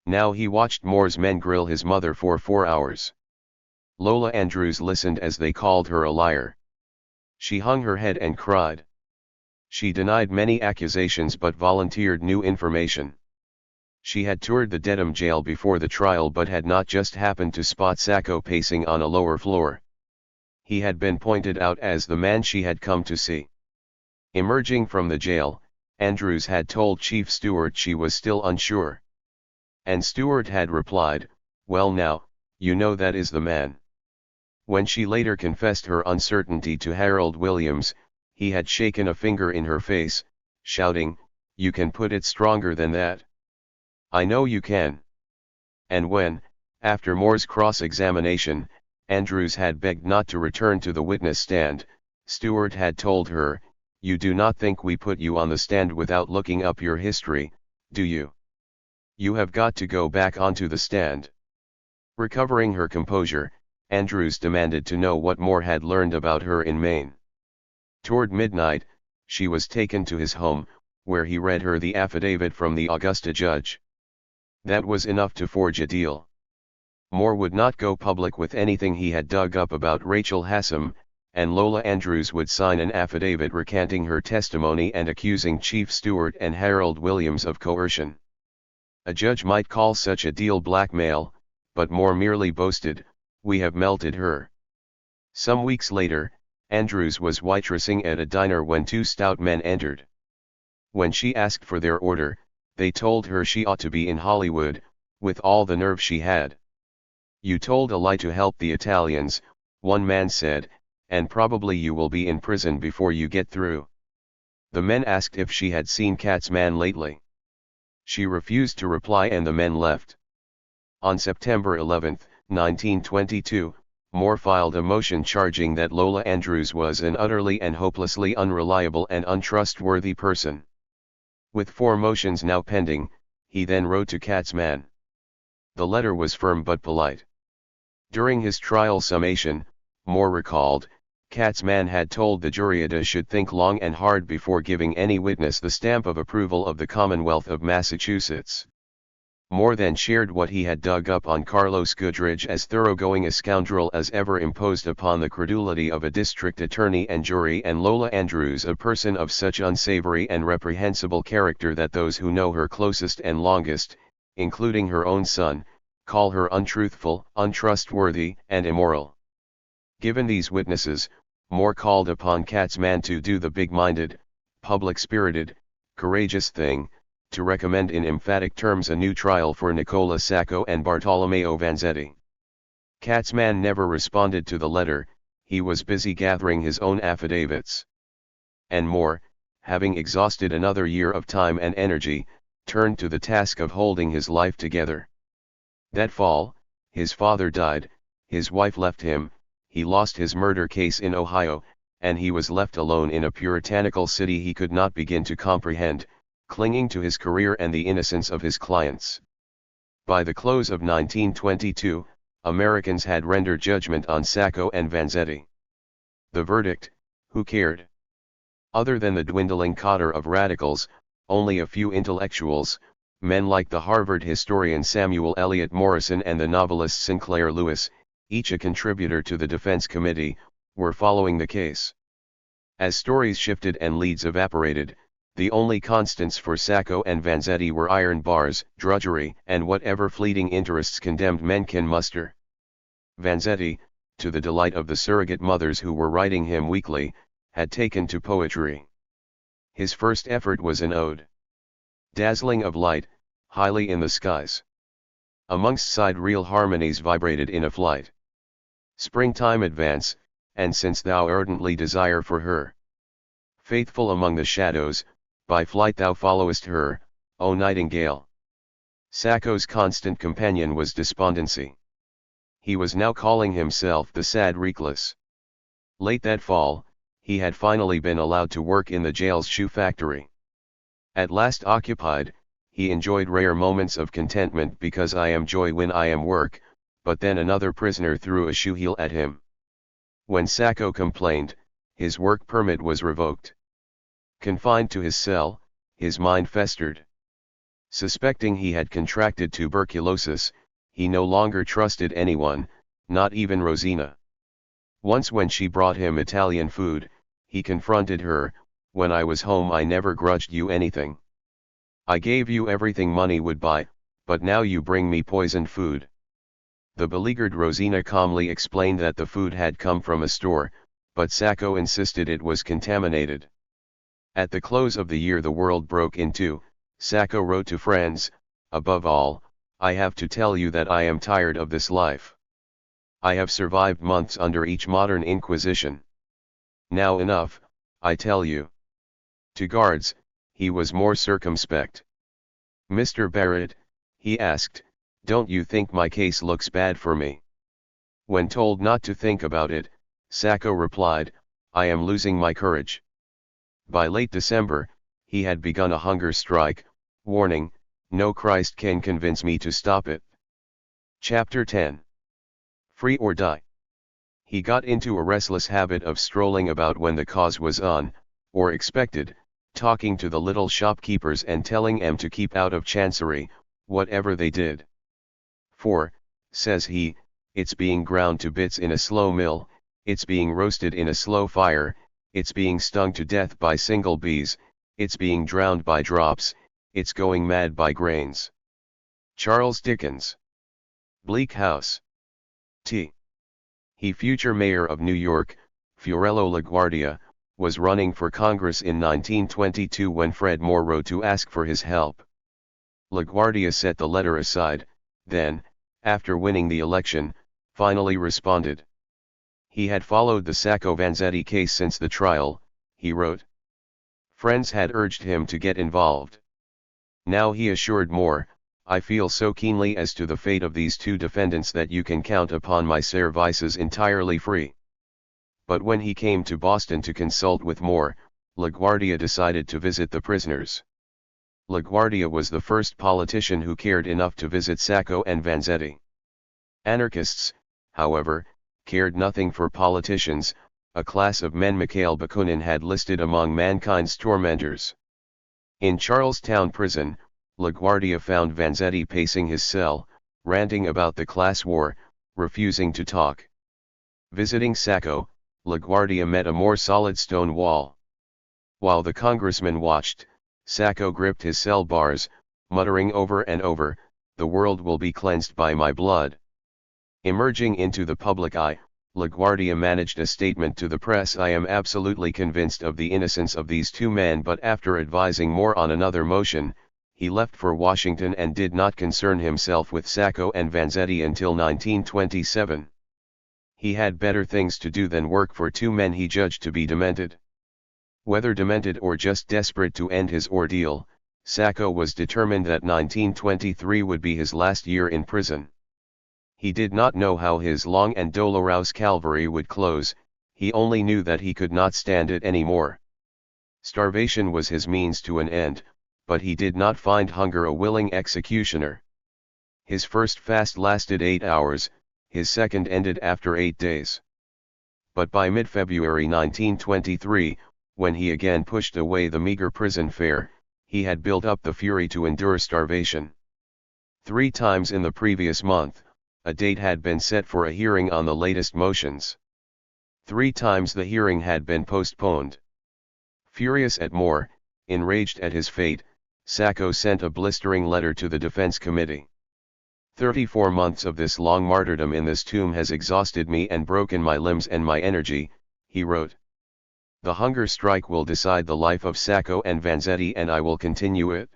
Now he watched Moore's men grill his mother for 4 hours. Lola Andrews listened as they called her a liar. She hung her head and cried. She denied many accusations but volunteered new information. She had toured the Dedham jail before the trial but had not just happened to spot Sacco pacing on a lower floor. He had been pointed out as the man she had come to see. Emerging from the jail, Andrews had told Chief Stewart she was still unsure. And Stewart had replied, well now, you know that is the man. When she later confessed her uncertainty to Harold Williams, he had shaken a finger in her face, shouting, you can put it stronger than that. I know you can. And when, after Moore's cross-examination, Andrews had begged not to return to the witness stand, Stewart had told her, you do not think we put you on the stand without looking up your history, do you? You have got to go back onto the stand. Recovering her composure, Andrews demanded to know what Moore had learned about her in Maine. Toward midnight, she was taken to his home, where he read her the affidavit from the Augusta judge. That was enough to forge a deal. Moore would not go public with anything he had dug up about Rachel Hassam, and Lola Andrews would sign an affidavit recanting her testimony and accusing Chief Stewart and Harold Williams of coercion. A judge might call such a deal blackmail, but Moore merely boasted, we have melted her. Some weeks later, Andrews was waitressing at a diner when 2 stout men entered. When she asked for their order, they told her she ought to be in Hollywood, with all the nerve she had. You told a lie to help the Italians, one man said, and probably you will be in prison before you get through. The men asked if she had seen Cat's Man lately. She refused to reply and the men left. On September 11, 1922, Moore filed a motion charging that Lola Andrews was an utterly and hopelessly unreliable and untrustworthy person. With 4 motions now pending, he then wrote to Cat's Man. The letter was firm but polite. During his trial summation, Moore recalled, Cat's Man had told the jury it should think long and hard before giving any witness the stamp of approval of the Commonwealth of Massachusetts. more than shared what he had dug up on Carlos Goodrich, as thoroughgoing a scoundrel as ever imposed upon the credulity of a district attorney and jury, and Lola Andrews a person of such unsavory and reprehensible character that those who know her closest and longest, including her own son, call her untruthful, untrustworthy, and immoral. Given these witnesses, Moore called upon Katzman to do the big-minded, public-spirited, courageous thing, to recommend in emphatic terms a new trial for Nicola Sacco and Bartolomeo Vanzetti. Katzman never responded to the letter, he was busy gathering his own affidavits. And Moore, having exhausted another year of time and energy, turned to the task of holding his life together. That fall, his father died, his wife left him, he lost his murder case in Ohio, and he was left alone in a puritanical city he could not begin to comprehend, clinging to his career and the innocence of his clients. By the close of 1922, Americans had rendered judgment on Sacco and Vanzetti. The verdict: who cared? Other than the dwindling coterie of radicals, only a few intellectuals, men like the Harvard historian Samuel Eliot Morison and the novelist Sinclair Lewis, each a contributor to the defense committee, were following the case. As stories shifted and leads evaporated, the only constants for Sacco and Vanzetti were iron bars, drudgery, and whatever fleeting interests condemned men can muster. Vanzetti, to the delight of the surrogate mothers who were writing him weekly, had taken to poetry. His first effort was an ode. Dazzling of light, highly in the skies. Amongst sidereal harmonies vibrated in a flight. Springtime advance, and since thou ardently desire for her. Faithful among the shadows, by flight thou followest her, O nightingale. Sacco's constant companion was despondency. He was now calling himself the sad recluse. Late that fall, he had finally been allowed to work in the jail's shoe factory. At last occupied, he enjoyed rare moments of contentment because I am joy when I am work, but then another prisoner threw a shoe heel at him. When Sacco complained, his work permit was revoked. Confined to his cell, his mind festered. Suspecting he had contracted tuberculosis, he no longer trusted anyone, not even Rosina. Once when she brought him Italian food, he confronted her, "When I was home I never grudged you anything. I gave you everything money would buy, but now you bring me poisoned food." The beleaguered Rosina calmly explained that the food had come from a store, but Sacco insisted it was contaminated. At the close of the year the world broke in two. Sacco wrote to friends, "Above all, I have to tell you that I am tired of this life. I have survived months under each modern inquisition. Now enough, I tell you." To guards, he was more circumspect. "Mr. Barrett," he asked, "don't you think my case looks bad for me?" When told not to think about it, Sacco replied, "I am losing my courage." By late December, he had begun a hunger strike, warning, "No Christ can convince me to stop it." Chapter 10. Free or Die. He got into a restless habit of strolling about when the cause was on, or expected, talking to the little shopkeepers and telling them to keep out of Chancery, whatever they did. "For," says he, "it's being ground to bits in a slow mill, it's being roasted in a slow fire, it's being stung to death by single bees, it's being drowned by drops, it's going mad by grains." Charles Dickens. Bleak House. T. He, future mayor of New York, Fiorello LaGuardia, was running for Congress in 1922 when Fred Moore wrote to ask for his help. LaGuardia set the letter aside, then, after winning the election, finally responded. He had followed the Sacco-Vanzetti case since the trial, he wrote. Friends had urged him to get involved. Now he assured Moore, "I feel so keenly as to the fate of these two defendants that you can count upon my services entirely free." But when he came to Boston to consult with Moore, LaGuardia decided to visit the prisoners. LaGuardia was the first politician who cared enough to visit Sacco and Vanzetti. Anarchists, however, cared nothing for politicians, a class of men Mikhail Bakunin had listed among mankind's tormentors. In Charlestown prison, LaGuardia found Vanzetti pacing his cell, ranting about the class war, refusing to talk. Visiting Sacco, LaGuardia met a more solid stone wall. While the congressman watched, Sacco gripped his cell bars, muttering over and over, "The world will be cleansed by my blood." Emerging into the public eye, LaGuardia managed a statement to the press: "I am absolutely convinced of the innocence of these two men," but after advising more on another motion, he left for Washington and did not concern himself with Sacco and Vanzetti until 1927. He had better things to do than work for two men he judged to be demented. Whether demented or just desperate to end his ordeal, Sacco was determined that 1923 would be his last year in prison. He did not know how his long and dolorous calvary would close, he only knew that he could not stand it anymore. Starvation was his means to an end, but he did not find hunger a willing executioner. His first fast lasted 8 hours, his second ended after 8 days. But by mid-February 1923, when he again pushed away the meager prison fare, he had built up the fury to endure starvation. 3 times in the previous month, a date had been set for a hearing on the latest motions. 3 times the hearing had been postponed. Furious at more, enraged at his fate, Sacco sent a blistering letter to the Defense Committee. 34 months of this long martyrdom in this tomb has exhausted me and broken my limbs and my energy, he wrote. The hunger strike will decide the life of Sacco and Vanzetti, and I will continue it.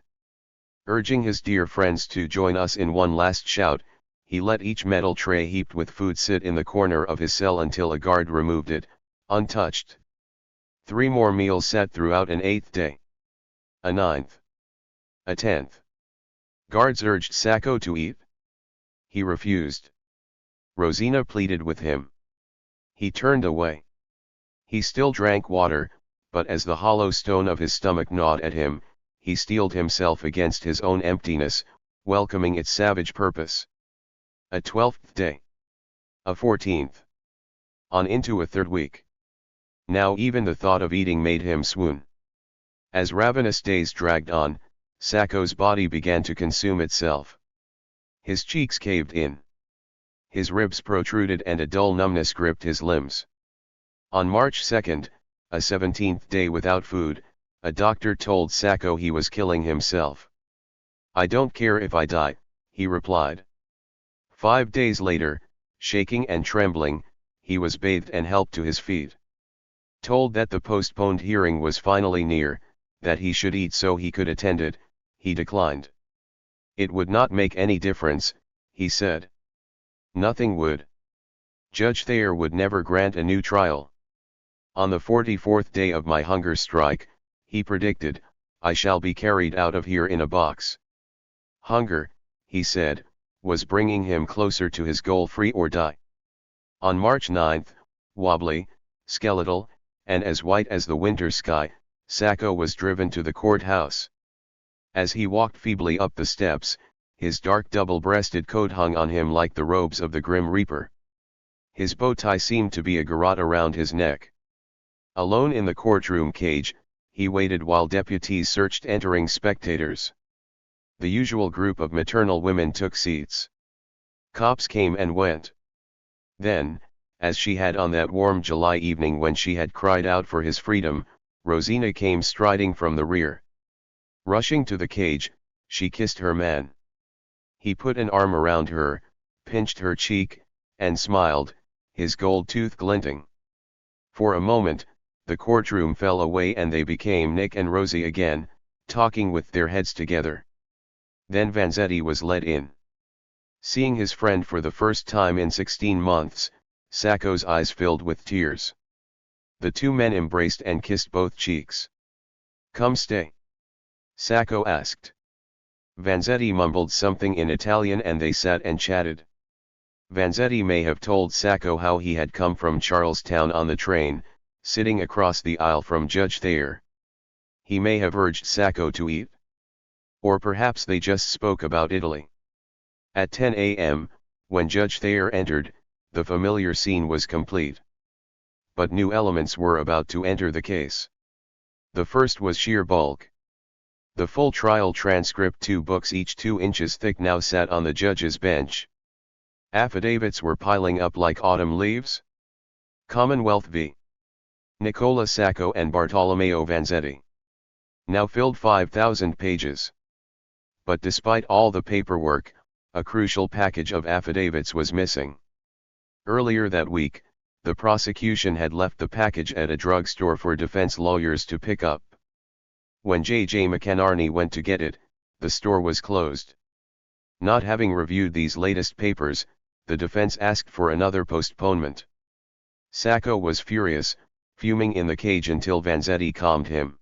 Urging his dear friends to join us in one last shout, he let each metal tray heaped with food sit in the corner of his cell until a guard removed it, untouched. 3 more meals sat throughout an 8th day. A 9th. A 10th. Guards urged Sacco to eat. He refused. Rosina pleaded with him. He turned away. He still drank water, but as the hollow stone of his stomach gnawed at him, he steeled himself against his own emptiness, welcoming its savage purpose. A 12th day. A 14th. On into a 3rd week. Now even the thought of eating made him swoon. As ravenous days dragged on, Sacco's body began to consume itself. His cheeks caved in. His ribs protruded and a dull numbness gripped his limbs. On March 2nd, a 17th day without food, a doctor told Sacco he was killing himself. "I don't care if I die," he replied. 5 days later, shaking and trembling, he was bathed and helped to his feet. Told that the postponed hearing was finally near, that he should eat so he could attend it, he declined. It would not make any difference, he said. Nothing would. Judge Thayer would never grant a new trial. On the 44th day of my hunger strike, he predicted, I shall be carried out of here in a box. Hunger, he said, was bringing him closer to his goal: free or die. On March 9, wobbly, skeletal, and as white as the winter sky, Sacco was driven to the courthouse. As he walked feebly up the steps, his dark double-breasted coat hung on him like the robes of the Grim Reaper. His bow tie seemed to be a garrote around his neck. Alone in the courtroom cage, he waited while deputies searched entering spectators. The usual group of maternal women took seats. Cops came and went. Then, as she had on that warm July evening when she had cried out for his freedom, Rosina came striding from the rear. Rushing to the cage, she kissed her man. He put an arm around her, pinched her cheek, and smiled, his gold tooth glinting. For a moment, the courtroom fell away and they became Nick and Rosie again, talking with their heads together. Then Vanzetti was led in. Seeing his friend for the first time in 16 months, Sacco's eyes filled with tears. The two men embraced and kissed both cheeks. "Come stay?" Sacco asked. Vanzetti mumbled something in Italian and they sat and chatted. Vanzetti may have told Sacco how he had come from Charlestown on the train, sitting across the aisle from Judge Thayer. He may have urged Sacco to eat. Or perhaps they just spoke about Italy. At 10 a.m., when Judge Thayer entered, the familiar scene was complete. But new elements were about to enter the case. The first was sheer bulk. The full trial transcript, 2 books each 2 inches thick, now sat on the judge's bench. Affidavits were piling up like autumn leaves. Commonwealth v. Nicola Sacco and Bartolomeo Vanzetti. Now filled 5,000 pages. But despite all the paperwork, a crucial package of affidavits was missing. Earlier that week, the prosecution had left the package at a drugstore for defense lawyers to pick up. When J.J. McInerney went to get it, the store was closed. Not having reviewed these latest papers, the defense asked for another postponement. Sacco was furious, fuming in the cage until Vanzetti calmed him.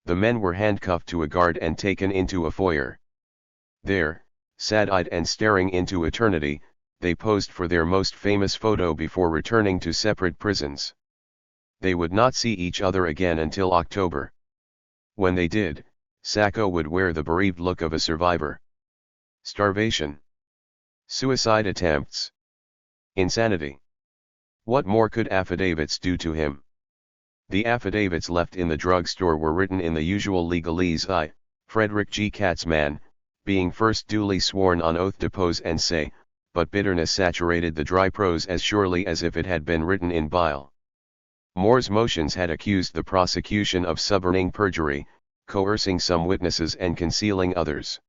The men were handcuffed to a guard and taken into a foyer. There, sad-eyed and staring into eternity, they posed for their most famous photo before returning to separate prisons. They would not see each other again until October. When they did, Sacco would wear the bereaved look of a survivor. Starvation. Suicide attempts. Insanity. What more could affidavits do to him? The affidavits left in the drugstore were written in the usual legalese. I, Frederick G. Katzman, being first duly sworn on oath depose and say, but bitterness saturated the dry prose as surely as if it had been written in bile. Moore's motions had accused the prosecution of suborning perjury, coercing some witnesses and concealing others.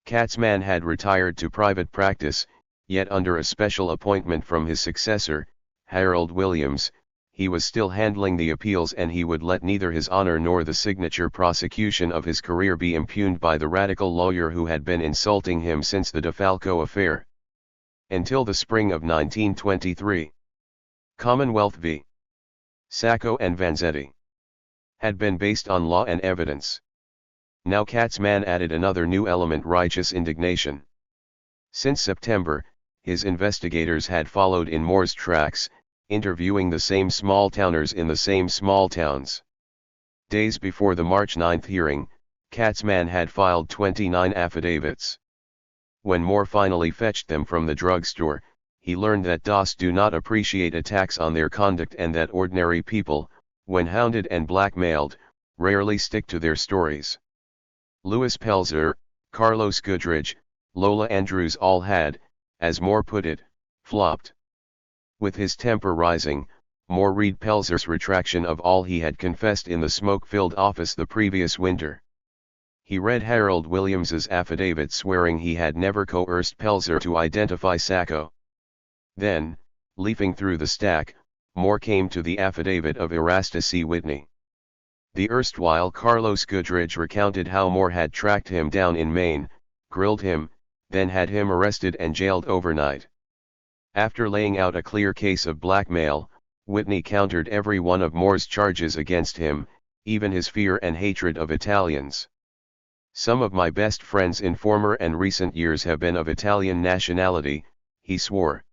Katzman had retired to private practice, yet under a special appointment from his successor, Harold Williams, he was still handling the appeals, and he would let neither his honor nor the signature prosecution of his career be impugned by the radical lawyer who had been insulting him since the DeFalco affair. Until the spring of 1923. Commonwealth v. Sacco and Vanzetti had been based on law and evidence. Now Katzman added another new element: righteous indignation. Since September, his investigators had followed in Moore's tracks, interviewing the same small-towners in the same small towns. Days before the March 9 hearing, Katzman had filed 29 affidavits. When Moore finally fetched them from the drugstore, he learned that DOS do not appreciate attacks on their conduct, and that ordinary people, when hounded and blackmailed, rarely stick to their stories. Louis Pelzer, Carlos Goodridge, Lola Andrews all had, as Moore put it, flopped. With his temper rising, Moore read Pelzer's retraction of all he had confessed in the smoke-filled office the previous winter. He read Harold Williams's affidavit swearing he had never coerced Pelzer to identify Sacco. Then, leafing through the stack, Moore came to the affidavit of Erastus C. Whitney. The erstwhile Carlos Goodridge recounted how Moore had tracked him down in Maine, grilled him, then had him arrested and jailed overnight. After laying out a clear case of blackmail, Whitney countered every one of Moore's charges against him, even his fear and hatred of Italians. Some of my best friends in former and recent years have been of Italian nationality, he swore.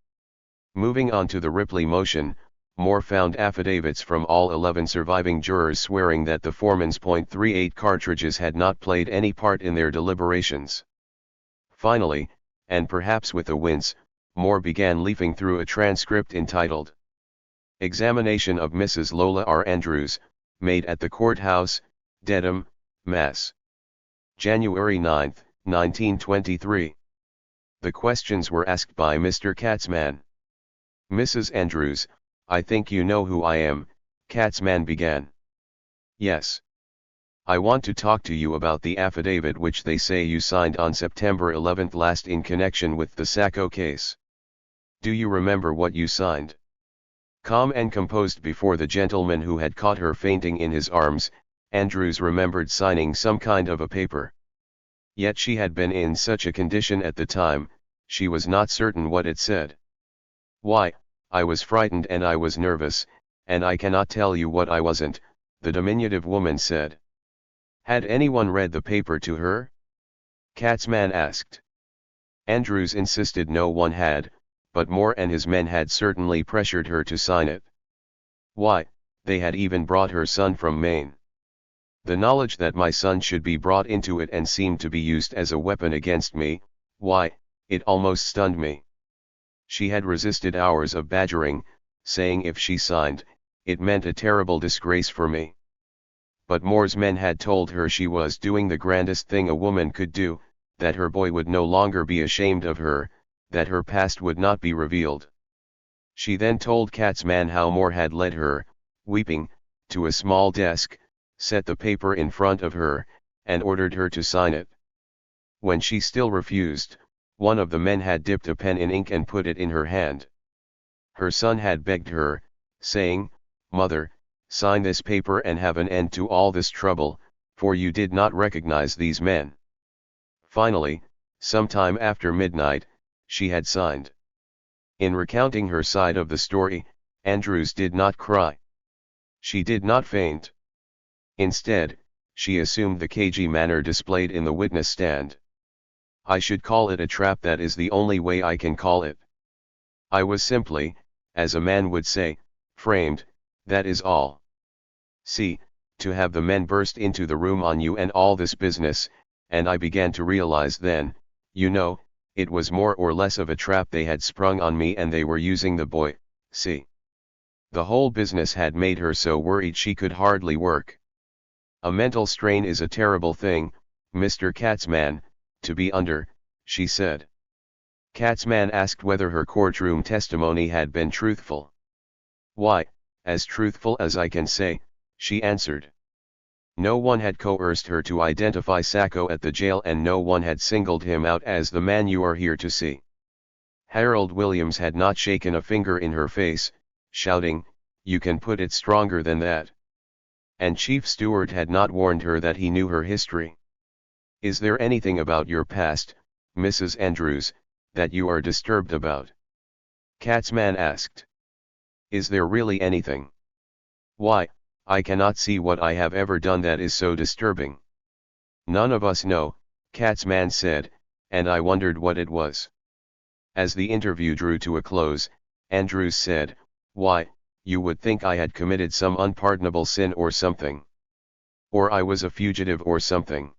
Moving on to the Ripley motion, Moore found affidavits from all 11 surviving jurors swearing that the foreman's .38 cartridges had not played any part in their deliberations. Finally, and perhaps with a wince, Moore began leafing through a transcript entitled Examination of Mrs. Lola R. Andrews, made at the courthouse, Dedham, Mass. January 9, 1923. The questions were asked by Mr. Katzman. Mrs. Andrews, I think you know who I am, Katzman began. Yes. I want to talk to you about the affidavit which they say you signed on September 11 last in connection with the Sacco case. Do you remember what you signed? Calm and composed before the gentleman who had caught her fainting in his arms, Andrews remembered signing some kind of a paper. Yet she had been in such a condition at the time, she was not certain what it said. Why, I was frightened and I was nervous, and I cannot tell you what I wasn't, the diminutive woman said. Had anyone read the paper to her? Katzman asked. Andrews insisted no one had, but Moore and his men had certainly pressured her to sign it. Why, they had even brought her son from Maine. The knowledge that my son should be brought into it and seemed to be used as a weapon against me, why, it almost stunned me. She had resisted hours of badgering, saying if she signed, it meant a terrible disgrace for me. but Moore's men had told her she was doing the grandest thing a woman could do, that her boy would no longer be ashamed of her, that her past would not be revealed. She then told Kat's man how Moore had led her, weeping, to a small desk, set the paper in front of her, and ordered her to sign it. When she still refused, one of the men had dipped a pen in ink and put it in her hand. Her son had begged her, saying, "Mother, sign this paper and have an end to all this trouble, for you did not recognize these men." Finally, sometime after midnight, she had signed. In recounting her side of the story, Andrews did not cry. She did not faint. Instead, she assumed the cagey manner displayed in the witness stand. "I should call it a trap, that is the only way I can call it. I was simply, as a man would say, framed, that is all. See, to have the men burst into the room on you and all this business, and I began to realize then, you know, it was more or less of a trap they had sprung on me, and they were using the boy, see. The whole business had made her so worried she could hardly work. A mental strain is a terrible thing, Mr. Katzman, to be under," she said. Katzman asked whether her courtroom testimony had been truthful. "Why, as truthful as I can say," she answered. No one had coerced her to identify Sacco at the jail, and no one had singled him out as the man you are here to see. Harold Williams had not shaken a finger in her face, shouting, "You can put it stronger than that." And Chief Stewart had not warned her that he knew her history. "Is there anything about your past, Mrs. Andrews, that you are disturbed about?" Katzman asked. "Is there really anything?" "Why, I cannot see what I have ever done that is so disturbing." "None of us know," Katzman said, and I wondered what it was. As the interview drew to a close, Andrews said, "Why, you would think I had committed some unpardonable sin or something. Or I was a fugitive or something."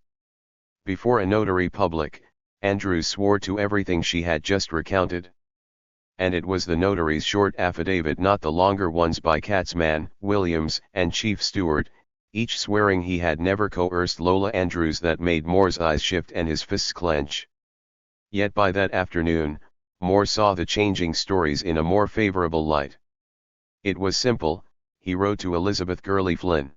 Before a notary public, Andrews swore to everything she had just recounted. And it was the notary's short affidavit, not the longer ones by Katzman, Williams, and Chief Stewart, each swearing he had never coerced Lola Andrews, that made Moore's eyes shift and his fists clench. Yet by that afternoon, Moore saw the changing stories in a more favorable light. "It was simple," he wrote to Elizabeth Gurley Flynn.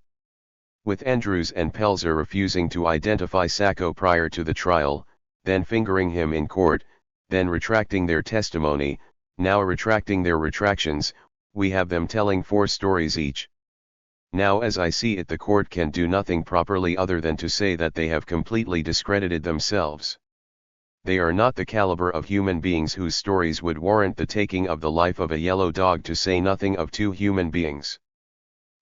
"With Andrews and Pelzer refusing to identify Sacco prior to the trial, then fingering him in court, then retracting their testimony, now retracting their retractions, we have them telling 4 stories each. Now as I see it, the court can do nothing properly other than to say that they have completely discredited themselves. They are not the caliber of human beings whose stories would warrant the taking of the life of a yellow dog, to say nothing of 2 human beings."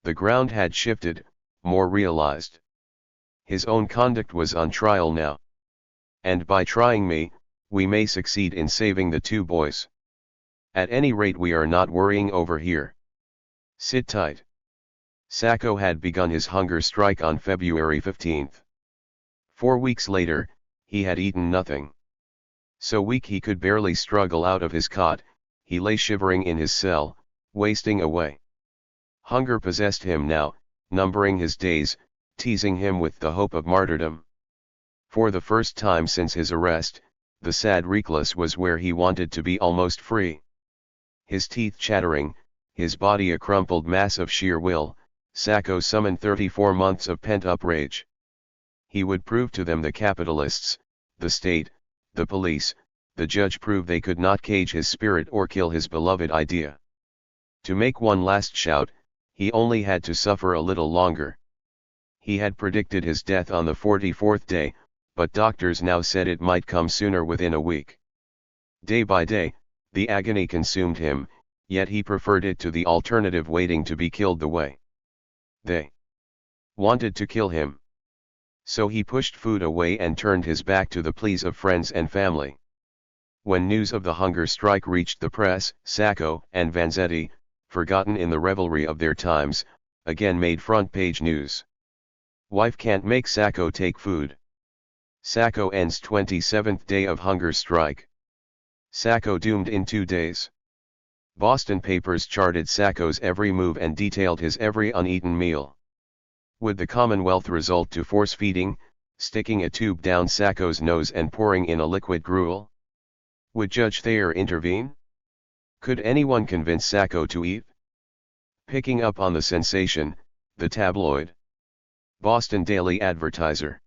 The ground had shifted, Moore realized. His own conduct was on trial now. "And by trying me, we may succeed in saving the 2 boys. At any rate, we are not worrying over here. Sit tight." Sacco had begun his hunger strike on February 15. 4 weeks later, he had eaten nothing. So weak he could barely struggle out of his cot, he lay shivering in his cell, wasting away. Hunger possessed him now, numbering his days, teasing him with the hope of martyrdom. For the first time since his arrest, the sad recluse was where he wanted to be, almost free. His teeth chattering, his body a crumpled mass of sheer will, Sacco summoned 34 months of pent-up rage. He would prove to them, the capitalists, the state, the police, the judge, prove they could not cage his spirit or kill his beloved idea. To make one last shout, he only had to suffer a little longer. He had predicted his death on the 44th day, but doctors now said it might come sooner, within a week. Day by day, the agony consumed him, yet he preferred it to the alternative, waiting to be killed the way they wanted to kill him. So he pushed food away and turned his back to the pleas of friends and family. When news of the hunger strike reached the press, Sacco and Vanzetti, forgotten in the revelry of their times, again made front-page news. "Wife can't make Sacco take food." Sacco ends 27th day of hunger strike. Sacco doomed in 2 days. Boston papers charted Sacco's every move and detailed his every uneaten meal. Would the Commonwealth resort to force-feeding, sticking a tube down Sacco's nose and pouring in a liquid gruel? Would Judge Thayer intervene? Could anyone convince Sacco to eat? Picking up on the sensation, the tabloid Boston Daily Advertiser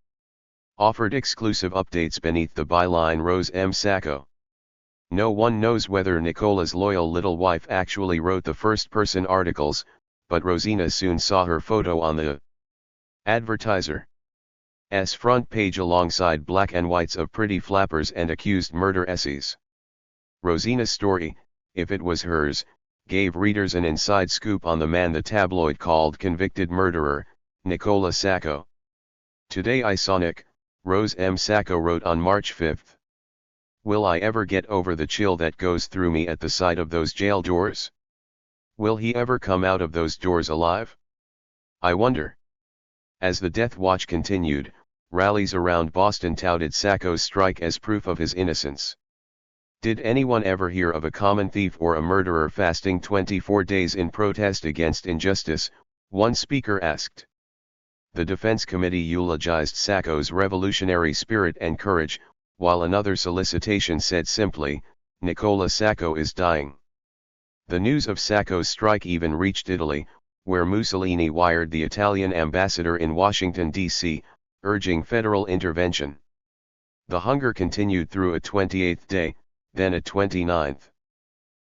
offered exclusive updates beneath the byline Rose M. Sacco. No one knows whether Nicola's loyal little wife actually wrote the first-person articles, but Rosina soon saw her photo on the Advertiser's front page alongside black and whites of pretty flappers and accused murder essays. Rosina's story, if it was hers, gave readers an inside scoop on the man the tabloid called convicted murderer, Nicola Sacco. Today I saw Nick, Rose M. Sacco wrote on March 5. Will I ever get over the chill that goes through me at the sight of those jail doors? Will he ever come out of those doors alive? I wonder. As the death watch continued, rallies around Boston touted Sacco's strike as proof of his innocence. Did anyone ever hear of a common thief or a murderer fasting 24 days in protest against injustice? One speaker asked. The Defense Committee eulogized Sacco's revolutionary spirit and courage, while another solicitation said simply, Nicola Sacco is dying. The news of Sacco's strike even reached Italy, where Mussolini wired the Italian ambassador in Washington, D.C., urging federal intervention. The hunger continued through a 28th day, then a 29th.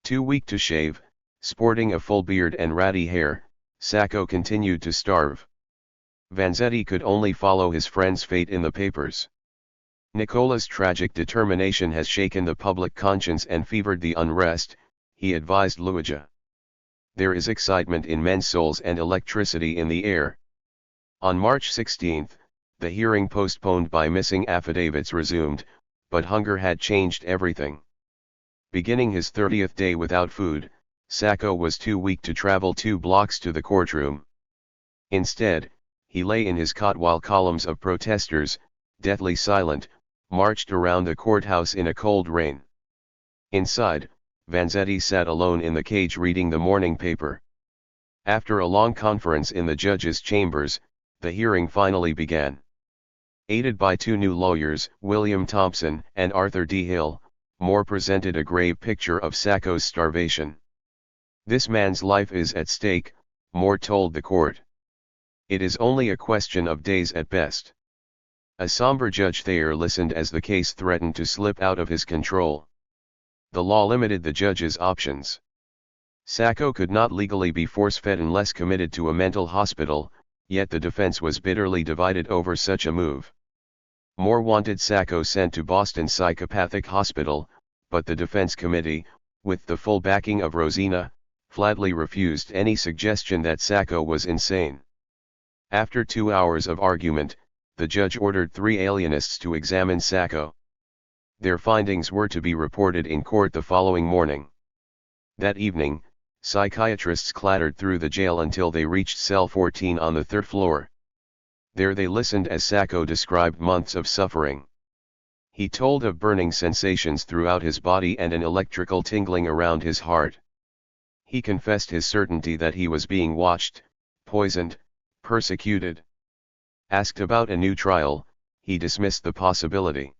Too weak to shave, sporting a full beard and ratty hair, Sacco continued to starve. Vanzetti could only follow his friend's fate in the papers. Nicola's tragic determination has shaken the public conscience and fevered the unrest, he advised Luigi. There is excitement in men's souls and electricity in the air. On March 16, the hearing postponed by missing affidavits resumed, but hunger had changed everything. Beginning his 30th day without food, Sacco was too weak to travel 2 blocks to the courtroom. Instead, he lay in his cot while columns of protesters, deathly silent, marched around the courthouse in a cold rain. Inside, Vanzetti sat alone in the cage reading the morning paper. After a long conference in the judge's chambers, the hearing finally began. Aided by 2 new lawyers, William Thompson and Arthur D. Hill, Moore presented a grave picture of Sacco's starvation. This man's life is at stake, Moore told the court. It is only a question of days at best. A somber Judge Thayer listened as the case threatened to slip out of his control. The law limited the judge's options. Sacco could not legally be force-fed unless committed to a mental hospital, yet the defense was bitterly divided over such a move. Moore wanted Sacco sent to Boston Psychopathic Hospital, but the defense committee, with the full backing of Rosina, flatly refused any suggestion that Sacco was insane. After 2 hours of argument, the judge ordered 3 alienists to examine Sacco. Their findings were to be reported in court the following morning. That evening, psychiatrists clattered through the jail until they reached cell 14 on the 3rd floor. There they listened as Sacco described months of suffering. He told of burning sensations throughout his body and an electrical tingling around his heart. He confessed his certainty that he was being watched, poisoned, persecuted. Asked about a new trial, he dismissed the possibility.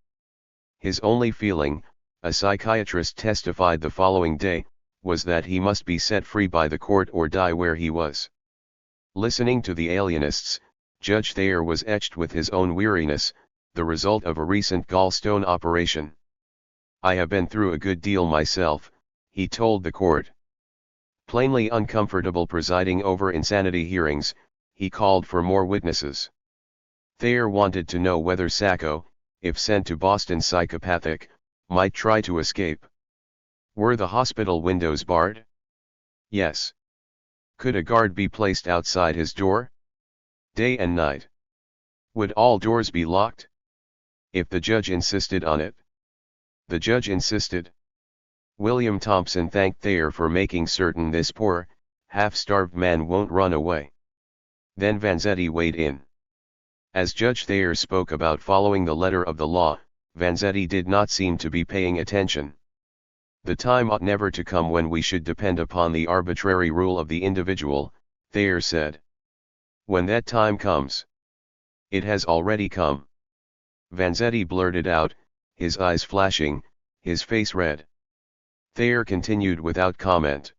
His only feeling, a psychiatrist testified the following day, was that he must be set free by the court or die where he was. Listening to the alienists, Judge Thayer was etched with his own weariness, the result of a recent gallstone operation. I have been through a good deal myself, he told the court. Plainly uncomfortable presiding over insanity hearings, he called for more witnesses. Thayer wanted to know whether Sacco, if sent to Boston Psychopathic, might try to escape. Were the hospital windows barred? Yes. Could a guard be placed outside his door? Day and night. Would all doors be locked? If the judge insisted on it. The judge insisted. William Thompson thanked Thayer for making certain this poor, half-starved man won't run away. Then Vanzetti weighed in. As Judge Thayer spoke about following the letter of the law, Vanzetti did not seem to be paying attention. The time ought never to come when we should depend upon the arbitrary rule of the individual, Thayer said. When that time comes. It has already come. Vanzetti blurted out, his eyes flashing, his face red. Thayer continued without comment.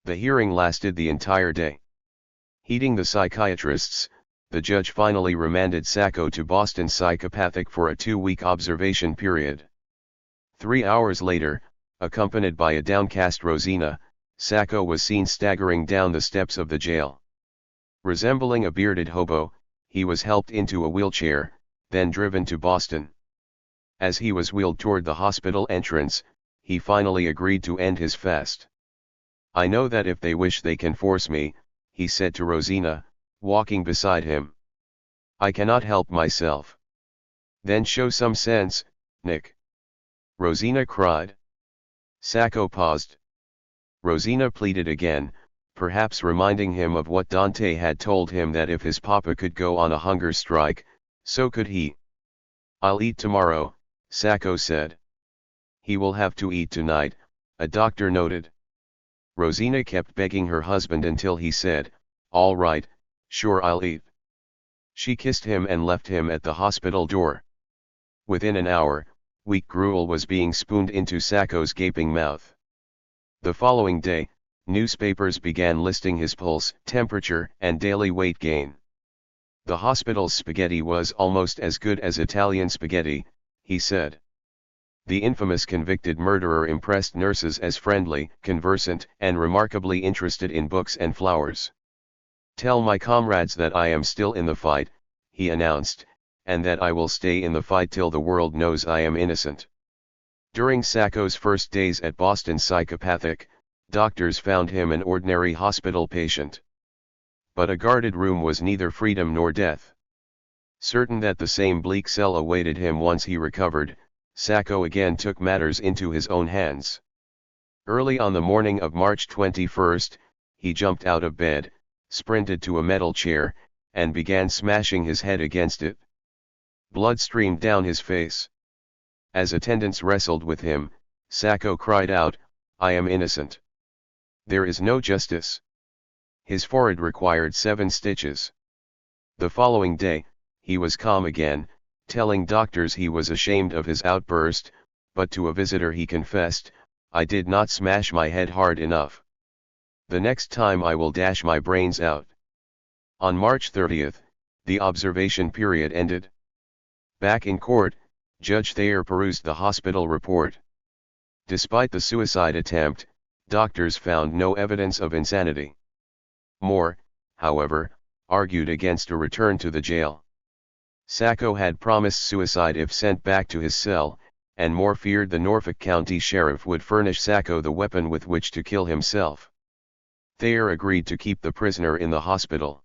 The hearing lasted the entire day. Heeding the psychiatrists, the judge finally remanded Sacco to Boston Psychopathic for a 2-week observation period. 3 hours later, accompanied by a downcast Rosina, Sacco was seen staggering down the steps of the jail. Resembling a bearded hobo, he was helped into a wheelchair, then driven to Boston. As he was wheeled toward the hospital entrance, he finally agreed to end his fast. "I know that if they wish they can force me," he said to Rosina, walking beside him. "I cannot help myself." "Then show some sense, Nick," Rosina cried. Sacco paused. Rosina pleaded again, perhaps reminding him of what Dante had told him, that if his papa could go on a hunger strike, so could he. "I'll eat tomorrow," Sacco said. "He will have to eat tonight," a doctor noted. Rosina kept begging her husband until he said, "All right, sure, I'll eat." She kissed him and left him at the hospital door. Within an hour, weak gruel was being spooned into Sacco's gaping mouth. The following day, newspapers began listing his pulse, temperature, and daily weight gain. "The hospital's spaghetti was almost as good as Italian spaghetti," he said. The infamous convicted murderer impressed nurses as friendly, conversant, and remarkably interested in books and flowers. "Tell my comrades that I am still in the fight," he announced, "and that I will stay in the fight till the world knows I am innocent." During Sacco's first days at Boston Psychopathic, doctors found him an ordinary hospital patient. But a guarded room was neither freedom nor death. Certain that the same bleak cell awaited him once he recovered, Sacco again took matters into his own hands. Early on the morning of March 21, he jumped out of bed, sprinted to a metal chair, and began smashing his head against it. Blood streamed down his face. As attendants wrestled with him, Sacco cried out, "I am innocent. There is no justice." His forehead required 7 stitches. The following day, he was calm again, telling doctors he was ashamed of his outburst, but to a visitor he confessed, "I did not smash my head hard enough. The next time I will dash my brains out." On March 30, the observation period ended. Back in court, Judge Thayer perused the hospital report. Despite the suicide attempt, doctors found no evidence of insanity. Moore, however, argued against a return to the jail. Sacco had promised suicide if sent back to his cell, and Moore feared the Norfolk County Sheriff would furnish Sacco the weapon with which to kill himself. Thayer agreed to keep the prisoner in the hospital.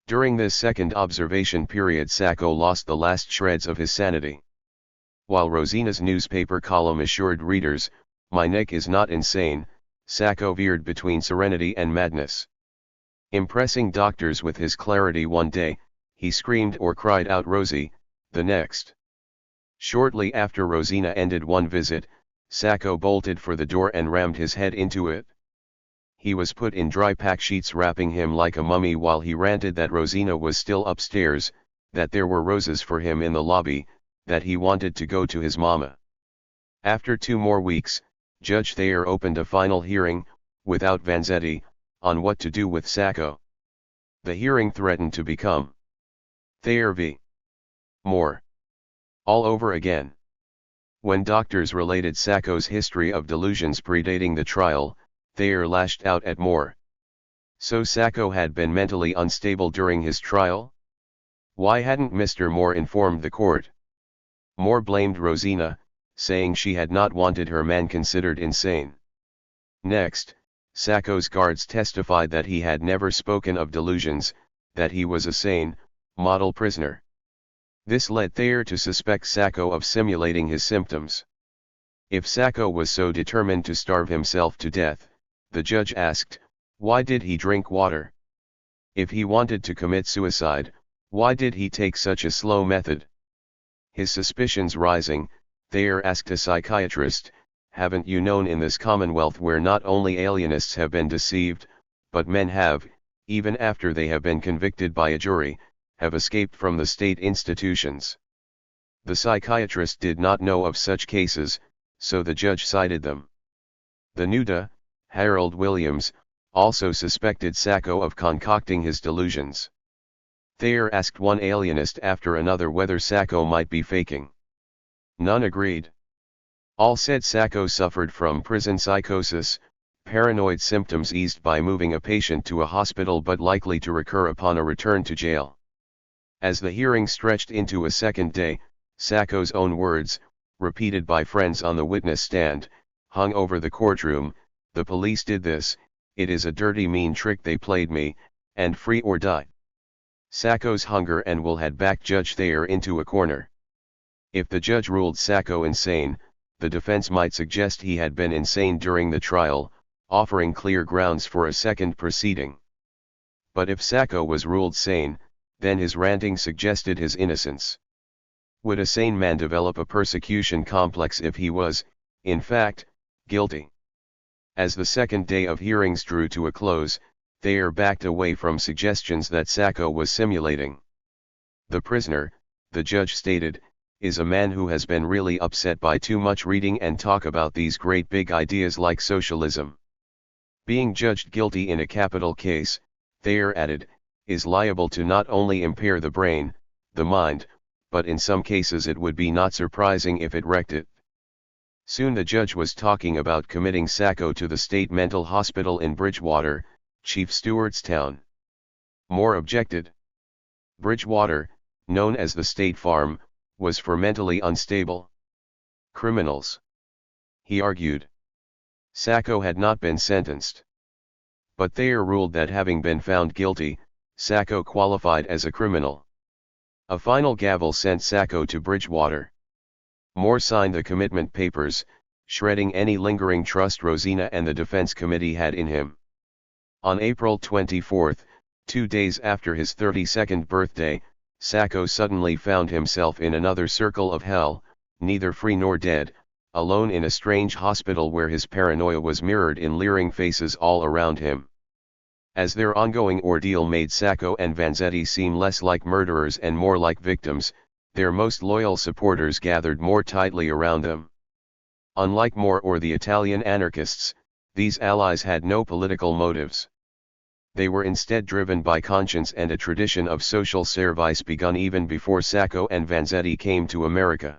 During this second observation period, Sacco lost the last shreds of his sanity. While Rosina's newspaper column assured readers, "My neck is not insane," Sacco veered between serenity and madness. Impressing doctors with his clarity one day, he screamed or cried out "Rosie," the next. Shortly after Rosina ended one visit, Sacco bolted for the door and rammed his head into it. He was put in dry pack sheets wrapping him like a mummy while he ranted that Rosina was still upstairs, that there were roses for him in the lobby, that he wanted to go to his mama. After 2 more weeks, Judge Thayer opened a final hearing, without Vanzetti, on what to do with Sacco. The hearing threatened to become Thayer v. Moore all over again. When doctors related Sacco's history of delusions predating the trial, Thayer lashed out at Moore. So Sacco had been mentally unstable during his trial? Why hadn't Mr. Moore informed the court? Moore blamed Rosina, saying she had not wanted her man considered insane. Next, Sacco's guards testified that he had never spoken of delusions, that he was a sane, model prisoner. This led Thayer to suspect Sacco of simulating his symptoms. If Sacco was so determined to starve himself to death, the judge asked, why did he drink water? If he wanted to commit suicide, why did he take such a slow method? His suspicions rising, Thayer asked a psychiatrist, haven't you known in this commonwealth where not only alienists have been deceived, but men have, even after they have been convicted by a jury, have escaped from the state institutions. The psychiatrist did not know of such cases, so the judge cited them. The Nuda, Harold Williams, also suspected Sacco of concocting his delusions. Thayer asked one alienist after another whether Sacco might be faking. None agreed. All said Sacco suffered from prison psychosis, paranoid symptoms eased by moving a patient to a hospital but likely to recur upon a return to jail. As the hearing stretched into a second day, Sacco's own words, repeated by friends on the witness stand, hung over the courtroom: "The police did this, it is a dirty mean trick they played me, and free or die." Sacco's hunger and will had backed Judge Thayer into a corner. If the judge ruled Sacco insane, the defense might suggest he had been insane during the trial, offering clear grounds for a second proceeding. But if Sacco was ruled sane, then his ranting suggested his innocence. Would a sane man develop a persecution complex if he was, in fact, guilty? As the second day of hearings drew to a close, Thayer backed away from suggestions that Sacco was simulating. The prisoner, the judge stated, is a man who has been really upset by too much reading and talk about these great big ideas like socialism. Being judged guilty in a capital case, Thayer added, is liable to not only impair the brain, the mind, but in some cases it would be not surprising if it wrecked it. Soon the judge was talking about committing Sacco to the state mental hospital in Bridgewater, Chief Stewartstown. Moore objected. Bridgewater, known as the State Farm, was for mentally unstable criminals. He argued. Sacco had not been sentenced. But Thayer ruled that having been found guilty, Sacco qualified as a criminal. A final gavel sent Sacco to Bridgewater. Moore signed the commitment papers, shredding any lingering trust Rosina and the defense committee had in him. On April 24, 2 days after his 32nd birthday, Sacco suddenly found himself in another circle of hell, neither free nor dead, alone in a strange hospital where his paranoia was mirrored in leering faces all around him. As their ongoing ordeal made Sacco and Vanzetti seem less like murderers and more like victims, their most loyal supporters gathered more tightly around them. Unlike Moore or the Italian anarchists, these allies had no political motives. They were instead driven by conscience and a tradition of social service begun even before Sacco and Vanzetti came to America.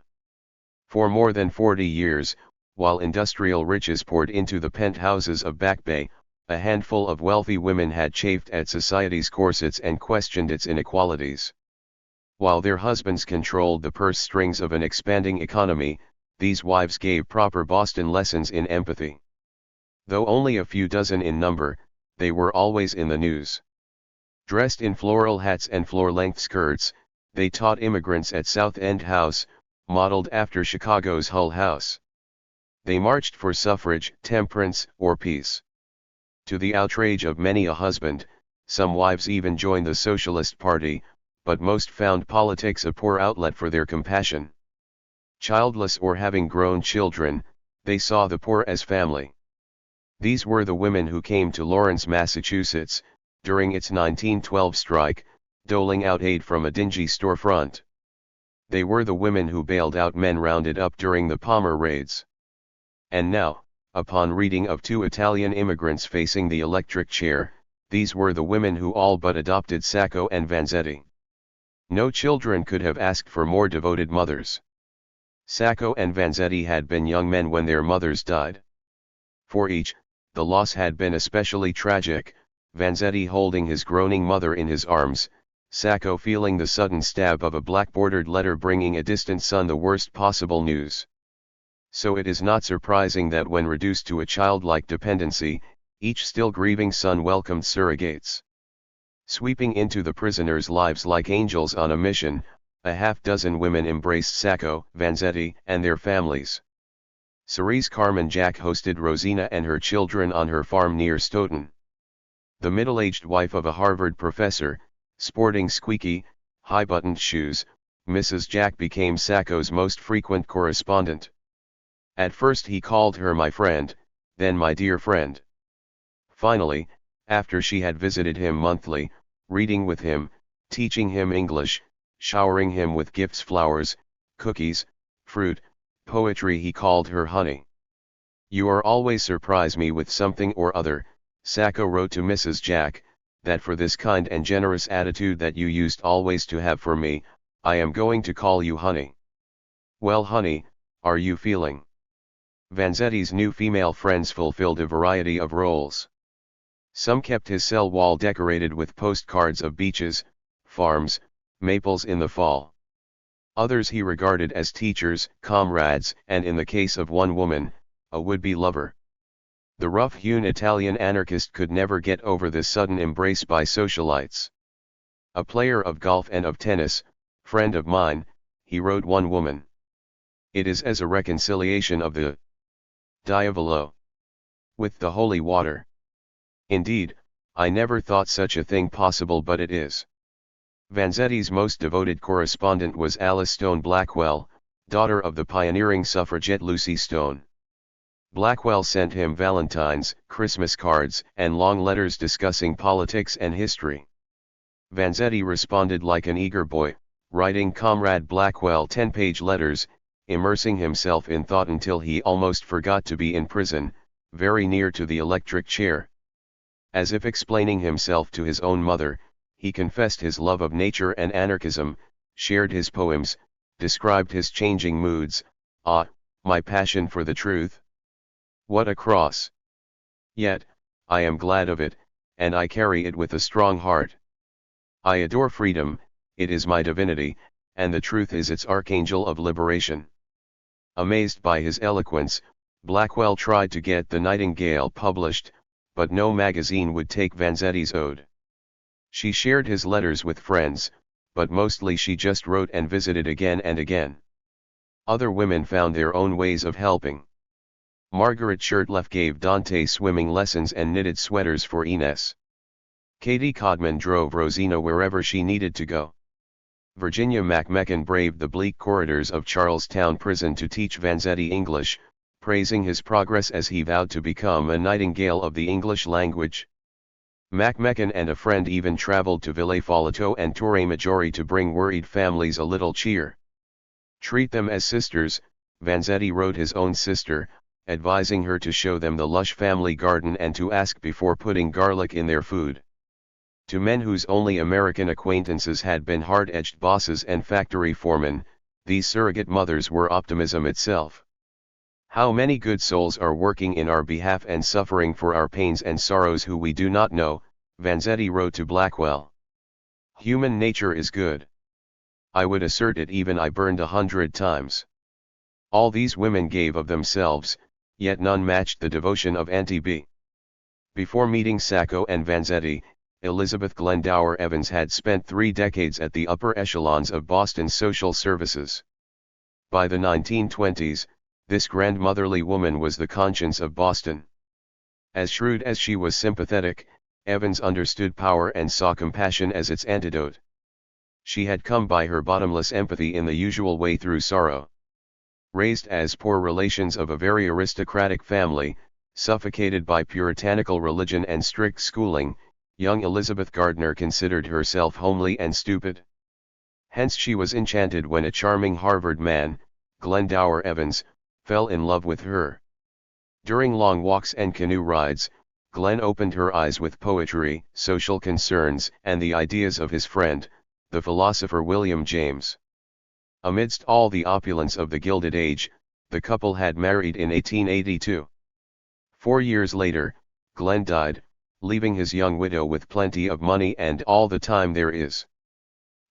For more than 40 years, while industrial riches poured into the penthouses of Back Bay, a handful of wealthy women had chafed at society's corsets and questioned its inequalities. While their husbands controlled the purse strings of an expanding economy, these wives gave proper Boston lessons in empathy. Though only a few dozen in number, they were always in the news. Dressed in floral hats and floor-length skirts, they taught immigrants at South End House, modeled after Chicago's Hull House. They marched for suffrage, temperance, or peace. To the outrage of many a husband, some wives even joined the Socialist Party, but most found politics a poor outlet for their compassion. Childless or having grown children, they saw the poor as family. These were the women who came to Lawrence, Massachusetts, during its 1912 strike, doling out aid from a dingy storefront. They were the women who bailed out men rounded up during the Palmer raids. And now, upon reading of 2 Italian immigrants facing the electric chair, these were the women who all but adopted Sacco and Vanzetti. No children could have asked for more devoted mothers. Sacco and Vanzetti had been young men when their mothers died. For each, the loss had been especially tragic, Vanzetti holding his groaning mother in his arms, Sacco feeling the sudden stab of a black-bordered letter bringing a distant son the worst possible news. So it is not surprising that when reduced to a childlike dependency, each still grieving son welcomed surrogates. Sweeping into the prisoners' lives like angels on a mission, a half-dozen women embraced Sacco, Vanzetti, and their families. Cerise Carmen Jack hosted Rosina and her children on her farm near Stoughton. The middle-aged wife of a Harvard professor, sporting squeaky, high-buttoned shoes, Mrs. Jack became Sacco's most frequent correspondent. At first he called her my friend, then my dear friend. Finally, After she had visited him monthly, reading with him, teaching him English, showering him with gifts, flowers, cookies, fruit, poetry, he called her honey. "You are always surprise me with something or other," Sacco wrote to Mrs. Jack, "that for this kind and generous attitude that you used always to have for me, I am going to call you honey. Well honey, are you feeling?" Vanzetti's new female friends fulfilled a variety of roles. Some kept his cell wall decorated with postcards of beaches, farms, maples in the fall. Others he regarded as teachers, comrades, and in the case of one woman, a would-be lover. The rough-hewn Italian anarchist could never get over this sudden embrace by socialites. "A player of golf and of tennis, friend of mine," he wrote one woman. "It is as a reconciliation of the diavolo with the holy water. Indeed, I never thought such a thing possible, but it is." Vanzetti's most devoted correspondent was Alice Stone Blackwell, daughter of the pioneering suffragette Lucy Stone. Blackwell sent him valentines, Christmas cards, and long letters discussing politics and history. Vanzetti responded like an eager boy, writing Comrade Blackwell 10-page letters, immersing himself in thought until he almost forgot to be in prison, very near to the electric chair. As if explaining himself to his own mother, he confessed his love of nature and anarchism, shared his poems, described his changing moods. "Ah, my passion for the truth! What a cross! Yet, I am glad of it, and I carry it with a strong heart. I adore freedom, it is my divinity, and the truth is its archangel of liberation." Amazed by his eloquence, Blackwell tried to get The Nightingale published, but no magazine would take Vanzetti's ode. She shared his letters with friends, but mostly she just wrote and visited again and again. Other women found their own ways of helping. Margaret Shirtleff gave Dante swimming lessons and knitted sweaters for Ines. Katie Codman drove Rosina wherever she needed to go. Virginia McMechen braved the bleak corridors of Charlestown Prison to teach Vanzetti English, praising his progress as he vowed to become a nightingale of the English language. McMechen and a friend even traveled to Ville Folletto and Torre Maggiore to bring worried families a little cheer. "Treat them as sisters," Vanzetti wrote his own sister, advising her to show them the lush family garden and to ask before putting garlic in their food. To men whose only American acquaintances had been hard-edged bosses and factory foremen, these surrogate mothers were optimism itself. "How many good souls are working in our behalf and suffering for our pains and sorrows who we do not know," Vanzetti wrote to Blackwell. "Human nature is good. I would assert it even I burned 100 times." All these women gave of themselves, yet none matched the devotion of Auntie B. Before meeting Sacco and Vanzetti, Elizabeth Glendower Evans had spent 3 decades at the upper echelons of Boston's social services. By the 1920s, this grandmotherly woman was the conscience of Boston. As shrewd as she was sympathetic, Evans understood power and saw compassion as its antidote. She had come by her bottomless empathy in the usual way through sorrow. Raised as poor relations of a very aristocratic family, suffocated by puritanical religion and strict schooling, young Elizabeth Gardner considered herself homely and stupid. Hence she was enchanted when a charming Harvard man, Glendower Evans, fell in love with her. During long walks and canoe rides, Glen opened her eyes with poetry, social concerns, and the ideas of his friend, the philosopher William James. Amidst all the opulence of the Gilded Age, the couple had married in 1882. 4 years later, Glen died, leaving his young widow with plenty of money and all the time there is.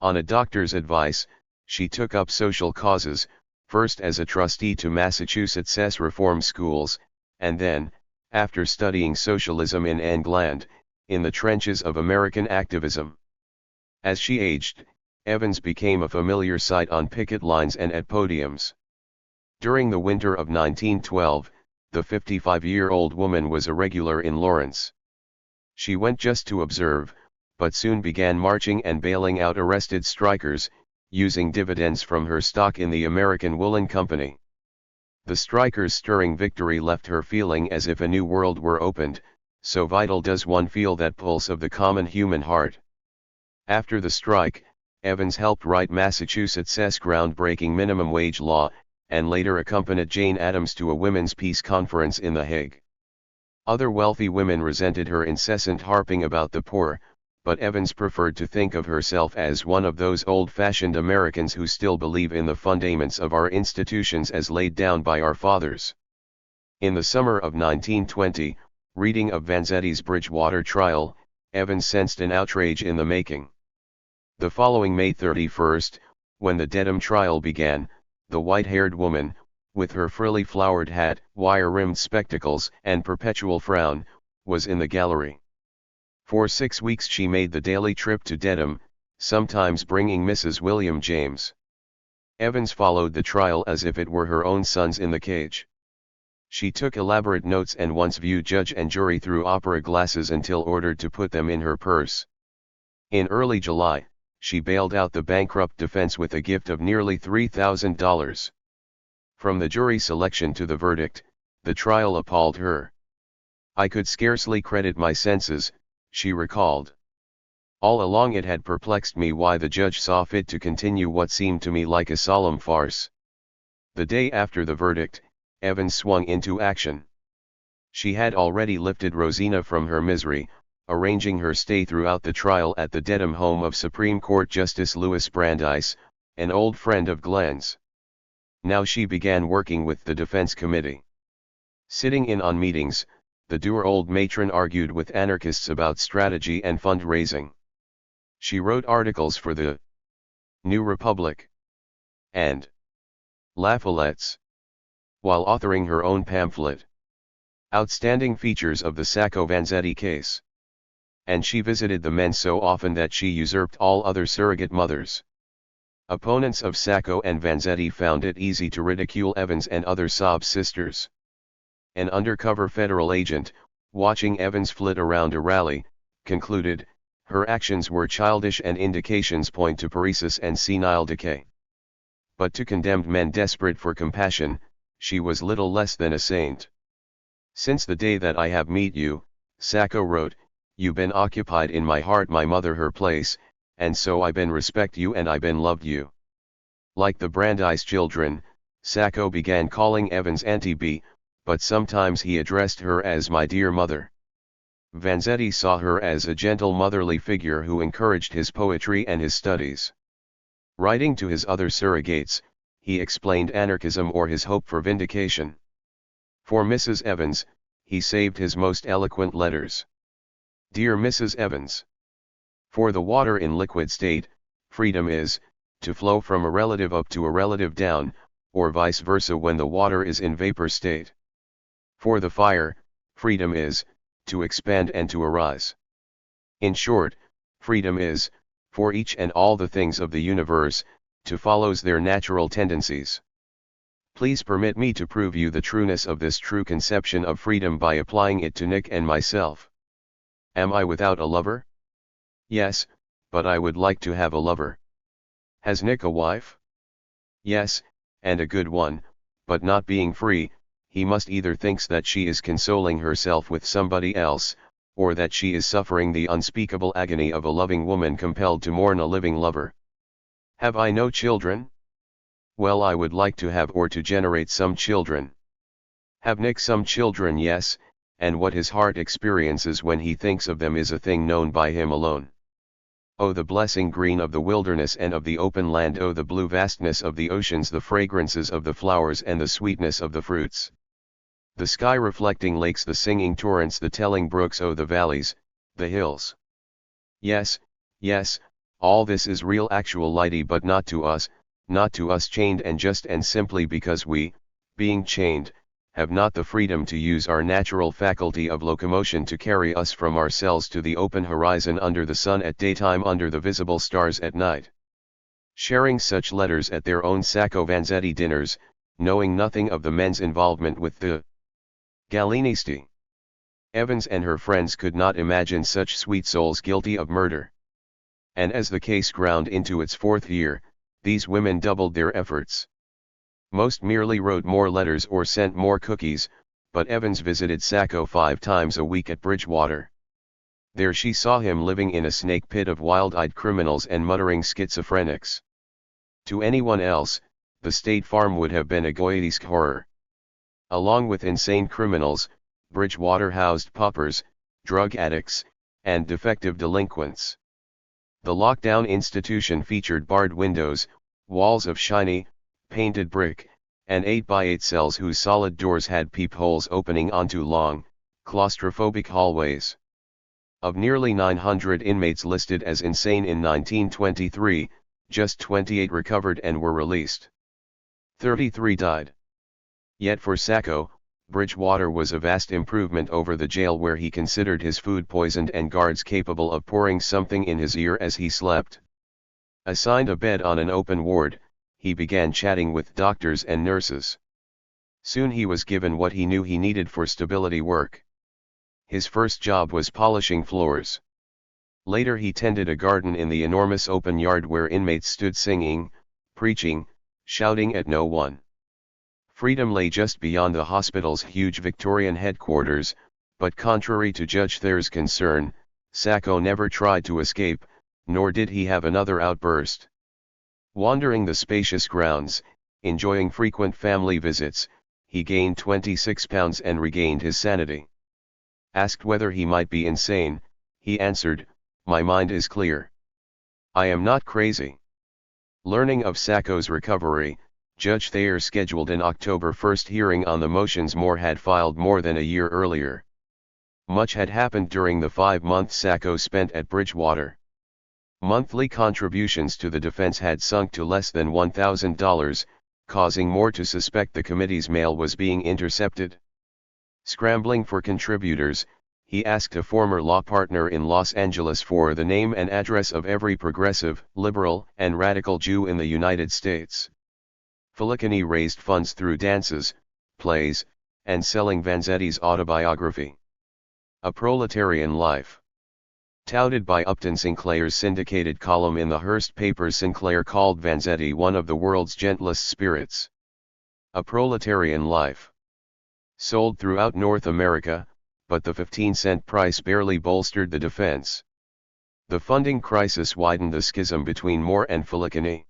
On a doctor's advice, she took up social causes, first as a trustee to Massachusetts' reform schools, and then, after studying socialism in England, in the trenches of American activism. As she aged, Evans became a familiar sight on picket lines and at podiums. During the winter of 1912, the 55-year-old woman was a regular in Lawrence. She went just to observe, but soon began marching and bailing out arrested strikers, using dividends from her stock in the American Woolen Company. The strikers' stirring victory left her feeling as if a new world were opened, so vital does one feel that pulse of the common human heart. After the strike, Evans helped write Massachusetts' groundbreaking minimum wage law, and later accompanied Jane Addams to a women's peace conference in The Hague. Other wealthy women resented her incessant harping about the poor, but Evans preferred to think of herself as one of those old-fashioned Americans who still believe in the fundaments of our institutions as laid down by our fathers. In the summer of 1920, reading of Vanzetti's Bridgewater trial, Evans sensed an outrage in the making. The following May 31st, when the Dedham trial began, the white-haired woman, with her frilly flowered hat, wire-rimmed spectacles, and perpetual frown, was in the gallery. For 6 weeks she made the daily trip to Dedham, sometimes bringing Mrs. William James. Evans followed the trial as if it were her own sons in the cage. She took elaborate notes and once viewed judge and jury through opera glasses until ordered to put them in her purse. In early July, she bailed out the bankrupt defense with a gift of nearly $3,000. From the jury selection to the verdict, the trial appalled her. "I could scarcely credit my senses," she recalled. "All along it had perplexed me why the judge saw fit to continue what seemed to me like a solemn farce." The day after the verdict, Evans swung into action. She had already lifted Rosina from her misery, arranging her stay throughout the trial at the Dedham home of Supreme Court Justice Louis Brandeis, an old friend of Glenn's. Now she began working with the defense committee. Sitting in on meetings, the dour old matron argued with anarchists about strategy and fundraising. She wrote articles for the New Republic and La Follette's, while authoring her own pamphlet, Outstanding Features of the Sacco-Vanzetti Case. And she visited the men so often that she usurped all other surrogate mothers. Opponents of Sacco and Vanzetti found it easy to ridicule Evans and other sob sisters. An undercover federal agent, watching Evans flit around a rally, concluded, her actions were childish and indications point to paresis and senile decay. But to condemned men desperate for compassion, she was little less than a saint. "Since the day that I have met you," Sacco wrote, "you been occupied in my heart, my mother her place, and so I been respect you and I been loved you." Like the Brandeis children, Sacco began calling Evans Auntie B, but sometimes he addressed her as my dear mother. Vanzetti saw her as a gentle motherly figure who encouraged his poetry and his studies. Writing to his other surrogates, he explained anarchism or his hope for vindication. For Mrs. Evans, he saved his most eloquent letters. "Dear Mrs. Evans. For the water in liquid state, freedom is, to flow from a relative up to a relative down, or vice versa when the water is in vapor state. For the fire, freedom is, to expand and to arise. In short, freedom is, for each and all the things of the universe, to follow their natural tendencies. Please permit me to prove you the trueness of this true conception of freedom by applying it to Nick and myself. Am I without a lover? Yes, but I would like to have a lover. Has Nick a wife? Yes, and a good one, but not being free, he must either thinks that she is consoling herself with somebody else, or that she is suffering the unspeakable agony of a loving woman compelled to mourn a living lover. Have I no children? Well, I would like to have or to generate some children. Have Nick some children? Yes, and what his heart experiences when he thinks of them is a thing known by him alone. Oh, the blessing green of the wilderness and of the open land, oh, the blue vastness of the oceans, the fragrances of the flowers and the sweetness of the fruits. The sky reflecting lakes, the singing torrents, the telling brooks, oh, the valleys, the hills. Yes, yes, all this is real actuality, but not to us chained and just and simply because we, being chained, have not the freedom to use our natural faculty of locomotion to carry us from ourselves to the open horizon under the sun at daytime, under the visible stars at night. Sharing such letters at their own Sacco-Vanzetti dinners, knowing nothing of the men's involvement with the Galenisti. Evans and her friends could not imagine such sweet souls guilty of murder. And as the case ground into its 4th year, these women doubled their efforts. Most merely wrote more letters or sent more cookies, but Evans visited Sacco 5 times a week at Bridgewater. There she saw him living in a snake pit of wild-eyed criminals and muttering schizophrenics. To anyone else, the State Farm would have been a Goyesque horror. Along with insane criminals, Bridgewater housed paupers, drug addicts, and defective delinquents. The lockdown institution featured barred windows, walls of shiny, painted brick, and 8x8 cells whose solid doors had peepholes opening onto long, claustrophobic hallways. Of nearly 900 inmates listed as insane in 1923, just 28 recovered and were released. 33 died. Yet for Sacco, Bridgewater was a vast improvement over the jail where he considered his food poisoned and guards capable of pouring something in his ear as he slept. Assigned a bed on an open ward, he began chatting with doctors and nurses. Soon he was given what he knew he needed for stability work. His first job was polishing floors. Later he tended a garden in the enormous open yard where inmates stood singing, preaching, shouting at no one. Freedom lay just beyond the hospital's huge Victorian headquarters, but contrary to Judge Thayer's concern, Sacco never tried to escape, nor did he have another outburst. Wandering the spacious grounds, enjoying frequent family visits, he gained 26 pounds and regained his sanity. Asked whether he might be insane, he answered, "My mind is clear. I am not crazy." Learning of Sacco's recovery, Judge Thayer scheduled an October 1 hearing on the motions Moore had filed more than a year earlier. Much had happened during the 5 months Sacco spent at Bridgewater. Monthly contributions to the defense had sunk to less than $1,000, causing Moore to suspect the committee's mail was being intercepted. Scrambling for contributors, he asked a former law partner in Los Angeles for the name and address of every progressive, liberal, and radical Jew in the United States. Filicani raised funds through dances, plays, and selling Vanzetti's autobiography, A Proletarian Life. Touted by Upton Sinclair's syndicated column in the Hearst paper, Sinclair called Vanzetti one of the world's gentlest spirits. A Proletarian Life sold throughout North America, but the 15-cent price barely bolstered the defense. The funding crisis widened the schism between Moore and Filicani.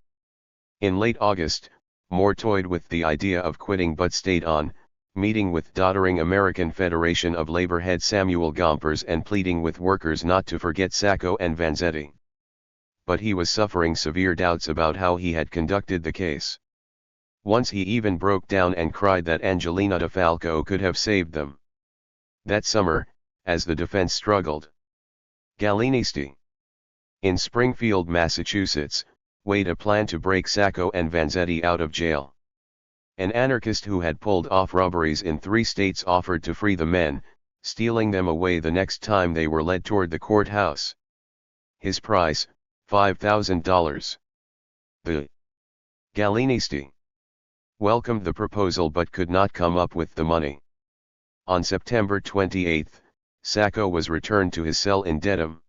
In late August, Moore toyed with the idea of quitting but stayed on, meeting with doddering American Federation of Labor head Samuel Gompers and pleading with workers not to forget Sacco and Vanzetti. But he was suffering severe doubts about how he had conducted the case. Once he even broke down and cried that Angelina DeFalco could have saved them. That summer, as the defense struggled, Galinisti in Springfield, Massachusetts, weighed a plan to break Sacco and Vanzetti out of jail. An anarchist who had pulled off robberies in 3 states offered to free the men, stealing them away the next time they were led toward the courthouse. His price, $5,000. The Galinisti welcomed the proposal but could not come up with the money. On September 28, Sacco was returned to his cell in Dedham.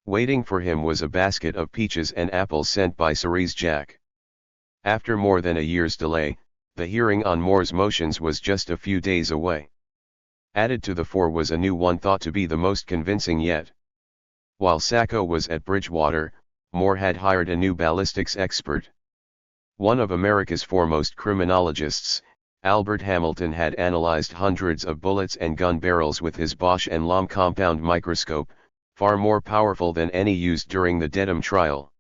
Waiting for him was a basket of peaches and apples sent by Cerise Jack. After more than a year's delay, the hearing on Moore's motions was just a few days away. Added to the 4 was a new one thought to be the most convincing yet. While Sacco was at Bridgewater, Moore had hired a new ballistics expert. One of America's foremost criminologists, Albert Hamilton, had analyzed hundreds of bullets and gun barrels with his Bosch and Lomb compound microscope, far more powerful than any used during the Dedham trial.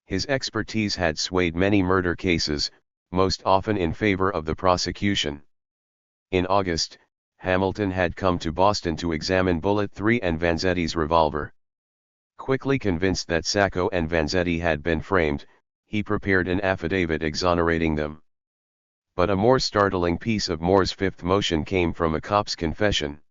His expertise had swayed many murder cases, most often in favor of the prosecution. In August, Hamilton had come to Boston to examine Bullet 3 and Vanzetti's revolver. Quickly convinced that Sacco and Vanzetti had been framed, he prepared an affidavit exonerating them. But a more startling piece of Moore's fifth motion came from a cop's confession.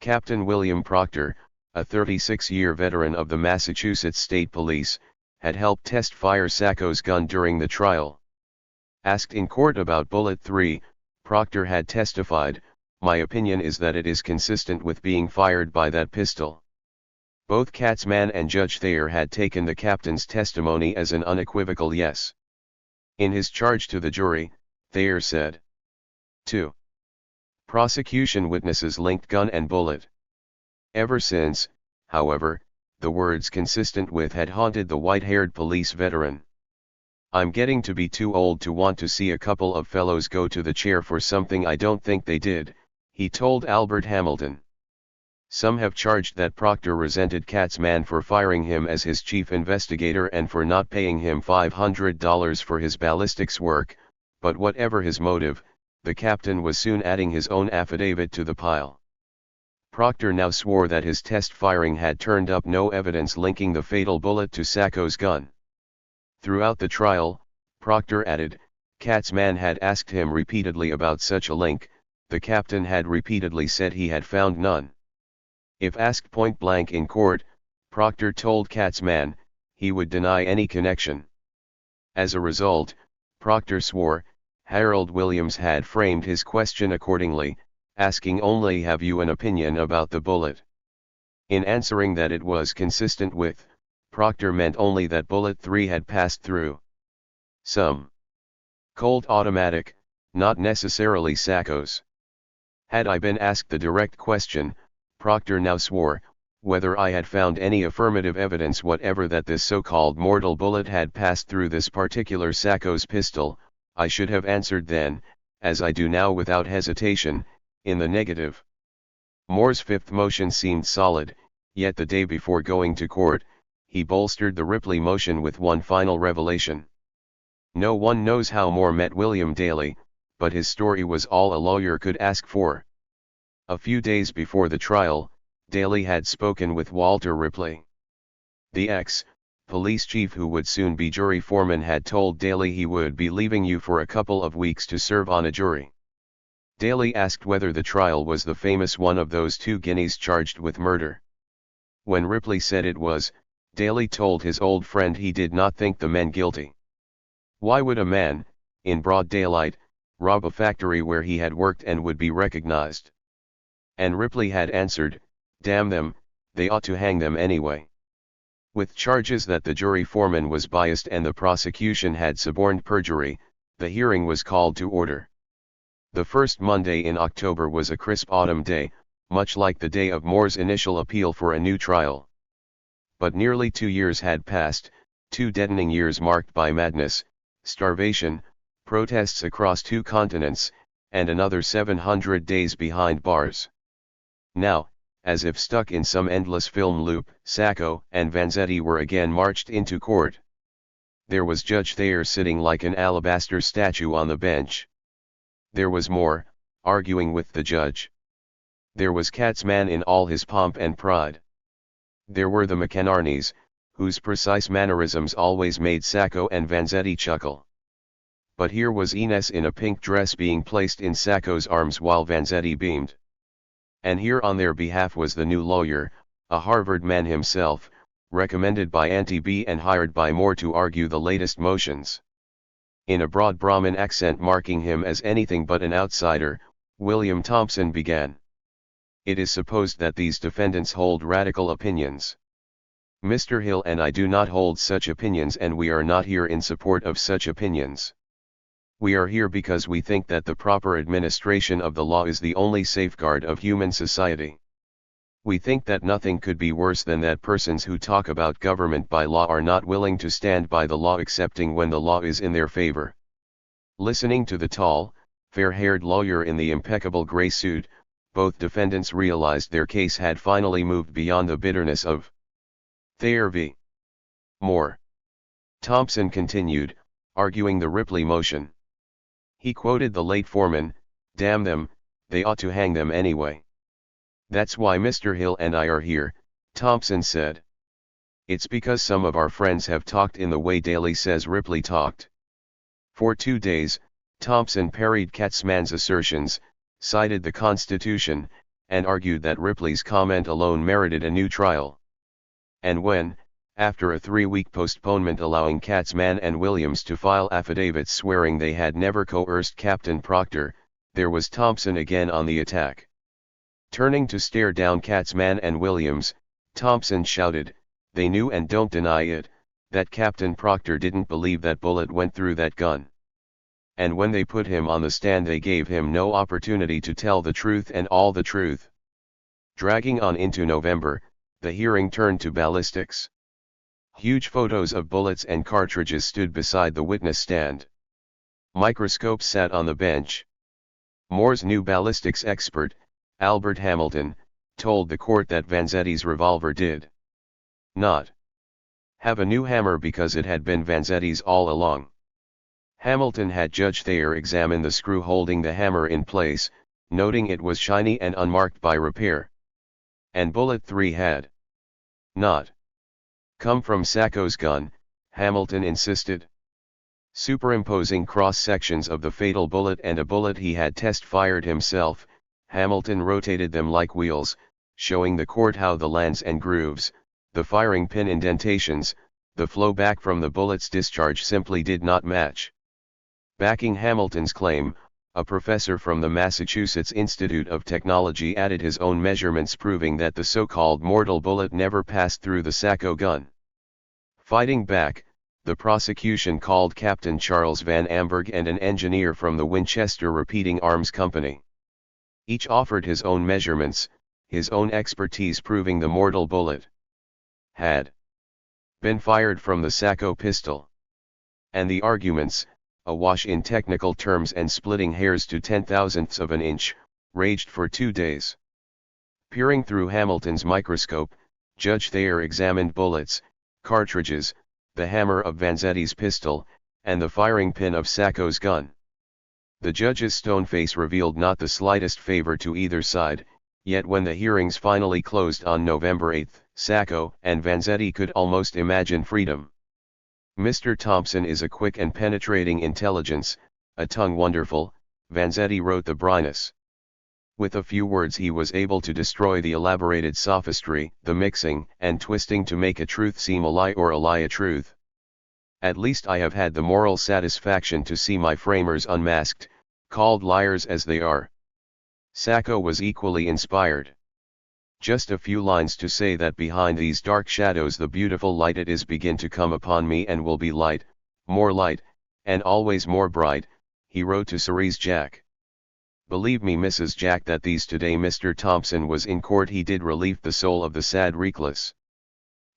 Captain William Proctor, a 36-year veteran of the Massachusetts State Police, had helped test fire Sacco's gun during the trial. Asked in court about Bullet 3, Proctor had testified, "My opinion is that it is consistent with being fired by that pistol." Both Katzman and Judge Thayer had taken the captain's testimony as an unequivocal yes. In his charge to the jury, Thayer said, 2. Prosecution witnesses linked gun and bullet. Ever since, however, the words consistent with had haunted the white-haired police veteran. "I'm getting to be too old to want to see a couple of fellows go to the chair for something I don't think they did," he told Albert Hamilton. Some have charged that Proctor resented Katzman for firing him as his chief investigator and for not paying him $500 for his ballistics work, but whatever his motive, the captain was soon adding his own affidavit to the pile. Proctor now swore that his test firing had turned up no evidence linking the fatal bullet to Sacco's gun. Throughout the trial, Proctor added, Katzman had asked him repeatedly about such a link. The captain had repeatedly said he had found none. If asked point-blank in court, Proctor told Katzman, he would deny any connection. As a result, Proctor swore, Harold Williams had framed his question accordingly, asking only, "Have you an opinion about the bullet?" In answering that it was consistent with, Proctor meant only that bullet 3 had passed through some Colt automatic, not necessarily Sacco's. Had I been asked the direct question, Proctor now swore, whether I had found any affirmative evidence whatever that this so-called mortal bullet had passed through this particular Sacco's pistol, I should have answered then, as I do now without hesitation, in the negative. Moore's fifth motion seemed solid, yet the day before going to court, he bolstered the Ripley motion with one final revelation. No one knows how Moore met William Daley, but his story was all a lawyer could ask for. A few days before the trial, Daley had spoken with Walter Ripley. The ex-police chief who would soon be jury foreman had told Daley he would be leaving you for a couple of weeks to serve on a jury. Daley asked whether the trial was the famous one of those 2 guineas charged with murder. When Ripley said it was, Daley told his old friend he did not think the men guilty. Why would a man, in broad daylight, rob a factory where he had worked and would be recognized? And Ripley had answered, damn them, they ought to hang them anyway. With charges that the jury foreman was biased and the prosecution had suborned perjury, the hearing was called to order. The first Monday in October was a crisp autumn day, much like the day of Moore's initial appeal for a new trial. But nearly 2 years had passed, 2 deadening years marked by madness, starvation, protests across 2 continents, and another 700 days behind bars. Now, as if stuck in some endless film loop, Sacco and Vanzetti were again marched into court. There was Judge Thayer sitting like an alabaster statue on the bench. There was Moore, arguing with the judge. There was Katzman in all his pomp and pride. There were the McInernys, whose precise mannerisms always made Sacco and Vanzetti chuckle. But here was Ines in a pink dress being placed in Sacco's arms while Vanzetti beamed. And here on their behalf was the new lawyer, a Harvard man himself, recommended by Auntie B and hired by Moore to argue the latest motions. In a broad Brahmin accent marking him as anything but an outsider, William Thompson began. It is supposed that these defendants hold radical opinions. Mr. Hill and I do not hold such opinions, and we are not here in support of such opinions. We are here because we think that the proper administration of the law is the only safeguard of human society. We think that nothing could be worse than that persons who talk about government by law are not willing to stand by the law excepting when the law is in their favor. Listening to the tall, fair-haired lawyer in the impeccable gray suit, both defendants realized their case had finally moved beyond the bitterness of Thayer v. Moore. Thompson continued, arguing the Ripley motion. He quoted the late foreman, damn them, they ought to hang them anyway. That's why Mr. Hill and I are here, Thompson said. It's because some of our friends have talked in the way Daley says Ripley talked. For 2 days, Thompson parried Katzman's assertions, cited the Constitution, and argued that Ripley's comment alone merited a new trial. And when, after a 3-week postponement allowing Katzman and Williams to file affidavits swearing they had never coerced Captain Proctor, there was Thompson again on the attack. Turning to stare down Katzman and Williams, Thompson shouted, they knew and don't deny it, that Captain Proctor didn't believe that bullet went through that gun. and when they put him on the stand they gave him no opportunity to tell the truth and all the truth. Dragging on into November, the hearing turned to ballistics. Huge photos of bullets and cartridges stood beside the witness stand. Microscopes sat on the bench. Moore's new ballistics expert, Albert Hamilton, told the court that Vanzetti's revolver did not have a new hammer because it had been Vanzetti's all along. Hamilton had Judge Thayer examine the screw holding the hammer in place, noting it was shiny and unmarked by repair. And bullet 3 had not come from Sacco's gun, Hamilton insisted. Superimposing cross-sections of the fatal bullet and a bullet he had test-fired himself, Hamilton rotated them like wheels, showing the court how the lands and grooves, the firing pin indentations, the flow back from the bullet's discharge simply did not match. Backing Hamilton's claim, a professor from the Massachusetts Institute of Technology added his own measurements proving that the so-called mortal bullet never passed through the Sacco gun. Fighting back, the prosecution called Captain Charles Van Amberg and an engineer from the Winchester Repeating Arms Company. Each offered his own measurements, his own expertise proving the mortal bullet had been fired from the Sacco pistol. And the arguments, awash in technical terms and splitting hairs to 0.010ths of an inch, raged for 2 days. Peering through Hamilton's microscope, Judge Thayer examined bullets, cartridges, the hammer of Vanzetti's pistol, and the firing pin of Sacco's gun. The judge's stone face revealed not the slightest favor to either side, yet when the hearings finally closed on November 8, Sacco and Vanzetti could almost imagine freedom. Mr. Thompson is a quick and penetrating intelligence, a tongue wonderful, Vanzetti wrote the Brinus. With a few words he was able to destroy the elaborated sophistry, the mixing and twisting to make a truth seem a lie or a lie a truth. At least I have had the moral satisfaction to see my framers unmasked, called liars as they are. Sacco was equally inspired. Just a few lines to say that behind these dark shadows the beautiful light it is begin to come upon me and will be light, and always more bright, he wrote to Cerise Jack. Believe me Mrs. Jack that these today Mr. Thompson was in court he did relieve the soul of the sad reckless.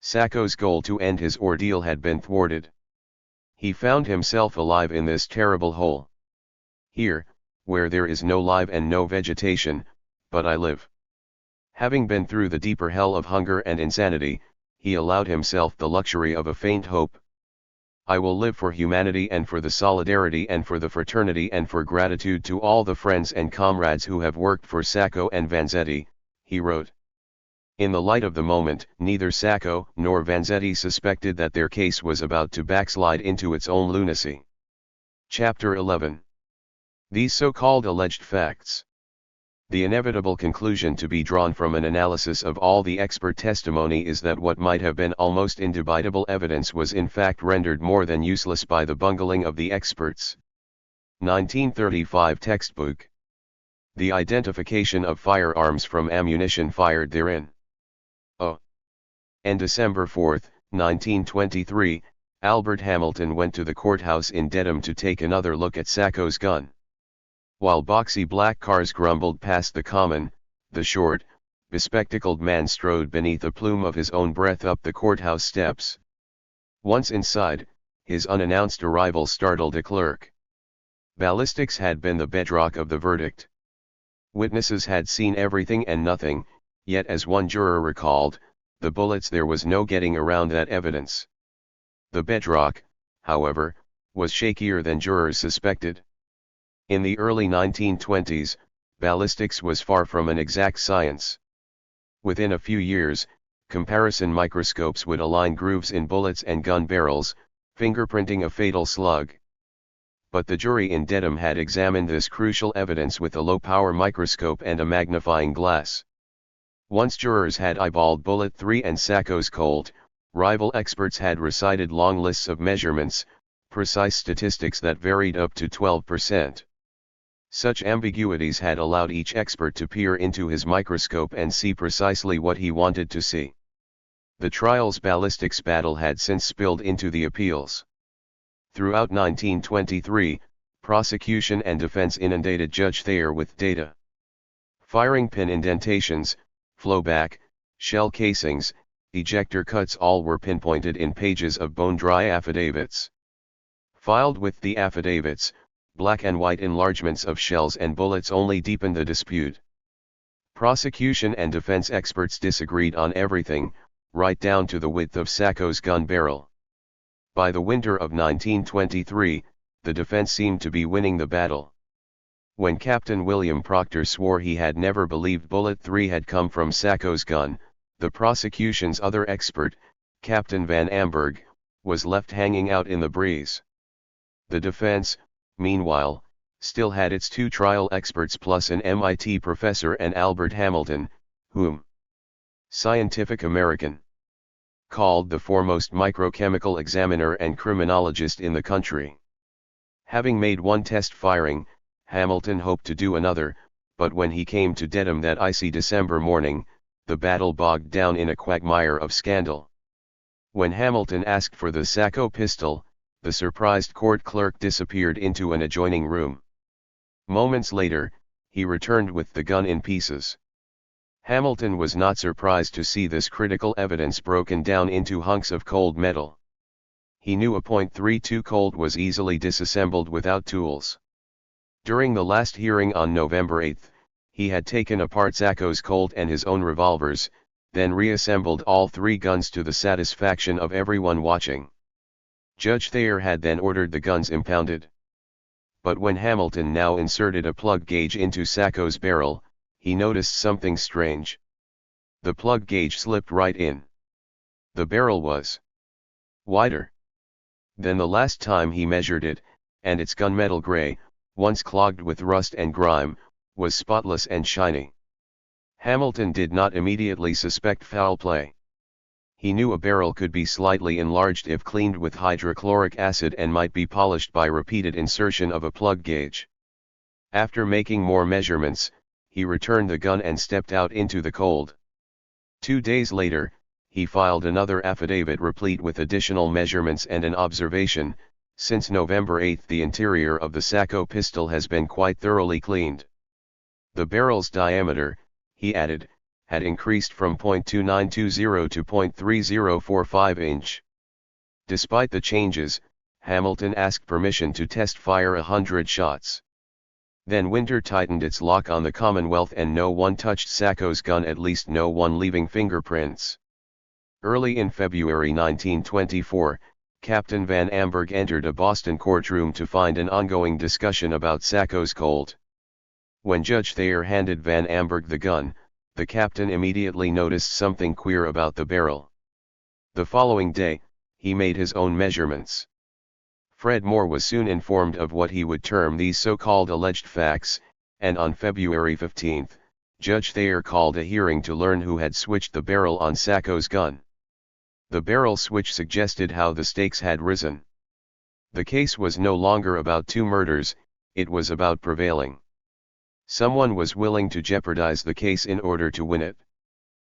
Sacco's goal to end his ordeal had been thwarted. He found himself alive in this terrible hole. Here, where there is no life and no vegetation, but I live. Having been through the deeper hell of hunger and insanity, he allowed himself the luxury of a faint hope. I will live for humanity and for the solidarity and for the fraternity and for gratitude to all the friends and comrades who have worked for Sacco and Vanzetti, he wrote. In the light of the moment, neither Sacco nor Vanzetti suspected that their case was about to backslide into its own lunacy. Chapter 11. These so-called alleged facts. The inevitable conclusion to be drawn from an analysis of all the expert testimony is that what might have been almost indubitable evidence was in fact rendered more than useless by the bungling of the experts. 1935 textbook. The identification of firearms from ammunition fired therein. On December 4, 1923, Albert Hamilton went to the courthouse in Dedham to take another look at Sacco's gun. While boxy black cars grumbled past the common, the short, bespectacled man strode beneath a plume of his own breath up the courthouse steps. Once inside, his unannounced arrival startled a clerk. Ballistics had been the bedrock of the verdict. Witnesses had seen everything and nothing, yet as one juror recalled, the bullets there was no getting around that evidence. The bedrock, however, was shakier than jurors suspected. In the early 1920s, ballistics was far from an exact science. Within a few years, comparison microscopes would align grooves in bullets and gun barrels, fingerprinting a fatal slug. But the jury in Dedham had examined this crucial evidence with a low-power microscope and a magnifying glass. Once jurors had eyeballed bullet 3 and Sacco's Colt, rival experts had recited long lists of measurements, precise statistics that varied up to 12%. Such ambiguities had allowed each expert to peer into his microscope and see precisely what he wanted to see. The trial's ballistics battle had since spilled into the appeals. Throughout 1923, Prosecution and defense inundated Judge Thayer with data. Firing pin indentations, flowback, shell casings, ejector cuts all were pinpointed in pages of bone-dry affidavits. Filed with the affidavits, black and white enlargements of shells and bullets only deepened the dispute. Prosecution and defense experts disagreed on everything, right down to the width of Sacco's gun barrel. By the winter of 1923, the defense seemed to be winning the battle. When Captain William Proctor swore he had never believed bullet 3 had come from Sacco's gun, the prosecution's other expert, Captain Van Amberg, was left hanging out in the breeze. The defense, meanwhile, still had its 2 trial experts plus an MIT professor and Albert Hamilton, whom Scientific American called the foremost microchemical examiner and criminologist in the country. Having made one test firing, Hamilton hoped to do another, but when he came to Dedham that icy December morning, the battle bogged down in a quagmire of scandal. When Hamilton asked for the Sacco pistol, the surprised court clerk disappeared into an adjoining room. Moments later, he returned with the gun in pieces. Hamilton was not surprised to see this critical evidence broken down into hunks of cold metal. He knew a .32 Colt was easily disassembled without tools. During the last hearing on November 8, he had taken apart Sacco's Colt and his own revolvers, then reassembled all 3 guns to the satisfaction of everyone watching. Judge Thayer had then ordered the guns impounded. But when Hamilton now inserted a plug gauge into Sacco's barrel, he noticed something strange. The plug gauge slipped right in. The barrel was wider than the last time he measured it, and its gunmetal gray, once clogged with rust and grime, was spotless and shiny. Hamilton did not immediately suspect foul play. He knew a barrel could be slightly enlarged if cleaned with hydrochloric acid and might be polished by repeated insertion of a plug gauge. After making more measurements, he returned the gun and stepped out into the cold. 2 days later, he filed another affidavit replete with additional measurements and an observation: since November 8 the interior of the Sacco pistol has been quite thoroughly cleaned. The barrel's diameter, he added, had increased from .2920 to .3045 inch. Despite the changes, Hamilton asked permission to test fire 100 shots. Then Winter tightened its lock on the Commonwealth and no one touched Sacco's gun, at least no one leaving fingerprints. Early in February 1924, Captain Van Amberg entered a Boston courtroom to find an ongoing discussion about Sacco's Colt. When Judge Thayer handed Van Amberg the gun, the captain immediately noticed something queer about the barrel. The following day, he made his own measurements. Fred Moore was soon informed of what he would term these so-called alleged facts, and on February 15, Judge Thayer called a hearing to learn who had switched the barrel on Sacco's gun. The barrel switch suggested how the stakes had risen. The case was no longer about 2 murders, it was about prevailing. Someone was willing to jeopardize the case in order to win it.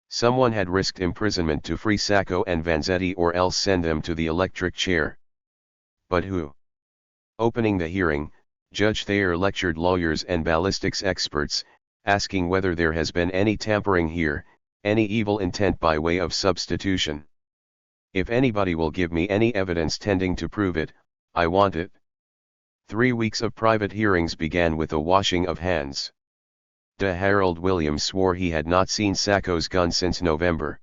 Someone had risked imprisonment to free Sacco and Vanzetti or else send them to the electric chair. But who? Opening the hearing, Judge Thayer lectured lawyers and ballistics experts, asking whether there has been any tampering here, any evil intent by way of substitution. If anybody will give me any evidence tending to prove it, I want it. 3 weeks of private hearings began with a washing of hands. De Harold Williams swore he had not seen Sacco's gun since November.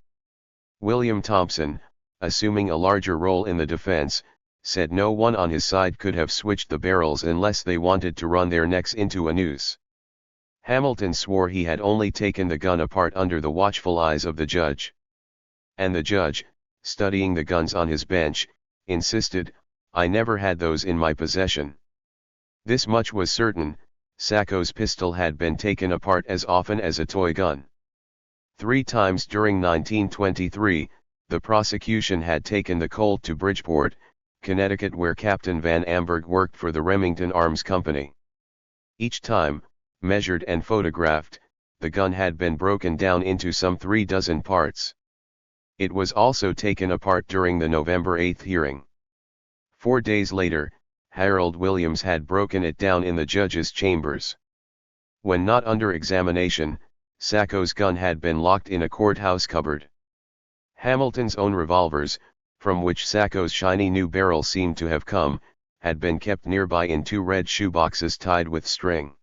William Thompson, assuming a larger role in the defense, said no one on his side could have switched the barrels unless they wanted to run their necks into a noose. Hamilton swore he had only taken the gun apart under the watchful eyes of the judge. And the judge, studying the guns on his bench, insisted, "I never had those in my possession." This much was certain: Sacco's pistol had been taken apart as often as a toy gun. 3 times during 1923, the prosecution had taken the Colt to Bridgeport, Connecticut, where Captain Van Amberg worked for the Remington Arms Company. Each time, measured and photographed, the gun had been broken down into some 3 dozen parts. It was also taken apart during the November 8 hearing. 4 days later, Harold Williams had broken it down in the judge's chambers. When not under examination, Sacco's gun had been locked in a courthouse cupboard. Hamilton's own revolvers, from which Sacco's shiny new barrel seemed to have come, had been kept nearby in 2 red shoeboxes tied with string.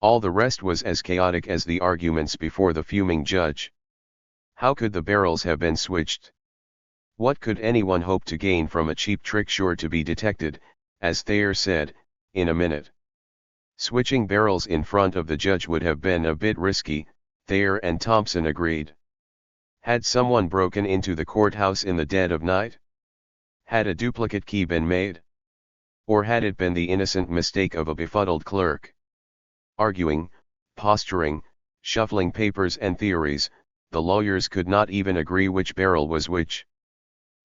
All the rest was as chaotic as the arguments before the fuming judge. How could the barrels have been switched? What could anyone hope to gain from a cheap trick sure to be detected, as Thayer said, in a minute? Switching barrels in front of the judge would have been a bit risky, Thayer and Thompson agreed. Had someone broken into the courthouse in the dead of night? Had a duplicate key been made? Or had it been the innocent mistake of a befuddled clerk? Arguing, posturing, shuffling papers and theories, the lawyers could not even agree which barrel was which.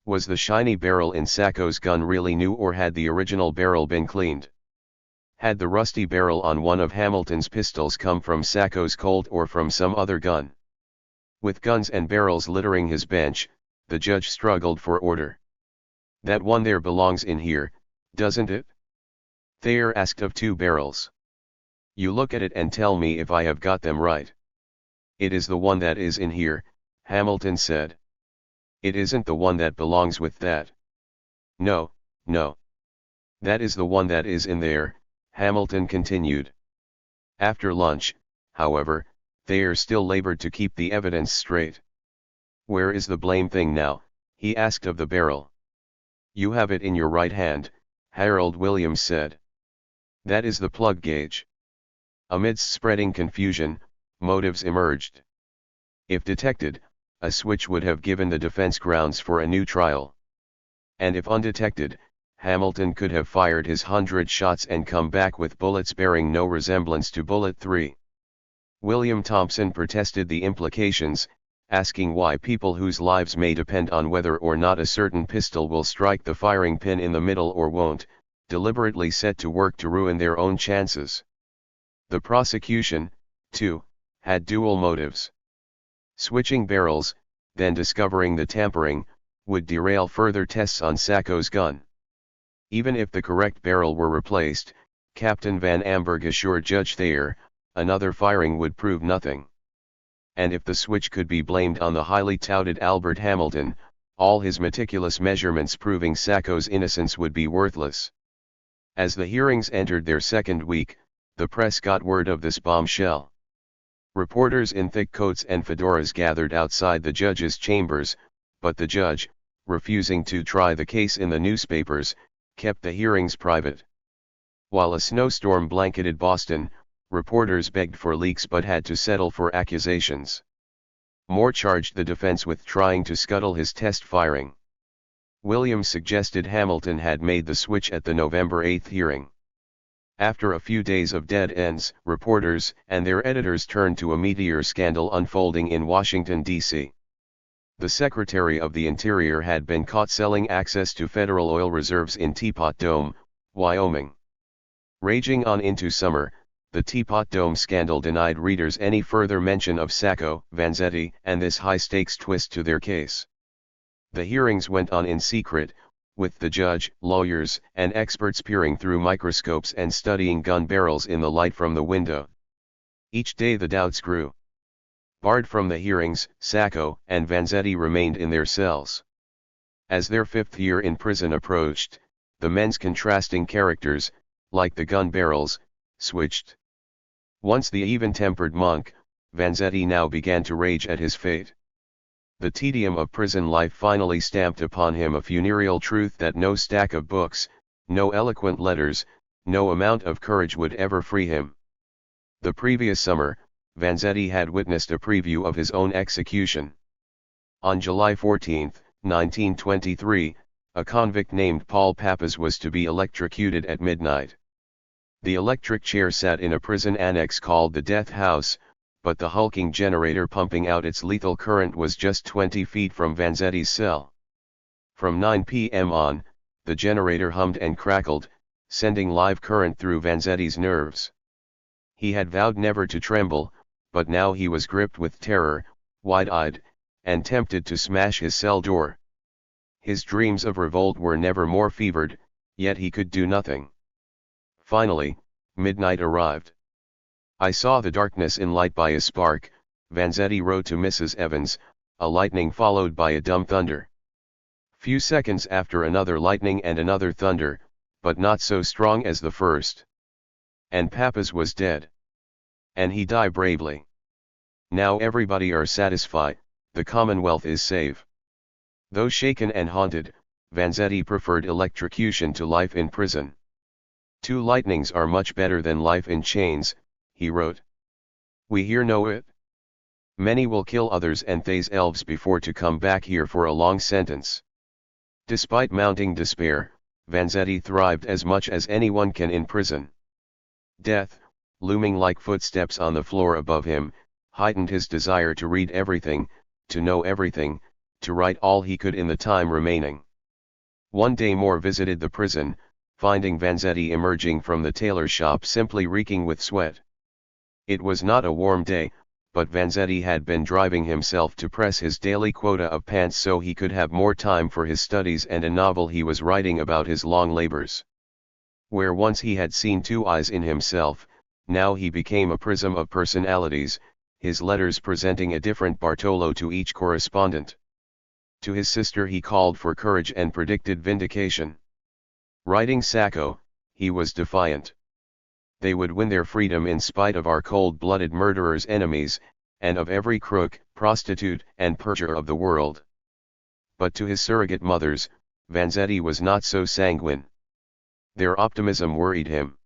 Was the shiny barrel in Sacco's gun really new, or had the original barrel been cleaned? Had the rusty barrel on one of Hamilton's pistols come from Sacco's Colt or from some other gun? With guns and barrels littering his bench, the judge struggled for order. That one there belongs in here, doesn't it? Thayer asked of 2 barrels. You look at it and tell me if I have got them right. It is the one that is in here, Hamilton said. It isn't the one that belongs with that. No, no. That is the one that is in there, Hamilton continued. After lunch, however, Thayer still labored to keep the evidence straight. Where is the blame thing now? He asked of the barrel. You have it in your right hand, Harold Williams said. That is the plug gauge. Amidst spreading confusion, motives emerged. If detected, a switch would have given the defense grounds for a new trial. And if undetected, Hamilton could have fired his 100 shots and come back with bullets bearing no resemblance to bullet 3. William Thompson protested the implications, asking why people whose lives may depend on whether or not a certain pistol will strike the firing pin in the middle or won't, deliberately set to work to ruin their own chances. The prosecution, too, had dual motives. Switching barrels, then discovering the tampering, would derail further tests on Sacco's gun. Even if the correct barrel were replaced, Captain Van Amberg assured Judge Thayer, another firing would prove nothing. And if the switch could be blamed on the highly touted Albert Hamilton, all his meticulous measurements proving Sacco's innocence would be worthless. As the hearings entered their second week, the press got word of this bombshell. Reporters in thick coats and fedoras gathered outside the judge's chambers, but the judge, refusing to try the case in the newspapers, kept the hearings private. While a snowstorm blanketed Boston, reporters begged for leaks but had to settle for accusations. Moore charged the defense with trying to scuttle his test firing. Williams suggested Hamilton had made the switch at the November 8 hearing. After a few days of dead ends, reporters and their editors turned to a meteor scandal unfolding in Washington, D.C. The Secretary of the Interior had been caught selling access to federal oil reserves in Teapot Dome, Wyoming. Raging on into summer, the Teapot Dome scandal denied readers any further mention of Sacco, Vanzetti, and this high-stakes twist to their case. The hearings went on in secret, with the judge, lawyers, and experts peering through microscopes and studying gun barrels in the light from the window. Each day the doubts grew. Barred from the hearings, Sacco and Vanzetti remained in their cells. As their 5th year in prison approached, the men's contrasting characters, like the gun barrels, switched. Once the even-tempered monk, Vanzetti now began to rage at his fate. The tedium of prison life finally stamped upon him a funereal truth that no stack of books, no eloquent letters, no amount of courage would ever free him. The previous summer, Vanzetti had witnessed a preview of his own execution. On July 14, 1923, a convict named Paul Pappas was to be electrocuted at midnight. The electric chair sat in a prison annex called the Death House, but the hulking generator pumping out its lethal current was just 20 feet from Vanzetti's cell. From 9 p.m. on, the generator hummed and crackled, sending live current through Vanzetti's nerves. He had vowed never to tremble, but now he was gripped with terror, wide-eyed, and tempted to smash his cell door. His dreams of revolt were never more fevered, Yet he could do nothing. Finally, midnight arrived. "I saw the darkness in light by a spark," Vanzetti wrote to Mrs. Evans, "a lightning followed by a dumb thunder. Few seconds after another lightning and another thunder, but not so strong as the first. And Papas was dead. And he died bravely. Now everybody are satisfied, the Commonwealth is safe." Though shaken and haunted, Vanzetti preferred electrocution to life in prison. "Two lightnings are much better than life in chains," he wrote. "We here know it. Many will kill others and these elves before to come back here for a long sentence." Despite mounting despair, Vanzetti thrived as much as anyone can in prison. Death, looming like footsteps on the floor above him, heightened his desire to read everything, to know everything, to write all he could in the time remaining. One day Moore visited the prison, finding Vanzetti emerging from the tailor shop simply reeking with sweat. It was not a warm day, but Vanzetti had been driving himself to press his daily quota of pants so he could have more time for his studies and a novel he was writing about his long labors. Where once he had seen two eyes in himself, now he became a prism of personalities, his letters presenting a different Bartolo to each correspondent. To his sister he called for courage and predicted vindication. Writing Sacco, he was defiant. "They would win their freedom in spite of our cold-blooded murderers' enemies, and of every crook, prostitute, and perjurer of the world." But to his surrogate mothers, Vanzetti was not so sanguine. Their optimism worried him.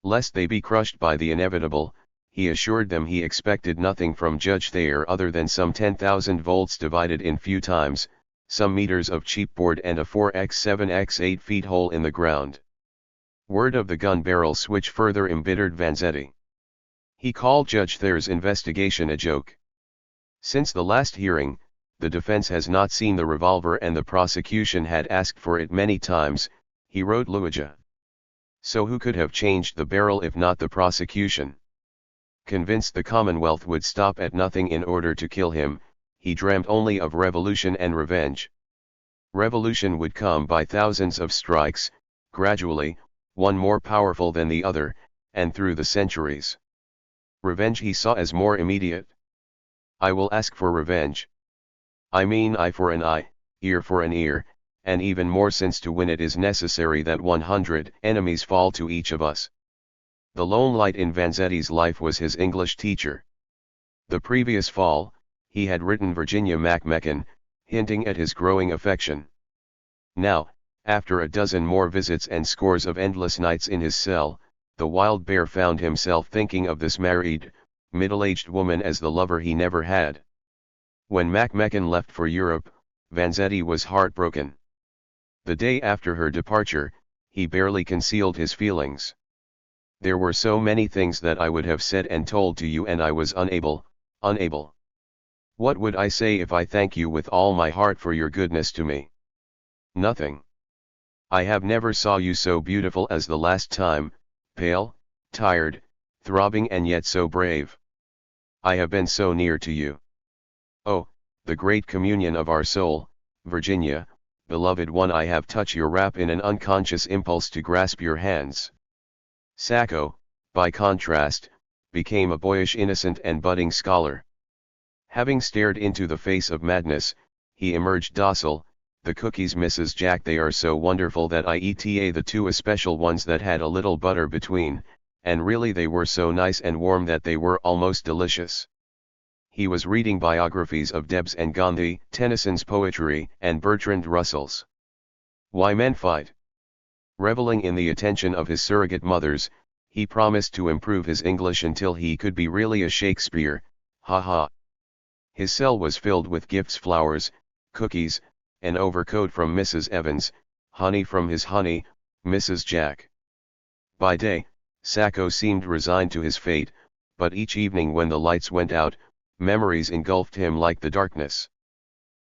Lest they be crushed by the inevitable, he assured them he expected nothing from Judge Thayer other than some 10,000 volts divided in few times, some meters of cheap board and a 4x7x8 feet hole in the ground. Word of the gun barrel switch further embittered Vanzetti. He called Judge Thayer's investigation a joke. Since the last hearing, the defense has not seen the revolver and the prosecution had asked for it many times, he wrote Luigi. So who could have changed the barrel if not the prosecution? Convinced the Commonwealth would stop at nothing in order to kill him, he dreamt only of revolution and revenge. Revolution would come by thousands of strikes, gradually, one more powerful than the other, and through the centuries. Revenge he saw as more immediate. "I will ask for revenge. I mean eye for an eye, ear for an ear, and even more since to win it is necessary that 100 enemies fall to each of us." The lone light in Vanzetti's life was his English teacher. The previous fall, he had written Virginia McMecken, hinting at his growing affection. Now, after a dozen more visits and scores of endless nights in his cell, the wild bear found himself thinking of this married, middle-aged woman as the lover he never had. When McMecken left for Europe, Vanzetti was heartbroken. The day after her departure, he barely concealed his feelings. "There were so many things that I would have said and told to you and I was unable. What would I say if I thank you with all my heart for your goodness to me? Nothing. I have never saw you so beautiful as the last time, pale, tired, throbbing and yet so brave. I have been so near to you. Oh, the great communion of our soul, Virginia, beloved one, I have touched your wrap in an unconscious impulse to grasp your hands." Sacco, by contrast, became a boyish innocent and budding scholar. Having stared into the face of madness, he emerged docile. "The cookies, Mrs. Jack, they are so wonderful that I eat the two especial ones that had a little butter between, and really they were so nice and warm that they were almost delicious." He was reading biographies of Debs and Gandhi, Tennyson's poetry, and Bertrand Russell's Why Men Fight. Reveling in the attention of his surrogate mothers, he promised to improve his English until he could be really a Shakespeare, ha ha. His cell was filled with gifts, flowers, cookies, an overcoat from Mrs. Evans, honey from his honey, Mrs. Jack. By day, Sacco seemed resigned to his fate, but each evening when the lights went out, memories engulfed him like the darkness.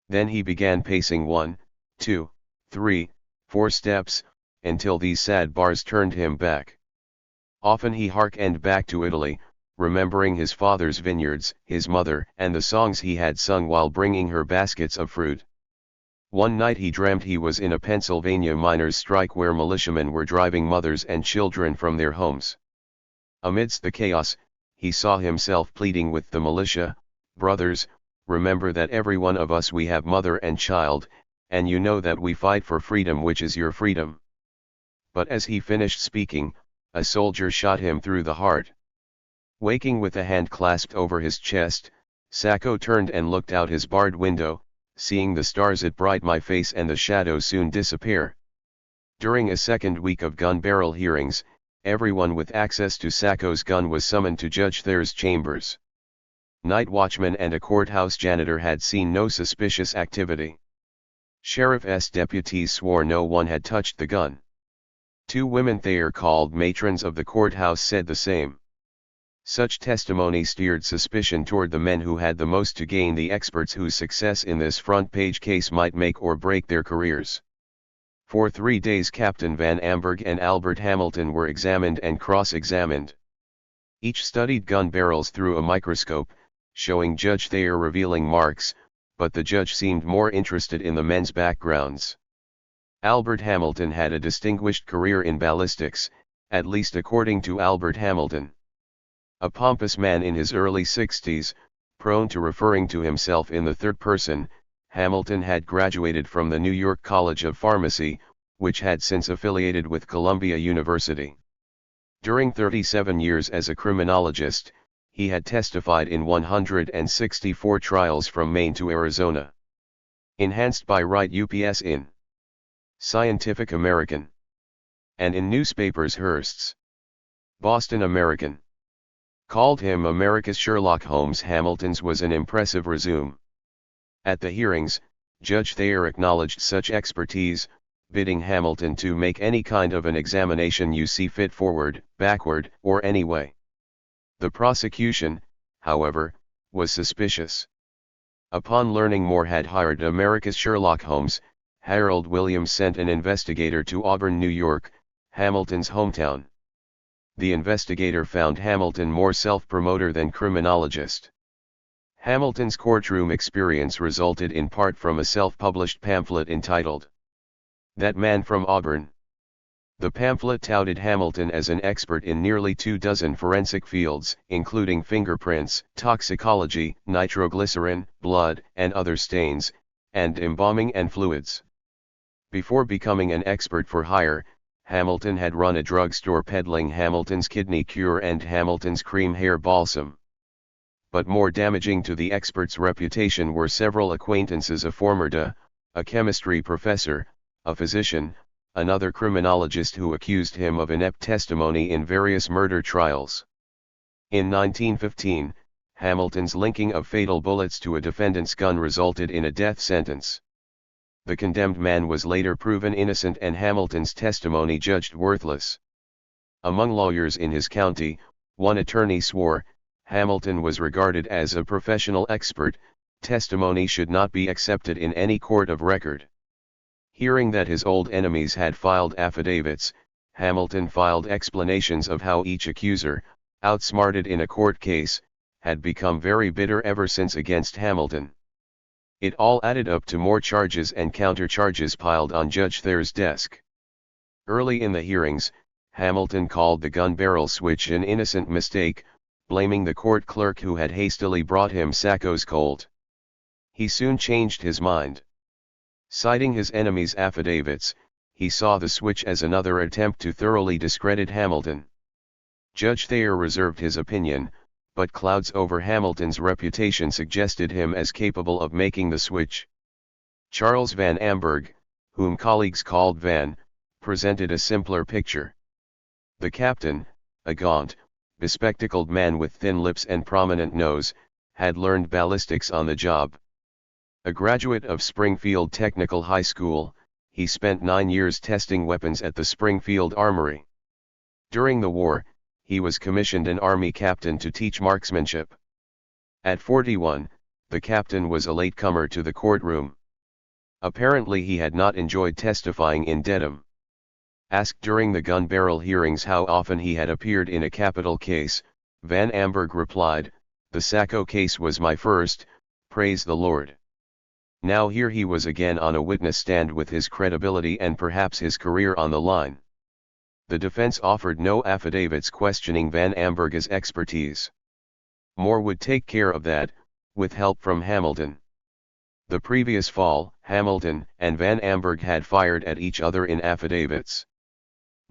Then he began pacing 1, 2, 3, 4 steps, until these sad bars turned him back. Often he harkened back to Italy, remembering his father's vineyards, his mother, and the songs he had sung while bringing her baskets of fruit. One night he dreamt he was in a Pennsylvania miners' strike where militiamen were driving mothers and children from their homes. Amidst the chaos, he saw himself pleading with the militia, "Brothers, remember that every one of us we have mother and child, and you know that we fight for freedom, which is your freedom." But as he finished speaking, a soldier shot him through the heart. Waking with a hand clasped over his chest, Sacco turned and looked out his barred window, seeing the stars it bright my face and the shadows soon disappear. During a second week of gun barrel hearings, everyone with access to Sacco's gun was summoned to Judge THIRD's chambers. Night watchman and a courthouse janitor had seen no suspicious activity. Sheriff's deputies swore no one had touched the gun. 2 women they are called matrons of the courthouse said the same. Such testimony steered suspicion toward the men who had the most to gain, the experts whose success in this front-page case might make or break their careers. For 3 days Captain Van Amberg and Albert Hamilton were examined and cross-examined. Each studied gun barrels through a microscope, showing Judge Thayer revealing marks, but the judge seemed more interested in the men's backgrounds. Albert Hamilton had a distinguished career in ballistics, at least according to Albert Hamilton. A pompous man in his early 60s, prone to referring to himself in the third person, Hamilton had graduated from the New York College of Pharmacy, which had since affiliated with Columbia University. During 37 years as a criminologist, he had testified in 164 trials from Maine to Arizona. Enhanced by Wright UPS in Scientific American and in newspapers Hearst's Boston American called him America's Sherlock Holmes. Hamilton's was an impressive resume. At the hearings, Judge Thayer acknowledged such expertise, bidding Hamilton to make any kind of an examination you see fit, forward, backward, or any way. The prosecution, however, was suspicious. Upon learning Moore had hired America's Sherlock Holmes, Harold Williams sent an investigator to Auburn, New York, Hamilton's hometown. The investigator found Hamilton more self-promoter than criminologist. Hamilton's courtroom experience resulted in part from a self-published pamphlet entitled "That Man from Auburn." The pamphlet touted Hamilton as an expert in nearly 24 forensic fields, including fingerprints, toxicology, nitroglycerin, blood and other stains, and embalming and fluids. Before becoming an expert for hire, Hamilton had run a drugstore peddling Hamilton's Kidney Cure and Hamilton's Cream Hair Balsam. But more damaging to the expert's reputation were several acquaintances: a former a chemistry professor, a physician, another criminologist who accused him of inept testimony in various murder trials. In 1915, Hamilton's linking of fatal bullets to a defendant's gun resulted in a death sentence. The condemned man was later proven innocent and Hamilton's testimony judged worthless. Among lawyers in his county, one attorney swore, Hamilton was regarded as a professional expert, testimony should not be accepted in any court of record. Hearing that his old enemies had filed affidavits, Hamilton filed explanations of how each accuser, outsmarted in a court case, had become very bitter ever since against Hamilton. It all added up to more charges and countercharges piled on Judge Thayer's desk. Early in the hearings, Hamilton called the gun barrel switch an innocent mistake, blaming the court clerk who had hastily brought him Sacco's Colt. He soon changed his mind. Citing his enemies' affidavits, he saw the switch as another attempt to thoroughly discredit Hamilton. Judge Thayer reserved his opinion, but clouds over Hamilton's reputation suggested him as capable of making the switch. Charles Van Amberg, whom colleagues called Van, presented a simpler picture. The captain, a gaunt, bespectacled man with thin lips and prominent nose, had learned ballistics on the job. A graduate of Springfield Technical High School, he spent 9 years testing weapons at the Springfield Armory. During the war, he was commissioned an Army captain to teach marksmanship. At 41, the captain was a latecomer to the courtroom. Apparently he had not enjoyed testifying in Dedham. Asked during the gun barrel hearings how often he had appeared in a capital case, Van Amberg replied, "The Sacco case was my first, praise the Lord." Now here he was again on a witness stand with his credibility and perhaps his career on the line. The defense offered no affidavits questioning Van Amberg's expertise. Moore would take care of that, with help from Hamilton. The previous fall, Hamilton and Van Amberg had fired at each other in affidavits.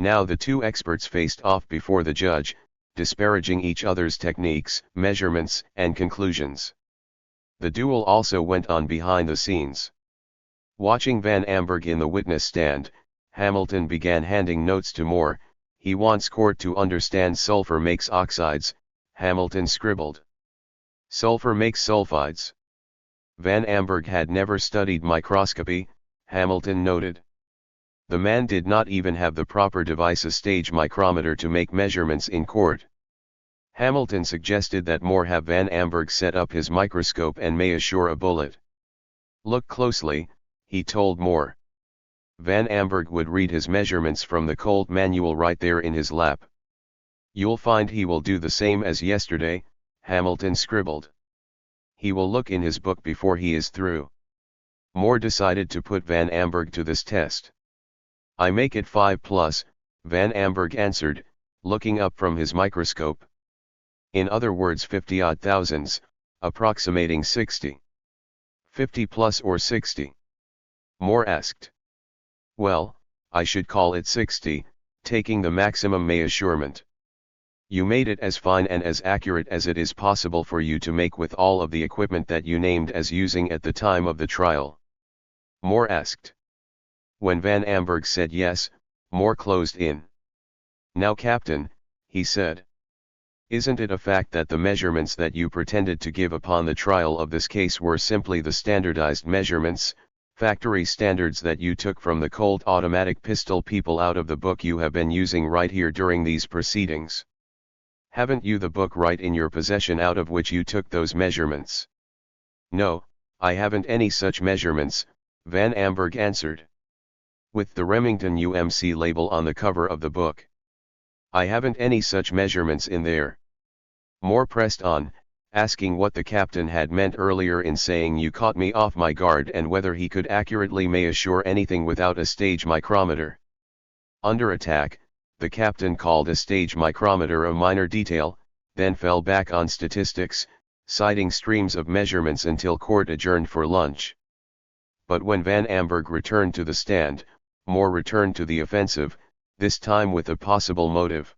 Now the two experts faced off before the judge, disparaging each other's techniques, measurements, and conclusions. The duel also went on behind the scenes. Watching Van Amberg in the witness stand, Hamilton began handing notes to Moore. "He wants court to understand sulfur makes oxides," Hamilton scribbled. "Sulfur makes sulfides." Van Amberg had never studied microscopy, Hamilton noted. The man did not even have the proper device, a stage micrometer, to make measurements in court. Hamilton suggested that Moore have Van Amberg set up his microscope and measure a bullet. "Look closely," he told Moore. Van Amberg would read his measurements from the cold manual right there in his lap. "You'll find he will do the same as yesterday," Hamilton scribbled. "He will look in his book before he is through." Moore decided to put Van Amberg to this test. "I make it 5+, Van Amberg answered, looking up from his microscope. "In other words 50-odd thousands, approximating 60. 50 plus or 60? Moore asked. "Well, I should call it 60, taking the maximum measurement. You made it as fine and as accurate as it is possible for you to make with all of the equipment that you named as using at the time of the trial?" Moore asked. When Van Amberg said yes, Moore closed in. "Now Captain," he said. "Isn't it a fact that the measurements that you pretended to give upon the trial of this case were simply the standardized measurements, factory standards that you took from the cold automatic pistol people out of the book you have been using right here during these proceedings? Haven't you the book right in your possession out of which you took those measurements?" "No, I haven't any such measurements," Van Amberg answered. "With the Remington UMC label on the cover of the book. I haven't any such measurements in there." Moore pressed on, asking what the captain had meant earlier in saying "you caught me off my guard" and whether he could accurately measure anything without a stage micrometer. Under attack, the captain called a stage micrometer a minor detail, then fell back on statistics, citing streams of measurements until court adjourned for lunch. But when Van Amberg returned to the stand, Moore returned to the offensive, this time with a possible motive.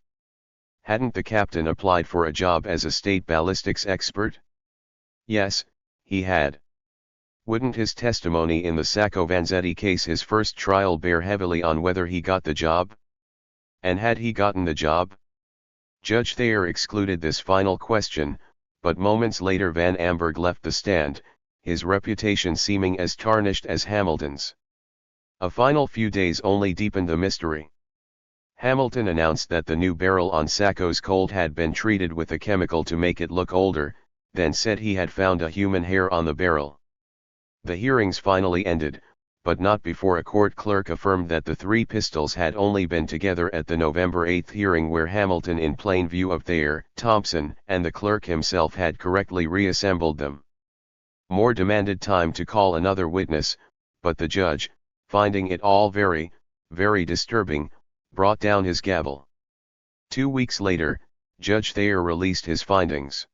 Hadn't the captain applied for a job as a state ballistics expert? Yes, he had. Wouldn't his testimony in the Sacco Vanzetti case, his first trial, bear heavily on whether he got the job? And had he gotten the job? Judge Thayer excluded this final question, but moments later Van Amberg left the stand, his reputation seeming as tarnished as Hamilton's. A final few days only deepened the mystery. Hamilton announced that the new barrel on Sacco's Colt had been treated with a chemical to make it look older, then said he had found a human hair on the barrel. The hearings finally ended, but not before a court clerk affirmed that the three pistols had only been together at the November 8 hearing, where Hamilton, in plain view of Thayer, Thompson, and the clerk himself, had correctly reassembled them. Moore demanded time to call another witness, but the judge, finding it all very, very disturbing, brought down his gavel. 2 weeks later, Judge Thayer released his findings.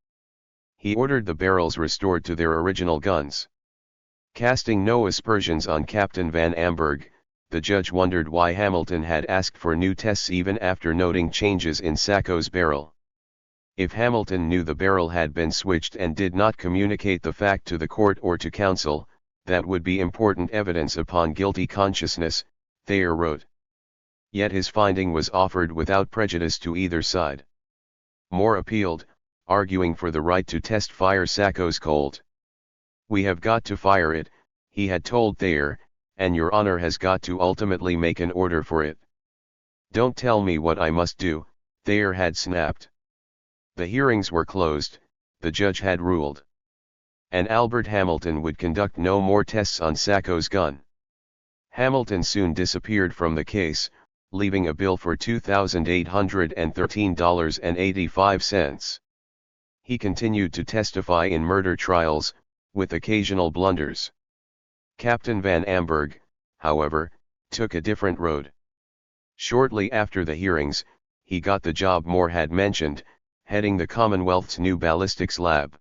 He ordered the barrels restored to their original guns. Casting no aspersions on Captain Van Amberg, the judge wondered why Hamilton had asked for new tests even after noting changes in Sacco's barrel. If Hamilton knew the barrel had been switched and did not communicate the fact to the court or to counsel, that would be important evidence upon guilty consciousness, Thayer wrote. Yet his finding was offered without prejudice to either side. Moore appealed, arguing for the right to test fire Sacco's Colt. "We have got to fire it," he had told Thayer, "and your honor has got to ultimately make an order for it." "Don't tell me what I must do," Thayer had snapped. The hearings were closed, the judge had ruled. And Albert Hamilton would conduct no more tests on Sacco's gun. Hamilton soon disappeared from the case, leaving a bill for $2,813.85. He continued to testify in murder trials, with occasional blunders. Captain Van Amberg, however, took a different road. Shortly after the hearings, he got the job Moore had mentioned, heading the Commonwealth's new ballistics lab.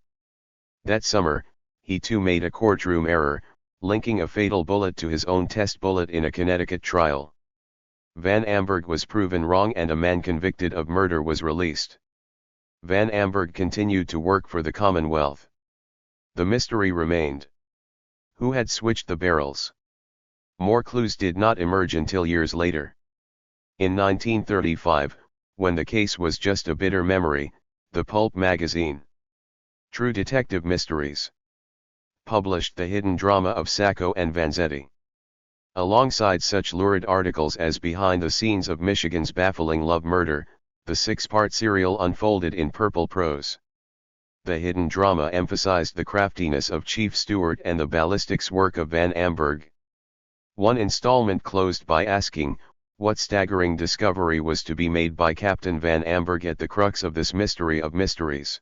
That summer, he too made a courtroom error, linking a fatal bullet to his own test bullet in a Connecticut trial. Van Amberg was proven wrong and a man convicted of murder was released. Van Amberg continued to work for the Commonwealth. The mystery remained. Who had switched the barrels? More clues did not emerge until years later. In 1935, when the case was just a bitter memory, the pulp magazine, True Detective Mysteries, published the hidden drama of Sacco and Vanzetti. Alongside such lurid articles as Behind the Scenes of Michigan's Baffling Love Murder, the six-part serial unfolded in purple prose. The hidden drama emphasized the craftiness of Chief Stewart and the ballistics work of Van Amberg. One installment closed by asking, what staggering discovery was to be made by Captain Van Amberg at the crux of this mystery of mysteries.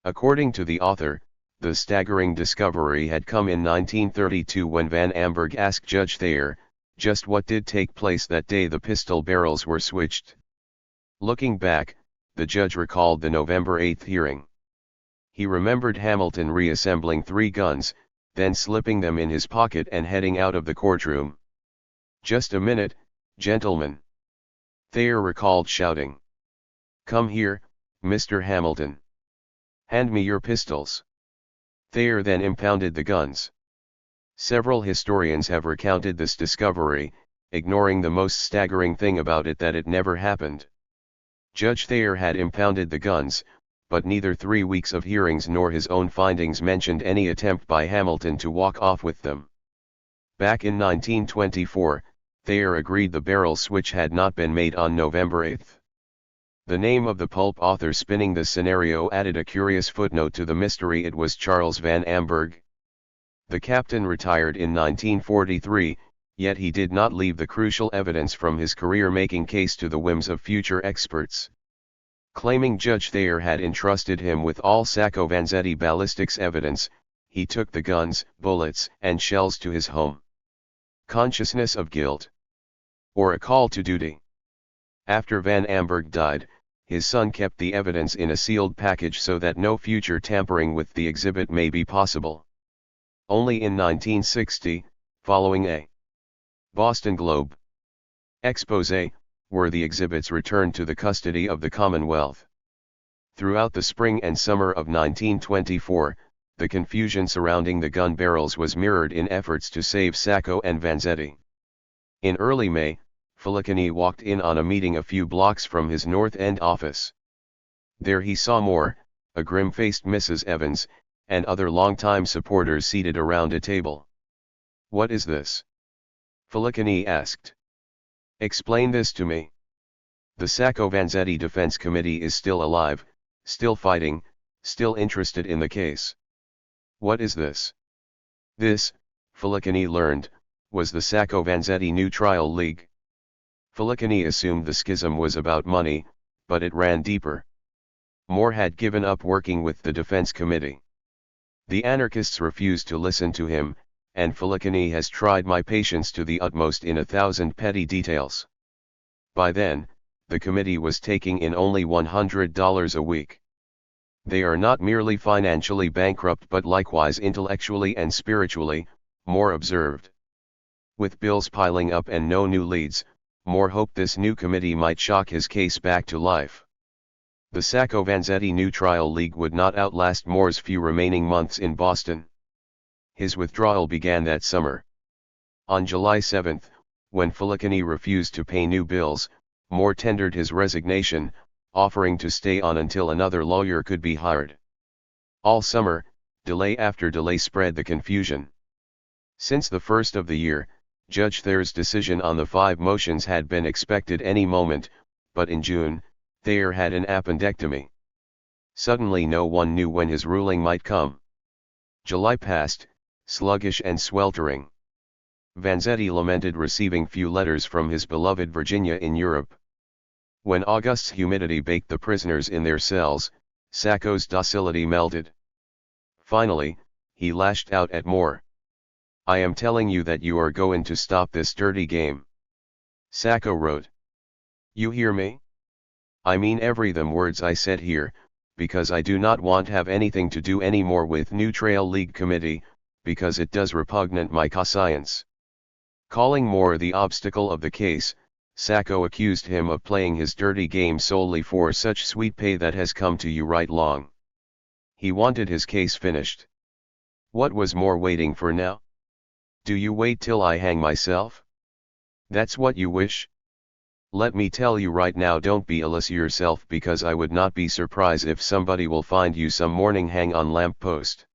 According to the author, the staggering discovery had come in 1932 when Van Amberg asked Judge Thayer, just what did take place that day the pistol barrels were switched. Looking back, the judge recalled the November 8 hearing. He remembered Hamilton reassembling 3 guns, then slipping them in his pocket and heading out of the courtroom. Just a minute, gentlemen. Thayer recalled shouting. Come here, Mr. Hamilton. Hand me your pistols. Thayer then impounded the guns. Several historians have recounted this discovery, ignoring the most staggering thing about it, that it never happened. Judge Thayer had impounded the guns, but neither 3 weeks of hearings nor his own findings mentioned any attempt by Hamilton to walk off with them. Back in 1924, Thayer agreed the barrel switch had not been made on November 8. The name of the pulp author spinning the scenario added a curious footnote to the mystery. It was Charles Van Amberg. The captain retired in 1943, yet he did not leave the crucial evidence from his career making case to the whims of future experts. Claiming Judge Thayer had entrusted him with all Sacco Vanzetti ballistics evidence, he took the guns, bullets, and shells to his home. Consciousness of guilt? Or a call to duty? After Van Amberg died, his son kept the evidence in a sealed package so that no future tampering with the exhibit may be possible. Only in 1960, following a Boston Globe expose, were the exhibits returned to the custody of the Commonwealth. Throughout the spring and summer of 1924, the confusion surrounding the gun barrels was mirrored in efforts to save Sacco and Vanzetti. In early May, Filicani walked in on a meeting a few blocks from his North End office. There he saw Moore, a grim-faced Mrs. Evans, and other longtime supporters seated around a table. "What is this?" Filicani asked. "Explain this to me." "The Sacco Vanzetti Defense Committee is still alive, still fighting, still interested in the case." "What is this?" This, Filicani learned, was the Sacco Vanzetti New Trial League. Filicani assumed the schism was about money, but it ran deeper. Moore had given up working with the defense committee. The anarchists refused to listen to him, and Filicani has tried my patience to the utmost in 1,000 petty details. By then, the committee was taking in only $100 a week. They are not merely financially bankrupt but likewise intellectually and spiritually, Moore observed. With bills piling up and no new leads, Moore hoped this new committee might shock his case back to life. The Sacco Vanzetti New Trial League would not outlast Moore's few remaining months in Boston. His withdrawal began that summer. On July 7, when Filicani refused to pay new bills, Moore tendered his resignation, offering to stay on until another lawyer could be hired. All summer, delay after delay spread the confusion. Since the first of the year, Judge Thayer's decision on the 5 motions had been expected any moment, but in June, Thayer had an appendectomy. Suddenly no one knew when his ruling might come. July passed, sluggish and sweltering. Vanzetti lamented receiving few letters from his beloved Virginia in Europe. When August's humidity baked the prisoners in their cells, Sacco's docility melted. Finally, he lashed out at Moore. I am telling you that you are going to stop this dirty game. Sacco wrote. You hear me? I mean every them words I said here, because I do not want have anything to do any more with New Trail League Committee, because it does repugnant my conscience. Calling Moore the obstacle of the case, Sacco accused him of playing his dirty game solely for such sweet pay that has come to you right long. He wanted his case finished. What was Moore waiting for now? Do you wait till I hang myself? That's what you wish? Let me tell you right now, don't be jealous yourself, because I would not be surprised if somebody will find you some morning hang on lamp post.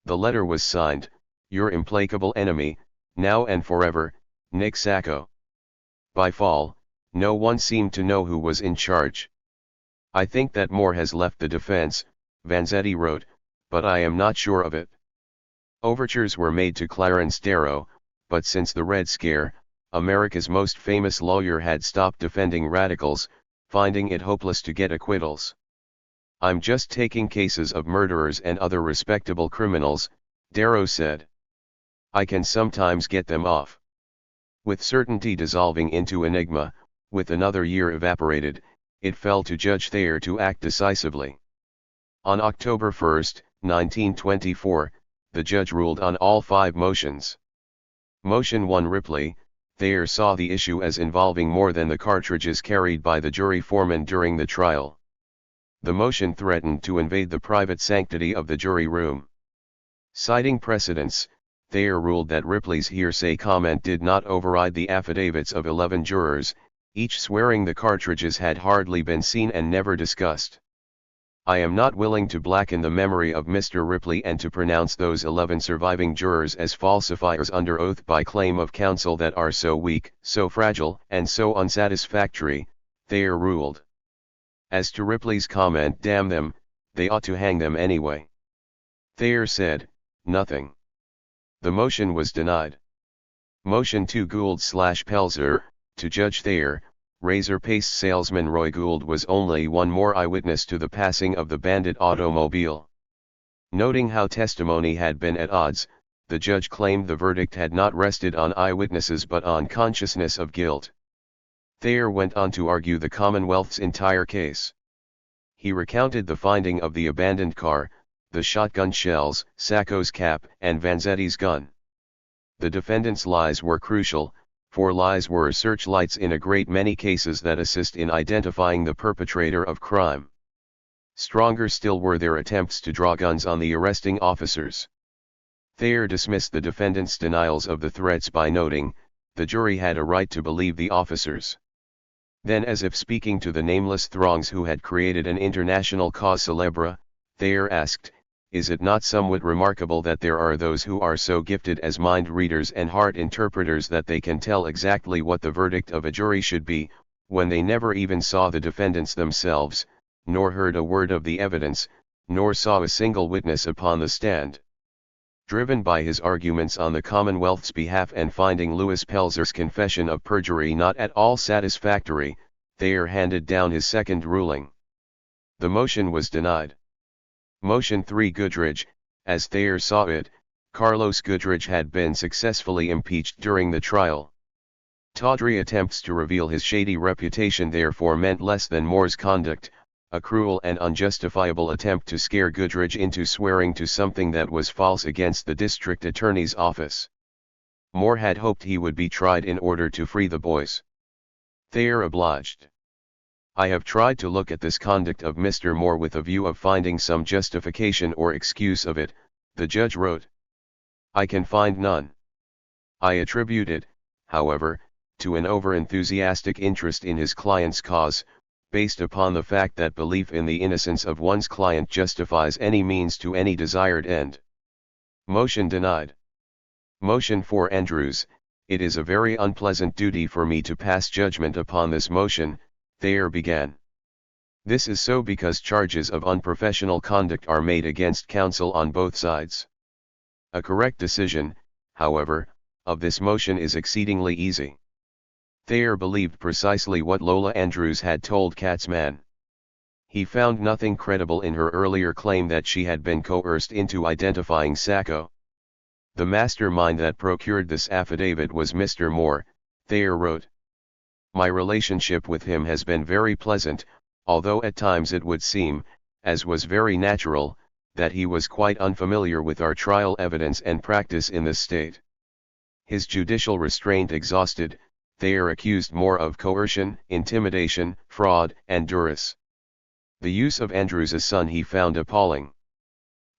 The letter was signed, your implacable enemy, now and forever, Nick Sacco. By fall, no one seemed to know who was in charge. I think that Moore has left the defense, Vanzetti wrote, but I am not sure of it. Overtures were made to Clarence Darrow, but since the Red Scare, America's most famous lawyer had stopped defending radicals, finding it hopeless to get acquittals. I'm just taking cases of murderers and other respectable criminals, Darrow said. I can sometimes get them off. With certainty dissolving into enigma, with another year evaporated, it fell to Judge Thayer to act decisively. On October 1, 1924, the judge ruled on all 5 motions. Motion 1 Ripley, Thayer saw the issue as involving more than the cartridges carried by the jury foreman during the trial. The motion threatened to invade the private sanctity of the jury room. Citing precedents, Thayer ruled that Ripley's hearsay comment did not override the affidavits of 11 jurors, each swearing the cartridges had hardly been seen and never discussed. I am not willing to blacken the memory of Mr. Ripley and to pronounce those 11 surviving jurors as falsifiers under oath by claim of counsel that are so weak, so fragile, and so unsatisfactory, Thayer ruled. As to Ripley's comment, damn them, they ought to hang them anyway. Thayer said, nothing. The motion was denied. Motion 2 Gould/Pelzer, to Judge Thayer, razor paste salesman Roy Gould was only one more eyewitness to the passing of the bandit automobile. Noting how testimony had been at odds, the judge claimed the verdict had not rested on eyewitnesses but on consciousness of guilt. Thayer went on to argue the Commonwealth's entire case. He recounted the finding of the abandoned car, the shotgun shells, Sacco's cap, and Vanzetti's gun. The defendant's lies were crucial, for lies were searchlights in a great many cases that assist in identifying the perpetrator of crime. Stronger still were their attempts to draw guns on the arresting officers. Thayer dismissed the defendant's denials of the threats by noting, the jury had a right to believe the officers. Then, as if speaking to the nameless throngs who had created an international cause célèbre, Thayer asked, is it not somewhat remarkable that there are those who are so gifted as mind readers and heart interpreters that they can tell exactly what the verdict of a jury should be, when they never even saw the defendants themselves, nor heard a word of the evidence, nor saw a single witness upon the stand? Driven by his arguments on the Commonwealth's behalf and finding Louis Pelzer's confession of perjury not at all satisfactory, Thayer handed down his second ruling. The motion was denied. Motion 3 Goodridge, as Thayer saw it, Carlos Goodridge had been successfully impeached during the trial. Tawdry attempts to reveal his shady reputation therefore meant less than Moore's conduct, a cruel and unjustifiable attempt to scare Goodridge into swearing to something that was false against the district attorney's office. Moore had hoped he would be tried in order to free the boys. Thayer obliged. I have tried to look at this conduct of Mr. Moore with a view of finding some justification or excuse of it, the judge wrote. I can find none. I attribute it, however, to an over-enthusiastic interest in his client's cause, based upon the fact that belief in the innocence of one's client justifies any means to any desired end. Motion denied. Motion 4 Andrews, it is a very unpleasant duty for me to pass judgment upon this motion, Thayer began. This is so because charges of unprofessional conduct are made against counsel on both sides. A correct decision, however, of this motion is exceedingly easy. Thayer believed precisely what Lola Andrews had told Katzman. He found nothing credible in her earlier claim that she had been coerced into identifying Sacco. The mastermind that procured this affidavit was Mr. Moore, Thayer wrote. My relationship with him has been very pleasant, although at times it would seem, as was very natural, that he was quite unfamiliar with our trial evidence and practice in the state. His judicial restraint exhausted, Thayer accused Moore of coercion, intimidation, fraud, and duress. The use of Andrew's son he found appalling.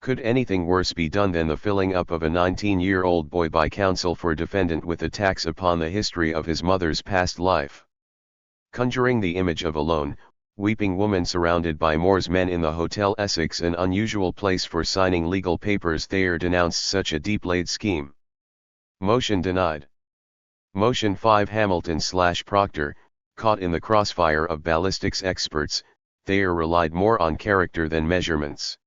Could anything worse be done than the filling up of a 19-year-old boy by counsel for defendant with attacks upon the history of his mother's past life? Conjuring the image of a lone, weeping woman surrounded by Moore's men in the Hotel Essex, an unusual place for signing legal papers, Thayer denounced such a deep-laid scheme. Motion denied. Motion 5 Hamilton/Proctor, caught in the crossfire of ballistics experts, Thayer relied more on character than measurements.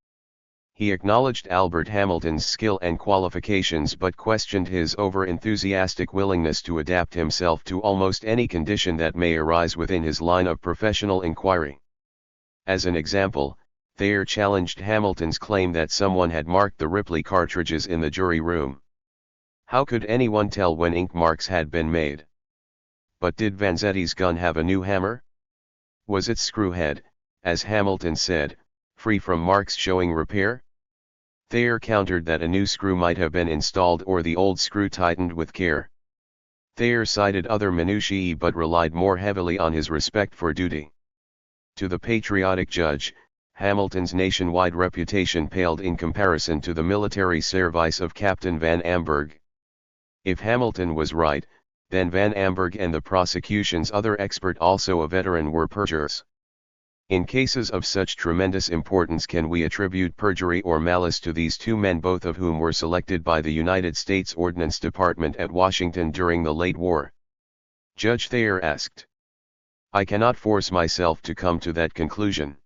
He acknowledged Albert Hamilton's skill and qualifications but questioned his over-enthusiastic willingness to adapt himself to almost any condition that may arise within his line of professional inquiry. As an example, Thayer challenged Hamilton's claim that someone had marked the Ripley cartridges in the jury room. How could anyone tell when ink marks had been made? But did Vanzetti's gun have a new hammer? Was its screw-head, as Hamilton said, free from marks showing repair? Thayer countered that a new screw might have been installed or the old screw tightened with care. Thayer cited other minutiae but relied more heavily on his respect for duty. To the patriotic judge, Hamilton's nationwide reputation paled in comparison to the military service of Captain Van Amberg. If Hamilton was right, then Van Amberg and the prosecution's other expert, also a veteran, were perjurers. In cases of such tremendous importance, can we attribute perjury or malice to these two men, both of whom were selected by the United States Ordnance Department at Washington during the late war? Judge Thayer asked. I cannot force myself to come to that conclusion.